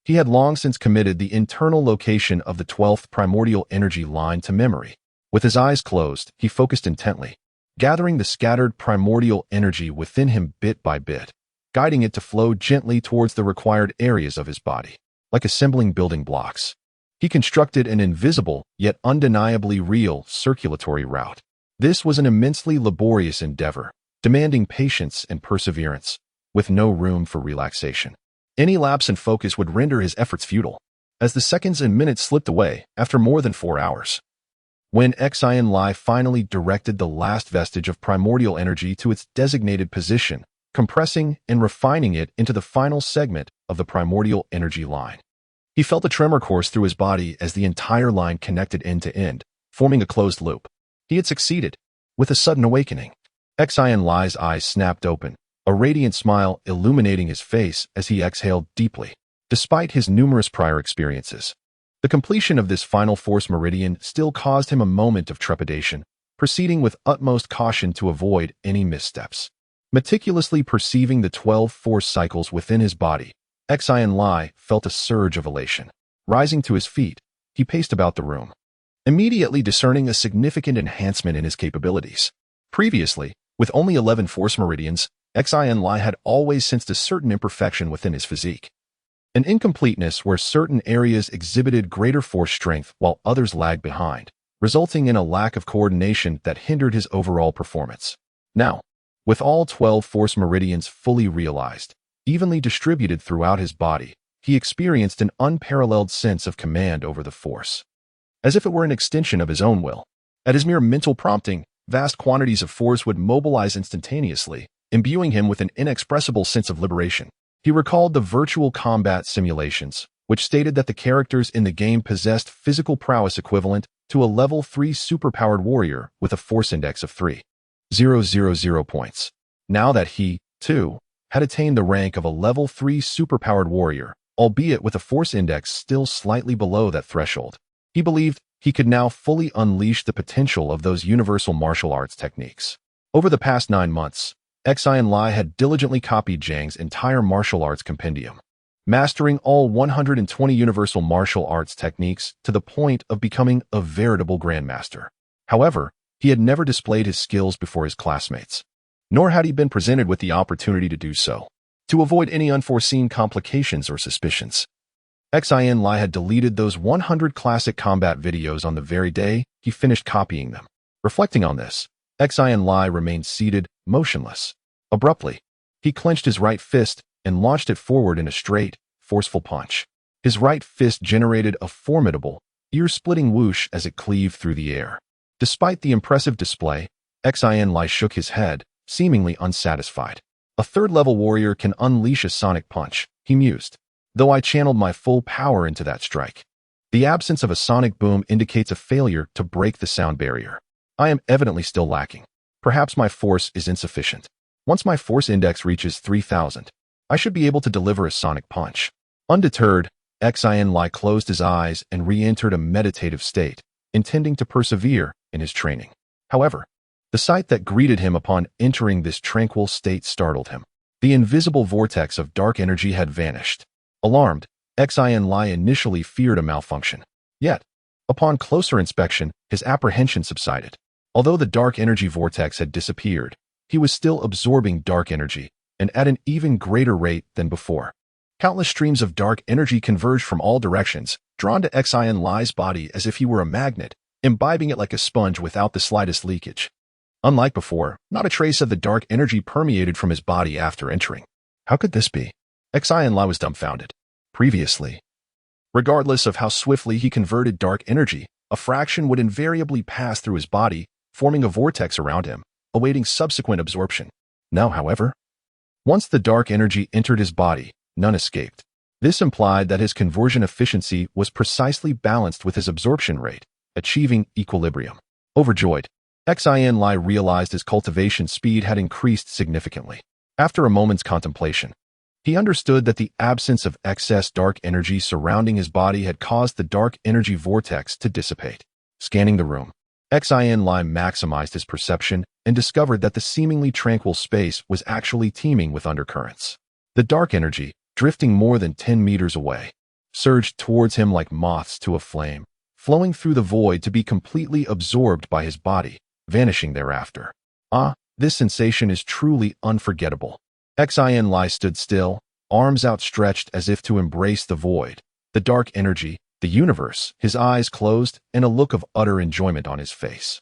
Speaker 1: He had long since committed the internal location of the 12th primordial energy line to memory. With his eyes closed, he focused intently, gathering the scattered primordial energy within him bit by bit, guiding it to flow gently towards the required areas of his body. Like assembling building blocks, he constructed an invisible, yet undeniably real, circulatory route. This was an immensely laborious endeavor, demanding patience and perseverance, with no room for relaxation. Any lapse in focus would render his efforts futile, as the seconds and minutes slipped away after more than 4 hours. When Xin Lie finally directed the last vestige of primordial energy to its designated position, compressing and refining it into the final segment of the primordial energy line, he felt a tremor course through his body as the entire line connected end to end, forming a closed loop. He had succeeded. With a sudden awakening, Xin Lie's eyes snapped open, a radiant smile illuminating his face as he exhaled deeply. Despite his numerous prior experiences, the completion of this final force meridian still caused him a moment of trepidation, proceeding with utmost caution to avoid any missteps. Meticulously perceiving the 12 force cycles within his body, Xin Lie felt a surge of elation. Rising to his feet, he paced about the room, immediately discerning a significant enhancement in his capabilities. Previously, with only 11 force meridians, Xin Lie had always sensed a certain imperfection within his physique. An incompleteness where certain areas exhibited greater force strength while others lagged behind, resulting in a lack of coordination that hindered his overall performance. Now, with all 12 force meridians fully realized, evenly distributed throughout his body, he experienced an unparalleled sense of command over the force, as if it were an extension of his own will. At his mere mental prompting, vast quantities of force would mobilize instantaneously, imbuing him with an inexpressible sense of liberation. He recalled the virtual combat simulations, which stated that the characters in the game possessed physical prowess equivalent to a level 3 superpowered warrior with a force index of 3,000 points. Now that he, too, had attained the rank of a level 3 superpowered warrior, albeit with a force index still slightly below that threshold, he believed he could now fully unleash the potential of those universal martial arts techniques. Over the past 9 months, Xin Lie had diligently copied Zhang's entire martial arts compendium, mastering all 120 universal martial arts techniques to the point of becoming a veritable grandmaster. However, he had never displayed his skills before his classmates, nor had he been presented with the opportunity to do so. To avoid any unforeseen complications or suspicions, Xin Lie had deleted those 100 classic combat videos on the very day he finished copying them. Reflecting on this, Xin Lie remained seated, motionless. Abruptly, he clenched his right fist and launched it forward in a straight, forceful punch. His right fist generated a formidable, ear-splitting whoosh as it cleaved through the air. Despite the impressive display, Xin Lie shook his head, seemingly unsatisfied. A third-level warrior can unleash a sonic punch, he mused, though I channeled my full power into that strike. The absence of a sonic boom indicates a failure to break the sound barrier. I am evidently still lacking. Perhaps my force is insufficient. Once my force index reaches 3,000, I should be able to deliver a sonic punch. Undeterred, Xin Lie closed his eyes and re-entered a meditative state, intending to persevere in his training. However, the sight that greeted him upon entering this tranquil state startled him. The invisible vortex of dark energy had vanished. Alarmed, Xin Lie initially feared a malfunction. Yet, upon closer inspection, his apprehension subsided. Although the dark energy vortex had disappeared, he was still absorbing dark energy, and at an even greater rate than before. Countless streams of dark energy converged from all directions, drawn to Xin Lie's body as if he were a magnet, imbibing it like a sponge without the slightest leakage. Unlike before, not a trace of the dark energy permeated from his body after entering. How could this be? Xin Lie was dumbfounded. Previously, regardless of how swiftly he converted dark energy, a fraction would invariably pass through his body, forming a vortex around him, awaiting subsequent absorption. Now, however, once the dark energy entered his body, none escaped. This implied that his conversion efficiency was precisely balanced with his absorption rate, achieving equilibrium. Overjoyed, Xin Lie realized his cultivation speed had increased significantly. After a moment's contemplation, he understood that the absence of excess dark energy surrounding his body had caused the dark energy vortex to dissipate. Scanning the room, Xin Lie maximized his perception and discovered that the seemingly tranquil space was actually teeming with undercurrents. The dark energy, drifting more than 10 meters away, surged towards him like moths to a flame, flowing through the void to be completely absorbed by his body, vanishing thereafter. This sensation is truly unforgettable. Xin Lie stood still, arms outstretched as if to embrace the void, the dark energy, the universe, his eyes closed, and a look of utter enjoyment on his face.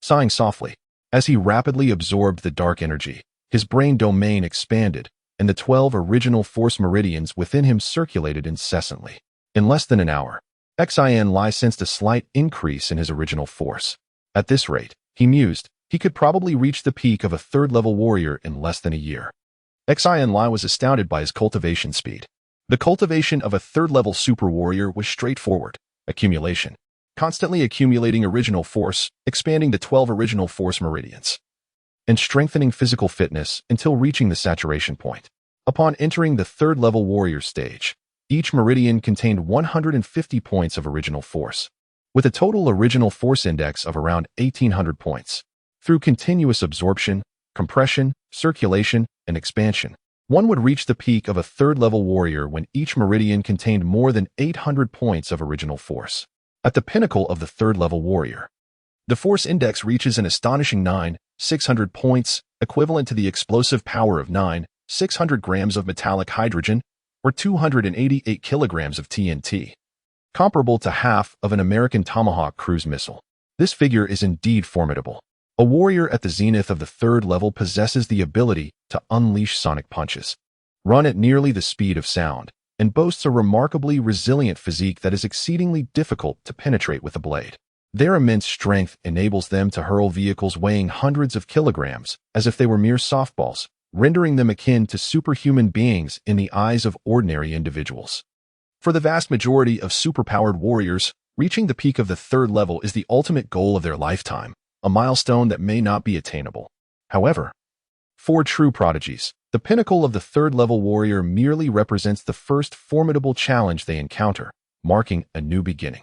Speaker 1: Sighing softly, as he rapidly absorbed the dark energy, his brain domain expanded, and the 12 original force meridians within him circulated incessantly. In less than an hour, Xin Lie sensed a slight increase in his original force. At this rate, he mused, he could probably reach the peak of a third-level warrior in less than a year. Xin Lie was astounded by his cultivation speed. The cultivation of a third-level super warrior was straightforward: accumulation, constantly accumulating original force, expanding the 12 original force meridians, and strengthening physical fitness until reaching the saturation point. Upon entering the third-level warrior stage, each meridian contained 150 points of original force, with a total original force index of around 1,800 points. Through continuous absorption, compression, circulation, and expansion, one would reach the peak of a third-level warrior when each meridian contained more than 800 points of original force. At the pinnacle of the third-level warrior, the force index reaches an astonishing 9,600 points, equivalent to the explosive power of 9,600 grams of metallic hydrogen, or 288 kilograms of TNT, comparable to half of an American Tomahawk cruise missile. This figure is indeed formidable. A warrior at the zenith of the 3rd level possesses the ability to unleash sonic punches, run at nearly the speed of sound, and boasts a remarkably resilient physique that is exceedingly difficult to penetrate with a blade. Their immense strength enables them to hurl vehicles weighing hundreds of kilograms as if they were mere softballs, rendering them akin to superhuman beings in the eyes of ordinary individuals. For the vast majority of superpowered warriors, reaching the peak of the 3rd level is the ultimate goal of their lifetime, a milestone that may not be attainable. However, for true prodigies, the pinnacle of the 3rd level warrior merely represents the first formidable challenge they encounter, marking a new beginning.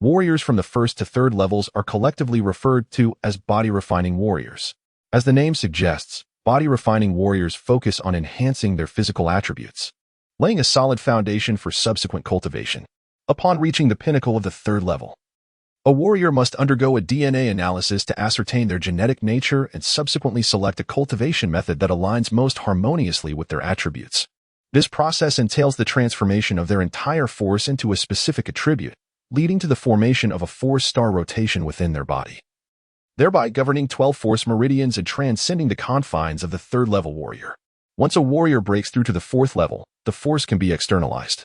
Speaker 1: Warriors from the 1st to 3rd levels are collectively referred to as body-refining warriors. As the name suggests, body-refining warriors focus on enhancing their physical attributes, laying a solid foundation for subsequent cultivation. Upon reaching the pinnacle of the 3rd level, a warrior must undergo a DNA analysis to ascertain their genetic nature and subsequently select a cultivation method that aligns most harmoniously with their attributes. This process entails the transformation of their entire force into a specific attribute, leading to the formation of a 4-star rotation within their body, thereby governing 12 force meridians and transcending the confines of the 3rd level warrior. Once a warrior breaks through to the 4th level, the force can be externalized,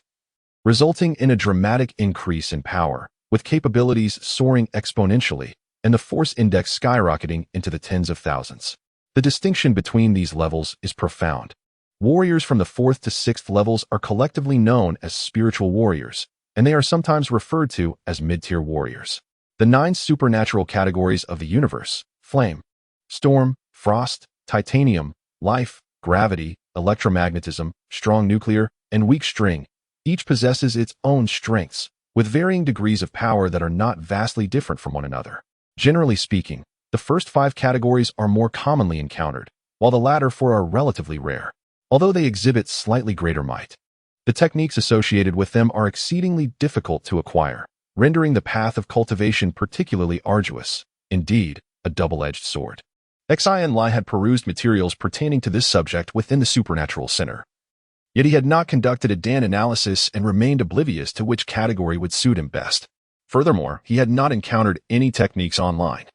Speaker 1: resulting in a dramatic increase in power, with capabilities soaring exponentially and the force index skyrocketing into the tens of thousands. The distinction between these levels is profound. Warriors from the 4th to 6th levels are collectively known as spiritual warriors, and they are sometimes referred to as mid-tier warriors. The 9 supernatural categories of the universe, flame, storm, frost, titanium, life, gravity, electromagnetism, strong nuclear, and weak string, each possesses its own strengths, with varying degrees of power that are not vastly different from one another. Generally speaking, the first 5 categories are more commonly encountered, while the latter 4 are relatively rare, although they exhibit slightly greater might. The techniques associated with them are exceedingly difficult to acquire, rendering the path of cultivation particularly arduous, indeed, a double-edged sword. Xin Lie had perused materials pertaining to this subject within the Supernatural Center. Yet he had not conducted a DNA analysis and remained oblivious to which category would suit him best. Furthermore, he had not encountered any techniques online,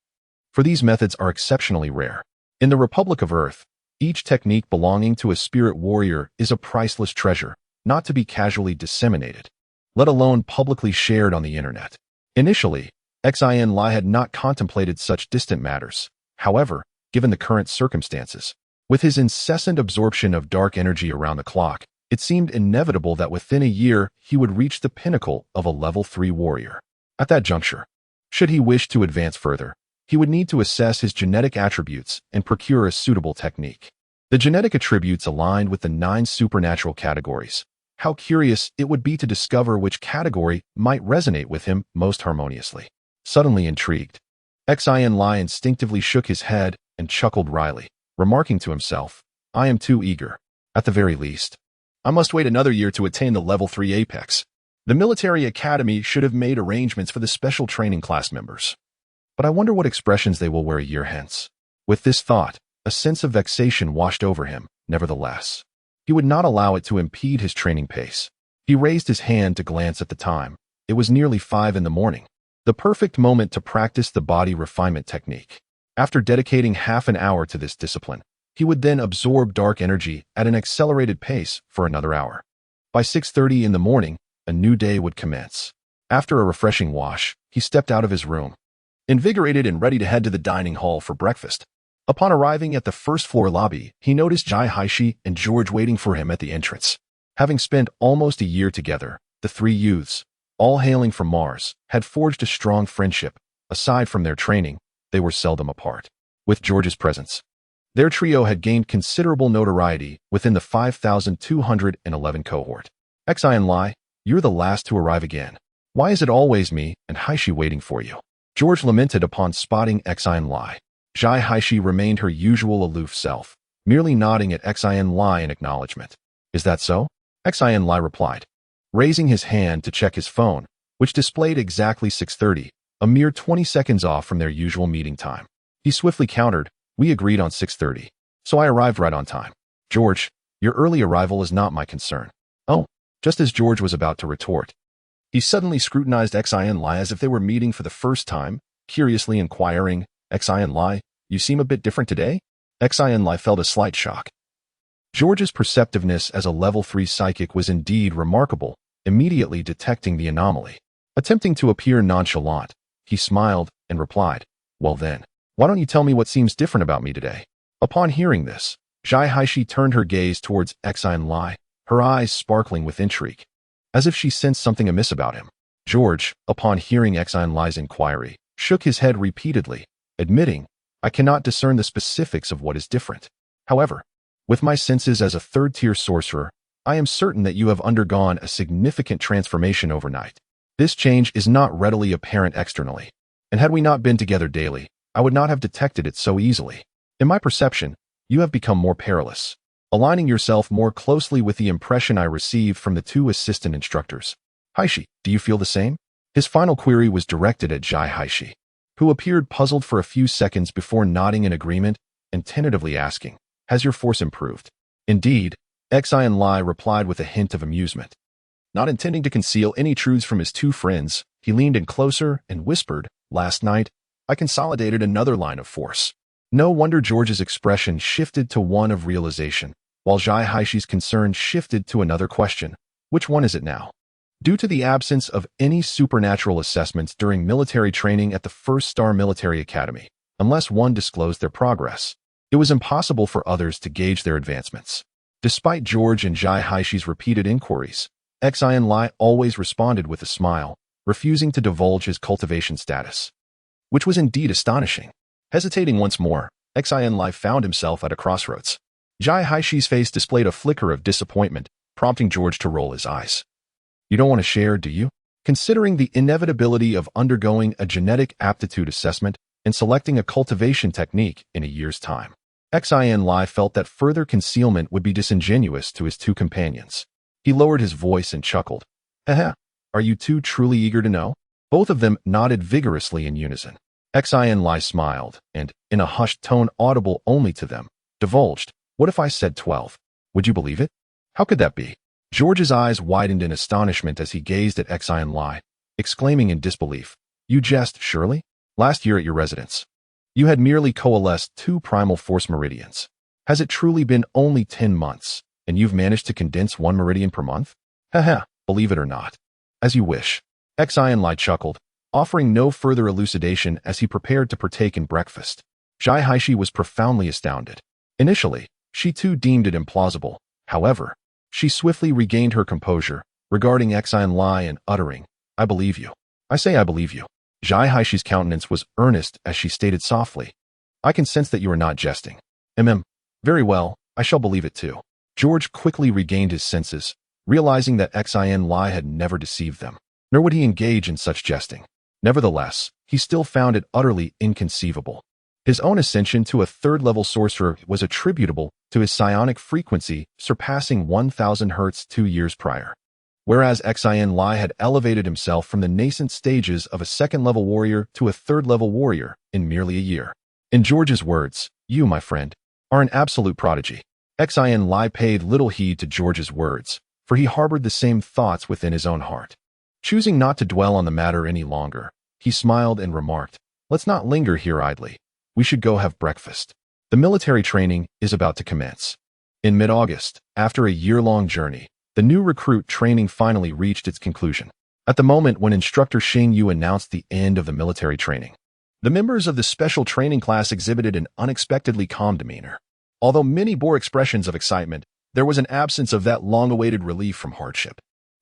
Speaker 1: for these methods are exceptionally rare. In the Republic of Earth, each technique belonging to a spirit warrior is a priceless treasure, not to be casually disseminated, let alone publicly shared on the internet. Initially, Xin Lie had not contemplated such distant matters. However, given the current circumstances, with his incessant absorption of dark energy around the clock, it seemed inevitable that within a year he would reach the pinnacle of a level 3 warrior. At that juncture, should he wish to advance further, he would need to assess his genetic attributes and procure a suitable technique. The genetic attributes aligned with the 9 supernatural categories. How curious it would be to discover which category might resonate with him most harmoniously. Suddenly intrigued, Xin Lie instinctively shook his head and chuckled wryly, remarking to himself, "I am too eager. At the very least, I must wait another year to attain the level 3 apex. The military academy should have made arrangements for the special training class members. But I wonder what expressions they will wear a year hence." With this thought, a sense of vexation washed over him. Nevertheless, he would not allow it to impede his training pace. He raised his hand to glance at the time. It was nearly 5 in the morning, the perfect moment to practice the body refinement technique. After dedicating half an hour to this discipline, he would then absorb dark energy at an accelerated pace for another hour. By 6:30 in the morning, a new day would commence. After a refreshing wash, he stepped out of his room, invigorated and ready to head to the dining hall for breakfast. Upon arriving at the first-floor lobby, he noticed Jai Haishi and George waiting for him at the entrance. Having spent almost a year together, the 3 youths, all hailing from Mars, had forged a strong friendship. Aside from their training, they were seldom apart. With George's presence, their trio had gained considerable notoriety within the 5,211 cohort. Xin Lie, you're the last to arrive again. Why is it always me and Haishi waiting for you? George lamented upon spotting Xin Lie. Jai Haishi remained her usual aloof self, merely nodding at Xin Lie in acknowledgement. Is that so? Xin Lie replied, raising his hand to check his phone, which displayed exactly 6:30, a mere 20 seconds off from their usual meeting time. He swiftly countered, we agreed on 6:30, so I arrived right on time. George, your early arrival is not my concern. Oh, just as George was about to retort, he suddenly scrutinized Xin Lie as if they were meeting for the first time. curiously inquiring, Xin Lie, you seem a bit different today? Xin Lie felt a slight shock. George's perceptiveness as a level 3 psychic was indeed remarkable, immediately detecting the anomaly. Attempting to appear nonchalant, he smiled and replied, well then, why don't you tell me what seems different about me today? Upon hearing this, Zhai Haishi turned her gaze towards Xin Lie, her eyes sparkling with intrigue, as if she sensed something amiss about him. George, upon hearing Xin Lie's inquiry, shook his head repeatedly, admitting, I cannot discern the specifics of what is different. However, with my senses as a third-tier sorcerer, I am certain that you have undergone a significant transformation overnight. This change is not readily apparent externally, and had we not been together daily, I would not have detected it so easily. In my perception, you have become more perilous, aligning yourself more closely with the impression I received from the 2 assistant instructors. Haishi, do you feel the same? His final query was directed at Zhai Haishi, who appeared puzzled for a few seconds before nodding in agreement and tentatively asking, has your force improved? Indeed, Xin Lie replied with a hint of amusement. Not intending to conceal any truths from his 2 friends, he leaned in closer and whispered, last night, I consolidated another line of force. No wonder George's expression shifted to one of realization, while Zhai Haishi's concern shifted to another question. Which one is it now? Due to the absence of any supernatural assessments during military training at the 1-star military academy, unless one disclosed their progress, it was impossible for others to gauge their advancements. Despite George and Zhai Haishi's repeated inquiries, Xin Lie always responded with a smile, refusing to divulge his cultivation status, which was indeed astonishing. Hesitating once more, Xin Lie found himself at a crossroads. Zhai Haishi's face displayed a flicker of disappointment, prompting George to roll his eyes. You don't want to share, do you? Considering the inevitability of undergoing a genetic aptitude assessment and selecting a cultivation technique in a year's time, Xin Lie felt that further concealment would be disingenuous to his 2 companions. He lowered his voice and chuckled. Haha, are you 2 truly eager to know? Both of them nodded vigorously in unison. Xin Lie smiled and, in a hushed tone audible only to them, divulged, what if I said 12? Would you believe it? How could that be? George's eyes widened in astonishment as he gazed at Xin Lie, exclaiming in disbelief, you jest, surely? Last year at your residence, you had merely coalesced 2 primal force meridians. Has it truly been only 10 months, and you've managed to condense 1 meridian per month? Haha, believe it or not. As you wish. Xin Lie chuckled, offering no further elucidation as he prepared to partake in breakfast. Zhai Haishi was profoundly astounded. Initially, she too deemed it implausible. However, she swiftly regained her composure, regarding Xin Lie and uttering, I believe you. I say I believe you. Zhai Haishi's countenance was earnest as she stated softly, I can sense that you are not jesting. Very well, I shall believe it too. George quickly regained his senses, realizing that Xin Lie had never deceived them, nor would he engage in such jesting. Nevertheless, he still found it utterly inconceivable. His own ascension to a 3rd-level sorcerer was attributable to his psionic frequency surpassing 1,000 Hz 2 years prior, whereas Xin Lie had elevated himself from the nascent stages of a 2nd-level warrior to a 3rd-level warrior in merely a year. In George's words, you, my friend, are an absolute prodigy. Xin Lie paid little heed to George's words, for he harbored the same thoughts within his own heart. Choosing not to dwell on the matter any longer, he smiled and remarked, let's not linger here idly. We should go have breakfast. The military training is about to commence. In mid-August, after a year-long journey, the new recruit training finally reached its conclusion. At the moment when instructor Xing Yu announced the end of the military training, the members of the special training class exhibited an unexpectedly calm demeanor. Although many bore expressions of excitement, there was an absence of that long-awaited relief from hardship.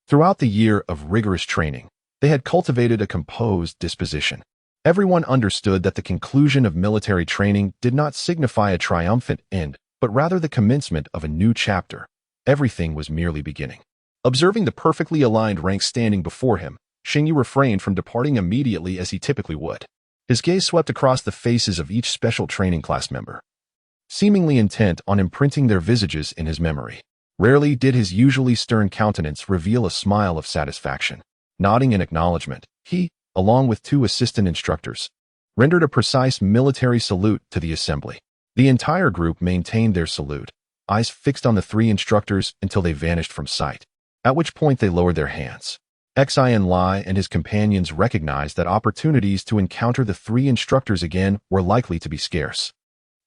Speaker 1: Throughout the year of rigorous training, they had cultivated a composed disposition. Everyone understood that the conclusion of military training did not signify a triumphant end, but rather the commencement of a new chapter. Everything was merely beginning. Observing the perfectly aligned ranks standing before him, Xing Yu refrained from departing immediately as he typically would. His gaze swept across the faces of each special training class member, seemingly intent on imprinting their visages in his memory. Rarely did his usually stern countenance reveal a smile of satisfaction. Nodding in acknowledgement, he, along with 2 assistant instructors, rendered a precise military salute to the assembly. The entire group maintained their salute, eyes fixed on the 3 instructors until they vanished from sight, at which point they lowered their hands. Xin Lie and his companions recognized that opportunities to encounter the three instructors again were likely to be scarce.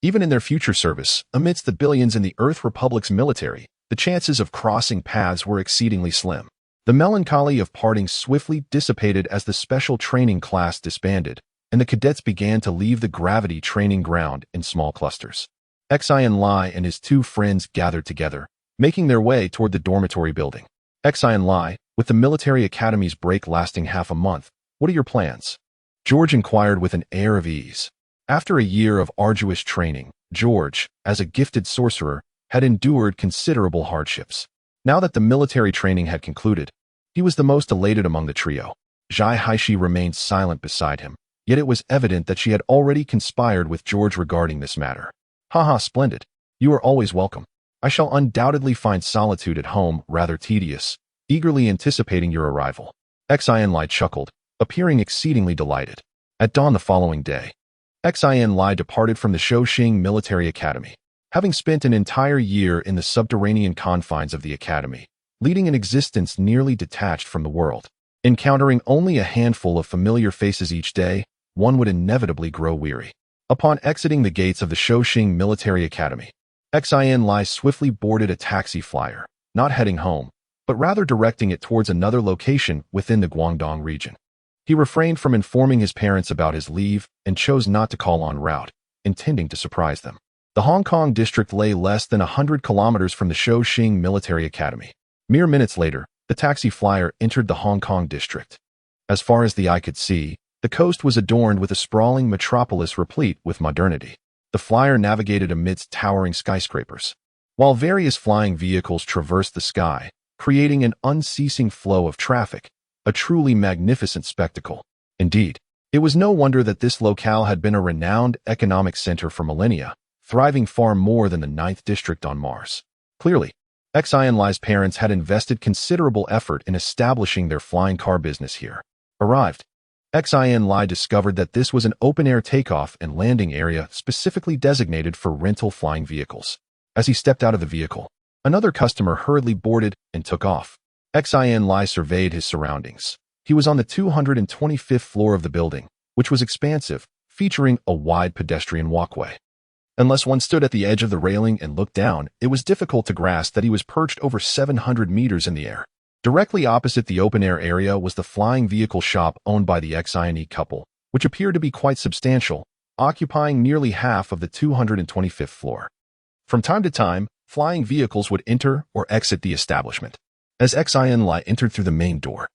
Speaker 1: Even in their future service, amidst the billions in the Earth Republic's military, the chances of crossing paths were exceedingly slim. The melancholy of parting swiftly dissipated as the special training class disbanded, and the cadets began to leave the gravity training ground in small clusters. Xin Lie and his two friends gathered together, making their way toward the dormitory building. Xin Lie, with the military academy's break lasting half a month, what are your plans? George inquired with an air of ease. After a year of arduous training, George, as a gifted sorcerer, had endured considerable hardships. Now that the military training had concluded, he was the most elated among the trio. Zhai Haishi remained silent beside him, yet it was evident that she had already conspired with George regarding this matter. Haha, splendid. You are always welcome. I shall undoubtedly find solitude at home rather tedious, eagerly anticipating your arrival. Xin Lie chuckled, appearing exceedingly delighted. At dawn the following day, Xin Lie departed from the Shouxing Military Academy. Having spent an entire year in the subterranean confines of the academy, leading an existence nearly detached from the world, encountering only a handful of familiar faces each day, one would inevitably grow weary. Upon exiting the gates of the Shouxing Military Academy, Xin Lie swiftly boarded a taxi flyer, not heading home, but rather directing it towards another location within the Guangdong region. He refrained from informing his parents about his leave and chose not to call en route, intending to surprise them. The Hong Kong district lay less than 100 kilometers from the Shouxing Military Academy. Mere minutes later, the taxi flyer entered the Hong Kong district. As far as the eye could see, the coast was adorned with a sprawling metropolis replete with modernity. The flyer navigated amidst towering skyscrapers, while various flying vehicles traversed the sky, creating an unceasing flow of traffic, a truly magnificent spectacle. Indeed, it was no wonder that this locale had been a renowned economic center for millennia, thriving far more than the 9th district on Mars. Clearly, Xin Lie's parents had invested considerable effort in establishing their flying car business here. Arrived, Xin Lie discovered that this was an open-air takeoff and landing area specifically designated for rental flying vehicles. As he stepped out of the vehicle, another customer hurriedly boarded and took off. Xin Lie surveyed his surroundings. He was on the 225th floor of the building, which was expansive, featuring a wide pedestrian walkway. Unless one stood at the edge of the railing and looked down, it was difficult to grasp that he was perched over 700 meters in the air. Directly opposite the open-air area was the flying vehicle shop owned by the Xin couple, which appeared to be quite substantial, occupying nearly half of the 225th floor. From time to time, flying vehicles would enter or exit the establishment. As Xin Lie entered through the main door,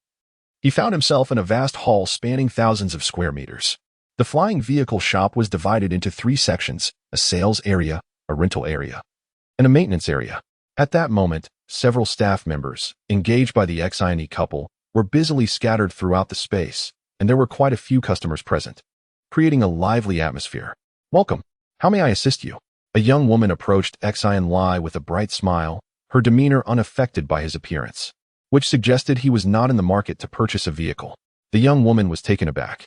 Speaker 1: he found himself in a vast hall spanning thousands of square meters. The flying vehicle shop was divided into 3 sections: a sales area, a rental area, and a maintenance area. At that moment, several staff members, engaged by the Xin couple, were busily scattered throughout the space, and there were quite a few customers present, creating a lively atmosphere. Welcome. How may I assist you? A young woman approached Xin Lie with a bright smile, her demeanor unaffected by his appearance, which suggested he was not in the market to purchase a vehicle. The young woman was taken aback.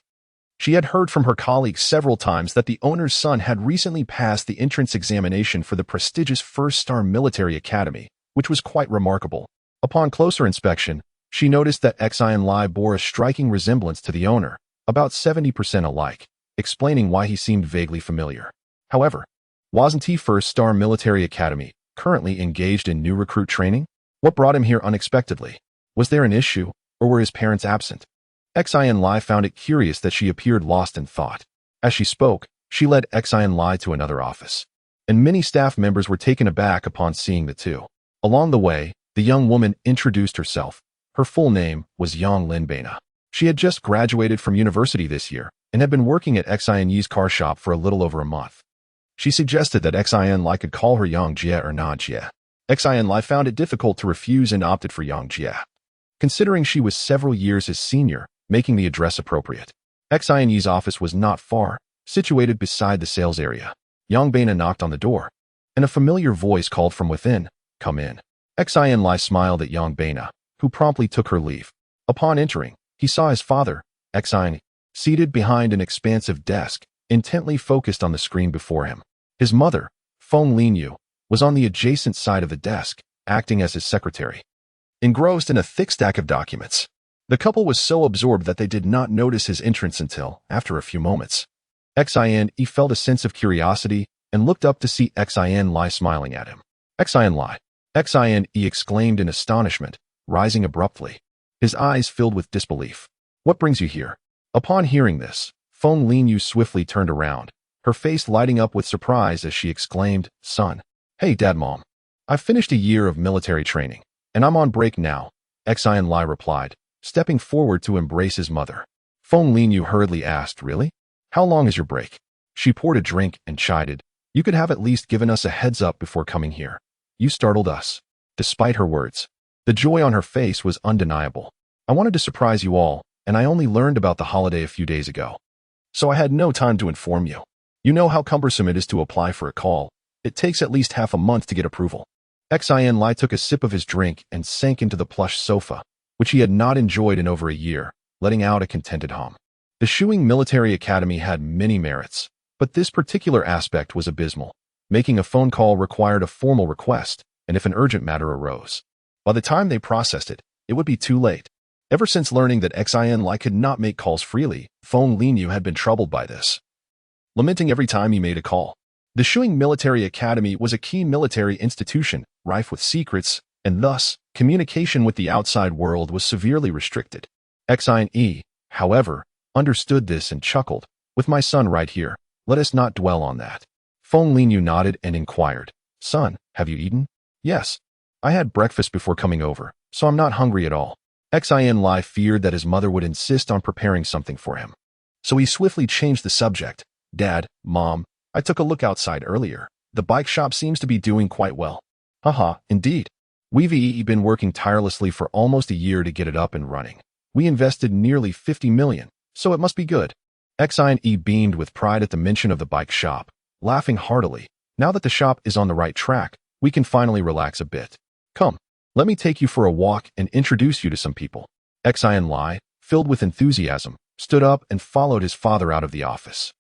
Speaker 1: She had heard from her colleagues several times that the owner's son had recently passed the entrance examination for the prestigious first-star military academy, which was quite remarkable. Upon closer inspection, she noticed that Xin Lie bore a striking resemblance to the owner, about 70% alike, explaining why he seemed vaguely familiar. However, wasn't he first-star military academy currently engaged in new recruit training? What brought him here unexpectedly? Was there an issue, or were his parents absent? Xin Lie found it curious that she appeared lost in thought. As she spoke, she led Xin Lie to another office, and many staff members were taken aback upon seeing the two. Along the way, the young woman introduced herself. Her full name was Yang Linbana. She had just graduated from university this year and had been working at Xin Yi's car shop for a little over a month. She suggested that Xin Lie could call her Yang Jie or Na Jie. Xin Lie found it difficult to refuse and opted for Yang Jie, considering she was several years his senior, making the address appropriate. Xin Yi's office was not far, situated beside the sales area. Yang Bana knocked on the door, and a familiar voice called from within, "Come in." Xin Lie smiled at Yang Bana, who promptly took her leave. Upon entering, he saw his father, Xin, seated behind an expansive desk, intently focused on the screen before him. His mother, Feng Linyu, was on the adjacent side of the desk, acting as his secretary, engrossed in a thick stack of documents. The couple was so absorbed that they did not notice his entrance until, after a few moments. Xin felt a sense of curiosity and looked up to see Xin Lie smiling at him. Xin Lie. Xin exclaimed in astonishment, rising abruptly. His eyes filled with disbelief. What brings you here? Upon hearing this, Feng Linyu swiftly turned around, her face lighting up with surprise as she exclaimed, Son. Hey, Dad, Mom. I've finished a year of military training, and I'm on break now, Xin Lie replied, stepping forward to embrace his mother. Feng Linyu hurriedly asked, Really? How long is your break? She poured a drink and chided, You could have at least given us a heads up before coming here. You startled us. Despite her words, the joy on her face was undeniable. I wanted to surprise you all, and I only learned about the holiday a few days ago. So I had no time to inform you. You know how cumbersome it is to apply for a call. It takes at least half a month to get approval. Xin Lie took a sip of his drink and sank into the plush sofa, which he had not enjoyed in over a year, letting out a contented hum. The Shuing Military Academy had many merits, but this particular aspect was abysmal. Making a phone call required a formal request, and if an urgent matter arose, by the time they processed it, it would be too late. Ever since learning that Xin Lie could not make calls freely, Feng Linyu had been troubled by this, lamenting every time he made a call. The Shuing Military Academy was a key military institution, rife with secrets, and thus, communication with the outside world was severely restricted. Xin, however, understood this and chuckled, With my son right here, let us not dwell on that. Feng Linyu nodded and inquired, Son, have you eaten? Yes. I had breakfast before coming over, so I'm not hungry at all. Xin Lie feared that his mother would insist on preparing something for him. So he swiftly changed the subject. Dad, Mom, I took a look outside earlier. The bike shop seems to be doing quite well. Haha, indeed. We've been working tirelessly for almost a year to get it up and running. We invested nearly 50 million, so it must be good. Xin beamed with pride at the mention of the bike shop, laughing heartily. Now that the shop is on the right track, we can finally relax a bit. Come, let me take you for a walk and introduce you to some people. Xin Lie, filled with enthusiasm, stood up and followed his father out of the office.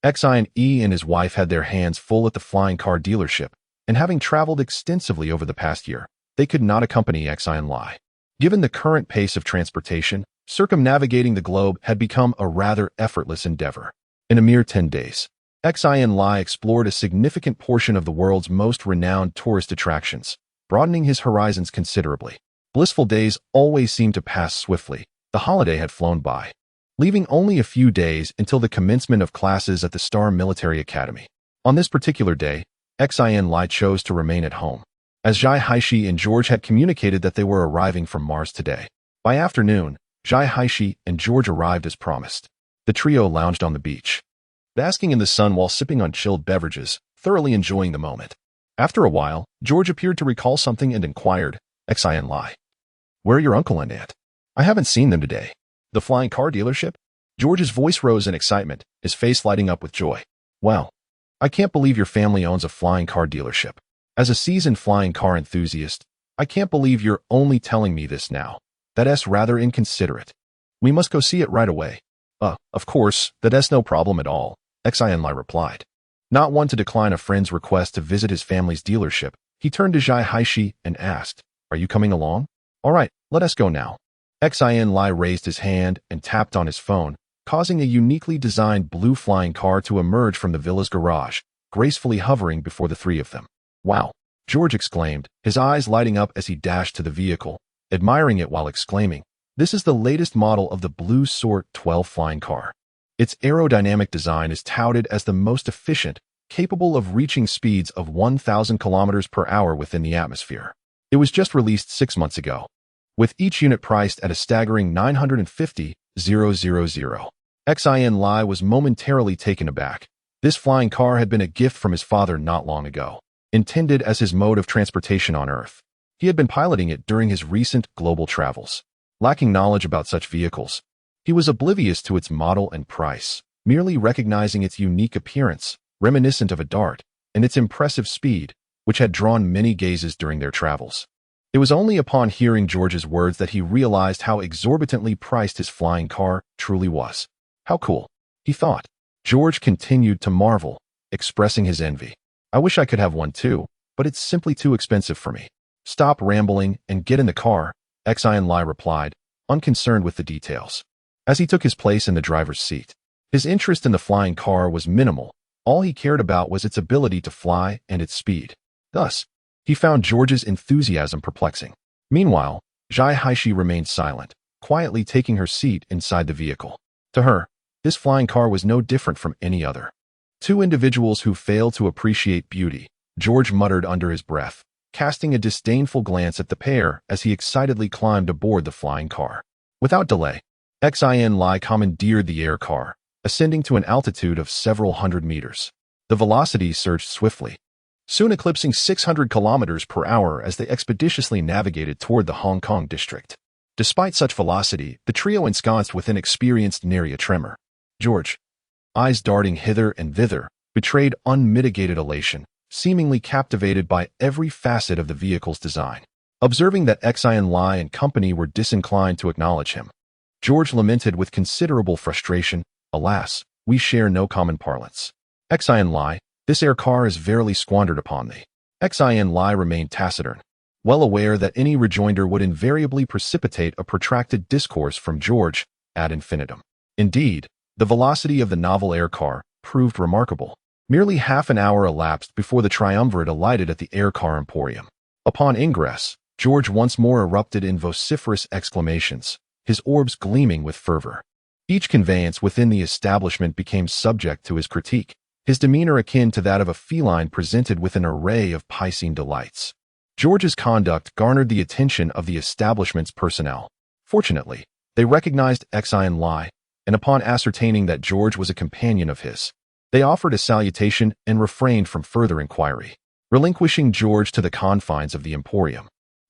Speaker 1: Xin and his wife had their hands full at the flying car dealership, and having traveled extensively over the past year, they could not accompany Xin Lie. Given the current pace of transportation, circumnavigating the globe had become a rather effortless endeavor. In a mere 10 days, Xin Lie explored a significant portion of the world's most renowned tourist attractions, broadening his horizons considerably. Blissful days always seemed to pass swiftly. The holiday had flown by, leaving only a few days until the commencement of classes at the Star Military Academy. On this particular day, Xin Lie chose to remain at home, as Zhai Haishi and George had communicated that they were arriving from Mars today. By afternoon, Zhai Haishi and George arrived as promised. The trio lounged on the beach, basking in the sun while sipping on chilled beverages, thoroughly enjoying the moment. After a while, George appeared to recall something and inquired, Xin Lie, where are your uncle and aunt? I haven't seen them today. The flying car dealership? George's voice rose in excitement, his face lighting up with joy. Wow, I can't believe your family owns a flying car dealership. As a seasoned flying car enthusiast, I can't believe you're only telling me this now. That's rather inconsiderate. We must go see it right away. Of course, that's no problem at all, Xin Lie replied. Not one to decline a friend's request to visit his family's dealership, he turned to Zhai Haishi and asked, Are you coming along? All right, let us go now. Xin Lie raised his hand and tapped on his phone, causing a uniquely designed blue flying car to emerge from the villa's garage, gracefully hovering before the three of them. Wow, George exclaimed, his eyes lighting up as he dashed to the vehicle, admiring it while exclaiming, This is the latest model of the Blue Sort 12 flying car. Its aerodynamic design is touted as the most efficient, capable of reaching speeds of 1,000 kilometers per hour within the atmosphere. It was just released 6 months ago, with each unit priced at a staggering 950,000. Xin Lie was momentarily taken aback. This flying car had been a gift from his father not long ago, intended as his mode of transportation on Earth. He had been piloting it during his recent global travels. Lacking knowledge about such vehicles, he was oblivious to its model and price, merely recognizing its unique appearance, reminiscent of a dart, and its impressive speed, which had drawn many gazes during their travels. It was only upon hearing George's words that he realized how exorbitantly priced his flying car truly was. How cool, he thought. George continued to marvel, expressing his envy. I wish I could have one too, but it's simply too expensive for me. Stop rambling and get in the car, Xin Lie replied, unconcerned with the details. As he took his place in the driver's seat, his interest in the flying car was minimal. All he cared about was its ability to fly and its speed. Thus, he found George's enthusiasm perplexing. Meanwhile, Zhai Haishi remained silent, quietly taking her seat inside the vehicle. To her, this flying car was no different from any other. Two individuals who fail to appreciate beauty, George muttered under his breath, casting a disdainful glance at the pair as he excitedly climbed aboard the flying car. Without delay, Xin Lie commandeered the air car, ascending to an altitude of several hundred meters. The velocity surged swiftly, soon eclipsing 600 kilometers per hour as they expeditiously navigated toward the Hong Kong district. Despite such velocity, the trio ensconced within experienced nary a tremor. George, eyes darting hither and thither, betrayed unmitigated elation, seemingly captivated by every facet of the vehicle's design. Observing that Xin Lie and company were disinclined to acknowledge him, George lamented with considerable frustration, "Alas, we share no common parlance. Xin Lie, this air car is verily squandered upon thee." Xin Lie remained taciturn, well aware that any rejoinder would invariably precipitate a protracted discourse from George ad infinitum. Indeed, the velocity of the novel air car proved remarkable. Merely half an hour elapsed before the triumvirate alighted at the air car emporium. Upon ingress, George once more erupted in vociferous exclamations, his orbs gleaming with fervor. Each conveyance within the establishment became subject to his critique, his demeanor akin to that of a feline presented with an array of piscine delights. George's conduct garnered the attention of the establishment's personnel. Fortunately, they recognized Xin Lie, and upon ascertaining that George was a companion of his, they offered a salutation and refrained from further inquiry, relinquishing George to the confines of the emporium.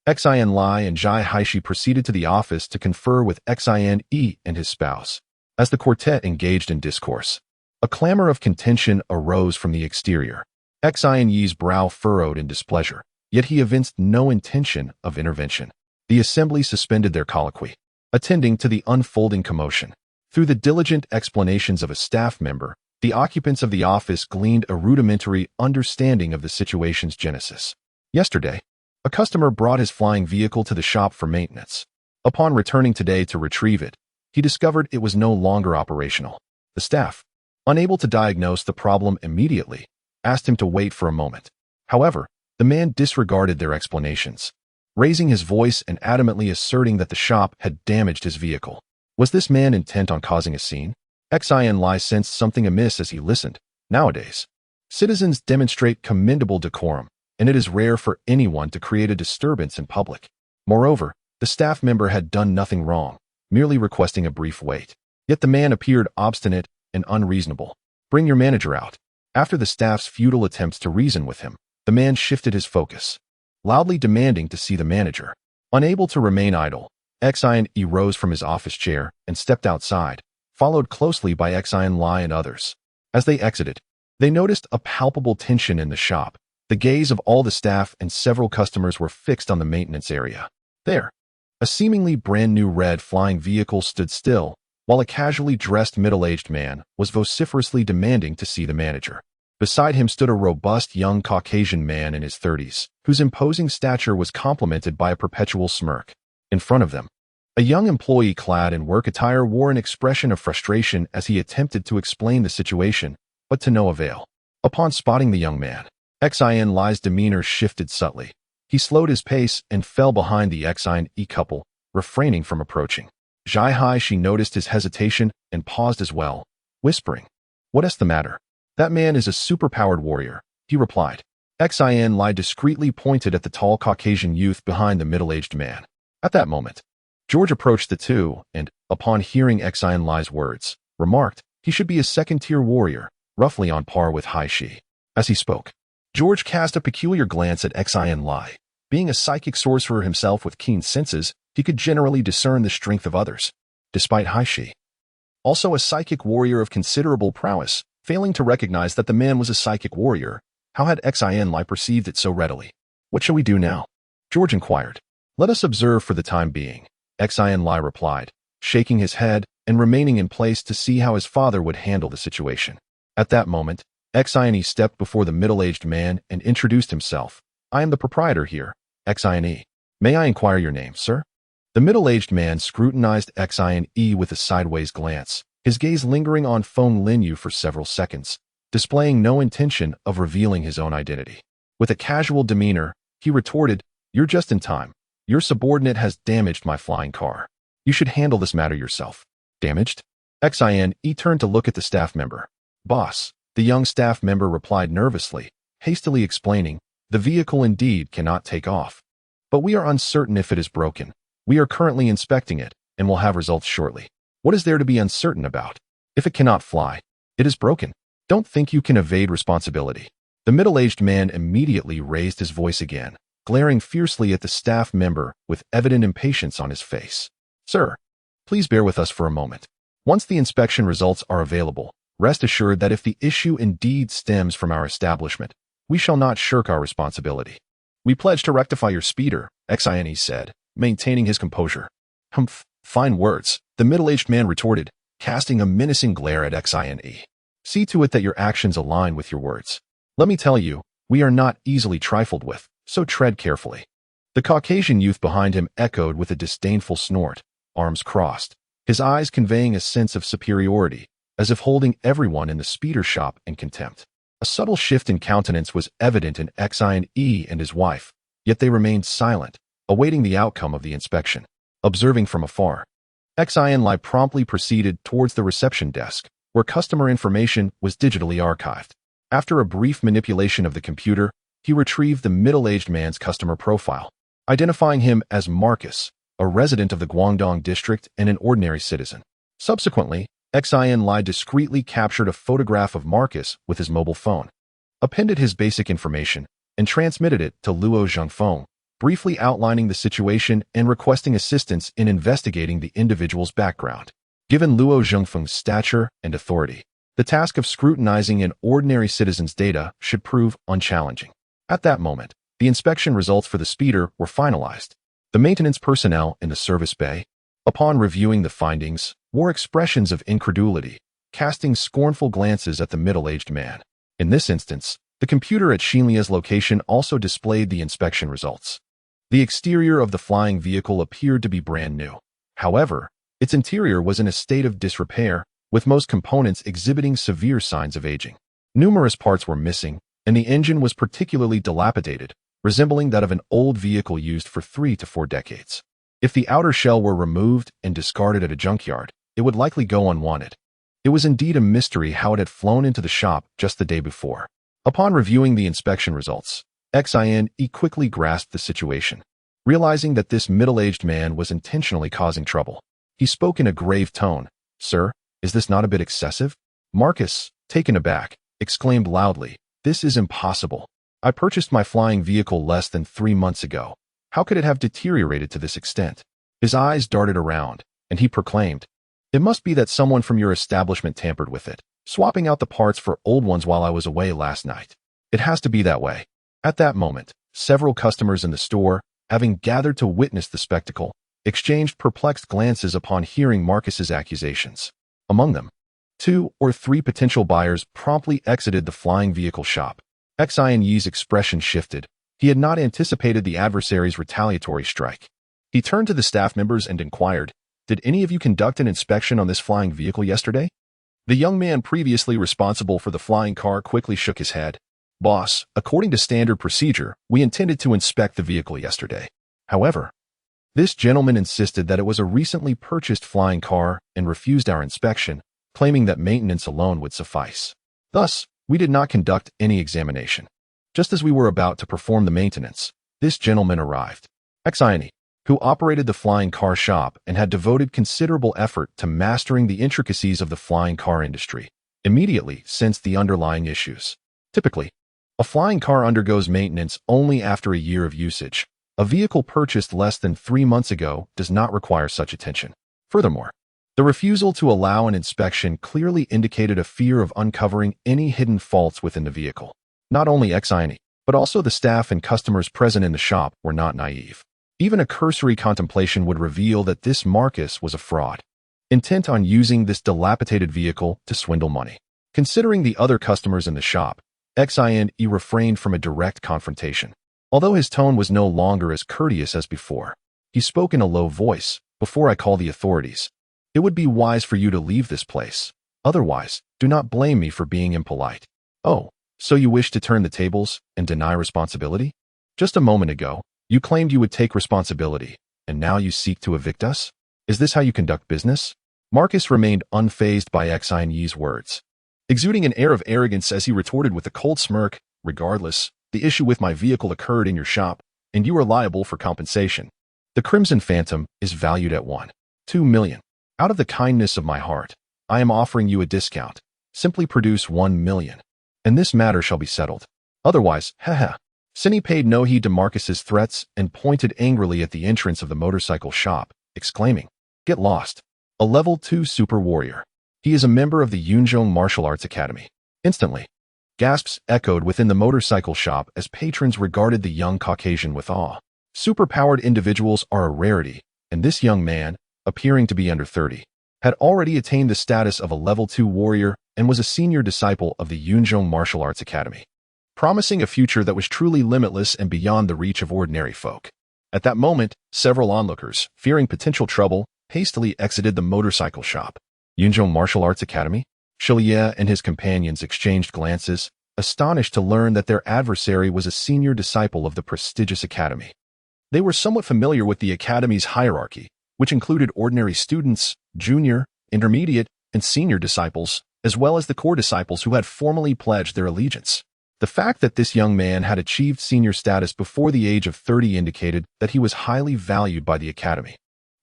Speaker 1: Xin Lie and Zhai Haishi proceeded to the office to confer with Xin Yi and his spouse. As the quartet engaged in discourse, a clamor of contention arose from the exterior. Xin Yi's brow furrowed in displeasure, yet he evinced no intention of intervention. The assembly suspended their colloquy, attending to the unfolding commotion. Through the diligent explanations of a staff member, the occupants of the office gleaned a rudimentary understanding of the situation's genesis. Yesterday, a customer brought his flying vehicle to the shop for maintenance. Upon returning today to retrieve it, he discovered it was no longer operational. The staff, unable to diagnose the problem immediately, asked him to wait for a moment. However, the man disregarded their explanations, raising his voice and adamantly asserting that the shop had damaged his vehicle. Was this man intent on causing a scene? Xin Lie sensed something amiss as he listened. Nowadays, citizens demonstrate commendable decorum, and it is rare for anyone to create a disturbance in public. Moreover, the staff member had done nothing wrong, merely requesting a brief wait. Yet the man appeared obstinate and unreasonable. "Bring your manager out." After the staff's futile attempts to reason with him, the man shifted his focus, loudly demanding to see the manager. Unable to remain idle, Xin Yi rose from his office chair and stepped outside, followed closely by Xin Lie and others. As they exited, they noticed a palpable tension in the shop. The gaze of all the staff and several customers were fixed on the maintenance area. There, a seemingly brand-new red flying vehicle stood still, while a casually dressed middle-aged man was vociferously demanding to see the manager. Beside him stood a robust young Caucasian man in his 30s, whose imposing stature was complemented by a perpetual smirk. In front of them, a young employee clad in work attire wore an expression of frustration as he attempted to explain the situation, but to no avail. Upon spotting the young man, Xin Lie's demeanor shifted subtly. He slowed his pace and fell behind the Xin Yi couple, refraining from approaching. Zhai Haishi noticed his hesitation and paused as well, whispering, "What is the matter?" "That man is a superpowered warrior," he replied. Xin Lie discreetly pointed at the tall Caucasian youth behind the middle-aged man. At that moment, George approached the two and, upon hearing Xin Lie's words, remarked, "He should be a second-tier warrior, roughly on par with Haishi." As he spoke, George cast a peculiar glance at Xin Lie. Being a psychic sorcerer himself with keen senses, he could generally discern the strength of others. Despite Haishi, also a psychic warrior of considerable prowess, failing to recognize that the man was a psychic warrior, how had Xin Lie perceived it so readily? "What shall we do now?" George inquired. "Let us observe for the time being," Xin Lie replied, shaking his head and remaining in place to see how his father would handle the situation. At that moment, Xin Yi stepped before the middle-aged man and introduced himself. "I am the proprietor here, Xin Yi. May I inquire your name, sir?" The middle-aged man scrutinized Xin Lie with a sideways glance, his gaze lingering on Feng Linyu for several seconds, displaying no intention of revealing his own identity. With a casual demeanor, he retorted, "You're just in time. Your subordinate has damaged my flying car. You should handle this matter yourself." Damaged? Xin Lie turned to look at the staff member. "Boss," the young staff member replied nervously, hastily explaining, "The vehicle indeed cannot take off. But we are uncertain if it is broken. We are currently inspecting it, and will have results shortly." "What is there to be uncertain about? If it cannot fly, it is broken. Don't think you can evade responsibility." The middle-aged man immediately raised his voice again, glaring fiercely at the staff member with evident impatience on his face. "Sir, please bear with us for a moment. Once the inspection results are available, rest assured that if the issue indeed stems from our establishment, we shall not shirk our responsibility." "We pledge to rectify your speeder," Xin said, maintaining his composure. "Humph, fine words," the middle-aged man retorted, casting a menacing glare at Xin. "See to it that your actions align with your words. Let me tell you, we are not easily trifled with, so tread carefully." The Caucasian youth behind him echoed with a disdainful snort, arms crossed, his eyes conveying a sense of superiority, as if holding everyone in the speeder shop in contempt. A subtle shift in countenance was evident in Xin and his wife, yet they remained silent, awaiting the outcome of the inspection. Observing from afar, Xin Lie promptly proceeded towards the reception desk, where customer information was digitally archived. After a brief manipulation of the computer, he retrieved the middle-aged man's customer profile, identifying him as Marcus, a resident of the Guangdong district and an ordinary citizen. Subsequently, Xin Lie discreetly captured a photograph of Marcus with his mobile phone, appended his basic information, and transmitted it to Luo Zhengfeng, briefly outlining the situation and requesting assistance in investigating the individual's background. Given Luo Zhengfeng's stature and authority, the task of scrutinizing an ordinary citizen's data should prove unchallenging. At that moment, the inspection results for the speeder were finalized. The maintenance personnel in the service bay, upon reviewing the findings, wore expressions of incredulity, casting scornful glances at the middle-aged man. In this instance, the computer at Xin Lie's location also displayed the inspection results. The exterior of the flying vehicle appeared to be brand new. However, its interior was in a state of disrepair, with most components exhibiting severe signs of aging. Numerous parts were missing, and the engine was particularly dilapidated, resembling that of an old vehicle used for 3 to 4 decades. If the outer shell were removed and discarded at a junkyard, it would likely go unwanted. It was indeed a mystery how it had flown into the shop just the day before. Upon reviewing the inspection results, Xin quickly grasped the situation. Realizing that this middle-aged man was intentionally causing trouble, he spoke in a grave tone. "Sir, is this not a bit excessive?" Marcus, taken aback, exclaimed loudly, "This is impossible. I purchased my flying vehicle less than 3 months ago. How could it have deteriorated to this extent?" His eyes darted around, and he proclaimed, "It must be that someone from your establishment tampered with it, swapping out the parts for old ones while I was away last night. It has to be that way." At that moment, several customers in the store, having gathered to witness the spectacle, exchanged perplexed glances upon hearing Marcus's accusations. Among them, 2 or 3 potential buyers promptly exited the flying vehicle shop. Xin Lie's expression shifted. He had not anticipated the adversary's retaliatory strike. He turned to the staff members and inquired, "Did any of you conduct an inspection on this flying vehicle yesterday?" The young man previously responsible for the flying car quickly shook his head. "Boss, according to standard procedure, we intended to inspect the vehicle yesterday. However, this gentleman insisted that it was a recently purchased flying car and refused our inspection, claiming that maintenance alone would suffice. Thus, we did not conduct any examination. Just as we were about to perform the maintenance, this gentleman arrived." Xin, who operated the flying car shop and had devoted considerable effort to mastering the intricacies of the flying car industry, immediately sensed the underlying issues. Typically, a flying car undergoes maintenance only after a year of usage. A vehicle purchased less than 3 months ago does not require such attention. Furthermore, the refusal to allow an inspection clearly indicated a fear of uncovering any hidden faults within the vehicle. Not only Xin, but also the staff and customers present in the shop were not naive. Even a cursory contemplation would reveal that this Marcus was a fraud, intent on using this dilapidated vehicle to swindle money. Considering the other customers in the shop, Xin refrained from a direct confrontation, although his tone was no longer as courteous as before. He spoke in a low voice. Before I call the authorities, it would be wise for you to leave this place. Otherwise, do not blame me for being impolite. Oh, so you wish to turn the tables and deny responsibility? Just a moment ago, you claimed you would take responsibility, and now you seek to evict us? Is this how you conduct business? Marcus remained unfazed by Xin Lie's words, exuding an air of arrogance as he retorted with a cold smirk. Regardless, the issue with my vehicle occurred in your shop, and you are liable for compensation. The Crimson Phantom is valued at 1.2 million. Out of the kindness of my heart, I am offering you a discount. Simply produce 1 million, and this matter shall be settled. Otherwise, haha. Xin Lie paid no heed to Marcus's threats and pointed angrily at the entrance of the motorcycle shop, exclaiming, "Get lost. A level 2 super warrior. He is a member of the Yunzhong Martial Arts Academy." Instantly, gasps echoed within the motorcycle shop as patrons regarded the young Caucasian with awe. Superpowered individuals are a rarity, and this young man, appearing to be under 30, had already attained the status of a level 2 warrior and was a senior disciple of the Yunzhong Martial Arts Academy, promising a future that was truly limitless and beyond the reach of ordinary folk. At that moment, several onlookers, fearing potential trouble, hastily exited the motorcycle shop. Yunzhong Martial Arts Academy? Xin Lie and his companions exchanged glances, astonished to learn that their adversary was a senior disciple of the prestigious academy. They were somewhat familiar with the academy's hierarchy, which included ordinary students, junior, intermediate, and senior disciples, as well as the core disciples who had formally pledged their allegiance. The fact that this young man had achieved senior status before the age of 30 indicated that he was highly valued by the academy.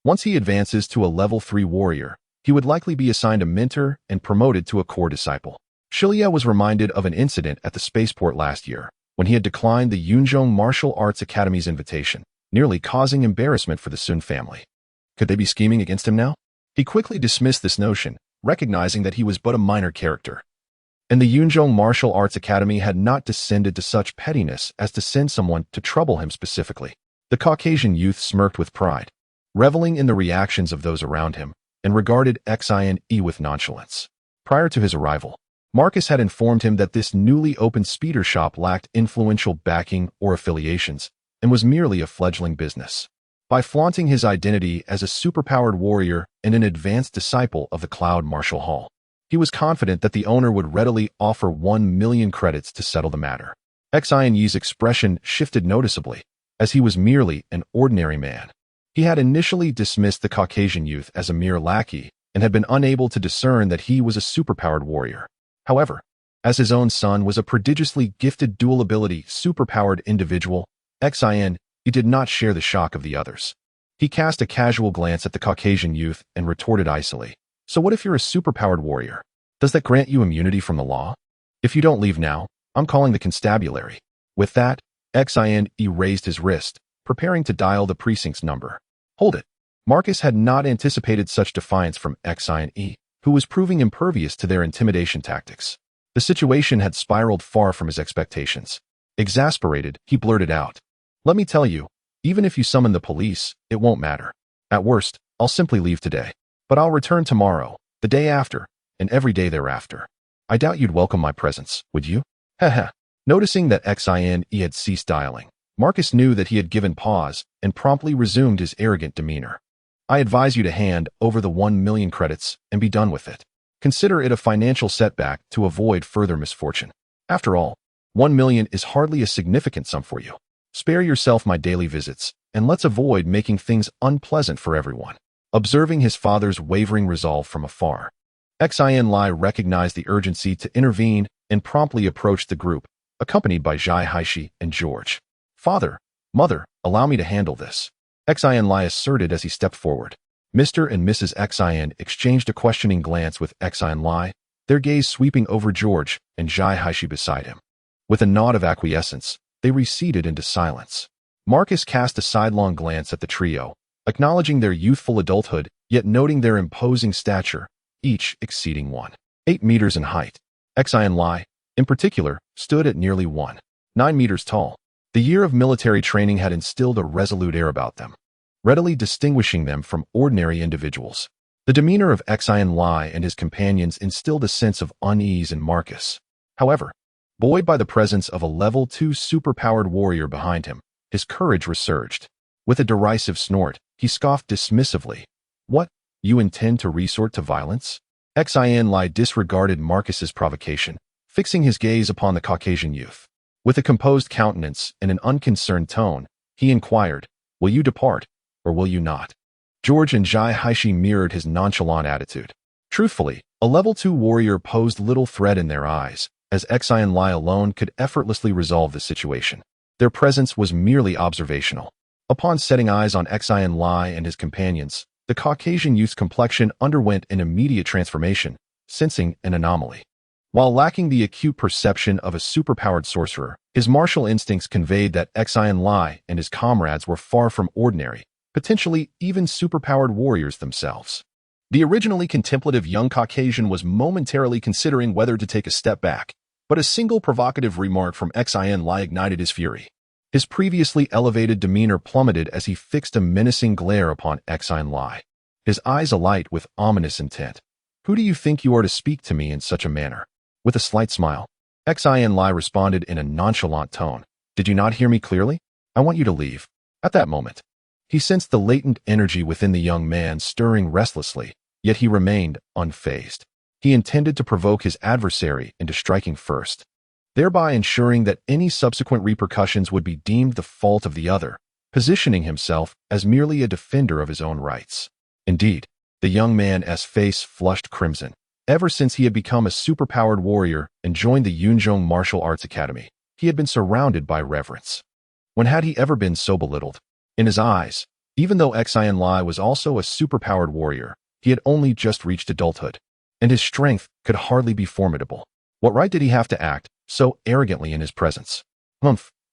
Speaker 1: Once he advances to a level 3 warrior, he would likely be assigned a mentor and promoted to a core disciple. Xin Lie was reminded of an incident at the spaceport last year, when he had declined the Yunzhong Martial Arts Academy's invitation, nearly causing embarrassment for the Sun family. Could they be scheming against him now? He quickly dismissed this notion, recognizing that he was but a minor character. And the Yunzhong Martial Arts Academy had not descended to such pettiness as to send someone to trouble him specifically. The Caucasian youth smirked with pride, reveling in the reactions of those around him, and regarded Xin Lie with nonchalance. Prior to his arrival, Marcus had informed him that this newly opened speeder shop lacked influential backing or affiliations, and was merely a fledgling business. By flaunting his identity as a superpowered warrior and an advanced disciple of the Cloud Martial Hall, he was confident that the owner would readily offer 1 million credits to settle the matter. Xin Lie's expression shifted noticeably, as he was merely an ordinary man. He had initially dismissed the Caucasian youth as a mere lackey and had been unable to discern that he was a superpowered warrior. However, as his own son was a prodigiously gifted dual-ability superpowered individual, Xin Lie did not share the shock of the others. He cast a casual glance at the Caucasian youth and retorted icily, "So what if you're a superpowered warrior? Does that grant you immunity from the law? If you don't leave now, I'm calling the constabulary." With that, Xin Lie raised his wrist, preparing to dial the precinct's number. Hold it. Marcus had not anticipated such defiance from Xin Lie, who was proving impervious to their intimidation tactics. The situation had spiraled far from his expectations. Exasperated, he blurted out, "Let me tell you, even if you summon the police, it won't matter. At worst, I'll simply leave today. But I'll return tomorrow, the day after, and every day thereafter. I doubt you'd welcome my presence, would you?" Haha. Noticing that Xin Lie had ceased dialing, Marcus knew that he had given pause and promptly resumed his arrogant demeanor. "I advise you to hand over the 1 million credits and be done with it. Consider it a financial setback to avoid further misfortune. After all, 1 million is hardly a significant sum for you. Spare yourself my daily visits, and let's avoid making things unpleasant for everyone." Observing his father's wavering resolve from afar, Xin Lie recognized the urgency to intervene and promptly approached the group, accompanied by Zhai Haishi and George. "Father, mother, allow me to handle this," Xin Lie asserted as he stepped forward. Mr. and Mrs. Xin exchanged a questioning glance with Xin Lie, their gaze sweeping over George and Zhai Haishi beside him. With a nod of acquiescence, they receded into silence. Marcus cast a sidelong glance at the trio, acknowledging their youthful adulthood, yet noting their imposing stature, each exceeding 1.8 meters in height. Xin Lie, in particular, stood at nearly 1.9 meters tall. The year of military training had instilled a resolute air about them, readily distinguishing them from ordinary individuals. The demeanor of Xin Lie and his companions instilled a sense of unease in Marcus. However, buoyed by the presence of a level 2 superpowered warrior behind him, his courage resurged. With a derisive snort, he scoffed dismissively. What? You intend to resort to violence? Xin Lie disregarded Marcus's provocation, fixing his gaze upon the Caucasian youth. With a composed countenance and an unconcerned tone, he inquired, will you depart, or will you not? George and Jai Haishi mirrored his nonchalant attitude. Truthfully, a level 2 warrior posed little threat in their eyes, as Xin Lie alone could effortlessly resolve the situation. Their presence was merely observational. Upon setting eyes on Xin Lie and his companions, the Caucasian youth's complexion underwent an immediate transformation, sensing an anomaly. While lacking the acute perception of a superpowered sorcerer, his martial instincts conveyed that Xin Lie and his comrades were far from ordinary, potentially even superpowered warriors themselves. The originally contemplative young Caucasian was momentarily considering whether to take a step back, but a single provocative remark from Xin Lie ignited his fury. His previously elevated demeanor plummeted as he fixed a menacing glare upon Xin Lie, his eyes alight with ominous intent. Who do you think you are to speak to me in such a manner? With a slight smile, Xin Lie responded in a nonchalant tone. Did you not hear me clearly? I want you to leave. At that moment, he sensed the latent energy within the young man stirring restlessly, yet he remained unfazed. He intended to provoke his adversary into striking first, thereby ensuring that any subsequent repercussions would be deemed the fault of the other, positioning himself as merely a defender of his own rights. Indeed, the young man's face flushed crimson. Ever since he had become a superpowered warrior and joined the Yunzhong Martial Arts Academy, he had been surrounded by reverence. When had he ever been so belittled? In his eyes, even though Xin Lie was also a superpowered warrior, he had only just reached adulthood, and his strength could hardly be formidable. What right did he have to act so arrogantly in his presence?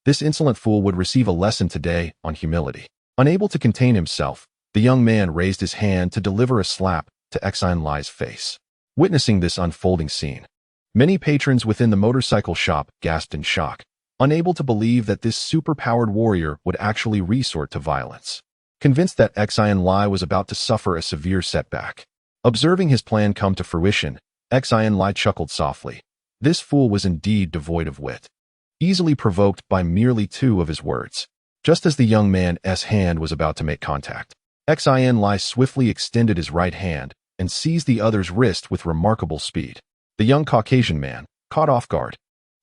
Speaker 1: This insolent fool would receive a lesson today on humility. Unable to contain himself, the young man raised his hand to deliver a slap to Xin Lie's face. Witnessing this unfolding scene, many patrons within the motorcycle shop gasped in shock, unable to believe that this superpowered warrior would actually resort to violence. Convinced that Xin Lie was about to suffer a severe setback. Observing his plan come to fruition, Xin Lie chuckled softly. This fool was indeed devoid of wit, easily provoked by merely 2 of his words. Just as the young man's hand was about to make contact, Xin Lie swiftly extended his right hand and seized the other's wrist with remarkable speed. The young Caucasian man, caught off guard,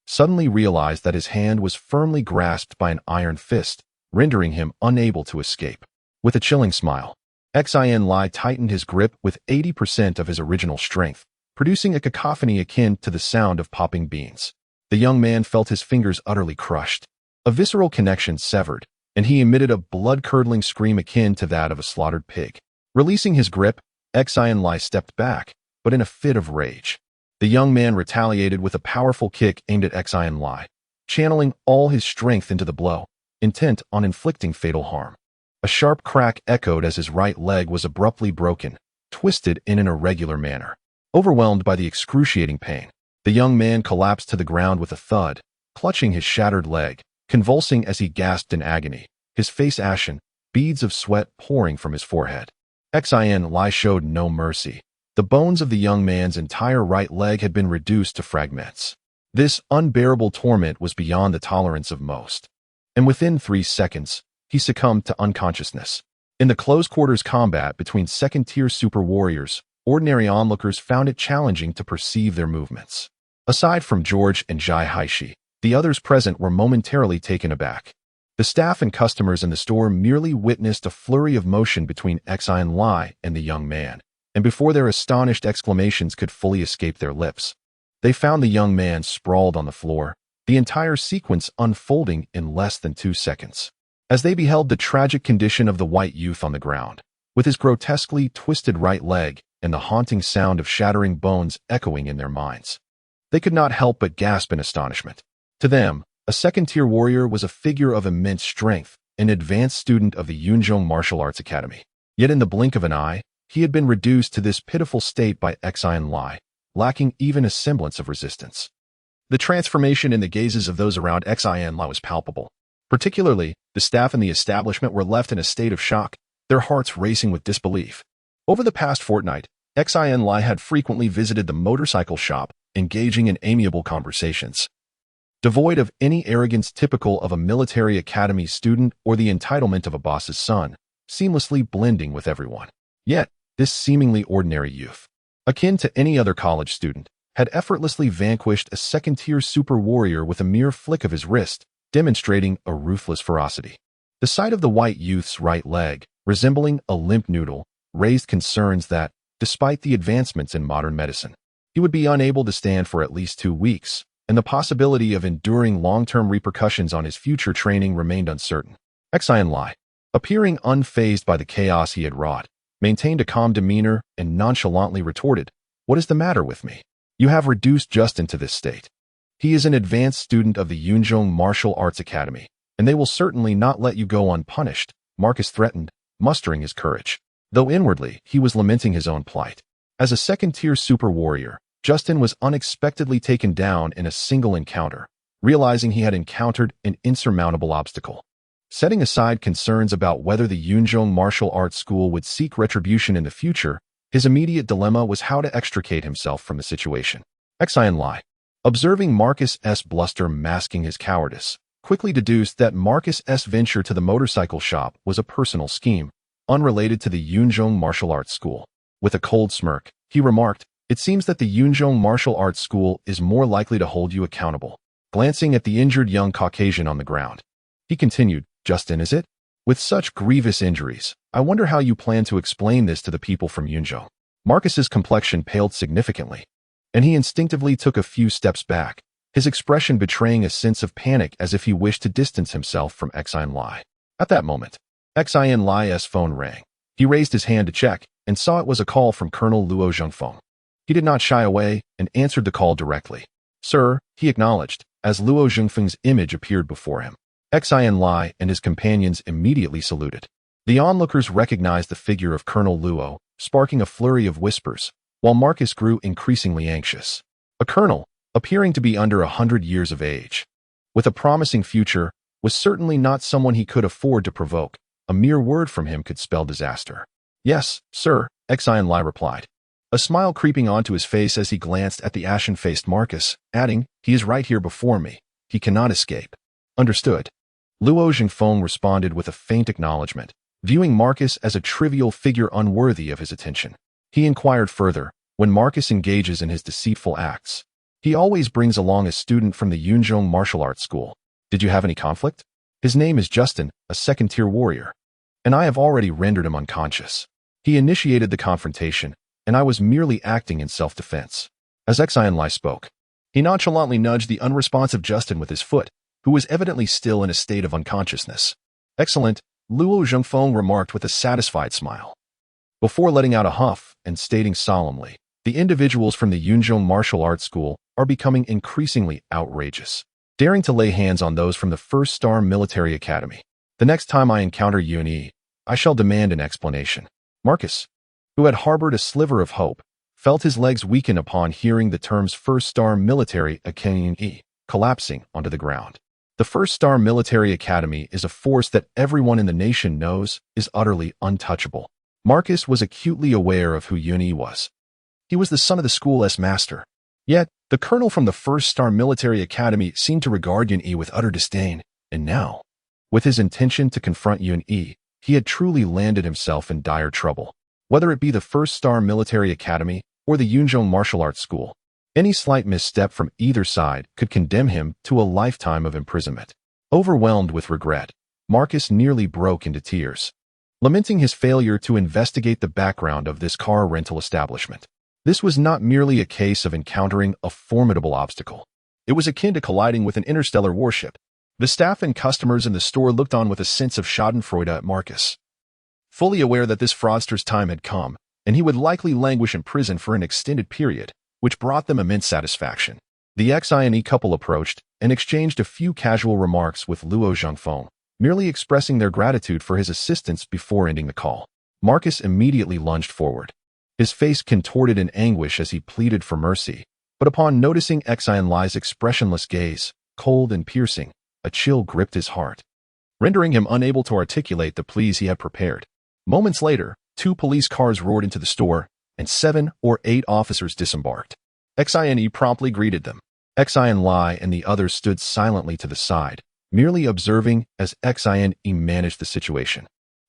Speaker 1: suddenly realized that his hand was firmly grasped by an iron fist, rendering him unable to escape. With a chilling smile, Xin Lie tightened his grip with 80% of his original strength, producing a cacophony akin to the sound of popping beans. The young man felt his fingers utterly crushed. A visceral connection severed, and he emitted a blood-curdling scream akin to that of a slaughtered pig. Releasing his grip, Xin Lie stepped back, but in a fit of rage. The young man retaliated with a powerful kick aimed at Xin Lie, channeling all his strength into the blow, intent on inflicting fatal harm. A sharp crack echoed as his right leg was abruptly broken, twisted in an irregular manner. Overwhelmed by the excruciating pain, the young man collapsed to the ground with a thud, clutching his shattered leg, convulsing as he gasped in agony, his face ashen, beads of sweat pouring from his forehead. Xin Lie showed no mercy. The bones of the young man's entire right leg had been reduced to fragments. This unbearable torment was beyond the tolerance of most, and within 3 seconds, he succumbed to unconsciousness. In the close-quarters combat between second-tier super warriors, ordinary onlookers found it challenging to perceive their movements. Aside from George and Jai Haishi, the others present were momentarily taken aback. The staff and customers in the store merely witnessed a flurry of motion between Xin Lie and the young man, and before their astonished exclamations could fully escape their lips, they found the young man sprawled on the floor, the entire sequence unfolding in less than 2 seconds. As they beheld the tragic condition of the white youth on the ground, with his grotesquely twisted right leg and the haunting sound of shattering bones echoing in their minds, they could not help but gasp in astonishment. To them, a second-tier warrior was a figure of immense strength, an advanced student of the Yunzhong Martial Arts Academy. Yet in the blink of an eye, he had been reduced to this pitiful state by Xin Lie, lacking even a semblance of resistance. The transformation in the gazes of those around Xin Lie was palpable. Particularly, the staff in the establishment were left in a state of shock, their hearts racing with disbelief. Over the past fortnight, Xin Lie had frequently visited the motorcycle shop, engaging in amiable conversations. devoid of any arrogance typical of a military academy student or the entitlement of a boss's son, seamlessly blending with everyone. Yet, this seemingly ordinary youth, akin to any other college student, had effortlessly vanquished a second-tier super warrior with a mere flick of his wrist, demonstrating a ruthless ferocity. The sight of the white youth's right leg, resembling a limp noodle, raised concerns that, despite the advancements in modern medicine, he would be unable to stand for at least 2 weeks, and the possibility of enduring long-term repercussions on his future training remained uncertain. Xin Lie, appearing unfazed by the chaos he had wrought, maintained a calm demeanor and nonchalantly retorted, "What is the matter with me? You have reduced Justin to this state. He is an advanced student of the Yunzhong Martial Arts Academy, and they will certainly not let you go unpunished," Marcus threatened, mustering his courage. Though inwardly, he was lamenting his own plight. As a second-tier super warrior, Justin was unexpectedly taken down in a single encounter, realizing he had encountered an insurmountable obstacle. Setting aside concerns about whether the Yunzhong Martial Arts School would seek retribution in the future, his immediate dilemma was how to extricate himself from the situation. Xin Lie, observing Marcus's bluster masking his cowardice, quickly deduced that Marcus's venture to the motorcycle shop was a personal scheme, unrelated to the Yunzhong Martial Arts School. With a cold smirk, he remarked, "It seems that the Yunzhong Martial Arts School is more likely to hold you accountable." Glancing at the injured young Caucasian on the ground, he continued, "Justin, is it? With such grievous injuries, I wonder how you plan to explain this to the people from Yunzhong." Marcus's complexion paled significantly, and he instinctively took a few steps back, his expression betraying a sense of panic as if he wished to distance himself from Xin Lie. At that moment, Xin Lie's phone rang. He raised his hand to check and saw it was a call from Colonel Luo Zhengfeng. He did not shy away and answered the call directly. "Sir," he acknowledged, as Luo Zhengfeng's image appeared before him. Xin Lie and his companions immediately saluted. The onlookers recognized the figure of Colonel Luo, sparking a flurry of whispers, while Marcus grew increasingly anxious. A colonel, appearing to be under 100 years of age, with a promising future, was certainly not someone he could afford to provoke. A mere word from him could spell disaster. "Yes, sir," Xin Lie replied, a smile creeping onto his face as he glanced at the ashen-faced Marcus, adding, "He is right here before me. He cannot escape." "Understood." Luo Zhengfeng responded with a faint acknowledgement, viewing Marcus as a trivial figure unworthy of his attention. He inquired further, "When Marcus engages in his deceitful acts, he always brings along a student from the Yunzhong Martial Arts School. Did you have any conflict? His name is Justin, a second-tier warrior, and I have already rendered him unconscious. He initiated the confrontation, and I was merely acting in self-defense." As Xin Lie spoke, he nonchalantly nudged the unresponsive Justin with his foot, who was evidently still in a state of unconsciousness. "Excellent," Luo Zhengfeng remarked with a satisfied smile, before letting out a huff and stating solemnly, "The individuals from the Yunzhong Martial Arts School are becoming increasingly outrageous, daring to lay hands on those from the first-star military academy. The next time I encounter Yun, I shall demand an explanation." Marcus, who had harbored a sliver of hope, felt his legs weaken upon hearing the terms first-star military academy collapsing onto the ground. The first-star military academy is a force that everyone in the nation knows is utterly untouchable. Marcus was acutely aware of who Yun was. He was the son of the school's master. Yet, the colonel from the first-star military academy seemed to regard Yun with utter disdain, and now, with his intention to confront Yun, he had truly landed himself in dire trouble. Whether it be the first-star military academy or the Yunzhong Martial Arts School, any slight misstep from either side could condemn him to a lifetime of imprisonment. Overwhelmed with regret, Marcus nearly broke into tears, lamenting his failure to investigate the background of this car rental establishment. This was not merely a case of encountering a formidable obstacle. It was akin to colliding with an interstellar warship. The staff and customers in the store looked on with a sense of schadenfreude at Marcus, fully aware that this fraudster's time had come, and he would likely languish in prison for an extended period, which brought them immense satisfaction. The Xin couple approached and exchanged a few casual remarks with Luo Zhengfeng, merely expressing their gratitude for his assistance before ending the call. Marcus immediately lunged forward, his face contorted in anguish as he pleaded for mercy, but upon noticing Xin Lie's expressionless gaze, cold and piercing, a chill gripped his heart, rendering him unable to articulate the pleas he had prepared. Moments later, 2 police cars roared into the store, and 7 or 8 officers disembarked. Xin promptly greeted them. Xin Lie and the others stood silently to the side, merely observing as Xin managed the situation.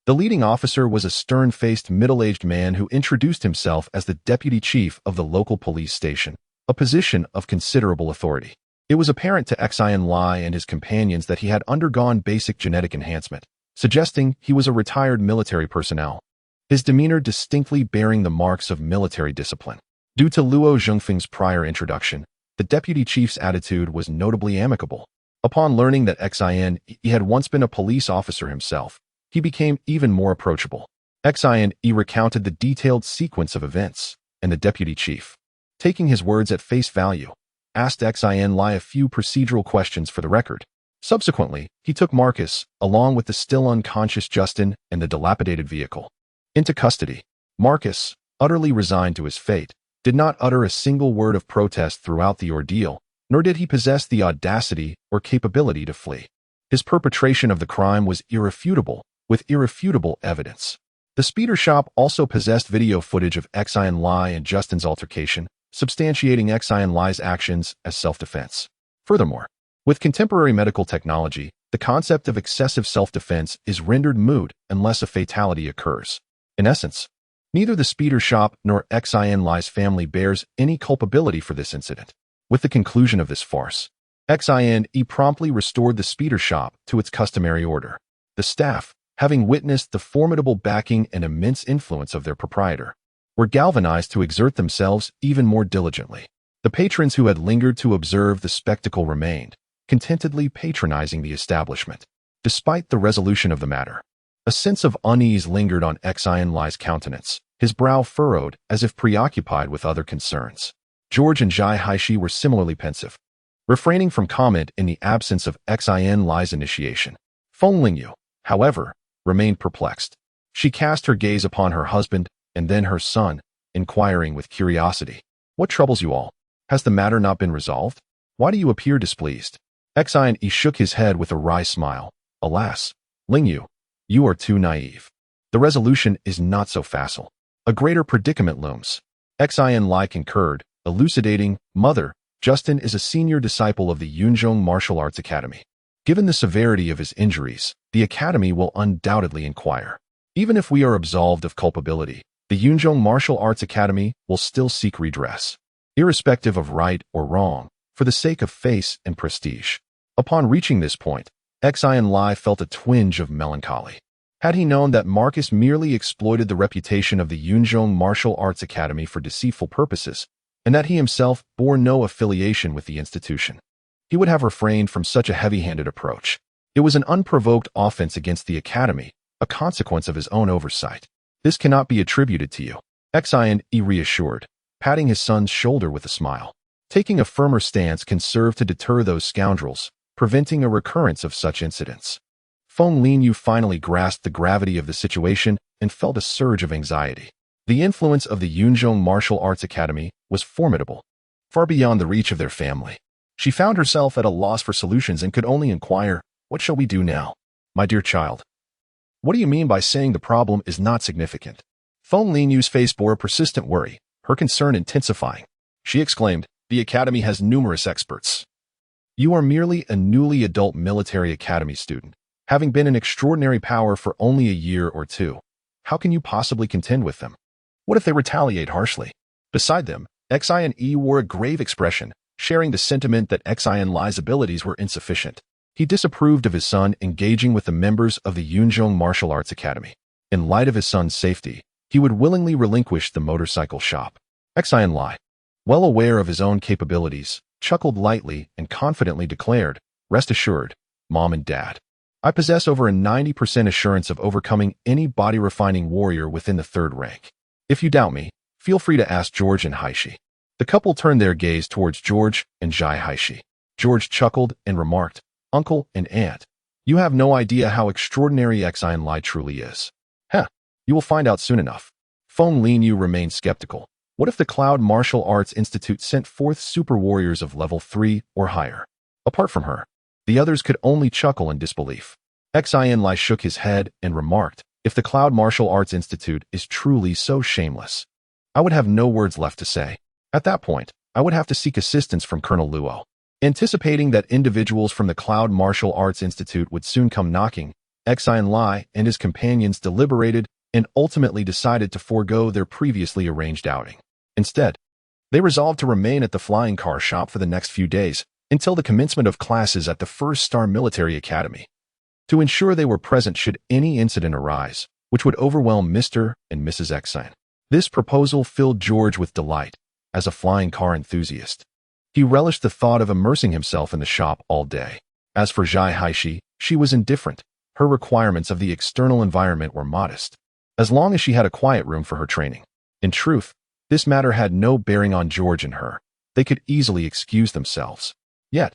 Speaker 1: The leading officer was a stern-faced middle-aged man who introduced himself as the deputy chief of the local police station, a position of considerable authority. It was apparent to Xin Lie and his companions that he had undergone basic genetic enhancement, suggesting he was a retired military personnel, his demeanor distinctly bearing the marks of military discipline. Due to Luo Zhengfeng's prior introduction, the deputy chief's attitude was notably amicable. Upon learning that Xin had once been a police officer himself, he became even more approachable. Xin recounted the detailed sequence of events, and the deputy chief, taking his words at face value, asked Xin Lie a few procedural questions for the record. Subsequently, he took Marcus, along with the still unconscious Justin and the dilapidated vehicle, into custody. Marcus, utterly resigned to his fate, did not utter a single word of protest throughout the ordeal, nor did he possess the audacity or capability to flee. His perpetration of the crime was irrefutable, with irrefutable evidence. The speeder shop also possessed video footage of Xin Lie and Justin's altercation, substantiating Xin Lie's actions as self-defense. Furthermore, with contemporary medical technology, the concept of excessive self-defense is rendered moot unless a fatality occurs. In essence, neither the speeder shop nor Xin Lie's family bears any culpability for this incident. With the conclusion of this farce, Xin promptly restored the speeder shop to its customary order. The staff, having witnessed the formidable backing and immense influence of their proprietor, were galvanized to exert themselves even more diligently. The patrons who had lingered to observe the spectacle remained, contentedly patronizing the establishment. Despite the resolution of the matter, a sense of unease lingered on Xin Lie's countenance, his brow furrowed as if preoccupied with other concerns. George and Zhai Haishi were similarly pensive, refraining from comment in the absence of Xin Lie's initiation. Feng Lingyu, however, remained perplexed. She cast her gaze upon her husband and then her son, inquiring with curiosity, "What troubles you all? Has the matter not been resolved? Why do you appear displeased?" Xin shook his head with a wry smile. "Alas, Lingyu, you are too naive. The resolution is not so facile. A greater predicament looms." Xin Lie concurred, elucidating, "Mother, Justin is a senior disciple of the Yunzhong Martial Arts Academy. Given the severity of his injuries, the Academy will undoubtedly inquire. Even if we are absolved of culpability, the Yunzhong Martial Arts Academy will still seek redress, irrespective of right or wrong, for the sake of face and prestige." Upon reaching this point, Xin Lie felt a twinge of melancholy. Had he known that Marcus merely exploited the reputation of the Yunzhong Martial Arts Academy for deceitful purposes, and that he himself bore no affiliation with the institution, he would have refrained from such a heavy-handed approach. It was an unprovoked offense against the Academy, a consequence of his own oversight. "This cannot be attributed to you," Xin reassured, patting his son's shoulder with a smile. Taking a firmer stance can serve to deter those scoundrels, preventing a recurrence of such incidents. Feng Lingyu finally grasped the gravity of the situation and felt a surge of anxiety. The influence of the Yunzhong Martial Arts Academy was formidable, far beyond the reach of their family. She found herself at a loss for solutions and could only inquire, "What shall we do now?" "My dear child, what do you mean by saying the problem is not significant?" Feng Lingyu's face bore a persistent worry, her concern intensifying. She exclaimed, "The Academy has numerous experts. You are merely a newly adult military academy student, having been an extraordinary power for only a year or two. How can you possibly contend with them? What if they retaliate harshly?" Beside them, Xin wore a grave expression, sharing the sentiment that Xin Lie's abilities were insufficient. He disapproved of his son engaging with the members of the Yunzhong Martial Arts Academy. In light of his son's safety, he would willingly relinquish the motorcycle shop. Xin Lie, well aware of his own capabilities, chuckled lightly and confidently declared, "Rest assured, Mom and Dad, I possess over a 90% assurance of overcoming any body-refining warrior within the third rank. If you doubt me, feel free to ask George and Haishi." The couple turned their gaze towards George and Zhai Haishi. George chuckled and remarked, "Uncle and Aunt, you have no idea how extraordinary Xin Lie truly is." "Heh, you will find out soon enough." Feng Lingyu remained skeptical. What if the Cloud Martial Arts Institute sent forth super warriors of level 3 or higher? Apart from her, the others could only chuckle in disbelief. Xin Lie shook his head and remarked, "If the Cloud Martial Arts Institute is truly so shameless, I would have no words left to say. At that point, I would have to seek assistance from Colonel Luo." Anticipating that individuals from the Cloud Martial Arts Institute would soon come knocking, Xin Lie and his companions deliberated and ultimately decided to forego their previously arranged outing. Instead, they resolved to remain at the flying car shop for the next few days until the commencement of classes at the First Star Military Academy, to ensure they were present should any incident arise, which would overwhelm Mr. and Mrs. Xin. This proposal filled George with delight. As a flying car enthusiast, he relished the thought of immersing himself in the shop all day. As for Zhai Haishi, she was indifferent. Her requirements of the external environment were modest, as long as she had a quiet room for her training. In truth, this matter had no bearing on George and her. They could easily excuse themselves. Yet,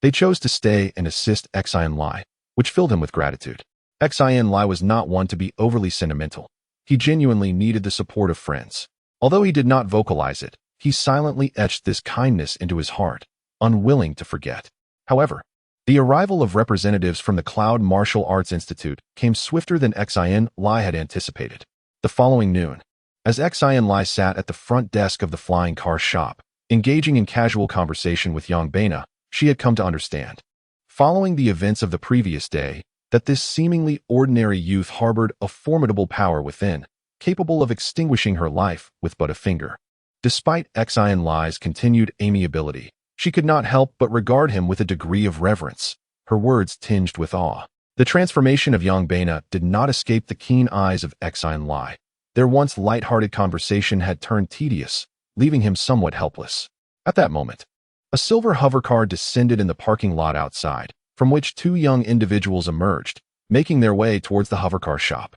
Speaker 1: they chose to stay and assist Xin Lie, which filled him with gratitude. Xin Lie was not one to be overly sentimental. He genuinely needed the support of friends. Although he did not vocalize it, he silently etched this kindness into his heart, unwilling to forget. However, the arrival of representatives from the Cloud Martial Arts Institute came swifter than Xin Lie had anticipated. The following noon, as Xin Lie sat at the front desk of the flying car shop, engaging in casual conversation with Yang Baina, she had come to understand, following the events of the previous day, that this seemingly ordinary youth harbored a formidable power within, capable of extinguishing her life with but a finger. Despite Xin Lie's continued amiability, she could not help but regard him with a degree of reverence, her words tinged with awe. The transformation of Yang Baina did not escape the keen eyes of Xin Lie. Their once light-hearted conversation had turned tedious, leaving him somewhat helpless. At that moment, a silver hovercar descended in the parking lot outside, from which two young individuals emerged, making their way towards the hovercar shop.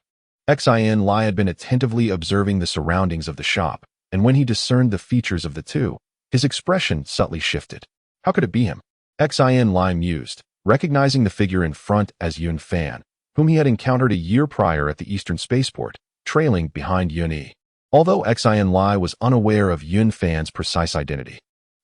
Speaker 1: Xin Lie had been attentively observing the surroundings of the shop, and when he discerned the features of the two, his expression subtly shifted. How could it be him? Xin Lie mused, recognizing the figure in front as Yun Fan, whom he had encountered a year prior at the Eastern Spaceport, trailing behind Yun Yi. Although Xin Lie was unaware of Yun Fan's precise identity,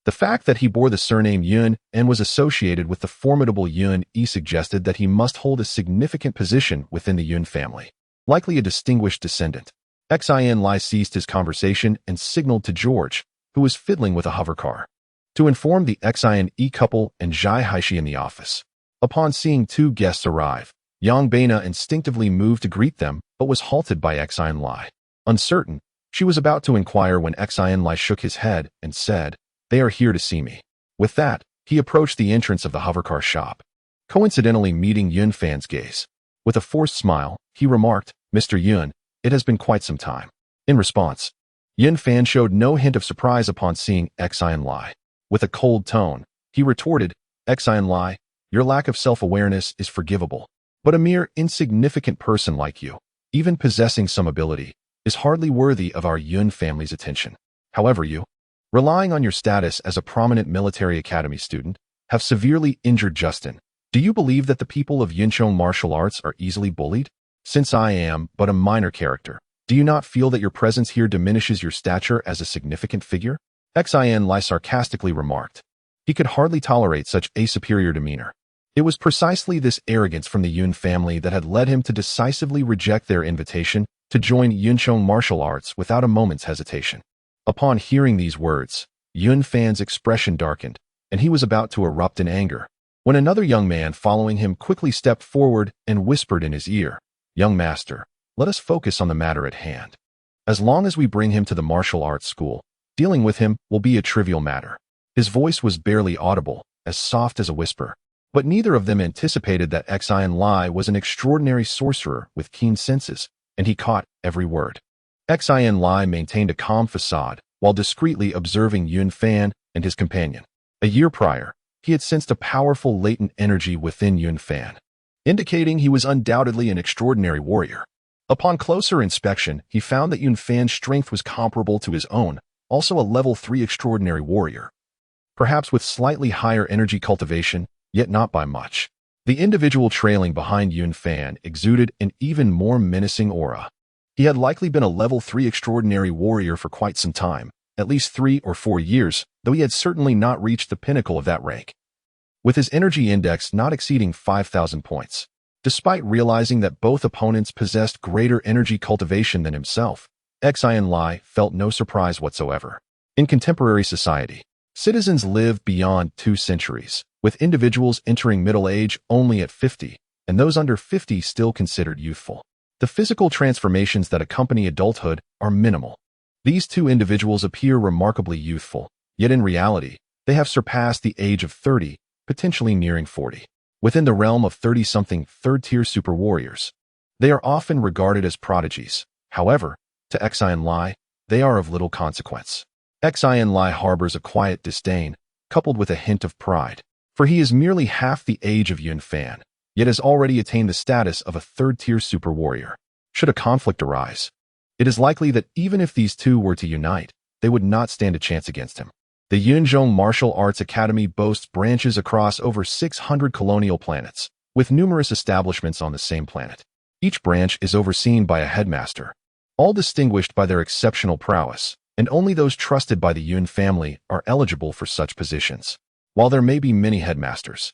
Speaker 1: the fact that he bore the surname Yun and was associated with the formidable Yun Yi suggested that he must hold a significant position within the Yun family, likely a distinguished descendant. Xin Lie ceased his conversation and signaled to George, who was fiddling with a hovercar, to inform the Xin Yi couple and Zhai Haishi in the office. Upon seeing two guests arrive, Yang Baina instinctively moved to greet them but was halted by Xin Lie. Uncertain, she was about to inquire when Xin Lie shook his head and said, "They are here to see me." With that, he approached the entrance of the hovercar shop, coincidentally meeting Yun Fan's gaze. With a forced smile, he remarked, "Mr. Yun, it has been quite some time." In response, Yun Fan showed no hint of surprise upon seeing Xin Lie. With a cold tone, he retorted, "Xin Lie, your lack of self-awareness is forgivable, but a mere insignificant person like you, even possessing some ability, is hardly worthy of our Yun family's attention. However, you, relying on your status as a prominent military academy student, have severely injured Justin. Do you believe that the people of Yunchong martial arts are easily bullied? Since I am but a minor character, do you not feel that your presence here diminishes your stature as a significant figure?" Xin Lie sarcastically remarked. He could hardly tolerate such a superior demeanor. It was precisely this arrogance from the Yun family that had led him to decisively reject their invitation to join Yunchong martial arts without a moment's hesitation. Upon hearing these words, Yun Fan's expression darkened, and he was about to erupt in anger, when another young man following him quickly stepped forward and whispered in his ear, "Young master, let us focus on the matter at hand. As long as we bring him to the martial arts school, dealing with him will be a trivial matter." His voice was barely audible, as soft as a whisper, but neither of them anticipated that Xin Lie was an extraordinary sorcerer with keen senses, and he caught every word. Xin Lie maintained a calm facade while discreetly observing Yun Fan and his companion. A year prior, he had sensed a powerful latent energy within Yun Fan, indicating he was undoubtedly an extraordinary warrior. Upon closer inspection, he found that Yun Fan's strength was comparable to his own, also a level 3 extraordinary warrior, perhaps with slightly higher energy cultivation, yet not by much. The individual trailing behind Yun Fan exuded an even more menacing aura. He had likely been a level 3 extraordinary warrior for quite some time, at least 3 or 4 years, though he had certainly not reached the pinnacle of that rank, with his energy index not exceeding 5,000 points. Despite realizing that both opponents possessed greater energy cultivation than himself, Xin Lie felt no surprise whatsoever. In contemporary society, Citizens live beyond 2 centuries, with individuals entering middle age only at 50, and those under 50 still considered youthful. The physical transformations that accompany adulthood are minimal. These two individuals appear remarkably youthful, yet in reality, they have surpassed the age of 30, potentially nearing 40. Within the realm of 30-something third-tier super warriors, they are often regarded as prodigies. However, to Xin Lie, they are of little consequence. Xin Lie harbors a quiet disdain, coupled with a hint of pride, for he is merely half the age of Yun Fan, yet has already attained the status of a third-tier super warrior. Should a conflict arise, it is likely that even if these two were to unite, they would not stand a chance against him. The Yunzhong Martial Arts Academy boasts branches across over 600 colonial planets, with numerous establishments on the same planet. Each branch is overseen by a headmaster, all distinguished by their exceptional prowess, and only those trusted by the Yun family are eligible for such positions. While there may be many headmasters,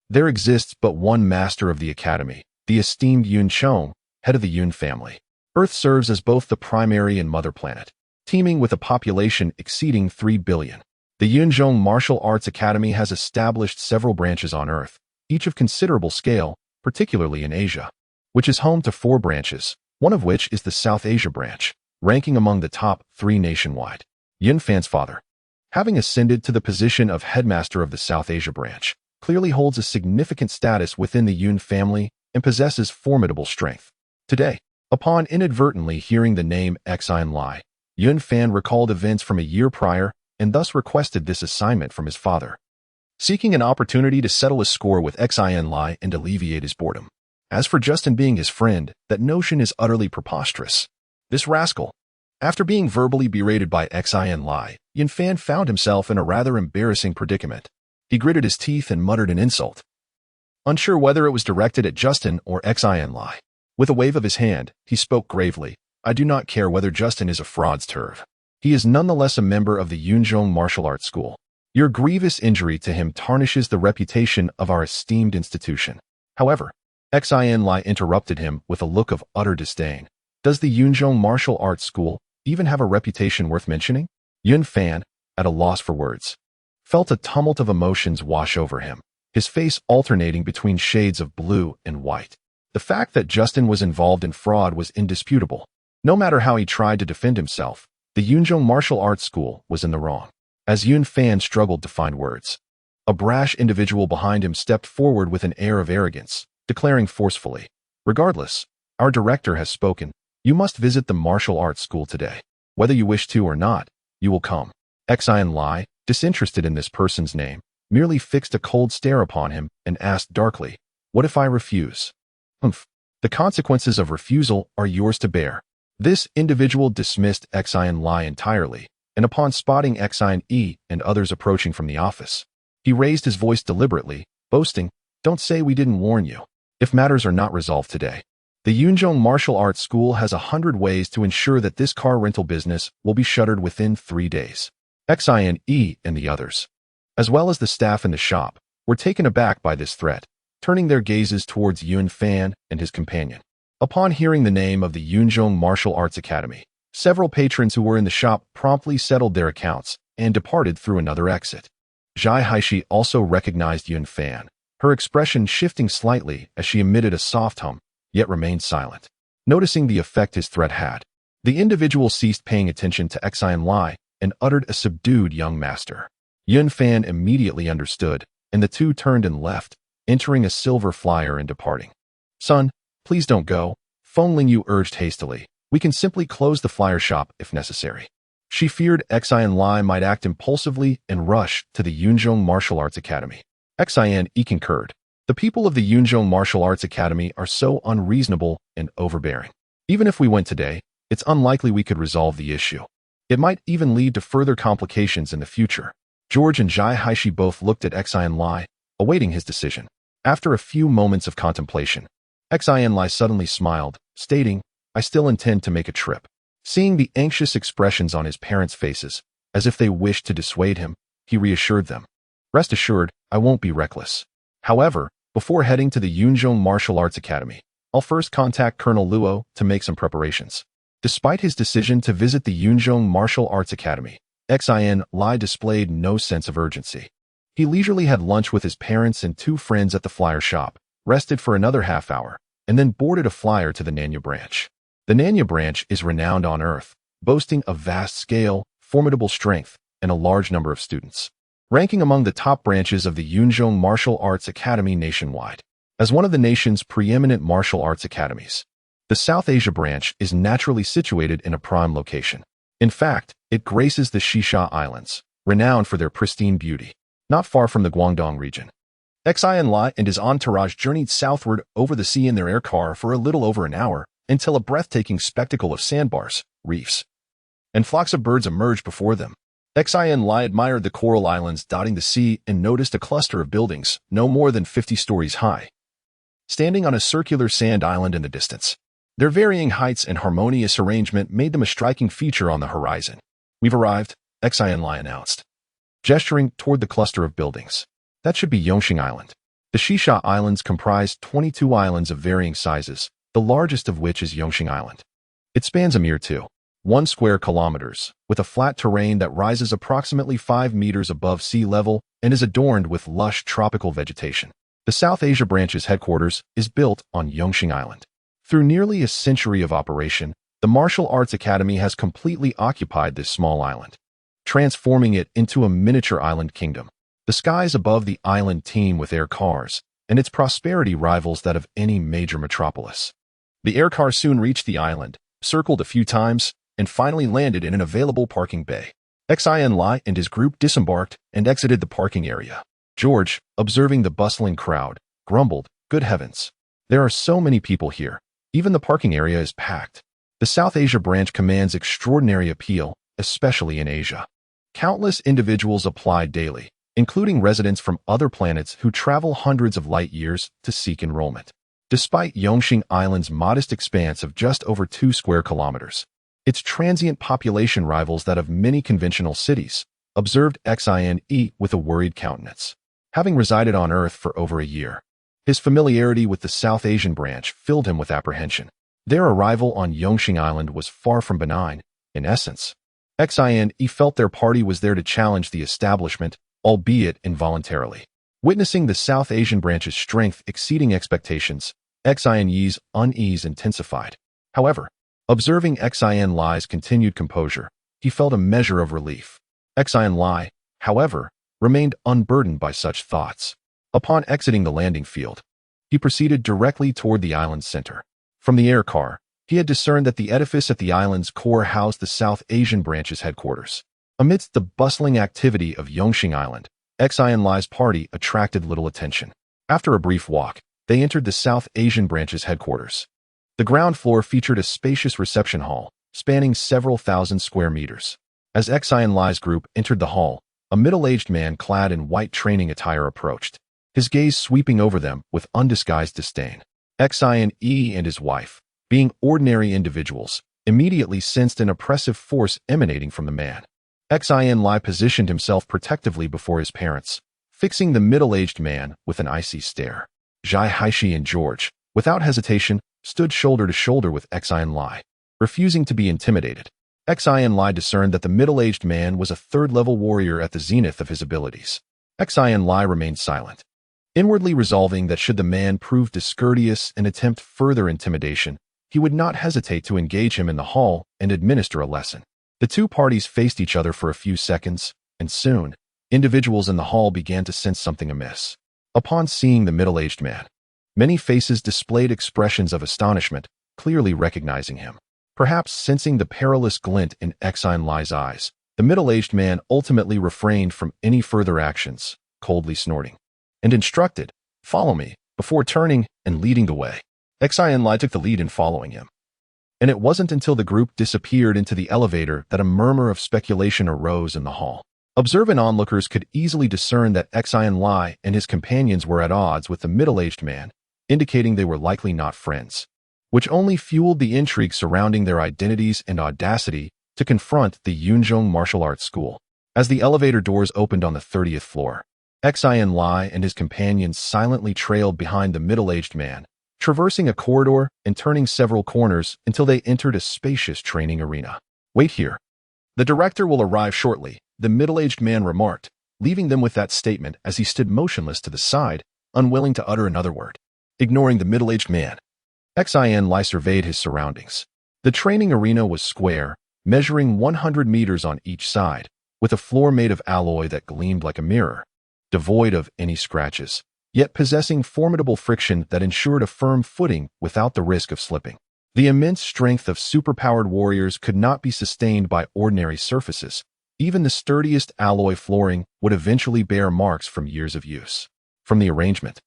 Speaker 1: there exists but one master of the academy, the esteemed Yun Chong, head of the Yun family. Earth serves as both the primary and mother planet, teeming with a population exceeding 3 billion. The Yunzhong Martial Arts Academy has established several branches on Earth, each of considerable scale, particularly in Asia, which is home to 4 branches, one of which is the South Asia branch, ranking among the top 3 nationwide. Yun Fan's father, having ascended to the position of headmaster of the South Asia branch, clearly holds a significant status within the Yun family and possesses formidable strength. Today, upon inadvertently hearing the name Xin Lie, Yun Fan recalled events from a year prior and thus requested this assignment from his father, seeking an opportunity to settle a score with Xin Lie and alleviate his boredom. As for Justin being his friend, that notion is utterly preposterous. This rascal, after being verbally berated by Xin Lie, Yun Fan found himself in a rather embarrassing predicament. He gritted his teeth and muttered an insult, unsure whether it was directed at Justin or Xin Lie. With a wave of his hand, he spoke gravely, "I do not care whether Justin is a fraudster. He is nonetheless a member of the Yunzhong Martial Arts School. Your grievous injury to him tarnishes the reputation of our esteemed institution." However, Xin Lie interrupted him with a look of utter disdain. Does the Yunzhong Martial Arts School even have a reputation worth mentioning? Yun Fan, at a loss for words, felt a tumult of emotions wash over him, his face alternating between shades of blue and white. The fact that Justin was involved in fraud was indisputable. No matter how he tried to defend himself, the Yunzhong Martial Arts School was in the wrong. As Yun Fan struggled to find words, a brash individual behind him stepped forward with an air of arrogance, declaring forcefully, "Regardless, our director has spoken. You must visit the martial arts school today. Whether you wish to or not, you will come." Xin Lie, disinterested in this person's name, merely fixed a cold stare upon him and asked darkly, "What if I refuse?" "Humph. The consequences of refusal are yours to bear." This individual dismissed Xin Lie entirely, and upon spotting Xin E and others approaching from the office, he raised his voice deliberately, boasting, "Don't say we didn't warn you. If matters are not resolved today, the Yunzhong Martial Arts School has 100 ways to ensure that this car rental business will be shuttered within 3 days." Xin E and the others, as well as the staff in the shop, were taken aback by this threat, turning their gazes towards Yun Fan and his companion. Upon hearing the name of the Yunzhong Martial Arts Academy, several patrons who were in the shop promptly settled their accounts and departed through another exit. Zhai Haishi also recognized Yun Fan, her expression shifting slightly as she emitted a soft hum, yet remained silent. Noticing the effect his threat had, the individual ceased paying attention to Xin Lie and uttered a subdued "young master." Yun Fan immediately understood, and the two turned and left, entering a silver flyer and departing. "Son, please don't go," Feng Lingyu urged hastily. "We can simply close the flyer shop if necessary." She feared Xin Lie might act impulsively and rush to the Yunzhong Martial Arts Academy. Xin E concurred. The people of the Yunzhong Martial Arts Academy are so unreasonable and overbearing. Even if we went today, it's unlikely we could resolve the issue. It might even lead to further complications in the future. George and Zhai Haishi both looked at Xin Lie, awaiting his decision. After a few moments of contemplation, Xin Lie suddenly smiled, stating, "I still intend to make a trip." Seeing the anxious expressions on his parents' faces, as if they wished to dissuade him, he reassured them, "Rest assured, I won't be reckless. However, before heading to the Yunzhong Martial Arts Academy, I'll first contact Colonel Luo to make some preparations." Despite his decision to visit the Yunzhong Martial Arts Academy, Xin Lie displayed no sense of urgency. He leisurely had lunch with his parents and two friends at the flyer shop, rested for another half hour, and then boarded a flyer to the Nanya branch. The Nanya branch is renowned on Earth, boasting a vast scale, formidable strength, and a large number of students, ranking among the top branches of the Yunzhong Martial Arts Academy nationwide. As one of the nation's preeminent martial arts academies, the South Asia branch is naturally situated in a prime location. In fact, it graces the Shisha Islands, renowned for their pristine beauty, not far from the Guangdong region. Xin Lie and his entourage journeyed southward over the sea in their air car for a little over an hour until a breathtaking spectacle of sandbars, reefs, and flocks of birds emerged before them. Xin Lie admired the coral islands dotting the sea and noticed a cluster of buildings no more than 50 stories high, standing on a circular sand island in the distance. Their varying heights and harmonious arrangement made them a striking feature on the horizon. "We've arrived," Xin Lie announced, gesturing toward the cluster of buildings. "That should be Yongxing Island." The Shisha Islands comprise 22 islands of varying sizes, the largest of which is Yongxing Island. It spans a mere 2.1 square kilometers, with a flat terrain that rises approximately 5 meters above sea level and is adorned with lush tropical vegetation. The South Asia branch's headquarters is built on Yongxing Island. Through nearly a century of operation, the Martial Arts Academy has completely occupied this small island, transforming it into a miniature island kingdom. The skies above the island teem with air cars, and its prosperity rivals that of any major metropolis. The air car soon reached the island, circled a few times, and finally landed in an available parking bay. Xin Lie and his group disembarked and exited the parking area. George, observing the bustling crowd, grumbled, "Good heavens! There are so many people here. Even the parking area is packed." The South Asia branch commands extraordinary appeal, especially in Asia. Countless individuals apply daily, including residents from other planets who travel hundreds of light years to seek enrollment. Despite Yongxing Island's modest expanse of just over 2 square kilometers, its transient population rivals that of many conventional cities, observed Xin with a worried countenance. Having resided on Earth for over a year, his familiarity with the South Asian branch filled him with apprehension. Their arrival on Yongxing Island was far from benign. In essence, Xin felt their party was there to challenge the establishment, albeit involuntarily. Witnessing the South Asian branch's strength exceeding expectations, Xin's unease intensified. However, observing Xin Lie's continued composure, he felt a measure of relief. Xin Lie, however, remained unburdened by such thoughts. Upon exiting the landing field, he proceeded directly toward the island's center. From the air car, he had discerned that the edifice at the island's core housed the South Asian branch's headquarters. Amidst the bustling activity of Yongxing Island, Xin Lie's party attracted little attention. After a brief walk, they entered the South Asian branch's headquarters. The ground floor featured a spacious reception hall, spanning several thousand square meters. As Xin Lie's group entered the hall, a middle-aged man clad in white training attire approached, his gaze sweeping over them with undisguised disdain. Xin and his wife, being ordinary individuals, immediately sensed an oppressive force emanating from the man. Xin Lie positioned himself protectively before his parents, fixing the middle-aged man with an icy stare. Zhai Haishi and George, without hesitation, stood shoulder to shoulder with Xin Lie, refusing to be intimidated. Xin Lie discerned that the middle-aged man was a third-level warrior at the zenith of his abilities. Xin Lie remained silent, inwardly resolving that should the man prove discourteous and attempt further intimidation, he would not hesitate to engage him in the hall and administer a lesson. The two parties faced each other for a few seconds, and soon, individuals in the hall began to sense something amiss. Upon seeing the middle-aged man, many faces displayed expressions of astonishment, clearly recognizing him. Perhaps sensing the perilous glint in Xin Lie's eyes, the middle-aged man ultimately refrained from any further actions, coldly snorting, and instructed, "Follow me," before turning and leading the way. Xin Lie took the lead in following him. And it wasn't until the group disappeared into the elevator that a murmur of speculation arose in the hall. Observant onlookers could easily discern that Xin Lie and his companions were at odds with the middle-aged man, indicating they were likely not friends, which only fueled the intrigue surrounding their identities and audacity to confront the Yunzhong Martial Arts School. As the elevator doors opened on the 30th floor, Xin Lie and his companions silently trailed behind the middle-aged man, traversing a corridor and turning several corners until they entered a spacious training arena. "Wait here," The director will arrive shortly, the middle-aged man remarked, leaving them with that statement as he stood motionless to the side, unwilling to utter another word. Ignoring the middle-aged man, Xin Lie surveyed his surroundings. The training arena was square, measuring 100 meters on each side, with a floor made of alloy that gleamed like a mirror, devoid of any scratches, yet possessing formidable friction that ensured a firm footing without the risk of slipping. The immense strength of superpowered warriors could not be sustained by ordinary surfaces. Even the sturdiest alloy flooring would eventually bear marks from years of use. From the arrangement,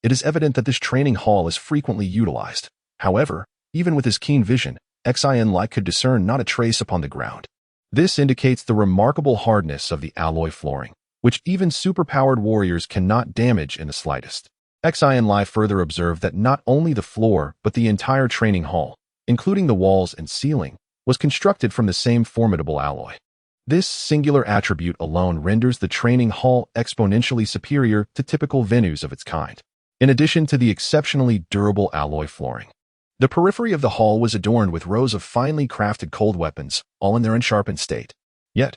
Speaker 1: it is evident that this training hall is frequently utilized. However, even with his keen vision, Xin Lie could discern not a trace upon the ground. This indicates the remarkable hardness of the alloy flooring, which even superpowered warriors cannot damage in the slightest. Xin Lie further observed that not only the floor but the entire training hall, including the walls and ceiling, was constructed from the same formidable alloy. This singular attribute alone renders the training hall exponentially superior to typical venues of its kind. In addition to the exceptionally durable alloy flooring, the periphery of the hall was adorned with rows of finely crafted cold weapons, all in their unsharpened state. Yet,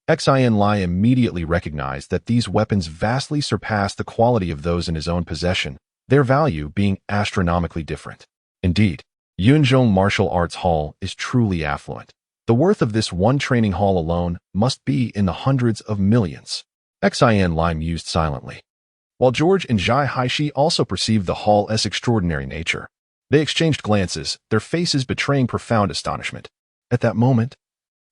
Speaker 1: Xin Lie immediately recognized that these weapons vastly surpassed the quality of those in his own possession, their value being astronomically different. Indeed, Yunzhong Martial Arts Hall is truly affluent. The worth of this one training hall alone must be in the hundreds of millions. Xin Lie mused silently, while George and Zhai Haishi also perceived the hall's extraordinary nature. They exchanged glances, their faces betraying profound astonishment. At that moment,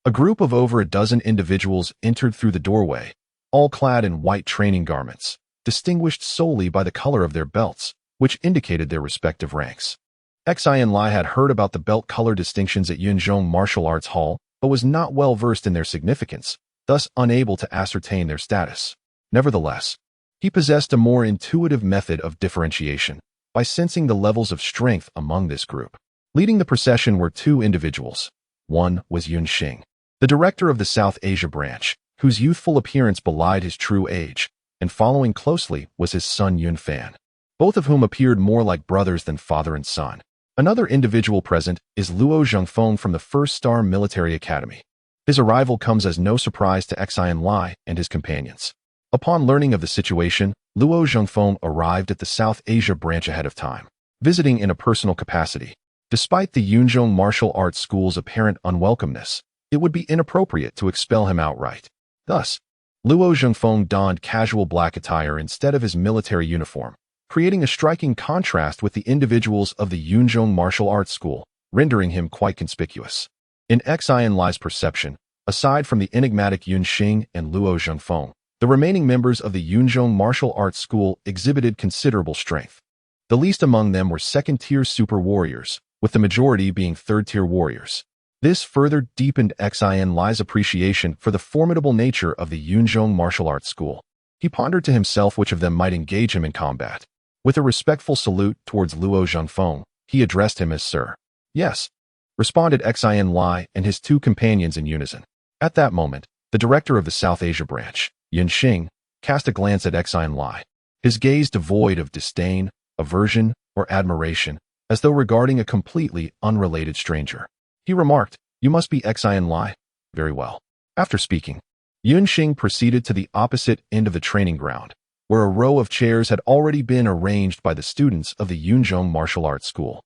Speaker 1: a group of over a dozen individuals entered through the doorway, all clad in white training garments, distinguished solely by the color of their belts, which indicated their respective ranks. Xin Lie had heard about the belt color distinctions at Yunzhong Martial Arts Hall, but was not well versed in their significance, thus unable to ascertain their status. Nevertheless, he possessed a more intuitive method of differentiation, by sensing the levels of strength among this group. Leading the procession were two individuals. One was Yun Xing, the director of the South Asia branch, whose youthful appearance belied his true age, and following closely was his son Yun Fan, both of whom appeared more like brothers than father and son. Another individual present is Luo Zhengfeng from the First Star Military Academy. His arrival comes as no surprise to Xin Lie and his companions. Upon learning of the situation, Luo Zhengfeng arrived at the South Asia branch ahead of time, visiting in a personal capacity. Despite the Yunzhong Martial Arts School's apparent unwelcomeness, it would be inappropriate to expel him outright. Thus, Luo Zhengfeng donned casual black attire instead of his military uniform, creating a striking contrast with the individuals of the Yunzhong Martial Arts School, rendering him quite conspicuous. In Xin Lie's perception, aside from the enigmatic Yun Xing and Luo Zhengfeng, the remaining members of the Yunzhong Martial Arts School exhibited considerable strength. The least among them were second-tier super warriors, with the majority being third-tier warriors. This further deepened Xin Lie's appreciation for the formidable nature of the Yunzhong Martial Arts School. He pondered to himself which of them might engage him in combat. With a respectful salute towards Luo Zhengfeng, he addressed him as Sir. Yes, responded Xin Lie and his two companions in unison. At that moment, the director of the South Asia branch, Yun Xing, cast a glance at Xin Lie, his gaze devoid of disdain, aversion, or admiration, as though regarding a completely unrelated stranger. He remarked, "You must be Xin Lie." Very well. After speaking, Yun Xing proceeded to the opposite end of the training ground, where a row of chairs had already been arranged by the students of the Yunzhong Martial Arts School.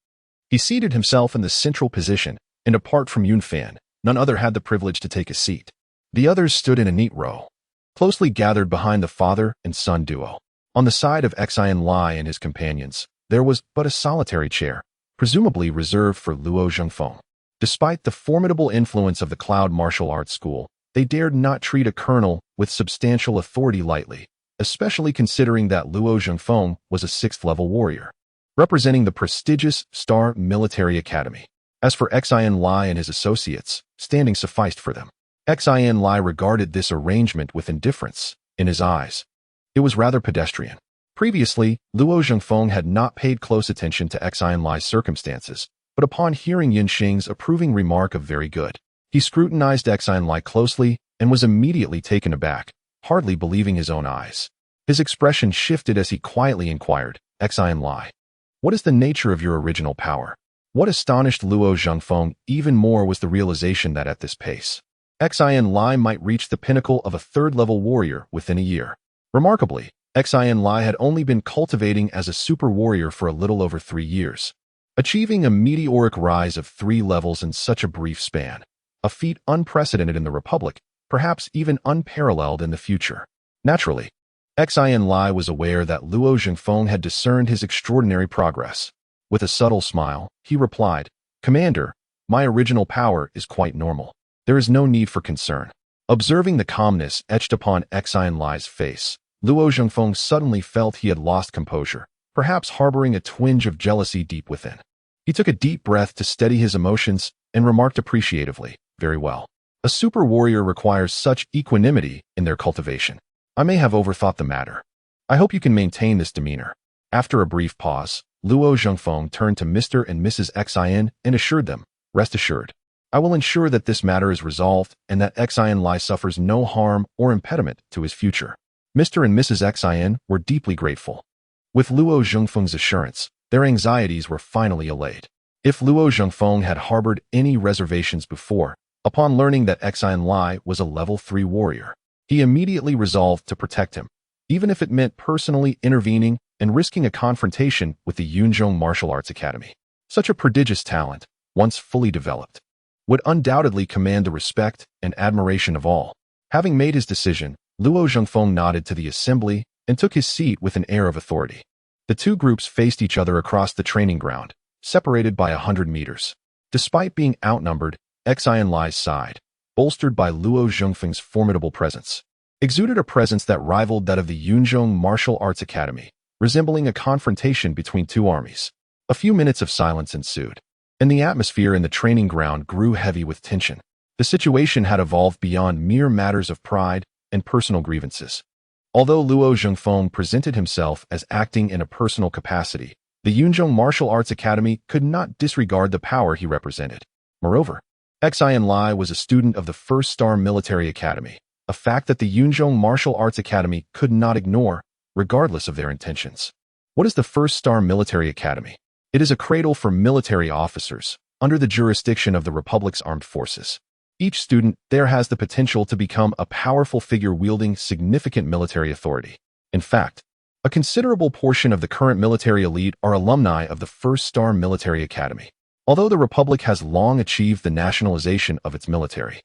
Speaker 1: He seated himself in the central position, and apart from Yun Fan, none other had the privilege to take a seat. The others stood in a neat row, closely gathered behind the father and son duo. On the side of Xin Lie and his companions, there was but a solitary chair, presumably reserved for Luo Zhengfeng. Despite the formidable influence of the Cloud Martial Arts School, they dared not treat a colonel with substantial authority lightly, especially considering that Luo Zhengfeng was a 6th-level warrior, representing the prestigious Star Military Academy. As for Xin Lie and his associates, standing sufficed for them. Xin Lie regarded this arrangement with indifference. In his eyes, it was rather pedestrian. Previously, Luo Zhengfeng had not paid close attention to Xin Lie's circumstances, but upon hearing Yun Xing's approving remark of very good, he scrutinized Xin Lie closely and was immediately taken aback, hardly believing his own eyes. His expression shifted as he quietly inquired, "Xin Lie, what is the nature of your original power?" What astonished Luo Zhengfeng even more was the realization that at this pace, Xin Lie might reach the pinnacle of a third-level warrior within a year. Remarkably, Xin Lie had only been cultivating as a super warrior for a little over 3 years, achieving a meteoric rise of 3 levels in such a brief span, a feat unprecedented in the Republic, perhaps even unparalleled in the future. Naturally, Xin Lie was aware that Luo Zhengfeng had discerned his extraordinary progress. With a subtle smile, he replied, "Commander, my original power is quite normal. There is no need for concern." Observing the calmness etched upon Xin Lie's face, Luo Zhengfeng suddenly felt he had lost composure, perhaps harboring a twinge of jealousy deep within. He took a deep breath to steady his emotions and remarked appreciatively, "Very well. A super warrior requires such equanimity in their cultivation. I may have overthought the matter. I hope you can maintain this demeanor." After a brief pause, Luo Zhengfeng turned to Mr. and Mrs. Xin and assured them, "Rest assured, I will ensure that this matter is resolved and that Xin Lie suffers no harm or impediment to his future." Mr. and Mrs. Xin were deeply grateful. With Luo Zhengfeng's assurance, their anxieties were finally allayed. If Luo Zhengfeng had harbored any reservations before, upon learning that Xin Lie was a level 3 warrior, he immediately resolved to protect him, even if it meant personally intervening and risking a confrontation with the Yunzhong Martial Arts Academy. Such a prodigious talent, once fully developed, would undoubtedly command the respect and admiration of all. Having made his decision, Luo Zhengfeng nodded to the assembly and took his seat with an air of authority. The two groups faced each other across the training ground, separated by 100 meters. Despite being outnumbered, Xin Lie's side, bolstered by Luo Zhengfeng's formidable presence, exuded a presence that rivaled that of the Yunzhong Martial Arts Academy, resembling a confrontation between two armies. A few minutes of silence ensued, and the atmosphere in the training ground grew heavy with tension. The situation had evolved beyond mere matters of pride and personal grievances. Although Luo Zhengfeng presented himself as acting in a personal capacity, the Yunzhong Martial Arts Academy could not disregard the power he represented. Moreover, Xin Lie was a student of the First Star Military Academy, a fact that the Yunzhong Martial Arts Academy could not ignore, regardless of their intentions. What is the First Star Military Academy? It is a cradle for military officers, under the jurisdiction of the Republic's armed forces. Each student there has the potential to become a powerful figure wielding significant military authority. In fact, a considerable portion of the current military elite are alumni of the First Star Military Academy. Although the Republic has long achieved the nationalization of its military,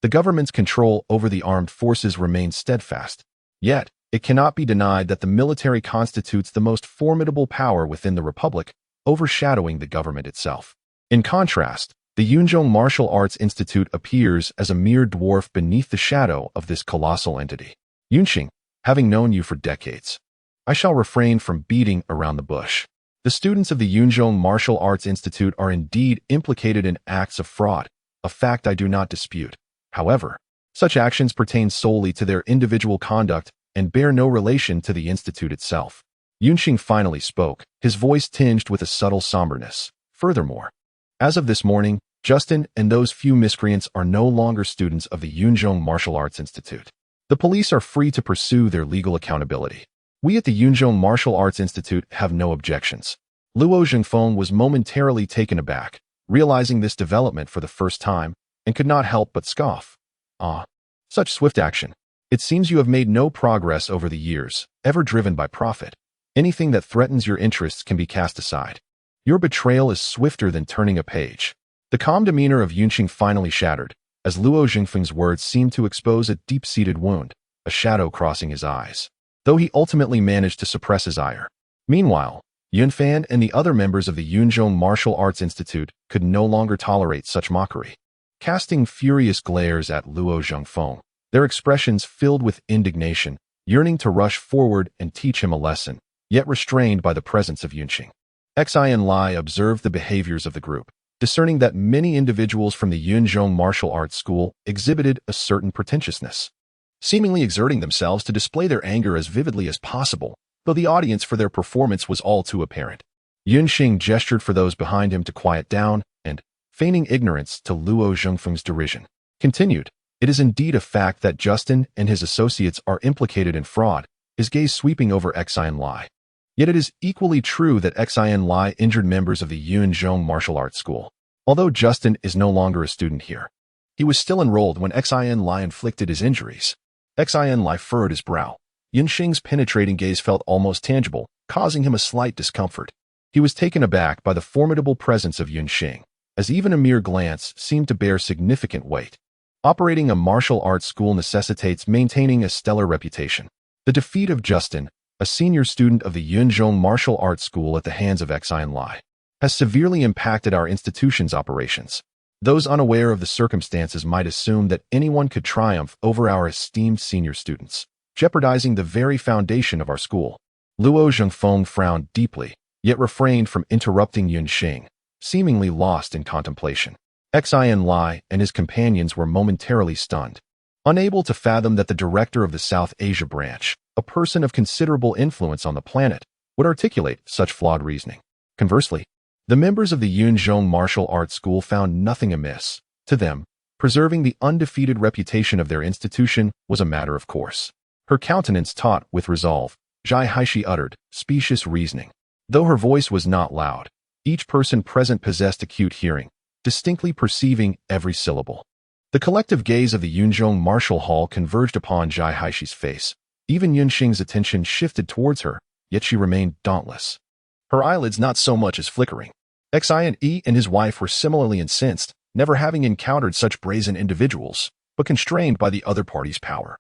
Speaker 1: the government's control over the armed forces remains steadfast. Yet, it cannot be denied that the military constitutes the most formidable power within the Republic, overshadowing the government itself. In contrast, the Yunzhong Martial Arts Institute appears as a mere dwarf beneath the shadow of this colossal entity. Yunxing, having known you for decades, I shall refrain from beating around the bush. The students of the Yunzhong Martial Arts Institute are indeed implicated in acts of fraud, a fact I do not dispute. However, such actions pertain solely to their individual conduct and bear no relation to the institute itself. Yunxing finally spoke, his voice tinged with a subtle somberness. Furthermore, as of this morning, Justin and those few miscreants are no longer students of the Yunzhong Martial Arts Institute. The police are free to pursue their legal accountability. We at the Yunzhong Martial Arts Institute have no objections. Luo Zhengfeng was momentarily taken aback, realizing this development for the first time, and could not help but scoff. "Ah, such swift action. It seems you have made no progress over the years, ever driven by profit. Anything that threatens your interests can be cast aside. Your betrayal is swifter than turning a page." The calm demeanor of Yunxing finally shattered, as Luo Zhengfeng's words seemed to expose a deep-seated wound, a shadow crossing his eyes, though he ultimately managed to suppress his ire. Meanwhile, Yunfan and the other members of the Yunzhong Martial Arts Institute could no longer tolerate such mockery. Casting furious glares at Luo Zhengfeng, their expressions filled with indignation, yearning to rush forward and teach him a lesson, yet restrained by the presence of Yunxing. Xin Lie observed the behaviors of the group, discerning that many individuals from the Yunzhong Martial Arts School exhibited a certain pretentiousness, seemingly exerting themselves to display their anger as vividly as possible, though the audience for their performance was all too apparent. Yunxing gestured for those behind him to quiet down and, feigning ignorance to Luo Zhengfeng's derision, continued, "It is indeed a fact that Justin and his associates are implicated in fraud," his gaze sweeping over Xin Lie. Yet it is equally true that Xin Lie injured members of the Yunzhong Martial Arts School. Although Justin is no longer a student here, He was still enrolled when Xin Lie inflicted his injuries. Xin Lie furrowed his brow. Yunxing's penetrating gaze felt almost tangible, causing him a slight discomfort. He was taken aback by the formidable presence of Yunxing, as even a mere glance seemed to bear significant weight. Operating a martial arts school necessitates maintaining a stellar reputation. The defeat of Justin, a senior student of the Yunzhong Martial Arts School at the hands of Xin Lie, has severely impacted our institution's operations. Those unaware of the circumstances might assume that anyone could triumph over our esteemed senior students, jeopardizing the very foundation of our school. Luo Zhengfeng frowned deeply, yet refrained from interrupting Yunxing, seemingly lost in contemplation. Xin Lie and his companions were momentarily stunned, unable to fathom that the director of the South Asia branch, a person of considerable influence on the planet, would articulate such flawed reasoning. Conversely, the members of the Yunzhong Martial Arts School found nothing amiss. To them, preserving the undefeated reputation of their institution was a matter of course. Her countenance taut with resolve, Zhai Haishi uttered specious reasoning. Though her voice was not loud, each person present possessed acute hearing, distinctly perceiving every syllable. The collective gaze of the Yunzhong Martial Hall converged upon Zhai Haishi's face. Even Yunxing's attention shifted towards her, yet she remained dauntless. Her eyelids not so much as flickering. Xie and his wife were similarly incensed, never having encountered such brazen individuals, but constrained by the other party's power.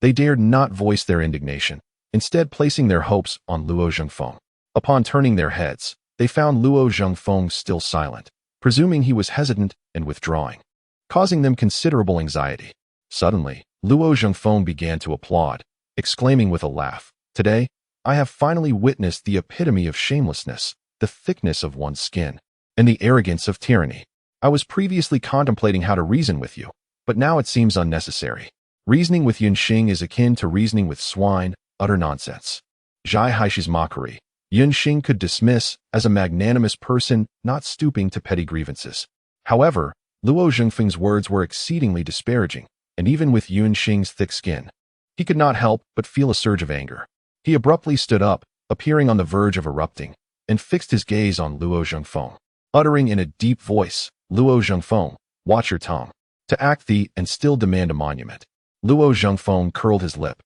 Speaker 1: They dared not voice their indignation, instead placing their hopes on Luo Zhengfeng. Upon turning their heads, they found Luo Zhengfeng still silent, presuming he was hesitant and withdrawing, causing them considerable anxiety. Suddenly, Luo Zhengfeng began to applaud, exclaiming with a laugh, "Today, I have finally witnessed the epitome of shamelessness, the thickness of one's skin, and the arrogance of tyranny. I was previously contemplating how to reason with you, but now it seems unnecessary. Reasoning with Yunxing is akin to reasoning with swine, utter nonsense." Zhai Haishi's mockery, Yunxing could dismiss as a magnanimous person not stooping to petty grievances. However, Luo Zhengfeng's words were exceedingly disparaging, and even with Yunxing's thick skin, he could not help but feel a surge of anger. He abruptly stood up, appearing on the verge of erupting, and fixed his gaze on Luo Zhengfeng, uttering in a deep voice, "Luo Zhengfeng, watch your tongue. To act thee and still demand a monument." Luo Zhengfeng curled his lip,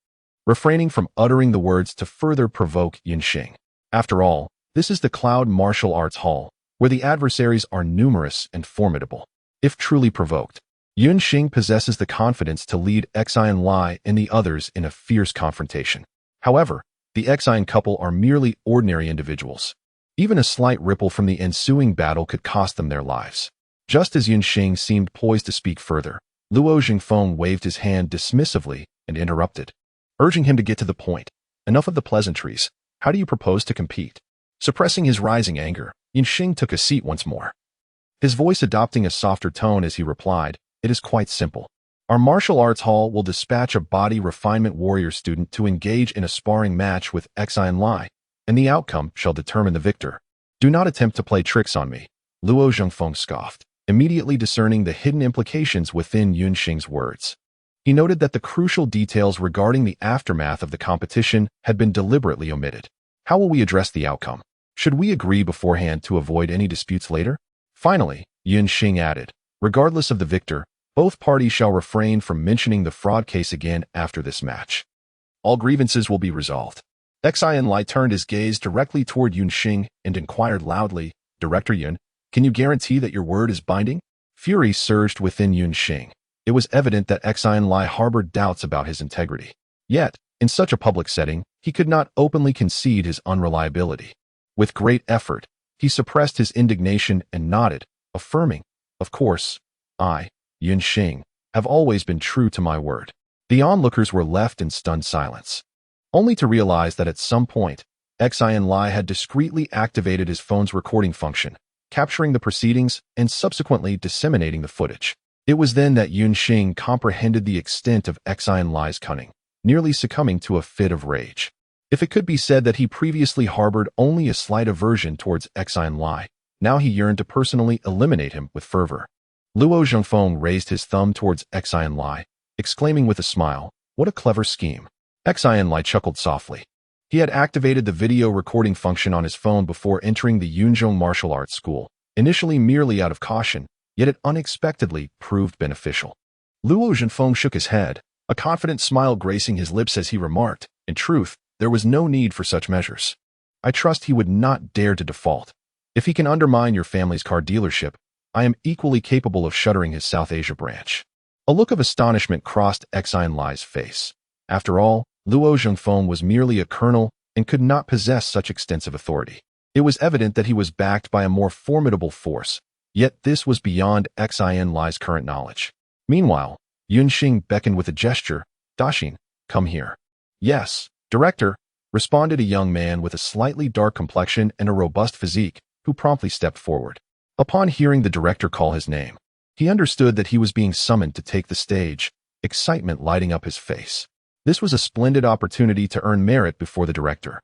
Speaker 1: refraining from uttering the words to further provoke Yunxing. After all, this is the Cloud Martial Arts Hall, where the adversaries are numerous and formidable. If truly provoked, Yunxing possesses the confidence to lead Xin Lie and the others in a fierce confrontation. However, the Xin couple are merely ordinary individuals. Even a slight ripple from the ensuing battle could cost them their lives. Just as Yunxing seemed poised to speak further, Luo Zhengfeng waved his hand dismissively and interrupted, urging him to get to the point. "Enough of the pleasantries. How do you propose to compete?" Suppressing his rising anger, Yunxing took a seat once more, his voice adopting a softer tone as he replied, "It is quite simple. Our martial arts hall will dispatch a body refinement warrior student to engage in a sparring match with Xin Lie, and the outcome shall determine the victor. Do not attempt to play tricks on me." Luo Zhengfeng scoffed, immediately discerning the hidden implications within Yunxing's words. He noted that the crucial details regarding the aftermath of the competition had been deliberately omitted. "How will we address the outcome? Should we agree beforehand to avoid any disputes later?" Finally, Yunxing added, "Regardless of the victor, both parties shall refrain from mentioning the fraud case again after this match. All grievances will be resolved." Xin Lie turned his gaze directly toward Yunxing and inquired loudly, "Director Yun, can you guarantee that your word is binding?" Fury surged within Yunxing. It was evident that Xin Lie harbored doubts about his integrity. Yet, in such a public setting, he could not openly concede his unreliability. With great effort, he suppressed his indignation and nodded, affirming, "Of course, I, Yunxing, have always been true to my word." The onlookers were left in stunned silence, only to realize that at some point, Xin Lie had discreetly activated his phone's recording function, capturing the proceedings and subsequently disseminating the footage. It was then that Yunxing comprehended the extent of Xin Lie's cunning, nearly succumbing to a fit of rage. If it could be said that he previously harbored only a slight aversion towards Xin Lie, now he yearned to personally eliminate him with fervor. Luo Zhengfeng raised his thumb towards Xin Lie, exclaiming with a smile, "What a clever scheme." Xin Lie chuckled softly. He had activated the video recording function on his phone before entering the Yunzhong Martial Arts School, initially merely out of caution, yet it unexpectedly proved beneficial. Luo Zhenfeng shook his head, a confident smile gracing his lips as he remarked, "In truth, there was no need for such measures. I trust he would not dare to default. If he can undermine your family's car dealership, I am equally capable of shuttering his South Asia branch." A look of astonishment crossed Xin Lie's face. After all, Luo Zhenfeng was merely a colonel and could not possess such extensive authority. It was evident that he was backed by a more formidable force, yet this was beyond Xin Lie's current knowledge. Meanwhile, Yunxing beckoned with a gesture, "Daxin, come here." "Yes, Director," responded a young man with a slightly dark complexion and a robust physique, who promptly stepped forward. Upon hearing the director call his name, he understood that he was being summoned to take the stage, excitement lighting up his face. This was a splendid opportunity to earn merit before the director,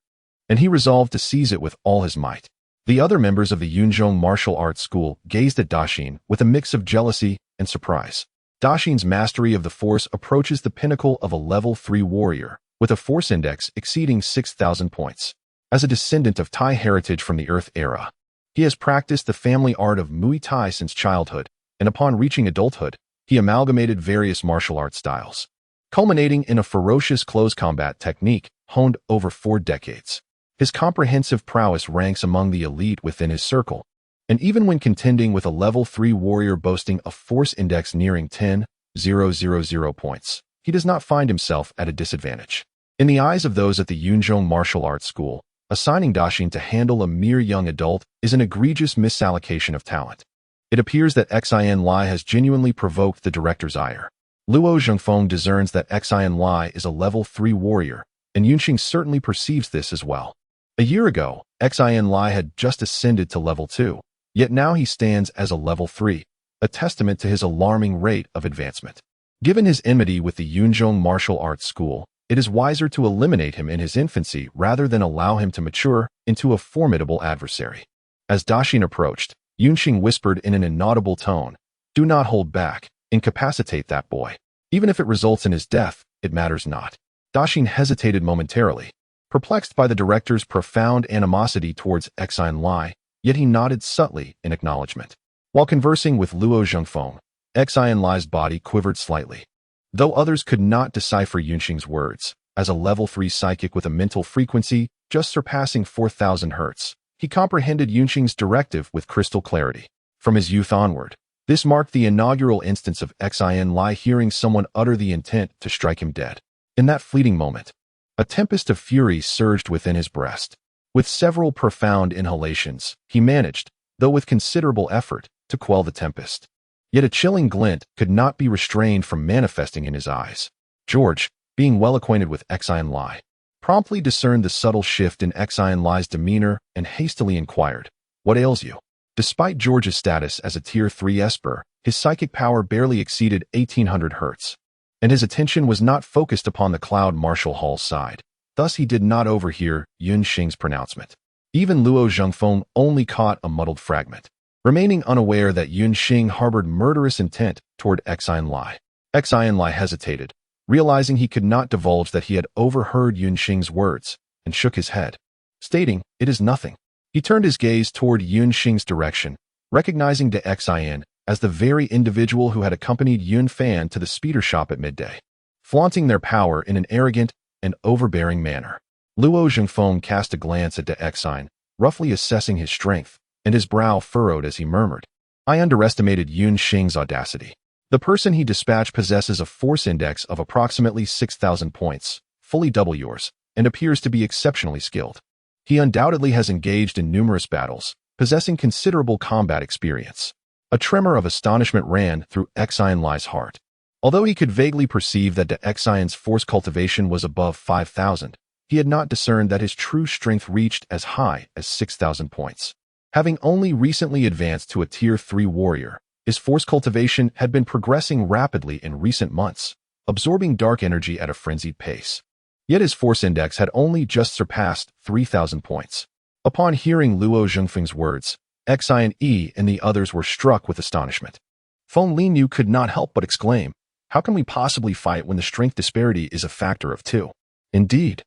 Speaker 1: and he resolved to seize it with all his might. The other members of the Yunzhong martial arts school gazed at Daxin with a mix of jealousy and surprise. Daxin's mastery of the force approaches the pinnacle of a level 3 warrior, with a force index exceeding 6,000 points. As a descendant of Thai heritage from the Earth era, he has practiced the family art of Muay Thai since childhood, and upon reaching adulthood, he amalgamated various martial art styles, culminating in a ferocious close combat technique honed over 4 decades. His comprehensive prowess ranks among the elite within his circle, and even when contending with a level 3 warrior boasting a force index nearing 10,000 points, he does not find himself at a disadvantage. In the eyes of those at the Yunzhong martial arts school, assigning Daxin to handle a mere young adult is an egregious misallocation of talent. It appears that Xin Lie has genuinely provoked the director's ire. Luo Zhenfeng discerns that Xin Lie is a level 3 warrior, and Yunxing certainly perceives this as well. A year ago, Xin Lie had just ascended to level 2, yet now he stands as a level 3, a testament to his alarming rate of advancement. Given his enmity with the Yunzhong martial arts school, it is wiser to eliminate him in his infancy rather than allow him to mature into a formidable adversary. As Daxin approached, Yunxing whispered in an inaudible tone, "Do not hold back, incapacitate that boy. Even if it results in his death, it matters not." Daxin hesitated momentarily, perplexed by the director's profound animosity towards Xin Lie, yet he nodded subtly in acknowledgement. While conversing with Luo Zhenfeng, Xin Lie's body quivered slightly. Though others could not decipher Yunxing's words, as a level 3 psychic with a mental frequency just surpassing 4,000 Hz, he comprehended Yunxing's directive with crystal clarity. From his youth onward, this marked the inaugural instance of Xin Lie hearing someone utter the intent to strike him dead. In that fleeting moment, a tempest of fury surged within his breast. With several profound inhalations, he managed, though with considerable effort, to quell the tempest. Yet a chilling glint could not be restrained from manifesting in his eyes. George, being well acquainted with Xin Lie, promptly discerned the subtle shift in Xin Lie's demeanor and hastily inquired, "What ails you?" Despite George's status as a Tier 3 Esper, his psychic power barely exceeded 1,800 Hz, and his attention was not focused upon the Cloud Marshal Hall's side. Thus he did not overhear Yunxing's pronouncement. Even Luo Zhenfeng only caught a muddled fragment, remaining unaware that Yunxing harbored murderous intent toward Xin Lie. Xin Lie hesitated, realizing he could not divulge that he had overheard Yunxing's words, and shook his head, stating, "It is nothing." He turned his gaze toward Yunxing's direction, recognizing Xin as the very individual who had accompanied Yun Fan to the speeder shop at midday, flaunting their power in an arrogant and overbearing manner. Luo Zhenfeng cast a glance at Xin, roughly assessing his strength, and his brow furrowed as he murmured, "I underestimated Yunxing's audacity. The person he dispatched possesses a force index of approximately 6,000 points, fully double yours, and appears to be exceptionally skilled. He undoubtedly has engaged in numerous battles, possessing considerable combat experience." A tremor of astonishment ran through Xin Lie's heart. Although he could vaguely perceive that Xion's force cultivation was above 5,000, he had not discerned that his true strength reached as high as 6,000 points. Having only recently advanced to a Tier 3 warrior, his force cultivation had been progressing rapidly in recent months, absorbing dark energy at a frenzied pace. Yet his force index had only just surpassed 3,000 points. Upon hearing Luo Zhenfeng's words, Xion and the others were struck with astonishment. Feng Linyu could not help but exclaim, "How can we possibly fight when the strength disparity is a factor of 2? Indeed.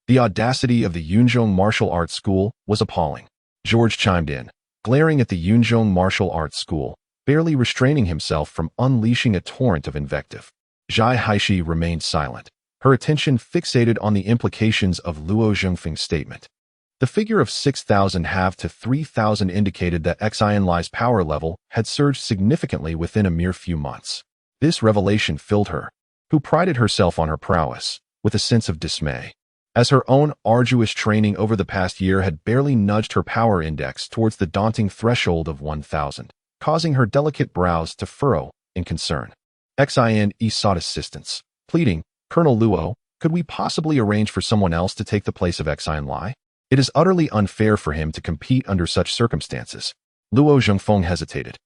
Speaker 1: The audacity of the Yunzhong martial arts school was appalling. George chimed in, glaring at the Yunzhong martial arts school, barely restraining himself from unleashing a torrent of invective. Zhai Haishi remained silent, her attention fixated on the implications of Luo Zhengfeng's statement. The figure of 6,000 half to 3,000 indicated that Xin Lie's power level had surged significantly within a mere few months. This revelation filled her, who prided herself on her prowess, with a sense of dismay, as her own arduous training over the past year had barely nudged her power index towards the daunting threshold of 1,000, causing her delicate brows to furrow in concern. Xin sought assistance, pleading, "Colonel Luo, could we possibly arrange for someone else to take the place of Xin Lie? It is utterly unfair for him to compete under such circumstances." Luo Zhengfeng hesitated,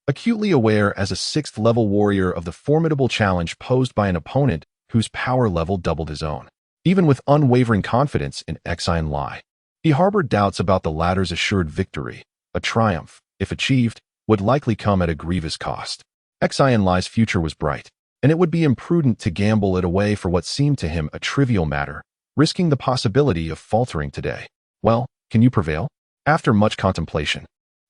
Speaker 1: acutely aware as a 6th-level warrior of the formidable challenge posed by an opponent whose power level doubled his own. Even with unwavering confidence in Xin Lie, he harbored doubts about the latter's assured victory. A triumph, if achieved, would likely come at a grievous cost. Xin Lie's future was bright, and it would be imprudent to gamble it away for what seemed to him a trivial matter, risking the possibility of faltering today. "Well, can you prevail?" After much contemplation,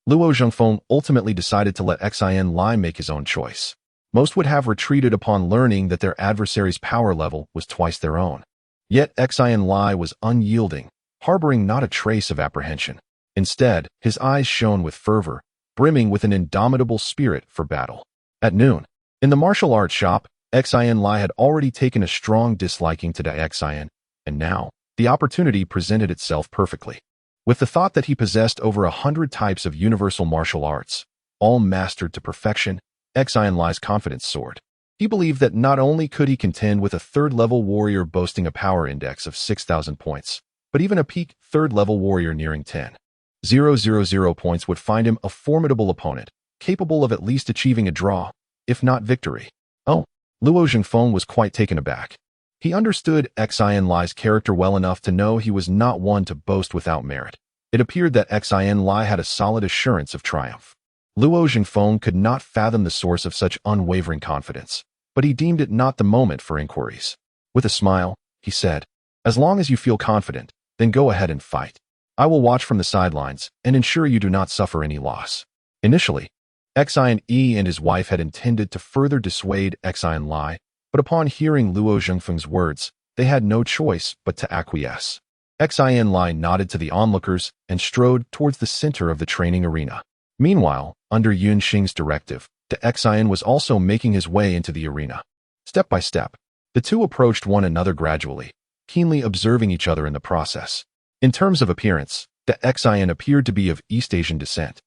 Speaker 1: Luo Zhengfeng ultimately decided to let Xin Lie make his own choice. Most would have retreated upon learning that their adversary's power level was twice their own. Yet Xin Lie was unyielding, harboring not a trace of apprehension. Instead, his eyes shone with fervor, brimming with an indomitable spirit for battle. At noon, in the martial arts shop, Xin Lie had already taken a strong disliking to Xin, and now, the opportunity presented itself perfectly. With the thought that he possessed over 100 types of universal martial arts, all mastered to perfection, Xin Lie's confidence soared. He believed that not only could he contend with a 3rd-level warrior boasting a power index of 6,000 points, but even a peak 3rd-level warrior nearing 10,000 points would find him a formidable opponent, capable of at least achieving a draw, if not victory. Oh, Luo Zhengfeng was quite taken aback. He understood Xin Lie's character well enough to know he was not one to boast without merit. It appeared that Xin Lie had a solid assurance of triumph. Luo Zhengfeng could not fathom the source of such unwavering confidence, but he deemed it not the moment for inquiries. With a smile, he said, "As long as you feel confident, then go ahead and fight. I will watch from the sidelines and ensure you do not suffer any loss." Initially, Xin and his wife had intended to further dissuade Xin Lie, but upon hearing Luo Zhengfeng's words, they had no choice but to acquiesce. Xin Lie nodded to the onlookers and strode towards the center of the training arena. Meanwhile, under Yun Xing's directive, Xin was also making his way into the arena. Step by step, the two approached one another gradually, keenly observing each other in the process. In terms of appearance, Xin appeared to be of East Asian descent,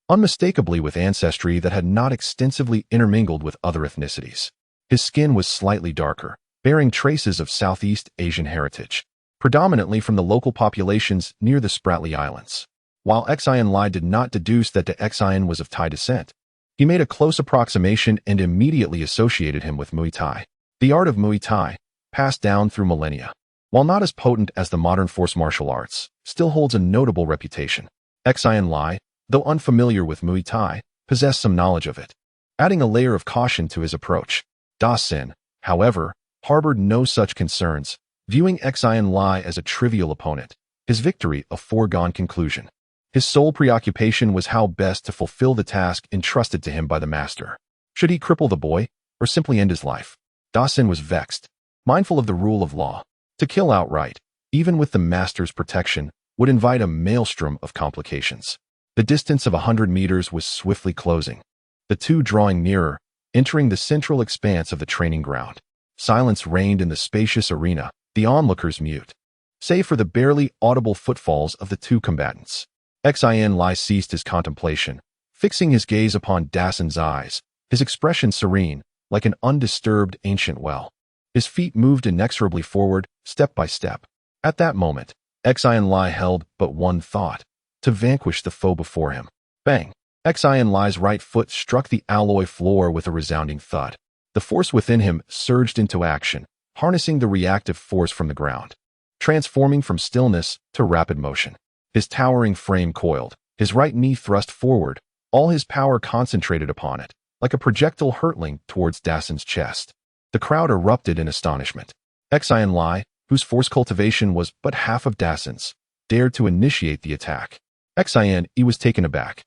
Speaker 1: unmistakably with ancestry that had not extensively intermingled with other ethnicities. His skin was slightly darker, bearing traces of Southeast Asian heritage, predominantly from the local populations near the Spratly Islands. While Xin Lie did not deduce that Xin was of Thai descent, he made a close approximation and immediately associated him with Muay Thai. The art of Muay Thai, passed down through millennia, while not as potent as the modern force martial arts, still holds a notable reputation. Xin Lie, though unfamiliar with Muay Thai, possessed some knowledge of it, adding a layer of caution to his approach. Xin, however, harbored no such concerns, viewing Xin Lie as a trivial opponent, his victory a foregone conclusion. His sole preoccupation was how best to fulfill the task entrusted to him by the master. Should he cripple the boy, or simply end his life? Xin was vexed, mindful of the rule of law. To kill outright, even with the master's protection, would invite a maelstrom of complications. The distance of 100 meters was swiftly closing, the two drawing nearer, entering the central expanse of the training ground. Silence reigned in the spacious arena, the onlookers mute, save for the barely audible footfalls of the two combatants. Xin Lie ceased his contemplation, fixing his gaze upon Xin's eyes, his expression serene, like an undisturbed ancient well. His feet moved inexorably forward, step by step. At that moment, Xin Lie held but one thought: to vanquish the foe before him. Bang! Xin Lie's right foot struck the alloy floor with a resounding thud. The force within him surged into action, harnessing the reactive force from the ground, transforming from stillness to rapid motion. His towering frame coiled, his right knee thrust forward, all his power concentrated upon it, like a projectile hurtling towards Xin's chest. The crowd erupted in astonishment. Xin Lie, whose force cultivation was but half of Xin's, dared to initiate the attack. Xin was taken aback.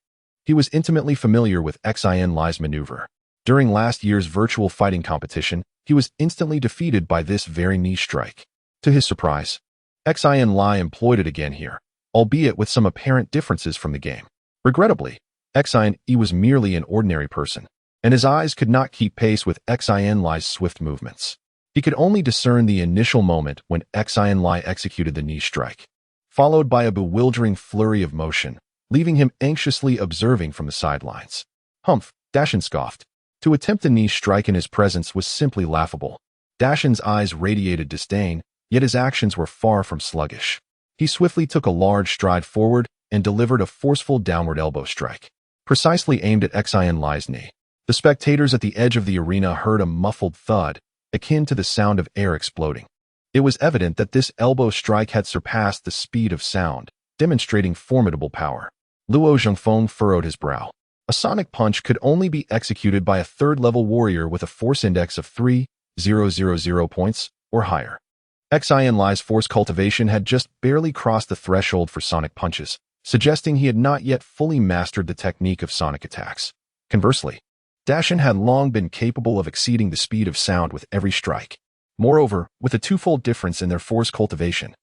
Speaker 1: He was intimately familiar with Xin Lie's maneuver. During last year's virtual fighting competition, he was instantly defeated by this very niche strike. To his surprise, Xin Lie employed it again here, albeit with some apparent differences from the game. Regrettably, Xin Lie was merely an ordinary person, and his eyes could not keep pace with Xin Lie's swift movements. He could only discern the initial moment when Xin Lie executed the niche strike, followed by a bewildering flurry of motion, leaving him anxiously observing from the sidelines. Humph, Dashin scoffed. To attempt a niche strike in his presence was simply laughable. Dashin's eyes radiated disdain, yet his actions were far from sluggish. He swiftly took a large stride forward and delivered a forceful downward elbow strike, precisely aimed at Xin Lie's knee. The spectators at the edge of the arena heard a muffled thud, akin to the sound of air exploding. It was evident that this elbow strike had surpassed the speed of sound, demonstrating formidable power. Luo Zhengfeng furrowed his brow. A sonic punch could only be executed by a third-level warrior with a force index of 3,000 points or higher. Xin Lie's force cultivation had just barely crossed the threshold for sonic punches, suggesting he had not yet fully mastered the technique of sonic attacks. Conversely, Dashin had long been capable of exceeding the speed of sound with every strike. Moreover, with a twofold difference in their force cultivation,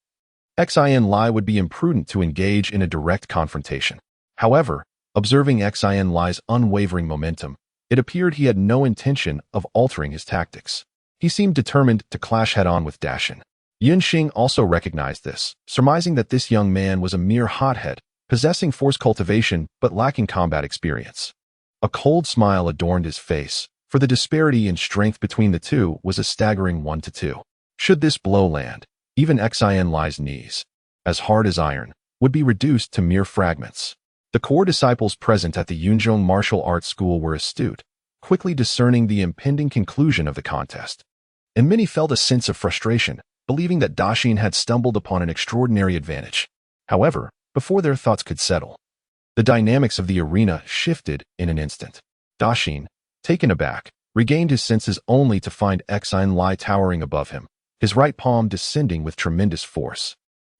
Speaker 1: Xin Lie would be imprudent to engage in a direct confrontation. However, observing Xin Lie's unwavering momentum, it appeared he had no intention of altering his tactics. He seemed determined to clash head-on with Dashin. Yunxing also recognized this, surmising that this young man was a mere hothead, possessing force cultivation but lacking combat experience. A cold smile adorned his face, for the disparity in strength between the two was a staggering 1-2. Should this blow land, even Xin Lie's knees, as hard as iron, would be reduced to mere fragments. The core disciples present at the Yunzhong Martial Arts School were astute, quickly discerning the impending conclusion of the contest. And many felt a sense of frustration, believing that Dashin had stumbled upon an extraordinary advantage. However, before their thoughts could settle, the dynamics of the arena shifted in an instant. Dashin, taken aback, regained his senses only to find Xin Lie towering above him, his right palm descending with tremendous force.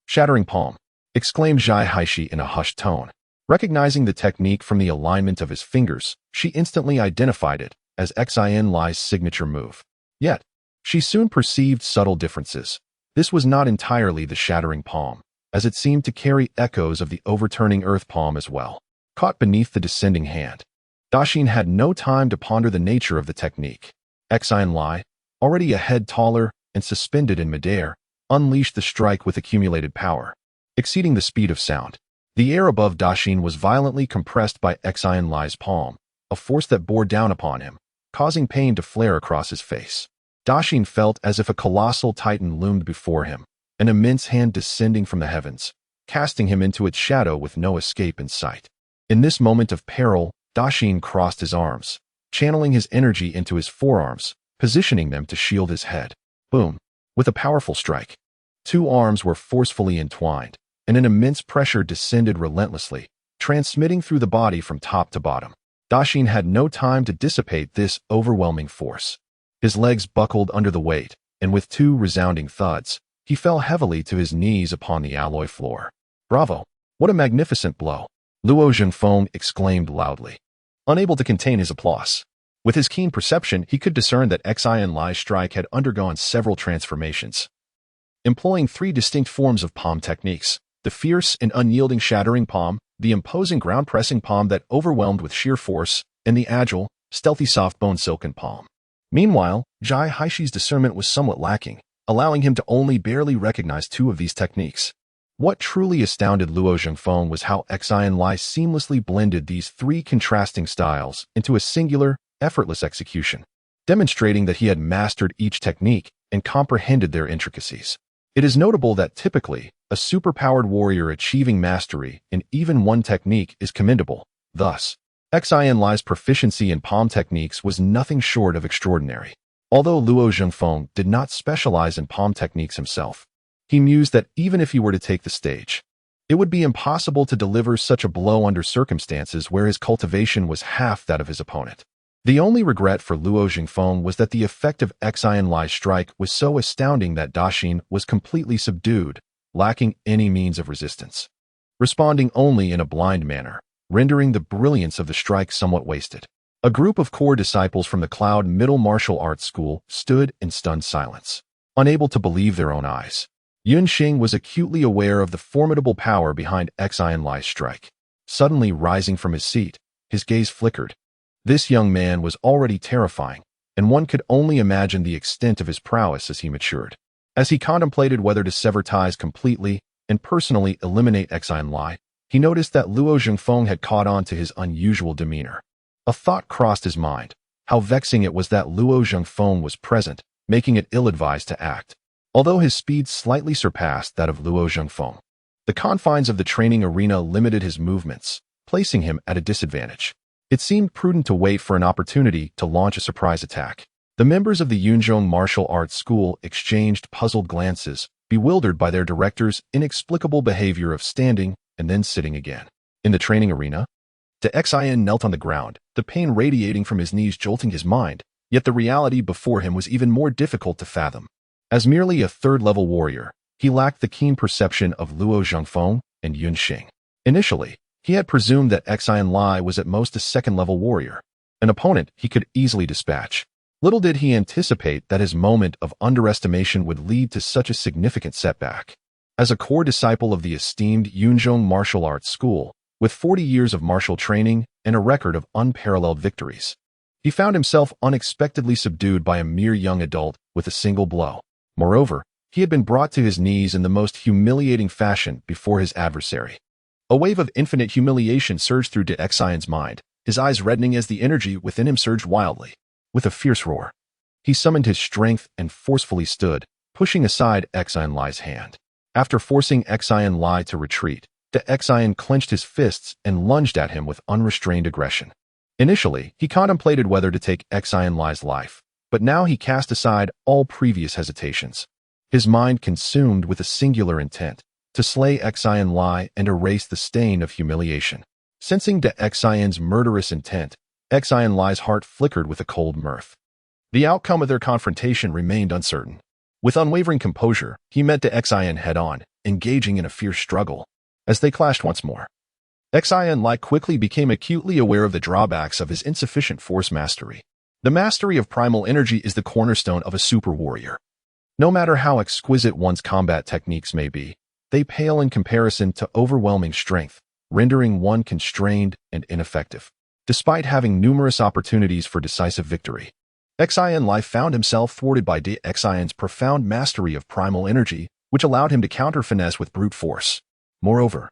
Speaker 1: "Shattering palm," exclaimed Zhai Haishi in a hushed tone. Recognizing the technique from the alignment of his fingers, she instantly identified it as Xin Lie's signature move. Yet, she soon perceived subtle differences. This was not entirely the shattering palm, as it seemed to carry echoes of the overturning earth palm as well, caught beneath the descending hand. Dashin had no time to ponder the nature of the technique. Xin Lie, already a head taller and suspended in midair, unleashed the strike with accumulated power, exceeding the speed of sound. The air above Dashin was violently compressed by Xin Lie's palm, a force that bore down upon him, causing pain to flare across his face. Dashin felt as if a colossal titan loomed before him, an immense hand descending from the heavens, casting him into its shadow with no escape in sight. In this moment of peril, Dashin crossed his arms, channeling his energy into his forearms, positioning them to shield his head. Boom! With a powerful strike, two arms were forcefully entwined, and an immense pressure descended relentlessly, transmitting through the body from top to bottom. Dashin had no time to dissipate this overwhelming force. His legs buckled under the weight, and with two resounding thuds, he fell heavily to his knees upon the alloy floor. "Bravo! What a magnificent blow!" Luo Zhengfeng exclaimed loudly, unable to contain his applause. With his keen perception, he could discern that Xin Lie's strike had undergone several transformations, employing three distinct forms of palm techniques: the fierce and unyielding shattering palm, the imposing ground-pressing palm that overwhelmed with sheer force, and the agile, stealthy soft-bone silken palm. Meanwhile, Zhai Haishi's discernment was somewhat lacking, allowing him to only barely recognize two of these techniques. What truly astounded Luo Zhengfeng was how Xin Lie seamlessly blended these three contrasting styles into a singular, effortless execution, demonstrating that he had mastered each technique and comprehended their intricacies. It is notable that typically, a superpowered warrior achieving mastery in even one technique is commendable. Thus, Xin Lie's proficiency in palm techniques was nothing short of extraordinary. Although Luo Zhengfeng did not specialize in palm techniques himself, he mused that even if he were to take the stage, it would be impossible to deliver such a blow under circumstances where his cultivation was half that of his opponent. The only regret for Luo Zhengfeng was that the effect of Xin Lie's strike was so astounding that Dashin was completely subdued, lacking any means of resistance. Responding only in a blind manner, rendering the brilliance of the strike somewhat wasted. A group of core disciples from the Cloud Middle Martial Arts School stood in stunned silence, unable to believe their own eyes. Yunxing was acutely aware of the formidable power behind Xin Lie's strike. Suddenly rising from his seat, his gaze flickered. This young man was already terrifying, and one could only imagine the extent of his prowess as he matured. As he contemplated whether to sever ties completely and personally eliminate Xin Lie, he noticed that Luo Zhengfeng had caught on to his unusual demeanor. A thought crossed his mind, how vexing it was that Luo Zhengfeng was present, making it ill-advised to act. Although his speed slightly surpassed that of Luo Zhengfeng, the confines of the training arena limited his movements, placing him at a disadvantage. It seemed prudent to wait for an opportunity to launch a surprise attack. The members of the Yunzhong Martial Arts School exchanged puzzled glances, bewildered by their director's inexplicable behavior of standing and then sitting again. In the training arena, Xin knelt on the ground, the pain radiating from his knees jolting his mind, yet the reality before him was even more difficult to fathom. As merely a third-level warrior, he lacked the keen perception of Luo Zhengfeng and Yunxing. Initially, he had presumed that Xin Lie was at most a second-level warrior, an opponent he could easily dispatch. Little did he anticipate that his moment of underestimation would lead to such a significant setback. As a core disciple of the esteemed Yunzhong Martial Arts School, with 40 years of martial training and a record of unparalleled victories, he found himself unexpectedly subdued by a mere young adult with a single blow. Moreover, he had been brought to his knees in the most humiliating fashion before his adversary. A wave of infinite humiliation surged through Xion's mind, his eyes reddening as the energy within him surged wildly. With a fierce roar, he summoned his strength and forcefully stood, pushing aside Xin Lie's hand. After forcing Xin Lie to retreat, Xion clenched his fists and lunged at him with unrestrained aggression. Initially, he contemplated whether to take Xin Lie's life, but now he cast aside all previous hesitations. His mind consumed with a singular intent, to slay Xin Lie and erase the stain of humiliation. Sensing Xion's murderous intent, Xin Lie's heart flickered with a cold mirth. The outcome of their confrontation remained uncertain. With unwavering composure, he met Xion head-on, engaging in a fierce struggle. As they clashed once more, Xin Lie quickly became acutely aware of the drawbacks of his insufficient force mastery. The mastery of primal energy is the cornerstone of a super warrior. No matter how exquisite one's combat techniques may be, they pale in comparison to overwhelming strength, rendering one constrained and ineffective. Despite having numerous opportunities for decisive victory, Xin Lie found himself thwarted by Xion's profound mastery of primal energy, which allowed him to counter-finesse with brute force. Moreover,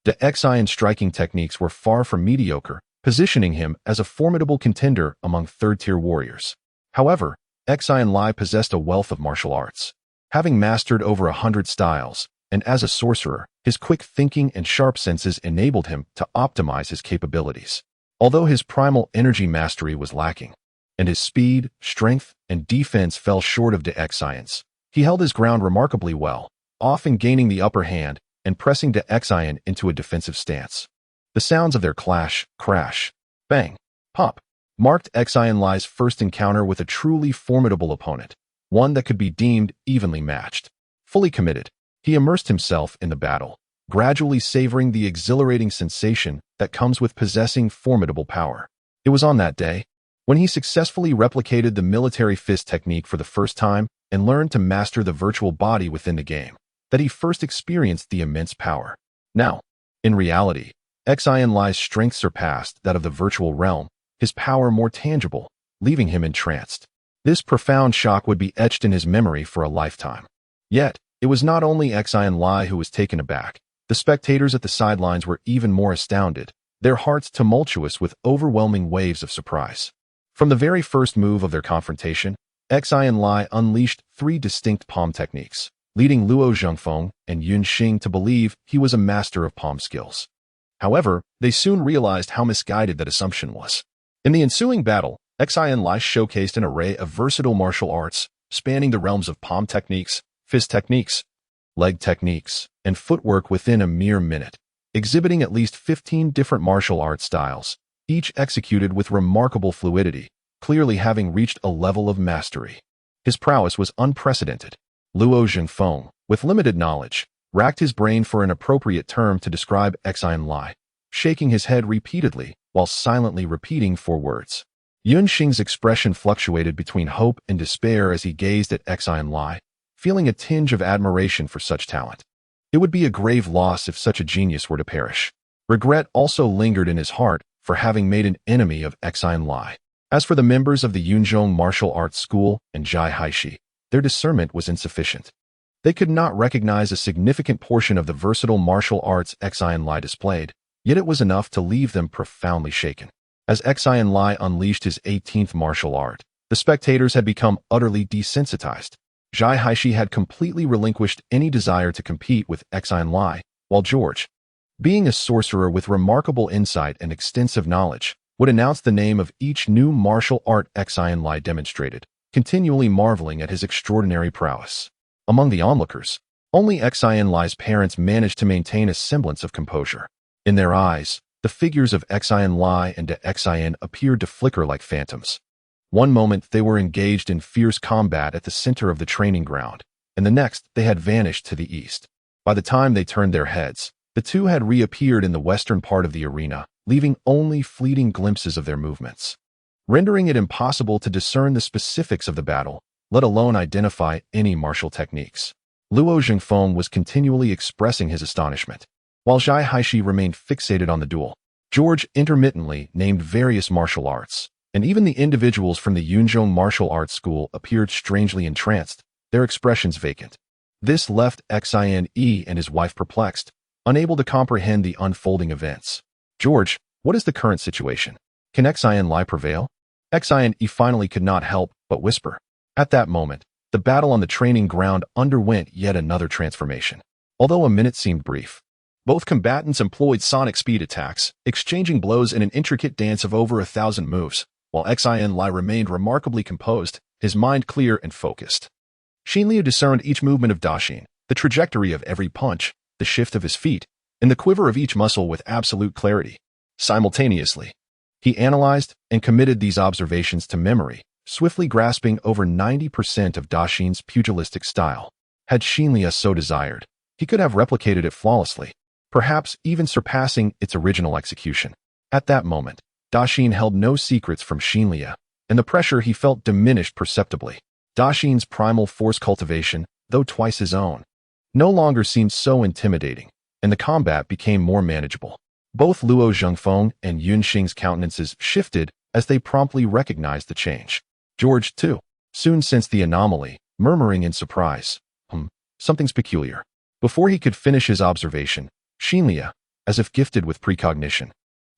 Speaker 1: Xion's striking techniques were far from mediocre, positioning him as a formidable contender among third-tier warriors. However, Xin Lie possessed a wealth of martial arts. Having mastered over 100 styles, and as a sorcerer, his quick thinking and sharp senses enabled him to optimize his capabilities. Although his primal energy mastery was lacking, and his speed, strength, and defense fell short of Xion's, he held his ground remarkably well, often gaining the upper hand and pressing Xion into a defensive stance. The sounds of their clash, crash, bang, pop, marked Xin Lie's first encounter with a truly formidable opponent, one that could be deemed evenly matched. Fully committed, he immersed himself in the battle, gradually savoring the exhilarating sensation that comes with possessing formidable power. It was on that day, when he successfully replicated the military fist technique for the first time and learned to master the virtual body within the game, that he first experienced the immense power. Now, in reality, Xin Lie's strength surpassed that of the virtual realm, his power more tangible, leaving him entranced. This profound shock would be etched in his memory for a lifetime. Yet, it was not only Xin Lie who was taken aback. The spectators at the sidelines were even more astounded, their hearts tumultuous with overwhelming waves of surprise. From the very first move of their confrontation, Xin Lie unleashed 3 distinct palm techniques, leading Luo Zhengfeng and Yunxing to believe he was a master of palm skills. However, they soon realized how misguided that assumption was. In the ensuing battle, Xin Lie showcased an array of versatile martial arts, spanning the realms of palm techniques, fist techniques, leg techniques, and footwork within a mere minute, exhibiting at least 15 different martial art styles, each executed with remarkable fluidity, clearly having reached a level of mastery. His prowess was unprecedented. Luo Zhengfeng, with limited knowledge, racked his brain for an appropriate term to describe Xin Lie. shaking his head repeatedly while silently repeating 4 words. Yunxing's expression fluctuated between hope and despair as he gazed at Xin Lie, feeling a tinge of admiration for such talent. It would be a grave loss if such a genius were to perish. Regret also lingered in his heart for having made an enemy of Xin Lie. As for the members of the Yunzhong Martial Arts School and Zhai Haishi, their discernment was insufficient. They could not recognize a significant portion of the versatile martial arts Xin Lie displayed, yet it was enough to leave them profoundly shaken. As Xin Lie unleashed his 18th martial art, the spectators had become utterly desensitized. Zhai Haishi had completely relinquished any desire to compete with Xin Lie, while George, being a sorcerer with remarkable insight and extensive knowledge, would announce the name of each new martial art Xin Lie demonstrated, continually marveling at his extraordinary prowess. Among the onlookers, only Xin Lie's parents managed to maintain a semblance of composure. In their eyes, the figures of Xin Lie and Xin appeared to flicker like phantoms. One moment they were engaged in fierce combat at the center of the training ground, and the next they had vanished to the east. By the time they turned their heads, the two had reappeared in the western part of the arena, leaving only fleeting glimpses of their movements, rendering it impossible to discern the specifics of the battle, let alone identify any martial techniques. Luo Zhengfeng was continually expressing his astonishment, while Zhai Haishi remained fixated on the duel. George intermittently named various martial arts, and even the individuals from the Yunzhong Martial Arts School appeared strangely entranced, their expressions vacant. This left Xin and his wife perplexed, unable to comprehend the unfolding events. George, what is the current situation? Can Xin Lie prevail? Xin finally could not help but whisper. At that moment, the battle on the training ground underwent yet another transformation. Although a minute seemed brief, both combatants employed sonic speed attacks, exchanging blows in an intricate dance of over 1,000 moves, while Xin Lie remained remarkably composed, his mind clear and focused. Xin Lie discerned each movement of Daxin, the trajectory of every punch, the shift of his feet, and the quiver of each muscle with absolute clarity. Simultaneously, he analyzed and committed these observations to memory, swiftly grasping over 90% of Daxin's pugilistic style. Had Xin Lie so desired, he could have replicated it flawlessly, perhaps even surpassing its original execution. At that moment, Daxin held no secrets from Xin Lie, and the pressure he felt diminished perceptibly. Daxin's primal force cultivation, though twice his own, no longer seemed so intimidating, and the combat became more manageable. Both Luo Zhengfeng and Yunxing's countenances shifted as they promptly recognized the change. George, too, soon sensed the anomaly, murmuring in surprise, something's peculiar. Before he could finish his observation, Xin Lie, as if gifted with precognition,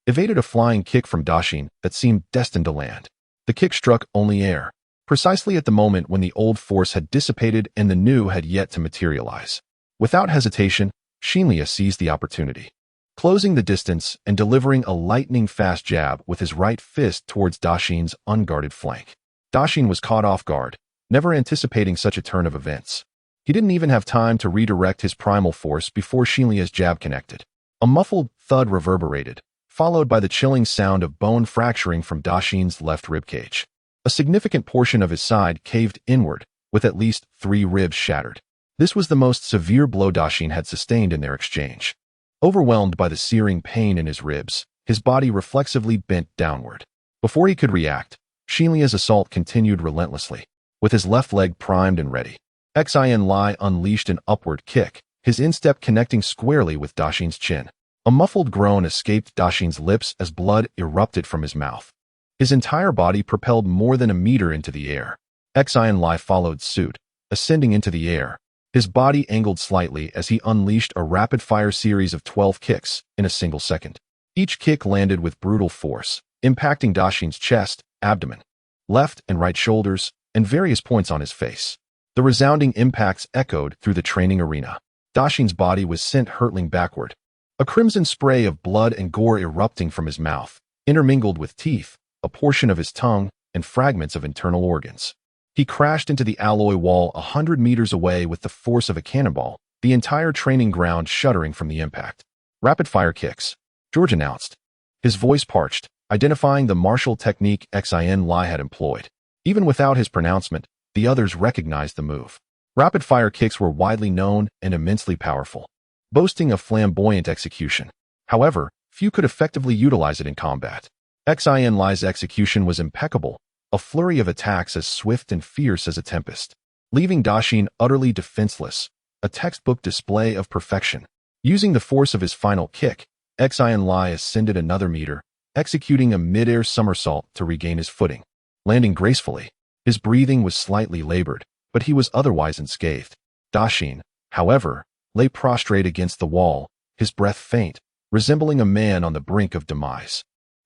Speaker 1: evaded a flying kick from Daxin that seemed destined to land. The kick struck only air, precisely at the moment when the old force had dissipated and the new had yet to materialize. Without hesitation, Xin Lie seized the opportunity, closing the distance and delivering a lightning-fast jab with his right fist towards Daxin's unguarded flank. Daxin was caught off guard, never anticipating such a turn of events. He didn't even have time to redirect his primal force before Xin Lie's jab connected. A muffled thud reverberated, followed by the chilling sound of bone fracturing from Daxin's left ribcage. A significant portion of his side caved inward, with at least 3 ribs shattered. This was the most severe blow Daxin had sustained in their exchange. Overwhelmed by the searing pain in his ribs, his body reflexively bent downward. Before he could react, Xin Lie's assault continued relentlessly, with his left leg primed and ready. Xin Lie unleashed an upward kick, his instep connecting squarely with Daxin's chin. A muffled groan escaped Daxin's lips as blood erupted from his mouth. His entire body propelled more than a meter into the air. Xin Lie followed suit, ascending into the air. His body angled slightly as he unleashed a rapid-fire series of 12 kicks in a single second. Each kick landed with brutal force, impacting Daxin's chest, abdomen, left and right shoulders, and various points on his face. The resounding impacts echoed through the training arena. Daxin's body was sent hurtling backward, a crimson spray of blood and gore erupting from his mouth, intermingled with teeth, a portion of his tongue, and fragments of internal organs. He crashed into the alloy wall 100 meters away with the force of a cannonball, the entire training ground shuddering from the impact. Rapid-fire kicks, George announced. His voice parched, identifying the martial technique Xin Lie had employed. Even without his pronouncement, the others recognized the move. Rapid-fire kicks were widely known and immensely powerful, boasting a flamboyant execution. However, few could effectively utilize it in combat. Xin Lie's execution was impeccable, a flurry of attacks as swift and fierce as a tempest, leaving Da Xin utterly defenseless, a textbook display of perfection. Using the force of his final kick, Xin Lie ascended another meter, executing a mid-air somersault to regain his footing. Landing gracefully, his breathing was slightly labored, but he was otherwise unscathed. Da Xin, however, lay prostrate against the wall, his breath faint, resembling a man on the brink of demise.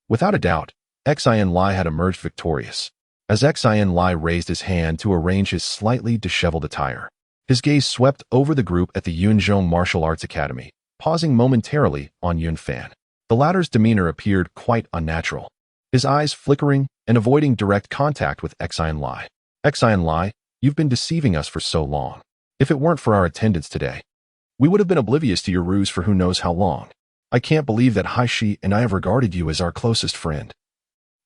Speaker 1: Without a doubt, Xin Lie had emerged victorious. As Xin Lie raised his hand to arrange his slightly disheveled attire, his gaze swept over the group at the Yunzhong Martial Arts Academy, pausing momentarily on Yun Fan. The latter's demeanor appeared quite unnatural, his eyes flickering and avoiding direct contact with Xin Lie. Xin Lie, you've been deceiving us for so long. If it weren't for our attendance today, we would have been oblivious to your ruse for who knows how long. I can't believe that Haishi and I have regarded you as our closest friend.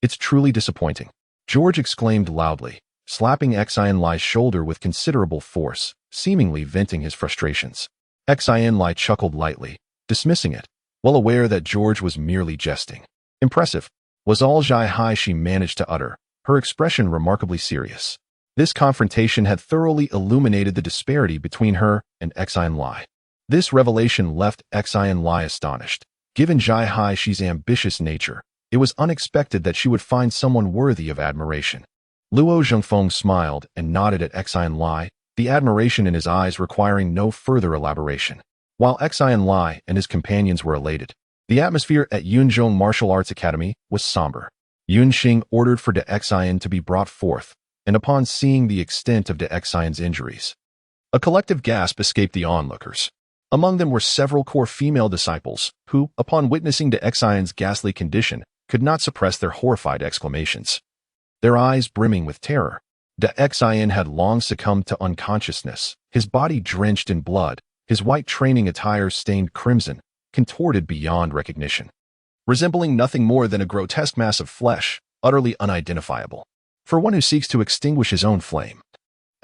Speaker 1: It's truly disappointing, George exclaimed loudly, slapping Xin Lie's shoulder with considerable force, seemingly venting his frustrations. Xin Lie chuckled lightly, dismissing it, well aware that George was merely jesting. Impressive, was all Haishi managed to utter, her expression remarkably serious. This confrontation had thoroughly illuminated the disparity between her and Xin Lie. This revelation left Xin Lie astonished. Given Haishi's ambitious nature, it was unexpected that she would find someone worthy of admiration. Luo Zhengfeng smiled and nodded at Xin Lie, the admiration in his eyes requiring no further elaboration. While Xin Lie and his companions were elated, the atmosphere at Yunzhong Martial Arts Academy was somber. Yunxing ordered for De Xin to be brought forth, and upon seeing the extent of De Xion's injuries, a collective gasp escaped the onlookers. Among them were several core female disciples who, upon witnessing De Xion's ghastly condition, could not suppress their horrified exclamations. Their eyes brimming with terror, De Xion had long succumbed to unconsciousness, his body drenched in blood, his white training attire stained crimson, contorted beyond recognition, resembling nothing more than a grotesque mass of flesh, utterly unidentifiable. For one who seeks to extinguish his own flame,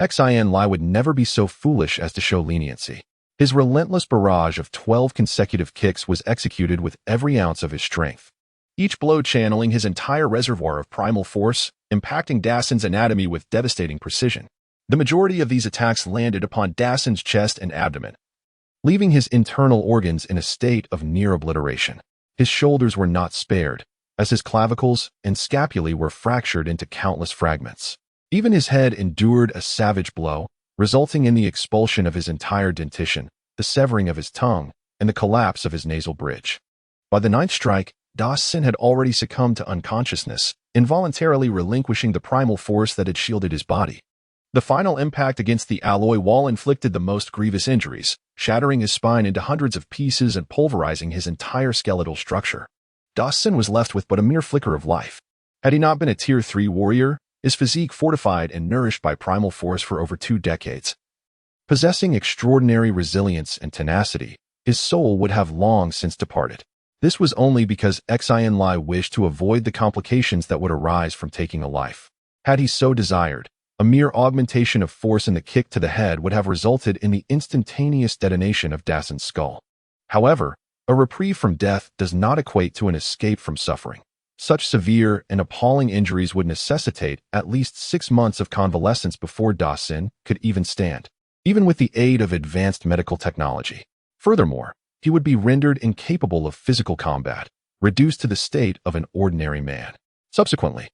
Speaker 1: Xin Lie would never be so foolish as to show leniency. His relentless barrage of 12 consecutive kicks was executed with every ounce of his strength, each blow channeling his entire reservoir of primal force, impacting Dacin's anatomy with devastating precision. The majority of these attacks landed upon Dacin's chest and abdomen, leaving his internal organs in a state of near obliteration. His shoulders were not spared, as his clavicles and scapulae were fractured into countless fragments. Even his head endured a savage blow, resulting in the expulsion of his entire dentition, the severing of his tongue, and the collapse of his nasal bridge. By the ninth strike, Dacin had already succumbed to unconsciousness, involuntarily relinquishing the primal force that had shielded his body. The final impact against the alloy wall inflicted the most grievous injuries, shattering his spine into hundreds of pieces and pulverizing his entire skeletal structure. Dacin was left with but a mere flicker of life. Had he not been a Tier 3 warrior, his physique fortified and nourished by primal force for over 2 decades, possessing extraordinary resilience and tenacity, his soul would have long since departed. This was only because Xin Lie wished to avoid the complications that would arise from taking a life. Had he so desired, a mere augmentation of force in the kick to the head would have resulted in the instantaneous detonation of Dacin's skull. However, a reprieve from death does not equate to an escape from suffering. Such severe and appalling injuries would necessitate at least 6 months of convalescence before Dacin could even stand, even with the aid of advanced medical technology. Furthermore, he would be rendered incapable of physical combat, reduced to the state of an ordinary man. Subsequently,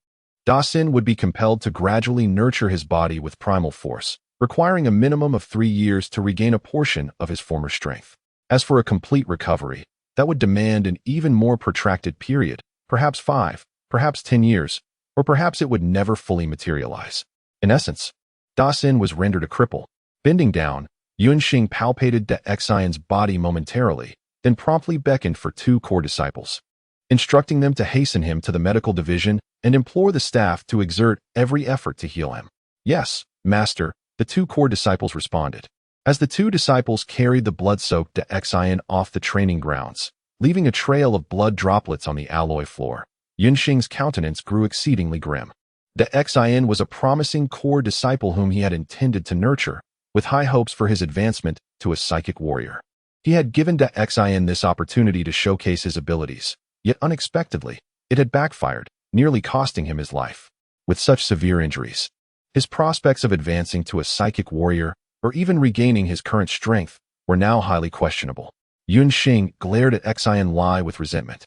Speaker 1: Dacin would be compelled to gradually nurture his body with primal force, requiring a minimum of 3 years to regain a portion of his former strength. As for a complete recovery, that would demand an even more protracted period, perhaps 5, perhaps 10 years, or perhaps it would never fully materialize. In essence, Dacin was rendered a cripple. Bending down, Yunxing palpated De Xion's body momentarily, then promptly beckoned for 2 core disciples, instructing them to hasten him to the medical division and implore the staff to exert every effort to heal him. Yes, Master, the 2 core disciples responded. As the 2 disciples carried the blood-soaked De Xion off the training grounds, leaving a trail of blood droplets on the alloy floor, Yunxing's countenance grew exceedingly grim. De Xion was a promising core disciple whom he had intended to nurture, with high hopes for his advancement to a psychic warrior. He had given Xin this opportunity to showcase his abilities, yet unexpectedly, it had backfired, nearly costing him his life. With such severe injuries, his prospects of advancing to a psychic warrior or even regaining his current strength were now highly questionable. Yunxing glared at Xin Lie with resentment,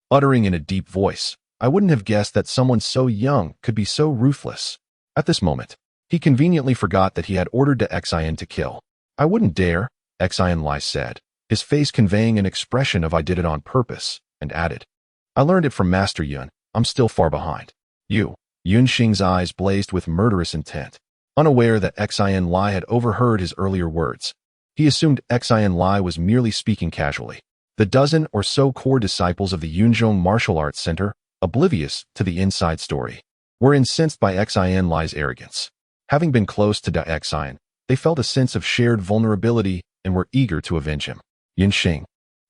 Speaker 1: uttering in a deep voice, "I wouldn't have guessed that someone so young could be so ruthless." At this moment, he conveniently forgot that he had ordered Xin to kill. "I wouldn't dare," Xin Lie said, his face conveying an expression of "I did it on purpose," and added, "I learned it from Master Yun. I'm still far behind." Yunxing's eyes blazed with murderous intent. Unaware that Xin Lie had overheard his earlier words, he assumed Xin Lie was merely speaking casually. The dozen or so core disciples of the Yunzhong Martial Arts Center, oblivious to the inside story, were incensed by Xin Lie's arrogance. Having been close to Xin, they felt a sense of shared vulnerability and were eager to avenge him. "Yunxing,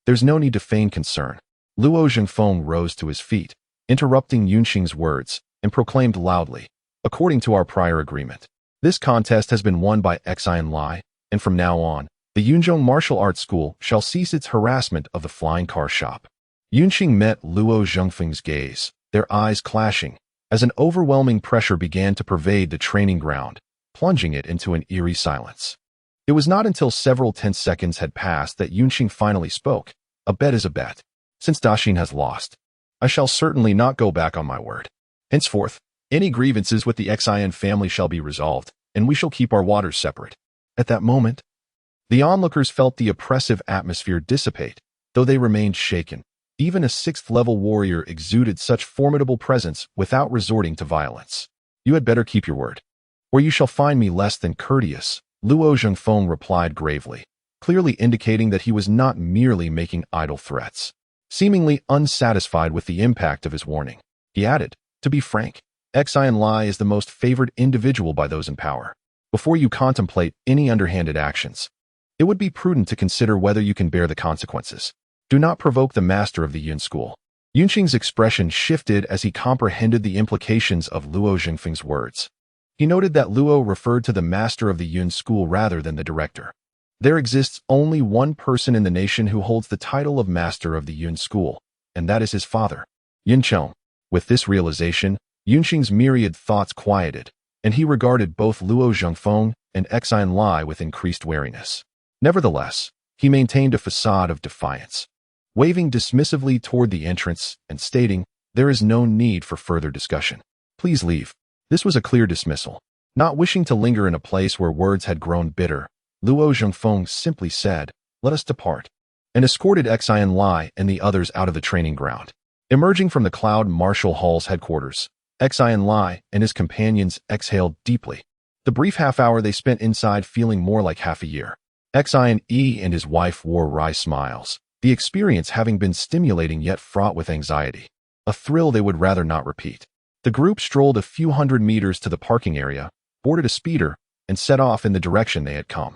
Speaker 1: there's no need to feign concern." Luo Zhengfeng rose to his feet, interrupting Yunxing's words, and proclaimed loudly, "According to our prior agreement, this contest has been won by Xin Lie, and from now on, the Yunzhong Martial Arts School shall cease its harassment of the flying car shop." Yunxing met Luo Zhengfeng's gaze, their eyes clashing, as an overwhelming pressure began to pervade the training ground, plunging it into an eerie silence. It was not until several tense seconds had passed that Yunxing finally spoke. "A bet is a bet. Since Daxin has lost, I shall certainly not go back on my word. Henceforth, any grievances with the Xin family shall be resolved, and we shall keep our waters separate." At that moment, the onlookers felt the oppressive atmosphere dissipate, though they remained shaken. Even a 6th-level warrior exuded such formidable presence without resorting to violence. "You had better keep your word, or you shall find me less than courteous," Luo Zhengfeng replied gravely, clearly indicating that he was not merely making idle threats. Seemingly unsatisfied with the impact of his warning, he added, "To be frank, Xin Lie is the most favored individual by those in power. Before you contemplate any underhanded actions, it would be prudent to consider whether you can bear the consequences. Do not provoke the master of the Yun school." Yunxing's expression shifted as he comprehended the implications of Luo Zhengfeng's words. He noted that Luo referred to the master of the Yun school rather than the director. There exists only one person in the nation who holds the title of master of the Yun school, and that is his father, Yuncheng. With this realization, Yunxing's myriad thoughts quieted, and he regarded both Luo Zhengfeng and Xin Lie with increased wariness. Nevertheless, he maintained a facade of defiance, waving dismissively toward the entrance and stating, "There is no need for further discussion. Please leave." This was a clear dismissal. Not wishing to linger in a place where words had grown bitter, Luo Zhengfeng simply said, "Let us depart," and escorted Xin Lie and the others out of the training ground. Emerging from the Cloud Martial Hall's headquarters, Xin Lie and his companions exhaled deeply. The brief half-hour they spent inside feeling more like half a year. Xin Lie and his wife wore wry smiles, the experience having been stimulating yet fraught with anxiety, a thrill they would rather not repeat. The group strolled a few hundred meters to the parking area, boarded a speeder, and set off in the direction they had come.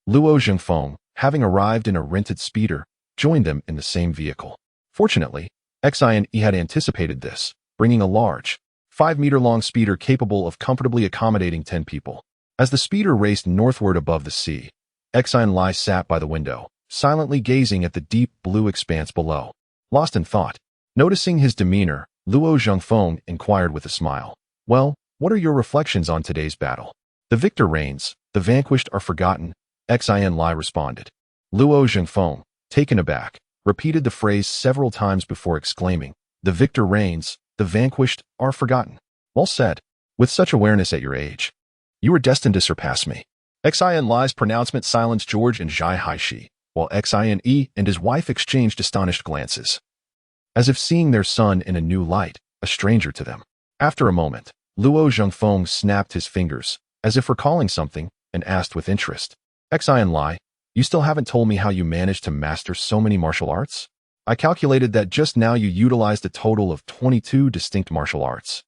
Speaker 1: Luo Zhengfeng, having arrived in a rented speeder, joined them in the same vehicle. Fortunately, Xin Lie had anticipated this, bringing a large, 5-meter-long speeder capable of comfortably accommodating 10 people. As the speeder raced northward above the sea, Xin Lie sat by the window, silently gazing at the deep blue expanse below. Lost in thought, noticing his demeanor, Luo Zhengfeng inquired with a smile, "Well, what are your reflections on today's battle?" "The victor reigns, the vanquished are forgotten," Xin Lie responded. Luo Zhengfeng, taken aback, repeated the phrase several times before exclaiming, "The victor reigns, the vanquished are forgotten. Well said. With such awareness at your age, you are destined to surpass me." Xin Lie's pronouncement silenced George and Zhai Haishi, while Xin Lie and his wife exchanged astonished glances, as if seeing their son in a new light, a stranger to them. After a moment, Luo Zhengfeng snapped his fingers, as if recalling something, and asked with interest, "Xin Lie, you still haven't told me how you managed to master so many martial arts? I calculated that just now you utilized a total of 22 distinct martial arts,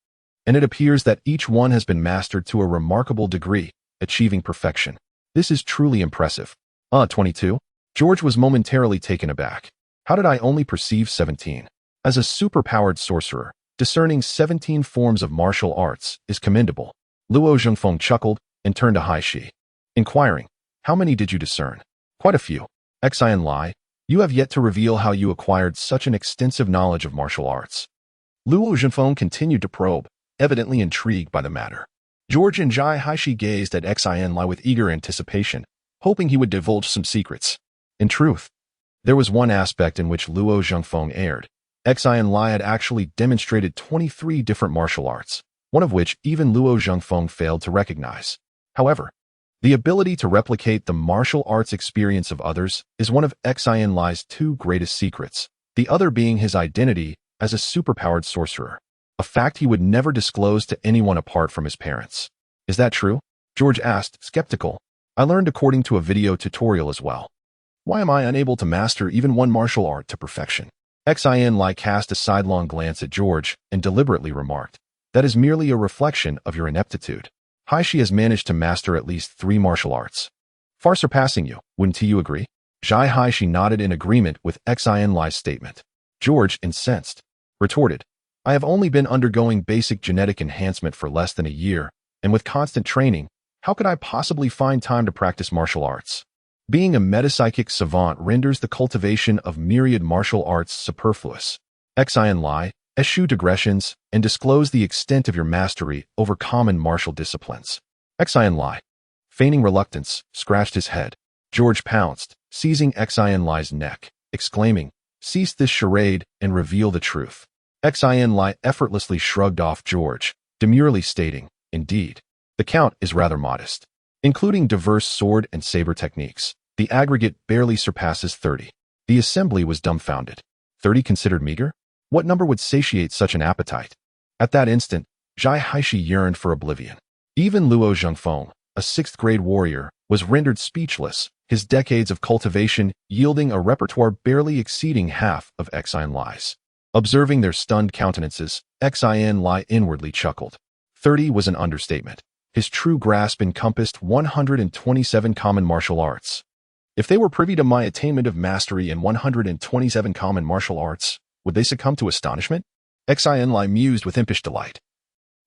Speaker 1: and it appears that each one has been mastered to a remarkable degree, achieving perfection. This is truly impressive." 22? George was momentarily taken aback. How did I only perceive 17? As a superpowered sorcerer, discerning 17 forms of martial arts is commendable. Luo Zhengfeng chuckled and turned to Haishi, inquiring, "How many did you discern?" "Quite a few. Xin Lie, you have yet to reveal how you acquired such an extensive knowledge of martial arts. Luo Zhenfeng continued to probe, evidently intrigued by the matter. George and Jai Haishi gazed at Xin Lie with eager anticipation, hoping he would divulge some secrets. In truth, there was one aspect in which Luo Zhenfeng erred. Xin Lie had actually demonstrated 23 different martial arts, one of which even Luo Zhenfeng failed to recognize. However, the ability to replicate the martial arts experience of others is one of Xin Lie's two greatest secrets, the other being his identity as a superpowered sorcerer, a fact he would never disclose to anyone apart from his parents. Is that true? George asked, skeptical. I learned according to a video tutorial as well. Why am I unable to master even one martial art to perfection? Xin Lie cast a sidelong glance at George and deliberately remarked, that is merely a reflection of your ineptitude. Haishi has managed to master at least 3 martial arts, far surpassing you, wouldn't you agree? Jai Haishi nodded in agreement with Xin Lie's statement. George, incensed, retorted, I have only been undergoing basic genetic enhancement for less than a year, and with constant training, how could I possibly find time to practice martial arts? Being a metapsychic savant renders the cultivation of myriad martial arts superfluous. Xin Lie, eschew digressions and disclose the extent of your mastery over common martial disciplines. Xin Lie, feigning reluctance, scratched his head. George pounced, seizing Xin Lie's neck, exclaiming, cease this charade and reveal the truth. Xin Lie effortlessly shrugged off George, demurely stating, indeed, the count is rather modest. Including diverse sword and saber techniques, the aggregate barely surpasses 30. The assembly was dumbfounded. 30 considered meager? What number would satiate such an appetite? At that instant, Jai Haishi yearned for oblivion. Even Luo Zhenfeng, a 6th-grade warrior, was rendered speechless, his decades of cultivation yielding a repertoire barely exceeding half of Xin Lie's. Observing their stunned countenances, Xin Lie inwardly chuckled. 30 was an understatement. His true grasp encompassed 127 common martial arts. If they were privy to my attainment of mastery in 127 common martial arts, would they succumb to astonishment? Xin Lie mused with impish delight.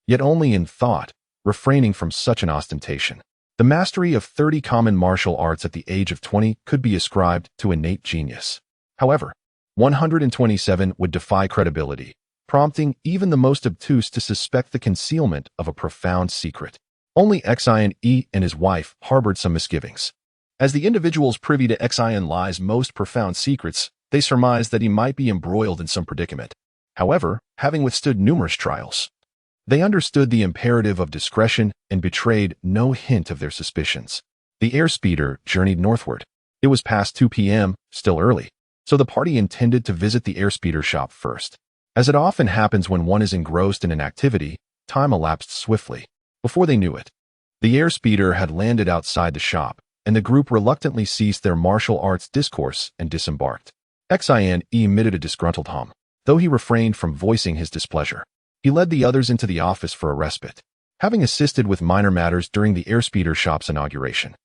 Speaker 1: Yet only in thought, refraining from such an ostentation. The mastery of 30 common martial arts at the age of 20 could be ascribed to innate genius. However, 127 would defy credibility, prompting even the most obtuse to suspect the concealment of a profound secret. Only Xin Lie and his wife harbored some misgivings. As the individuals privy to Xin Lie's most profound secrets, they surmised that he might be embroiled in some predicament. However, having withstood numerous trials, they understood the imperative of discretion and betrayed no hint of their suspicions. The airspeeder journeyed northward. It was past 2 p.m., still early, so the party intended to visit the airspeeder shop first. As it often happens when one is engrossed in an activity, time elapsed swiftly. Before they knew it, the airspeeder had landed outside the shop, and the group reluctantly ceased their martial arts discourse and disembarked. Xin Lie emitted a disgruntled hum, though he refrained from voicing his displeasure. He led the others into the office for a respite, having assisted with minor matters during the airspeeder shop's inauguration.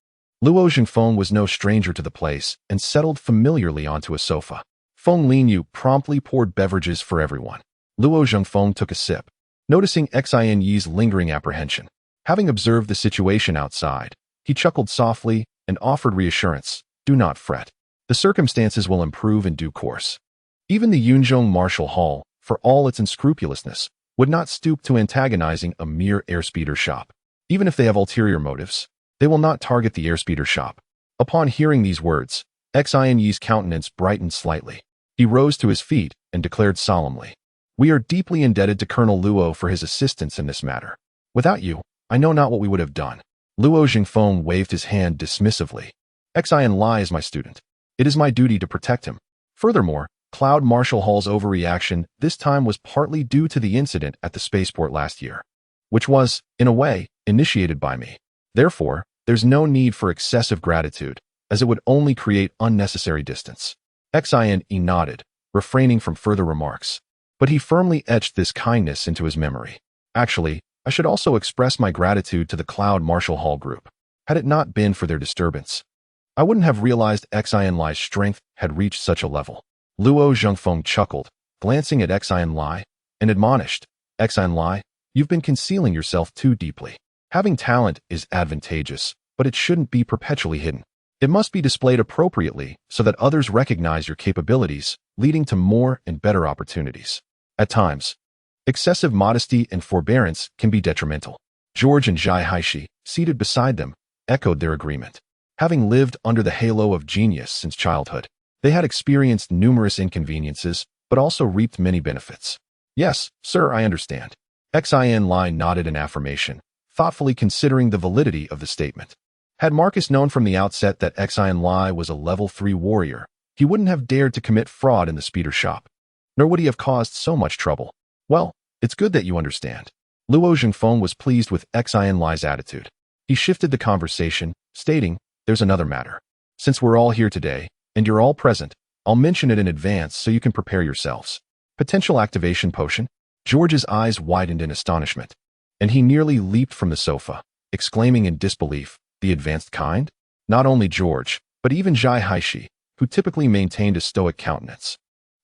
Speaker 1: Luo Zhenfeng was no stranger to the place and settled familiarly onto a sofa. Feng Linyu promptly poured beverages for everyone. Luo Zhenfeng took a sip, noticing Xin Lie's lingering apprehension. Having observed the situation outside, he chuckled softly and offered reassurance, do not fret. The circumstances will improve in due course. Even the Yunzhong Martial Hall, for all its unscrupulousness, would not stoop to antagonizing a mere airspeeder shop. Even if they have ulterior motives, they will not target the airspeeder shop. Upon hearing these words, Xin Lie's countenance brightened slightly. He rose to his feet and declared solemnly, we are deeply indebted to Colonel Luo for his assistance in this matter. Without you, I know not what we would have done. Luo Zhenfeng waved his hand dismissively. Xin Lie is my student. It is my duty to protect him. Furthermore, Cloud Martial Hall's overreaction this time was partly due to the incident at the spaceport last year, which was, in a way, initiated by me. Therefore, there's no need for excessive gratitude, as it would only create unnecessary distance. Xin Lie nodded, refraining from further remarks. But he firmly etched this kindness into his memory. Actually, I should also express my gratitude to the Cloud Martial Hall group. Had it not been for their disturbance, I wouldn't have realized Xin Lie's strength had reached such a level. Luo Zhenfeng chuckled, glancing at Xin Lie, and admonished, Xin Lie, you've been concealing yourself too deeply. Having talent is advantageous, but it shouldn't be perpetually hidden. It must be displayed appropriately so that others recognize your capabilities, leading to more and better opportunities. At times, excessive modesty and forbearance can be detrimental. George and Jai Haishi, seated beside them, echoed their agreement. Having lived under the halo of genius since childhood, they had experienced numerous inconveniences, but also reaped many benefits. Yes, sir, I understand. Xin Lie nodded in affirmation, thoughtfully considering the validity of the statement. Had Marcus known from the outset that Xin Lie was a level 3 warrior, he wouldn't have dared to commit fraud in the speeder shop. Nor would he have caused so much trouble. Well, it's good that you understand. Luo Zhengfeng was pleased with Xin Lie's attitude. He shifted the conversation, stating, there's another matter. Since we're all here today, and you're all present, I'll mention it in advance so you can prepare yourselves. Potential activation potion? George's eyes widened in astonishment, and he nearly leaped from the sofa, exclaiming in disbelief, the advanced kind? Not only George, but even Jai Haishi, who typically maintained a stoic countenance,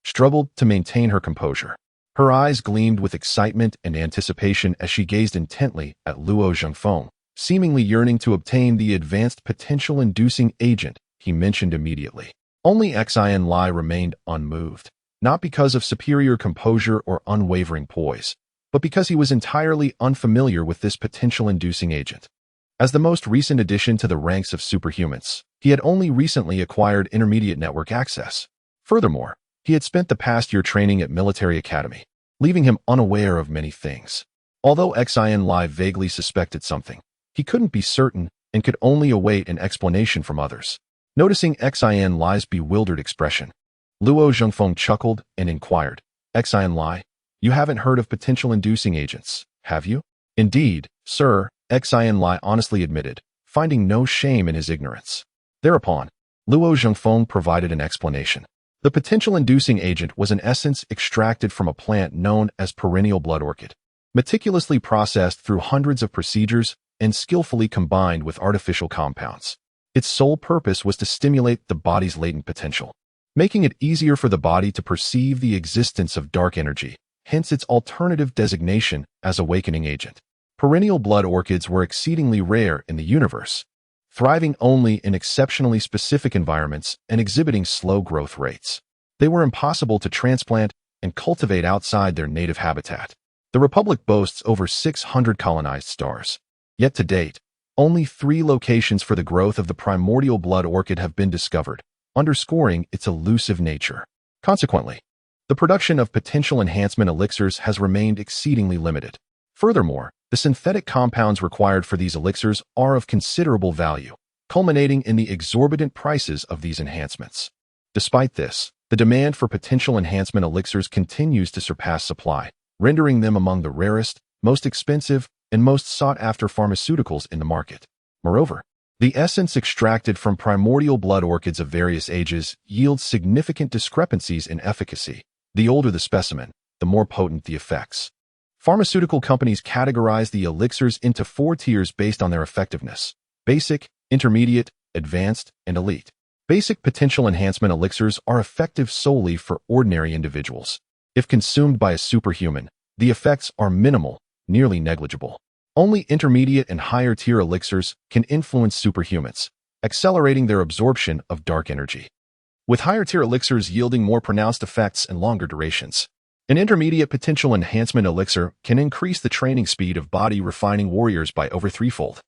Speaker 1: struggled to maintain her composure. Her eyes gleamed with excitement and anticipation as she gazed intently at Luo Zhengfeng, seemingly yearning to obtain the advanced potential-inducing agent he mentioned immediately. Only Xin Lie remained unmoved, not because of superior composure or unwavering poise, but because he was entirely unfamiliar with this potential-inducing agent. As the most recent addition to the ranks of superhumans, he had only recently acquired intermediate network access. Furthermore, he had spent the past year training at military academy, leaving him unaware of many things. Although Xin Lie vaguely suspected something, he couldn't be certain and could only await an explanation from others. Noticing Xin Lie's bewildered expression, Luo Zhengfeng chuckled and inquired, Xin Lie, you haven't heard of potential-inducing agents, have you? Indeed, sir, Xin Lie honestly admitted, finding no shame in his ignorance. Thereupon, Luo Zhengfeng provided an explanation. The potential-inducing agent was an essence extracted from a plant known as perennial blood orchid, meticulously processed through hundreds of procedures and skillfully combined with artificial compounds. Its sole purpose was to stimulate the body's latent potential, making it easier for the body to perceive the existence of dark energy, hence its alternative designation as awakening agent. Perennial blood orchids were exceedingly rare in the universe, thriving only in exceptionally specific environments and exhibiting slow growth rates. They were impossible to transplant and cultivate outside their native habitat. The Republic boasts over 600 colonized stars. Yet to date, only 3 locations for the growth of the primordial blood orchid have been discovered, underscoring its elusive nature. Consequently, the production of potential enhancement elixirs has remained exceedingly limited. Furthermore, the synthetic compounds required for these elixirs are of considerable value, culminating in the exorbitant prices of these enhancements. Despite this, the demand for potential enhancement elixirs continues to surpass supply, rendering them among the rarest, most expensive, and most sought-after pharmaceuticals in the market. Moreover, the essence extracted from primordial blood orchids of various ages yields significant discrepancies in efficacy. The older the specimen, the more potent the effects. Pharmaceutical companies categorize the elixirs into 4 tiers based on their effectiveness: basic, intermediate, advanced, and elite. Basic potential enhancement elixirs are effective solely for ordinary individuals. If consumed by a superhuman, the effects are minimal, nearly negligible. Only intermediate and higher tier elixirs can influence superhumans, accelerating their absorption of dark energy, with higher tier elixirs yielding more pronounced effects and longer durations. An intermediate potential enhancement elixir can increase the training speed of body refining warriors by over 3-fold,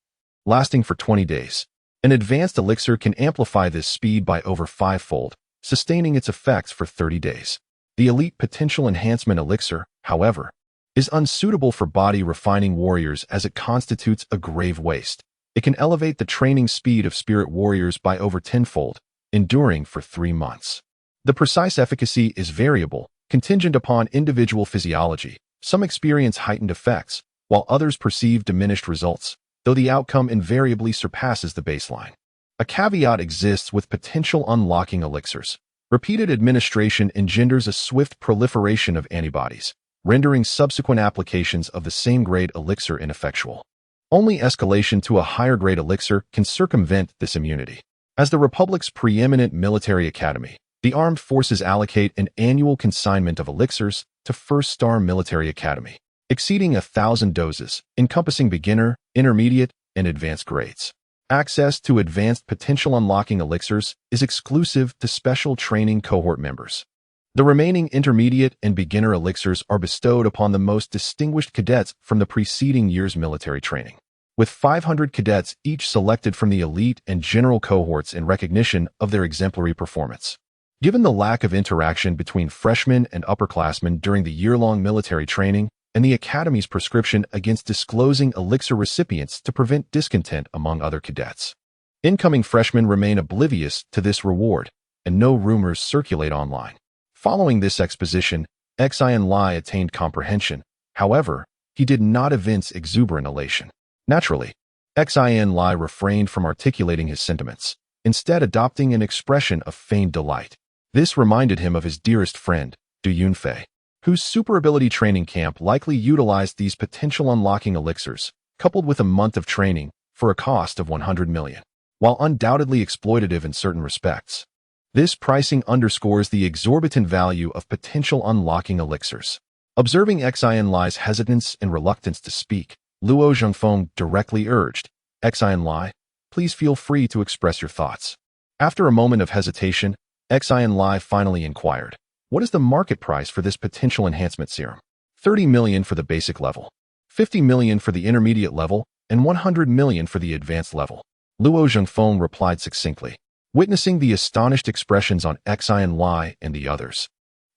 Speaker 1: lasting for 20 days. An advanced elixir can amplify this speed by over 5-fold, sustaining its effects for 30 days. The elite potential enhancement elixir, however, is unsuitable for body refining warriors as it constitutes a grave waste. It can elevate the training speed of spirit warriors by over 10-fold, enduring for 3 months. The precise efficacy is variable, contingent upon individual physiology. Some experience heightened effects, while others perceive diminished results, though the outcome invariably surpasses the baseline. A caveat exists with potential unlocking elixirs. Repeated administration engenders a swift proliferation of antibodies, rendering subsequent applications of the same grade elixir ineffectual. Only escalation to a higher grade elixir can circumvent this immunity. As the Republic's preeminent military academy, the armed forces allocate an annual consignment of elixirs to First-Star Military Academy, exceeding 1,000 doses, encompassing beginner, intermediate, and advanced grades. Access to advanced potential unlocking elixirs is exclusive to special training cohort members. The remaining intermediate and beginner elixirs are bestowed upon the most distinguished cadets from the preceding year's military training, with 500 cadets each selected from the elite and general cohorts in recognition of their exemplary performance. Given the lack of interaction between freshmen and upperclassmen during the year-long military training and the Academy's prescription against disclosing elixir recipients to prevent discontent among other cadets, incoming freshmen remain oblivious to this reward, and no rumors circulate online. Following this exposition, Xin Lie attained comprehension. However, he did not evince exuberant elation. Naturally, Xin Lie refrained from articulating his sentiments, instead adopting an expression of feigned delight. This reminded him of his dearest friend, Du Yunfei, whose super ability training camp likely utilized these potential unlocking elixirs, coupled with a month of training, for a cost of 100 million. While undoubtedly exploitative in certain respects, this pricing underscores the exorbitant value of potential unlocking elixirs. Observing Xin Lie's hesitance and reluctance to speak, Luo Zhengfeng directly urged, "Xin Lie, please feel free to express your thoughts." After a moment of hesitation, Xin Lie finally inquired, "What is the market price for this potential enhancement serum?" 30 million for the basic level, 50 million for the intermediate level, and 100 million for the advanced level. Luo Zhengfeng replied succinctly. Witnessing the astonished expressions on Xin Lie and the others,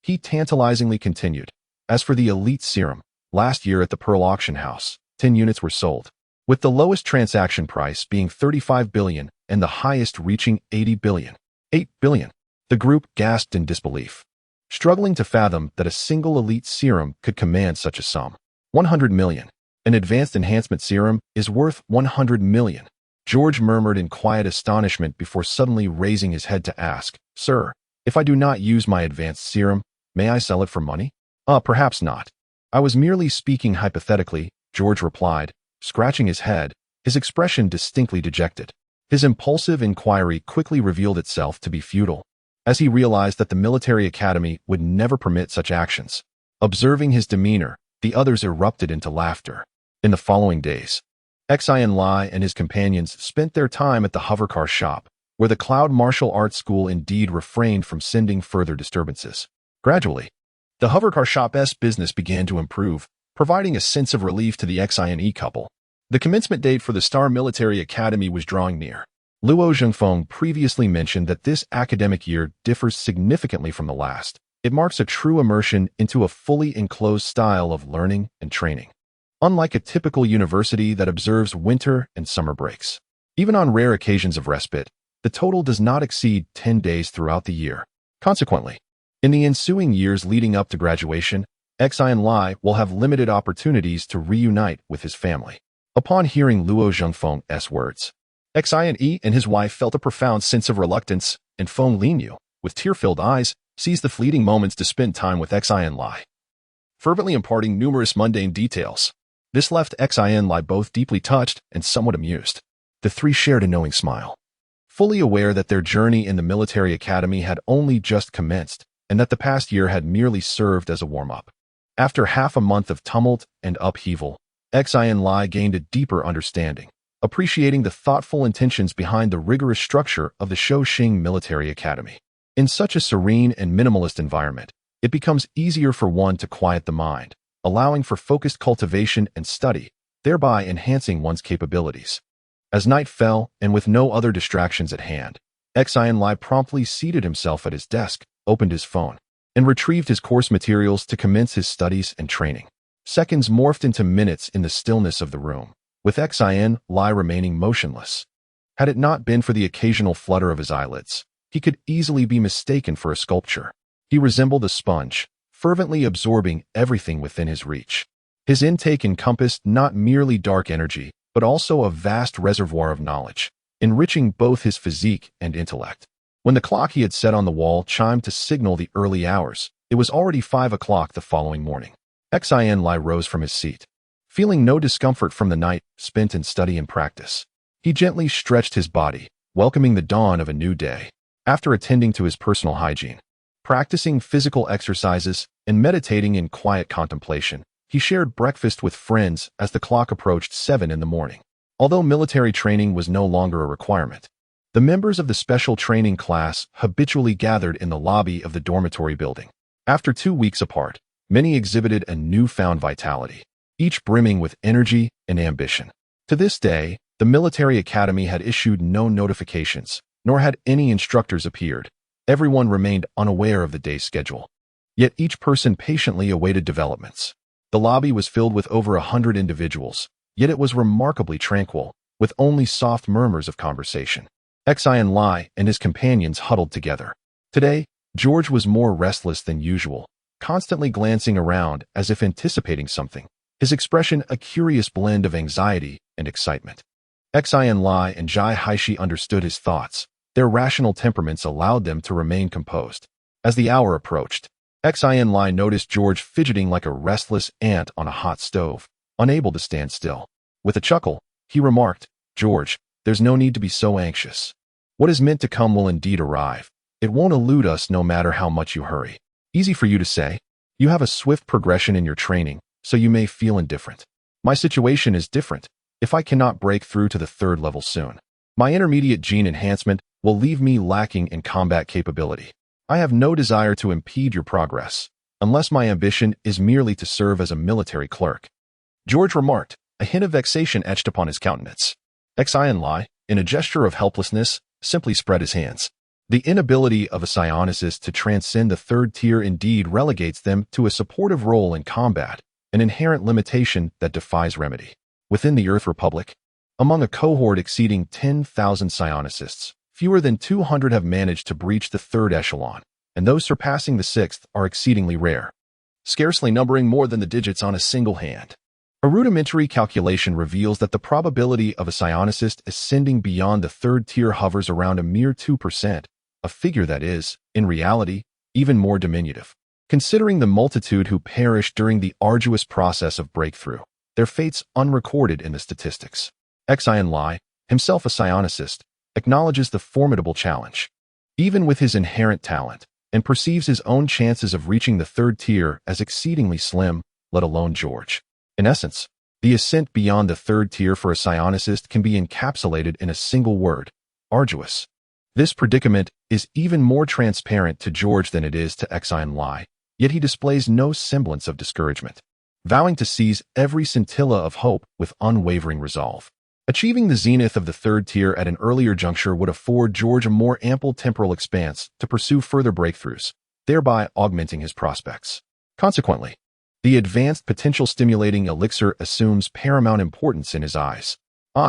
Speaker 1: he tantalizingly continued, "As for the elite serum, last year at the Pearl Auction House, 10 units were sold, with the lowest transaction price being 35 billion and the highest reaching 80 billion. 8 billion. The group gasped in disbelief, struggling to fathom that a single elite serum could command such a sum. 100 million. An advanced enhancement serum is worth 100 million. George murmured in quiet astonishment before suddenly raising his head to ask, "Sir, if I do not use my advanced serum, may I sell it for money?" Perhaps not. I was merely speaking hypothetically," George replied, scratching his head, his expression distinctly dejected. His impulsive inquiry quickly revealed itself to be futile, as he realized that the military academy would never permit such actions. Observing his demeanor, the others erupted into laughter. In the following days, Xin Lie and his companions spent their time at the hovercar shop, where the Cloud Martial Arts School indeed refrained from sending further disturbances. Gradually, the hovercar shop's business began to improve, providing a sense of relief to the Xin couple. The commencement date for the Star Military Academy was drawing near. Luo Zhengfeng previously mentioned that this academic year differs significantly from the last. It marks a true immersion into a fully enclosed style of learning and training, unlike a typical university that observes winter and summer breaks. Even on rare occasions of respite, the total does not exceed 10 days throughout the year. Consequently, in the ensuing years leading up to graduation, Xin Lie will have limited opportunities to reunite with his family. Upon hearing Luo Zhengfeng's words, Xin and his wife felt a profound sense of reluctance, and Feng Linyu, with tear-filled eyes, seized the fleeting moments to spend time with Xin Lie, fervently imparting numerous mundane details. This left Xin Lie both deeply touched and somewhat amused. The three shared a knowing smile, fully aware that their journey in the military academy had only just commenced, and that the past year had merely served as a warm-up. After half a month of tumult and upheaval, Xin Lie gained a deeper understanding, appreciating the thoughtful intentions behind the rigorous structure of the Shouxing Military Academy. In such a serene and minimalist environment, it becomes easier for one to quiet the mind, allowing for focused cultivation and study, thereby enhancing one's capabilities. As night fell, and with no other distractions at hand, Xin Lie promptly seated himself at his desk, opened his phone, and retrieved his course materials to commence his studies and training. Seconds morphed into minutes in the stillness of the room, with Xin Lie remaining motionless. Had it not been for the occasional flutter of his eyelids, he could easily be mistaken for a sculpture. He resembled a sponge, fervently absorbing everything within his reach. His intake encompassed not merely dark energy, but also a vast reservoir of knowledge, enriching both his physique and intellect. When the clock he had set on the wall chimed to signal the early hours, it was already 5 o'clock the following morning. Xin Lie rose from his seat, feeling no discomfort from the night spent in study and practice. He gently stretched his body, welcoming the dawn of a new day. After attending to his personal hygiene, practicing physical exercises, and meditating in quiet contemplation, he shared breakfast with friends as the clock approached 7 in the morning. Although military training was no longer a requirement, the members of the special training class habitually gathered in the lobby of the dormitory building. After 2 weeks apart, many exhibited a newfound vitality, each brimming with energy and ambition. To this day, the military academy had issued no notifications, nor had any instructors appeared. Everyone remained unaware of the day's schedule. Yet each person patiently awaited developments. The lobby was filled with over 100 individuals, yet it was remarkably tranquil, with only soft murmurs of conversation. Xin Lie and his companions huddled together. Today, George was more restless than usual, constantly glancing around as if anticipating something, his expression a curious blend of anxiety and excitement. Xin Lie and Jai Haishi understood his thoughts. Their rational temperaments allowed them to remain composed. As the hour approached, Xin Lie noticed George fidgeting like a restless ant on a hot stove, unable to stand still. With a chuckle, he remarked, "George, there's no need to be so anxious. What is meant to come will indeed arrive. It won't elude us no matter how much you hurry." Easy for you to say. You have a swift progression in your training, so you may feel indifferent. My situation is different. If I cannot break through to the 3rd level soon, my intermediate gene enhancement will leave me lacking in combat capability. I have no desire to impede your progress, unless my ambition is merely to serve as a military clerk. George remarked, a hint of vexation etched upon his countenance. Xin Lie, in a gesture of helplessness, simply spread his hands. The inability of a psionicist to transcend the 3rd tier indeed relegates them to a supportive role in combat, an inherent limitation that defies remedy. Within the Earth Republic, among a cohort exceeding 10,000 psionicists, fewer than 200 have managed to breach the 3rd echelon, and those surpassing the 6th are exceedingly rare, scarcely numbering more than the digits on a single hand. A rudimentary calculation reveals that the probability of a psionicist ascending beyond the 3rd tier hovers around a mere 2%, a figure that is, in reality, even more diminutive. Considering the multitude who perished during the arduous process of breakthrough, their fates unrecorded in the statistics. Xin Lie, himself a psionicist, acknowledges the formidable challenge. Even with his inherent talent, and perceives his own chances of reaching the 3rd tier as exceedingly slim, let alone George. In essence, the ascent beyond the 3rd tier for a psionicist can be encapsulated in a single word: arduous. This predicament is even more transparent to George than it is to Xin Lie, yet he displays no semblance of discouragement, vowing to seize every scintilla of hope with unwavering resolve. Achieving the zenith of the 3rd tier at an earlier juncture would afford George a more ample temporal expanse to pursue further breakthroughs, thereby augmenting his prospects. Consequently, the advanced potential stimulating elixir assumes paramount importance in his eyes.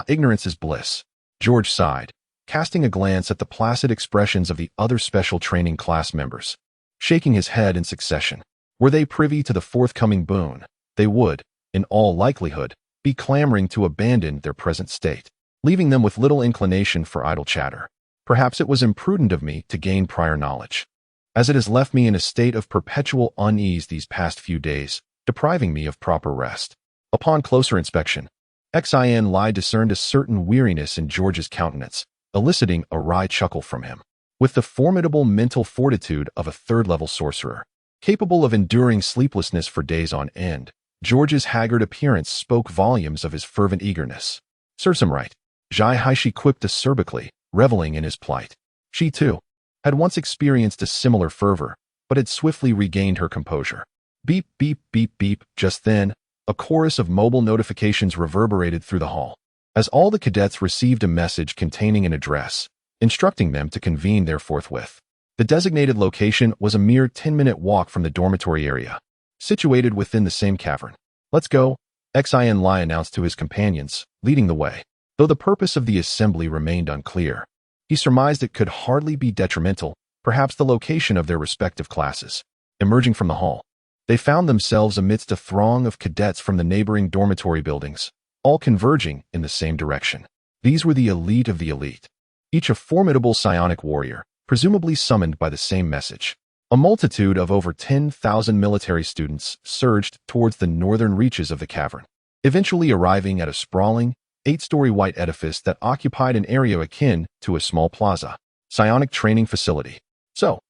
Speaker 1: Ignorance is bliss, George sighed, casting a glance at the placid expressions of the other special training class members. Shaking his head in succession, were they privy to the forthcoming boon, they would, in all likelihood, be clamoring to abandon their present state, leaving them with little inclination for idle chatter. Perhaps it was imprudent of me to gain prior knowledge, as it has left me in a state of perpetual unease these past few days, depriving me of proper rest. Upon closer inspection, Xin Lie discerned a certain weariness in George's countenance, eliciting a wry chuckle from him. With the formidable mental fortitude of a 3rd-level sorcerer, capable of enduring sleeplessness for days on end, George's haggard appearance spoke volumes of his fervent eagerness. "Serves him right," Jai Haishi quipped acerbically, reveling in his plight. She, too, had once experienced a similar fervor, but had swiftly regained her composure. Beep, beep, beep, beep. Just then, a chorus of mobile notifications reverberated through the hall, as all the cadets received a message containing an address, instructing them to convene there forthwith. The designated location was a mere 10-minute walk from the dormitory area, situated within the same cavern. "Let's go," Xin Lie announced to his companions, leading the way. Though the purpose of the assembly remained unclear, he surmised it could hardly be detrimental, perhaps the location of their respective classes. Emerging from the hall, they found themselves amidst a throng of cadets from the neighboring dormitory buildings, all converging in the same direction. These were the elite of the elite, each a formidable psionic warrior, presumably summoned by the same message. A multitude of over 10,000 military students surged towards the northern reaches of the cavern, eventually arriving at a sprawling, 8-story white edifice that occupied an area akin to a small plaza, psionic training facility. So,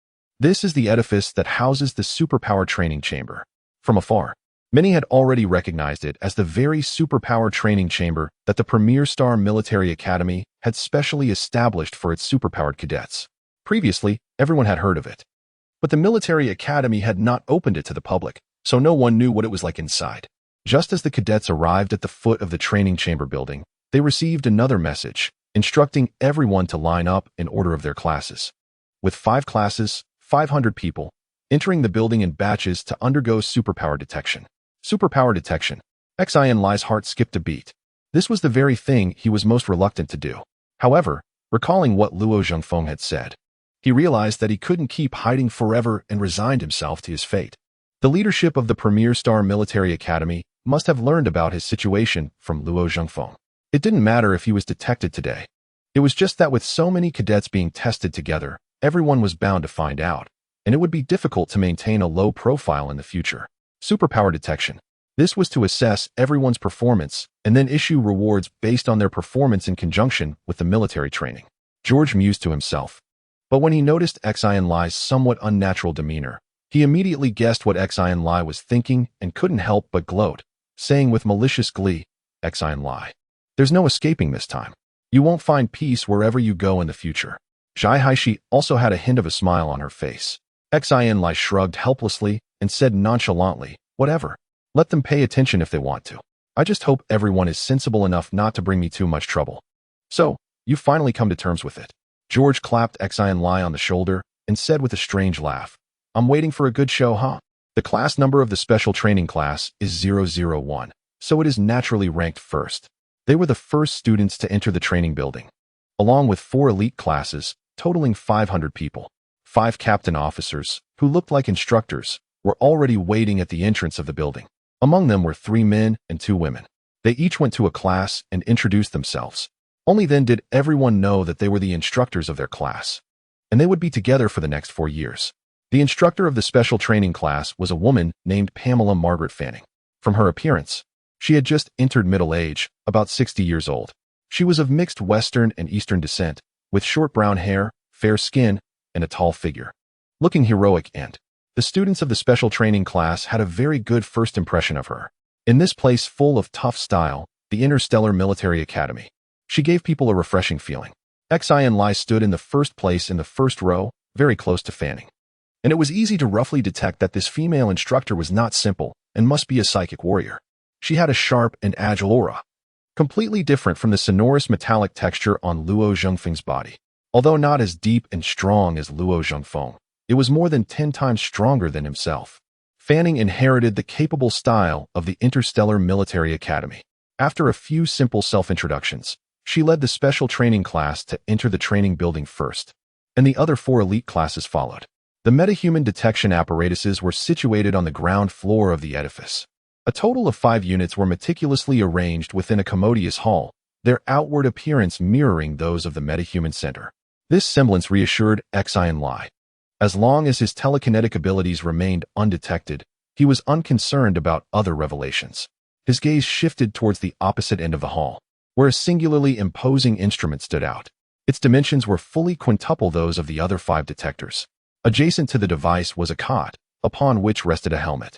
Speaker 1: this is the edifice that houses the superpowered training chamber. From afar, Many had already recognized it as the very superpowered training chamber that the Premier Star Military Academy had specially established for its superpowered cadets. Previously, everyone had heard of it. But the military academy had not opened it to the public, so no one knew what it was like inside. Just as the cadets arrived at the foot of the training chamber building, they received another message, instructing everyone to line up in order of their classes. With 5 classes, 500 people, entering the building in batches to undergo superpower detection. Superpower detection. Xin Lie's heart skipped a beat. This was the very thing he was most reluctant to do. However, recalling what Luo Zhengfeng had said, he realized that he couldn't keep hiding forever and resigned himself to his fate. The leadership of the Premier Star Military Academy must have learned about his situation from Luo Zhengfeng. It didn't matter if he was detected today. It was just that with so many cadets being tested together, everyone was bound to find out, and it would be difficult to maintain a low profile in the future. Superpower detection. This was to assess everyone's performance and then issue rewards based on their performance in conjunction with the military training. George mused to himself. But when he noticed Xin Lie's somewhat unnatural demeanor, he immediately guessed what Xin Lie was thinking and couldn't help but gloat, saying with malicious glee, "Xin Lie, there's no escaping this time. You won't find peace wherever you go in the future." Zhai Haishi also had a hint of a smile on her face. Xin Lie shrugged helplessly and said nonchalantly, "Whatever. Let them pay attention if they want to. I just hope everyone is sensible enough not to bring me too much trouble." "So, you finally come to terms with it." George clapped Xin Lie on the shoulder and said with a strange laugh, "I'm waiting for a good show, huh?" The class number of the special training class is 001, so it is naturally ranked first. They were the first students to enter the training building, along with 4 elite classes, totaling 500 people. 5 captain officers, who looked like instructors, were already waiting at the entrance of the building. Among them were 3 men and 2 women. They each went to a class and introduced themselves. Only then did everyone know that they were the instructors of their class, and they would be together for the next 4 years. The instructor of the special training class was a woman named Pamela Margaret Fanning. From her appearance, she had just entered middle age, about 60 years old. She was of mixed Western and Eastern descent, with short brown hair, fair skin, and a tall figure. Looking heroic, and the students of the special training class had a very good first impression of her. In this place full of tough style, the Interstellar Military Academy, she gave people a refreshing feeling. Xin Lie stood in the first place in the first row, very close to Fanning. And it was easy to roughly detect that this female instructor was not simple and must be a psychic warrior. She had a sharp and agile aura, completely different from the sonorous metallic texture on Luo Zhengfeng's body. Although not as deep and strong as Luo Zhengfeng, it was more than 10 times stronger than himself. Fanning inherited the capable style of the Interstellar Military Academy. After a few simple self-introductions, she led the special training class to enter the training building first, and the other 4 elite classes followed. The metahuman detection apparatuses were situated on the ground floor of the edifice. A total of 5 units were meticulously arranged within a commodious hall, their outward appearance mirroring those of the metahuman center. This semblance reassured Xin Lie. As long as his telekinetic abilities remained undetected, he was unconcerned about other revelations. His gaze shifted towards the opposite end of the hall, where a singularly imposing instrument stood out. Its dimensions were fully quintuple those of the other 5 detectors. Adjacent to the device was a cot, upon which rested a helmet.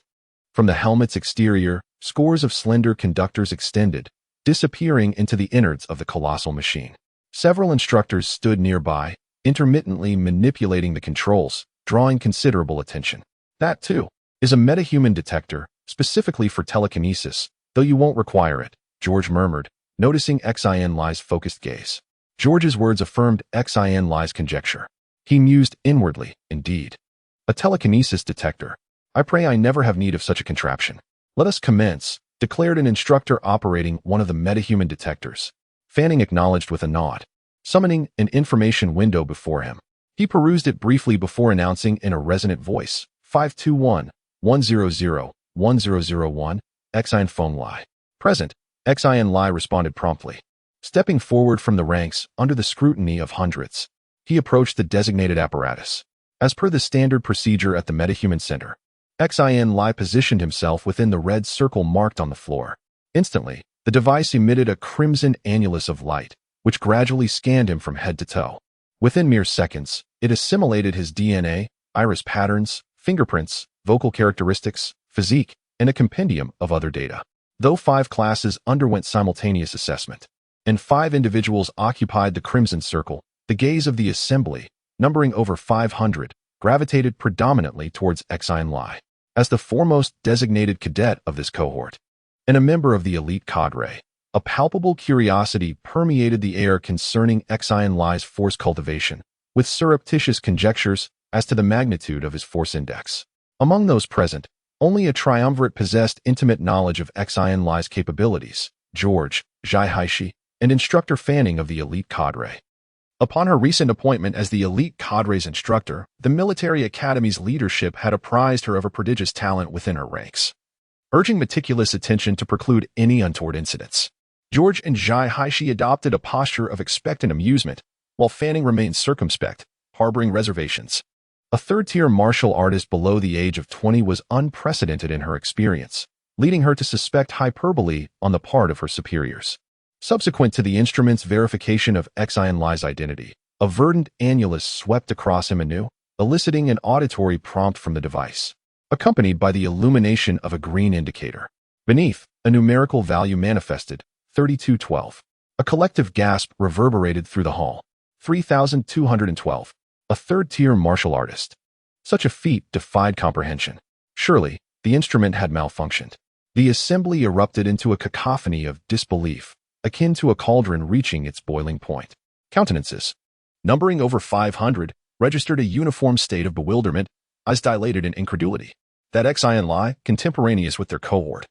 Speaker 1: From the helmet's exterior, scores of slender conductors extended, disappearing into the innards of the colossal machine. Several instructors stood nearby, intermittently manipulating the controls, drawing considerable attention. That, too, is a metahuman detector, specifically for telekinesis, though you won't require it, George murmured, noticing Xin Lie's focused gaze. George's words affirmed Xin Lie's conjecture. He mused inwardly, indeed. A telekinesis detector. I pray I never have need of such a contraption. Let us commence, declared an instructor operating one of the metahuman detectors. Fanning acknowledged with a nod, summoning an information window before him. He perused it briefly before announcing in a resonant voice, 521-100-1001, Xin Lie. Present, Xin Lie responded promptly. Stepping forward from the ranks under the scrutiny of hundreds, he approached the designated apparatus. As per the standard procedure at the metahuman center, Xin Lie positioned himself within the red circle marked on the floor. Instantly, the device emitted a crimson annulus of light, which gradually scanned him from head to toe. Within mere seconds, it assimilated his DNA, iris patterns, fingerprints, vocal characteristics, physique, and a compendium of other data. Though 5 classes underwent simultaneous assessment, and 5 individuals occupied the Crimson Circle, the gaze of the assembly, numbering over 500, gravitated predominantly towards Xin Lie, as the foremost designated cadet of this cohort, and a member of the elite cadre. A palpable curiosity permeated the air concerning Xin Lie's force cultivation, with surreptitious conjectures as to the magnitude of his force index. Among those present, only a triumvirate possessed intimate knowledge of Xin Lie's capabilities: George, Zhai Haishi, and instructor Fanning of the elite cadre. Upon her recent appointment as the elite cadre's instructor, the military academy's leadership had apprised her of a prodigious talent within her ranks, urging meticulous attention to preclude any untoward incidents. George and Zhai Haishi adopted a posture of expectant amusement, while Fanning remained circumspect, harboring reservations. A third-tier martial artist below the age of 20 was unprecedented in her experience, leading her to suspect hyperbole on the part of her superiors. Subsequent to the instrument's verification of Xin Lie's identity, a verdant annulus swept across him anew, eliciting an auditory prompt from the device, accompanied by the illumination of a green indicator. Beneath, a numerical value manifested, 3212. A collective gasp reverberated through the hall. 3212. A third-tier martial artist. Such a feat defied comprehension. Surely, the instrument had malfunctioned. The assembly erupted into a cacophony of disbelief, akin to a cauldron reaching its boiling point. Countenances, numbering over 500, registered a uniform state of bewilderment, eyes dilated in incredulity. That Xin Lie, contemporaneous with their cohort,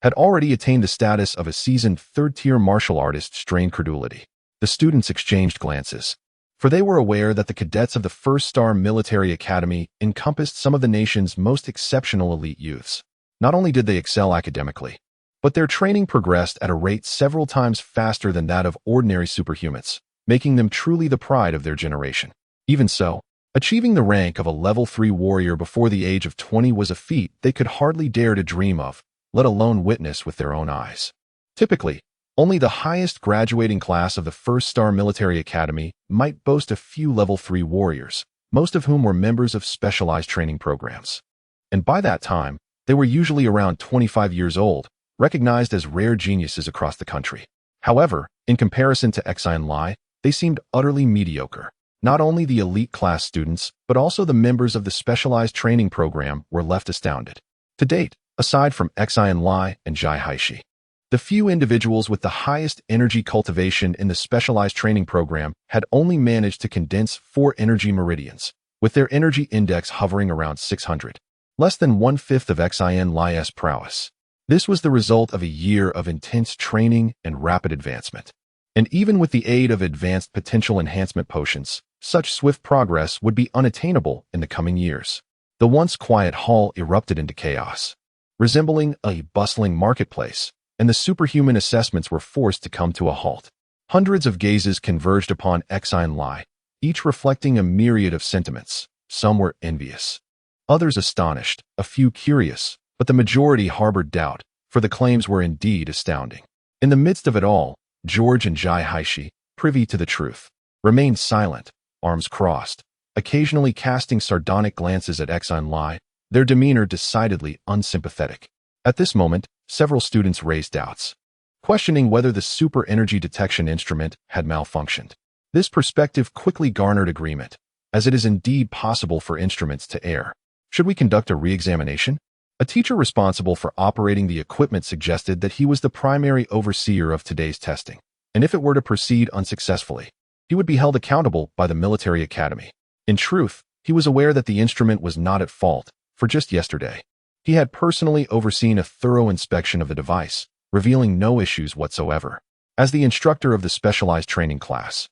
Speaker 1: had already attained the status of a seasoned third-tier martial artist strained credulity. The students exchanged glances, for they were aware that the cadets of the First-Star Military Academy encompassed some of the nation's most exceptional elite youths. Not only did they excel academically, but their training progressed at a rate several times faster than that of ordinary superhumans, making them truly the pride of their generation. Even so, achieving the rank of a level 3 warrior before the age of 20 was a feat they could hardly dare to dream of, let alone witness with their own eyes. Typically, only the highest graduating class of the First-Star Military Academy might boast a few level 3 warriors, most of whom were members of specialized training programs. And by that time, they were usually around 25 years old, recognized as rare geniuses across the country. However, in comparison to Xin Lie, they seemed utterly mediocre. Not only the elite class students, but also the members of the specialized training program were left astounded. To date, aside from Xin Lie and Zhai Haishi, the few individuals with the highest energy cultivation in the specialized training program had only managed to condense 4 energy meridians, with their energy index hovering around 600, less than 1/5 of Xin Lie's prowess. This was the result of a year of intense training and rapid advancement. And even with the aid of advanced potential enhancement potions, such swift progress would be unattainable in the coming years. The once quiet hall erupted into chaos, resembling a bustling marketplace, and the superhuman assessments were forced to come to a halt. Hundreds of gazes converged upon Xin Lie, each reflecting a myriad of sentiments. Some were envious, others astonished, a few curious, but the majority harbored doubt, for the claims were indeed astounding. In the midst of it all, George and Zhai Haishi, privy to the truth, remained silent, arms crossed, occasionally casting sardonic glances at Xin Lie, their demeanor decidedly unsympathetic. At this moment, several students raised doubts, questioning whether the super energy detection instrument had malfunctioned. This perspective quickly garnered agreement, as it is indeed possible for instruments to err. Should we conduct a re-examination? A teacher responsible for operating the equipment suggested that he was the primary overseer of today's testing, and if it were to proceed unsuccessfully, he would be held accountable by the military academy. In truth, he was aware that the instrument was not at fault, for just yesterday, he had personally overseen a thorough inspection of the device, revealing no issues whatsoever. As the instructor of the specialized training class,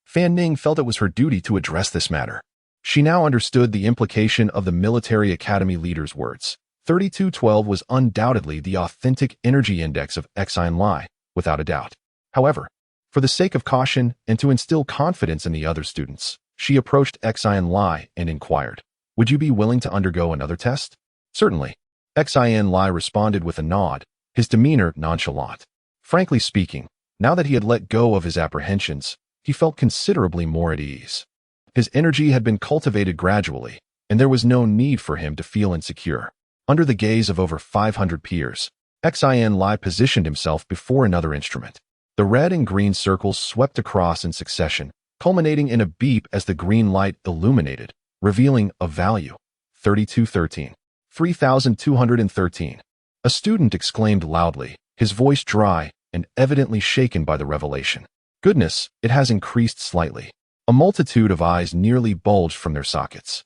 Speaker 1: Fan Ning felt it was her duty to address this matter. She now understood the implication of the military academy leader's words. 3212 was undoubtedly the authentic energy index of Xin Lie, without a doubt. However, for the sake of caution and to instill confidence in the other students, she approached Xin Lie and inquired, "Would you be willing to undergo another test?" "Certainly." Xin Lie responded with a nod, his demeanor nonchalant. Frankly speaking, now that he had let go of his apprehensions, he felt considerably more at ease. His energy had been cultivated gradually, and there was no need for him to feel insecure. Under the gaze of over 500 peers, Xin Lie positioned himself before another instrument. The red and green circles swept across in succession, culminating in a beep as the green light illuminated, revealing a value: 3213. 3213. A student exclaimed loudly, his voice dry and evidently shaken by the revelation. Goodness, it has increased slightly. A multitude of eyes nearly bulged from their sockets.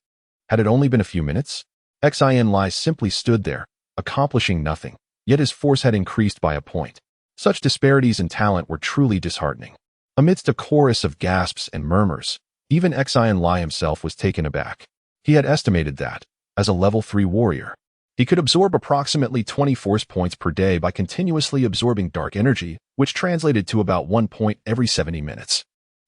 Speaker 1: Had it only been a few minutes? Xin Lie simply stood there, accomplishing nothing, yet his force had increased by a point. Such disparities in talent were truly disheartening. Amidst a chorus of gasps and murmurs, even Xin Lie himself was taken aback. He had estimated that, as a level 3 warrior, he could absorb approximately 20 force points per day by continuously absorbing dark energy, which translated to about 1 point every 70 minutes.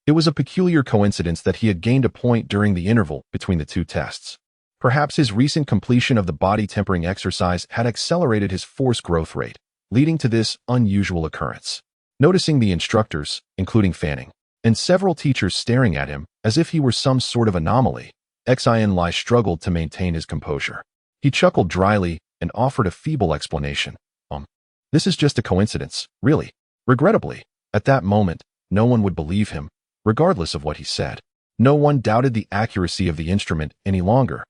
Speaker 1: It was a peculiar coincidence that he had gained a point during the interval between the two tests. Perhaps his recent completion of the body-tempering exercise had accelerated his force growth rate, leading to this unusual occurrence. Noticing the instructors, including Fanning, and several teachers staring at him as if he were some sort of anomaly, Xin Lie struggled to maintain his composure. He chuckled dryly and offered a feeble explanation. This is just a coincidence, really. Regrettably, at that moment, no one would believe him, regardless of what he said. No one doubted the accuracy of the instrument any longer.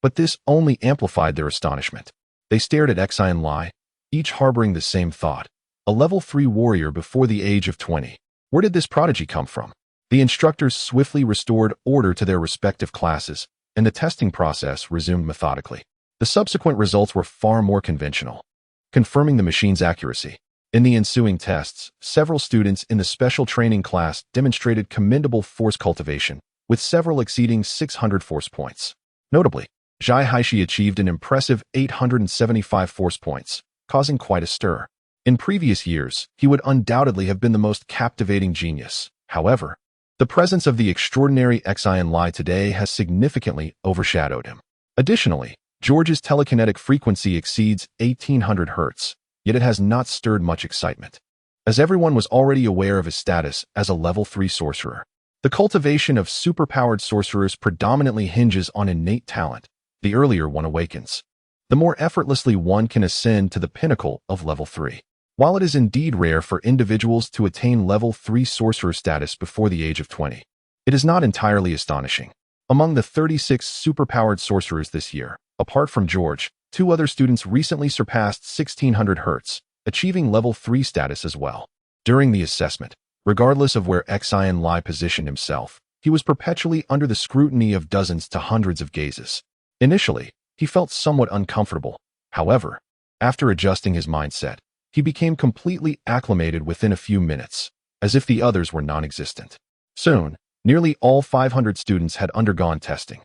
Speaker 1: But this only amplified their astonishment. They stared at Xin Lie, each harboring the same thought. A level 3 warrior before the age of 20. Where did this prodigy come from? The instructors swiftly restored order to their respective classes, and the testing process resumed methodically. The subsequent results were far more conventional, confirming the machine's accuracy. In the ensuing tests, several students in the special training class demonstrated commendable force cultivation, with several exceeding 600 force points. Notably, Zhai Haishi achieved an impressive 875 force points, causing quite a stir. In previous years, he would undoubtedly have been the most captivating genius. However, the presence of the extraordinary Xin Lie today has significantly overshadowed him. Additionally, George's telekinetic frequency exceeds 1800 Hz, yet it has not stirred much excitement, as everyone was already aware of his status as a level 3 sorcerer. The cultivation of superpowered sorcerers predominantly hinges on innate talent. The earlier one awakens, the more effortlessly one can ascend to the pinnacle of level 3. While it is indeed rare for individuals to attain level 3 sorcerer status before the age of 20, it is not entirely astonishing. Among the 36 superpowered sorcerers this year, apart from George, 2 other students recently surpassed 1600 Hz, achieving level 3 status as well. During the assessment, regardless of where Xin Lie positioned himself, he was perpetually under the scrutiny of dozens to hundreds of gazes. Initially, he felt somewhat uncomfortable. However, after adjusting his mindset, he became completely acclimated within a few minutes, as if the others were non-existent. Soon, nearly all 500 students had undergone testing.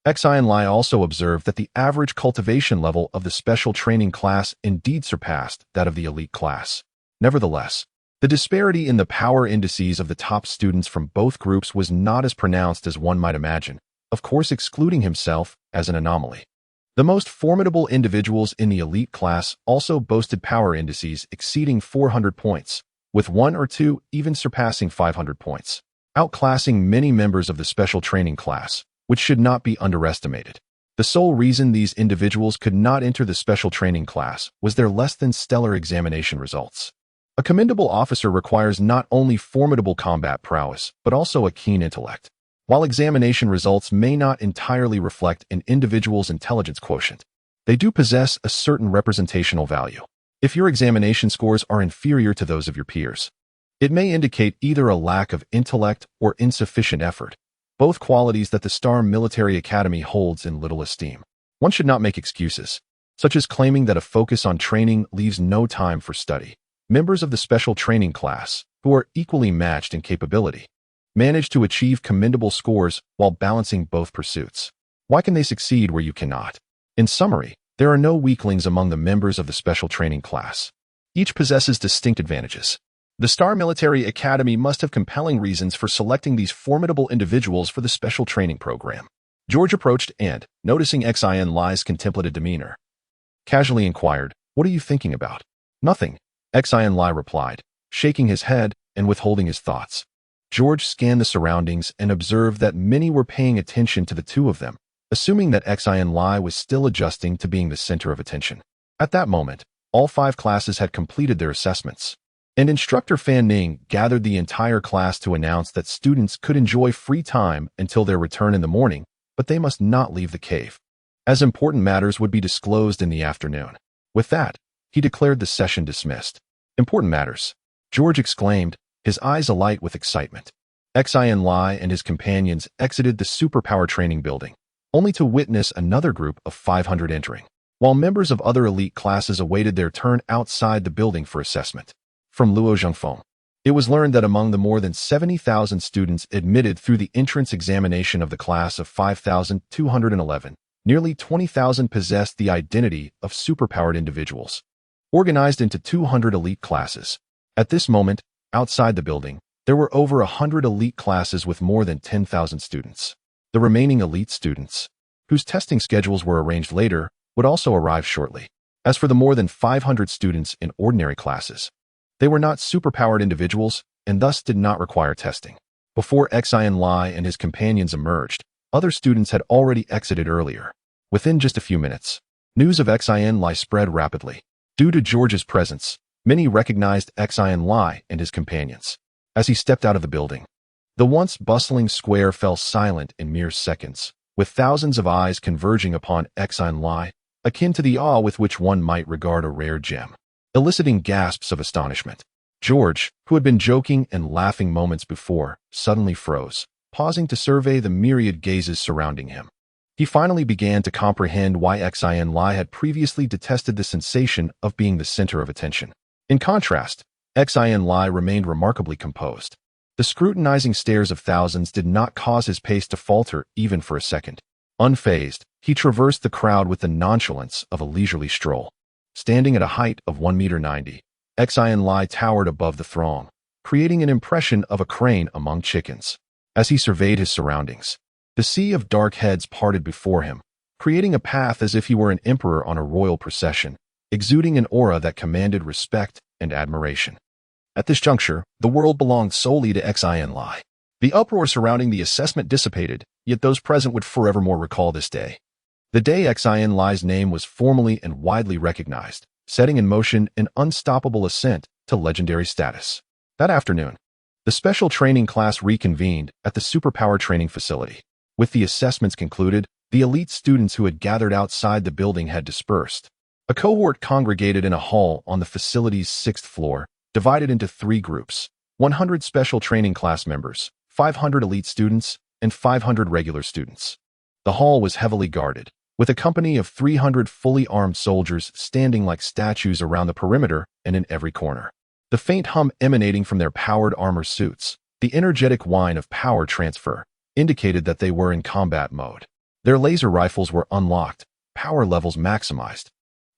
Speaker 1: Xin Lie also observed that the average cultivation level of the special training class indeed surpassed that of the elite class. Nevertheless, the disparity in the power indices of the top students from both groups was not as pronounced as one might imagine, of course excluding himself as an anomaly. The most formidable individuals in the elite class also boasted power indices exceeding 400 points, with 1 or 2 even surpassing 500 points, outclassing many members of the special training class, which should not be underestimated. The sole reason these individuals could not enter the special training class was their less than stellar examination results. A commendable officer requires not only formidable combat prowess, but also a keen intellect. While examination results may not entirely reflect an individual's intelligence quotient, they do possess a certain representational value. If your examination scores are inferior to those of your peers, it may indicate either a lack of intellect or insufficient effort, both qualities that the Star Military Academy holds in little esteem. One should not make excuses, such as claiming that a focus on training leaves no time for study. Members of the special training class, who are equally matched in capability, manage to achieve commendable scores while balancing both pursuits. Why can they succeed where you cannot? In summary, there are no weaklings among the members of the special training class. Each possesses distinct advantages. The Star Military Academy must have compelling reasons for selecting these formidable individuals for the special training program. George approached and, noticing Xin Lie's contemplative demeanor, casually inquired, "What are you thinking about?" "Nothing," Xin Lie replied, shaking his head and withholding his thoughts. George scanned the surroundings and observed that many were paying attention to the two of them, assuming that Xin Lie was still adjusting to being the center of attention. At that moment, all 5 classes had completed their assessments, and instructor Fan Ning gathered the entire class to announce that students could enjoy free time until their return in the morning, but they must not leave the cave, as important matters would be disclosed in the afternoon. With that, he declared the session dismissed. Important matters, George exclaimed, his eyes alight with excitement. Xin Lie and his companions exited the superpower training building, only to witness another group of 500 entering, while members of other elite classes awaited their turn outside the building for assessment. From Luo Zhengfeng, it was learned that among the more than 70,000 students admitted through the entrance examination of the class of 5,211, nearly 20,000 possessed the identity of superpowered individuals, organized into 200 elite classes. At this moment, outside the building, there were over 100 elite classes with more than 10,000 students. The remaining elite students, whose testing schedules were arranged later, would also arrive shortly. As for the more than 500 students in ordinary classes, they were not superpowered individuals and thus did not require testing. Before Xin Lie and his companions emerged, other students had already exited earlier. Within just a few minutes, news of Xin Lie spread rapidly. Due to George's presence, many recognized Xin Lie and his companions. As he stepped out of the building, the once bustling square fell silent in mere seconds, with thousands of eyes converging upon Xin Lie, akin to the awe with which one might regard a rare gem, eliciting gasps of astonishment. George, who had been joking and laughing moments before, suddenly froze, pausing to survey the myriad gazes surrounding him. He finally began to comprehend why Xin Lie had previously detested the sensation of being the center of attention. In contrast, Xin Lie remained remarkably composed. The scrutinizing stares of thousands did not cause his pace to falter even for a second. Unfazed, he traversed the crowd with the nonchalance of a leisurely stroll. Standing at a height of 1.90 meters, Xin Lie towered above the throng, creating an impression of a crane among chickens. As he surveyed his surroundings, the sea of dark heads parted before him, creating a path as if he were an emperor on a royal procession, exuding an aura that commanded respect and admiration. At this juncture, the world belonged solely to Xin Lie. The uproar surrounding the assessment dissipated, yet those present would forevermore recall this day. The day Xin Lie's name was formally and widely recognized, setting in motion an unstoppable ascent to legendary status. That afternoon, the special training class reconvened at the superpower training facility. With the assessments concluded, the elite students who had gathered outside the building had dispersed. A cohort congregated in a hall on the facility's 6th floor, divided into 3 groups: 100 special training class members, 500 elite students, and 500 regular students. The hall was heavily guarded, with a company of 300 fully armed soldiers standing like statues around the perimeter and in every corner. The faint hum emanating from their powered armor suits, the energetic whine of power transfer, indicated that they were in combat mode. Their laser rifles were unlocked, power levels maximized,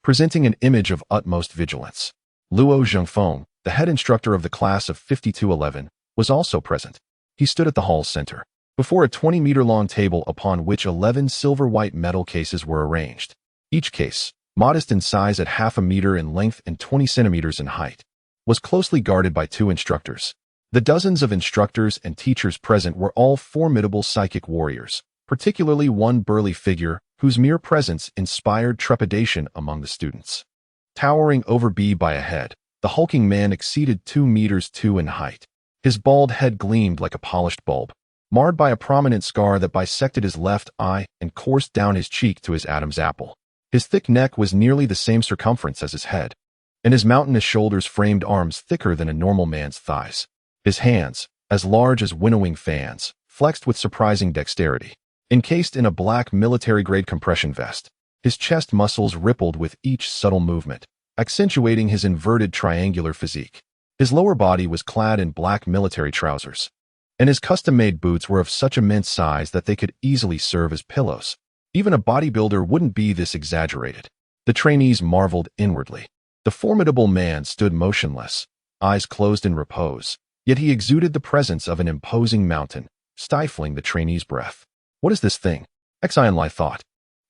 Speaker 1: presenting an image of utmost vigilance. Luo Zhengfeng, the head instructor of the class of 5211, was also present. He stood at the hall's center, before a 20-meter-long table upon which 11 silver-white metal cases were arranged. Each case, modest in size at half a meter in length and 20 centimeters in height, was closely guarded by 2 instructors. The dozens of instructors and teachers present were all formidable psychic warriors, particularly one burly figure whose mere presence inspired trepidation among the students. Towering over B by a head, the hulking man exceeded 2 meters 2 in height. His bald head gleamed like a polished bulb, marred by a prominent scar that bisected his left eye and coursed down his cheek to his Adam's apple. His thick neck was nearly the same circumference as his head, and his mountainous shoulders framed arms thicker than a normal man's thighs. His hands, as large as winnowing fans, flexed with surprising dexterity. Encased in a black military-grade compression vest, his chest muscles rippled with each subtle movement, accentuating his inverted triangular physique. His lower body was clad in black military trousers, and his custom-made boots were of such immense size that they could easily serve as pillows. Even a bodybuilder wouldn't be this exaggerated. The trainees marveled inwardly. The formidable man stood motionless, eyes closed in repose, yet he exuded the presence of an imposing mountain, stifling the trainee's breath. What is this thing? Xin Lie thought,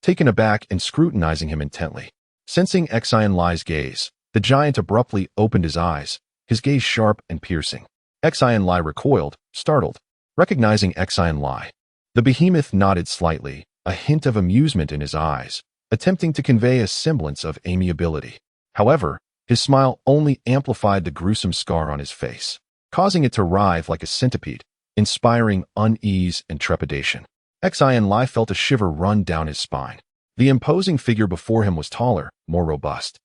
Speaker 1: taken aback and scrutinizing him intently. Sensing Xin Lie's gaze, the giant abruptly opened his eyes, his gaze sharp and piercing. Xin Lie recoiled, startled. Recognizing Xin Lie, the behemoth nodded slightly, a hint of amusement in his eyes, attempting to convey a semblance of amiability. However, his smile only amplified the gruesome scar on his face, causing it to writhe like a centipede, inspiring unease and trepidation. Xin Lie felt a shiver run down his spine. The imposing figure before him was taller, more robust,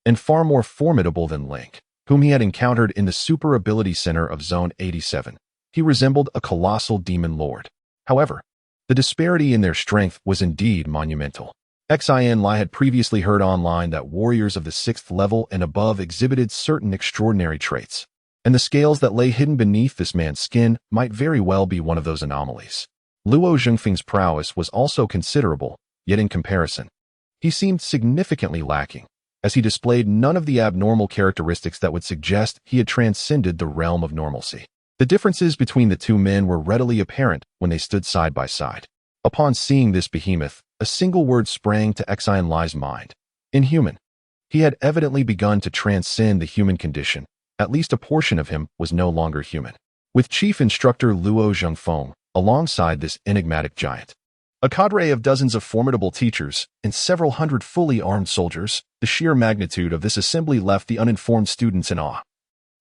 Speaker 1: and far more formidable than Link, whom he had encountered in the Super Ability Center of Zone 87. He resembled a colossal demon lord. However, the disparity in their strength was indeed monumental. Xin Lie had previously heard online that warriors of the 6th level and above exhibited certain extraordinary traits, and the scales that lay hidden beneath this man's skin might very well be one of those anomalies. Luo Zhengfeng's prowess was also considerable, yet in comparison, he seemed significantly lacking, as he displayed none of the abnormal characteristics that would suggest he had transcended the realm of normalcy. The differences between the two men were readily apparent when they stood side by side. Upon seeing this behemoth, a single word sprang to Xin Lie's mind: inhuman. He had evidently begun to transcend the human condition. At least a portion of him was no longer human. With Chief Instructor Luo Zhengfeng alongside this enigmatic giant, a cadre of dozens of formidable teachers, and several hundred fully armed soldiers, the sheer magnitude of this assembly left the uninformed students in awe,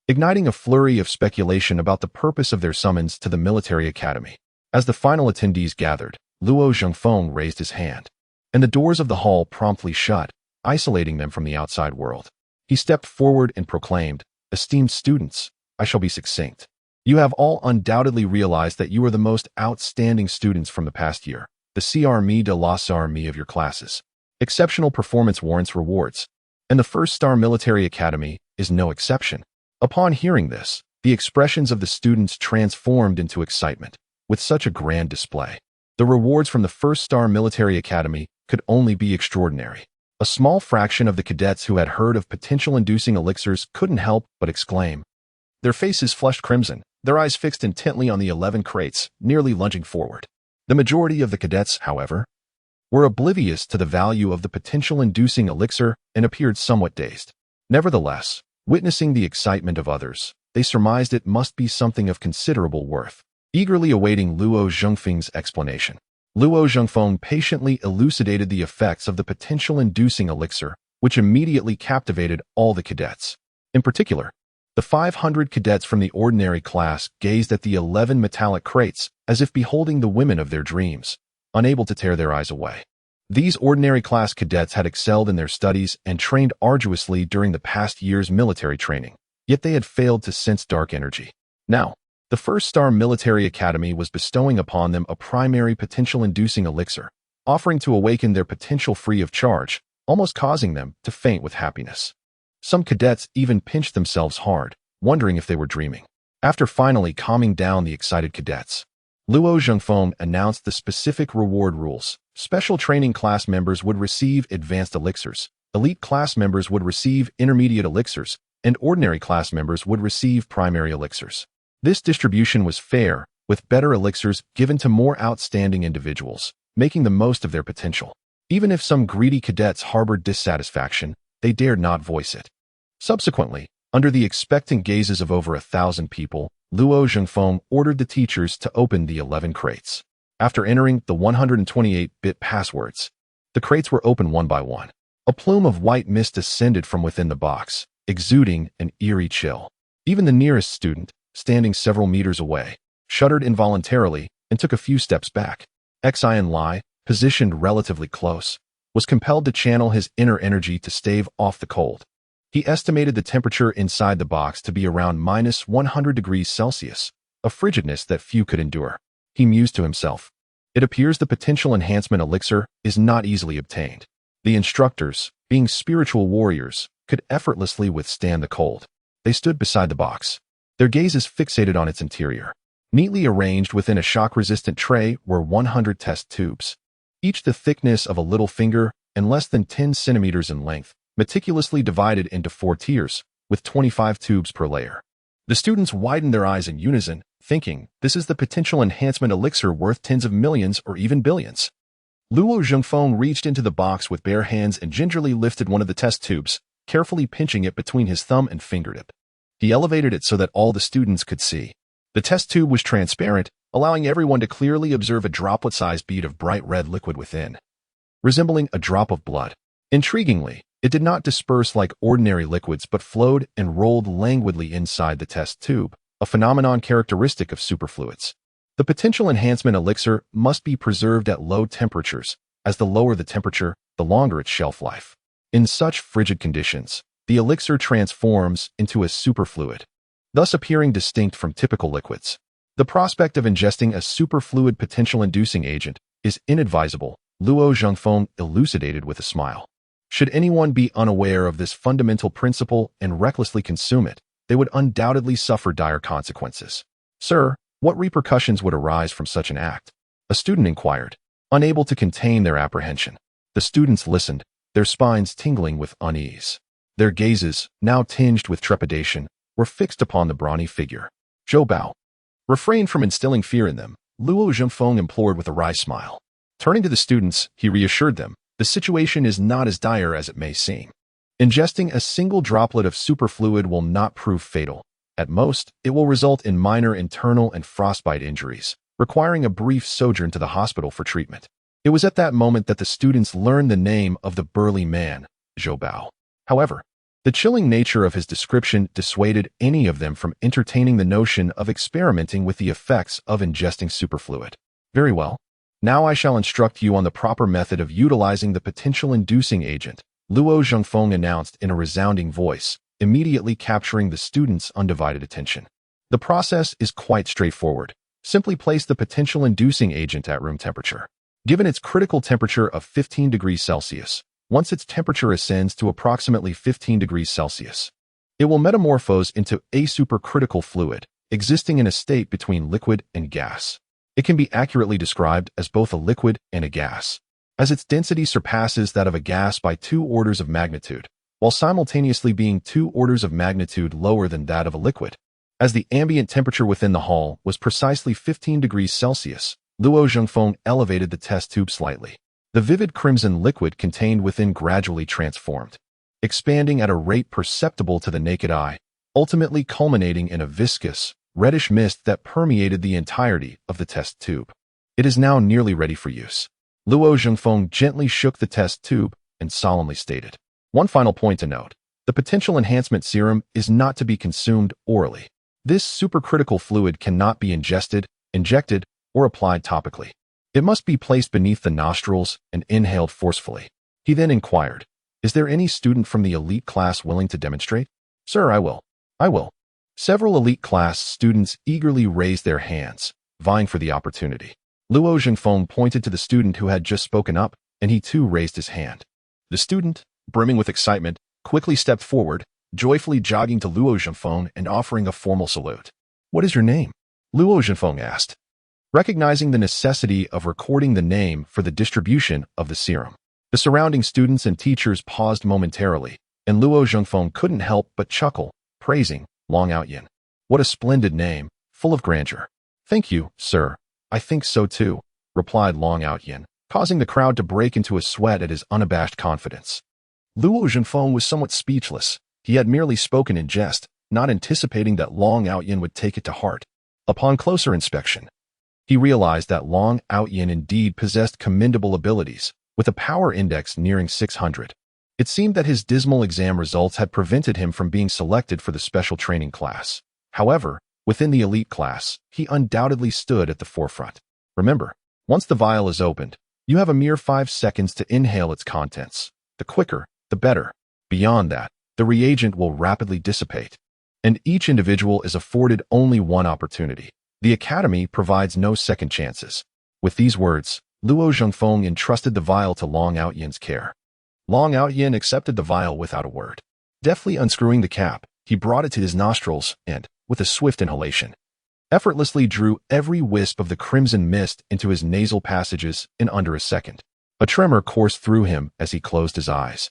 Speaker 1: igniting a flurry of speculation about the purpose of their summons to the military academy. As the final attendees gathered, Luo Zhengfeng raised his hand, and the doors of the hall promptly shut, isolating them from the outside world. He stepped forward and proclaimed, "Esteemed students, I shall be succinct. You have all undoubtedly realized that you are the most outstanding students from the past year, the CRME de la CRME of your classes. Exceptional performance warrants rewards, and the First Star Military Academy is no exception." Upon hearing this, the expressions of the students transformed into excitement. With such a grand display, the rewards from the First Star Military Academy could only be extraordinary. A small fraction of the cadets who had heard of potential-inducing elixirs couldn't help but exclaim. Their faces flushed crimson, their eyes fixed intently on the 11 crates, nearly lunging forward. The majority of the cadets, however, were oblivious to the value of the potential-inducing elixir and appeared somewhat dazed. Nevertheless, witnessing the excitement of others, they surmised it must be something of considerable worth. Eagerly awaiting Luo Zhengfeng's explanation, Luo Zhengfeng patiently elucidated the effects of the potential-inducing elixir, which immediately captivated all the cadets. In particular, the 500 cadets from the ordinary class gazed at the 11 metallic crates as if beholding the women of their dreams, unable to tear their eyes away. These ordinary class cadets had excelled in their studies and trained arduously during the past year's military training, yet they had failed to sense dark energy. Now, the First Star Military Academy was bestowing upon them a primary potential-inducing elixir, offering to awaken their potential free of charge, almost causing them to faint with happiness. Some cadets even pinched themselves hard, wondering if they were dreaming. After finally calming down the excited cadets, Luo Zhengfeng announced the specific reward rules. Special training class members would receive advanced elixirs, elite class members would receive intermediate elixirs, and ordinary class members would receive primary elixirs. This distribution was fair, with better elixirs given to more outstanding individuals, making the most of their potential. Even if some greedy cadets harbored dissatisfaction, they dared not voice it. Subsequently, under the expectant gazes of over 1,000 people, Luo Zhengfeng ordered the teachers to open the 11 crates. After entering the 128-bit passwords, the crates were opened one by one. A plume of white mist ascended from within the box, exuding an eerie chill. Even the nearest student, standing several meters away, shuddered involuntarily and took a few steps back. Xin Lie, positioned relatively close, was compelled to channel his inner energy to stave off the cold. He estimated the temperature inside the box to be around minus 100 degrees Celsius, a frigidness that few could endure. He mused to himself. It appears the potential enhancement elixir is not easily obtained. The instructors, being spiritual warriors, could effortlessly withstand the cold. They stood beside the box, their gazes fixated on its interior. Neatly arranged within a shock-resistant tray were 100 test tubes, each the thickness of a little finger and less than 10 centimeters in length, meticulously divided into 4 tiers, with 25 tubes per layer. The students widened their eyes in unison, thinking, this is the potential enhancement elixir worth tens of millions or even billions. Luo Zhengfeng reached into the box with bare hands and gingerly lifted one of the test tubes, carefully pinching it between his thumb and fingertip. He elevated it so that all the students could see. The test tube was transparent, allowing everyone to clearly observe a droplet-sized bead of bright red liquid within, resembling a drop of blood. Intriguingly, it did not disperse like ordinary liquids but flowed and rolled languidly inside the test tube, a phenomenon characteristic of superfluids. The potential enhancement elixir must be preserved at low temperatures, as the lower the temperature, the longer its shelf life. In such frigid conditions, the elixir transforms into a superfluid, thus appearing distinct from typical liquids. The prospect of ingesting a superfluid potential-inducing agent is inadvisable, Luo Zhengfeng elucidated with a smile. Should anyone be unaware of this fundamental principle and recklessly consume it, they would undoubtedly suffer dire consequences. Sir, what repercussions would arise from such an act? A student inquired, unable to contain their apprehension. The students listened, their spines tingling with unease. Their gazes, now tinged with trepidation, were fixed upon the brawny figure. Zhou Bao. Refrain from instilling fear in them, Luo Zhengfeng implored with a wry smile. Turning to the students, he reassured them, the situation is not as dire as it may seem. Ingesting a single droplet of superfluid will not prove fatal. At most, it will result in minor internal and frostbite injuries, requiring a brief sojourn to the hospital for treatment. It was at that moment that the students learned the name of the burly man, Zhou Bao. However, the chilling nature of his description dissuaded any of them from entertaining the notion of experimenting with the effects of ingesting superfluid. Very well. Now I shall instruct you on the proper method of utilizing the potential-inducing agent, Luo Zhengfeng announced in a resounding voice, immediately capturing the students' undivided attention. The process is quite straightforward. Simply place the potential-inducing agent at room temperature. Given its critical temperature of 15 degrees Celsius, once its temperature ascends to approximately 15 degrees Celsius, it will metamorphose into a supercritical fluid, existing in a state between liquid and gas. It can be accurately described as both a liquid and a gas, as its density surpasses that of a gas by 2 orders of magnitude, while simultaneously being 2 orders of magnitude lower than that of a liquid. As the ambient temperature within the hall was precisely 15 degrees Celsius, Luo Zhengfeng elevated the test tube slightly. The vivid crimson liquid contained within gradually transformed, expanding at a rate perceptible to the naked eye, ultimately culminating in a viscous, reddish mist that permeated the entirety of the test tube. It is now nearly ready for use. Luo Zhengfeng gently shook the test tube and solemnly stated. One final point to note. The potential enhancement serum is not to be consumed orally. This supercritical fluid cannot be ingested, injected, or applied topically. It must be placed beneath the nostrils and inhaled forcefully. He then inquired, is there any student from the elite class willing to demonstrate? Sir, I will. Several elite class students eagerly raised their hands, vying for the opportunity. Luo Zhengfeng pointed to the student who had just spoken up, and he too raised his hand. The student, brimming with excitement, quickly stepped forward, joyfully jogging to Luo Zhengfeng and offering a formal salute. What is your name? Luo Zhengfeng asked, recognizing the necessity of recording the name for the distribution of the serum. The surrounding students and teachers paused momentarily, and Luo Zhengfeng couldn't help but chuckle, praising Long Outyin. What a splendid name, full of grandeur. Thank you, sir. I think so too, replied Long Outyin, causing the crowd to break into a sweat at his unabashed confidence. Luo Zhengfeng was somewhat speechless. He had merely spoken in jest, not anticipating that Long Outyin would take it to heart. Upon closer inspection, he realized that Long Outyin indeed possessed commendable abilities, with a power index nearing 600. It seemed that his dismal exam results had prevented him from being selected for the special training class. However, within the elite class, he undoubtedly stood at the forefront. Remember, once the vial is opened, you have a mere 5 seconds to inhale its contents. The quicker, the better. Beyond that, the reagent will rapidly dissipate, and each individual is afforded only one opportunity. The Academy provides no second chances. With these words, Luo Zhengfeng entrusted the vial to Long Outyin's care. Long Outyin accepted the vial without a word. Deftly unscrewing the cap, he brought it to his nostrils and, with a swift inhalation, effortlessly drew every wisp of the crimson mist into his nasal passages in under a second. A tremor coursed through him as he closed his eyes,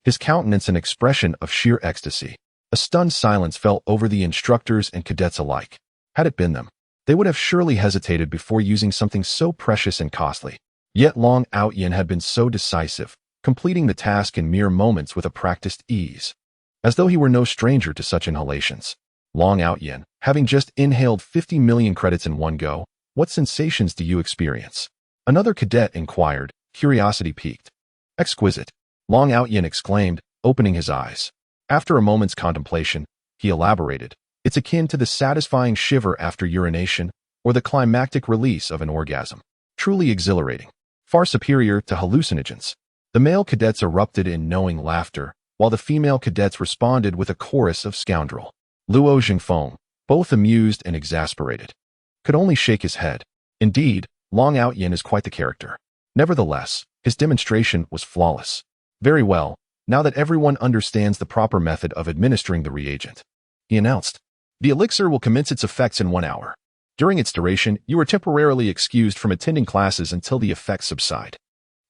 Speaker 1: his countenance an expression of sheer ecstasy. A stunned silence fell over the instructors and cadets alike. Had it been them, they would have surely hesitated before using something so precious and costly. Yet Long Outyin had been so decisive, completing the task in mere moments with a practiced ease, as though he were no stranger to such inhalations. Long Outyin, having just inhaled 50 million credits in one go, What sensations do you experience? Another cadet inquired, curiosity piqued. Exquisite, Long Outyin exclaimed, opening his eyes. After a moment's contemplation, he elaborated. It's akin to the satisfying shiver after urination or the climactic release of an orgasm. Truly exhilarating. Far superior to hallucinogens. The male cadets erupted in knowing laughter, while the female cadets responded with a chorus of scoundrel. Luo Jingfeng, both amused and exasperated, could only shake his head. Indeed, Long Outyin is quite the character. Nevertheless, his demonstration was flawless. Very well, now that everyone understands the proper method of administering the reagent, he announced. The elixir will commence its effects in 1 hour. During its duration, you are temporarily excused from attending classes until the effects subside.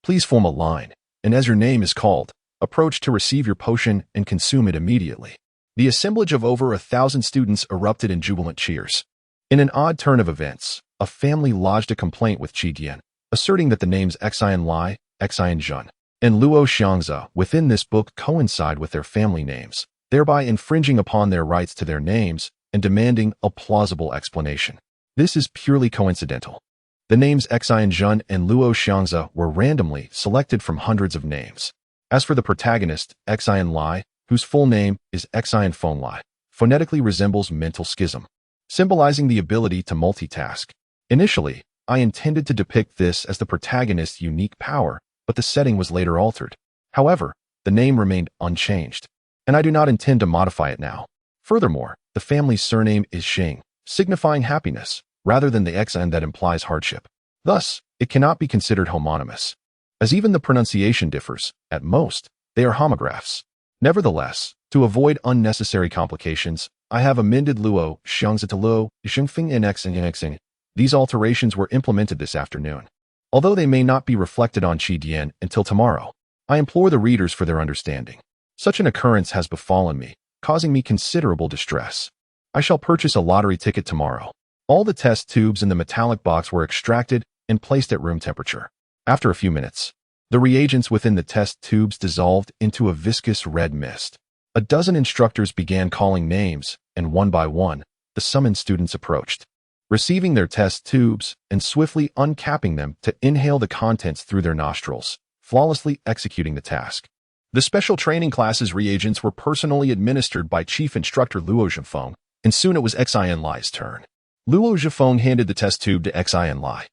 Speaker 1: Please form a line, and as your name is called, approach to receive your potion and consume it immediately. The assemblage of over 1,000 students erupted in jubilant cheers. In an odd turn of events, a family lodged a complaint with Qi Dian, asserting that the names Xin Lie, Xin Zhen, and Luo Xiangze within this book coincide with their family names, thereby infringing upon their rights to their names and demanding a plausible explanation. This is purely coincidental. The names Xin Zhen and Luo Xiangze were randomly selected from hundreds of names. As for the protagonist, Xin Lie, whose full name is Xin Feng Lai, phonetically resembles mental schism, symbolizing the ability to multitask. Initially, I intended to depict this as the protagonist's unique power, but the setting was later altered. However, the name remained unchanged, and I do not intend to modify it now. Furthermore, the family's surname is Xing, signifying happiness, rather than the Xin that implies hardship. Thus, it cannot be considered homonymous. As even the pronunciation differs, at most, they are homographs. Nevertheless, to avoid unnecessary complications, I have amended Luo Xiangze to Luo Xingfeng in Xin. These alterations were implemented this afternoon. Although they may not be reflected on Qi Dian until tomorrow, I implore the readers for their understanding. Such an occurrence has befallen me, causing me considerable distress. I shall purchase a lottery ticket tomorrow. All the test tubes in the metallic box were extracted and placed at room temperature. After a few minutes, the reagents within the test tubes dissolved into a viscous red mist. A dozen instructors began calling names, and one by one, the summoned students approached, receiving their test tubes and swiftly uncapping them to inhale the contents through their nostrils, flawlessly executing the task. The special training classes reagents were personally administered by Chief Instructor Luo Zhifeng, and soon it was Xin Lie's turn. Luo Zhifeng handed the test tube to Xin Lie,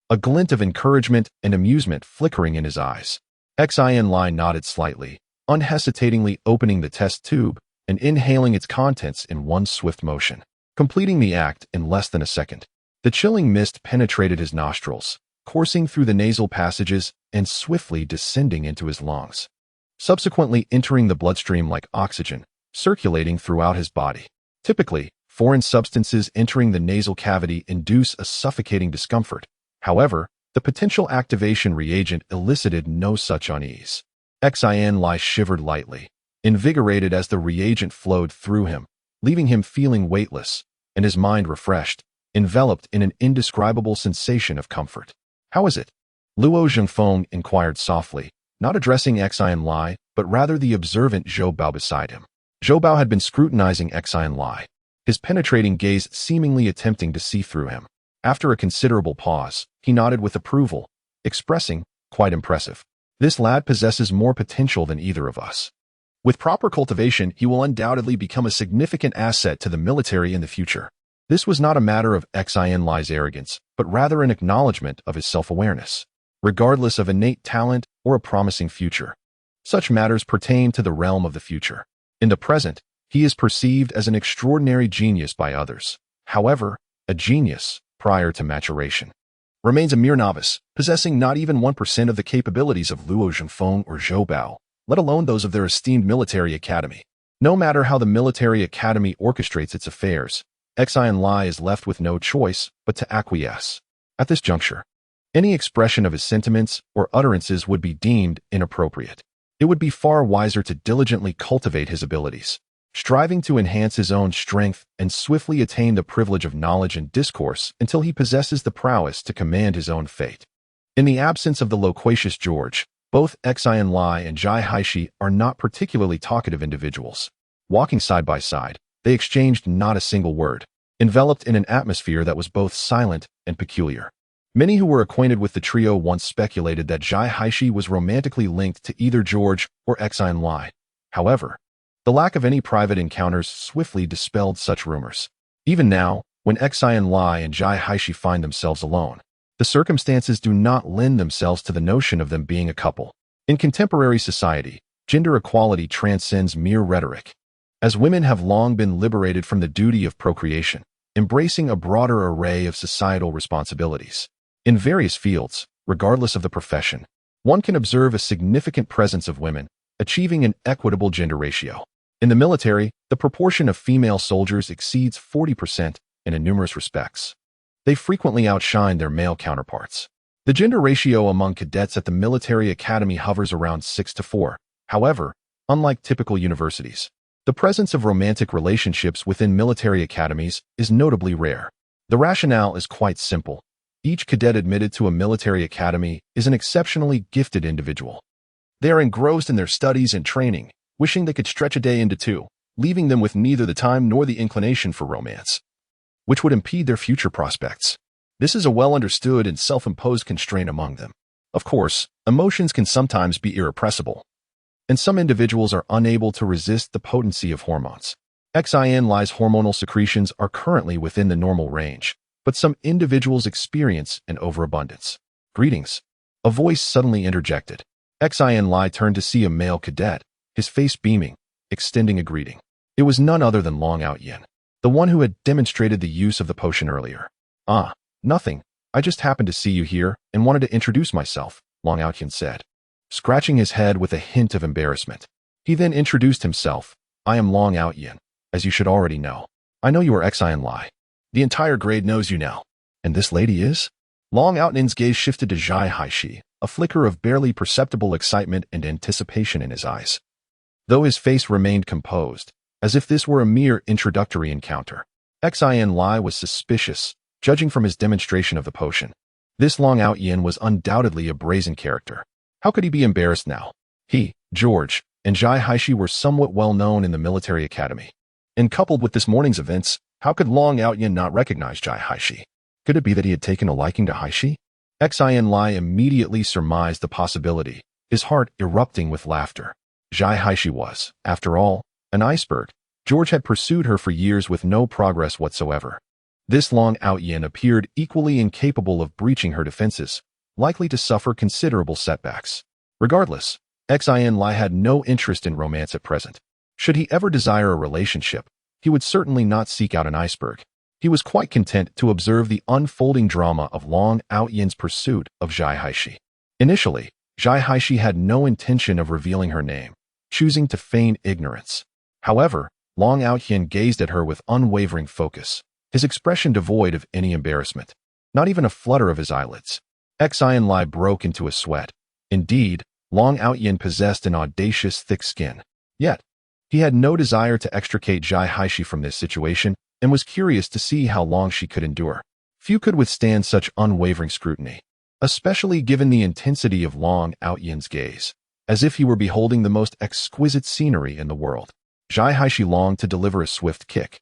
Speaker 1: a glint of encouragement and amusement flickering in his eyes. Xin Lie nodded slightly, unhesitatingly opening the test tube and inhaling its contents in one swift motion, completing the act in less than a second. The chilling mist penetrated his nostrils, coursing through the nasal passages and swiftly descending into his lungs, subsequently entering the bloodstream like oxygen, circulating throughout his body. Typically, foreign substances entering the nasal cavity induce a suffocating discomfort. However, the potential activation reagent elicited no such unease. Xin Lie shivered lightly, invigorated as the reagent flowed through him, leaving him feeling weightless, and his mind refreshed, enveloped in an indescribable sensation of comfort. How is it? Luo Zhengfeng inquired softly, not addressing Xin Lie, but rather the observant Zhou Bao beside him. Zhou Bao had been scrutinizing Xin Lie, his penetrating gaze seemingly attempting to see through him. After a considerable pause, he nodded with approval, expressing, quite impressive. This lad possesses more potential than either of us. With proper cultivation, he will undoubtedly become a significant asset to the military in the future. This was not a matter of Xin Lie's arrogance, but rather an acknowledgement of his self-awareness, regardless of innate talent or a promising future. Such matters pertain to the realm of the future. In the present, he is perceived as an extraordinary genius by others. However, a genius, prior to maturation, remains a mere novice, possessing not even 1% of the capabilities of Luo Zhengfeng or Zhou Bao, let alone those of their esteemed military academy. No matter how the military academy orchestrates its affairs, Xin Lie is left with no choice but to acquiesce. At this juncture, any expression of his sentiments or utterances would be deemed inappropriate. It would be far wiser to diligently cultivate his abilities, striving to enhance his own strength and swiftly attain the privilege of knowledge and discourse until he possesses the prowess to command his own fate. In the absence of the loquacious George, both Xin Lie and Zhai Haishi are not particularly talkative individuals. Walking side by side, they exchanged not a single word, enveloped in an atmosphere that was both silent and peculiar. Many who were acquainted with the trio once speculated that Xin Lie was romantically linked to either George or Xin Lie. However, the lack of any private encounters swiftly dispelled such rumors. Even now, when Xin Lie and Xin Lie find themselves alone, the circumstances do not lend themselves to the notion of them being a couple. In contemporary society, gender equality transcends mere rhetoric. As women have long been liberated from the duty of procreation, embracing a broader array of societal responsibilities. In various fields, regardless of the profession, one can observe a significant presence of women, achieving an equitable gender ratio. In the military, the proportion of female soldiers exceeds 40% in numerous respects. They frequently outshine their male counterparts. The gender ratio among cadets at the military academy hovers around 6-4. However, unlike typical universities, the presence of romantic relationships within military academies is notably rare. The rationale is quite simple. Each cadet admitted to a military academy is an exceptionally gifted individual. They are engrossed in their studies and training, wishing they could stretch a day into two, leaving them with neither the time nor the inclination for romance, which would impede their future prospects. This is a well-understood and self-imposed constraint among them. Of course, emotions can sometimes be irrepressible, and some individuals are unable to resist the potency of hormones. Xin Lie's hormonal secretions are currently within the normal range, but some individuals experience an overabundance. Greetings. A voice suddenly interjected. Xin Lie turned to see a male cadet, his face beaming, extending a greeting. It was none other than Long Outyin, the one who had demonstrated the use of the potion earlier. Ah, nothing. I just happened to see you here and wanted to introduce myself, Long Outyin said, scratching his head with a hint of embarrassment. He then introduced himself. I am Long Outyin, as you should already know. I know you are Xin Lie. The entire grade knows you now. And this lady is? Long Outyin's gaze shifted to Xin Lie, a flicker of barely perceptible excitement and anticipation in his eyes, though his face remained composed, as if this were a mere introductory encounter. Xin Lie was suspicious, judging from his demonstration of the potion. This Long Outyin was undoubtedly a brazen character. How could he be embarrassed now? He, George, and Xin Lie were somewhat well known in the military academy. And coupled with this morning's events, how could Long Outyin not recognize Xin Lie? Could it be that he had taken a liking to Lie? Xin Lie immediately surmised the possibility, his heart erupting with laughter. Xin Lie was, after all, an iceberg. George had pursued her for years with no progress whatsoever. This Long Outyin appeared equally incapable of breaching her defenses, likely to suffer considerable setbacks. Regardless, Xin Lie had no interest in romance at present. Should he ever desire a relationship, he would certainly not seek out an iceberg. He was quite content to observe the unfolding drama of Long Outyin's pursuit of Xin Lie. Initially, Xin Lie had no intention of revealing her name, choosing to feign ignorance. However, Long Outyin gazed at her with unwavering focus, his expression devoid of any embarrassment, not even a flutter of his eyelids. Xin Lie broke into a sweat. Indeed, Long Outyin possessed an audacious thick skin. Yet, he had no desire to extricate Xin Lie from this situation and was curious to see how long she could endure. Few could withstand such unwavering scrutiny, especially given the intensity of Long Outyin's gaze, as if he were beholding the most exquisite scenery in the world. Xin Lie longed to deliver a swift kick.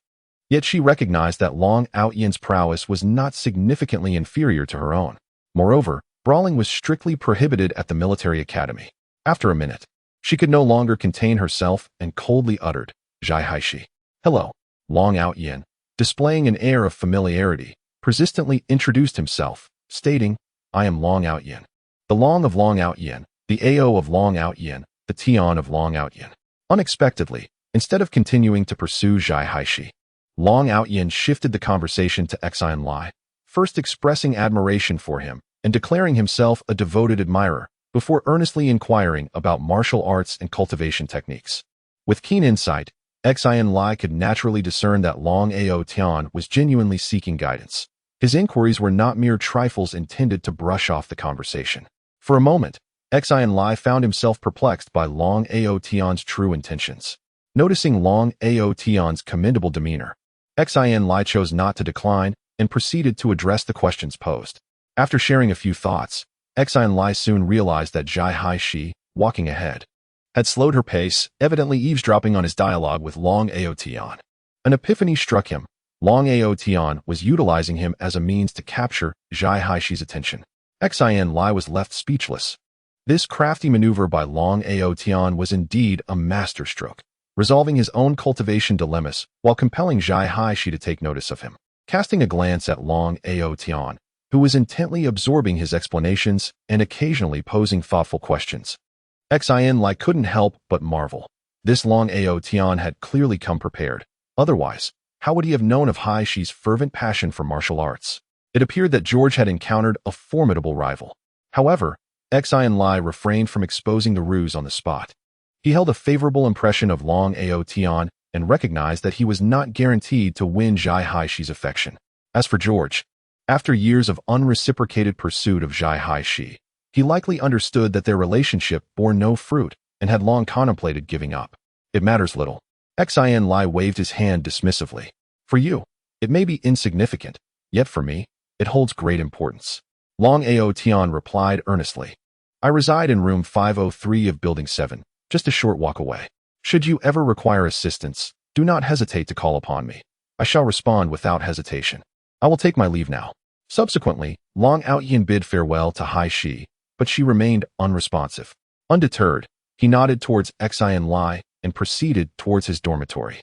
Speaker 1: Yet she recognized that Long Outyin's prowess was not significantly inferior to her own. Moreover, brawling was strictly prohibited at the military academy. After a minute, she could no longer contain herself and coldly uttered, Xin Lie. Hello. Long Outyin, displaying an air of familiarity, persistently introduced himself, stating, I am Long Outyin. The Long of Long Outyin, the AO of Long Outyin, the Tian of Long Outyin. Unexpectedly, instead of continuing to pursue Xin Lie, Long Outyin shifted the conversation to Xin Lie, first expressing admiration for him and declaring himself a devoted admirer, before earnestly inquiring about martial arts and cultivation techniques. With keen insight, Xin Lie could naturally discern that Long Ao Tian was genuinely seeking guidance. His inquiries were not mere trifles intended to brush off the conversation. For a moment, Xin Lie found himself perplexed by Long Ao Tian's true intentions. Noticing Long Ao Tian's commendable demeanor, Xin Lie chose not to decline and proceeded to address the questions posed. After sharing a few thoughts, Xin Lie soon realized that Xin Lie, walking ahead, had slowed her pace, evidently eavesdropping on his dialogue with Long Ao Tian. An epiphany struck him. Long Aotian was utilizing him as a means to capture Zhai Haishi's attention. Xin Lie was left speechless. This crafty maneuver by Long Aotian was indeed a masterstroke, resolving his own cultivation dilemmas while compelling Zhai Haishi to take notice of him. Casting a glance at Long Aotian, who was intently absorbing his explanations and occasionally posing thoughtful questions, Xin Lie couldn't help but marvel. This Long Aotian had clearly come prepared. Otherwise, how would he have known of Haishi's fervent passion for martial arts? It appeared that George had encountered a formidable rival. However, Xin Lie refrained from exposing the ruse on the spot. He held a favorable impression of Long Aotian and recognized that he was not guaranteed to win Zhai Haishi's affection. As for George, after years of unreciprocated pursuit of Zhai Haishi, he likely understood that their relationship bore no fruit and had long contemplated giving up. It matters little. Xin Lie waved his hand dismissively. For you, it may be insignificant, yet for me, it holds great importance. Long Aotian replied earnestly. I reside in room 503 of Building 7, just a short walk away. Should you ever require assistance, do not hesitate to call upon me. I shall respond without hesitation. I will take my leave now. Subsequently, Long Aotian bid farewell to Haishi, but she remained unresponsive. Undeterred, he nodded towards Xin Lie and proceeded towards his dormitory.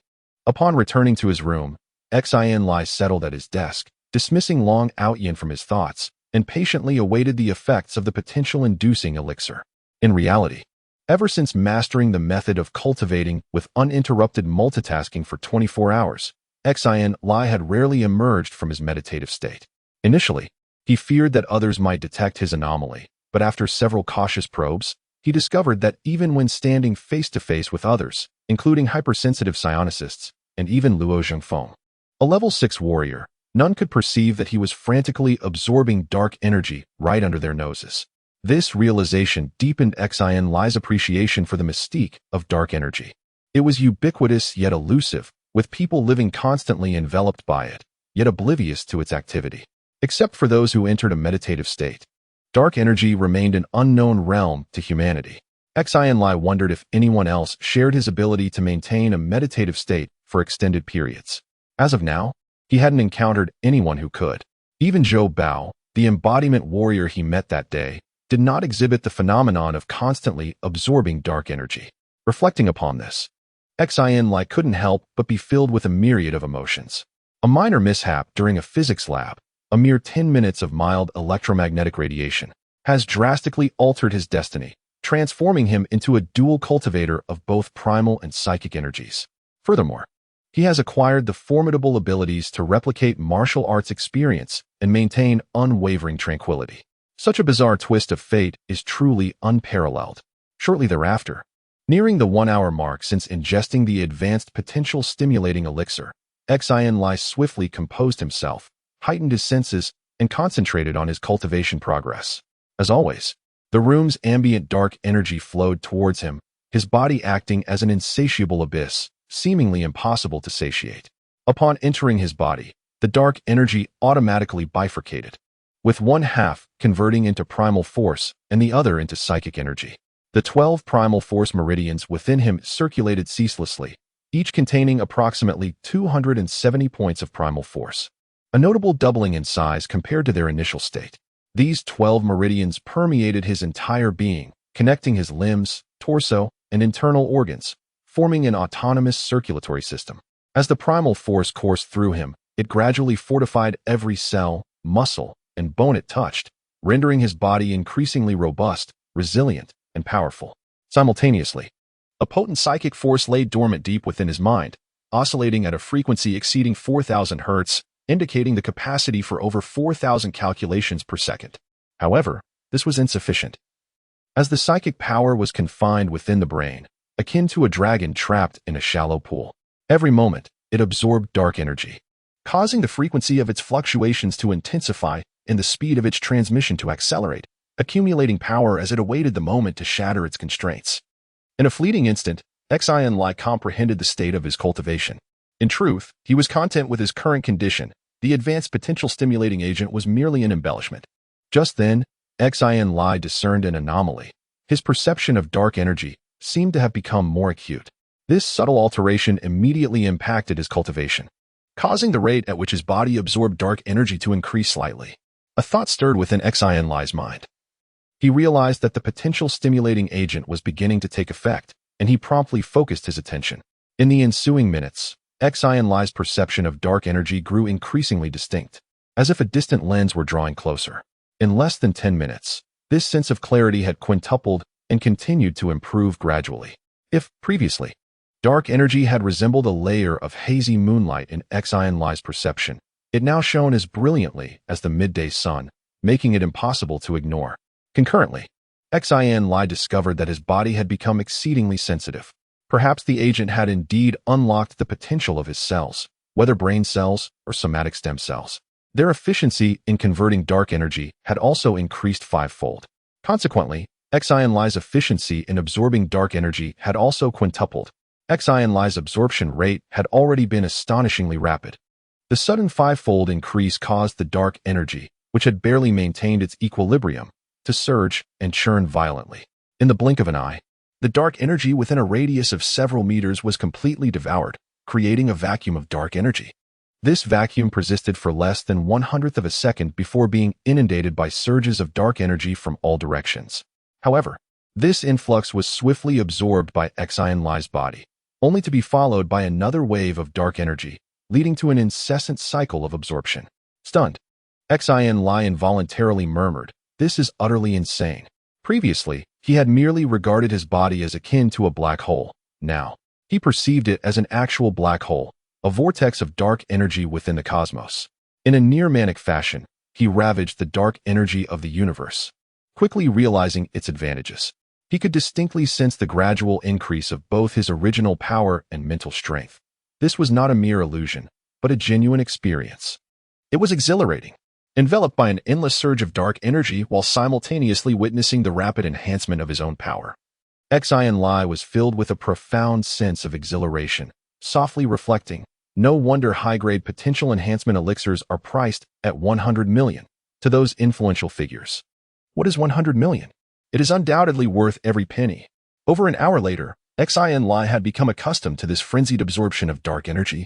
Speaker 1: Upon returning to his room, Xin Lie settled at his desk, dismissing Long Aotian from his thoughts, and patiently awaited the effects of the potential-inducing elixir. In reality, ever since mastering the method of cultivating with uninterrupted multitasking for 24 hours, Xin Lie had rarely emerged from his meditative state. Initially, he feared that others might detect his anomaly, but after several cautious probes, he discovered that even when standing face-to-face with others, including hypersensitive psionicists and even Luo Zhengfeng, a level 6 warrior, none could perceive that he was frantically absorbing dark energy right under their noses. This realization deepened Xin Lie's appreciation for the mystique of dark energy. It was ubiquitous yet elusive, with people living constantly enveloped by it, yet oblivious to its activity. Except for those who entered a meditative state, dark energy remained an unknown realm to humanity. Xin Lie wondered if anyone else shared his ability to maintain a meditative state for extended periods. As of now, he hadn't encountered anyone who could. Even Zhou Bao, the embodiment warrior he met that day, did not exhibit the phenomenon of constantly absorbing dark energy. Reflecting upon this, Xin Lie couldn't help but be filled with a myriad of emotions. A minor mishap during a physics lab, a mere 10 minutes of mild electromagnetic radiation, has drastically altered his destiny, transforming him into a dual cultivator of both primal and psychic energies. Furthermore, he has acquired the formidable abilities to replicate martial arts experience and maintain unwavering tranquility. Such a bizarre twist of fate is truly unparalleled. Shortly thereafter, nearing the 1-hour mark since ingesting the advanced potential stimulating elixir, Xin Lie swiftly composed himself, heightened his senses, and concentrated on his cultivation progress. As always, the room's ambient dark energy flowed towards him, his body acting as an insatiable abyss, seemingly impossible to satiate. Upon entering his body, the dark energy automatically bifurcated, with one half converting into primal force and the other into psychic energy. The 12 primal force meridians within him circulated ceaselessly, each containing approximately 270 points of primal force, a notable doubling in size compared to their initial state. These 12 meridians permeated his entire being, connecting his limbs, torso, and internal organs, forming an autonomous circulatory system. As the primal force coursed through him, it gradually fortified every cell, muscle, and bone it touched, rendering his body increasingly robust, resilient, and powerful. Simultaneously, a potent psychic force lay dormant deep within his mind, oscillating at a frequency exceeding 4,000 Hz, indicating the capacity for over 4,000 calculations per second. However, this was insufficient, as the psychic power was confined within the brain, akin to a dragon trapped in a shallow pool. Every moment, it absorbed dark energy, causing the frequency of its fluctuations to intensify and the speed of its transmission to accelerate, accumulating power as it awaited the moment to shatter its constraints. In a fleeting instant, Xin Lie comprehended the state of his cultivation. In truth, he was content with his current condition. The advanced potential stimulating agent was merely an embellishment. Just then, Xin Lie discerned an anomaly. His perception of dark energy seemed to have become more acute. This subtle alteration immediately impacted his cultivation. causing the rate at which his body absorbed dark energy to increase slightly. A thought stirred within Xin Lie's mind. He realized that the potential stimulating agent was beginning to take effect, and he promptly focused his attention. In the ensuing minutes, Xin Lie's perception of dark energy grew increasingly distinct, as if a distant lens were drawing closer. In less than 10 minutes, this sense of clarity had quintupled and continued to improve gradually. If, previously, dark energy had resembled a layer of hazy moonlight in Xin Lie's perception, it now shone as brilliantly as the midday sun, making it impossible to ignore. Concurrently, Xin Lie discovered that his body had become exceedingly sensitive. Perhaps the agent had indeed unlocked the potential of his cells, whether brain cells or somatic stem cells. Their efficiency in converting dark energy had also increased fivefold. Consequently, Xin Lie's efficiency in absorbing dark energy had also quintupled. Xin Lie's absorption rate had already been astonishingly rapid. The sudden fivefold increase caused the dark energy, which had barely maintained its equilibrium, to surge and churn violently. In the blink of an eye, the dark energy within a radius of several meters was completely devoured, creating a vacuum of dark energy. This vacuum persisted for less than 1/100th of a second before being inundated by surges of dark energy from all directions. However, this influx was swiftly absorbed by Xin Lie's body, only to be followed by another wave of dark energy, leading to an incessant cycle of absorption. Stunned, Xin Lie involuntarily murmured, "This is utterly insane." Previously, he had merely regarded his body as akin to a black hole. Now, he perceived it as an actual black hole, a vortex of dark energy within the cosmos. In a near-manic fashion, he ravaged the dark energy of the universe, quickly realizing its advantages. He could distinctly sense the gradual increase of both his original power and mental strength. This was not a mere illusion, but a genuine experience. It was exhilarating, enveloped by an endless surge of dark energy while simultaneously witnessing the rapid enhancement of his own power. Xin Lie was filled with a profound sense of exhilaration, softly reflecting, "No wonder high-grade potential enhancement elixirs are priced at 100 million to those influential figures. What is 100 million? It is undoubtedly worth every penny." Over an hour later, Xin Lie had become accustomed to this frenzied absorption of dark energy,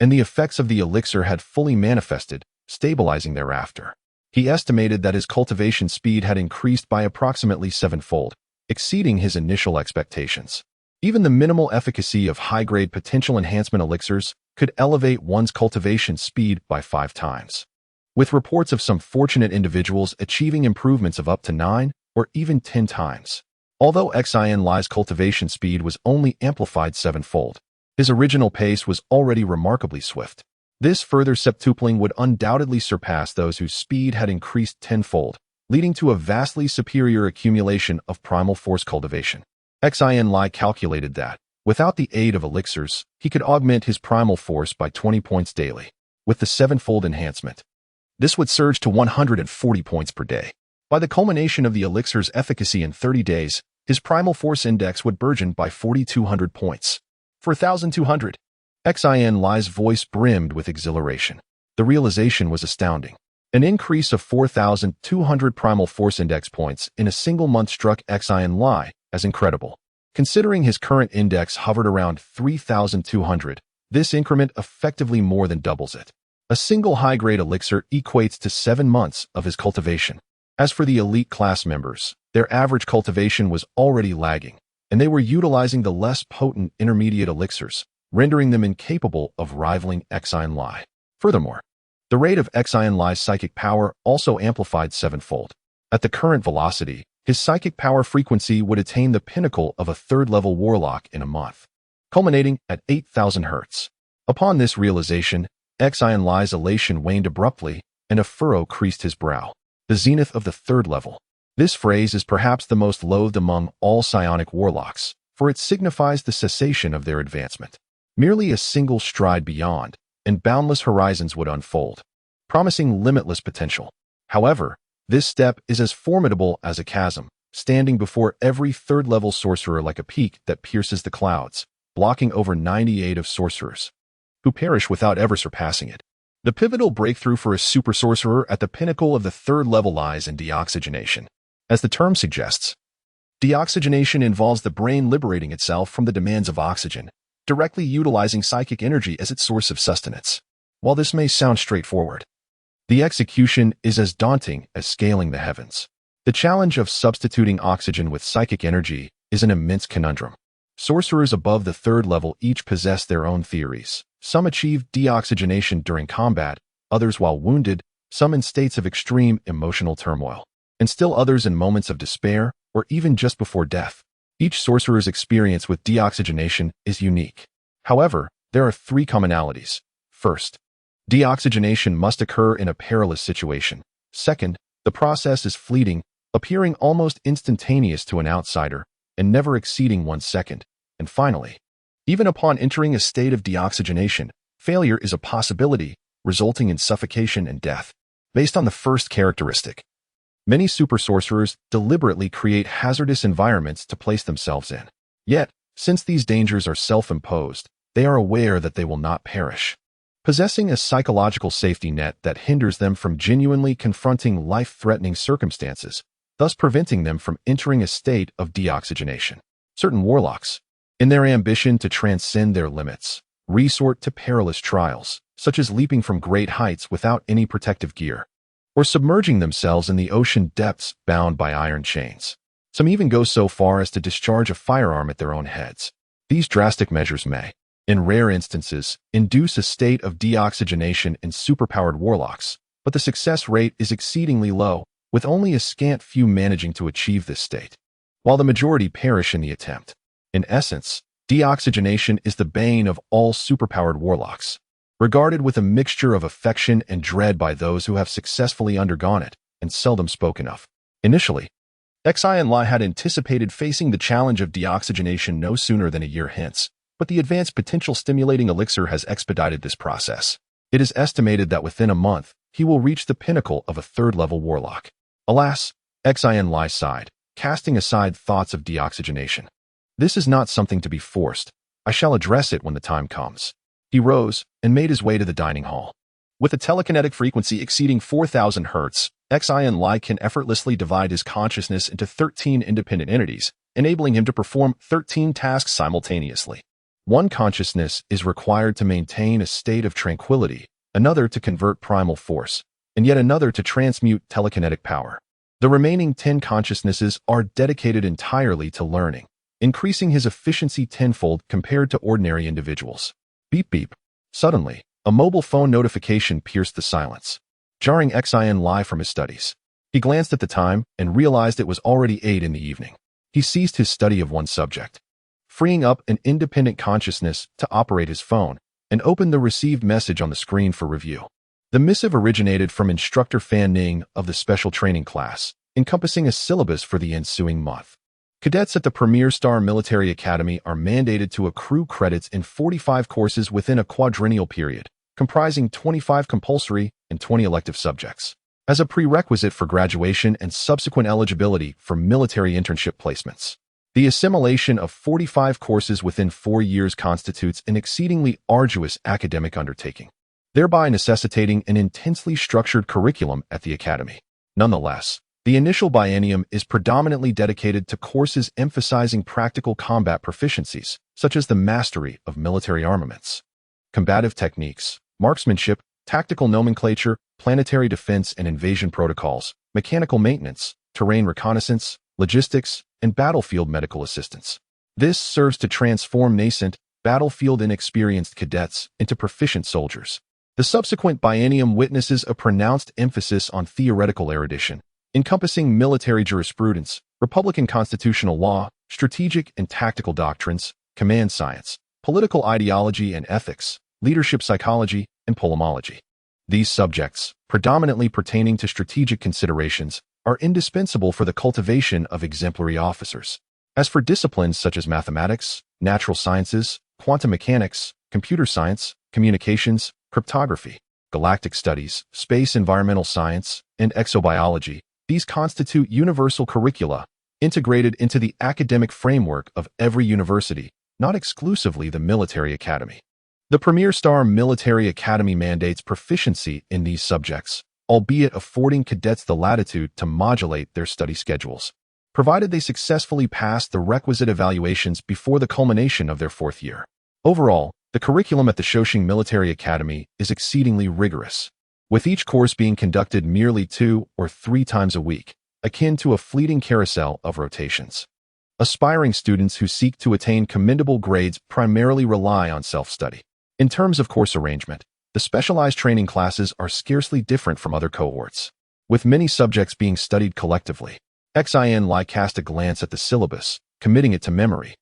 Speaker 1: and the effects of the elixir had fully manifested, stabilizing thereafter. He estimated that his cultivation speed had increased by approximately sevenfold, exceeding his initial expectations. Even the minimal efficacy of high-grade potential enhancement elixirs could elevate one's cultivation speed by 5 times, with reports of some fortunate individuals achieving improvements of up to 9 or even 10 times. Although Xin Lie's cultivation speed was only amplified sevenfold, his original pace was already remarkably swift. This further septupling would undoubtedly surpass those whose speed had increased tenfold, leading to a vastly superior accumulation of primal force cultivation. Xin Lie calculated that, without the aid of elixirs, he could augment his primal force by 20 points daily. With the sevenfold enhancement, this would surge to 140 points per day. By the culmination of the elixir's efficacy in 30 days, his primal force index would burgeon by 4,200 points. 4,200. Xin Lie's voice brimmed with exhilaration. The realization was astounding. An increase of 4,200 primal force index points in a single month struck Xin Lie as incredible. Considering his current index hovered around 3,200, this increment effectively more than doubles it. A single high-grade elixir equates to 7 months of his cultivation. As for the elite class members, their average cultivation was already lagging, and they were utilizing the less potent intermediate elixirs, rendering them incapable of rivaling Xin Lie. Furthermore, the rate of Xin Lie's psychic power also amplified sevenfold. At the current velocity, his psychic power frequency would attain the pinnacle of a third-level warlock in a month, culminating at 8,000 Hz. Upon this realization, Xin Lie's elation waned abruptly, and a furrow creased his brow. The zenith of the third level. This phrase is perhaps the most loathed among all psionic warlocks, for it signifies the cessation of their advancement. Merely a single stride beyond, and boundless horizons would unfold, promising limitless potential. However, this step is as formidable as a chasm, standing before every third-level sorcerer like a peak that pierces the clouds, blocking over 98 of sorcerers, who perish without ever surpassing it. The pivotal breakthrough for a super sorcerer at the pinnacle of the third level lies in deoxygenation. As the term suggests, deoxygenation involves the brain liberating itself from the demands of oxygen, directly utilizing psychic energy as its source of sustenance. While this may sound straightforward, the execution is as daunting as scaling the heavens. The challenge of substituting oxygen with psychic energy is an immense conundrum. Sorcerers above the third level each possess their own theories. Some achieve deoxygenation during combat, others while wounded, some in states of extreme emotional turmoil, and still others in moments of despair or even just before death. Each sorcerer's experience with deoxygenation is unique. However, there are three commonalities. First, deoxygenation must occur in a perilous situation. Second, the process is fleeting, appearing almost instantaneous to an outsider and never exceeding 1 second. And finally, even upon entering a state of deoxygenation, failure is a possibility, resulting in suffocation and death. Based on the first characteristic, many super sorcerers deliberately create hazardous environments to place themselves in. Yet, since these dangers are self-imposed, they are aware that they will not perish, possessing a psychological safety net that hinders them from genuinely confronting life-threatening circumstances, thus preventing them from entering a state of deoxygenation. Certain warlocks, in their ambition to transcend their limits, resort to perilous trials, such as leaping from great heights without any protective gear, or submerging themselves in the ocean depths bound by iron chains. Some even go so far as to discharge a firearm at their own heads. These drastic measures may, in rare instances, induce a state of deoxygenation in superpowered warlocks, but the success rate is exceedingly low, with only a scant few managing to achieve this state, while the majority perish in the attempt. In essence, deoxygenation is the bane of all superpowered warlocks, regarded with a mixture of affection and dread by those who have successfully undergone it, and seldom spoken of. Initially, Xin Lie had anticipated facing the challenge of deoxygenation no sooner than a year hence, but the advanced potential stimulating elixir has expedited this process. It is estimated that within a month, he will reach the pinnacle of a third-level warlock. Alas, Xin Lie sighed, casting aside thoughts of deoxygenation. This is not something to be forced. I shall address it when the time comes. He rose and made his way to the dining hall. With a telekinetic frequency exceeding 4,000 Hz, Xin Lie can effortlessly divide his consciousness into 13 independent entities, enabling him to perform 13 tasks simultaneously. One consciousness is required to maintain a state of tranquility, another to convert primal force, and yet another to transmute telekinetic power. The remaining 10 consciousnesses are dedicated entirely to learning, increasing his efficiency tenfold compared to ordinary individuals. Beep beep. Suddenly, a mobile phone notification pierced the silence, jarring Xin Lie from his studies. He glanced at the time and realized it was already 8 in the evening. He ceased his study of one subject, freeing up an independent consciousness to operate his phone, and opened the received message on the screen for review. The missive originated from Instructor Fan Ning of the Special Training Class, encompassing a syllabus for the ensuing month. Cadets at the Premier Star Military Academy are mandated to accrue credits in 45 courses within a quadrennial period, comprising 25 compulsory and 20 elective subjects, as a prerequisite for graduation and subsequent eligibility for military internship placements. The assimilation of 45 courses within 4 years constitutes an exceedingly arduous academic undertaking, thereby necessitating an intensely structured curriculum at the academy. Nonetheless, the initial biennium is predominantly dedicated to courses emphasizing practical combat proficiencies, such as the mastery of military armaments, combative techniques, marksmanship, tactical nomenclature, planetary defense and invasion protocols, mechanical maintenance, terrain reconnaissance, logistics, and battlefield medical assistance. This serves to transform nascent, battlefield-inexperienced cadets into proficient soldiers. The subsequent biennium witnesses a pronounced emphasis on theoretical erudition, encompassing military jurisprudence, republican constitutional law, strategic and tactical doctrines, command science, political ideology and ethics, leadership psychology, and polemology. These subjects, predominantly pertaining to strategic considerations, are indispensable for the cultivation of exemplary officers. As for disciplines such as mathematics, natural sciences, quantum mechanics, computer science, communications, cryptography, galactic studies, space environmental science, and exobiology, these constitute universal curricula, integrated into the academic framework of every university, not exclusively the military academy. The Premier Star Military Academy mandates proficiency in these subjects, albeit affording cadets the latitude to modulate their study schedules, provided they successfully pass the requisite evaluations before the culmination of their 4th year. Overall, The curriculum at the Shoshing Military Academy is exceedingly rigorous, with each course being conducted merely 2 or 3 times a week, akin to a fleeting carousel of rotations. Aspiring students who seek to attain commendable grades primarily rely on self-study. In terms of course arrangement, the specialized training classes are scarcely different from other cohorts, with many subjects being studied collectively. Xin Lie cast a glance at the syllabus, committing it to memory,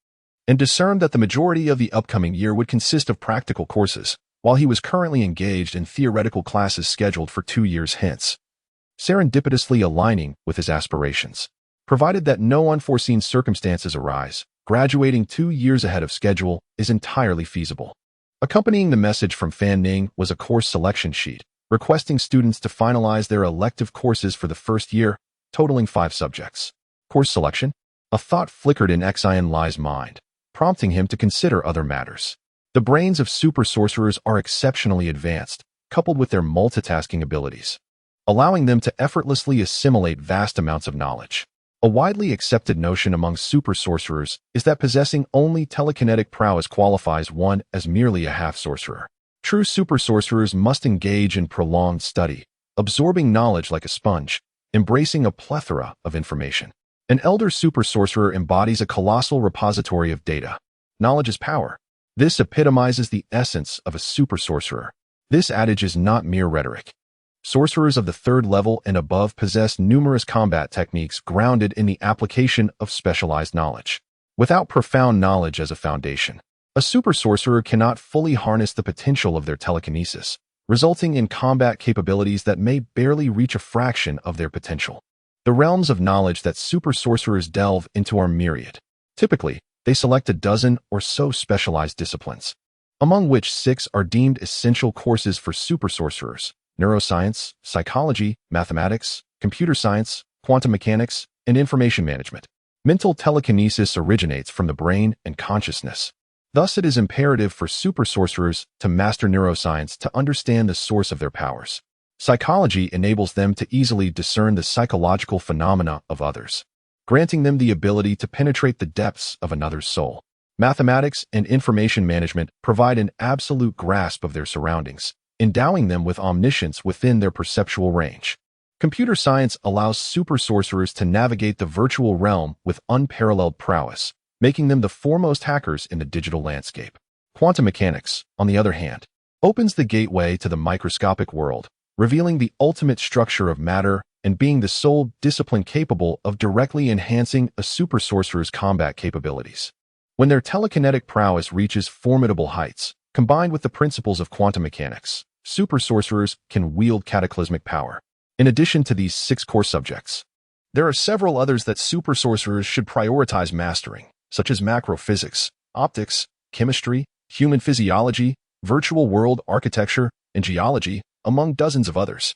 Speaker 1: and discerned that the majority of the upcoming year would consist of practical courses, while he was currently engaged in theoretical classes scheduled for 2 years hence, serendipitously aligning with his aspirations. Provided that no unforeseen circumstances arise, graduating 2 years ahead of schedule is entirely feasible. Accompanying the message from Fan Ning was a course selection sheet, requesting students to finalize their elective courses for the first year, totaling 5 subjects. Course selection? A thought flickered in Xin Lie's mind, prompting him to consider other matters. The brains of super sorcerers are exceptionally advanced, coupled with their multitasking abilities, allowing them to effortlessly assimilate vast amounts of knowledge. A widely accepted notion among super sorcerers is that possessing only telekinetic prowess qualifies one as merely a half-sorcerer. True super sorcerers must engage in prolonged study, absorbing knowledge like a sponge, embracing a plethora of information. An elder super sorcerer embodies a colossal repository of data. Knowledge is power. This epitomizes the essence of a super sorcerer. This adage is not mere rhetoric. Sorcerers of the 3rd level and above possess numerous combat techniques grounded in the application of specialized knowledge. Without profound knowledge as a foundation, a super sorcerer cannot fully harness the potential of their telekinesis, resulting in combat capabilities that may barely reach a fraction of their potential. The realms of knowledge that super sorcerers delve into are myriad. Typically, they select a dozen or so specialized disciplines, among which 6 are deemed essential courses for super sorcerers: neuroscience, psychology, mathematics, computer science, quantum mechanics, and information management. Mental telekinesis originates from the brain and consciousness. Thus, it is imperative for super sorcerers to master neuroscience to understand the source of their powers. Psychology enables them to easily discern the psychological phenomena of others, granting them the ability to penetrate the depths of another's soul. Mathematics and information management provide an absolute grasp of their surroundings, endowing them with omniscience within their perceptual range. Computer science allows super sorcerers to navigate the virtual realm with unparalleled prowess, making them the foremost hackers in the digital landscape. Quantum mechanics, on the other hand, opens the gateway to the microscopic world, revealing the ultimate structure of matter and being the sole discipline capable of directly enhancing a super sorcerer's combat capabilities. When their telekinetic prowess reaches formidable heights, combined with the principles of quantum mechanics, super sorcerers can wield cataclysmic power. In addition to these 6 core subjects, there are several others that super sorcerers should prioritize mastering, such as macrophysics, optics, chemistry, human physiology, virtual world architecture, and geology, among dozens of others.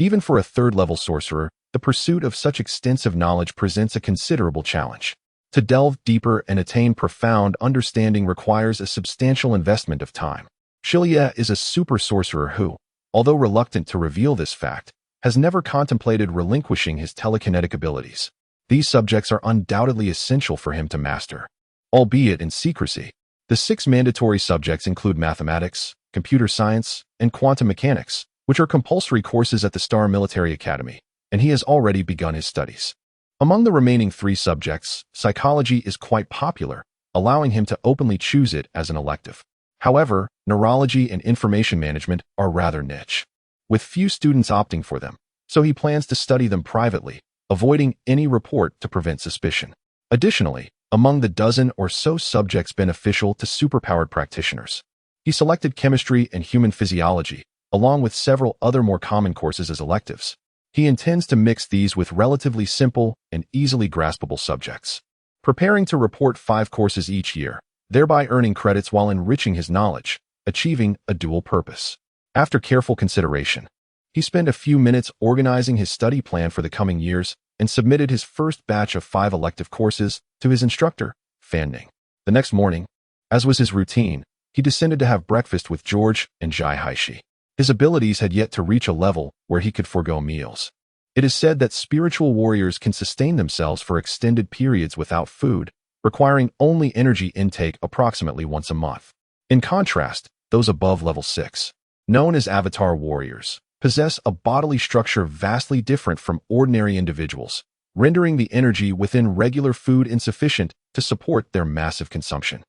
Speaker 1: Even for a 3rd-level sorcerer, the pursuit of such extensive knowledge presents a considerable challenge. To delve deeper and attain profound understanding requires a substantial investment of time. Xin Lie is a super sorcerer who, although reluctant to reveal this fact, has never contemplated relinquishing his telekinetic abilities. These subjects are undoubtedly essential for him to master, albeit in secrecy. The 6 mandatory subjects include mathematics, computer science, and quantum mechanics, which are compulsory courses at the Star Military Academy, and he has already begun his studies. Among the remaining 3 subjects, psychology is quite popular, allowing him to openly choose it as an elective. However, neurology and information management are rather niche, with few students opting for them, so he plans to study them privately, avoiding any report to prevent suspicion. Additionally, among the dozen or so subjects beneficial to superpowered practitioners, he selected chemistry and human physiology, along with several other more common courses as electives. He intends to mix these with relatively simple and easily graspable subjects, preparing to report 5 courses each year, thereby earning credits while enriching his knowledge, achieving a dual purpose. After careful consideration, he spent a few minutes organizing his study plan for the coming years and submitted his first batch of 5 elective courses to his instructor, Fan Ning. The next morning, as was his routine, he descended to have breakfast with George and Jai Haishi. His abilities had yet to reach a level where he could forego meals. It is said that spiritual warriors can sustain themselves for extended periods without food, requiring only energy intake approximately once a month. In contrast, those above level 6, known as avatar warriors, possess a bodily structure vastly different from ordinary individuals, rendering the energy within regular food insufficient to support their massive consumption.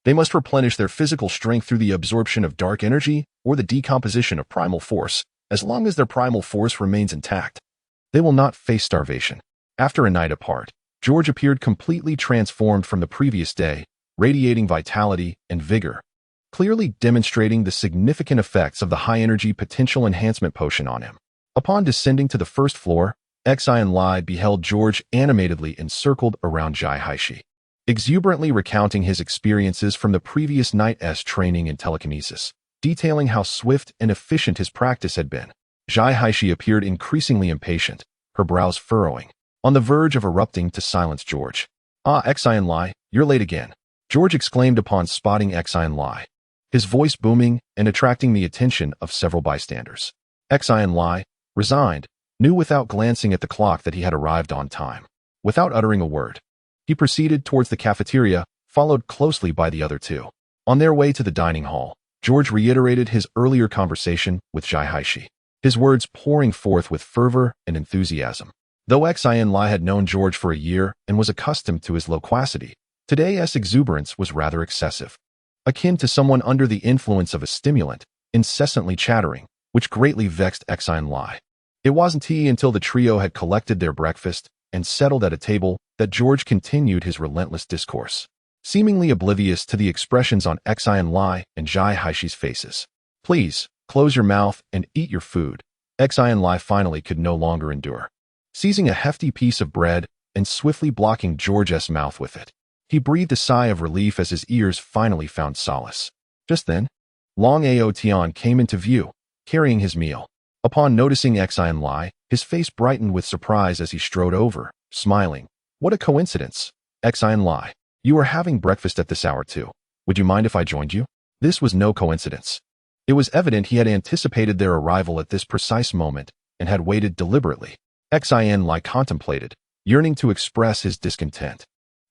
Speaker 1: They must replenish their physical strength through the absorption of dark energy or the decomposition of primal force. As long as their primal force remains intact, they will not face starvation. After a night apart, George appeared completely transformed from the previous day, radiating vitality and vigor, clearly demonstrating the significant effects of the high-energy potential enhancement potion on him. Upon descending to the first floor, Xin Lie beheld George animatedly encircled around Jai Haishi, exuberantly recounting his experiences from the previous night's training in telekinesis, detailing how swift and efficient his practice had been. Jai Haishi appeared increasingly impatient, her brows furrowing, on the verge of erupting to silence George. "Ah, Xin Lie, you're late again," George exclaimed upon spotting Xin Lie, his voice booming and attracting the attention of several bystanders. Xin Lie, resigned, knew without glancing at the clock that he had arrived on time. Without uttering a word, he proceeded towards the cafeteria, followed closely by the other two. On their way to the dining hall, George reiterated his earlier conversation with Jai Haishi, his words pouring forth with fervor and enthusiasm. Though Xin Lie had known George for a year and was accustomed to his loquacity, today's exuberance was rather excessive, akin to someone under the influence of a stimulant, incessantly chattering, which greatly vexed Xin Lie. It wasn't until the trio had collected their breakfast and settled at a table that George continued his relentless discourse, seemingly oblivious to the expressions on Xin Lie and Jai Haishi's faces. "Please, close your mouth and eat your food," Xin Lie finally could no longer endure. Seizing a hefty piece of bread and swiftly blocking George's mouth with it, he breathed a sigh of relief as his ears finally found solace. Just then, Long Aotian came into view, carrying his meal. Upon noticing Xin Lie, his face brightened with surprise as he strode over, smiling. "What a coincidence, Xin Lie. You are having breakfast at this hour too. Would you mind if I joined you?" This was no coincidence. It was evident he had anticipated their arrival at this precise moment and had waited deliberately. Xin Lie contemplated, yearning to express his discontent.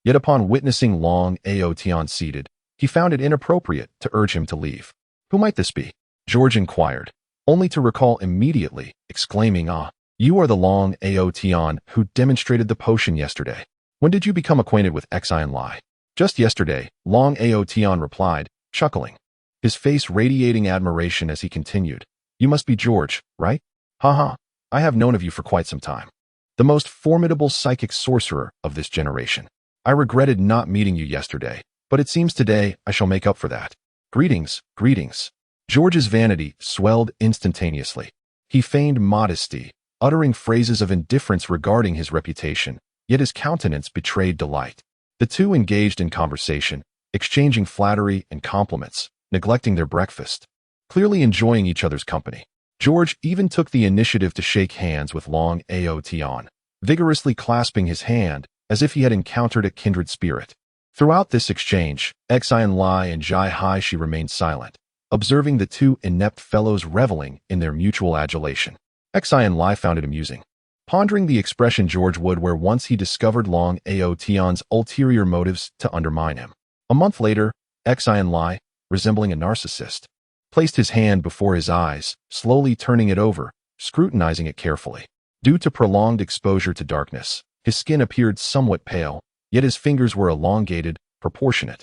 Speaker 1: Yet upon witnessing Long Aotian seated, he found it inappropriate to urge him to leave. "Who might this be?" George inquired, only to recall immediately, exclaiming, "Ah, you are the Long Aotian who demonstrated the potion yesterday. When did you become acquainted with Xin Lie?" "Just yesterday," Long Aotian replied, chuckling, his face radiating admiration as he continued. "You must be George, right? Haha, I have known of you for quite some time. The most formidable psychic sorcerer of this generation. I regretted not meeting you yesterday, but it seems today I shall make up for that. Greetings, greetings." George's vanity swelled instantaneously. He feigned modesty, uttering phrases of indifference regarding his reputation, yet his countenance betrayed delight. The two engaged in conversation, exchanging flattery and compliments, neglecting their breakfast, clearly enjoying each other's company. George even took the initiative to shake hands with Long Aotian, vigorously clasping his hand as if he had encountered a kindred spirit. Throughout this exchange, Xin Lie and Jai Haishi remained silent, observing the two inept fellows reveling in their mutual adulation. Xin Lie found it amusing, pondering the expression George would wear once he discovered Long Aotian's ulterior motives to undermine him. A month later, Xin Lie, resembling a narcissist, placed his hand before his eyes, slowly turning it over, scrutinizing it carefully. Due to prolonged exposure to darkness, his skin appeared somewhat pale, yet his fingers were elongated, proportionate,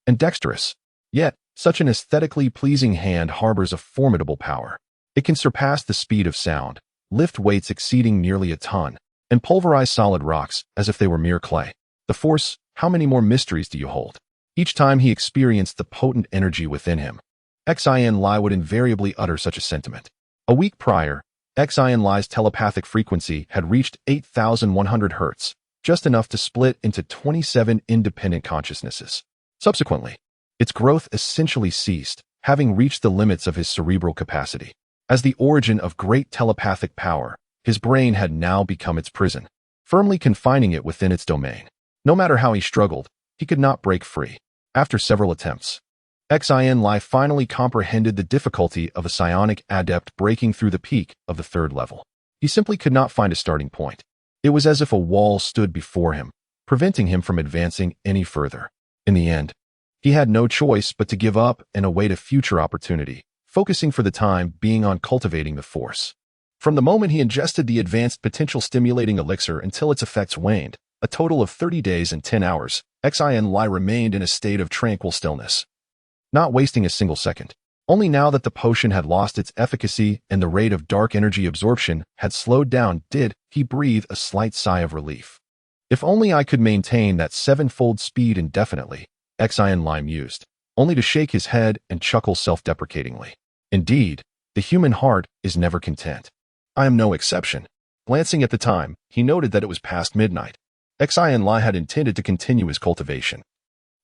Speaker 1: and dexterous. Yet, such an aesthetically pleasing hand harbors a formidable power. It can surpass the speed of sound, lift weights exceeding nearly a ton, and pulverize solid rocks as if they were mere clay. The force, how many more mysteries do you hold? Each time he experienced the potent energy within him, Xin Lie would invariably utter such a sentiment. A week prior, Xin Lie's telepathic frequency had reached 8,100 Hz, just enough to split into 27 independent consciousnesses. Subsequently, its growth essentially ceased, having reached the limits of his cerebral capacity. As the origin of great telepathic power, his brain had now become its prison, firmly confining it within its domain. No matter how he struggled, he could not break free. After several attempts, Xin Lie finally comprehended the difficulty of a psionic adept breaking through the peak of the third level. He simply could not find a starting point. It was as if a wall stood before him, preventing him from advancing any further. In the end, He had no choice but to give up and await a future opportunity, focusing for the time being on cultivating the force. From the moment he ingested the advanced potential-stimulating elixir until its effects waned, a total of 30 days and 10 hours, Xin Lie remained in a state of tranquil stillness, not wasting a single second. Only now that the potion had lost its efficacy and the rate of dark energy absorption had slowed down did he breathe a slight sigh of relief. If only I could maintain that sevenfold speed indefinitely, Xin Lie mused, only to shake his head and chuckle self-deprecatingly. Indeed, the human heart is never content. I am no exception. Glancing at the time, he noted that it was past midnight. Xin Lie had intended to continue his cultivation,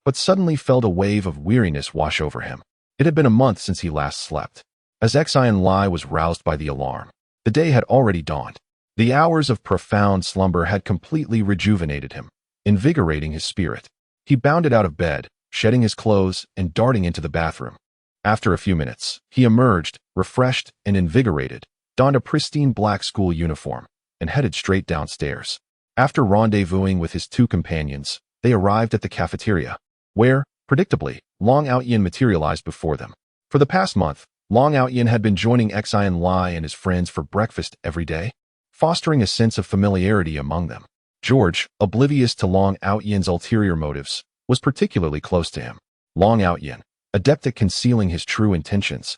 Speaker 1: but suddenly felt a wave of weariness wash over him. It had been a month since he last slept. As Xin Lie was roused by the alarm, the day had already dawned. The hours of profound slumber had completely rejuvenated him, invigorating his spirit. He bounded out of bed, shedding his clothes and darting into the bathroom. After a few minutes, he emerged, refreshed and invigorated, donned a pristine black school uniform, and headed straight downstairs. After rendezvousing with his two companions, they arrived at the cafeteria, where, predictably, Long Outyin materialized before them. For the past month, Long Outyin had been joining Xin Lie and his friends for breakfast every day, fostering a sense of familiarity among them. George, oblivious to Long Outyin's ulterior motives, was particularly close to him. Long Outyin, adept at concealing his true intentions,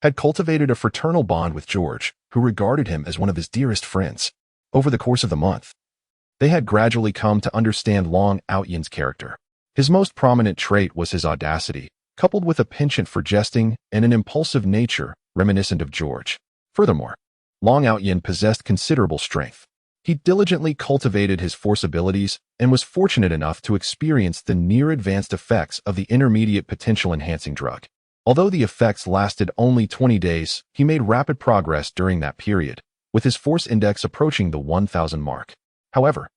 Speaker 1: had cultivated a fraternal bond with George, who regarded him as one of his dearest friends. Over the course of the month, they had gradually come to understand Long Outyin's character. His most prominent trait was his audacity, coupled with a penchant for jesting and an impulsive nature reminiscent of George. Furthermore, Long Outyin possessed considerable strength. He diligently cultivated his force abilities and was fortunate enough to experience the near-advanced effects of the intermediate potential-enhancing drug. Although the effects lasted only 20 days, he made rapid progress during that period, with his force index approaching the 1,000 mark. However,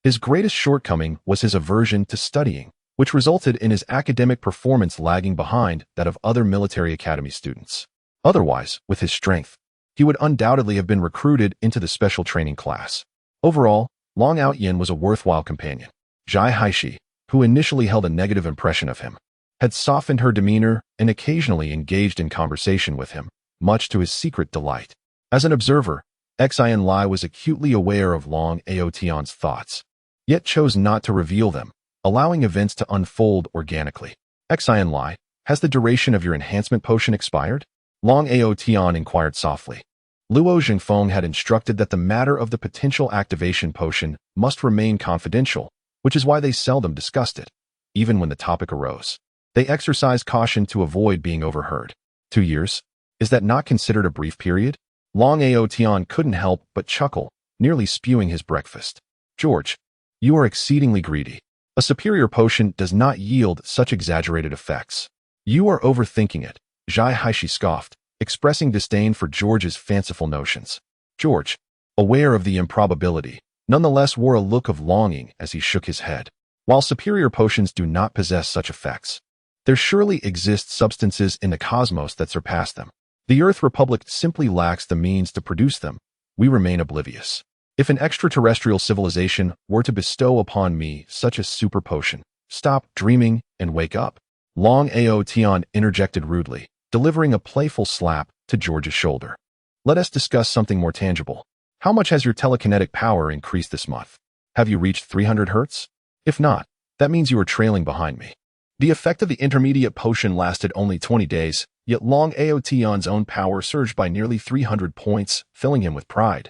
Speaker 1: his greatest shortcoming was his aversion to studying, which resulted in his academic performance lagging behind that of other military academy students. Otherwise, with his strength, he would undoubtedly have been recruited into the special training class. Overall, Long Outyin was a worthwhile companion. Zhai Haishi, who initially held a negative impression of him, had softened her demeanor and occasionally engaged in conversation with him, much to his secret delight. As an observer, Xin Lie was acutely aware of Long Aotian's thoughts, yet chose not to reveal them, allowing events to unfold organically. Xin Lie, has the duration of your enhancement potion expired? Long Aotian inquired softly. Luo Zhengfeng had instructed that the matter of the potential activation potion must remain confidential, which is why they seldom discussed it. Even when the topic arose, they exercised caution to avoid being overheard. 2 years? Is that not considered a brief period? Long Aotian couldn't help but chuckle, nearly spewing his breakfast. George, you are exceedingly greedy. A superior potion does not yield such exaggerated effects. You are overthinking it, Zhai Haishi scoffed, expressing disdain for George's fanciful notions. George, aware of the improbability, nonetheless wore a look of longing as he shook his head. While superior potions do not possess such effects, there surely exist substances in the cosmos that surpass them. The Earth Republic simply lacks the means to produce them. We remain oblivious. If an extraterrestrial civilization were to bestow upon me such a super potion, stop dreaming and wake up. Long Aotian interjected rudely, delivering a playful slap to George's shoulder. Let us discuss something more tangible. How much has your telekinetic power increased this month? Have you reached 300 Hz? If not, that means you are trailing behind me. The effect of the intermediate potion lasted only 20 days, yet Long Aotian's own power surged by nearly 300 points, filling him with pride.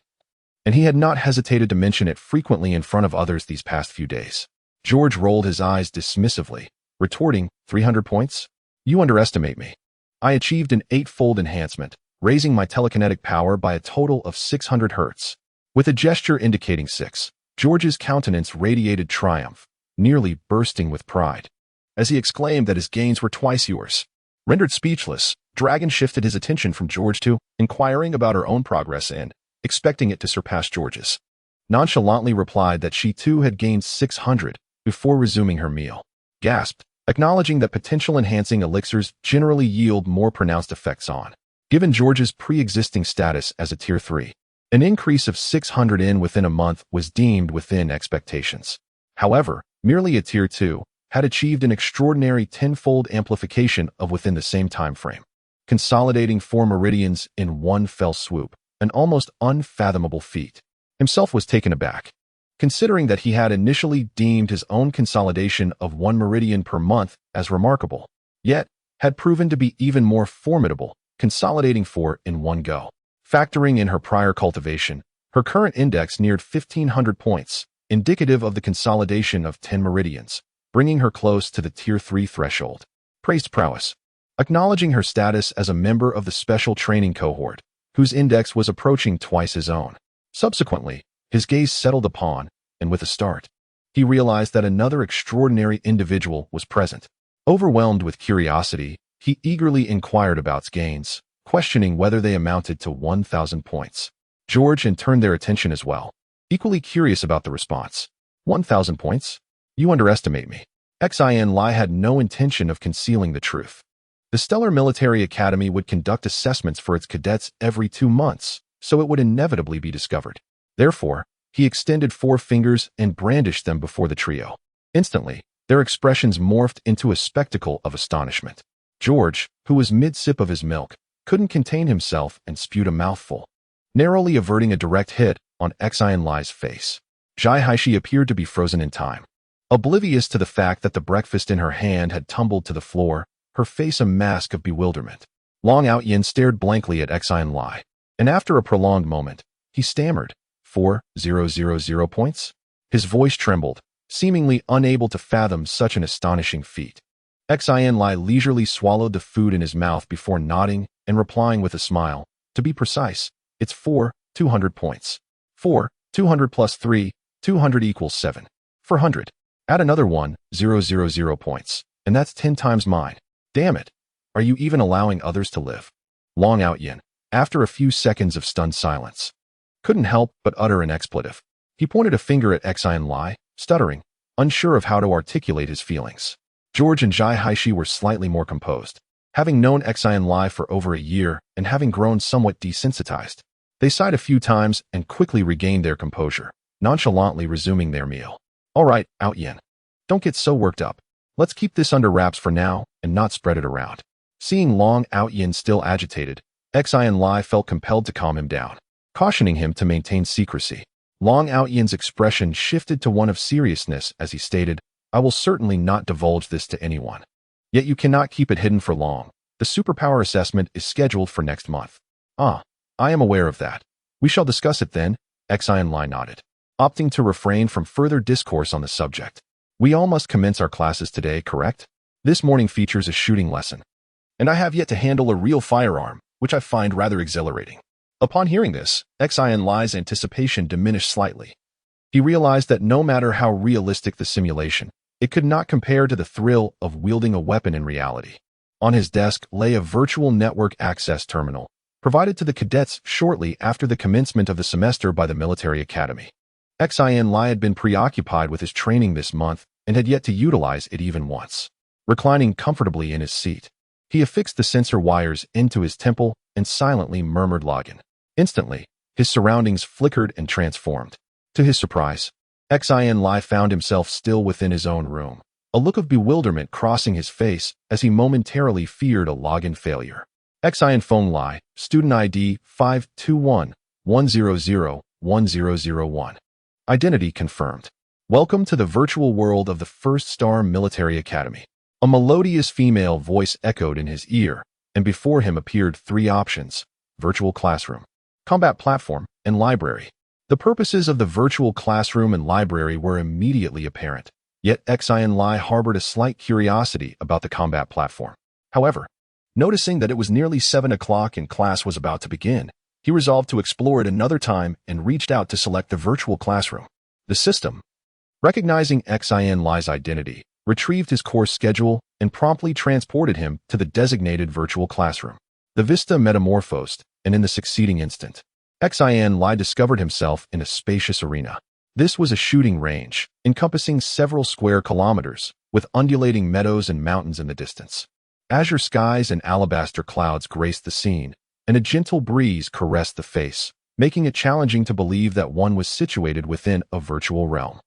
Speaker 1: And he had not hesitated to mention it frequently in front of others these past few days. George rolled his eyes dismissively, retorting, 300 points? You underestimate me. I achieved an 8-fold enhancement, raising my telekinetic power by a total of 600 Hz. With a gesture indicating 6, George's countenance radiated triumph, nearly bursting with pride, as he exclaimed that his gains were twice yours. Rendered speechless, Dragon shifted his attention from George to inquiring about her own progress and, expecting it to surpass George's, nonchalantly replied that she too had gained 600 before resuming her meal. Gasped, acknowledging that potential-enhancing elixirs generally yield more pronounced effects on. Given George's pre-existing status as a Tier 3, an increase of 600 within a month was deemed within expectations. However, merely a Tier 2, had achieved an extraordinary tenfold amplification of within the same time frame, consolidating 4 meridians in one fell swoop, an almost unfathomable feat. Himself was taken aback, considering that he had initially deemed his own consolidation of 1 meridian per month as remarkable, yet had proven to be even more formidable, consolidating 4 in one go. Factoring in her prior cultivation, her current index neared 1,500 points, indicative of the consolidation of 10 meridians, bringing her close to the Tier 3 threshold. Praised prowess. Acknowledging her status as a member of the special training cohort, whose index was approaching twice his own. Subsequently, his gaze settled upon, and with a start, he realized that another extraordinary individual was present. Overwhelmed with curiosity, he eagerly inquired about its gains, questioning whether they amounted to 1,000 points. George turned their attention as well, equally curious about the response. 1,000 points? You underestimate me. Xin Lie had no intention of concealing the truth. The Stellar Military Academy would conduct assessments for its cadets every 2 months, so it would inevitably be discovered. Therefore, he extended 4 fingers and brandished them before the trio. Instantly, their expressions morphed into a spectacle of astonishment. George, who was mid-sip of his milk, couldn't contain himself and spewed a mouthful, narrowly averting a direct hit on Xin Lie's face. Zhai Haishi appeared to be frozen in time. Oblivious to the fact that the breakfast in her hand had tumbled to the floor, her face a mask of bewilderment. Long Outyin stared blankly at Xin Lie, and after a prolonged moment, he stammered, 4,000 points? His voice trembled, seemingly unable to fathom such an astonishing feat. Xin Lie leisurely swallowed the food in his mouth before nodding and replying with a smile. To be precise, it's 4,200 points. 4,200 plus 3, 200 equals 7. 400. Add another 1,000 points, and that's 10 times mine. Damn it. Are you even allowing others to live? Long Outyin, after a few seconds of stunned silence, couldn't help but utter an expletive. He pointed a finger at Xin Lie, stuttering, unsure of how to articulate his feelings. George and Zhai Haishi were slightly more composed. Having known Xin Lie for over a year and having grown somewhat desensitized, they sighed a few times and quickly regained their composure, nonchalantly resuming their meal. All right, Outyin. Don't get so worked up. Let's keep this under wraps for now and not spread it around. Seeing Long Outyin still agitated, Xin Lie felt compelled to calm him down, cautioning him to maintain secrecy. Long Outyin's expression shifted to one of seriousness as he stated, I will certainly not divulge this to anyone. Yet you cannot keep it hidden for long. The superpower assessment is scheduled for next month. Ah, I am aware of that. We shall discuss it then, Xin Lie nodded, opting to refrain from further discourse on the subject. We all must commence our classes today, correct? This morning features a shooting lesson, and I have yet to handle a real firearm, which I find rather exhilarating. Upon hearing this, Xin Lie's anticipation diminished slightly. He realized that no matter how realistic the simulation, it could not compare to the thrill of wielding a weapon in reality. On his desk lay a virtual network access terminal, provided to the cadets shortly after the commencement of the semester by the military academy. Xin Lie had been preoccupied with his training this month and had yet to utilize it even once. Reclining comfortably in his seat, he affixed the sensor wires into his temple and silently murmured login. Instantly, his surroundings flickered and transformed. To his surprise, Xin Lie found himself still within his own room, a look of bewilderment crossing his face as he momentarily feared a login failure. Xin Feng Lie, student ID 521-100-1001. Identity confirmed. Welcome to the virtual world of the First Star Military Academy. A melodious female voice echoed in his ear, and before him appeared 3 options: virtual classroom, combat platform, and library. The purposes of the virtual classroom and library were immediately apparent, yet Xin Lie harbored a slight curiosity about the combat platform. However, noticing that it was nearly 7 o'clock and class was about to begin, he resolved to explore it another time and reached out to select the virtual classroom. The system, recognizing Xin Lie's identity, retrieved his course schedule and promptly transported him to the designated virtual classroom. The vista metamorphosed, and in the succeeding instant, Xin Lie discovered himself in a spacious arena. This was a shooting range, encompassing several square kilometers, with undulating meadows and mountains in the distance. Azure skies and alabaster clouds graced the scene, and a gentle breeze caressed the face, making it challenging to believe that one was situated within a virtual realm.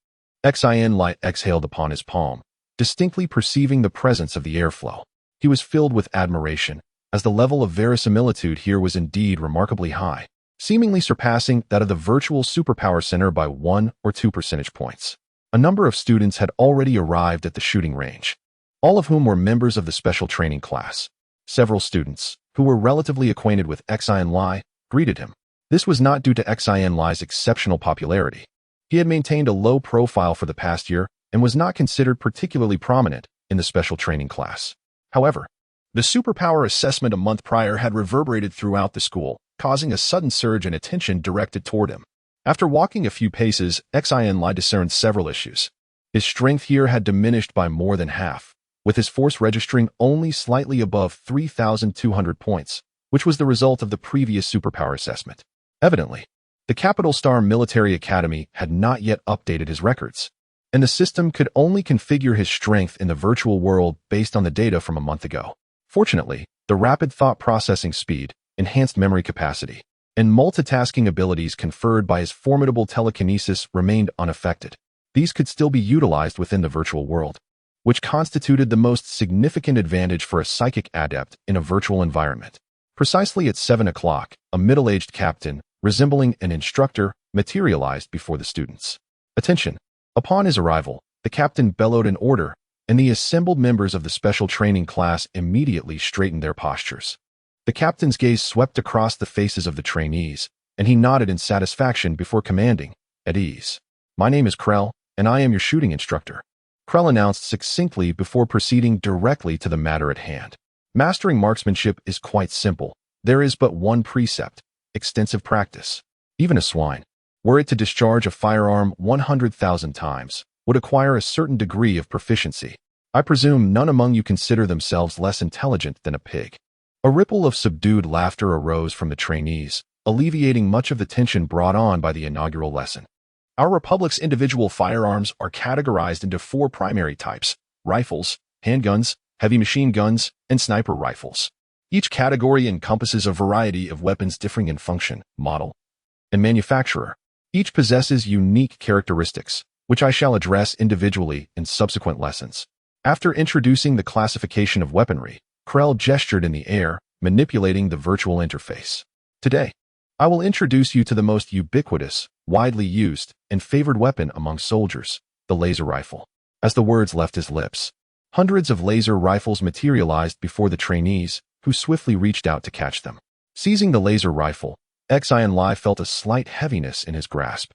Speaker 1: Xin Lie exhaled upon his palm, distinctly perceiving the presence of the airflow. He was filled with admiration, as the level of verisimilitude here was indeed remarkably high, seemingly surpassing that of the virtual superpower center by 1 or 2 percentage points. A number of students had already arrived at the shooting range, all of whom were members of the special training class. Several students, who were relatively acquainted with Xin Lie, greeted him. This was not due to Xin Lie's exceptional popularity. He had maintained a low profile for the past year and was not considered particularly prominent in the special training class. However, the superpower assessment a month prior had reverberated throughout the school, causing a sudden surge in attention directed toward him. After walking a few paces, Xin Lie discerned several issues. His strength here had diminished by more than half, with his force registering only slightly above 3,200 points, which was the result of the previous superpower assessment. Evidently, the Capital Star Military Academy had not yet updated his records, and the system could only configure his strength in the virtual world based on the data from a month ago. Fortunately, the rapid thought processing speed, enhanced memory capacity, and multitasking abilities conferred by his formidable telekinesis remained unaffected. These could still be utilized within the virtual world, which constituted the most significant advantage for a psychic adept in a virtual environment. Precisely at 7 o'clock, a middle-aged captain, resembling an instructor, materialized before the students. Attention! Upon his arrival, the captain bellowed an order, and the assembled members of the special training class immediately straightened their postures. The captain's gaze swept across the faces of the trainees, and he nodded in satisfaction before commanding, "At ease. My name is Krell, and I am your shooting instructor." Krell announced succinctly before proceeding directly to the matter at hand. Mastering marksmanship is quite simple. There is but one precept: extensive practice. Even a swine, were it to discharge a firearm 100,000 times, would acquire a certain degree of proficiency. I presume none among you consider themselves less intelligent than a pig. A ripple of subdued laughter arose from the trainees, alleviating much of the tension brought on by the inaugural lesson. Our Republic's individual firearms are categorized into 4 primary types: rifles, handguns, heavy machine guns, and sniper rifles. Each category encompasses a variety of weapons differing in function, model, and manufacturer. Each possesses unique characteristics, which I shall address individually in subsequent lessons. After introducing the classification of weaponry, Krell gestured in the air, manipulating the virtual interface. Today, I will introduce you to the most ubiquitous, widely used, and favored weapon among soldiers, the laser rifle. As the words left his lips, hundreds of laser rifles materialized before the trainees, who swiftly reached out to catch them. Seizing the laser rifle, Xin Lie felt a slight heaviness in his grasp,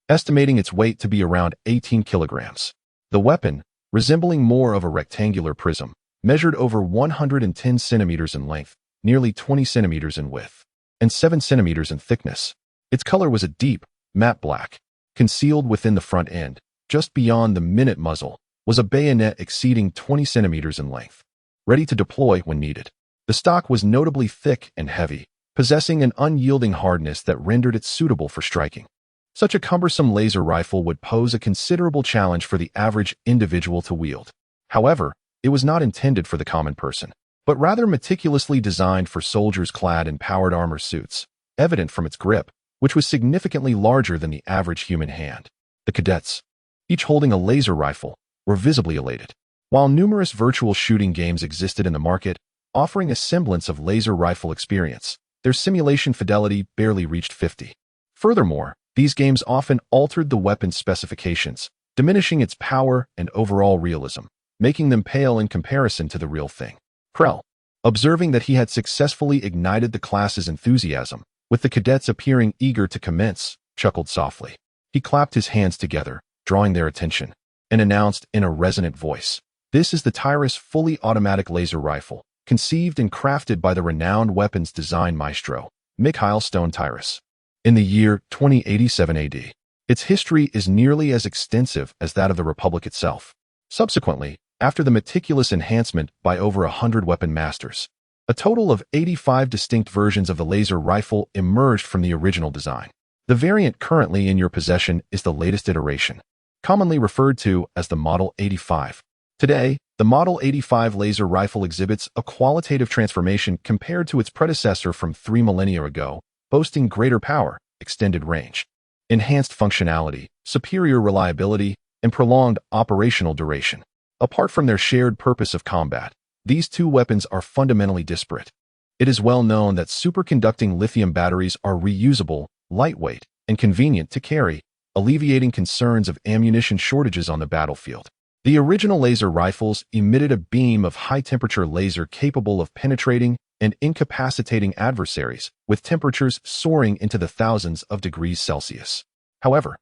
Speaker 1: estimating its weight to be around 18 kilograms. The weapon, resembling more of a rectangular prism, measured over 110 centimeters in length, nearly 20 centimeters in width, and 7 centimeters in thickness. Its color was a deep, matte black. Concealed within the front end, just beyond the minute muzzle, was a bayonet exceeding 20 centimeters in length, ready to deploy when needed. The stock was notably thick and heavy, possessing an unyielding hardness that rendered it suitable for striking. Such a cumbersome laser rifle would pose a considerable challenge for the average individual to wield. However, it was not intended for the common person, but rather meticulously designed for soldiers clad in powered armor suits, evident from its grip, which was significantly larger than the average human hand. The cadets, each holding a laser rifle, were visibly elated. While numerous virtual shooting games existed in the market, offering a semblance of laser rifle experience, their simulation fidelity barely reached 50. Furthermore, these games often altered the weapon's specifications, diminishing its power and overall realism, making them pale in comparison to the real thing. Krell, observing that he had successfully ignited the class's enthusiasm, with the cadets appearing eager to commence, chuckled softly. He clapped his hands together, drawing their attention, and announced in a resonant voice, "This is the Tyrus fully automatic laser rifle, conceived and crafted by the renowned weapons design maestro, Mikhail Stone Tyrus. In the year 2087 AD, its history is nearly as extensive as that of the Republic itself. Subsequently, after the meticulous enhancement by over 100 weapon masters, a total of 85 distinct versions of the laser rifle emerged from the original design. The variant currently in your possession is the latest iteration, commonly referred to as the Model 85. Today, the Model 85 laser rifle exhibits a qualitative transformation compared to its predecessor from 3 millennia ago, boasting greater power, extended range, enhanced functionality, superior reliability, and prolonged operational duration. Apart from their shared purpose of combat, these two weapons are fundamentally disparate. It is well known that superconducting lithium batteries are reusable, lightweight, and convenient to carry, alleviating concerns of ammunition shortages on the battlefield. The original laser rifles emitted a beam of high-temperature laser capable of penetrating and incapacitating adversaries, with temperatures soaring into the thousands of degrees Celsius. However,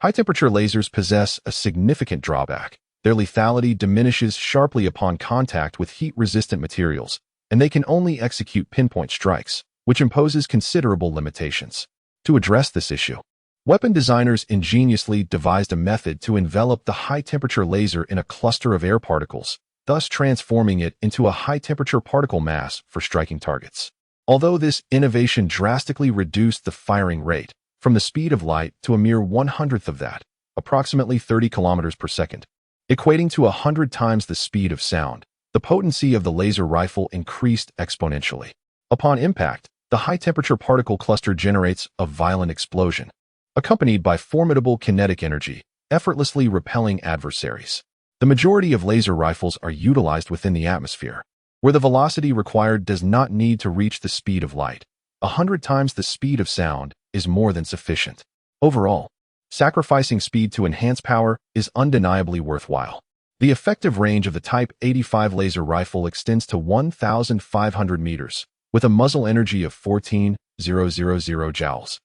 Speaker 1: high-temperature lasers possess a significant drawback. Their lethality diminishes sharply upon contact with heat-resistant materials, and they can only execute pinpoint strikes, which imposes considerable limitations. To address this issue, weapon designers ingeniously devised a method to envelop the high-temperature laser in a cluster of air particles, thus transforming it into a high-temperature particle mass for striking targets. Although this innovation drastically reduced the firing rate from the speed of light to a mere 1/100th of that, approximately 30 kilometers per second, equating to 100 times the speed of sound, the potency of the laser rifle increased exponentially. Upon impact, the high-temperature particle cluster generates a violent explosion, accompanied by formidable kinetic energy, effortlessly repelling adversaries. The majority of laser rifles are utilized within the atmosphere, where the velocity required does not need to reach the speed of light. 100 times the speed of sound is more than sufficient. Overall, sacrificing speed to enhance power is undeniably worthwhile. The effective range of the Type 85 laser rifle extends to 1,500 meters, with a muzzle energy of 14,000 joules,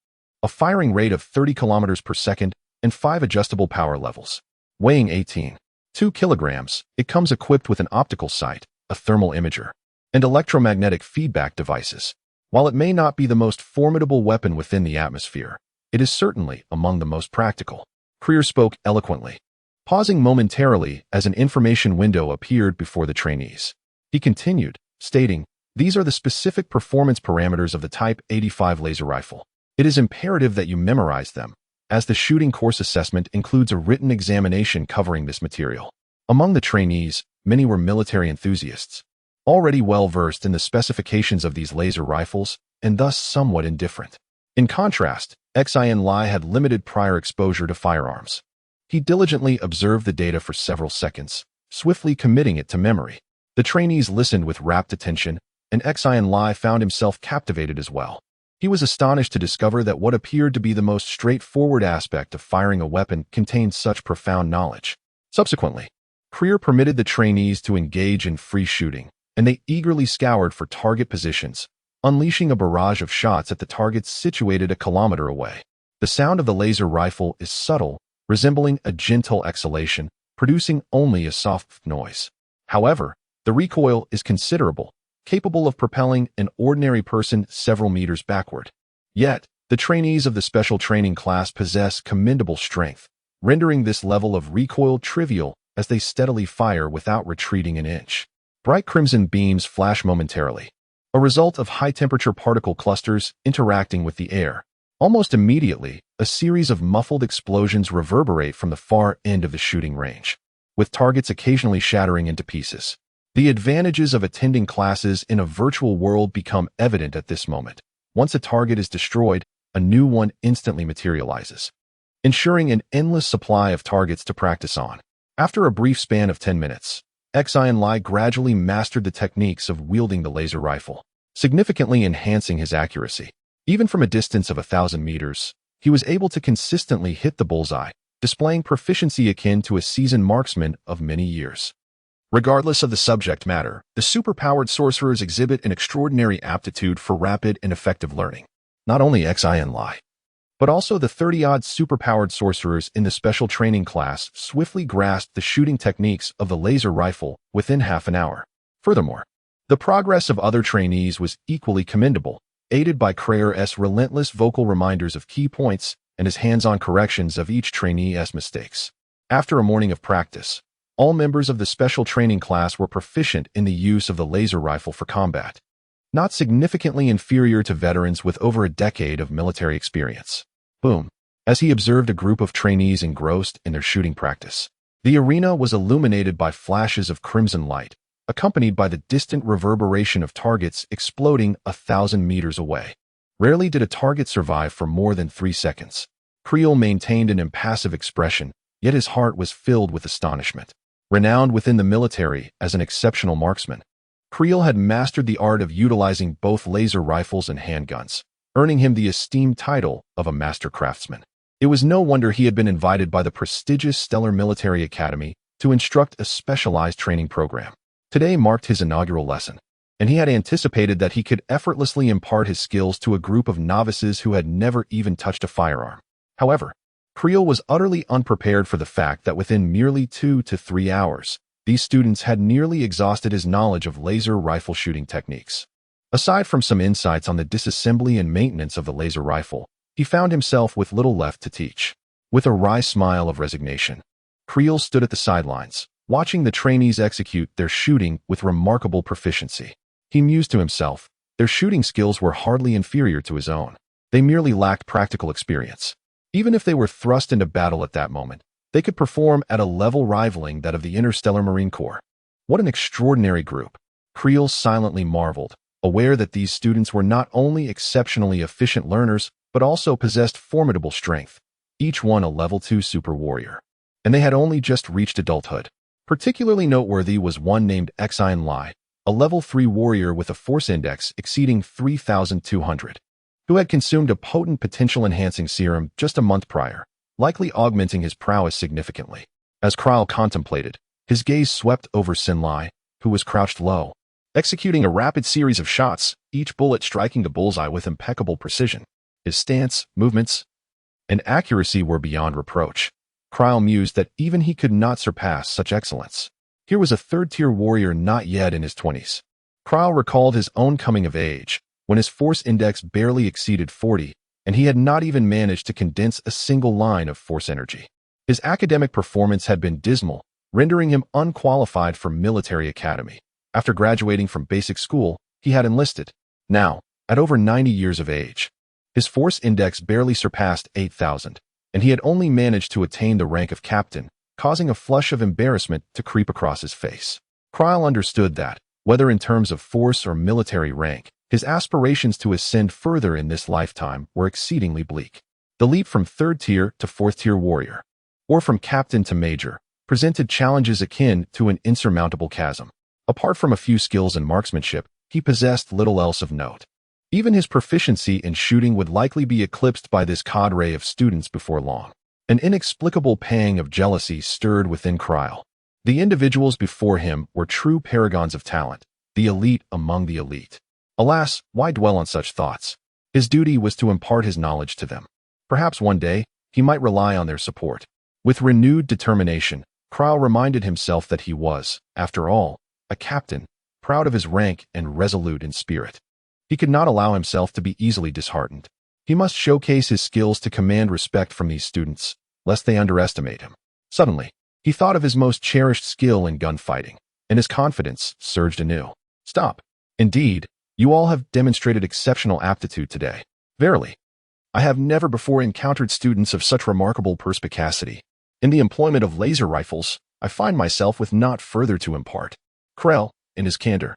Speaker 1: a firing rate of 30 kilometers per second, and 5 adjustable power levels. Weighing 18.2 kilograms, it comes equipped with an optical sight, a thermal imager, and electromagnetic feedback devices. While it may not be the most formidable weapon within the atmosphere, it is certainly among the most practical. Creer spoke eloquently, pausing momentarily as an information window appeared before the trainees. He continued, stating, "These are the specific performance parameters of the Type 85 laser rifle. It is imperative that you memorize them, as the shooting course assessment includes a written examination covering this material." Among the trainees, many were military enthusiasts, already well-versed in the specifications of these laser rifles, and thus somewhat indifferent. In contrast, Xin Lie had limited prior exposure to firearms. He diligently observed the data for several seconds, swiftly committing it to memory. The trainees listened with rapt attention, and Xin Lie found himself captivated as well. He was astonished to discover that what appeared to be the most straightforward aspect of firing a weapon contained such profound knowledge. Subsequently, Creer permitted the trainees to engage in free shooting, and they eagerly scoured for target positions, unleashing a barrage of shots at the targets situated a kilometer away. The sound of the laser rifle is subtle, resembling a gentle exhalation, producing only a soft noise. However, the recoil is considerable, capable of propelling an ordinary person several meters backward. Yet, the trainees of the special training class possess commendable strength, rendering this level of recoil trivial as they steadily fire without retreating an inch. Bright crimson beams flash momentarily, a result of high-temperature particle clusters interacting with the air. Almost immediately, a series of muffled explosions reverberate from the far end of the shooting range, with targets occasionally shattering into pieces. The advantages of attending classes in a virtual world become evident at this moment. Once a target is destroyed, a new one instantly materializes, ensuring an endless supply of targets to practice on. After a brief span of 10 minutes, Xin Lie gradually mastered the techniques of wielding the laser rifle, significantly enhancing his accuracy. Even from a distance of 1,000 meters, he was able to consistently hit the bullseye, displaying proficiency akin to a seasoned marksman of many years. Regardless of the subject matter, the superpowered sorcerers exhibit an extraordinary aptitude for rapid and effective learning. Not only Xin Lie, but also the 30-odd superpowered sorcerers in the special training class swiftly grasped the shooting techniques of the laser rifle within half an hour. Furthermore, the progress of other trainees was equally commendable, aided by Creer's relentless vocal reminders of key points and his hands-on corrections of each trainee's mistakes. After a morning of practice, all members of the special training class were proficient in the use of the laser rifle for combat, not significantly inferior to veterans with over a decade of military experience. Boom! As he observed a group of trainees engrossed in their shooting practice, the arena was illuminated by flashes of crimson light, accompanied by the distant reverberation of targets exploding 1,000 meters away. Rarely did a target survive for more than 3 seconds. Creel maintained an impassive expression, yet his heart was filled with astonishment. Renowned within the military as an exceptional marksman, Creel had mastered the art of utilizing both laser rifles and handguns, earning him the esteemed title of a master craftsman. It was no wonder he had been invited by the prestigious Stellar Military Academy to instruct a specialized training program. Today marked his inaugural lesson, and he had anticipated that he could effortlessly impart his skills to a group of novices who had never even touched a firearm. However, Creel was utterly unprepared for the fact that within merely 2 to 3 hours, these students had nearly exhausted his knowledge of laser rifle shooting techniques. Aside from some insights on the disassembly and maintenance of the laser rifle, he found himself with little left to teach. With a wry smile of resignation, Creel stood at the sidelines, watching the trainees execute their shooting with remarkable proficiency. He mused to himself, their shooting skills were hardly inferior to his own. They merely lacked practical experience. Even if they were thrust into battle at that moment, they could perform at a level rivaling that of the interstellar Marine Corps. What an extraordinary group! Creel silently marveled, aware that these students were not only exceptionally efficient learners, but also possessed formidable strength, each one a level 2 super warrior. And they had only just reached adulthood. Particularly noteworthy was one named Xin Lie, a level 3 warrior with a force index exceeding 3,200, who had consumed a potent potential-enhancing serum just a month prior, likely augmenting his prowess significantly. As Creel contemplated, his gaze swept over Xin Lie, who was crouched low, executing a rapid series of shots, each bullet striking the bullseye with impeccable precision. His stance, movements, and accuracy were beyond reproach. Creel mused that even he could not surpass such excellence. Here was a third-tier warrior not yet in his 20s. Creel recalled his own coming of age, when his force index barely exceeded 40, and he had not even managed to condense a single line of force energy. His academic performance had been dismal, rendering him unqualified for military academy. After graduating from basic school, he had enlisted. Now, at over 90 years of age, his force index barely surpassed 8,000, and he had only managed to attain the rank of captain, causing a flush of embarrassment to creep across his face. Creel understood that, whether in terms of force or military rank, his aspirations to ascend further in this lifetime were exceedingly bleak. The leap from third-tier to fourth-tier warrior, or from captain to major, presented challenges akin to an insurmountable chasm. Apart from a few skills in marksmanship, he possessed little else of note. Even his proficiency in shooting would likely be eclipsed by this cadre of students before long. An inexplicable pang of jealousy stirred within Creel. The individuals before him were true paragons of talent, the elite among the elite. Alas, why dwell on such thoughts? His duty was to impart his knowledge to them. Perhaps one day, he might rely on their support. With renewed determination, Creel reminded himself that he was, after all, a captain, proud of his rank and resolute in spirit. He could not allow himself to be easily disheartened. He must showcase his skills to command respect from these students, lest they underestimate him. Suddenly, he thought of his most cherished skill in gunfighting, and his confidence surged anew. Stop. Indeed, you all have demonstrated exceptional aptitude today. Verily, I have never before encountered students of such remarkable perspicacity. In the employment of laser rifles, I find myself with naught further to impart. Creel, in his candor,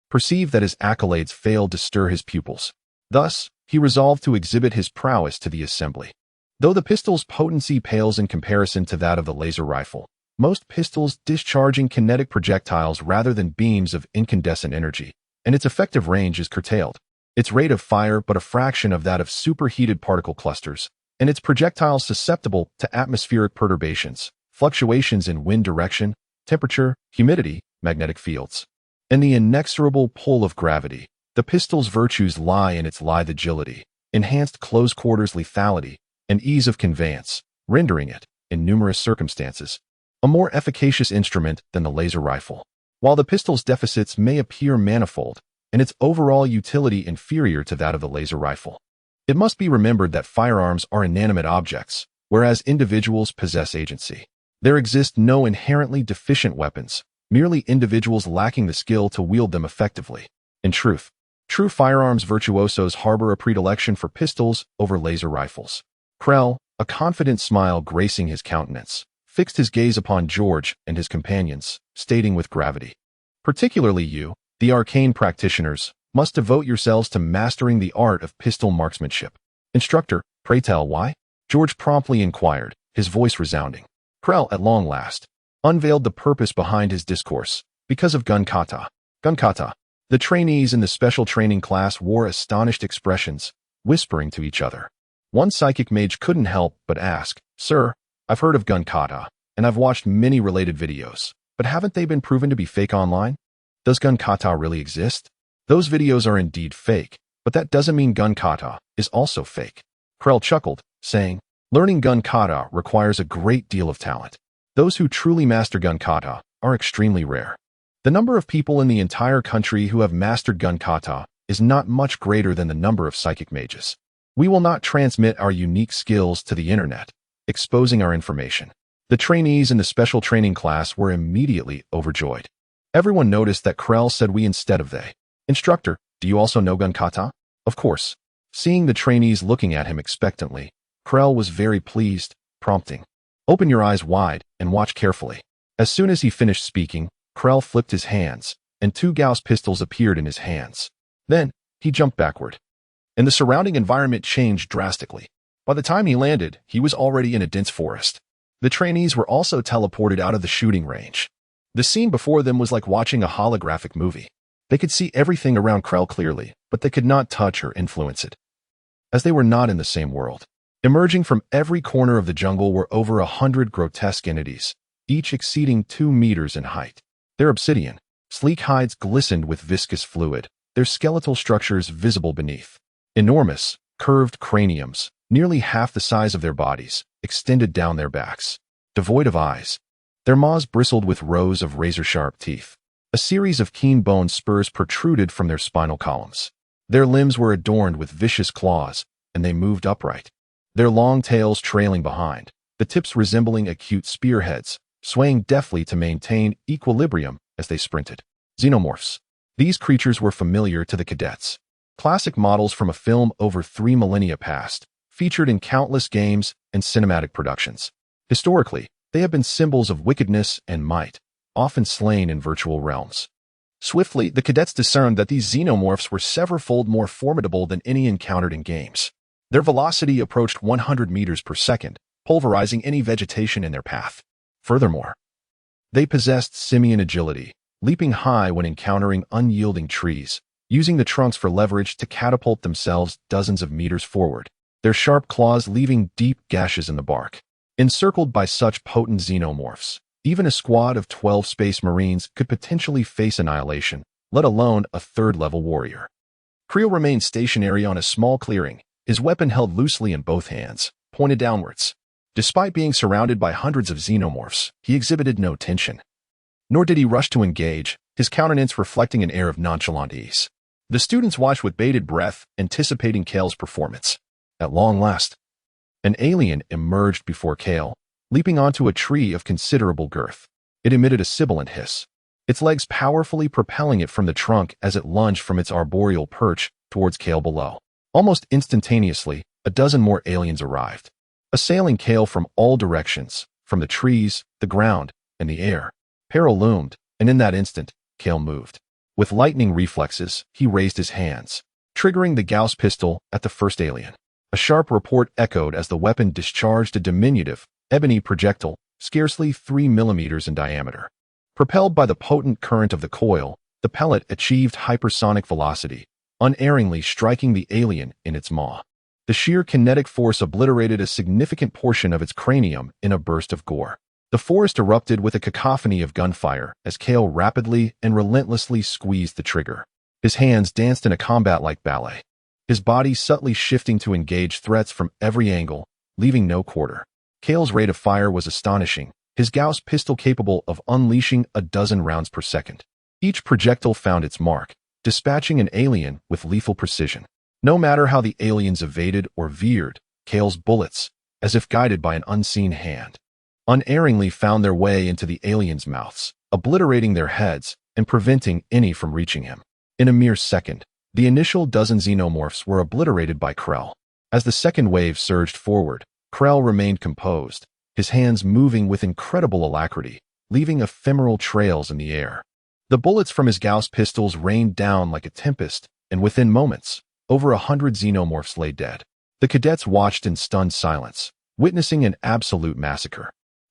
Speaker 1: perceived that his accolades failed to stir his pupils. Thus, he resolved to exhibit his prowess to the assembly. Though the pistol's potency pales in comparison to that of the laser rifle, most pistols discharging kinetic projectiles rather than beams of incandescent energy, and its effective range is curtailed. Its rate of fire but a fraction of that of superheated particle clusters, and its projectiles susceptible to atmospheric perturbations, fluctuations in wind direction, temperature, humidity, magnetic fields, and the inexorable pull of gravity. The pistol's virtues lie in its lithe agility, enhanced close-quarters lethality, and ease of conveyance, rendering it, in numerous circumstances, a more efficacious instrument than the laser rifle. While the pistol's deficits may appear manifold, and its overall utility inferior to that of the laser rifle, it must be remembered that firearms are inanimate objects, whereas individuals possess agency. There exist no inherently deficient weapons, merely individuals lacking the skill to wield them effectively. In truth, true firearms virtuosos harbor a predilection for pistols over laser rifles. Creel, a confident smile gracing his countenance, fixed his gaze upon George and his companions, stating with gravity, "Particularly you, the arcane practitioners, must devote yourselves to mastering the art of pistol marksmanship." "Instructor, pray tell why?" George promptly inquired, his voice resounding. Creel, at long last, unveiled the purpose behind his discourse. Because of gun kata. Gun kata. The trainees in the special training class wore astonished expressions, whispering to each other. One psychic mage couldn't help but ask, "Sir, I've heard of gun kata, and I've watched many related videos, but haven't they been proven to be fake online? Does gun kata really exist?" "Those videos are indeed fake, but that doesn't mean gun kata is also fake." Krell chuckled, saying, "Learning gun kata requires a great deal of talent. Those who truly master gun kata are extremely rare. The number of people in the entire country who have mastered gun kata is not much greater than the number of psychic mages. We will not transmit our unique skills to the internet, exposing our information." The trainees in the special training class were immediately overjoyed. Everyone noticed that Krell said we instead of they. "Instructor, do you also know gun kata?" "Of course." Seeing the trainees looking at him expectantly, Krell was very pleased, prompting, "Open your eyes wide and watch carefully." As soon as he finished speaking, Krell flipped his hands, and 2 Gauss pistols appeared in his hands. Then, he jumped backward, and the surrounding environment changed drastically. By the time he landed, he was already in a dense forest. The trainees were also teleported out of the shooting range. The scene before them was like watching a holographic movie. They could see everything around Krell clearly, but they could not touch or influence it, as they were not in the same world. Emerging from every corner of the jungle were over 100 grotesque entities, each exceeding 2 meters in height. Their obsidian, sleek hides glistened with viscous fluid, their skeletal structures visible beneath. Enormous, curved craniums, nearly half the size of their bodies, extended down their backs. Devoid of eyes, their maws bristled with rows of razor-sharp teeth. A series of keen bone spurs protruded from their spinal columns. Their limbs were adorned with vicious claws, and they moved upright, their long tails trailing behind, the tips resembling acute spearheads, swaying deftly to maintain equilibrium as they sprinted. Xenomorphs. These creatures were familiar to the cadets. Classic models from a film over 3 millennia past, featured in countless games and cinematic productions. Historically, they have been symbols of wickedness and might, often slain in virtual realms. Swiftly, the cadets discerned that these xenomorphs were severalfold more formidable than any encountered in games. Their velocity approached 100 meters per second, pulverizing any vegetation in their path. Furthermore, they possessed simian agility, leaping high when encountering unyielding trees, using the trunks for leverage to catapult themselves dozens of meters forward, their sharp claws leaving deep gashes in the bark. Encircled by such potent xenomorphs, even a squad of 12 space marines could potentially face annihilation, let alone a third-level warrior. Creel remained stationary on a small clearing, his weapon held loosely in both hands, pointed downwards. Despite being surrounded by hundreds of xenomorphs, he exhibited no tension. Nor did he rush to engage, his countenance reflecting an air of nonchalant ease. The students watched with bated breath, anticipating Kale's performance. At long last, an alien emerged before Kale, leaping onto a tree of considerable girth. It emitted a sibilant hiss, its legs powerfully propelling it from the trunk as it lunged from its arboreal perch towards Kale below. Almost instantaneously, a dozen more aliens arrived, assailing Kale from all directions, from the trees, the ground, and the air. Peril loomed, and in that instant, Kale moved. With lightning reflexes, he raised his hands, triggering the Gauss pistol at the first alien. A sharp report echoed as the weapon discharged a diminutive, ebony projectile, scarcely 3 millimeters in diameter. Propelled by the potent current of the coil, the pellet achieved hypersonic velocity, unerringly striking the alien in its maw. The sheer kinetic force obliterated a significant portion of its cranium in a burst of gore. The forest erupted with a cacophony of gunfire as Kale rapidly and relentlessly squeezed the trigger. His hands danced in a combat-like ballet, his body subtly shifting to engage threats from every angle, leaving no quarter. Kale's rate of fire was astonishing, his Gauss pistol capable of unleashing a dozen rounds per second. Each projectile found its mark, dispatching an alien with lethal precision. No matter how the aliens evaded or veered, Kale's bullets, as if guided by an unseen hand, unerringly found their way into the aliens' mouths, obliterating their heads and preventing any from reaching him. In a mere second, the initial dozen xenomorphs were obliterated by Krell. As the second wave surged forward, Krell remained composed, his hands moving with incredible alacrity, leaving ephemeral trails in the air. The bullets from his Gauss pistols rained down like a tempest, and within moments, over 100 xenomorphs lay dead. The cadets watched in stunned silence, witnessing an absolute massacre.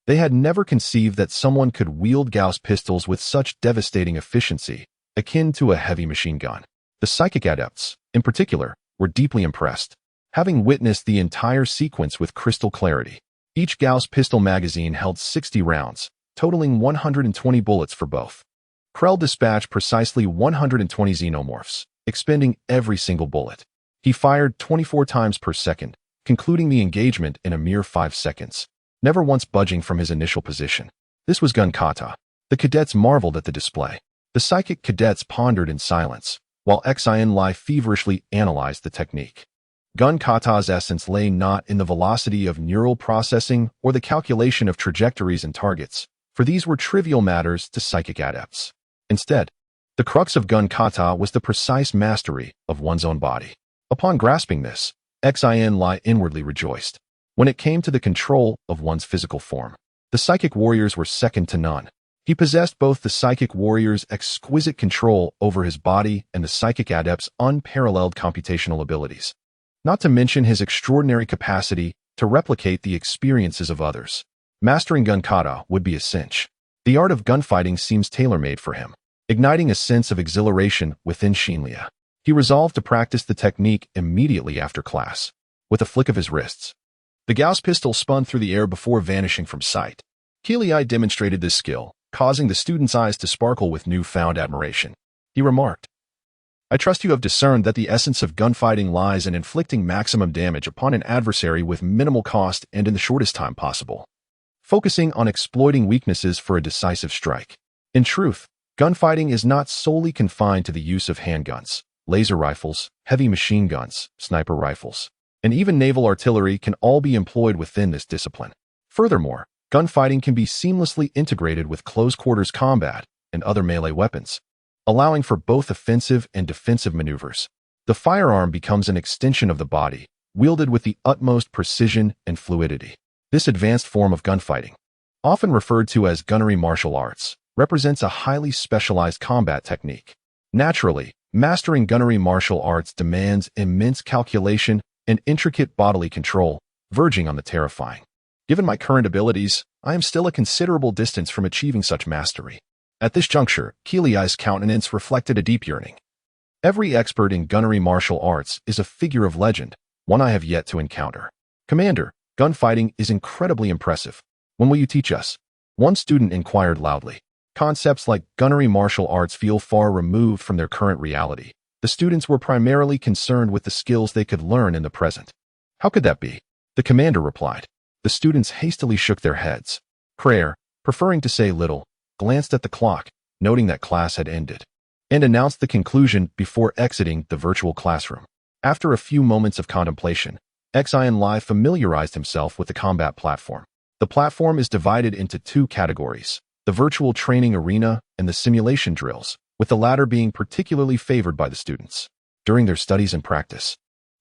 Speaker 1: They had never conceived that someone could wield Gauss pistols with such devastating efficiency, akin to a heavy machine gun. The psychic adepts, in particular, were deeply impressed, having witnessed the entire sequence with crystal clarity. Each Gauss pistol magazine held 60 rounds, totaling 120 bullets for both. Krell dispatched precisely 120 xenomorphs, expending every single bullet. He fired 24 times per second, concluding the engagement in a mere 5 seconds, never once budging from his initial position. This was gun kata. The cadets marveled at the display. The psychic cadets pondered in silence, while Xin Lie feverishly analyzed the technique. Gun kata's essence lay not in the velocity of neural processing or the calculation of trajectories and targets, for these were trivial matters to psychic adepts. Instead, the crux of gun kata was the precise mastery of one's own body. Upon grasping this, Xin Lie inwardly rejoiced. When it came to the control of one's physical form, the psychic warriors were second to none. He possessed both the psychic warrior's exquisite control over his body and the psychic adept's unparalleled computational abilities, not to mention his extraordinary capacity to replicate the experiences of others. Mastering gun kata would be a cinch. The art of gunfighting seems tailor-made for him, igniting a sense of exhilaration within Xin Lie. He resolved to practice the technique immediately after class. With a flick of his wrists, the Gauss pistol spun through the air before vanishing from sight. Xin Lie demonstrated this skill, causing the student's eyes to sparkle with newfound admiration. He remarked, "I trust you have discerned that the essence of gunfighting lies in inflicting maximum damage upon an adversary with minimal cost and in the shortest time possible, focusing on exploiting weaknesses for a decisive strike. In truth, gunfighting is not solely confined to the use of handguns. Laser rifles, heavy machine guns, sniper rifles, and even naval artillery can all be employed within this discipline. Furthermore, gunfighting can be seamlessly integrated with close-quarters combat and other melee weapons, allowing for both offensive and defensive maneuvers. The firearm becomes an extension of the body, wielded with the utmost precision and fluidity. This advanced form of gunfighting, often referred to as gunnery martial arts, represents a highly specialized combat technique. Naturally, mastering gunnery martial arts demands immense calculation and intricate bodily control, verging on the terrifying. Given my current abilities, I am still a considerable distance from achieving such mastery." At this juncture, Xin Lie's countenance reflected a deep yearning. Every expert in gunnery martial arts is a figure of legend, one I have yet to encounter. "Commander, gunfighting is incredibly impressive. When will you teach us?" One student inquired loudly. Concepts like gunnery martial arts feel far removed from their current reality. The students were primarily concerned with the skills they could learn in the present. "How could that be?" the commander replied. The students hastily shook their heads. Prayer, preferring to say little, glanced at the clock, noting that class had ended, and announced the conclusion before exiting the virtual classroom. After a few moments of contemplation, Xin Lie familiarized himself with the combat platform. The platform is divided into two categories: the virtual training arena and the simulation drills, with the latter being particularly favored by the students. During their studies and practice,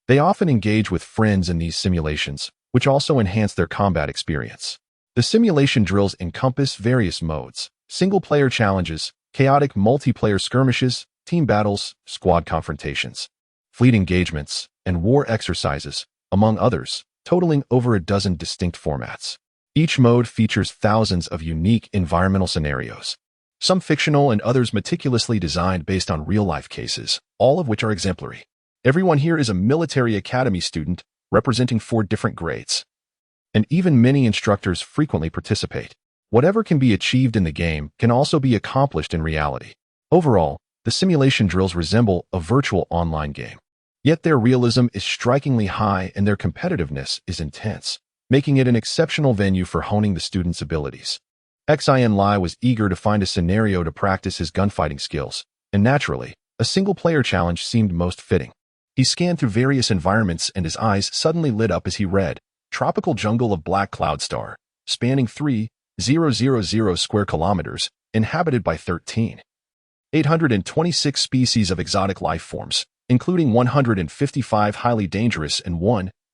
Speaker 1: they often engage with friends in these simulations, which also enhance their combat experience. The simulation drills encompass various modes: single-player challenges, chaotic multiplayer skirmishes, team battles, squad confrontations, fleet engagements, and war exercises, among others, totaling over a dozen distinct formats. Each mode features thousands of unique environmental scenarios, some fictional and others meticulously designed based on real-life cases, all of which are exemplary. Everyone here is a military academy student, representing 4 different grades, and even many instructors frequently participate. Whatever can be achieved in the game can also be accomplished in reality. Overall, the simulation drills resemble a virtual online game. Yet their realism is strikingly high and their competitiveness is intense, making it an exceptional venue for honing the students' abilities. Xin Lie was eager to find a scenario to practice his gunfighting skills, and naturally, a single-player challenge seemed most fitting. He scanned through various environments and his eyes suddenly lit up as he read, "Tropical jungle of Black Cloud Star, spanning 3,000 square kilometers, inhabited by 13,826 species of exotic life forms, including 155 highly dangerous and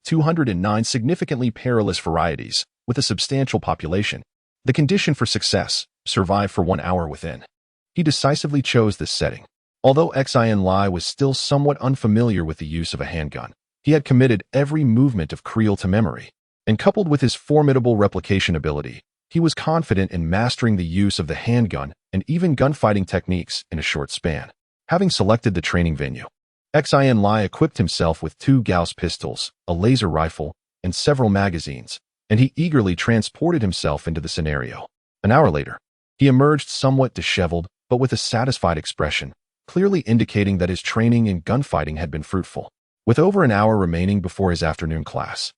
Speaker 1: 209 significantly perilous varieties, with a substantial population. The condition for success: survive for 1 hour within." He decisively chose this setting. Although Xin Lie was still somewhat unfamiliar with the use of a handgun, he had committed every movement of Creel to memory, and coupled with his formidable replication ability, He was confident in mastering the use of the handgun and even gunfighting techniques in a short span. Having selected the training venue, Xin Lie equipped himself with 2 Gauss pistols, a laser rifle, and several magazines, and he eagerly transported himself into the scenario. An hour later, he emerged somewhat disheveled, but with a satisfied expression, clearly indicating that his training in gunfighting had been fruitful. With over an hour remaining before his afternoon class,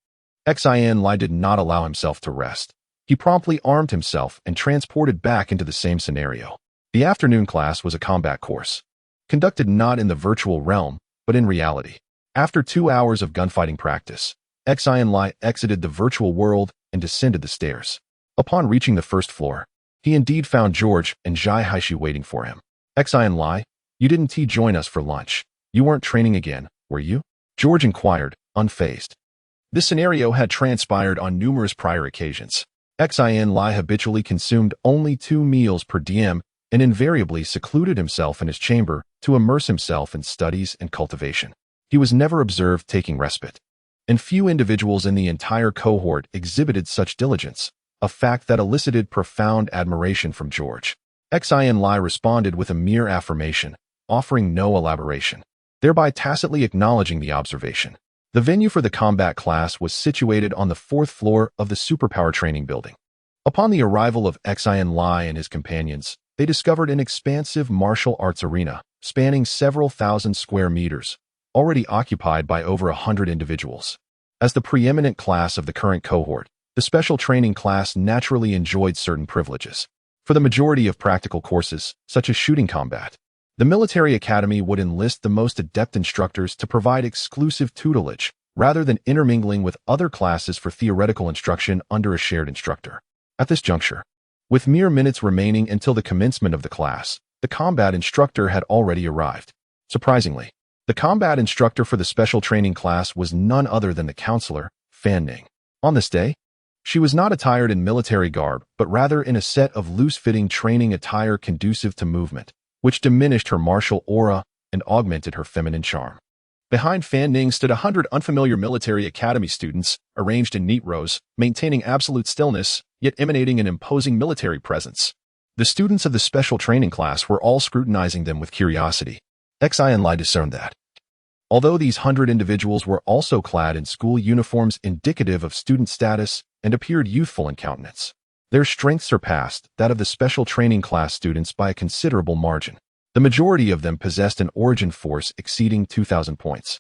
Speaker 1: Xin Lie did not allow himself to rest. He promptly armed himself and transported back into the same scenario. The afternoon class was a combat course, conducted not in the virtual realm, but in reality. After 2 hours of gunfighting practice, Xin Lie exited the virtual world and descended the stairs. Upon reaching the first floor, he indeed found George and Zhai Haishi waiting for him. Xin Lie, you didn't join us for lunch. You weren't training again, were you? George inquired, unfazed. This scenario had transpired on numerous prior occasions. Xin Lie habitually consumed only 2 meals per diem and invariably secluded himself in his chamber to immerse himself in studies and cultivation. He was never observed taking respite, and few individuals in the entire cohort exhibited such diligence, a fact that elicited profound admiration from George. Xin Lie responded with a mere affirmation, offering no elaboration, thereby tacitly acknowledging the observation. The venue for the combat class was situated on the 4th floor of the superpower training building. Upon the arrival of Xin Lie and his companions, they discovered an expansive martial arts arena, spanning several thousand square meters, already occupied by over 100 individuals. As the preeminent class of the current cohort, the special training class naturally enjoyed certain privileges. For the majority of practical courses, such as shooting combat, the military academy would enlist the most adept instructors to provide exclusive tutelage, rather than intermingling with other classes for theoretical instruction under a shared instructor. At this juncture, with mere minutes remaining until the commencement of the class, the combat instructor had already arrived. Surprisingly, the combat instructor for the special training class was none other than the counselor, Fan Ning. On this day, she was not attired in military garb, but rather in a set of loose-fitting training attire conducive to movement, which diminished her martial aura and augmented her feminine charm. Behind Fan Ning stood 100 unfamiliar military academy students, arranged in neat rows, maintaining absolute stillness, yet emanating an imposing military presence. The students of the special training class were all scrutinizing them with curiosity. Xin Lie discerned that, although these 100 individuals were also clad in school uniforms indicative of student status and appeared youthful in countenance, their strength surpassed that of the special training class students by a considerable margin. The majority of them possessed an origin force exceeding 2,000 points,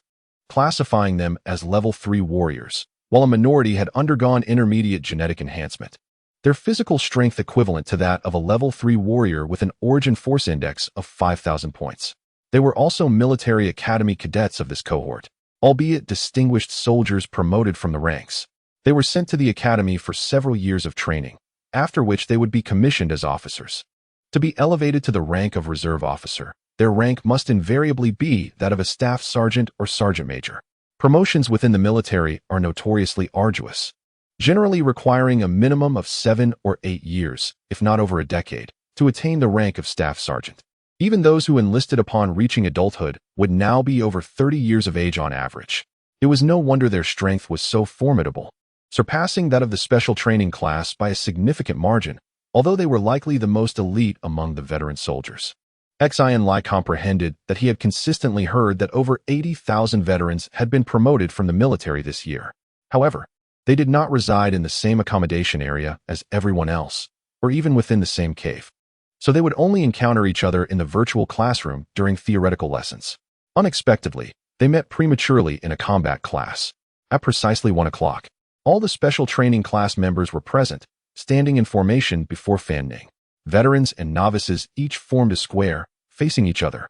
Speaker 1: classifying them as level 3 warriors, while a minority had undergone intermediate genetic enhancement. Their physical strength equivalent to that of a level 3 warrior with an origin force index of 5,000 points. They were also military academy cadets of this cohort, albeit distinguished soldiers promoted from the ranks. They were sent to the academy for several years of training, after which they would be commissioned as officers. To be elevated to the rank of reserve officer, their rank must invariably be that of a staff sergeant or sergeant major. Promotions within the military are notoriously arduous, generally requiring a minimum of 7 or 8 years, if not over a decade, to attain the rank of staff sergeant. Even those who enlisted upon reaching adulthood would now be over 30 years of age on average. It was no wonder their strength was so formidable, surpassing that of the special training class by a significant margin, although they were likely the most elite among the veteran soldiers. Xin Lie comprehended that he had consistently heard that over 80,000 veterans had been promoted from the military this year. However, they did not reside in the same accommodation area as everyone else, or even within the same cave, so they would only encounter each other in the virtual classroom during theoretical lessons. Unexpectedly, they met prematurely in a combat class. At precisely 1 o'clock, all the special training class members were present, standing in formation before Fan Ning. Veterans and novices each formed a square, facing each other,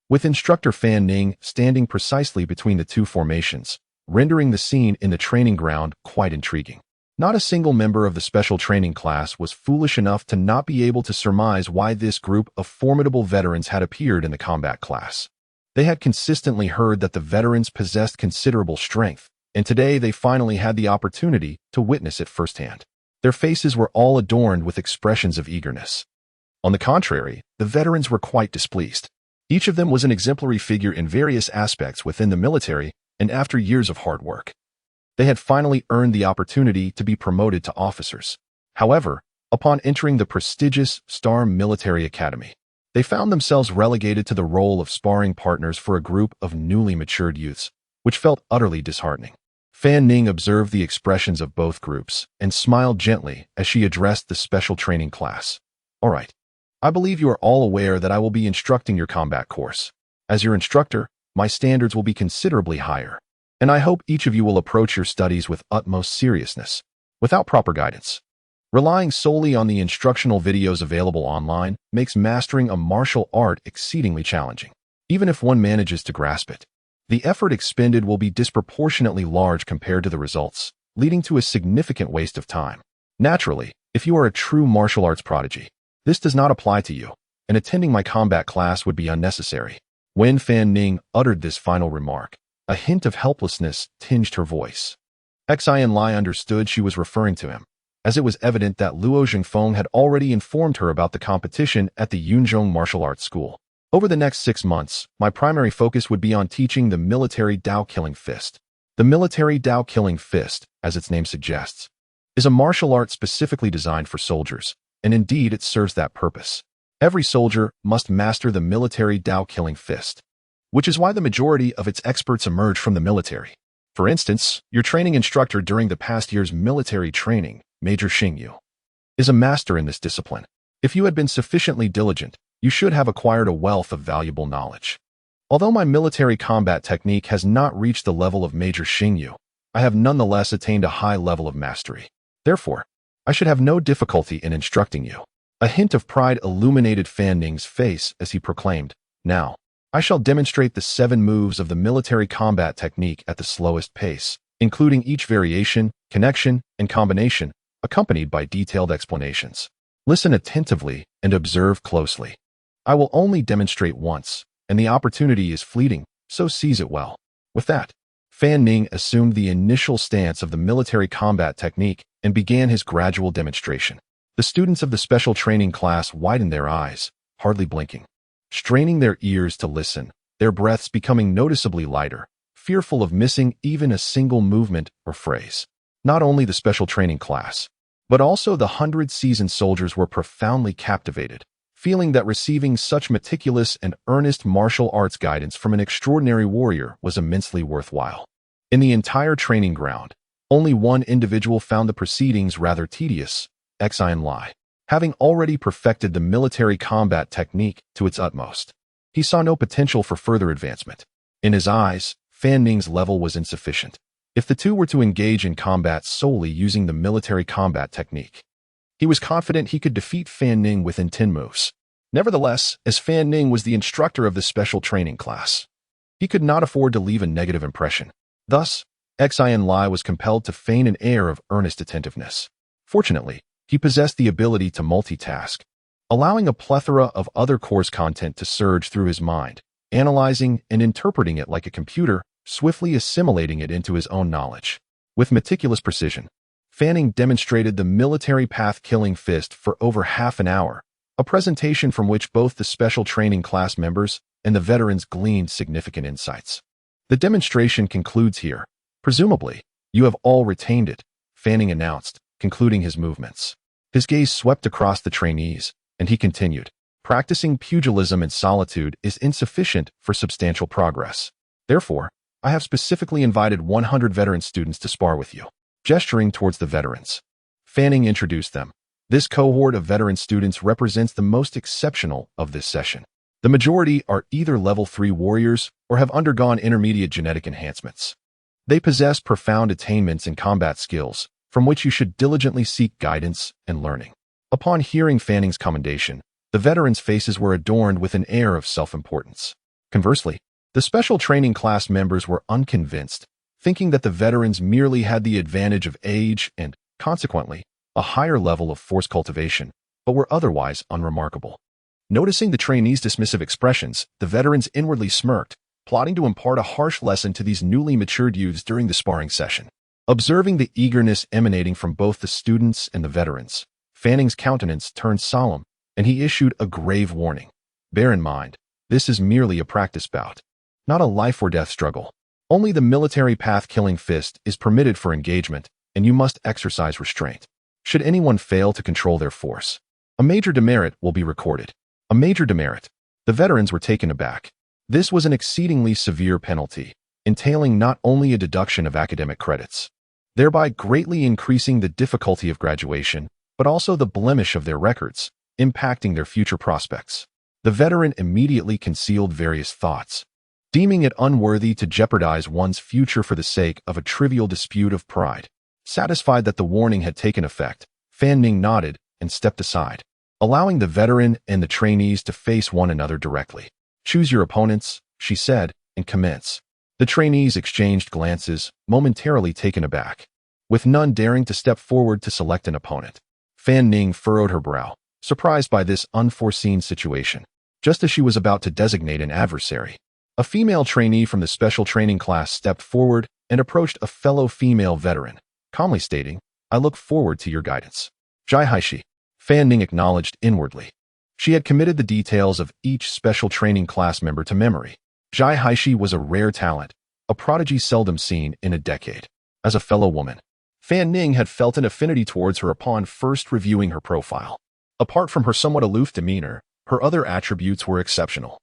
Speaker 1: with instructor Fan Ning standing precisely between the two formations, rendering the scene in the training ground quite intriguing. Not a single member of the special training class was foolish enough to not be able to surmise why this group of formidable veterans had appeared in the combat class. They had consistently heard that the veterans possessed considerable strength, and today they finally had the opportunity to witness it firsthand. Their faces were all adorned with expressions of eagerness. On the contrary, the veterans were quite displeased. Each of them was an exemplary figure in various aspects within the military, and after years of hard work, they had finally earned the opportunity to be promoted to officers. However, Upon entering the prestigious Star Military Academy, they found themselves relegated to the role of sparring partners for a group of newly matured youths, which felt utterly disheartening. Fan Ning observed the expressions of both groups and smiled gently as she addressed the special training class. All right. I believe you are all aware that I will be instructing your combat course. As your instructor, my standards will be considerably higher, and I hope each of you will approach your studies with utmost seriousness, without proper guidance. Relying solely on the instructional videos available online makes mastering a martial art exceedingly challenging. Even if one manages to grasp it, the effort expended will be disproportionately large compared to the results, leading to a significant waste of time. Naturally, if you are a true martial arts prodigy, this does not apply to you, and attending my combat class would be unnecessary. When Fan Ning uttered this final remark, a hint of helplessness tinged her voice. Xin Lie understood she was referring to him, as it was evident that Luo Zhengfeng had already informed her about the competition at the Yunzhong Martial Arts School. Over the next 6 months, my primary focus would be on teaching the military Dao Killing Fist. The military Dao Killing Fist, as its name suggests, is a martial art specifically designed for soldiers, and indeed it serves that purpose. Every soldier must master the military Dao Killing Fist, which is why the majority of its experts emerge from the military. For instance, your training instructor during the past year's military training, Major Xingyu, is a master in this discipline. If you had been sufficiently diligent, you should have acquired a wealth of valuable knowledge. Although my military combat technique has not reached the level of Major Xingyu, I have nonetheless attained a high level of mastery. Therefore, I should have no difficulty in instructing you. A hint of pride illuminated Fan Ning's face as he proclaimed, "Now, I shall demonstrate the 7 moves of the military combat technique at the slowest pace, including each variation, connection, and combination, accompanied by detailed explanations. Listen attentively and observe closely. I will only demonstrate once, and the opportunity is fleeting, so seize it well." With that, Fan Ning assumed the initial stance of the military combat technique and began his gradual demonstration. The students of the special training class widened their eyes, hardly blinking, straining their ears to listen, their breaths becoming noticeably lighter, fearful of missing even a single movement or phrase. Not only the special training class, but also the 100 seasoned soldiers were profoundly captivated, feeling that receiving such meticulous and earnest martial arts guidance from an extraordinary warrior was immensely worthwhile. In the entire training ground, only one individual found the proceedings rather tedious, Xin Lie, having already perfected the military combat technique to its utmost. He saw no potential for further advancement. In his eyes, Fan Ning's level was insufficient. If the two were to engage in combat solely using the military combat technique, he was confident he could defeat Fan Ning within 10 moves. Nevertheless, as Fan Ning was the instructor of the special training class, he could not afford to leave a negative impression. Thus, Xin Lie was compelled to feign an air of earnest attentiveness. Fortunately, he possessed the ability to multitask, allowing a plethora of other course content to surge through his mind, analyzing and interpreting it like a computer, swiftly assimilating it into his own knowledge. With meticulous precision, Fan Ning demonstrated the military path killing fist for over half an hour, a presentation from which both the special training class members and the veterans gleaned significant insights. The demonstration concludes here. Presumably, you have all retained it, Fan Ning announced, concluding his movements. His gaze swept across the trainees, and he continued, "Practicing pugilism in solitude is insufficient for substantial progress. Therefore, I have specifically invited 100 veteran students to spar with you." Gesturing towards the veterans, Fan Ning introduced them. This cohort of veteran students represents the most exceptional of this session. The majority are either level 3 warriors or have undergone intermediate genetic enhancements. They possess profound attainments in combat skills, from which you should diligently seek guidance and learning. Upon hearing Fan Ning's commendation, the veterans' faces were adorned with an air of self-importance. Conversely, the special training class members were unconvinced, thinking that the veterans merely had the advantage of age and, consequently, a higher level of force cultivation, but were otherwise unremarkable. Noticing the trainees' dismissive expressions, the veterans inwardly smirked, plotting to impart a harsh lesson to these newly matured youths during the sparring session. Observing the eagerness emanating from both the students and the veterans, Fan Ning's countenance turned solemn, and he issued a grave warning. Bear in mind, this is merely a practice bout, not a life-or-death struggle. Only the military path killing fist is permitted for engagement, and you must exercise restraint. should anyone fail to control their force. A major demerit will be recorded. A major demerit. The veterans were taken aback. This was an exceedingly severe penalty, entailing not only a deduction of academic credits, thereby greatly increasing the difficulty of graduation, but also the blemish of their records, impacting their future prospects. The veteran immediately concealed various thoughts, deeming it unworthy to jeopardize one's future for the sake of a trivial dispute of pride. Satisfied that the warning had taken effect, Fan Ning nodded and stepped aside, allowing the veteran and the trainees to face one another directly. "Choose your opponents," she said, "and commence." The trainees exchanged glances, momentarily taken aback, with none daring to step forward to select an opponent. Fan Ning furrowed her brow, surprised by this unforeseen situation. Just as she was about to designate an adversary, a female trainee from the special training class stepped forward and approached a fellow female veteran, calmly stating, "I look forward to your guidance." Jai Haishi. Fan Ning acknowledged inwardly. She had committed the details of each special training class member to memory. Jai Haishi was a rare talent, a prodigy seldom seen in a decade. As a fellow woman, Fan Ning had felt an affinity towards her upon first reviewing her profile. Apart from her somewhat aloof demeanor, her other attributes were exceptional.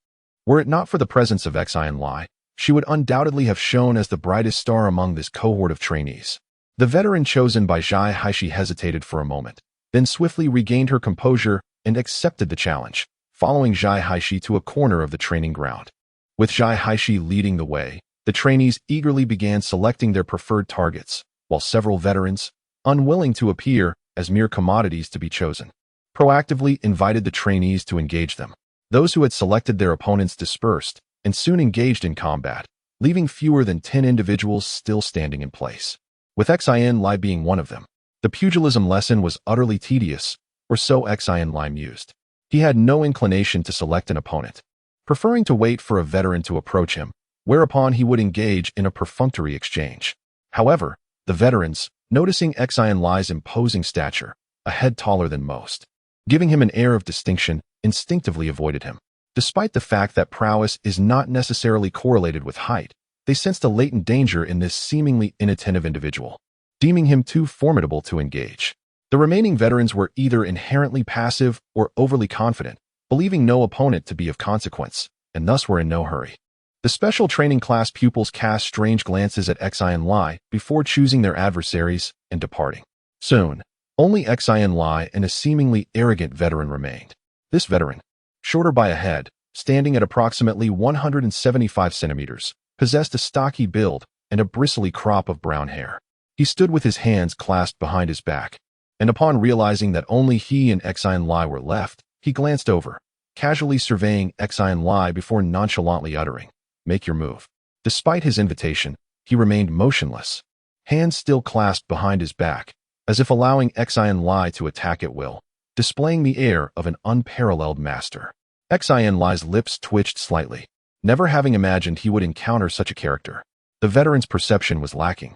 Speaker 1: Were it not for the presence of Xin Lie, she would undoubtedly have shone as the brightest star among this cohort of trainees. The veteran chosen by Jai Haishi hesitated for a moment, then swiftly regained her composure and accepted the challenge, following Jai Haishi to a corner of the training ground. With Jai Haishi leading the way, the trainees eagerly began selecting their preferred targets, while several veterans, unwilling to appear as mere commodities to be chosen, proactively invited the trainees to engage them. Those who had selected their opponents dispersed and soon engaged in combat, leaving fewer than 10 individuals still standing in place, with Xin Lie being one of them. The pugilism lesson was utterly tedious, or so Xin Lie mused. He had no inclination to select an opponent, preferring to wait for a veteran to approach him, whereupon he would engage in a perfunctory exchange. However, the veterans, noticing Xin Lie's imposing stature, a head taller than most, giving him an air of distinction, instinctively avoided him. Despite the fact that prowess is not necessarily correlated with height, they sensed a latent danger in this seemingly inattentive individual, deeming him too formidable to engage. The remaining veterans were either inherently passive or overly confident, believing no opponent to be of consequence, and thus were in no hurry. The special training class pupils cast strange glances at Xin Lie before choosing their adversaries and departing. Soon, only Xin Lie and a seemingly arrogant veteran remained. This veteran, shorter by a head, standing at approximately 175 centimeters, possessed a stocky build and a bristly crop of brown hair. He stood with his hands clasped behind his back, and upon realizing that only he and Xin Lie were left, he glanced over, casually surveying Xin Lie before nonchalantly uttering, "Make your move." Despite his invitation, he remained motionless, hands still clasped behind his back, as if allowing Xin Lie to attack at will, displaying the air of an unparalleled master. Xin Lie's lips twitched slightly, never having imagined he would encounter such a character. The veteran's perception was lacking,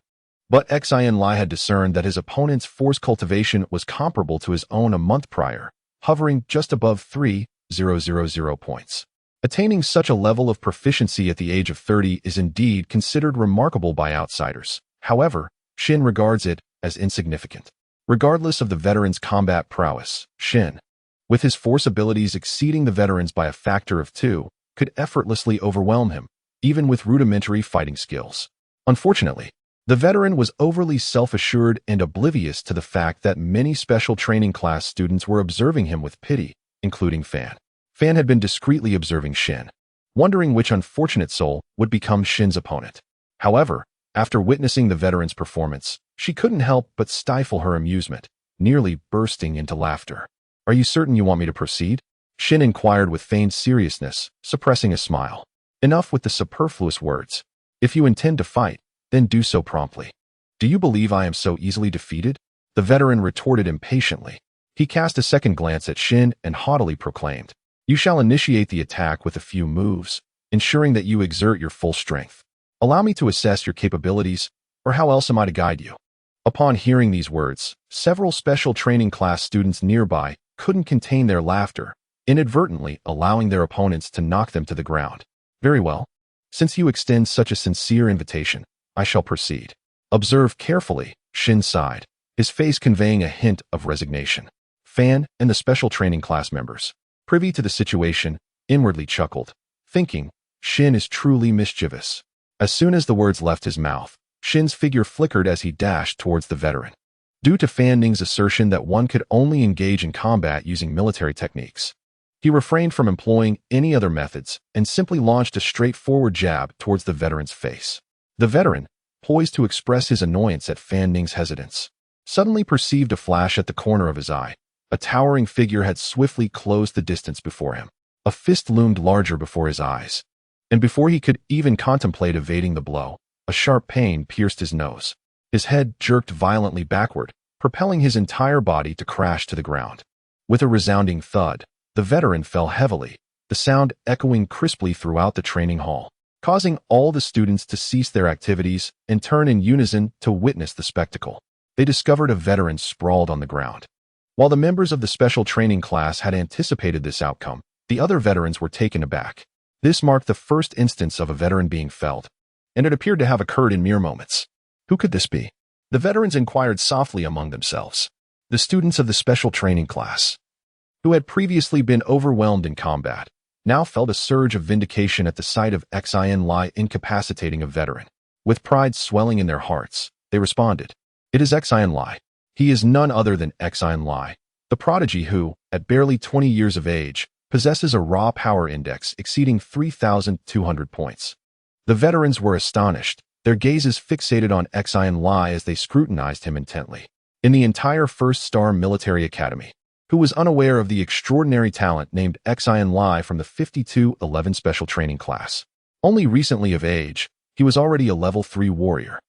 Speaker 1: but Xin Lie had discerned that his opponent's force cultivation was comparable to his own a month prior, hovering just above 3,000 points. Attaining such a level of proficiency at the age of 30 is indeed considered remarkable by outsiders. However, Xin regards it as insignificant. Regardless of the veteran's combat prowess, Xin, with his force abilities exceeding the veteran's by a factor of 2, could effortlessly overwhelm him, even with rudimentary fighting skills. Unfortunately, the veteran was overly self-assured and oblivious to the fact that many special training class students were observing him with pity, including Fan. Fan had been discreetly observing Xin, wondering which unfortunate soul would become Xin's opponent. However, after witnessing the veteran's performance, she couldn't help but stifle her amusement, nearly bursting into laughter. "Are you certain you want me to proceed?" Xin inquired with feigned seriousness, suppressing a smile. "Enough with the superfluous words. If you intend to fight, then do so promptly." "Do you believe I am so easily defeated?" the veteran retorted impatiently. He cast a second glance at Xin and haughtily proclaimed, "You shall initiate the attack with a few moves, ensuring that you exert your full strength. Allow me to assess your capabilities, or how else am I to guide you?" Upon hearing these words, several special training class students nearby couldn't contain their laughter, inadvertently allowing their opponents to knock them to the ground. "Very well. Since you extend such a sincere invitation, I shall proceed." "Observe carefully," Xin sighed. his face conveying a hint of resignation. Fan and the special training class members, privy to the situation, inwardly chuckled, thinking, Xin is truly mischievous. As soon as the words left his mouth, Xin's figure flickered as he dashed towards the veteran. Due to Fan Ning's assertion that one could only engage in combat using military techniques, he refrained from employing any other methods and simply launched a straightforward jab towards the veteran's face. The veteran, poised to express his annoyance at Fan Ning's hesitance, suddenly perceived a flash at the corner of his eye. A towering figure had swiftly closed the distance before him. A fist loomed larger before his eyes, and before he could even contemplate evading the blow, a sharp pain pierced his nose. His head jerked violently backward, propelling his entire body to crash to the ground. With a resounding thud, the veteran fell heavily, the sound echoing crisply throughout the training hall, causing all the students to cease their activities and turn in unison to witness the spectacle. They discovered a veteran sprawled on the ground. While the members of the special training class had anticipated this outcome, the other veterans were taken aback. This marked the first instance of a veteran being felled, and it appeared to have occurred in mere moments. Who could this be? The veterans inquired softly among themselves. The students of the special training class, who had previously been overwhelmed in combat, now felt a surge of vindication at the sight of Xin Lie incapacitating a veteran. With pride swelling in their hearts, they responded, "It is Xin Lie. He is none other than Xin Lie, the prodigy who, at barely 20 years of age, possesses a raw power index exceeding 3,200 points." The veterans were astonished, their gazes fixated on Xin Lie as they scrutinized him intently. In the entire first-star military academy, who was unaware of the extraordinary talent named Xin Lie from the 5211 special training class. Only recently of age, he was already a level 3 warrior,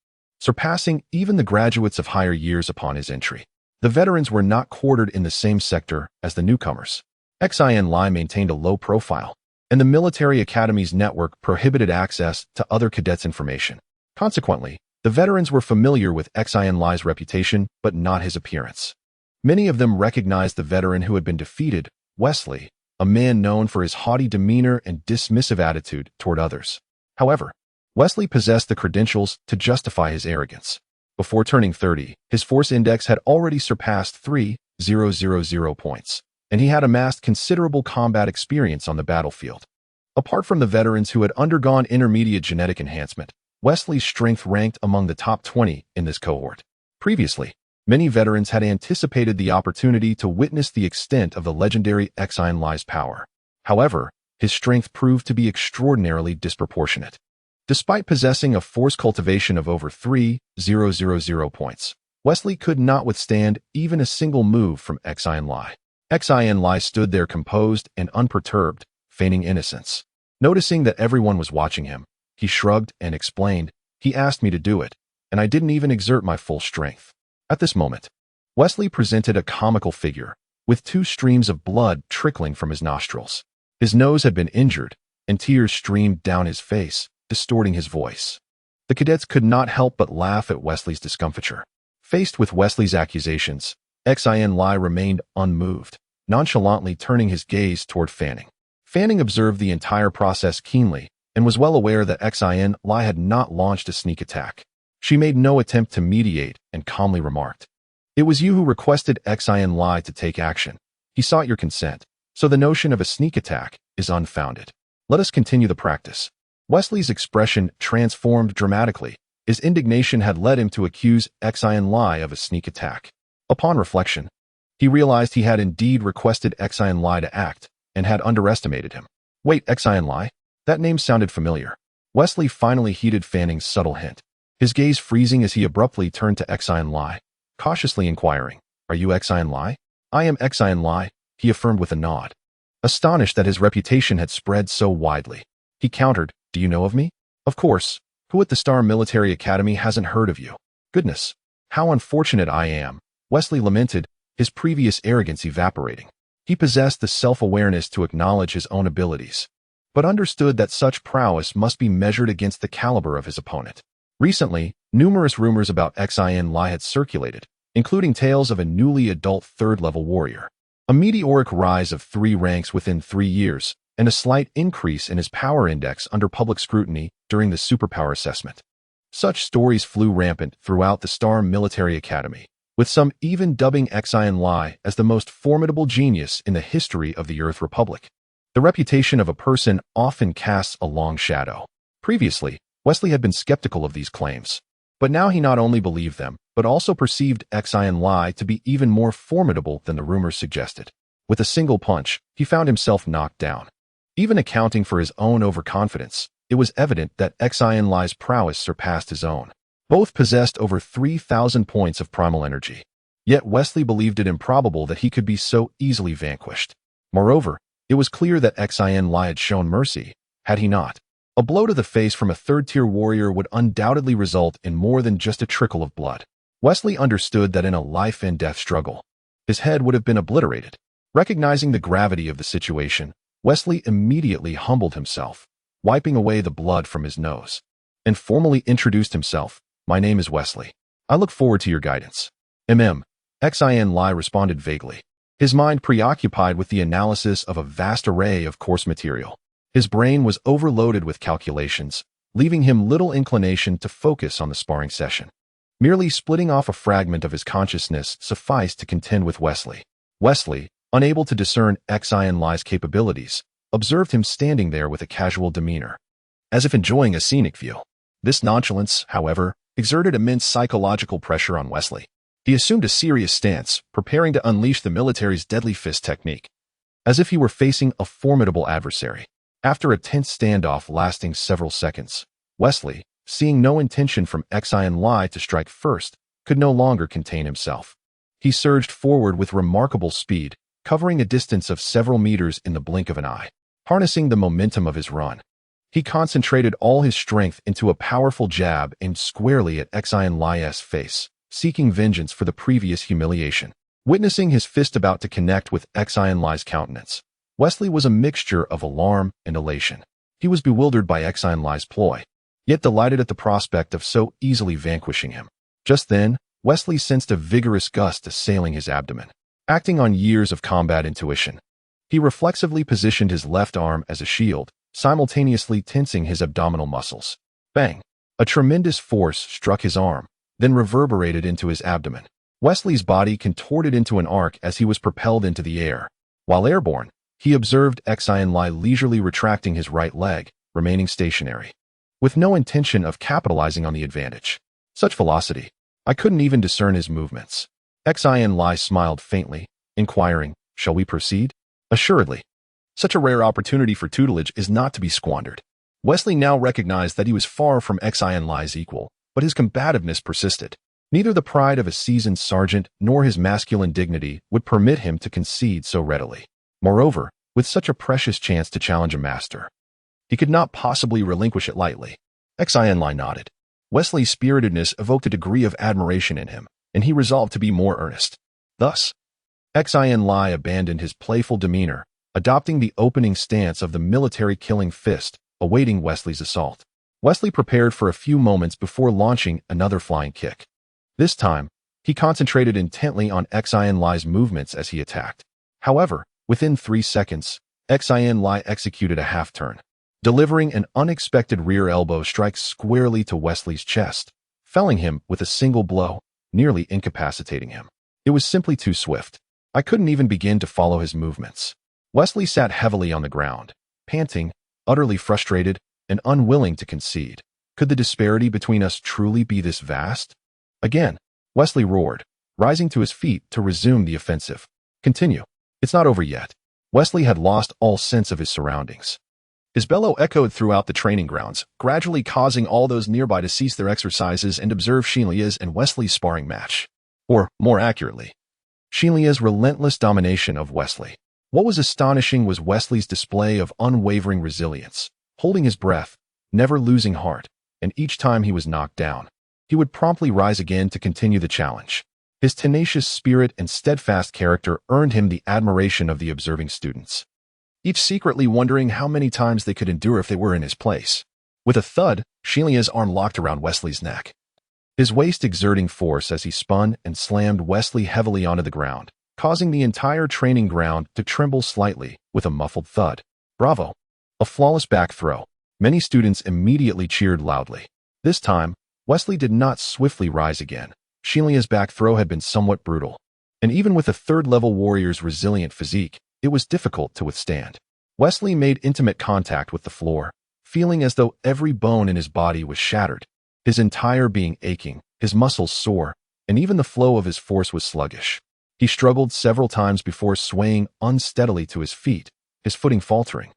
Speaker 1: surpassing even the graduates of higher years upon his entry. The veterans were not quartered in the same sector as the newcomers. Xin Lie maintained a low profile, and the military academy's network prohibited access to other cadets' information. Consequently, the veterans were familiar with Xin Lie's reputation, but not his appearance. Many of them recognized the veteran who had been defeated, Wesley, a man known for his haughty demeanor and dismissive attitude toward others. However, Wesley possessed the credentials to justify his arrogance. Before turning 30, his force index had already surpassed 3,000 points, and he had amassed considerable combat experience on the battlefield. Apart from the veterans who had undergone intermediate genetic enhancement, Wesley's strength ranked among the top 20 in this cohort. Previously, many veterans had anticipated the opportunity to witness the extent of the legendary Xin Lie's power. However, his strength proved to be extraordinarily disproportionate. Despite possessing a force cultivation of over 3,000 points, Wesley could not withstand even a single move from Xin Lie. Xin Lie stood there composed and unperturbed, feigning innocence. Noticing that everyone was watching him, he shrugged and explained, "He asked me to do it, and I didn't even exert my full strength." At this moment, Wesley presented a comical figure, with 2 streams of blood trickling from his nostrils. His nose had been injured, and tears streamed down his face, distorting his voice. The cadets could not help but laugh at Wesley's discomfiture. Faced with Wesley's accusations, Xin Lie remained unmoved, nonchalantly turning his gaze toward Fanning. Fanning observed the entire process keenly and was well aware that Xin Lie had not launched a sneak attack. She made no attempt to mediate and calmly remarked, "It was you who requested Xin Lie to take action. He sought your consent, so the notion of a sneak attack is unfounded. Let us continue the practice." Wesley's expression transformed dramatically. His indignation had led him to accuse Xin Lie of a sneak attack. Upon reflection, he realized he had indeed requested Xin Lie to act and had underestimated him. Wait, Xin Lie? That name sounded familiar. Wesley finally heeded Fanning's subtle hint, his gaze freezing as he abruptly turned to Xin Lie, cautiously inquiring, "Are you Xin Lie?" "I am Xin Lie," he affirmed with a nod. Astonished that his reputation had spread so widely, he countered, "Do you know of me?" "Of course. Who at the Star Military Academy hasn't heard of you?" "Goodness, how unfortunate I am," Wesley lamented, his previous arrogance evaporating. He possessed the self-awareness to acknowledge his own abilities, but understood that such prowess must be measured against the caliber of his opponent. Recently, numerous rumors about Xin Lie had circulated, including tales of a newly adult 3rd-level warrior, a meteoric rise of 3 ranks within 3 years, and a slight increase in his power index under public scrutiny during the superpower assessment. Such stories flew rampant throughout the Star Military Academy, with some even dubbing Xin Lie as the most formidable genius in the history of the Earth Republic. The reputation of a person often casts a long shadow. Previously, Wesley had been skeptical of these claims, but now he not only believed them, but also perceived Xin Lie to be even more formidable than the rumors suggested. With a single punch, he found himself knocked down. Even accounting for his own overconfidence, it was evident that Xin Lie's prowess surpassed his own. Both possessed over 3,000 points of primal energy. Yet Wesley believed it improbable that he could be so easily vanquished. Moreover, it was clear that Xin Lie had shown mercy, had he not. A blow to the face from a third-tier warrior would undoubtedly result in more than just a trickle of blood. Wesley understood that in a life-and-death struggle, his head would have been obliterated. Recognizing the gravity of the situation, Wesley immediately humbled himself, wiping away the blood from his nose, and formally introduced himself. "My name is Wesley. I look forward to your guidance." Xin Lie responded vaguely, his mind preoccupied with the analysis of a vast array of course material. His brain was overloaded with calculations, leaving him little inclination to focus on the sparring session. Merely splitting off a fragment of his consciousness sufficed to contend with Wesley. Wesley, unable to discern Xin Lie's capabilities, observed him standing there with a casual demeanor, as if enjoying a scenic view. This nonchalance, however, exerted immense psychological pressure on Wesley. He assumed a serious stance, preparing to unleash the military's deadly fist technique, as if he were facing a formidable adversary. After a tense standoff lasting several seconds, Wesley, seeing no intention from Xin Lie to strike first, could no longer contain himself. He surged forward with remarkable speed, covering a distance of several meters in the blink of an eye. Harnessing the momentum of his run, he concentrated all his strength into a powerful jab aimed squarely at Xin Lie's face, seeking vengeance for the previous humiliation. Witnessing his fist about to connect with Xin Lie's countenance, Wesley was a mixture of alarm and elation. He was bewildered by Xin Lie's ploy, yet delighted at the prospect of so easily vanquishing him. Just then, Wesley sensed a vigorous gust assailing his abdomen. Acting on years of combat intuition, he reflexively positioned his left arm as a shield, simultaneously tensing his abdominal muscles. Bang! A tremendous force struck his arm, then reverberated into his abdomen. Wesley's body contorted into an arc as he was propelled into the air. While airborne, he observed Xin Lie leisurely retracting his right leg, remaining stationary, with no intention of capitalizing on the advantage. Such velocity! I couldn't even discern his movements. Xin Lie smiled faintly, inquiring, "Shall we proceed?" "Assuredly. Such a rare opportunity for tutelage is not to be squandered." Wesley now recognized that he was far from Xin Lie's equal, but his combativeness persisted. Neither the pride of a seasoned sergeant nor his masculine dignity would permit him to concede so readily. Moreover, with such a precious chance to challenge a master, he could not possibly relinquish it lightly. Xin Lie nodded. Wesley's spiritedness evoked a degree of admiration in him, and he resolved to be more earnest. Thus, Xin Lie abandoned his playful demeanor, adopting the opening stance of the military killing fist, awaiting Wesley's assault. Wesley prepared for a few moments before launching another flying kick. This time, he concentrated intently on Xin Lie's movements as he attacked. However, within 3 seconds, Xin Lie executed a half-turn, delivering an unexpected rear elbow strike squarely to Wesley's chest, felling him with a single blow, nearly incapacitating him. It was simply too swift. I couldn't even begin to follow his movements. Wesley sat heavily on the ground, panting, utterly frustrated, and unwilling to concede. Could the disparity between us truly be this vast? Again, Wesley roared, rising to his feet to resume the offensive. "Continue. It's not over yet." Wesley had lost all sense of his surroundings. His bellow echoed throughout the training grounds, gradually causing all those nearby to cease their exercises and observe Xin Lie's and Wesley's sparring match. Or, more accurately, Xin Lie's relentless domination of Wesley. What was astonishing was Wesley's display of unwavering resilience, holding his breath, never losing heart, and each time he was knocked down, he would promptly rise again to continue the challenge. His tenacious spirit and steadfast character earned him the admiration of the observing students, each secretly wondering how many times they could endure if they were in his place. With a thud, Xin Lie's arm locked around Wesley's neck, his waist exerting force as he spun and slammed Wesley heavily onto the ground, causing the entire training ground to tremble slightly with a muffled thud. "Bravo! A flawless back throw." Many students immediately cheered loudly. This time, Wesley did not swiftly rise again. Xin Lie's back throw had been somewhat brutal, and even with a third-level warrior's resilient physique, it was difficult to withstand. Wesley made intimate contact with the floor, feeling as though every bone in his body was shattered, his entire being aching, his muscles sore, and even the flow of his force was sluggish. He struggled several times before swaying unsteadily to his feet, his footing faltering,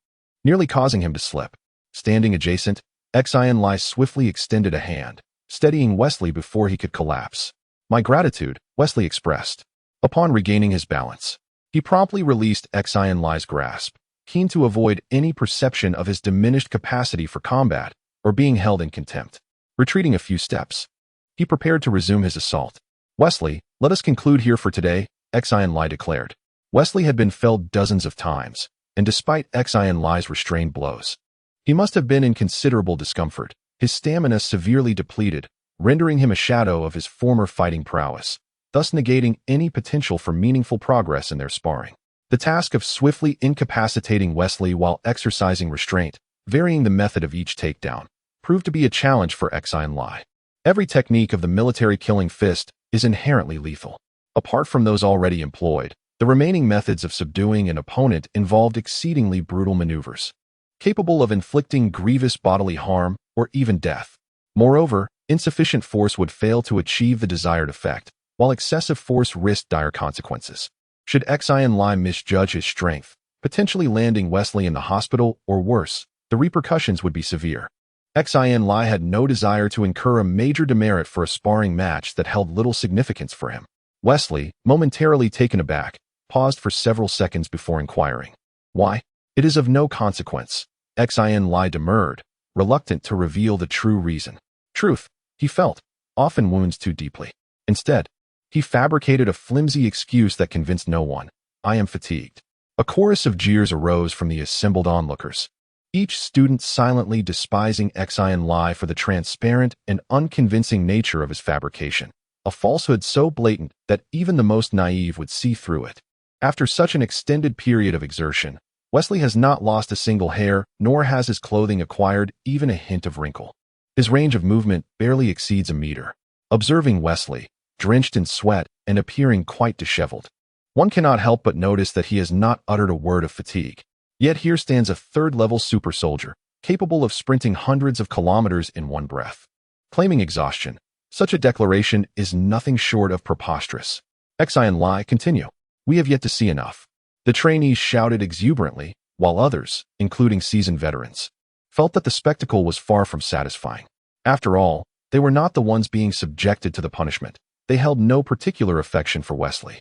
Speaker 1: nearly causing him to slip. Standing adjacent, Xin Lie swiftly extended a hand, steadying Wesley before he could collapse. "My gratitude," Wesley expressed. Upon regaining his balance, he promptly released Xin Lie's grasp, keen to avoid any perception of his diminished capacity for combat or being held in contempt. Retreating a few steps, he prepared to resume his assault. "Wesley, let us conclude here for today," Xin Lie declared. Wesley had been felled dozens of times, and despite Xin Lie's restrained blows, he must have been in considerable discomfort, his stamina severely depleted, rendering him a shadow of his former fighting prowess, thus negating any potential for meaningful progress in their sparring. The task of swiftly incapacitating Wesley while exercising restraint, varying the method of each takedown, proved to be a challenge for Xin Lie. Every technique of the military killing fist is inherently lethal. Apart from those already employed, the remaining methods of subduing an opponent involved exceedingly brutal maneuvers, capable of inflicting grievous bodily harm or even death. Moreover, insufficient force would fail to achieve the desired effect, while excessive force risked dire consequences. Should Xin Lie misjudge his strength, potentially landing Wesley in the hospital, or worse, the repercussions would be severe. Xin Lie had no desire to incur a major demerit for a sparring match that held little significance for him. Wesley, momentarily taken aback, paused for several seconds before inquiring, "Why?" "It is of no consequence," Xin Lie demurred, reluctant to reveal the true reason. Truth, he felt, often wounds too deeply. Instead, he fabricated a flimsy excuse that convinced no one. "I am fatigued." A chorus of jeers arose from the assembled onlookers, each student silently despising Xin Lie for the transparent and unconvincing nature of his fabrication, a falsehood so blatant that even the most naive would see through it. After such an extended period of exertion, Wesley has not lost a single hair, nor has his clothing acquired even a hint of wrinkle. His range of movement barely exceeds a meter. Observing Wesley, drenched in sweat and appearing quite disheveled, one cannot help but notice that he has not uttered a word of fatigue. Yet here stands a third-level super soldier, capable of sprinting hundreds of kilometers in one breath. Claiming exhaustion, such a declaration is nothing short of preposterous. Xin Lie, continue. "We have yet to see enough." The trainees shouted exuberantly, while others, including seasoned veterans, felt that the spectacle was far from satisfying. After all, they were not the ones being subjected to the punishment. They held no particular affection for Wesley.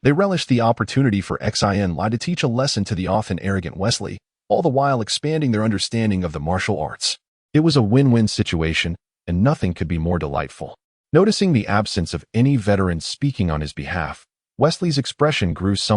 Speaker 1: They relished the opportunity for Xin Lie to teach a lesson to the often arrogant Wesley, all the while expanding their understanding of the martial arts. It was a win-win situation, and nothing could be more delightful. Noticing the absence of any veteran speaking on his behalf, Wesley's expression grew somewhat